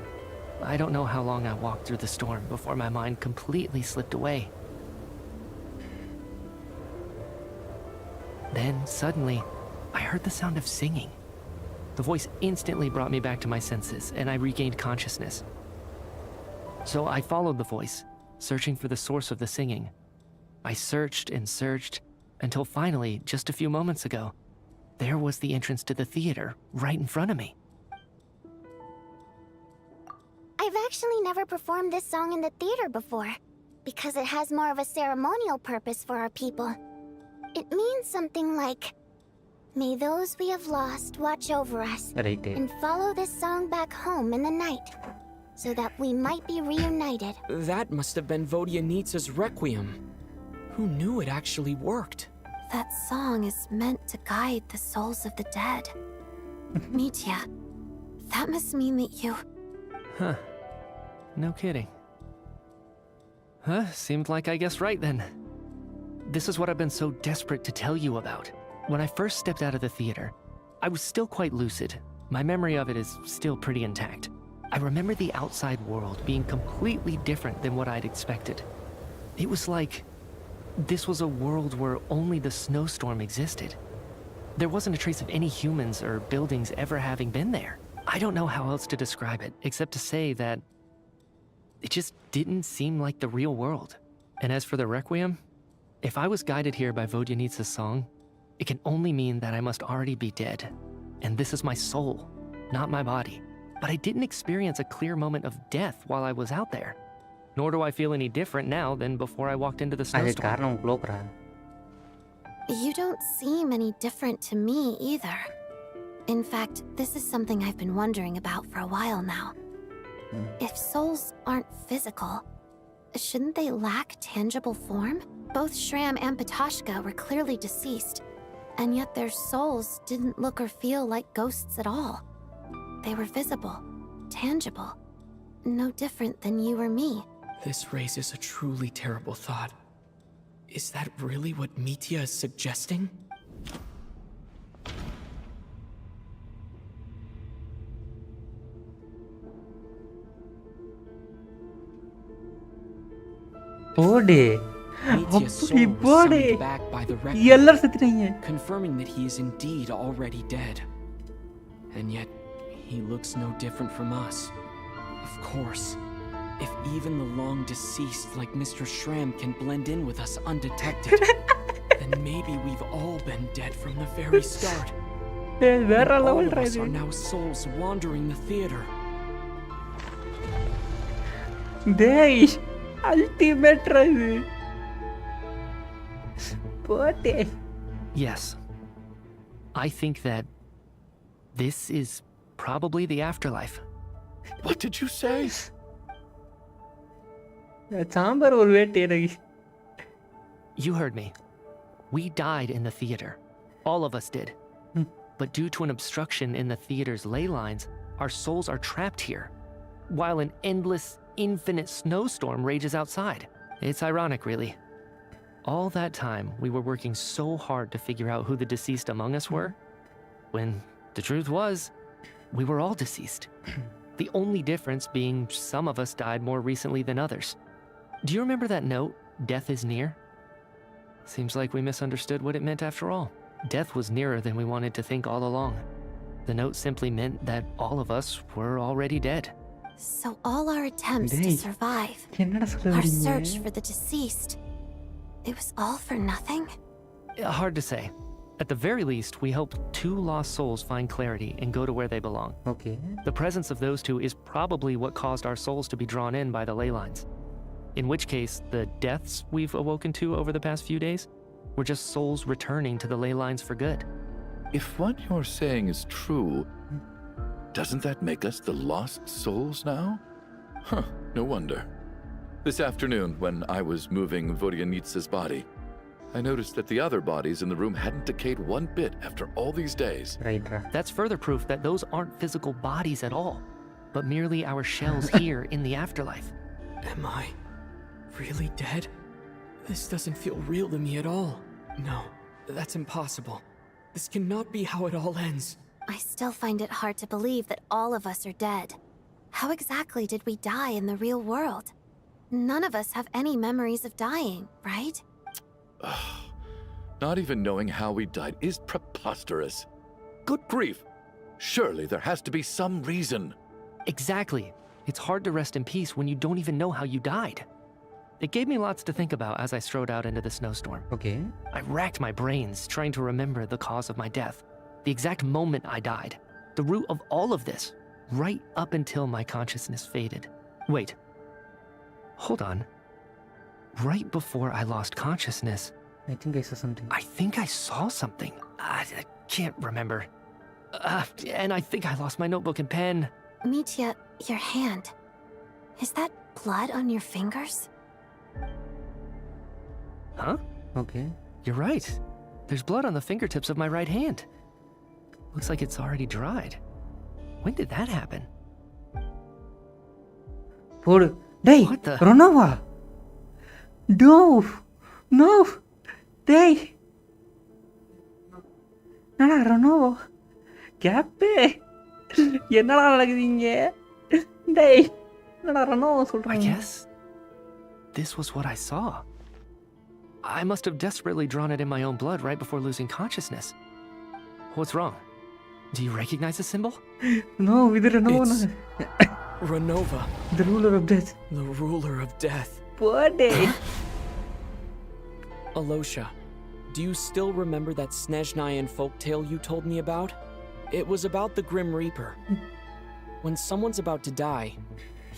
I don't know how long I walked through the storm before my mind completely slipped away. Then, suddenly, I heard the sound of singing. The voice instantly brought me back to my senses, and I regained consciousness. So I followed the voice, searching for the source of the singing. I searched and searched, until finally, just a few moments ago, there was the entrance to the theater, right in front of me. I've actually never performed this song in the theater before, because it has more of a ceremonial purpose for our people. It means something like, "May those we have lost watch over us, and follow this song back home in the night, so that we might be reunited." That must have been Vodyanitsa's Requiem. Who knew it actually worked? That song is meant to guide the souls of the dead. Mitya, that must mean that you... Huh. No kidding. Seemed like I guessed right then. This is what I've been so desperate to tell you about. When I first stepped out of the theater, I was still quite lucid. My memory of it is still pretty intact. I remember the outside world being completely different than what I'd expected. It was like this was a world where only the snowstorm existed. There wasn't a trace of any humans or buildings ever having been there. I don't know how else to describe it, except to say that it just didn't seem like the real world. And as for the Requiem, if I was guided here by Vodyanitsa's song, it can only mean that I must already be dead. And this is my soul, not my body. But I didn't experience a clear moment of death while I was out there. Nor do I feel any different now than before I walked into the snowstorm. You don't seem any different to me either. In fact, this is something I've been wondering about for a while now. If souls aren't physical, shouldn't they lack tangible form? Both Shram and Pitashka were clearly deceased, and yet their souls didn't look or feel like ghosts at all. They were visible, tangible, no different than you or me. This raises a truly terrible thought. Is that really what Mitya is suggesting? Mitya's soul was summoned back by the Requiem, confirming that he is indeed already dead. And yet, he looks no different from us. Of course, if even the long-deceased like Mr. Shram can blend in with us undetected, then maybe we've all been dead from the very start. And all of us are now souls wandering the theater. Ultimate Yes. I think that this is probably the afterlife. What did you say? You heard me. We died in the theater. All of us did. But due to an obstruction in the theater's ley lines, our souls are trapped here, while an endless, infinite snowstorm rages outside. It's ironic, really. All that time, we were working so hard to figure out who the deceased among us were, when the truth was, we were all deceased. The only difference being some of us died more recently than others. Do you remember that note, "Death is near"? Seems like we misunderstood what it meant after all. Death was nearer than we wanted to think all along. The note simply meant that all of us were already dead. So all our attempts to survive, our search for the deceased, it was all for nothing? Hard to say. At the very least, we hope 2 lost souls find clarity and go to where they belong. Okay. The presence of those 2 is probably what caused our souls to be drawn in by the ley lines. In which case, the deaths we've awoken to over the past few days were just souls returning to the ley lines for good. If what you're saying is true, doesn't that make us the lost souls now? Huh, no wonder. This afternoon, when I was moving Vodyanitsa's body, I noticed that the other bodies in the room hadn't decayed one bit after all these days. Right. That's further proof that those aren't physical bodies at all, but merely our shells here in the afterlife. Am I really dead? This doesn't feel real to me at all. No, that's impossible. This cannot be how it all ends. I still find it hard to believe that all of us are dead. How exactly did we die in the real world? None of us have any memories of dying, right? Not even knowing how we died is preposterous. Good grief. Surely there has to be some reason. Exactly. It's hard to rest in peace when you don't even know how you died. It gave me lots to think about as I strode out into the snowstorm. Okay. I racked my brains trying to remember the cause of my death, the exact moment I died, the root of all of this, right up until my consciousness faded. Wait. Hold on. Right before I lost consciousness, I think I saw something. I think I saw something. I can't remember. And I think I lost my notebook and pen. Mitya, your hand. Is that blood on your fingers? Huh? Okay. You're right. There's blood on the fingertips of my right hand. Looks like it's already dried. When did that happen? Hey, what the? Ronova! No! No! Hey! Nada, Ronova! Cappe! என்னடா நடக்குதுங்க? டேய்! என்னடா Ronova சொல்றாங்க? I guess this was what I saw. I must have desperately drawn it in my own blood right before losing consciousness. What's wrong? Do you recognize the symbol? No, with Ronova. Renova. The ruler of death. The ruler of death. Poor day. Alosha, do you still remember that Snezhnayan folktale you told me about? It was about the Grim Reaper. When someone's about to die,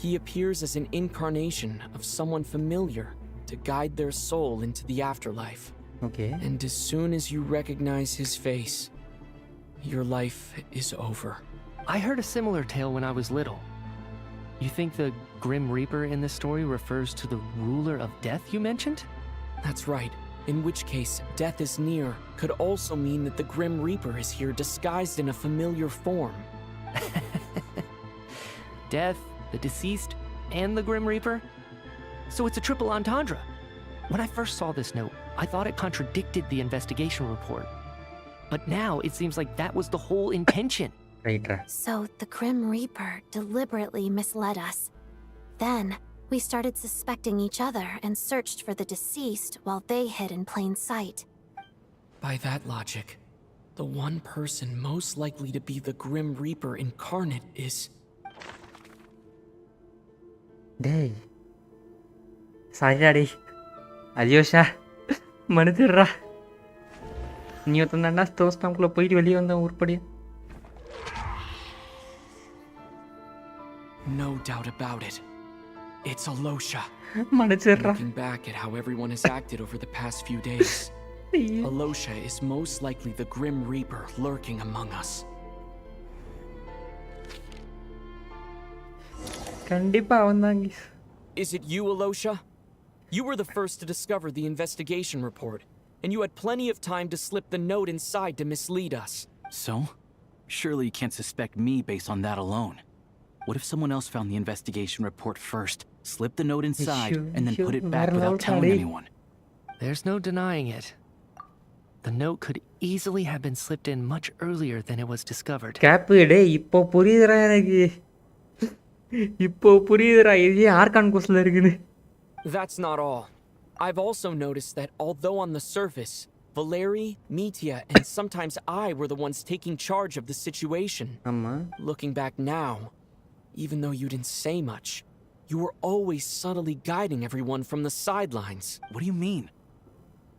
he appears as an incarnation of someone familiar to guide their soul into the afterlife. Okay. And as soon as you recognize his face, your life is over. I heard a similar tale when I was little. You think the Grim Reaper in this story refers to the ruler of death you mentioned? That's right. In which case, death is near could also mean that the Grim Reaper is here disguised in a familiar form. Death, the deceased, and the Grim Reaper? So it's a triple entendre. When I first saw this note, I thought it contradicted the investigation report. But now it seems like that was the whole intention. Right. So the Grim Reaper deliberately misled us. Then we started suspecting each other and searched for the deceased while they hid in plain sight. By that logic, the one person most likely to be the Grim Reaper incarnate is... Day. Sorry, Alyosha. மனுதிரா நீ ஒருத்தந்தாண்டா ஸ்டோஸ்டாம்குள்ள போயிட்டு வெளியே வந்த உருப்படியா No doubt about it. It's Alosha. மனுதிரா Looking back at how everyone has acted over the past few days, Alosha is most likely the Grim Reaper lurking among us. கண்டிப்பா அவன்தாங்க. Is it you, Alosha? You were the first to discover the investigation report, and you had plenty of time to slip the note inside to mislead us. So? Surely you can't suspect me based on that alone. What if someone else found the investigation report first, slipped the note inside, and then put it back without telling anyone? There's no denying it. The note could easily have been slipped in much earlier than it was discovered. கேப்பு டேய் இப்போ புரியுதுடா எனக்கு. இப்போ புரியுதுடா இது argon குவெஸ்ட்ல இருக்குது. That's not all. I've also noticed that although on the surface, Valeri, Mitya, and sometimes I were the ones taking charge of the situation. Looking back now, even though you didn't say much, you were always subtly guiding everyone from the sidelines. What do you mean?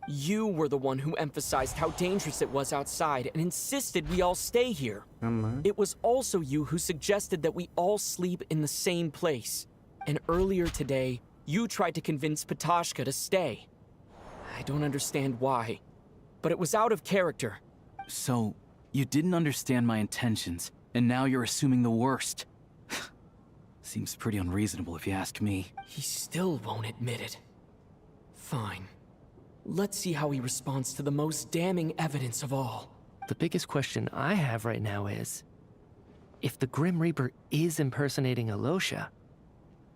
You were the one who emphasized how dangerous it was outside and insisted we all stay here. It was also you who suggested that we all sleep in the same place. And earlier today, you tried to convince Patashka to stay. I don't understand why, but it was out of character. So, you didn't understand my intentions, and now you're assuming the worst. Seems pretty unreasonable if you ask me. He still won't admit it. Fine. Let's see how he responds to the most damning evidence of all. The biggest question I have right now is, if the Grim Reaper is impersonating Alosha,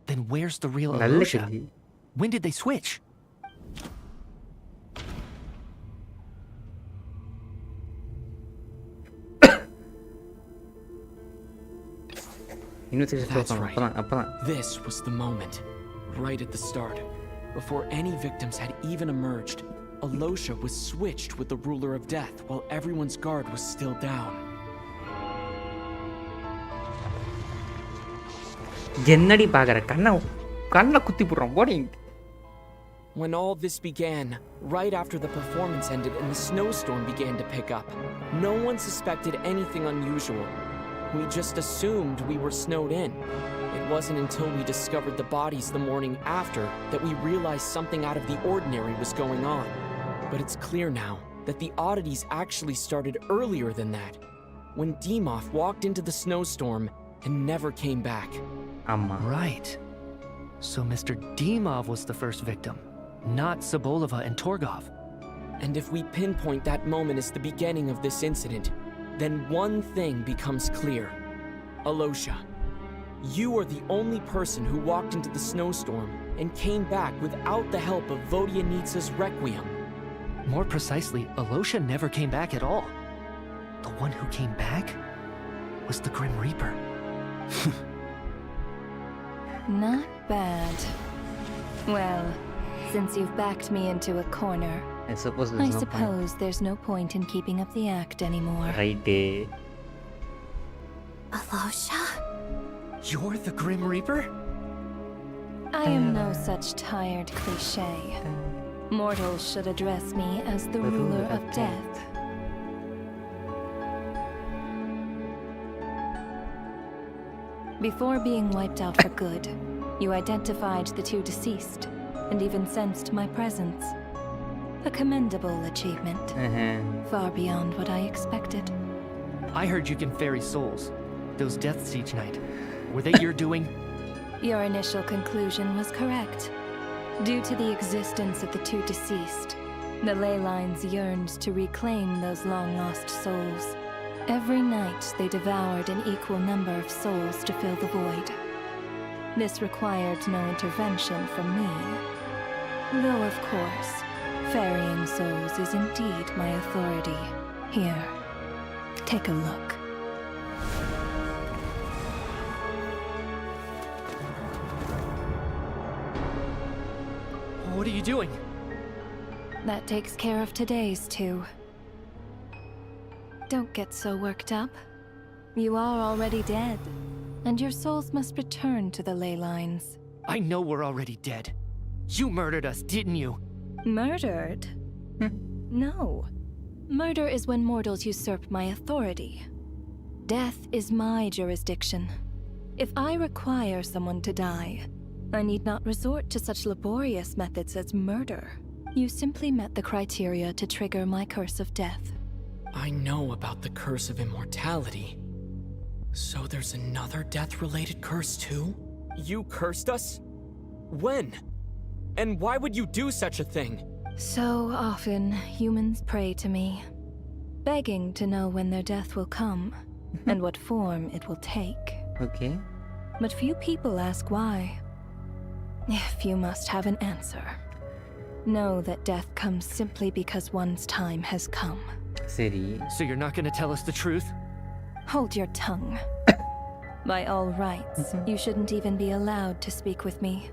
then where's the real Alosha? When did they switch? That's right. This was the moment, right at the start. Before any victims had even emerged, Alosha was switched with the Ruler of Death while everyone's guard was still down. When all this began, right after the performance ended and the snowstorm began to pick up, no one suspected anything unusual. We just assumed we were snowed in. It wasn't until we discovered the bodies the morning after that we realized something out of the ordinary was going on. But it's clear now that the oddities actually started earlier than that, when Dimov walked into the snowstorm and never came back. Right. So Mr. Dimov was the first victim, not Sobolova and Torgov. And if we pinpoint that moment as the beginning of this incident, then one thing becomes clear. Alosha, you are the only person who walked into the snowstorm and came back without the help of Vodyanitsa's Requiem. More precisely, Alosha never came back at all. The one who came back was the Grim Reaper. Not bad. Well, since you've backed me into a corner, I suppose there's no point in keeping up the act anymore. Alosha? You're the Grim Reaper? I am no such tired cliché. Mortals should address me as the Ruler of Death. Before being wiped out for good, you identified the two deceased, and even sensed my presence. A commendable achievement. Far beyond what I expected. I heard you can ferry souls. Those deaths each night. Were they your doing? Your initial conclusion was correct. Due to the existence of the two deceased, the ley lines yearned to reclaim those long-lost souls. Every night they devoured an equal number of souls to fill the void. This required no intervention from me. Though, of course, ferrying souls is indeed my authority. Here, take a look. What are you doing? That takes care of today's two. Don't get so worked up. You are already dead, and your souls must return to the ley lines. I know we're already dead. You murdered us, didn't you? Murdered? No. Murder is when mortals usurp my authority. Death is my jurisdiction. If I require someone to die, I need not resort to such laborious methods as murder. You simply met the criteria to trigger my curse of death. I know about the curse of immortality. So there's another death-related curse too? You cursed us? When? And why would you do such a thing? So often, humans pray to me, begging to know when their death will come, and what form it will take. Okay. But few people ask why. If you must have an answer, know that death comes simply because one's time has come. So you're not gonna tell us the truth? Hold your tongue. By all rights, you shouldn't even be allowed to speak with me.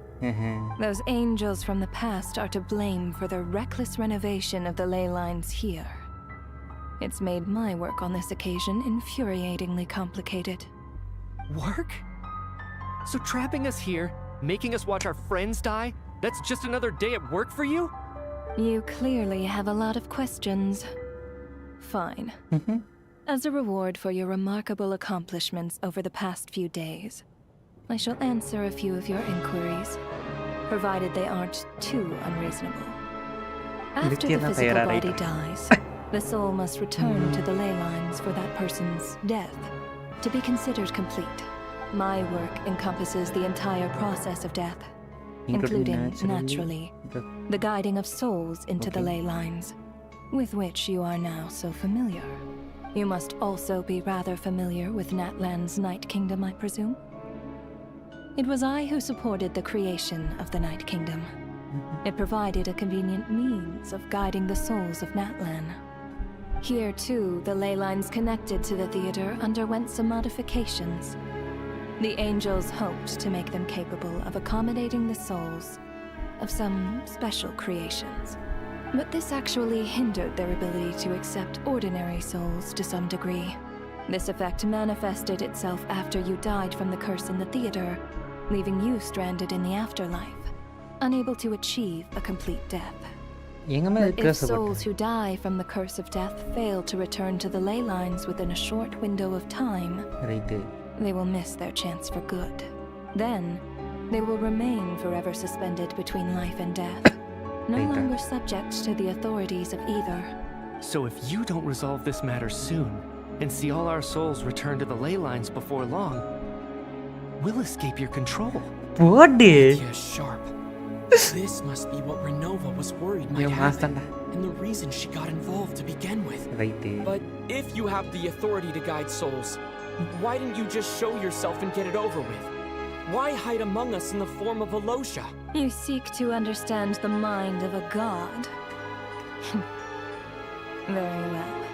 Those angels from the past are to blame for the reckless renovation of the ley lines here. It's made my work on this occasion infuriatingly complicated. Work? So trapping us here, making us watch our friends die, that's just another day at work for you? You clearly have a lot of questions. Fine. As a reward for your remarkable accomplishments over the past few days, I shall answer a few of your inquiries, provided they aren't too unreasonable. After the physical body dies, the soul must return to the ley lines for that person's death to be considered complete. My work encompasses the entire process of death, including, naturally, the guiding of souls into the ley lines, with which you are now so familiar. You must also be rather familiar with Natlan's Night Kingdom, I presume? It was I who supported the creation of the Night Kingdom. It provided a convenient means of guiding the souls of Natlan. Here, too, the ley lines connected to the theater underwent some modifications. The angels hoped to make them capable of accommodating the souls of some special creations. But this actually hindered their ability to accept ordinary souls to some degree. This effect manifested itself after you died from the curse in the theater, leaving you stranded in the afterlife, unable to achieve a complete death. But if souls who die from the curse of death fail to return to the ley lines within a short window of time, they will miss their chance for good. Then, they will remain forever suspended between life and death, no longer subject to the authorities of either. So if you don't resolve this matter soon, and see all our souls return to the ley lines before long, we'll escape your control. What did? Yeah, sharp. This must be what Renova was worried might happen, and the reason she got involved to begin with. But if you have the authority to guide souls, why didn't you just show yourself and get it over with? Why hide among us in the form of Alosha? You seek to understand the mind of a god. Very well.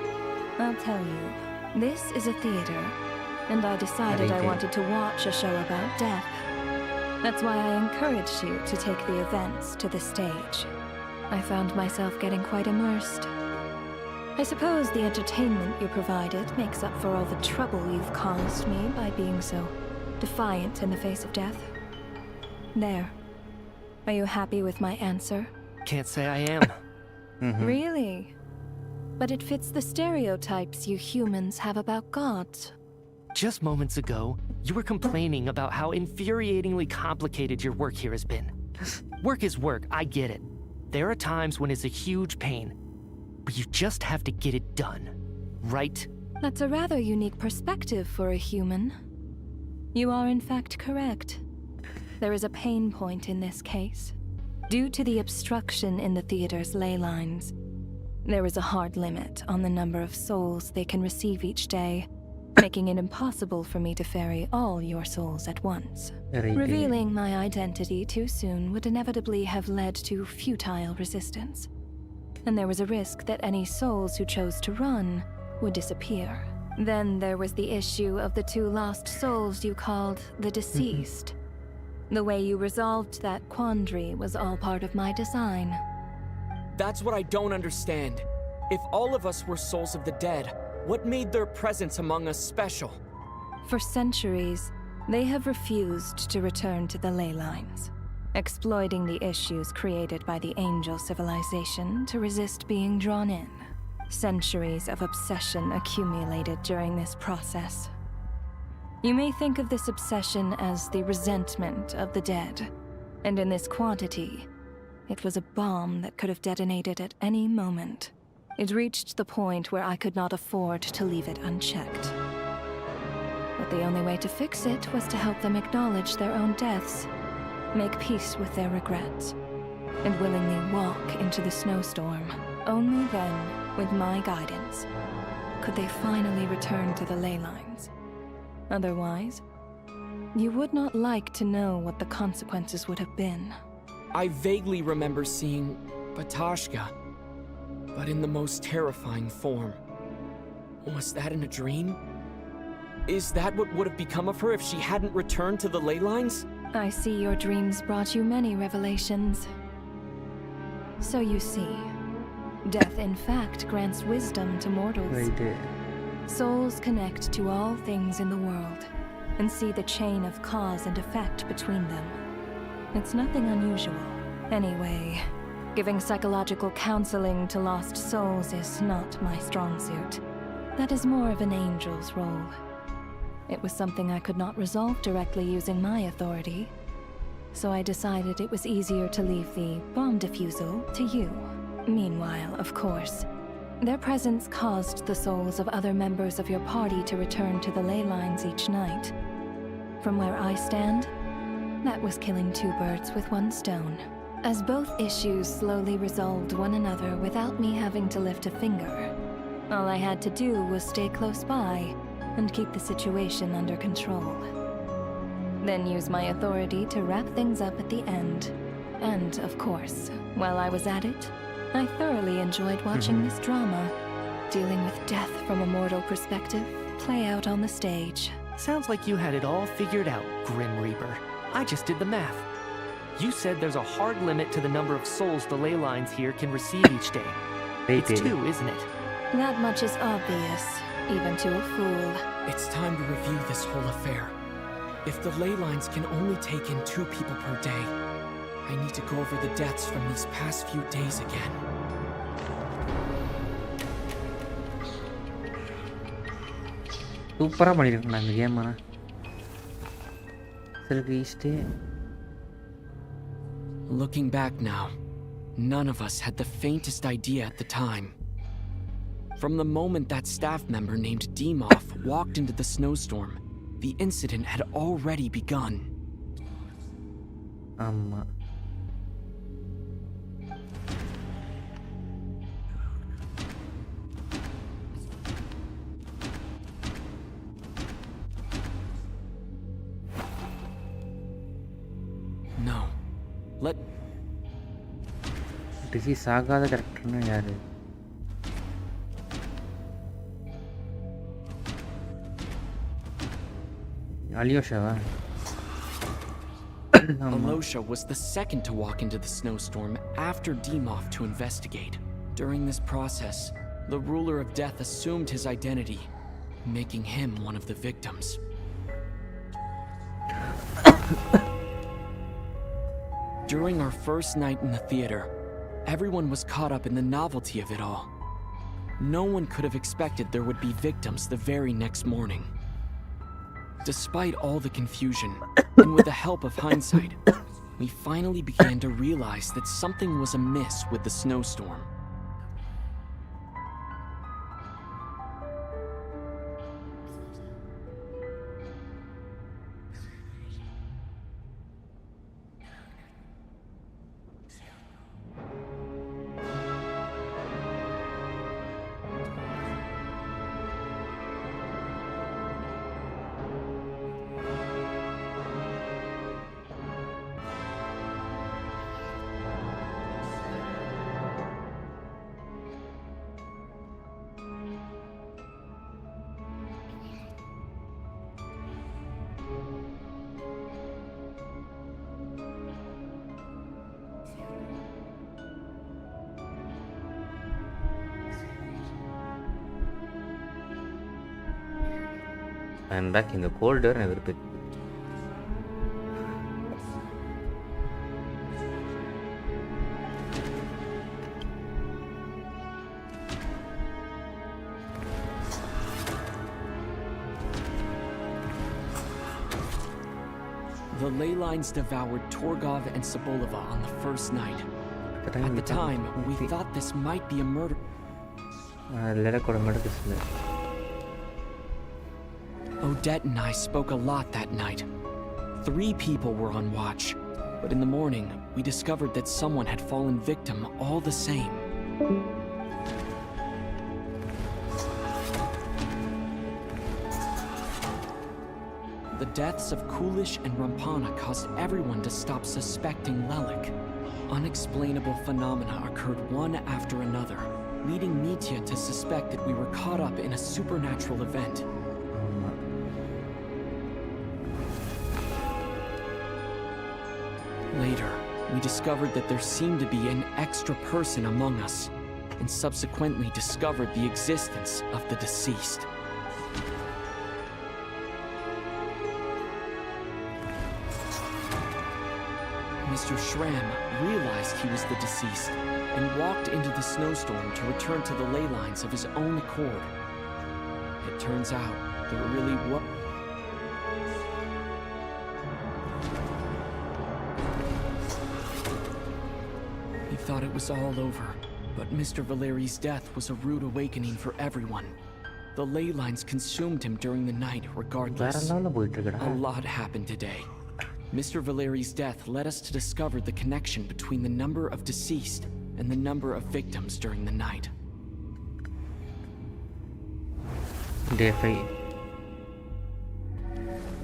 I'll tell you. This is a theater, and I decided I wanted to watch a show about death. That's why I encouraged you to take the events to the stage. I found myself getting quite immersed. I suppose the entertainment you provided makes up for all the trouble you've caused me by being so defiant in the face of death. There. Are you happy with my answer? Can't say I am. Really? But it fits the stereotypes you humans have about gods. Just moments ago, you were complaining about how infuriatingly complicated your work here has been. Work is work, I get it. There are times when it's a huge pain, but you just have to get it done, right? That's a rather unique perspective for a human. You are in fact correct. There is a pain point in this case. Due to the obstruction in the theater's ley lines, there is a hard limit on the number of souls they can receive each day, making it impossible for me to ferry all your souls at once. Revealing my identity too soon would inevitably have led to futile resistance. And there was a risk that any souls who chose to run would disappear. Then there was the issue of the 2 lost souls you called the deceased. The way you resolved that quandary was all part of my design. That's what I don't understand. If all of us were souls of the dead, what made their presence among us special? For centuries, they have refused to return to the ley lines, exploiting the issues created by the angel civilization to resist being drawn in. Centuries of obsession accumulated during this process. You may think of this obsession as the resentment of the dead, and in this quantity, it was a bomb that could have detonated at any moment. It reached the point where I could not afford to leave it unchecked. But the only way to fix it was to help them acknowledge their own deaths, make peace with their regrets, and willingly walk into the snowstorm. Only then, with my guidance, could they finally return to the ley lines. Otherwise, you would not like to know what the consequences would have been. I vaguely remember seeing Batashka, but in the most terrifying form. Was that in a dream? Is that what would have become of her if she hadn't returned to the ley lines? I see your dreams brought you many revelations. So you see, death in fact grants wisdom to mortals. Souls connect to all things in the world and see the chain of cause and effect between them. It's nothing unusual. Anyway, Giving psychological counseling to lost souls is not my strong suit. That is more of an angel's role. It was something I could not resolve directly using my authority, so I decided it was easier to leave the bomb defusal to you. Meanwhile, of course, their presence caused the souls of other members of your party to return to the ley lines each night. From where I stand, that was killing two birds with one stone. As both issues slowly resolved one another without me having to lift a finger, all I had to do was stay close by and keep the situation under control. Then use my authority to wrap things up at the end. And, of course, while I was at it, I thoroughly enjoyed watching this drama, dealing with death from a mortal perspective, play out on the stage. Sounds like you had it all figured out, Grim Reaper. I just did the math. You said there's a hard limit to the number of souls the ley lines here can receive each day. It's 2, isn't it? That much is obvious, even to a fool. It's time to review this whole affair. If the ley lines can only take in 2 people per day, I need to go over the deaths from these past few days again. சூப்பரா பண்ணிருக்கேன் இந்த game. ஆனா சரி Looking back now, none of us had the faintest idea at the time. From the moment that staff member named Demoff walked into the snowstorm, the incident had already begun. No. Let... Disease ஆகாத கரெக்டர்னா யாரு? Alyosha. Alosha was the second to walk into the snowstorm after Demoff to investigate. During this process, the ruler of death assumed his identity, making him one of the victims. During our first night in the theater, everyone was caught up in the novelty of it all. No one could have expected there would be victims the very next morning. Despite all the confusion, and with the help of hindsight, we finally began to realize that something was amiss with the snowstorm. I'm back in the colder and everything. The ley lines devoured Torgov and Sobolova on the first night. At the time, we thought this might be a murder. Odette and I spoke a lot that night. 3 people were on watch, but in the morning, we discovered that someone had fallen victim all the same. The deaths of Kulish and Rampana caused everyone to stop suspecting Lelik. Unexplainable phenomena occurred one after another, leading Mitya to suspect that we were caught up in a supernatural event. Later, we discovered that there seemed to be an extra person among us, and subsequently discovered the existence of the deceased. Mr. Schramm realized he was the deceased and walked into the snowstorm to return to the ley lines of his own accord. It turns out there really was. He thought it was all over, but Mr. Valeri's death was a rude awakening for everyone. The ley lines consumed him during the night regardless. A lot happened today. Mr. Valeri's death led us to discover the connection between the number of deceased and the number of victims during the night.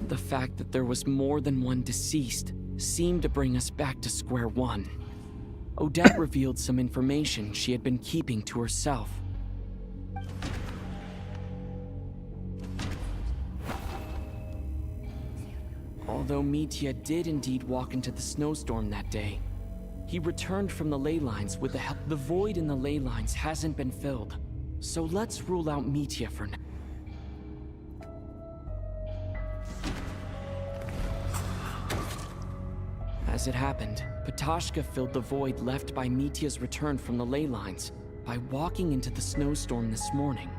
The fact that there was more than one deceased seemed to bring us back to square one. Odette revealed some information she had been keeping to herself. Although Mitya did indeed walk into the snowstorm that day, he returned from the ley lines with the help. The void in the ley lines hasn't been filled, so let's rule out Mitya for now. As it happened, Patoshka filled the void left by Mitya's return from the ley lines by walking into the snowstorm this morning.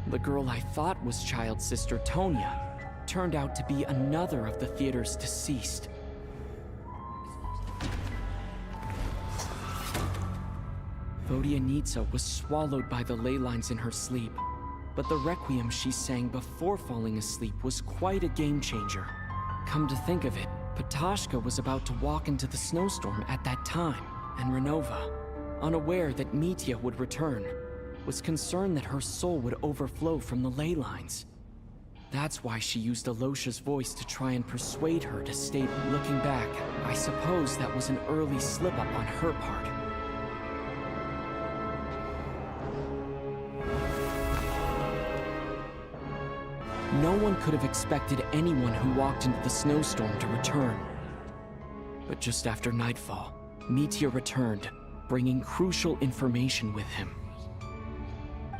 The girl I thought was child's sister Tonya turned out to be another of the theater's deceased. Vodyanitsa was swallowed by the ley lines in her sleep, but the requiem she sang before falling asleep was quite a game changer. Come to think of it, Patoshka was about to walk into the snowstorm at that time, and Renova, unaware that Mitya would return, was concerned that her soul would overflow from the ley lines. That's why she used Alosha's voice to try and persuade her to stay. Looking back, I suppose that was an early slip-up on her part. No one could have expected anyone who walked into the snowstorm to return. But just after nightfall, Mitya returned, bringing crucial information with him.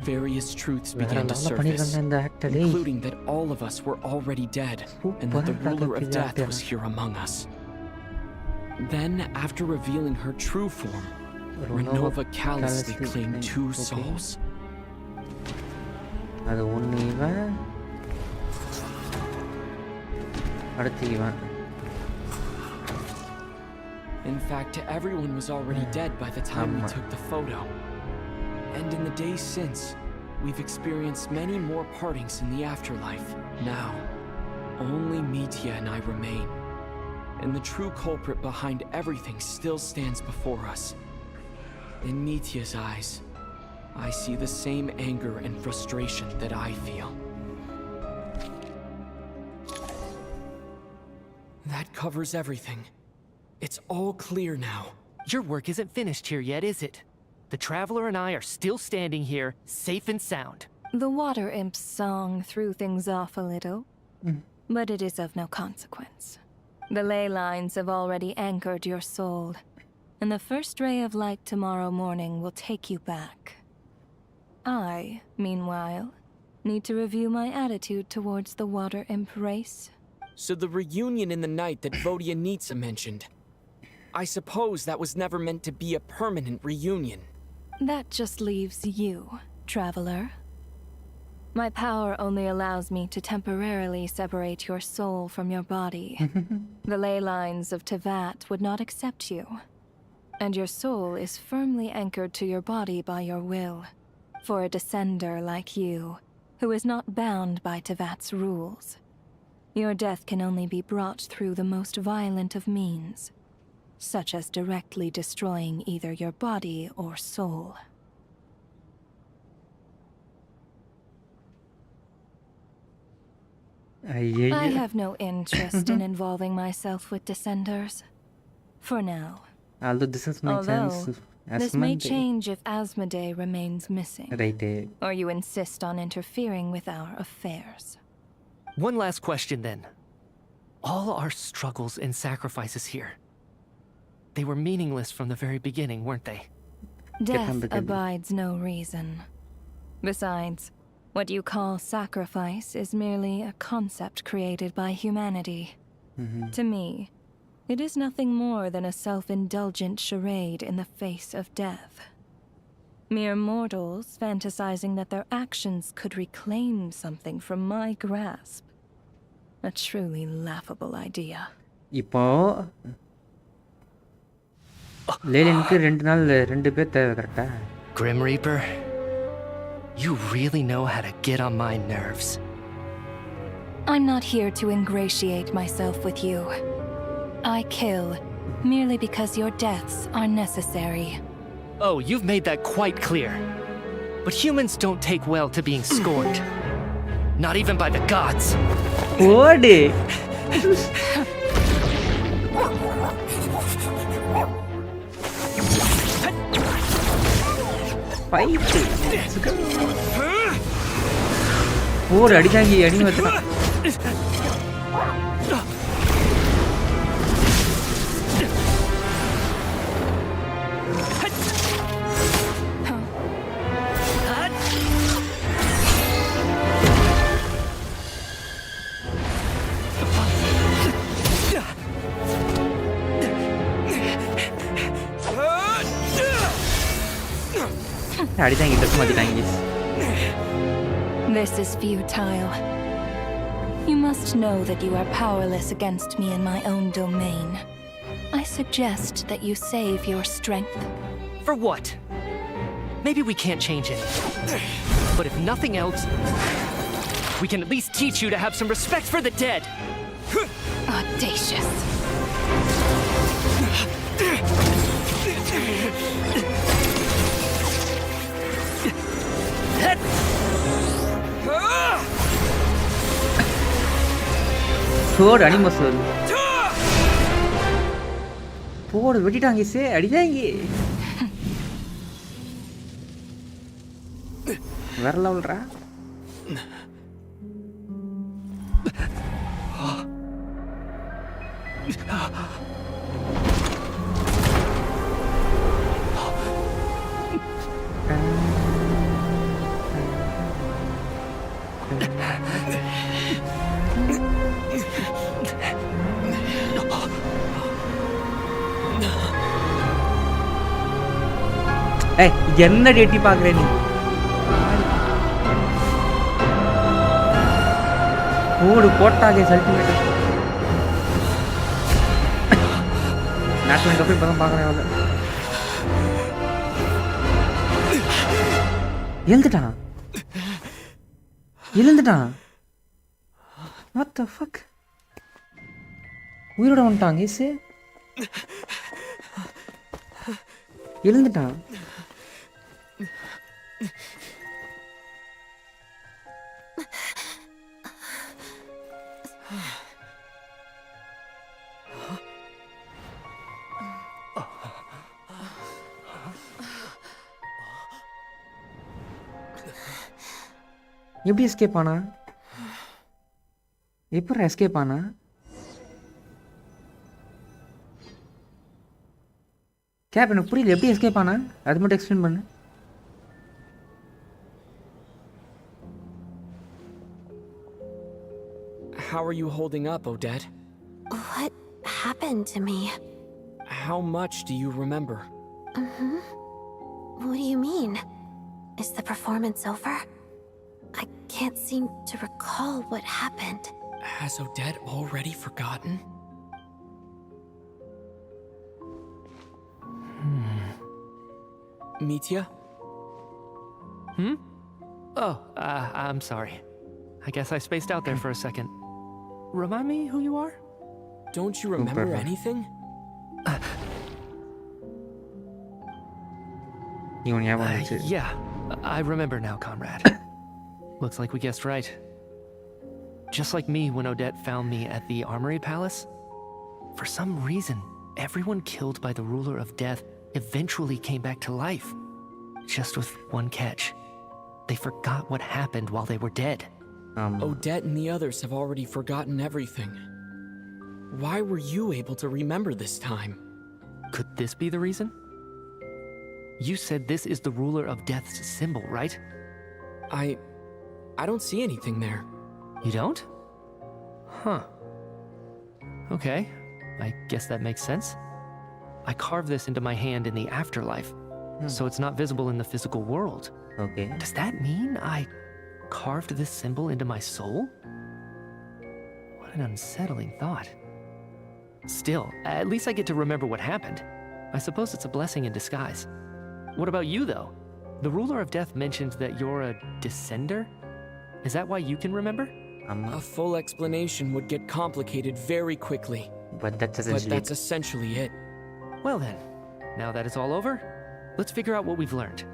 Various truths began to surface, including that all of us were already dead, and that the ruler of death was here among us. Then, after revealing her true form, Renova callously claimed 2 souls. In fact, everyone was already dead by the time we took the photo. And in the days since, we've experienced many more partings in the afterlife. Now, only Mitya and I remain. And the true culprit behind everything still stands before us. In Mitya's eyes, I see the same anger and frustration that I feel. That covers everything. It's all clear now. Your work isn't finished here yet, is it? The Traveler and I are still standing here, safe and sound. The Water Imp's song threw things off a little, but it is of no consequence. The ley lines have already anchored your soul, and the first ray of light tomorrow morning will take you back. I, meanwhile, need to review my attitude towards the Water Imp race. So the reunion in the night that Vodyanitsa mentioned, I suppose that was never meant to be a permanent reunion. That just leaves you, Traveler. My power only allows me to temporarily separate your soul from your body. The ley lines of Tevat would not accept you, and your soul is firmly anchored to your body by your will. For a descender like you, who is not bound by Tevat's rules, your death can only be brought through the most violent of means, such as directly destroying either your body or soul. I have no interest in involving myself with Descenders. For now. Although this may change if Asmodee remains missing. Or you insist on interfering with our affairs. One last question then. All our struggles and sacrifices here, they were meaningless from the very beginning, weren't they? Death abides no reason. Besides, what you call sacrifice is merely a concept created by humanity. To me, It is nothing more than a self-indulgent charade in the face of death. Mere mortals fantasizing that their actions could reclaim something from my grasp. A truly laughable idea. இப்போ லேலனுக்கு 2 நாள் 2 பேர் தேவை கரெக்ட்டா? Grim Reaper, you really know how to get on my nerves. I'm not here to ingratiate myself with you. I kill merely because your deaths are necessary. Oh, you've made that quite clear. But humans don't take well to being scorned. Not even by the gods. What? Fight. Let's go. Oh, அடிச்சாங்க அடி வச்சான். This is futile. You must know that you are powerless against me in my own domain. I suggest that you save your strength. For what? Maybe we can't change it. But if nothing else, we can at least teach you to have some respect for the dead. Audacious. Sword animals. Sword வெட்டிட்டாங்க சே அடிச்சாங்க. வேற லெவல்ரா. ஏய் என்ன டேட்டி பாக்குற நீ ஓடு போட்டாங்க ultimate national cup இப்பதான் பாக்குறேன் அவள எழுந்துட்டான் what the fuck உயிரோட வந்துட்டாங்க ஏசே எழுந்துட்டான் எப்படி எஸ்கேப் ஆனா எப்படி எஸ்கேப் ஆனா கேப் எனக்கு புரியல எப்படி எஸ்கேப் ஆனா அது மட்டும் எக்ஸ்பிளைன் பண்ணு How are you holding up, Odette? What happened to me? How much do you remember? What do you mean? Is the performance over? I can't seem to recall what happened. Has Odette already forgotten? Mitya? Oh, I'm sorry. I guess I spaced out there for a second. Remind me who you are? Don't you remember anything? Yeah, I remember now, comrade. Looks like we guessed right. Just like me when Odette found me at the Armory Palace. For some reason, everyone killed by the ruler of death eventually came back to life. Just with one catch. They forgot what happened while they were dead. Odette and the others have already forgotten everything. Why were you able to remember this time? Could this be the reason? You said this is the ruler of death's symbol, right? I don't see anything there. You don't? Huh. Okay. I guess that makes sense. I carved this into my hand in the afterlife, so it's not visible in the physical world. Okay. Does that mean I carved this symbol into my soul? What an unsettling thought. Still, at least I get to remember what happened. I suppose it's a blessing in disguise. What about you, though? The ruler of death mentioned that you're a descender? Is that why you can remember? A full explanation would get complicated very quickly. But that's essentially it. Well then, now that it's all over, let's figure out what we've learned.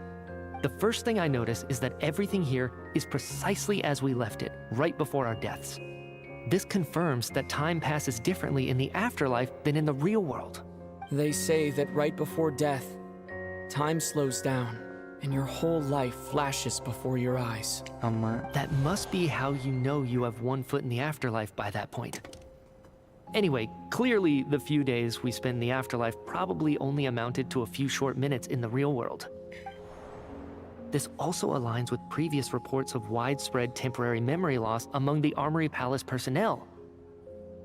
The first thing I notice is that everything here is precisely as we left it, right before our deaths. This confirms that time passes differently in the afterlife than in the real world. They say that right before death, time slows down, and your whole life flashes before your eyes. That must be how you know you have one foot in the afterlife by that point. Anyway, clearly the few days we spend in the afterlife probably only amounted to a few short minutes in the real world. This also aligns with previous reports of widespread temporary memory loss among the Armory Palace personnel.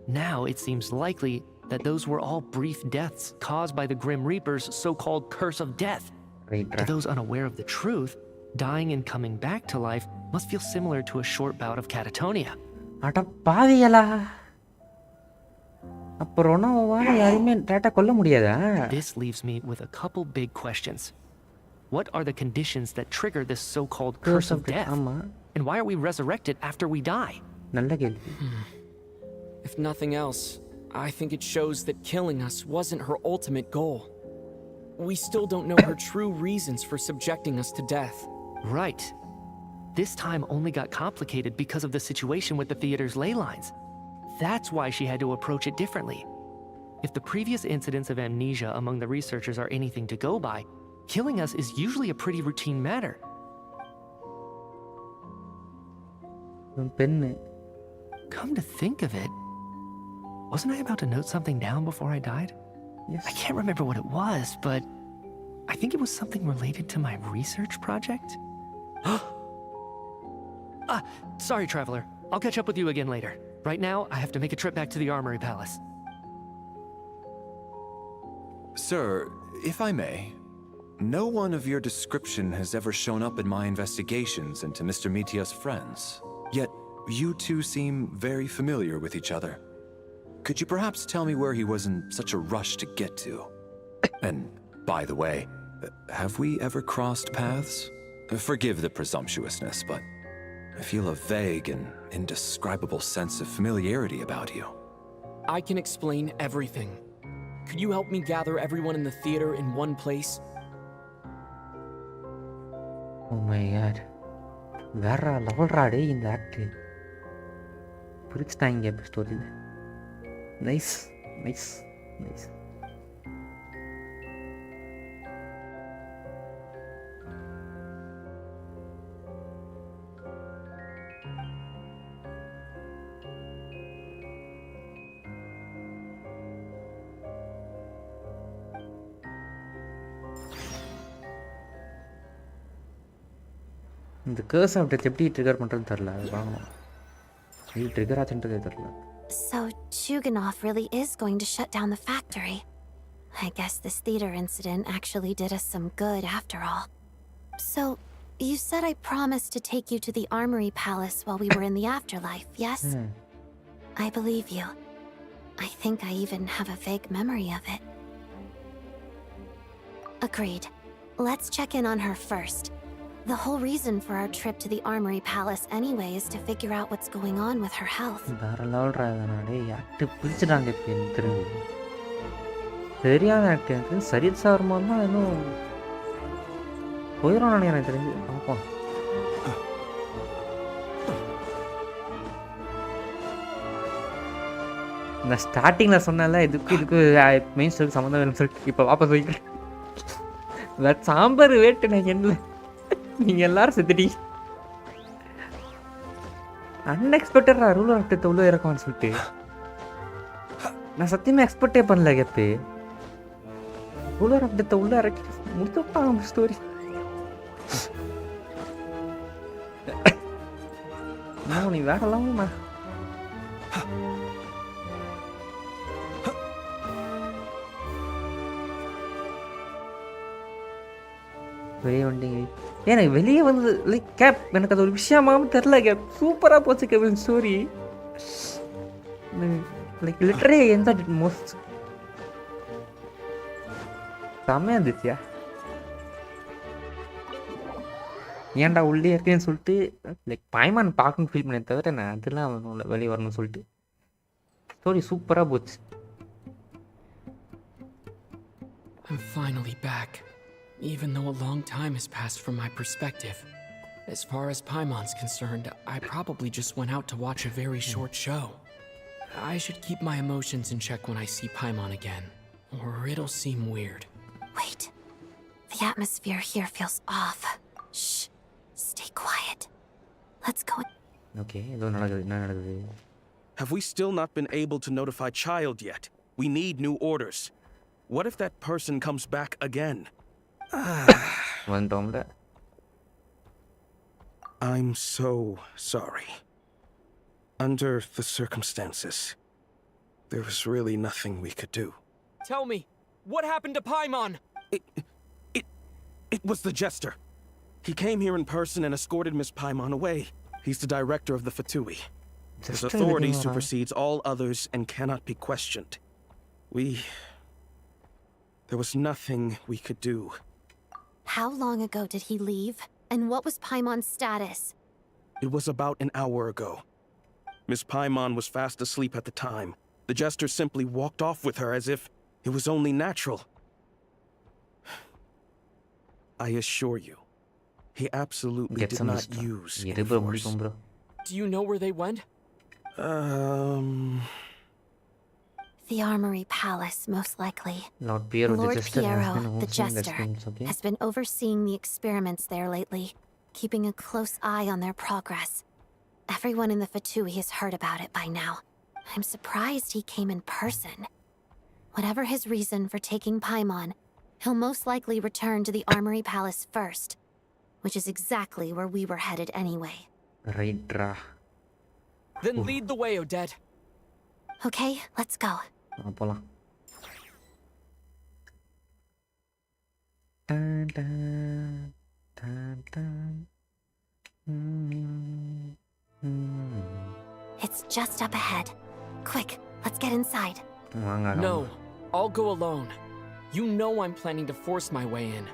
Now it seems likely that those were all brief deaths caused by the Grim Reaper's so-called curse of death. To those unaware of the truth, dying and coming back to life must feel similar to a short bout of catatonia. This leaves me with a couple big questions. What are the conditions that trigger this so-called curse of death? And why are we resurrected after we die? If nothing else, I think it shows that killing us wasn't her ultimate goal. We still don't know her true reasons for subjecting us to death. Right. This time only got complicated because of the situation with the theater's ley lines. That's why she had to approach it differently. If the previous incidents of amnesia among the researchers are anything to go by, killing us is usually a pretty routine matter. Come to think of it, wasn't I about to note something down before I died? Yes. I can't remember what it was, but I think it was something related to my research project. Sorry, Traveler. I'll catch up with you again later. Right now, I have to make a trip back to the Armory Palace. Sir, if I may, no one of your description has ever shown up in my investigations into Mr. Mitia's friends. Yet, you two seem very familiar with each other. Could you perhaps tell me where he was in such a rush to get to? And, by the way, have we ever crossed paths? Forgive the presumptuousness, but I feel a vague and indescribable sense of familiarity about you. I can explain everything. Could you help me gather everyone in the theater in one place? Oh my god. Vera level rade in the act. Purichitainga the story. Nice. The curse of death எப்படி trigger பண்றதுன்னு தெரியல. அது வாங்கணும். இது trigger ஆச்சுன்றது தெரியல. So Chuganov really is going to shut down the factory. I guess this theater incident actually did us some good after all. So, you said I promised to take you to the Armory Palace while we were in the afterlife, yes? I believe you. I think I even have a vague memory of it. Agreed. Let's check in on her first. The whole reason for our trip to the Armory Palace anyway is to figure out what's going on with her health. நான் ஸ்டார்டிங்ல சொன்னல இதுக்கு main story சம்பந்தம் இல்லைன்னு சொல்லிட்டு இப்போ வாபஸ் போய்க்கிறேன். சாம்பார் வேட்டு நான் என்ன நீங்க எல்லாரும் செத்துட்டீங்க. அன்எக்ஸ்பெக்டடா ரூல் ஆஃப் டெத் உள்ள இறக்கும்னு சொல்லிட்டு நான் சத்தியமா எக்ஸ்பெக்டே பண்ணல. கேப்பே ரூலர் ஆஃப் டெத் உள்ள இறக்கி முடிச்சுட்டாங்க ஸ்டோரி. நீ வேறலாம் வெளியே வந்துட்டீங்க. எனக்கு வெளியே வந்து லைக் கேப் எனக்கு அது ஒரு விஷயமாவும் தெரில கேப். சூப்பராக போச்சு கேப் story. Like literally enjoyed it most. செம்மையாக இருந்துச்சியா. ஏன்டா உள்ளே இருக்கேன்னு சொல்லிட்டு லைக் பாய்மான் பார்க்கணும்னு ஃபீல் பண்ணேன் தவிர நான் அதெல்லாம் வெளியே வரணும்னு சொல்லிட்டு ஸ்டோரி சூப்பராக போச்சு. I'm finally back, even though a long time has passed from my perspective. As far as Paimon's concerned, I probably just went out to watch a very short show. I should keep my emotions in check when I see Paimon again, or it'll seem weird. Wait. The atmosphere here feels off. Shh. Stay quiet. Let's go. Okay, ஏதோ நடக்குது. என்ன நடக்குது? Have we still not been able to notify Child yet? We need new orders. What if that person comes back again? வந்துட்டோம்ல. I'm so sorry. Under the circumstances, there was really nothing we could do. Tell me, what happened to Paimon? It was the Jester. He came here in person and escorted Miss Paimon away. He's the director of the Fatui. His authority supersedes all others and cannot be questioned. There was nothing we could do. How long ago did he leave? And what was Paimon's status? It was about an hour ago. Miss Paimon was fast asleep at the time. The Jester simply walked off with her as if it was only natural. I assure you, he absolutely did not use any force. Do you know where they went? The Armory Palace, most likely. Lord Piero, the Jester, has been overseeing the experiments there lately, keeping a close eye on their progress. Everyone in the Fatui has heard about it by now. I'm surprised he came in person. Whatever his reason for taking Paimon, he'll most likely return to the Armory Palace first, which is exactly where we were headed anyway. Right. Then lead the way, Odette. Okay, let's go. போலாம். It's just up ahead. Quick, let's get inside. No, I'll go alone. You know I'm planning to force my way in.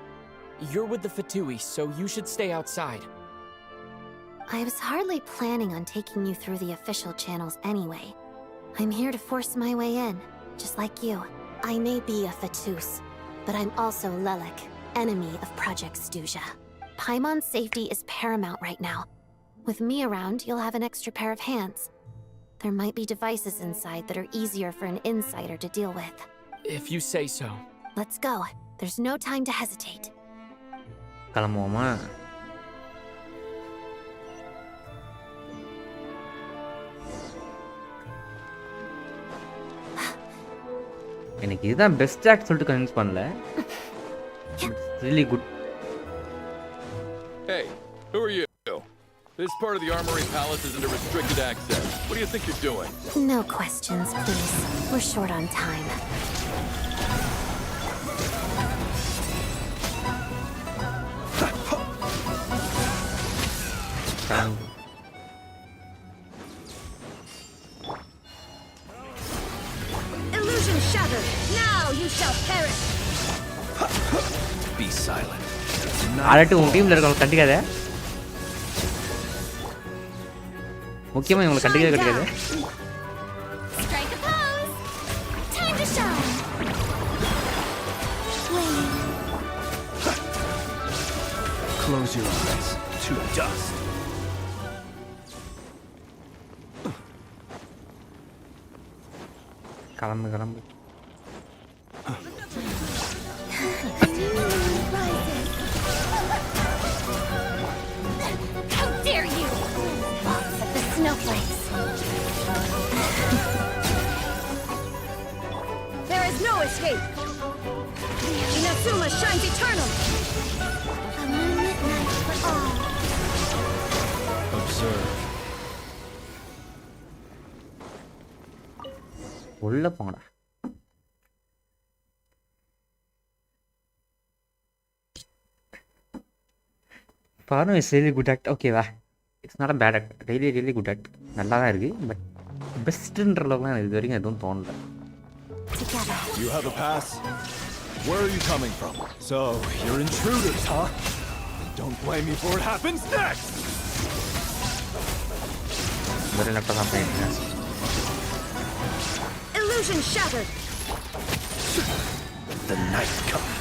You're with the Fatui, so you should stay outside. I was hardly planning on taking you through the official channels anyway. I'm here to force my way in, just like you. I may be a Fatus, but I'm also Lelik, enemy of Project Stuzha. Paimon's safety is paramount right now. With me around, you'll have an extra pair of hands. There might be devices inside that are easier for an insider to deal with. If you say so. Let's go. There's no time to hesitate. கிளம்புவோமா? எனக்கு இதுதான் best act சொல்லிட்டு convince பண்ணல. Really good. Hey, who are you? This part of the Armory Palace is under restricted access. What do you think you're doing? No questions, please. We're short on time. Illusion shattered. Now you shall perish. Be silent. Already உங்க டீம்ல இருக்கவங்க கண்டிக்காத. முக்கியமா இவங்களை கண்டிக்காத. Strike a pose. Time to shine. Close your eyes to dust. கிளம்பு. How dare you! Box of the snowflakes. There is no escape. Inazuma shines eternal. A moonlit night for all. Observe. உள்ள போங்கடா. Pano is really good act. Okay, va. It's not a bad act. Really good act. நல்லா தான் இருக்கு. But bestன்ற அளவுக்குலாம் இது வரைக்கும் எதுவும் தோணல. You have a pass? Where are you coming from? So, you're intruders, huh? Don't blame me for what happens next! Very not something. Illusion shattered! The night comes.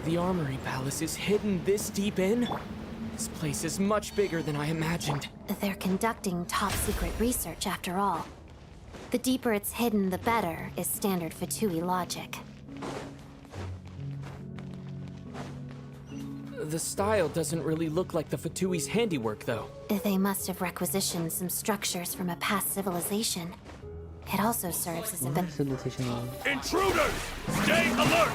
The Armory Palace is hidden this deep in? This place is much bigger than I imagined. They're conducting top-secret research after all. The deeper it's hidden, the better, is standard Fatui logic. The style doesn't really look like the Fatui's handiwork, though. They must have requisitioned some structures from a past civilization. It also serves as a bit... Intruders! Stay alert!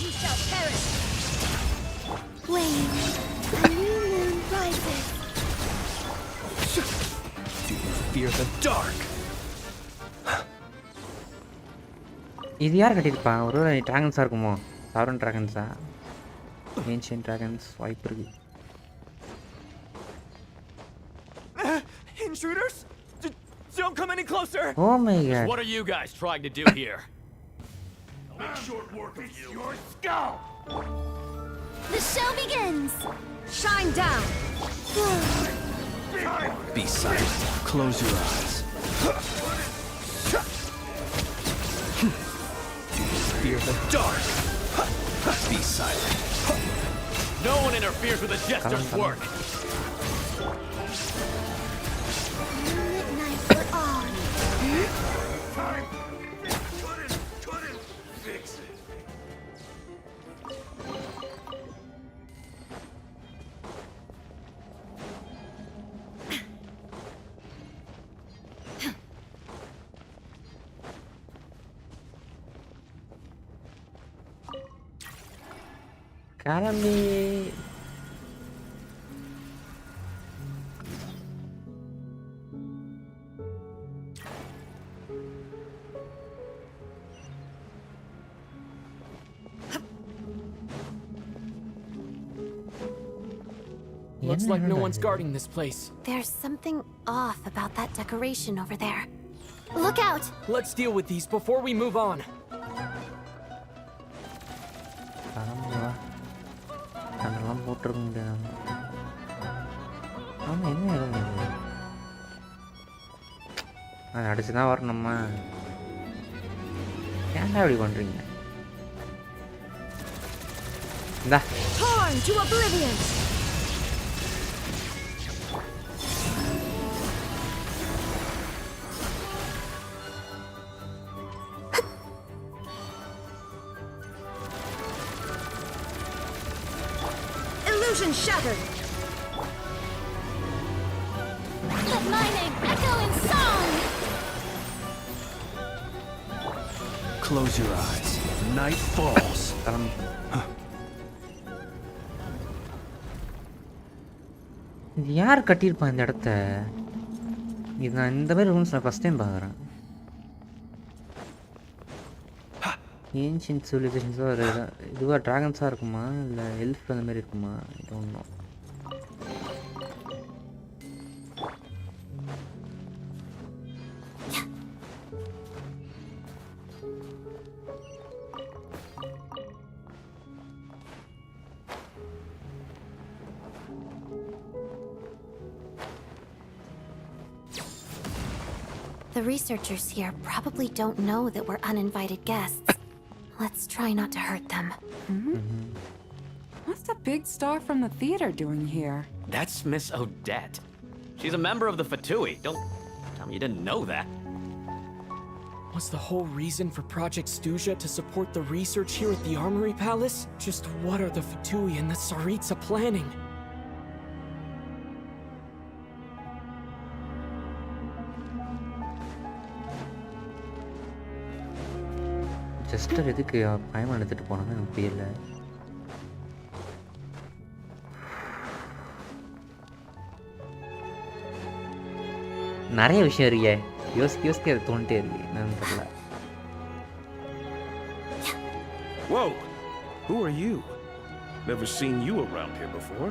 You shall perish! Wait, a new moon rises. Do you fear the dark? இது யார் கட்டியிருப்பா? ஒரு டிராகன்ஸாக இருக்குமோ? சாரன் டிராகன்ஸா? Ancient dragons வாய்ப்பு இருக்கு. Intruders? Don't come any closer! Oh my god. What are you guys trying to do here? I'll make short work of you. Your skull! The show begins! Shine down! Be silent. Close your eyes. Do you fear the dark? Be silent. No one interferes with a jester's work! Midnight for all. Time! Couldn't fix it. கிளம்பி Looks like no one's guarding this place. There's something off about that decoration over there. Look out! Let's deal with these before we move on. அதெல்லாம் போட்டிருக்க முடியாது. ஆமாம், என்ன இடம் இது? அது அடிச்சு தான் வரணுமா? ஏன்டா இப்படி பண்ணுறீங்க? இந்தா Torn to oblivion! Illusion shattered! Let my name echo in song! Close your eyes. Night falls. இது யார் கட்டியிருப்பா இந்த இடத்த? இது நான் இந்த மாதிரி ரூம்ஸ் நான் ஃபஸ்ட் டைம் பார்க்குறேன். ஏன்ஷியன்ட் சிவிலைசேஷன்ஸாக ஒரு இதுவாக ட்ராகன்ஸாக இருக்குமா, இல்லை எல்ஃப் அந்த மாதிரி இருக்குமா? இது ஒன்றும் The researchers here probably don't know that we're uninvited guests. Let's try not to hurt them. What's the big star from the theater doing here? That's Miss Odette. She's a member of the Fatui. Don't tell me you didn't know that. Was the whole reason for Project Stuzha to support the research here at the Armory Palace? Just what are the Fatui and the Tsaritsa planning? Juster எதுக்கு பயமாக எடுத்துகிட்டு போனாங்க எனக்கு புரியல. நிறைய விஷயம் இருக்கே. யோசிக்க அது தோணிட்டே இருக்கு. என்னன்னு தெரியல. Whoa! Who are you? Never seen you around here before.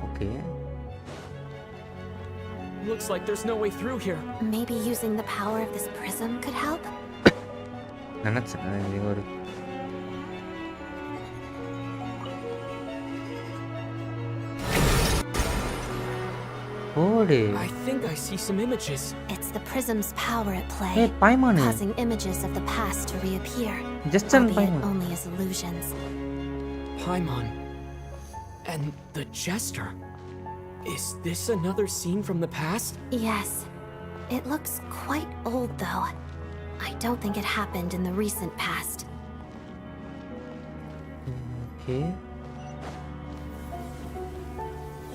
Okay. Looks like there's no way through here. Maybe using the power of this prism could help? நினைச்சேன் இது ஒரு I think I see some images. It's the prism's power at play, Hey, Paimon. causing images of the past to reappear, Just albeit Paimon. only as illusions. Paimon. And the jester. Is this another scene from the past? Yes. It looks quite old, though. I don't think it happened in the recent past. Okay.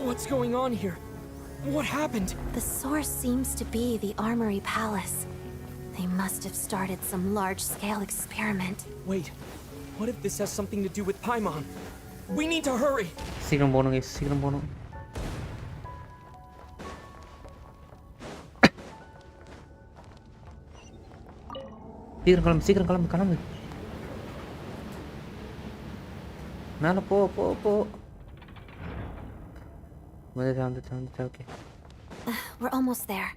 What's going on here? What happened? The source seems to be the Armory Palace. They must have started some large-scale experiment. Wait, what if this has something to do with Paimon? We need to hurry! சீக்கிரம் போகணும் guys, சீக்கிரம் போகணும். சீக்கிரம் கிளம்பு. மேலே போ. வந்துச்சா, okay. We're almost there.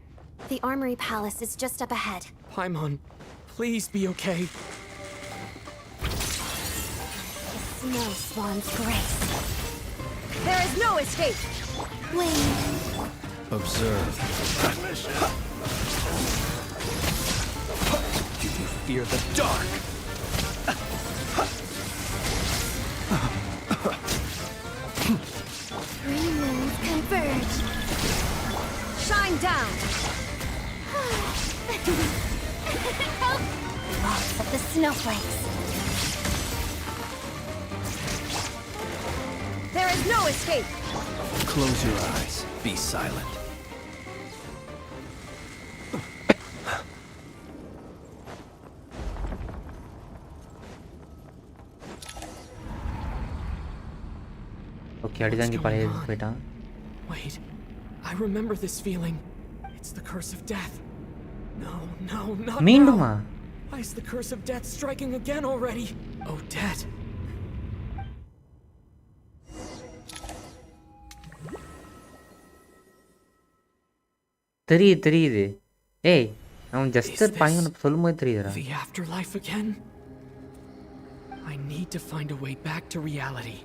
The Armory Palace is just up ahead. Paimon, please be okay. The snow swan's grace. There is no escape! Wait. Observe. Do you fear the dark? Three moons converge. Shine down! Lots of the snowflakes. There is no escape! Close your eyes. Be silent. Okay, அடிதாங்கி பழைய போயிட்டான். Wait, I remember this feeling. It's the curse of death. No, not மீண்டுமா? now. Why is the curse of death striking again already? Oh, Dad. தெரியுது. ஏய், அவன் Juster பையன் சொல்லும்போது தெரியுதுடா. The afterlife again? I need to find a way back to reality.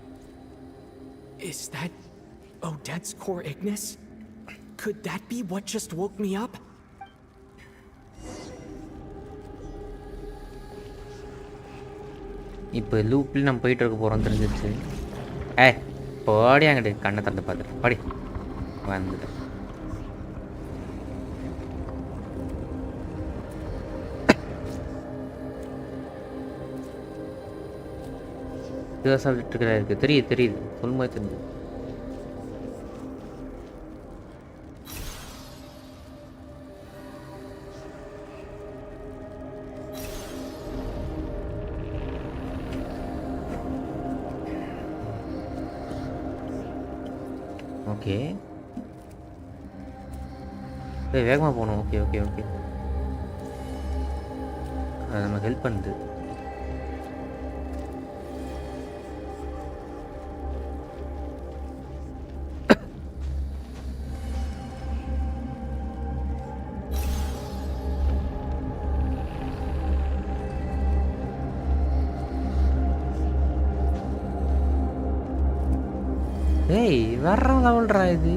Is that Odette's core Ignis? Could that be what just woke me up? இப்போ லூப்பில் நம்ம போயிட்டு இருக்க போகிறோம் தெரிஞ்சிச்சு. போடி அங்கிட்டு கண்ணை தந்து பார்த்துட்டு படி வந்துட்டேன். இருக்கு தெரியுது சொல்லும்போது தெரியுது. ஓகே, வேகமாக போகணும். ஓகே அது நமக்கு ஹெல்ப் பண்ணுது. ஏய், வேற லெவல்ரா இது.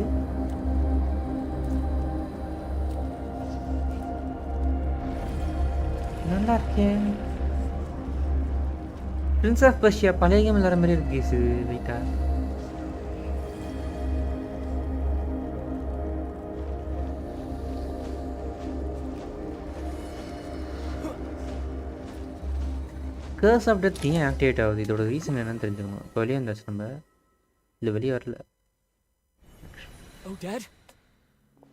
நல்லா இருக்கேன். பிரின்ஸ் ஆஃப் பர்ஷியா பழைய கேம் விளையாடுற மாதிரி இருக்கு இது. வெயிட்டா கர்ஸ் ஆஃப் டெத் ஏன் ஆக்டிவேட் ஆகுது? இதோட ரீசன் என்னன்னு தெரிஞ்சுக்கணும். இப்போ வெளியே வந்தாச்சு நம்ம. இல்லை வெளியே வரல.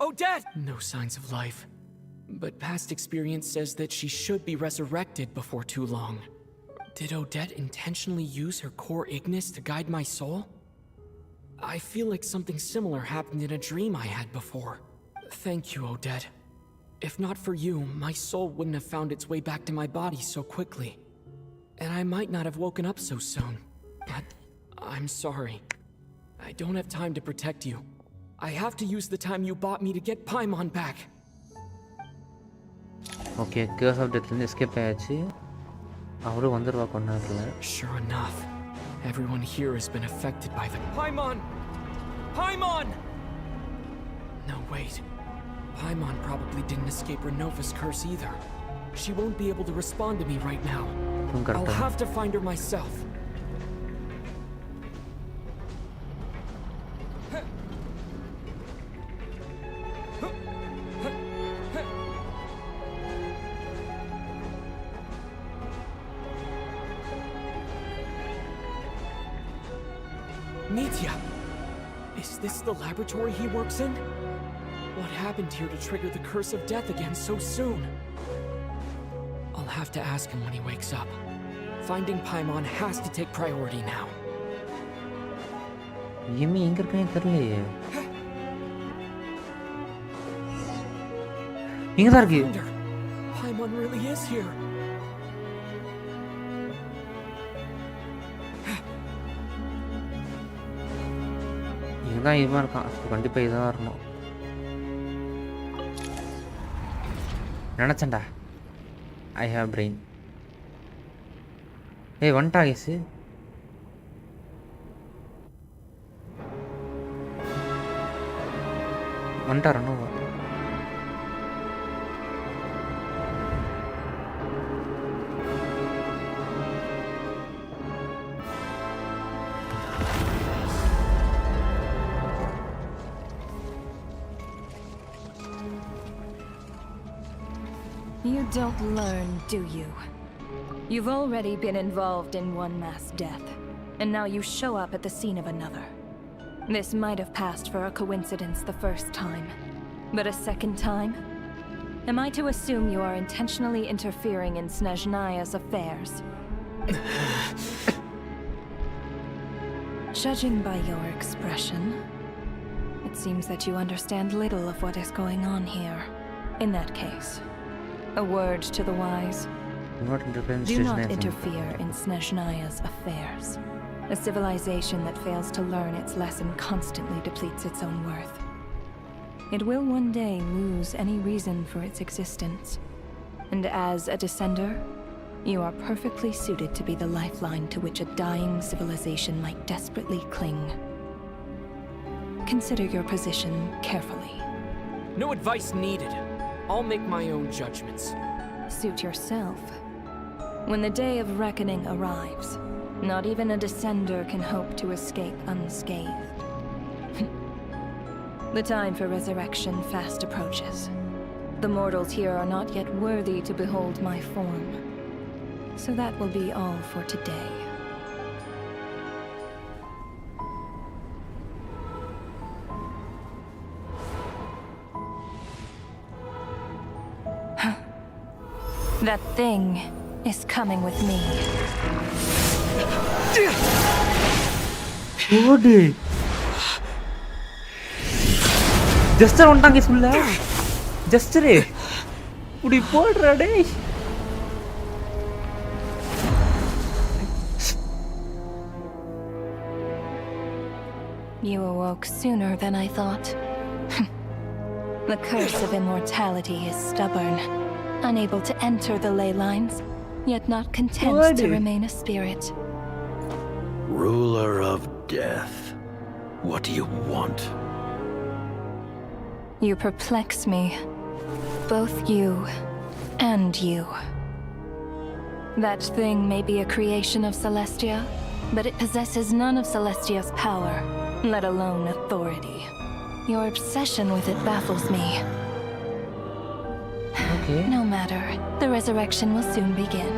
Odette! No signs of life. But past experience says that she should be resurrected before too long. Did Odette intentionally use her core Ignis to guide my soul? I feel like something similar happened in a dream I had before. Thank you, Odette. If not for you, my soul wouldn't have found its way back to my body so quickly. And I might not have woken up so soon. But I'm sorry. I don't have time to protect you. I have to use the time you bought me to get Paimon back. Okay, curse of death escape ஆயாச்சு. அவரு வந்துருவா கொஞ்ச நேரத்துல. Sure enough, everyone here has been affected by the Paimon. Paimon! No, wait. Paimon probably didn't escape Renova's curse either. She won't be able to respond to me right now. I'll have to find her myself. Nitya! Is this the laboratory he works in? What happened here to trigger the curse of death again so soon? I'll have to ask him when he wakes up. Finding Paimon has to take priority now. Yemi எங்க இருக்கேன்னு தெரியலையே. இங்க தான் இருக்கு. Paimon really is here. இங்க தான் இவன் இருக்கான். கண்டிப்பா இதான் வரணும். நினைச்சேன்டா. I have brain. ஏய் வந்துட்டா கேஸ். வந்துட்டா ரெனோவா. You don't learn, do you? You've already been involved in one mass death, and now you show up at the scene of another. This might have passed for a coincidence the first time, but a second time? Am I to assume you are intentionally interfering in Snezhnaya's affairs? Judging by your expression, it seems that you understand little of what is going on here. In that case, a word to the wise. Do not interfere in Snezhnaya's affairs. A civilization that fails to learn its lesson constantly depletes its own worth. It will one day lose any reason for its existence. And as a descender, you are perfectly suited to be the lifeline to which a dying civilization might desperately cling. Consider your position carefully. No advice needed. I'll make my own judgments. Suit yourself. When the day of reckoning arrives, not even a descender can hope to escape unscathed. The time for resurrection fast approaches. The mortals here are not yet worthy to behold my form. So that will be all for today. That thing is coming with me. ஓடு. Juster வந்துட்டாங்க சொல்ல. ஜஸ்டரே. இப்படி போடுறா டேய். You awoke sooner than I thought. The curse of immortality is stubborn, unable to enter the ley lines, yet not content to remain a spirit. Ruler of death, what do you want? You perplex me, both you and you. That thing may be a creation of Celestia, but it possesses none of Celestia's power, let alone authority. Your obsession with it baffles me. Okay. No matter, the resurrection will soon begin.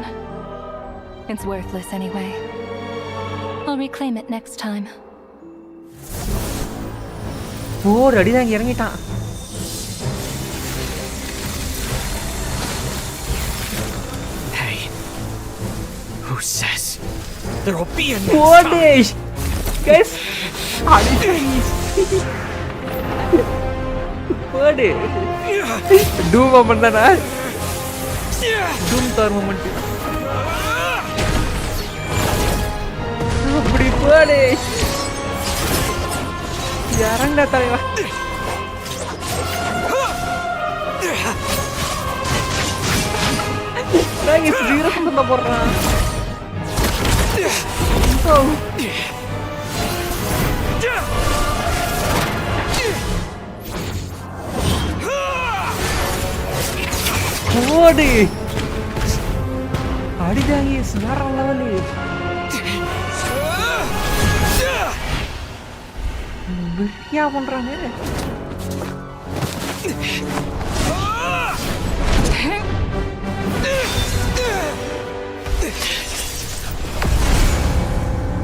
It's worthless anyway. I'll reclaim it next time. Oh, ready தான் இறங்கிட்டான். Hey, who says there will be a next what time? Guys, போடு two moment தானா டூம் தார் moment அப்படி போடு இறங்கா தலைவா நான் இங்க zero பண்ண போறேன் ஓடு அடிதாங்கி வேற லெவலு வெறியா பண்றாங்க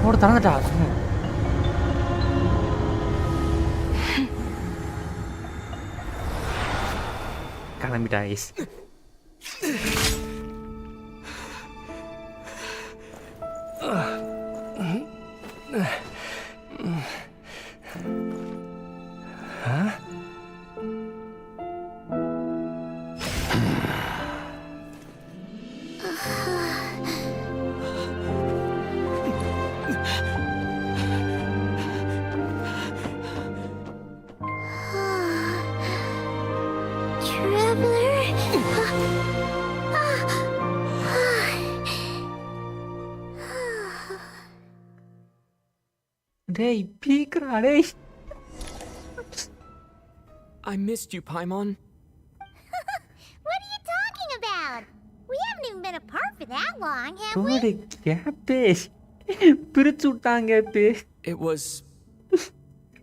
ஓடு தரங்கடா கிளம்பிட்டா ice Hey, Pika, hey. I missed you, Paimon. What are you talking about? We haven't even been apart for that long, have we? It was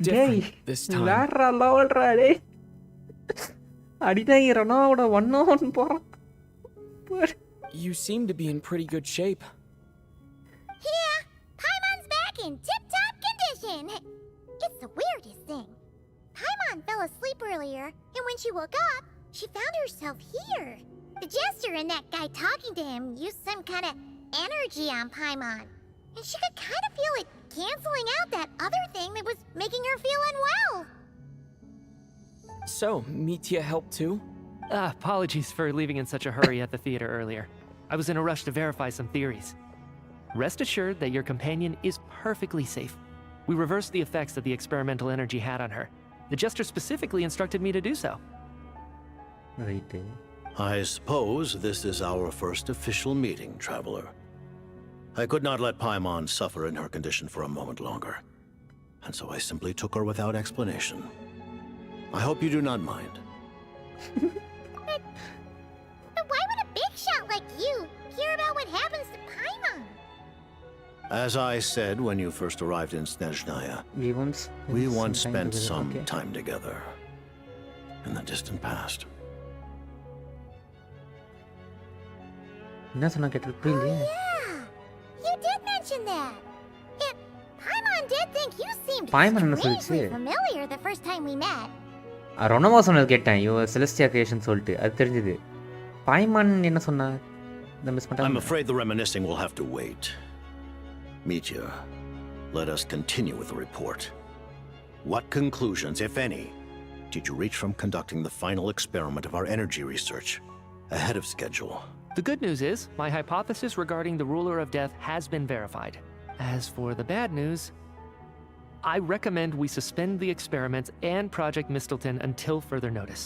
different this time. Lara level rade. Adita Iranoda one on por. You seem to be in pretty good shape. Yeah, Paimon's back in tip-top condition. It's the weirdest thing. Paimon fell asleep earlier, and when she woke up, she found herself here. The jester and that guy talking to him used some kind of energy on Paimon, and she could kind of feel it canceling out that other thing that was making her feel unwell. So, Mitya helped too? Apologies for leaving in such a hurry at the theater earlier. I was in a rush to verify some theories. Rest assured that your companion is perfectly safe. We reversed the effects that the experimental energy had on her. The jester specifically instructed me to do so. Right. I suppose this is our first official meeting, Traveler. I could not let Paimon suffer in her condition for a moment longer, and so I simply took her without explanation. I hope you do not mind. But why would a big shot like you care about what happens to Paimon? As I said when you first arrived in Snezhnaya, we once spent some time together in the distant past. Yeah, you did mention that. And Paimon did think you seemed strangely familiar the first time we met. ரொனமா சொன்னது கேட்டேன் யோ செலஸ்டியா creation சொல்லிட்டு அது தெரிஞ்சது பாய்மான் என்ன சொன்னா miss பண்ணிட்டேன் I'm afraid the reminiscing will have to wait. Mitya, let us continue with the report. What conclusions, if any, did you reach from conducting the final experiment of our energy research ahead of schedule? The good news is, my hypothesis regarding the ruler of death has been verified. As for the bad news, I recommend we suspend the experiments and Project Mistelton until further notice.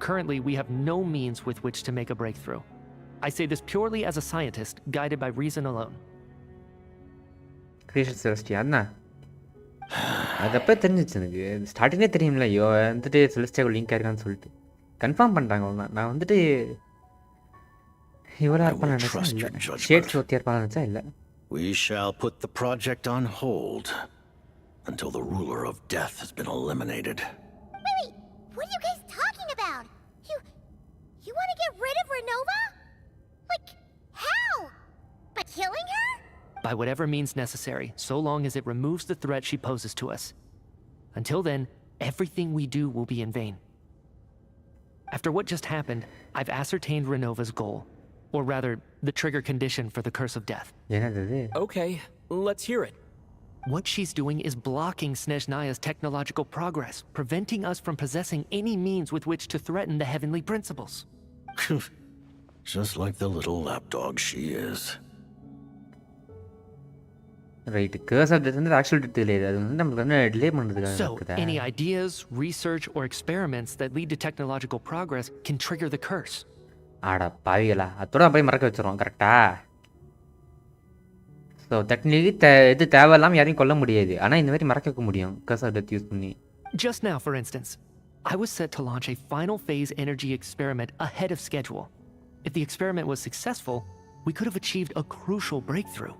Currently, we have no means with which to make a breakthrough. I say this purely as a scientist, guided by reason alone. Creation Celestia, Anna. அதப்போ தெரிஞ்சிச்சு எனக்கு ஸ்டார்டிங்கே தெரியும்ல ஐயோ வந்துட்டு செலஸ்டியா link ஆயிருக்கான்னு சொல்லிட்டு confirm பண்ணிட்டாங்க அவ்வளோதான் நான் வந்துட்டு இவராக இருப்பான்னு நினச்சேன் இல்லை ஷேட் சோத்தியாக இருப்பான்னு நினச்சா இல்லை We shall put the project on hold until the ruler of death has been eliminated. Wait, what are you guys talking about? You want to get rid of Renova? Like, how? By killing her? By whatever means necessary, so long as it removes the threat she poses to us. Until then, everything we do will be in vain. After what just happened, I've ascertained Renova's goal. Or rather, the trigger condition for the curse of death. Okay, let's hear it. What she's doing is blocking Snezhnaya's technological progress, preventing us from possessing any means with which to threaten the heavenly principles. Just like the little lapdog she is. Right, curse of death is actual delay. So, any ideas, research, or experiments that lead to technological progress can trigger the curse. ஆடா பாவிகளா அதோட போய் மறக்க வச்சிருவோம் கரெக்டா so technically இது தேவையில்லாமல் யாரையும் கொல்ல முடியாது ஆனால் இந்த மாதிரி மறக்க வைக்க முடியும் curse of death யூஸ் பண்ணி. Just now, for instance, I was set to launch a final phase energy experiment ahead of schedule. If the experiment was successful, we could have achieved a crucial breakthrough.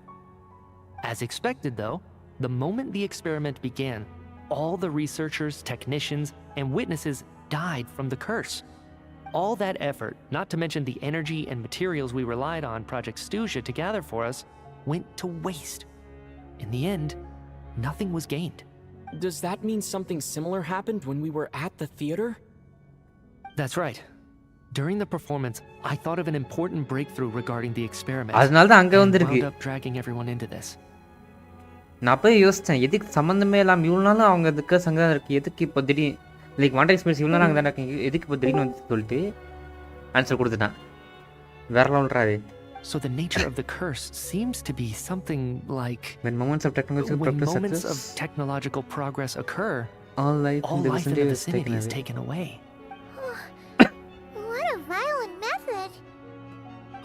As expected, though, the moment the experiment began, all the researchers, technicians, and witnesses died from the curse. All that effort, not to mention the energy and materials we relied on Project Snezhnaya to gather for us, went to waste. In the end, nothing was gained. Does that mean something similar happened when we were at the theater? That's right. During the performance, I thought of an important breakthrough regarding the experiment. அதனால தான் அங்க வந்திருக்கு. Wound up dragging everyone into this. நான் போய் யோசித்தேன் எதுக்கு சம்மந்தமே இல்லாமல் இவ்வளோ நாளும் அவங்க அதுக்கு சங்கம் இருக்குது எதுக்கு இப்போ திடீர் லைக் வாண்டர் எக்ஸ்பீரியன்ஸ் இவ்வளோ நாள் அங்கே தான் இருக்கீங்க எதுக்கு இப்போ திடீர்னு வந்து சொல்லிட்டு ஆன்சர் கொடுத்துட்டான் வேற லெவல்றாரு. So the nature of the curse seems to be something like when moments of technological progress occur, all life in the vicinity is taken away. What a violent method.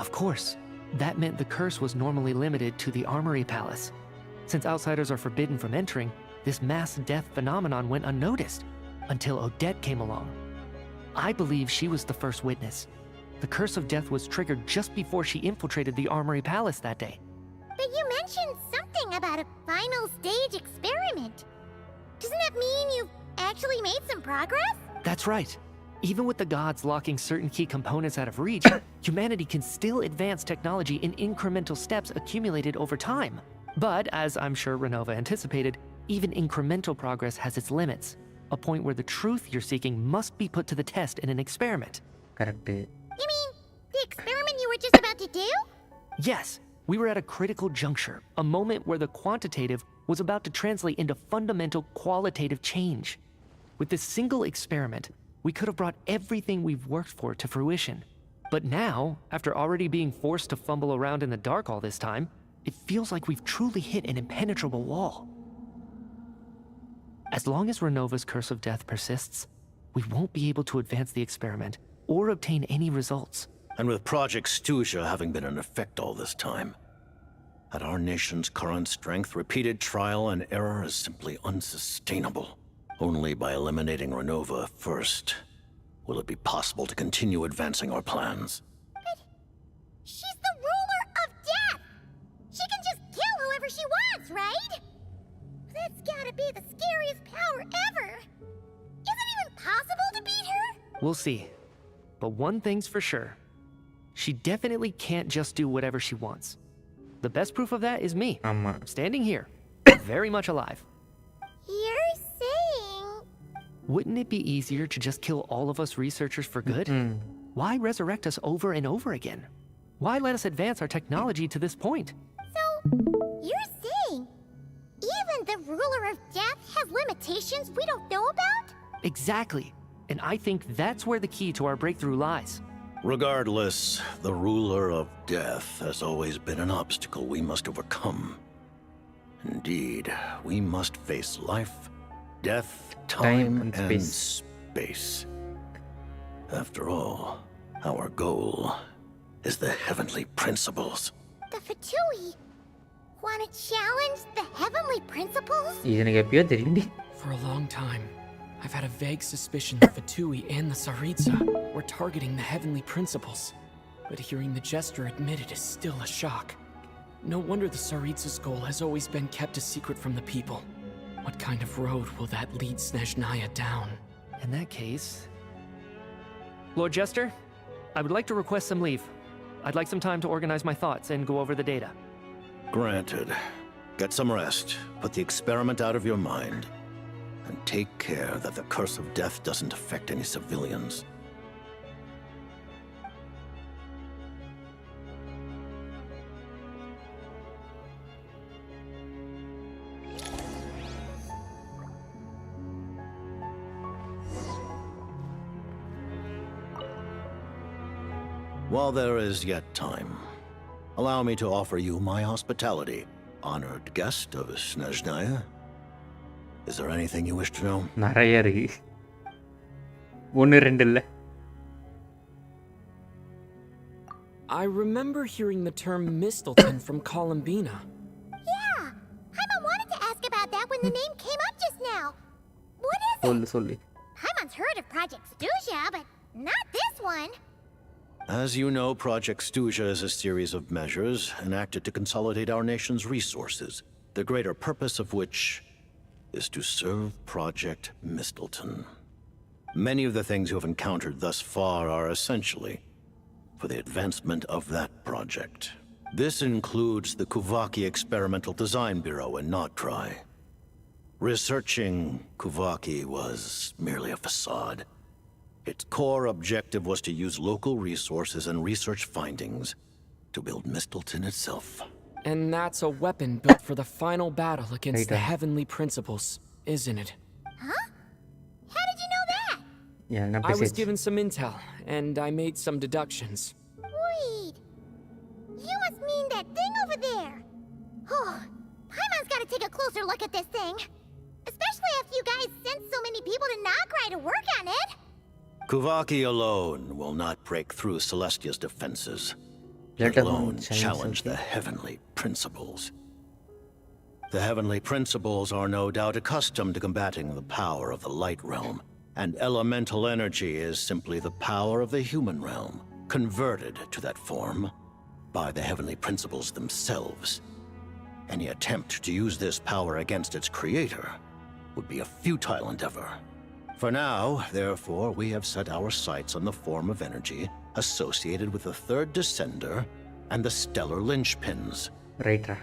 Of course, that meant the curse was normally limited to the Armory Palace. Since outsiders are forbidden from entering, this mass death phenomenon went unnoticed until Odette came along. I believe she was the first witness. The curse of death was triggered just before she infiltrated the Armory Palace that day. But you mentioned something about a final stage experiment. Doesn't that mean you've actually made some progress? That's right. Even with the gods locking certain key components out of reach, humanity can still advance technology in incremental steps accumulated over time. But, as I'm sure Renova anticipated, even incremental progress has its limits. A point where the truth you're seeking must be put to the test in an experiment. Correct. You mean the experiment you were just about to do? Yes. We were at a critical juncture, a moment where the quantitative was about to translate into fundamental qualitative change. With this single experiment, we could have brought everything we've worked for to fruition. But now, after already being forced to fumble around in the dark all this time, it feels like we've truly hit an impenetrable wall. As long as Renova's curse of death persists, we won't be able to advance the experiment or obtain any results. And with Project Snezhnaya having been in effect all this time, at our nation's current strength, repeated trial and error is simply unsustainable. Only by eliminating Renova first will it be possible to continue advancing our plans. But she's the ruler of death! She can just kill whoever she wants, right? That's gotta be the scariest power ever! Is it even possible to beat her? We'll see. But one thing's for sure. She definitely can't just do whatever she wants. The best proof of that is me. Standing here, very much alive. You're saying... Wouldn't it be easier to just kill all of us researchers for good? Why resurrect us over and over again? Why let us advance our technology to this point? So, you're saying even the ruler of death has limitations we don't know about? Exactly. And I think that's where the key to our breakthrough lies. Regardless, the ruler of death has always been an obstacle we must overcome. Indeed, we must face life, death, time and space. After all, our goal is the heavenly principles. The Fatui wanna challenge the heavenly principles? For a long time, I've had a vague suspicion the Fatui and the Tsaritsa were targeting the heavenly principles. But hearing the jester admit it is still a shock. No wonder the Tsaritsa's goal has always been kept a secret from the people. What kind of road will that lead Snezhnaya down? In that case... Lord Jester, I would like to request some leave. I'd like some time to organize my thoughts and go over the data. Granted. Get some rest, put the experiment out of your mind, and take care that the curse of death doesn't affect any civilians. While there is yet time, allow me to offer you my hospitality, honored guest of Snezhnaya. Is there anything you wish to know? நிறைய இருக்கு. ஒன்னு ரெண்டு இல்ல. I remember hearing the term Mistleton from Columbina. Yeah, Paimon wanted to ask about that when the name came up just now. What is it? Paimon's heard of Project Stuja, but not this one. As you know, Project Stuja is a series of measures enacted to consolidate our nation's resources, the greater purpose of which is to serve Project Mistleton. Many of the things you have encountered thus far are essentially for the advancement of that project. This includes the Kuvaki Experimental Design Bureau in Nodtrai. Researching Kuvaki was merely a facade. Its core objective was to use local resources and research findings to build Mistleton itself. And that's a weapon built for the final battle against the Heavenly Principles, isn't it? Huh? How did you know that? Yeah, I was given some intel, and I made some deductions. Wait. You must mean that thing over there. Oh, Paimon's gotta take a closer look at this thing. Especially after you guys sent so many people to Nagrai to work on it. Kuvaki alone will not break through Celestia's defenses, let alone challenge the Heavenly Principles. The Heavenly Principles are no doubt accustomed to combating the power of the Light Realm, and elemental energy is simply the power of the human realm, converted to that form by the Heavenly Principles themselves. Any attempt to use this power against its creator would be a futile endeavor. For now, therefore, we have set our sights on the form of energy associated with the third descender and the stellar linchpins.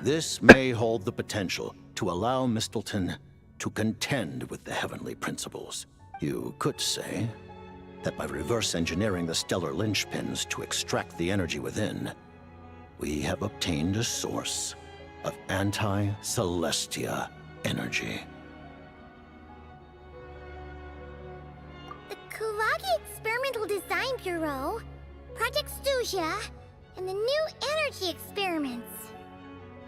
This may hold the potential to allow Mistleton to contend with the Heavenly Principles. You could say that by reverse engineering the stellar linchpins to extract the energy within, we have obtained a source of anti-Celestia energy. The Kuvaki Experimental Design Bureau, Project Stuja, and the new energy experiments.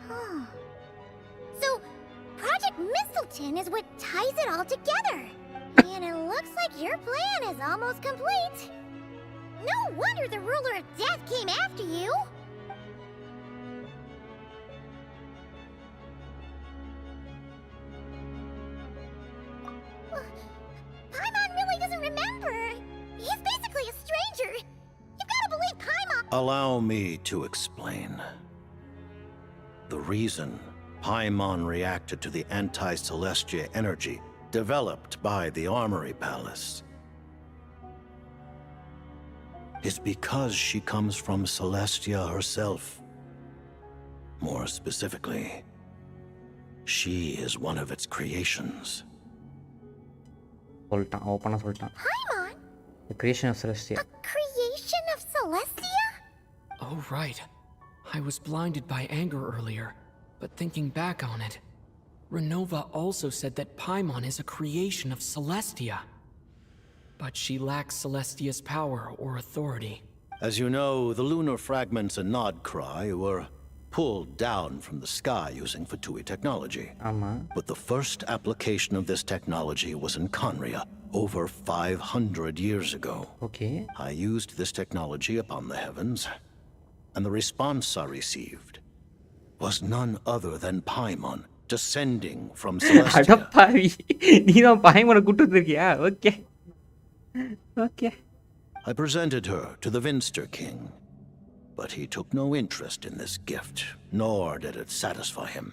Huh. So, Project Mistleton is what ties it all together. And it looks like your plan is almost complete. No wonder the Ruler of Death came after you. Paimon really doesn't remember. He's basically a stranger. You've got to believe Paimon. Allow me to explain. The reason Paimon reacted to the anti-Celestia energy developed by the Armory Palace is because she comes from Celestia herself. More specifically, she is one of its creations. Paimon? The creation of Celestia. A creation of Celestia? Oh, right. I was blinded by anger earlier, but thinking back on it, Renova also said that Paimon is a creation of Celestia. But she lacks Celestia's power or authority. As you know, the lunar fragments in Nodtrai were pulled down from the sky using Fatui technology. But the first application of this technology was in Conria over 500 years ago. I used this technology upon the heavens, and the response I received was none other than Paimon descending from Celestia. I presented her to the Vinster King, but he took no interest in this gift, nor did it satisfy him.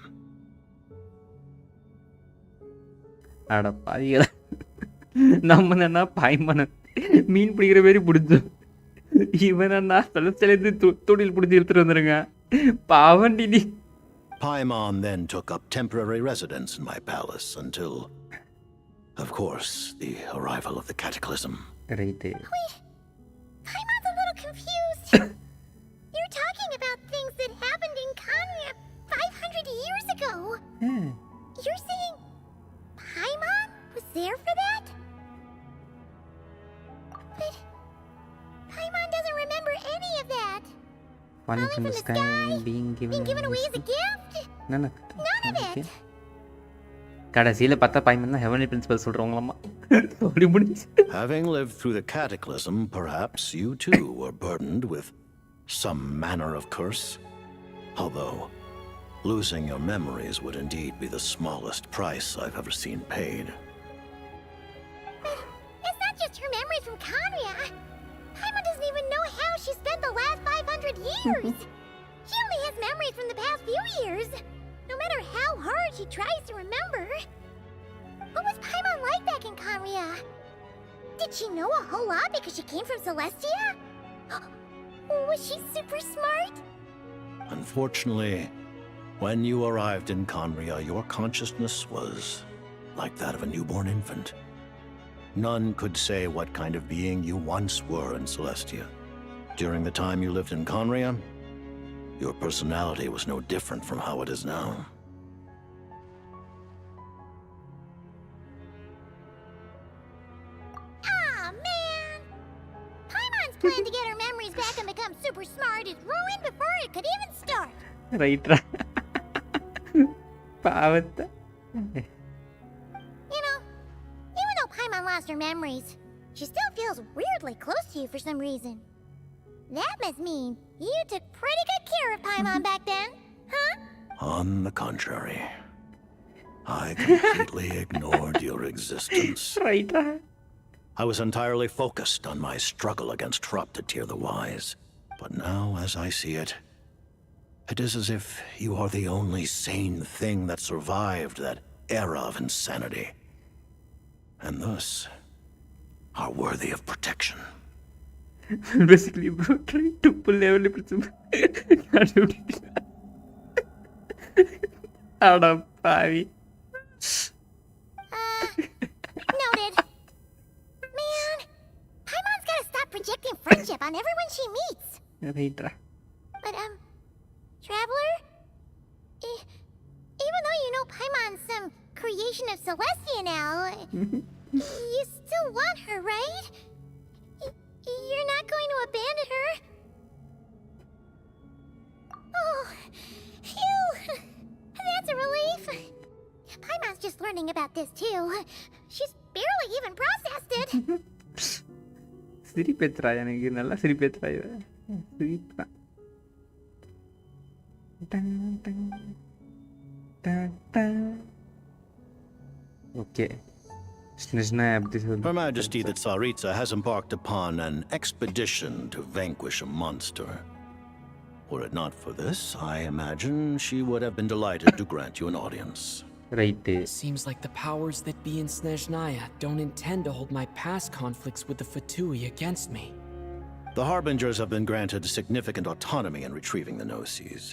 நம்மனா பாய்மன மீன் பிடிக்கிற மாதிரி பிடிச்சு இவனா செலஸ்டியலேருந்து தொழில் பிடிச்சி எடுத்துட்டு வந்துருங்க பாவண்டி. Paimon then took up temporary residence in my palace until, of course, the arrival of the cataclysm. Wait, Paimon's a little confused. You're talking about things that happened in Conria 500 years ago. You're saying Paimon was there for that? But Paimon doesn't remember any of that. Falling from the sky, being given away as a gift? None of it. கடைசியில பார்த்தா பாய்மன் தான் heavenly principal சொல்றவங்களாமா. அப்படி முடிஞ்சு. Having lived through the cataclysm, perhaps you too were burdened with some manner of curse. Although, losing your memories would indeed be the smallest price I've ever seen paid. But it's not just her memories from Conria. Paimon doesn't even know how she spent the last 500 years. She only has memories from the past few years. No matter how hard she tries to remember. What was Paimon like back in Conria? Did she know a whole lot because she came from Celestia? Was she super smart? Unfortunately, when you arrived in Conria, your consciousness was like that of a newborn infant. None could say what kind of being you once were in Celestia. During the time you lived in Conria, your personality was no different from how it is now. Ah, man! Paimon's plan to get her memories back and become super smart is ruined before it could even start. Right. Pavata. You know, even though Paimon lost her memories, she still feels weirdly close to you for some reason. That must mean you took pretty good care of Paimon back then, huh? On the contrary, I completely ignored your existence. Right. I was entirely focused on my struggle against Troptatir the Wise. But now, as I see it, it is as if you are the only sane thing that survived that era of insanity. And thus, are worthy of protection. Basically, bro, trying to pull level principle. Out of Pavi. Noted. Man, Paimon's gotta stop projecting friendship on everyone she meets. Right. But, Traveler? Even though you know Paimon's some creation of Celestia now, you still want her, right? You're not going to abandon her? Oh, phew! That's a relief. Paimon's just learning about this too. She's barely even processed it. சிரிப்பேத்ரா எனக்கு நல்லா சிரிப்பேத்ரா இவ சிரிப்பா okay Her Majesty the Tsaritsa has embarked upon an expedition to vanquish a monster. Were it not for this, I imagine she would have been delighted to grant you an audience. Right. Seems like the powers that be in Snezhnaya don't intend to hold my past conflicts with the Fatui against me. The Harbingers have been granted significant autonomy in retrieving the Gnosis.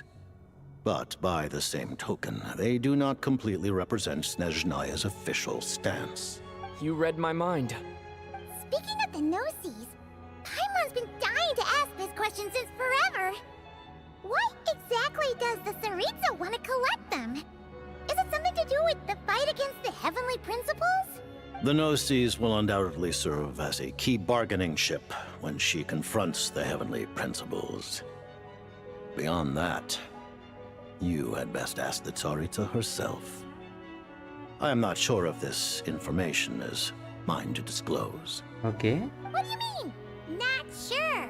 But by the same token, they do not completely represent Snezhnaya's official stance. You read my mind. Speaking of the Gnosis, Paimon's been dying to ask this question since forever. Why exactly does the Tsaritsa want to collect them? Is it something to do with the fight against the heavenly principles? The Gnosis will undoubtedly serve as a key bargaining chip when she confronts the heavenly principles. Beyond that, you had best ask the Tsaritsa herself. I am not sure if this information is mine to disclose. Okay. What do you mean? Not sure.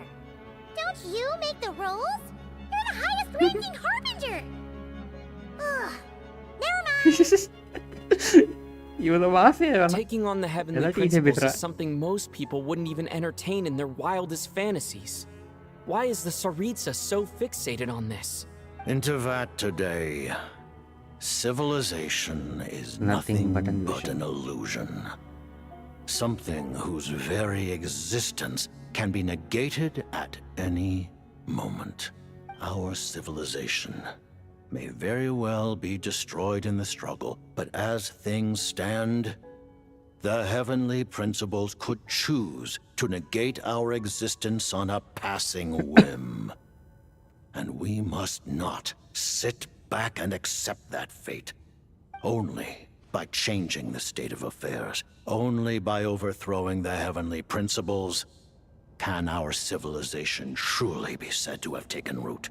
Don't you make the rules? You're the highest ranking Harbinger. Ugh. Never mind. Taking on the heavenly principles is something most people wouldn't even entertain in their wildest fantasies. Why is the Tsaritsa so fixated on this? In Teyvat today, civilization is nothing but an illusion. Something whose very existence can be negated at any moment. Our civilization may very well be destroyed in the struggle, but as things stand, the heavenly principles could choose to negate our existence on a passing whim. And we must not sit back and accept that fate. Only by changing the state of affairs, only by overthrowing the heavenly principles, can our civilization truly be said to have taken root.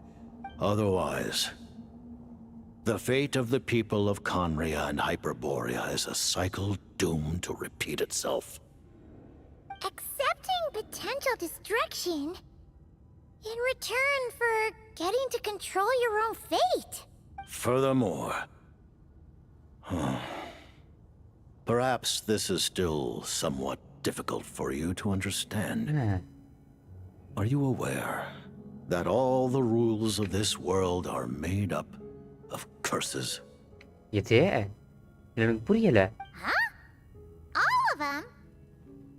Otherwise, the fate of the people of Conria and Hyperborea is a cycle doomed to repeat itself. Accepting potential destruction in return for getting to control your own fate. Furthermore, perhaps this is still somewhat difficult for you to understand. Are you aware that all the rules of this world are made up of curses? Yeah. புரியல. Huh? All of them?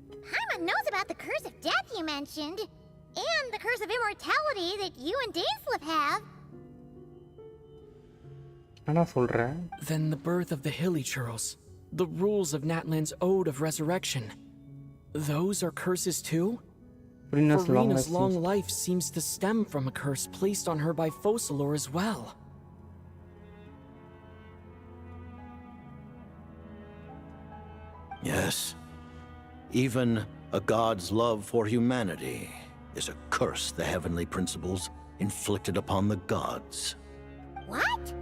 Paimon knows about the curse of death you mentioned, and the curse of immortality that you and Dainsleif have. Then the birth of the Hilichurls, the rules of Natlan's Ode of Resurrection, those are curses too? Farina's long life seems to stem from a curse placed on her by Focalor as well. Yes. Even a god's love for humanity is a curse the heavenly principles inflicted upon the gods. What?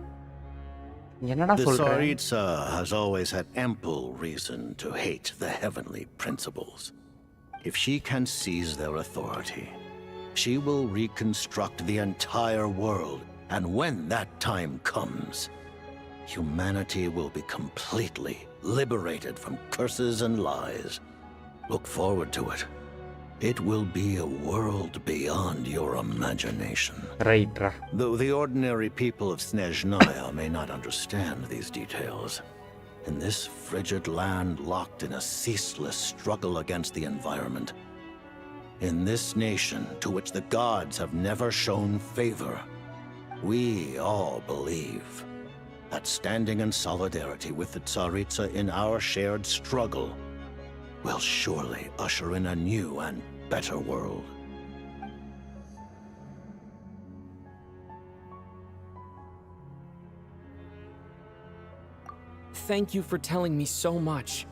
The Tsaritsa has always had ample reason to hate the heavenly principles. If she can seize their authority, she will reconstruct the entire world, and when that time comes, humanity will be completely liberated from curses and lies. Look forward to it. It will be a world beyond your imagination. Right. Though the ordinary people of Snezhnaya may not understand these details, in this frigid land locked in a ceaseless struggle against the environment, in this nation to which the gods have never shown favor, we all believe that standing in solidarity with the Tsaritsa in our shared struggle will surely usher in a new and better world. Thank you for telling me so much.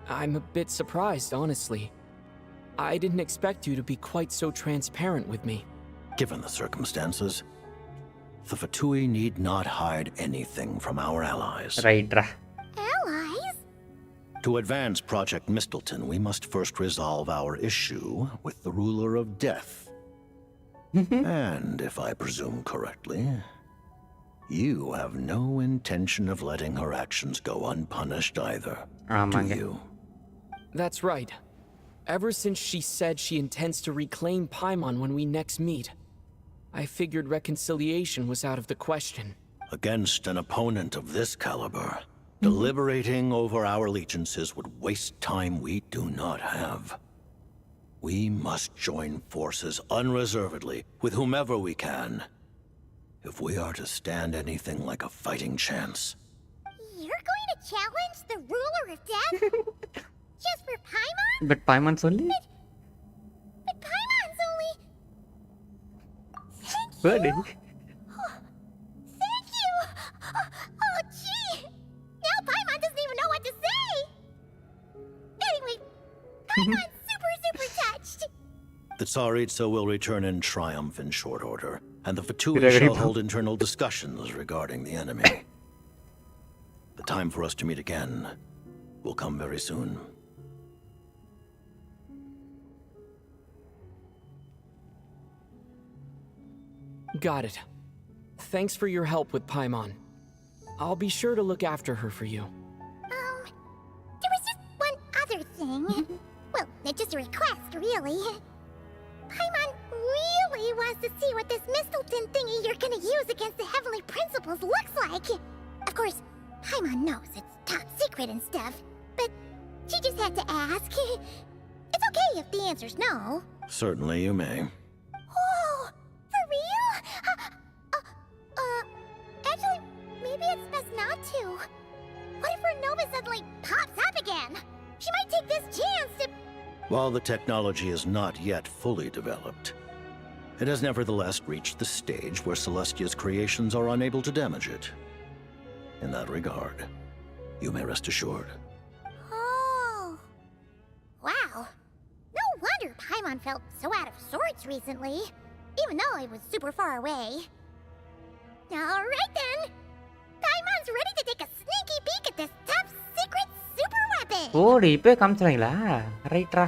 I'm a bit surprised, honestly. I didn't expect you to be quite so transparent with me. Given the circumstances, the Fatui need not hide anything from our allies. Right. Allies? To advance Project Mistleton, we must first resolve our issue with the ruler of death. And if I presume correctly, you have no intention of letting her actions go unpunished either, do you? That's right. Ever since she said she intends to reclaim Paimon when we next meet, I figured reconciliation was out of the question. Against an opponent of this caliber, deliberating over our allegiances would waste time we do not have. We must join forces unreservedly with whomever we can, if we are to stand anything like a fighting chance. You're going to challenge the ruler of death? Just for Paimon? But Paimon's only? But Paimon's only... Thank Buddy. you! Thank you! Oh, gee! Now Paimon doesn't even know what to say! Anyway, Paimon's super touched! The Tsaritsa will return in triumph in short order, and the Fatui shall hold internal discussions regarding the enemy. The time for us to meet again will come very soon. Got it. Thanks for your help with Paimon. I'll be sure to look after her for you. There was just one other thing. Well, it's just a request, really. Paimon really wants to see what this Mistleton thingy you're gonna use against the Heavenly Principles looks like. Of course, Paimon knows it's top secret and stuff, but she just had to ask. It's okay if the answer's no. Certainly you may. Oh, for real? Actually, maybe it's best not to. What if her Nova suddenly pops up again? She might take this chance to... While the technology is not yet fully developed, it has nevertheless reached the stage where Celestia's creations are unable to damage it. In that regard, you may rest assured. Oh. Wow. No wonder Paimon Paimon felt so out of sorts recently, even though I was super far away. Alright then! Paimon's ready to take a sneaky peek at this top secret super weapon! ஓடி இப்போ காமிச்சாங்களா? ரைட்ரா.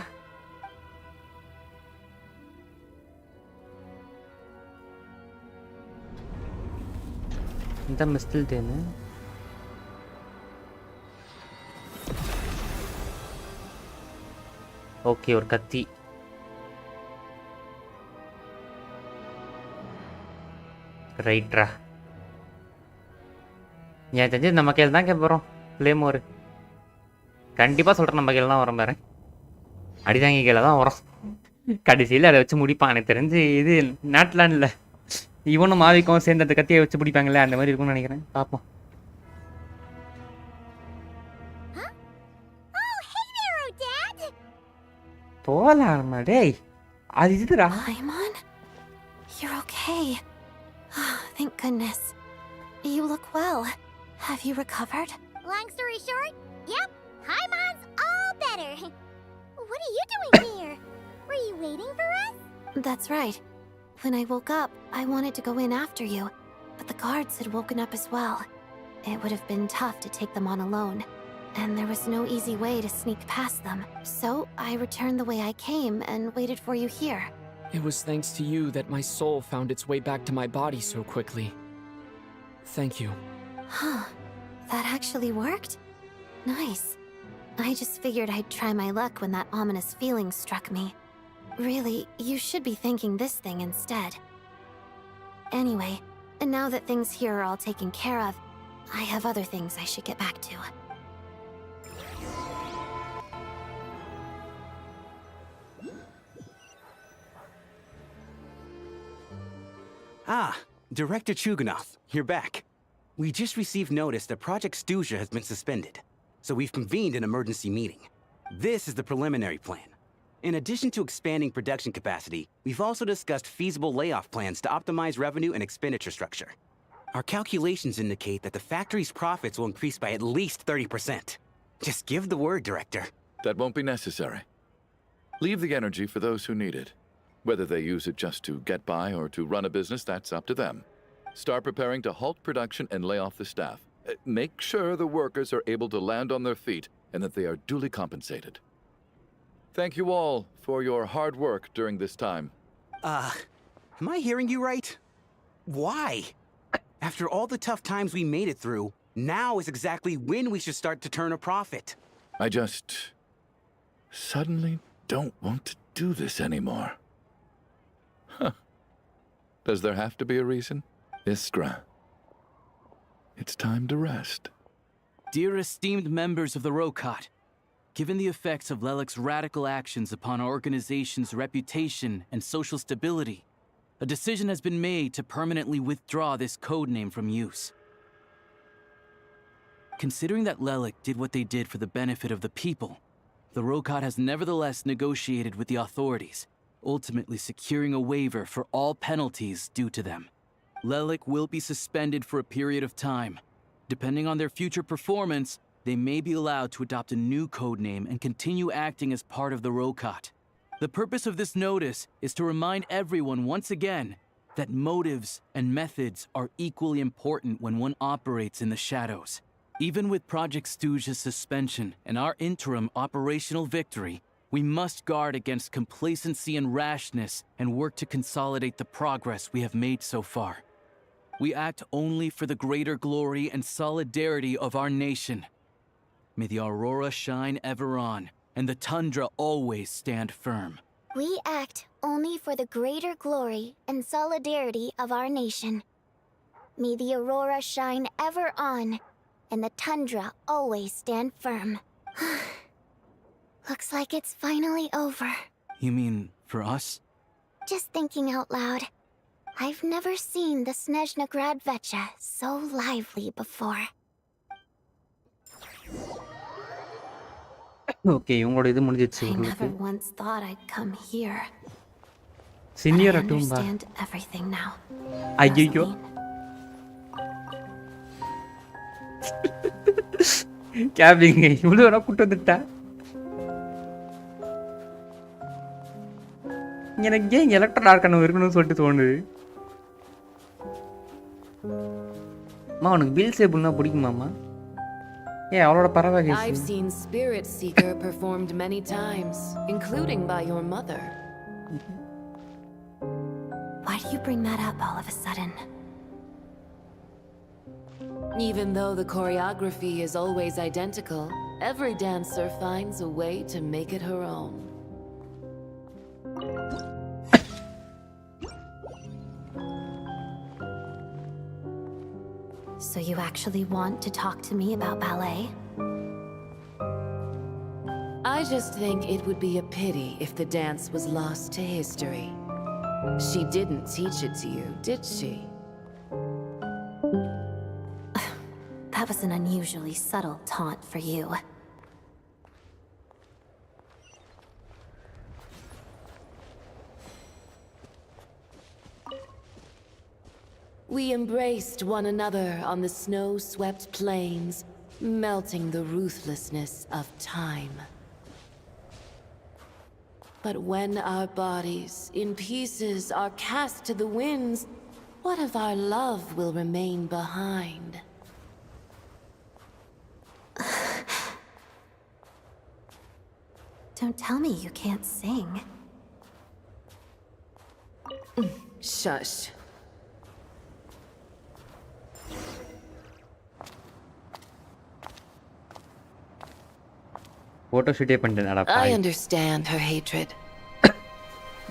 இந்த மிஸ்டில் தேனு. Okay ஒரு கத்தி. ரைட்ரா. ஏன் தெரிஞ்சு நம்ம கையில் தான் கேட்போம் பிளேமோரு. கண்டிப்பாக சொல்கிறேன் நம்ம கையில் தான் வரும் பாரு. அடிதாங்கி கையில் தான் வரும். கடைசியில் அதை வச்சு முடிப்பான். எனக்கு தெரிஞ்சு இது நாட்டெலாம் இல்லை, இவனும் மாவிக்கும் சேர்ந்து அந்த கத்தியை வச்சு பிடிப்பாங்களே அந்த மாதிரி இருக்கும்னு நினைக்கிறேன். பார்ப்போம். போலாம் டேய், அது இதுடா. Paimon? You're okay. Thank goodness. You look well. Have you recovered? Long story short, yep, Paimon's all better. What are you doing here? Were you waiting for us? That's right. When I woke up, I wanted to go in after you, but the guards had woken up as well. It would have been tough to take them on alone, and there was no easy way to sneak past them. So I returned the way I came and waited for you here. It was thanks to you that my soul found its way back to my body so quickly. Thank you. Huh. That actually worked? Nice. I just figured I'd try my luck when that ominous feeling struck me. Really, you should be thanking this thing instead. Anyway, now that things here are all taken care of, I have other things I should get back to. Ah, Director Chuganov, you're back. We just received notice that Project Stuzha has been suspended, so we've convened an emergency meeting. This is the preliminary plan. In addition to expanding production capacity, we've also discussed feasible layoff plans to optimize revenue and expenditure structure. Our calculations indicate that the factory's profits will increase by at least 30%. Just give the word, Director. That won't be necessary. Leave the energy for those who need it. Whether they use it just to get by or to run a business, that's up to them. Start preparing to halt production and lay off the staff. Make sure the workers are able to land on their feet and that they are duly compensated. Thank you all for your hard work during this time. Am I hearing you right? Why? After all the tough times we made it through, now is exactly when we should start to turn a profit. I just suddenly don't want to do this anymore. Huh. Does there have to be a reason? Iskra. It's time to rest. Dear esteemed members of the Rokot, given the effects of Lelik's radical actions upon our organization's reputation and social stability, a decision has been made to permanently withdraw this codename from use. Considering that Lelik did what they did for the benefit of the people, the Rokot has nevertheless negotiated with the authorities, ultimately securing a waiver for all penalties due to them. Lelik will be suspended for a period of time. Depending on their future performance, they may be allowed to adopt a new codename and continue acting as part of the Rokot. The purpose of this notice is to remind everyone once again that motives and methods are equally important when one operates in the shadows. Even with Project Stuzha's suspension and our interim operational victory, we must guard against complacency and rashness and work to consolidate the progress we have made so far. We act only for the greater glory and solidarity of our nation. May the aurora shine ever on, and the tundra always stand firm. We act only for the greater glory and solidarity of our nation. May the aurora shine ever on, and the tundra always stand firm. Looks like it's finally over. You mean for us? Just thinking out loud. I've never seen the Snezhnaya Vecha so lively before. Okay, இவங்களோட இது முடிஞ்சிச்சு. I never once thought I'd come here. Senior I atumba. understand everything now. ஐயோ. கேபிங்க இவ்வளவு நேரம் கூட்டு வந்துட்டா. எனக்கு ஏன் எலக்ட்ரல் ஆர்கன் இருக்கணும்னு சொல்லிட்டு தோணுது. அம்மா உனக்கு பில் சேபிள்னா பிடிக்குமாம்மா? ஏன் அவளோட பரவாயில்லை. I've seen Spirit Seeker performed many times, including by your mother. Why do you bring that up all of a sudden? Even though the choreography is always identical, every dancer finds a way to make it her own. So you actually want to talk to me about ballet? I just think it would be a pity if the dance was lost to history. She didn't teach it to you, did she? That was an unusually subtle taunt for you. We embraced one another on the snow-swept plains, melting the ruthlessness of time. But when our bodies, in pieces, are cast to the winds, what of our love will remain behind? Don't tell me you can't sing. Shush. I understand her hatred.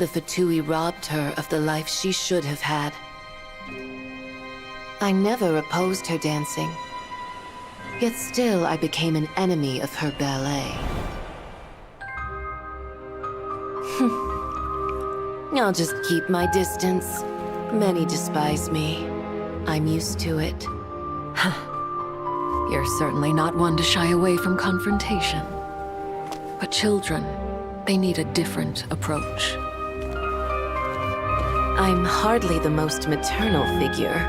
The Fatui robbed her of the life she should have had. I never opposed her dancing. Yet still I became an enemy of her ballet. I'll just keep my distance. Many despise me. I'm used to it. You're certainly not one to shy away from confrontation. But children, they need a different approach. I'm hardly the most maternal figure.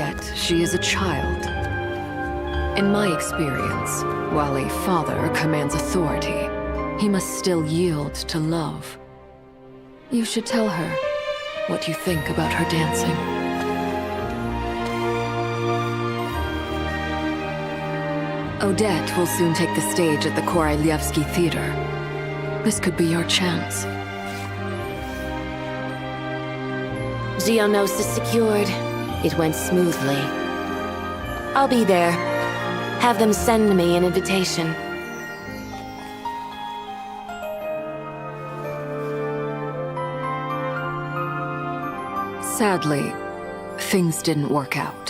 Yet she is a child. In my experience, while a father commands authority, he must still yield to love. You should tell her what you think about her dancing. Odette will soon take the stage at the Korolyevsky Theater. This could be your chance. Geonosis secured. It went smoothly. I'll be there. Have them send me an invitation. Sadly, things didn't work out.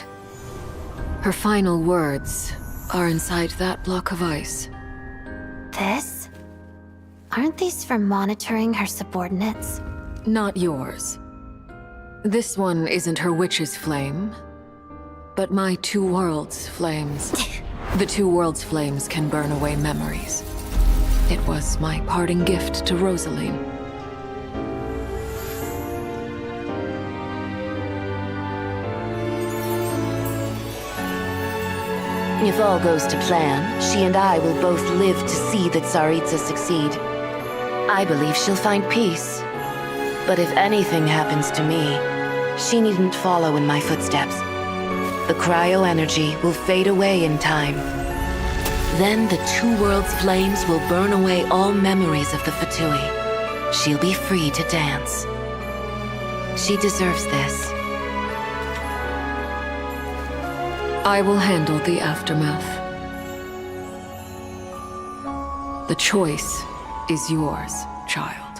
Her final words are inside that block of ice. This? Aren't these for monitoring her subordinates? Not yours. This one isn't her witch's flame, but my two worlds' flames. The two worlds' flames can burn away memories. It was my parting gift to Rosaline. If all goes to plan, she and I will both live to see the Tsaritsa succeed. I believe she'll find peace. But if anything happens to me, she needn't follow in my footsteps. The cryo-energy will fade away in time. Then the two worlds' flames will burn away all memories of the Fatui. She'll be free to dance. She deserves this. I will handle the aftermath. The choice is yours, child.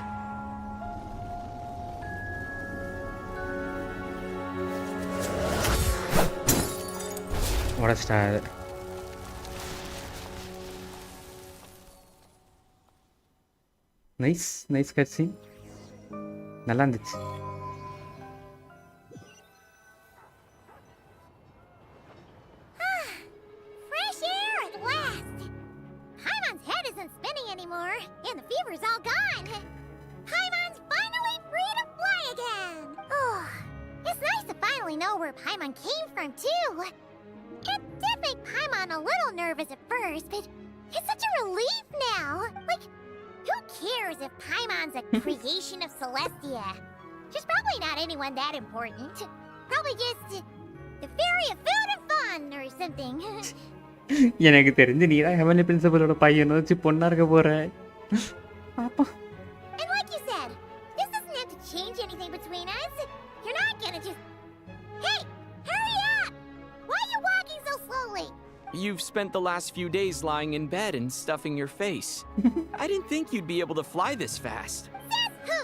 What a style. Nice cutscene. நல்லா இருந்துச்சு. Fresh air at last! Paimon's head isn't spinning anymore, and the fever's all gone. Paimon's finally free to fly again! Oh, it's nice to finally know where Paimon came from, too. It did make Paimon a little nervous at first, but it's such a relief now. Like, Who cares if Paimon's a creation of Celestia? She's probably not anyone that important. Probably just the fairy of food and fun or something. எனக்கு தெரிஞ்சு நீ தான் heavenly பிரின்சிபலோட பையனை வச்சு பொண்ணா இருக்க போற. And like you said, this doesn't have to change anything between us. You're not gonna just... Hey, hurry up! Why are you walking so slowly? You've spent the last few days lying in bed and stuffing your face. I didn't think you'd be able to fly this fast. Says who?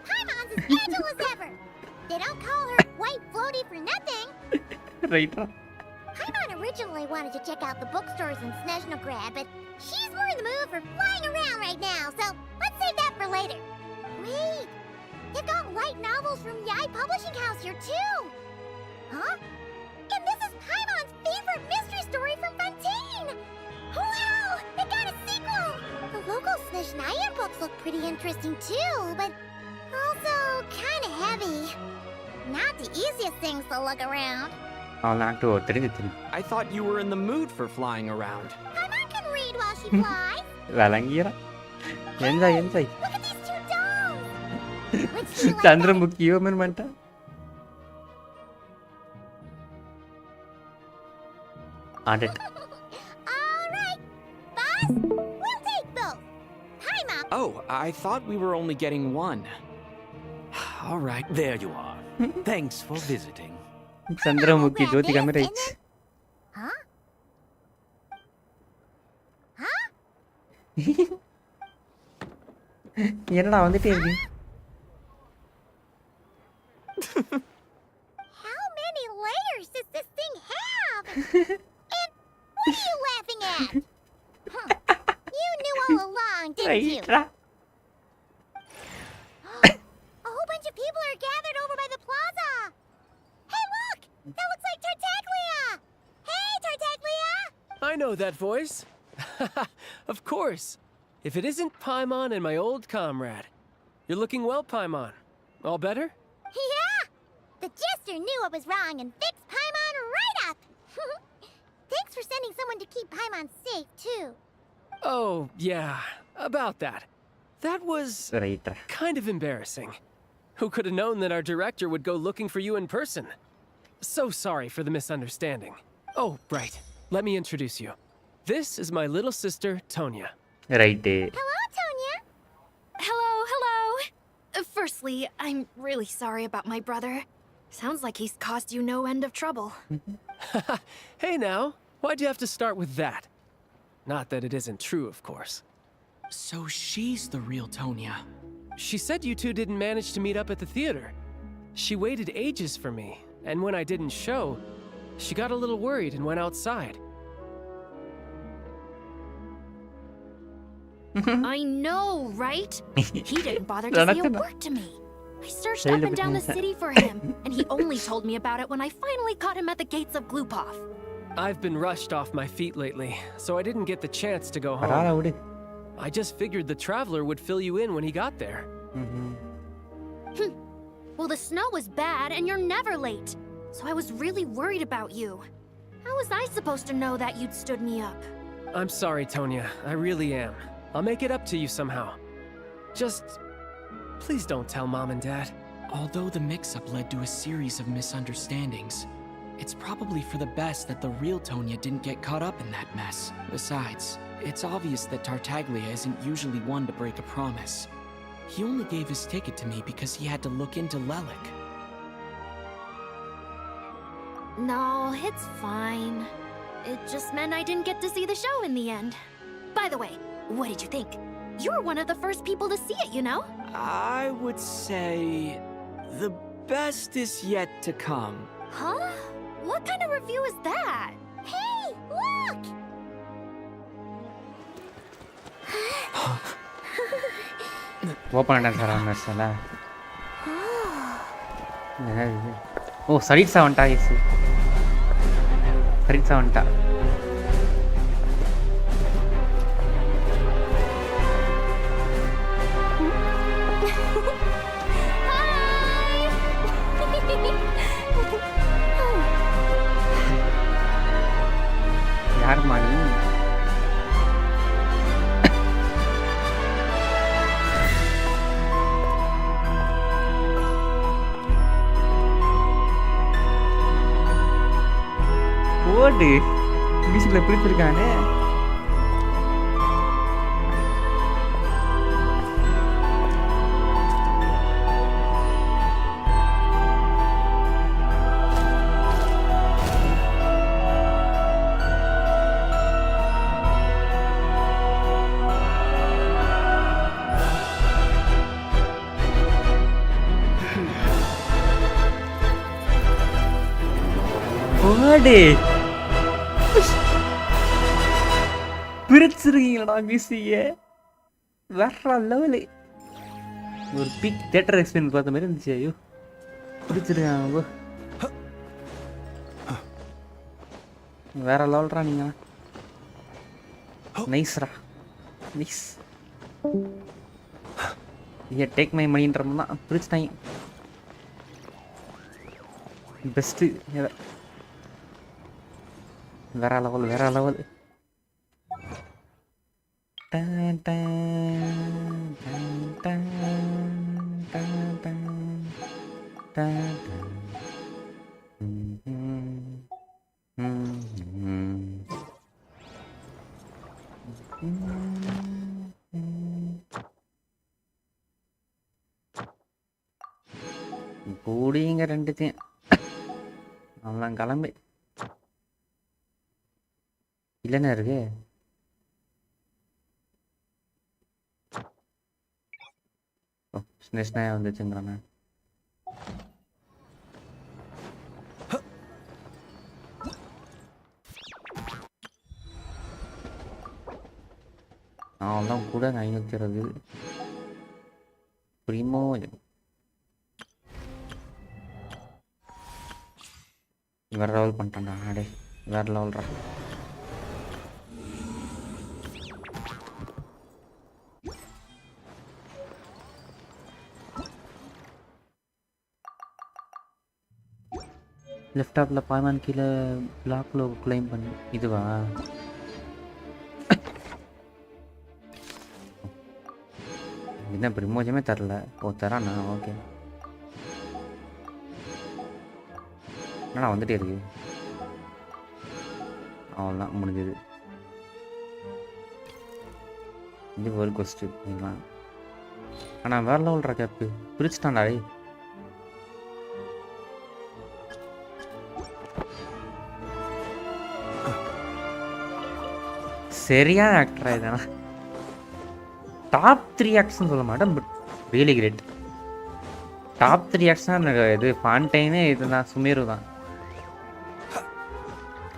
Paimon's as agile as ever. They don't call her White Floaty for nothing. Right. Paimon originally wanted to check out the bookstores in Snezhnaya, but she's more in the mood for flying around right now, so let's save that for later. Wait, they've got light novels from Yai Publishing House here too. Huh? And this is Paimon's favorite mystery story from Fontaine! Wow! They got a sequel! The local Snezhnaya books look pretty interesting too, but also kinda heavy. Not the easiest things to look around. I thought you were in the mood for flying around. Paimon can read while she flies. Enjoy. Look at these two dolls! Which do you like Chandramukhi woman manta. Audit. Alright, boss, we'll take both. Paimon! Oh, I thought we were only getting one. All right. There you are. Thanks for visiting. Chandramukhi Jyoti Kamiraj. Huh? என்னடா வந்துட்டே இருக்கு. How many layers does this thing have? And what are you laughing at? Huh. You knew all along, didn't you? A whole bunch of people are gathered over by the plaza. Hey, look! That looks like Tartaglia! Hey, Tartaglia! I know that voice. Of course. If it isn't Paimon and my old comrade. You're looking well, Paimon. All better? Yeah! The jester knew I was wrong and fixed Paimon right up! Thanks for sending someone to keep Paimon safe, too. Oh, yeah. About that. That was kind of embarrassing. Who could have known that our director would go looking for you in person? So sorry for the misunderstanding. Oh, right. Let me introduce you. This is my little sister, Tonya. Right. Hello, Tonya. Hello. Firstly, I'm really sorry about my brother. Sounds like he's caused you no end of trouble. Hey now, why'd you have to start with that? Not that it isn't true, of course. So she's the real Tonya. She said you two didn't manage to meet up at the theater. She waited ages for me, and when I didn't show, she got a little worried and went outside. I know, right? He didn't bother to say a word to me. I searched up and down the city for him, and he only told me about it when I finally caught him at the gates of Glupov. I've been rushed off my feet lately, so I didn't get the chance to go home. I just figured the traveler would fill you in when he got there. Well, the snow was bad, and you're never late. So I was really worried about you. How was I supposed to know that you'd stood me up? I'm sorry, Tonya. I really am. I'll make it up to you somehow. Just... please don't tell Mom and Dad. Although the mix-up led to a series of misunderstandings, it's probably for the best that the real Tonya didn't get caught up in that mess. Besides, it's obvious that Tartaglia isn't usually one to break a promise. He only gave his ticket to me because he had to look into Lelik. No, it's fine. It just meant I didn't get to see the show in the end. By the way, what did you think? You were one of the first people to see it, you know? I would say... the best is yet to come. Huh? What kind of review is that? Hey, look! Open and answer. Oh, Saritsa vanta yes. Saritsa vanta. Yaar mani. போடு மியூசிக்கில் பிடிச்சிருக்கானே. போடு பிரிச்சிருக்கீங்களா மியூசிக்க, வேற level. ஒரு peak theatre experience பார்த்த மாதிரி இருந்துச்சு. ஐயோ பிடிச்சிருக்காங்க, வேற லெவல்ரா நீங்க. நைஸ்ரா, நைஸ். ஐயா டேக் மை மணின்றமா பிரிச்சுட்டாங்க. பெஸ்ட்டு, வேற லெவல், வேற லெவல். கூடிங்க ரெண்டுத்தையும் அவன் கிளம்பி இல்லைன்னா இருக்கு. ஓ ஸ்னேஷ்னாயா வந்துச்சுங்கிறானே. அவன்தான் கூட 560 ப்ரீமோ. வேற லெவல் பண்ணிட்டான்டா. அடே வேற லெவல்ரா. லெஃப்ட் டாப்ல பாய்மான் கீழே பிளாக்ல கிளைம் பண்ணி இதுவா? என்ன பிரமோஜமே தரல. ஓ தரானா, ஓகே. என்னடா வந்துட்டே இருக்கு. அவ்வளோதான் முடிஞ்சது. இது ஒரு கொஸ்டின். ஆனால் வேற லெவல்ரா கேப்பு பிரிச்சுட்டான்டா. சரியான ஆக்டரா இதெல்லாம். டாப் 3 ஆக்ஷன் சொல்ல மாட்டேன், but really great. Top 3 action இது ஃபான்டைனு, இதுதான் சுமேரு தான்.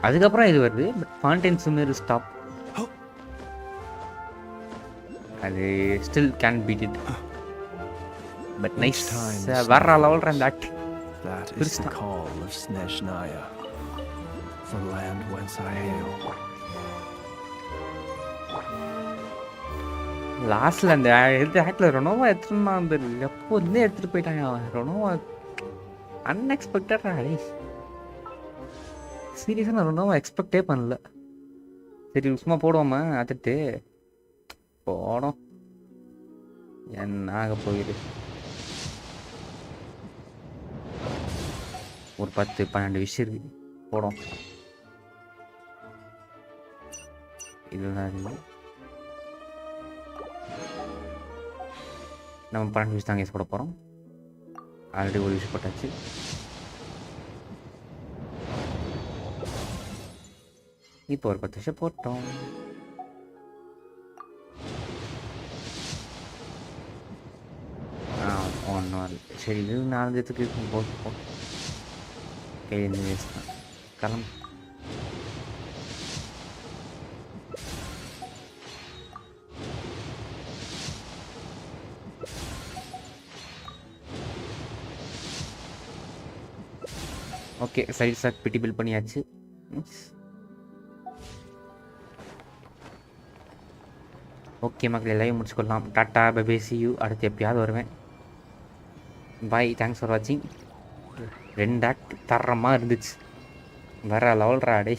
அதுக்கப்புறம் இது வருது, பட் ஃபான்டைன் சுமேரு ஸ்டாப். அது still can beat it. But nice, வேற லெவல்ரா இந்த act. That is the call of Snezhnaya, the land whence I hail. லாஸ்ட்ல அந்த ஆக்ட்ல ரொனோவா எடுத்துட்டு வந்து எப்போ இருந்தே எடுத்துட்டு போயிட்டாங்க. அவன் ரொனோவா அன்எக்ஸ்பெக்டடா. சீரியஸாக நான் ரொனோவா எக்ஸ்பெக்டே பண்ணல. சரி சும்மா போடுவோமா அதுட்டு போடும். என்ன ஆக போகுது? ஒரு 10-12 விஷயம் இருக்கு, போடும். இதுதான் இது. நம்ம 12 விஷயம் தான் கேஸ் போட போகிறோம். ஆல்ரெடி ஒரு விஷயம் போட்டாச்சு. இப்போ ஒரு 10 விஷயம் போட்டோம். ஒன்றும் சரி, இது 4 இடத்துக்கு போட்டு கையில் வேஸ்ட் தான். கிளம்பு. ஓகே, சைட் சாக் பிடி பில் பண்ணியாச்சு. ஓகே மக்கள், லைவ் முடிச்சுக்கொள்ளலாம். Tata bye, see you. அடுத்து எப்பயாவது வருவேன். பாய், தேங்க்ஸ் ஃபார் வாட்சிங். 2 ஆக்ட் தரமாக இருந்துச்சு. வேற லெவல்ரா டே.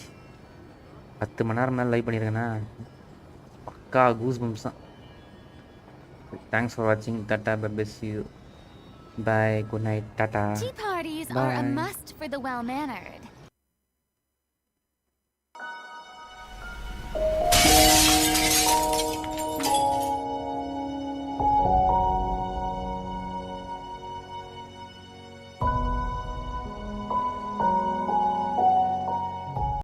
10 மணி நேரம் மேலே லைவ் பண்ணியிருக்கேன்னா பக்கா கூஸ் பம்ப்ஸ் தான். தேங்க்ஸ் ஃபார் வாட்சிங். Tata bye, see you. Bye, good night, tata. Tea parties are a must for the well-mannered.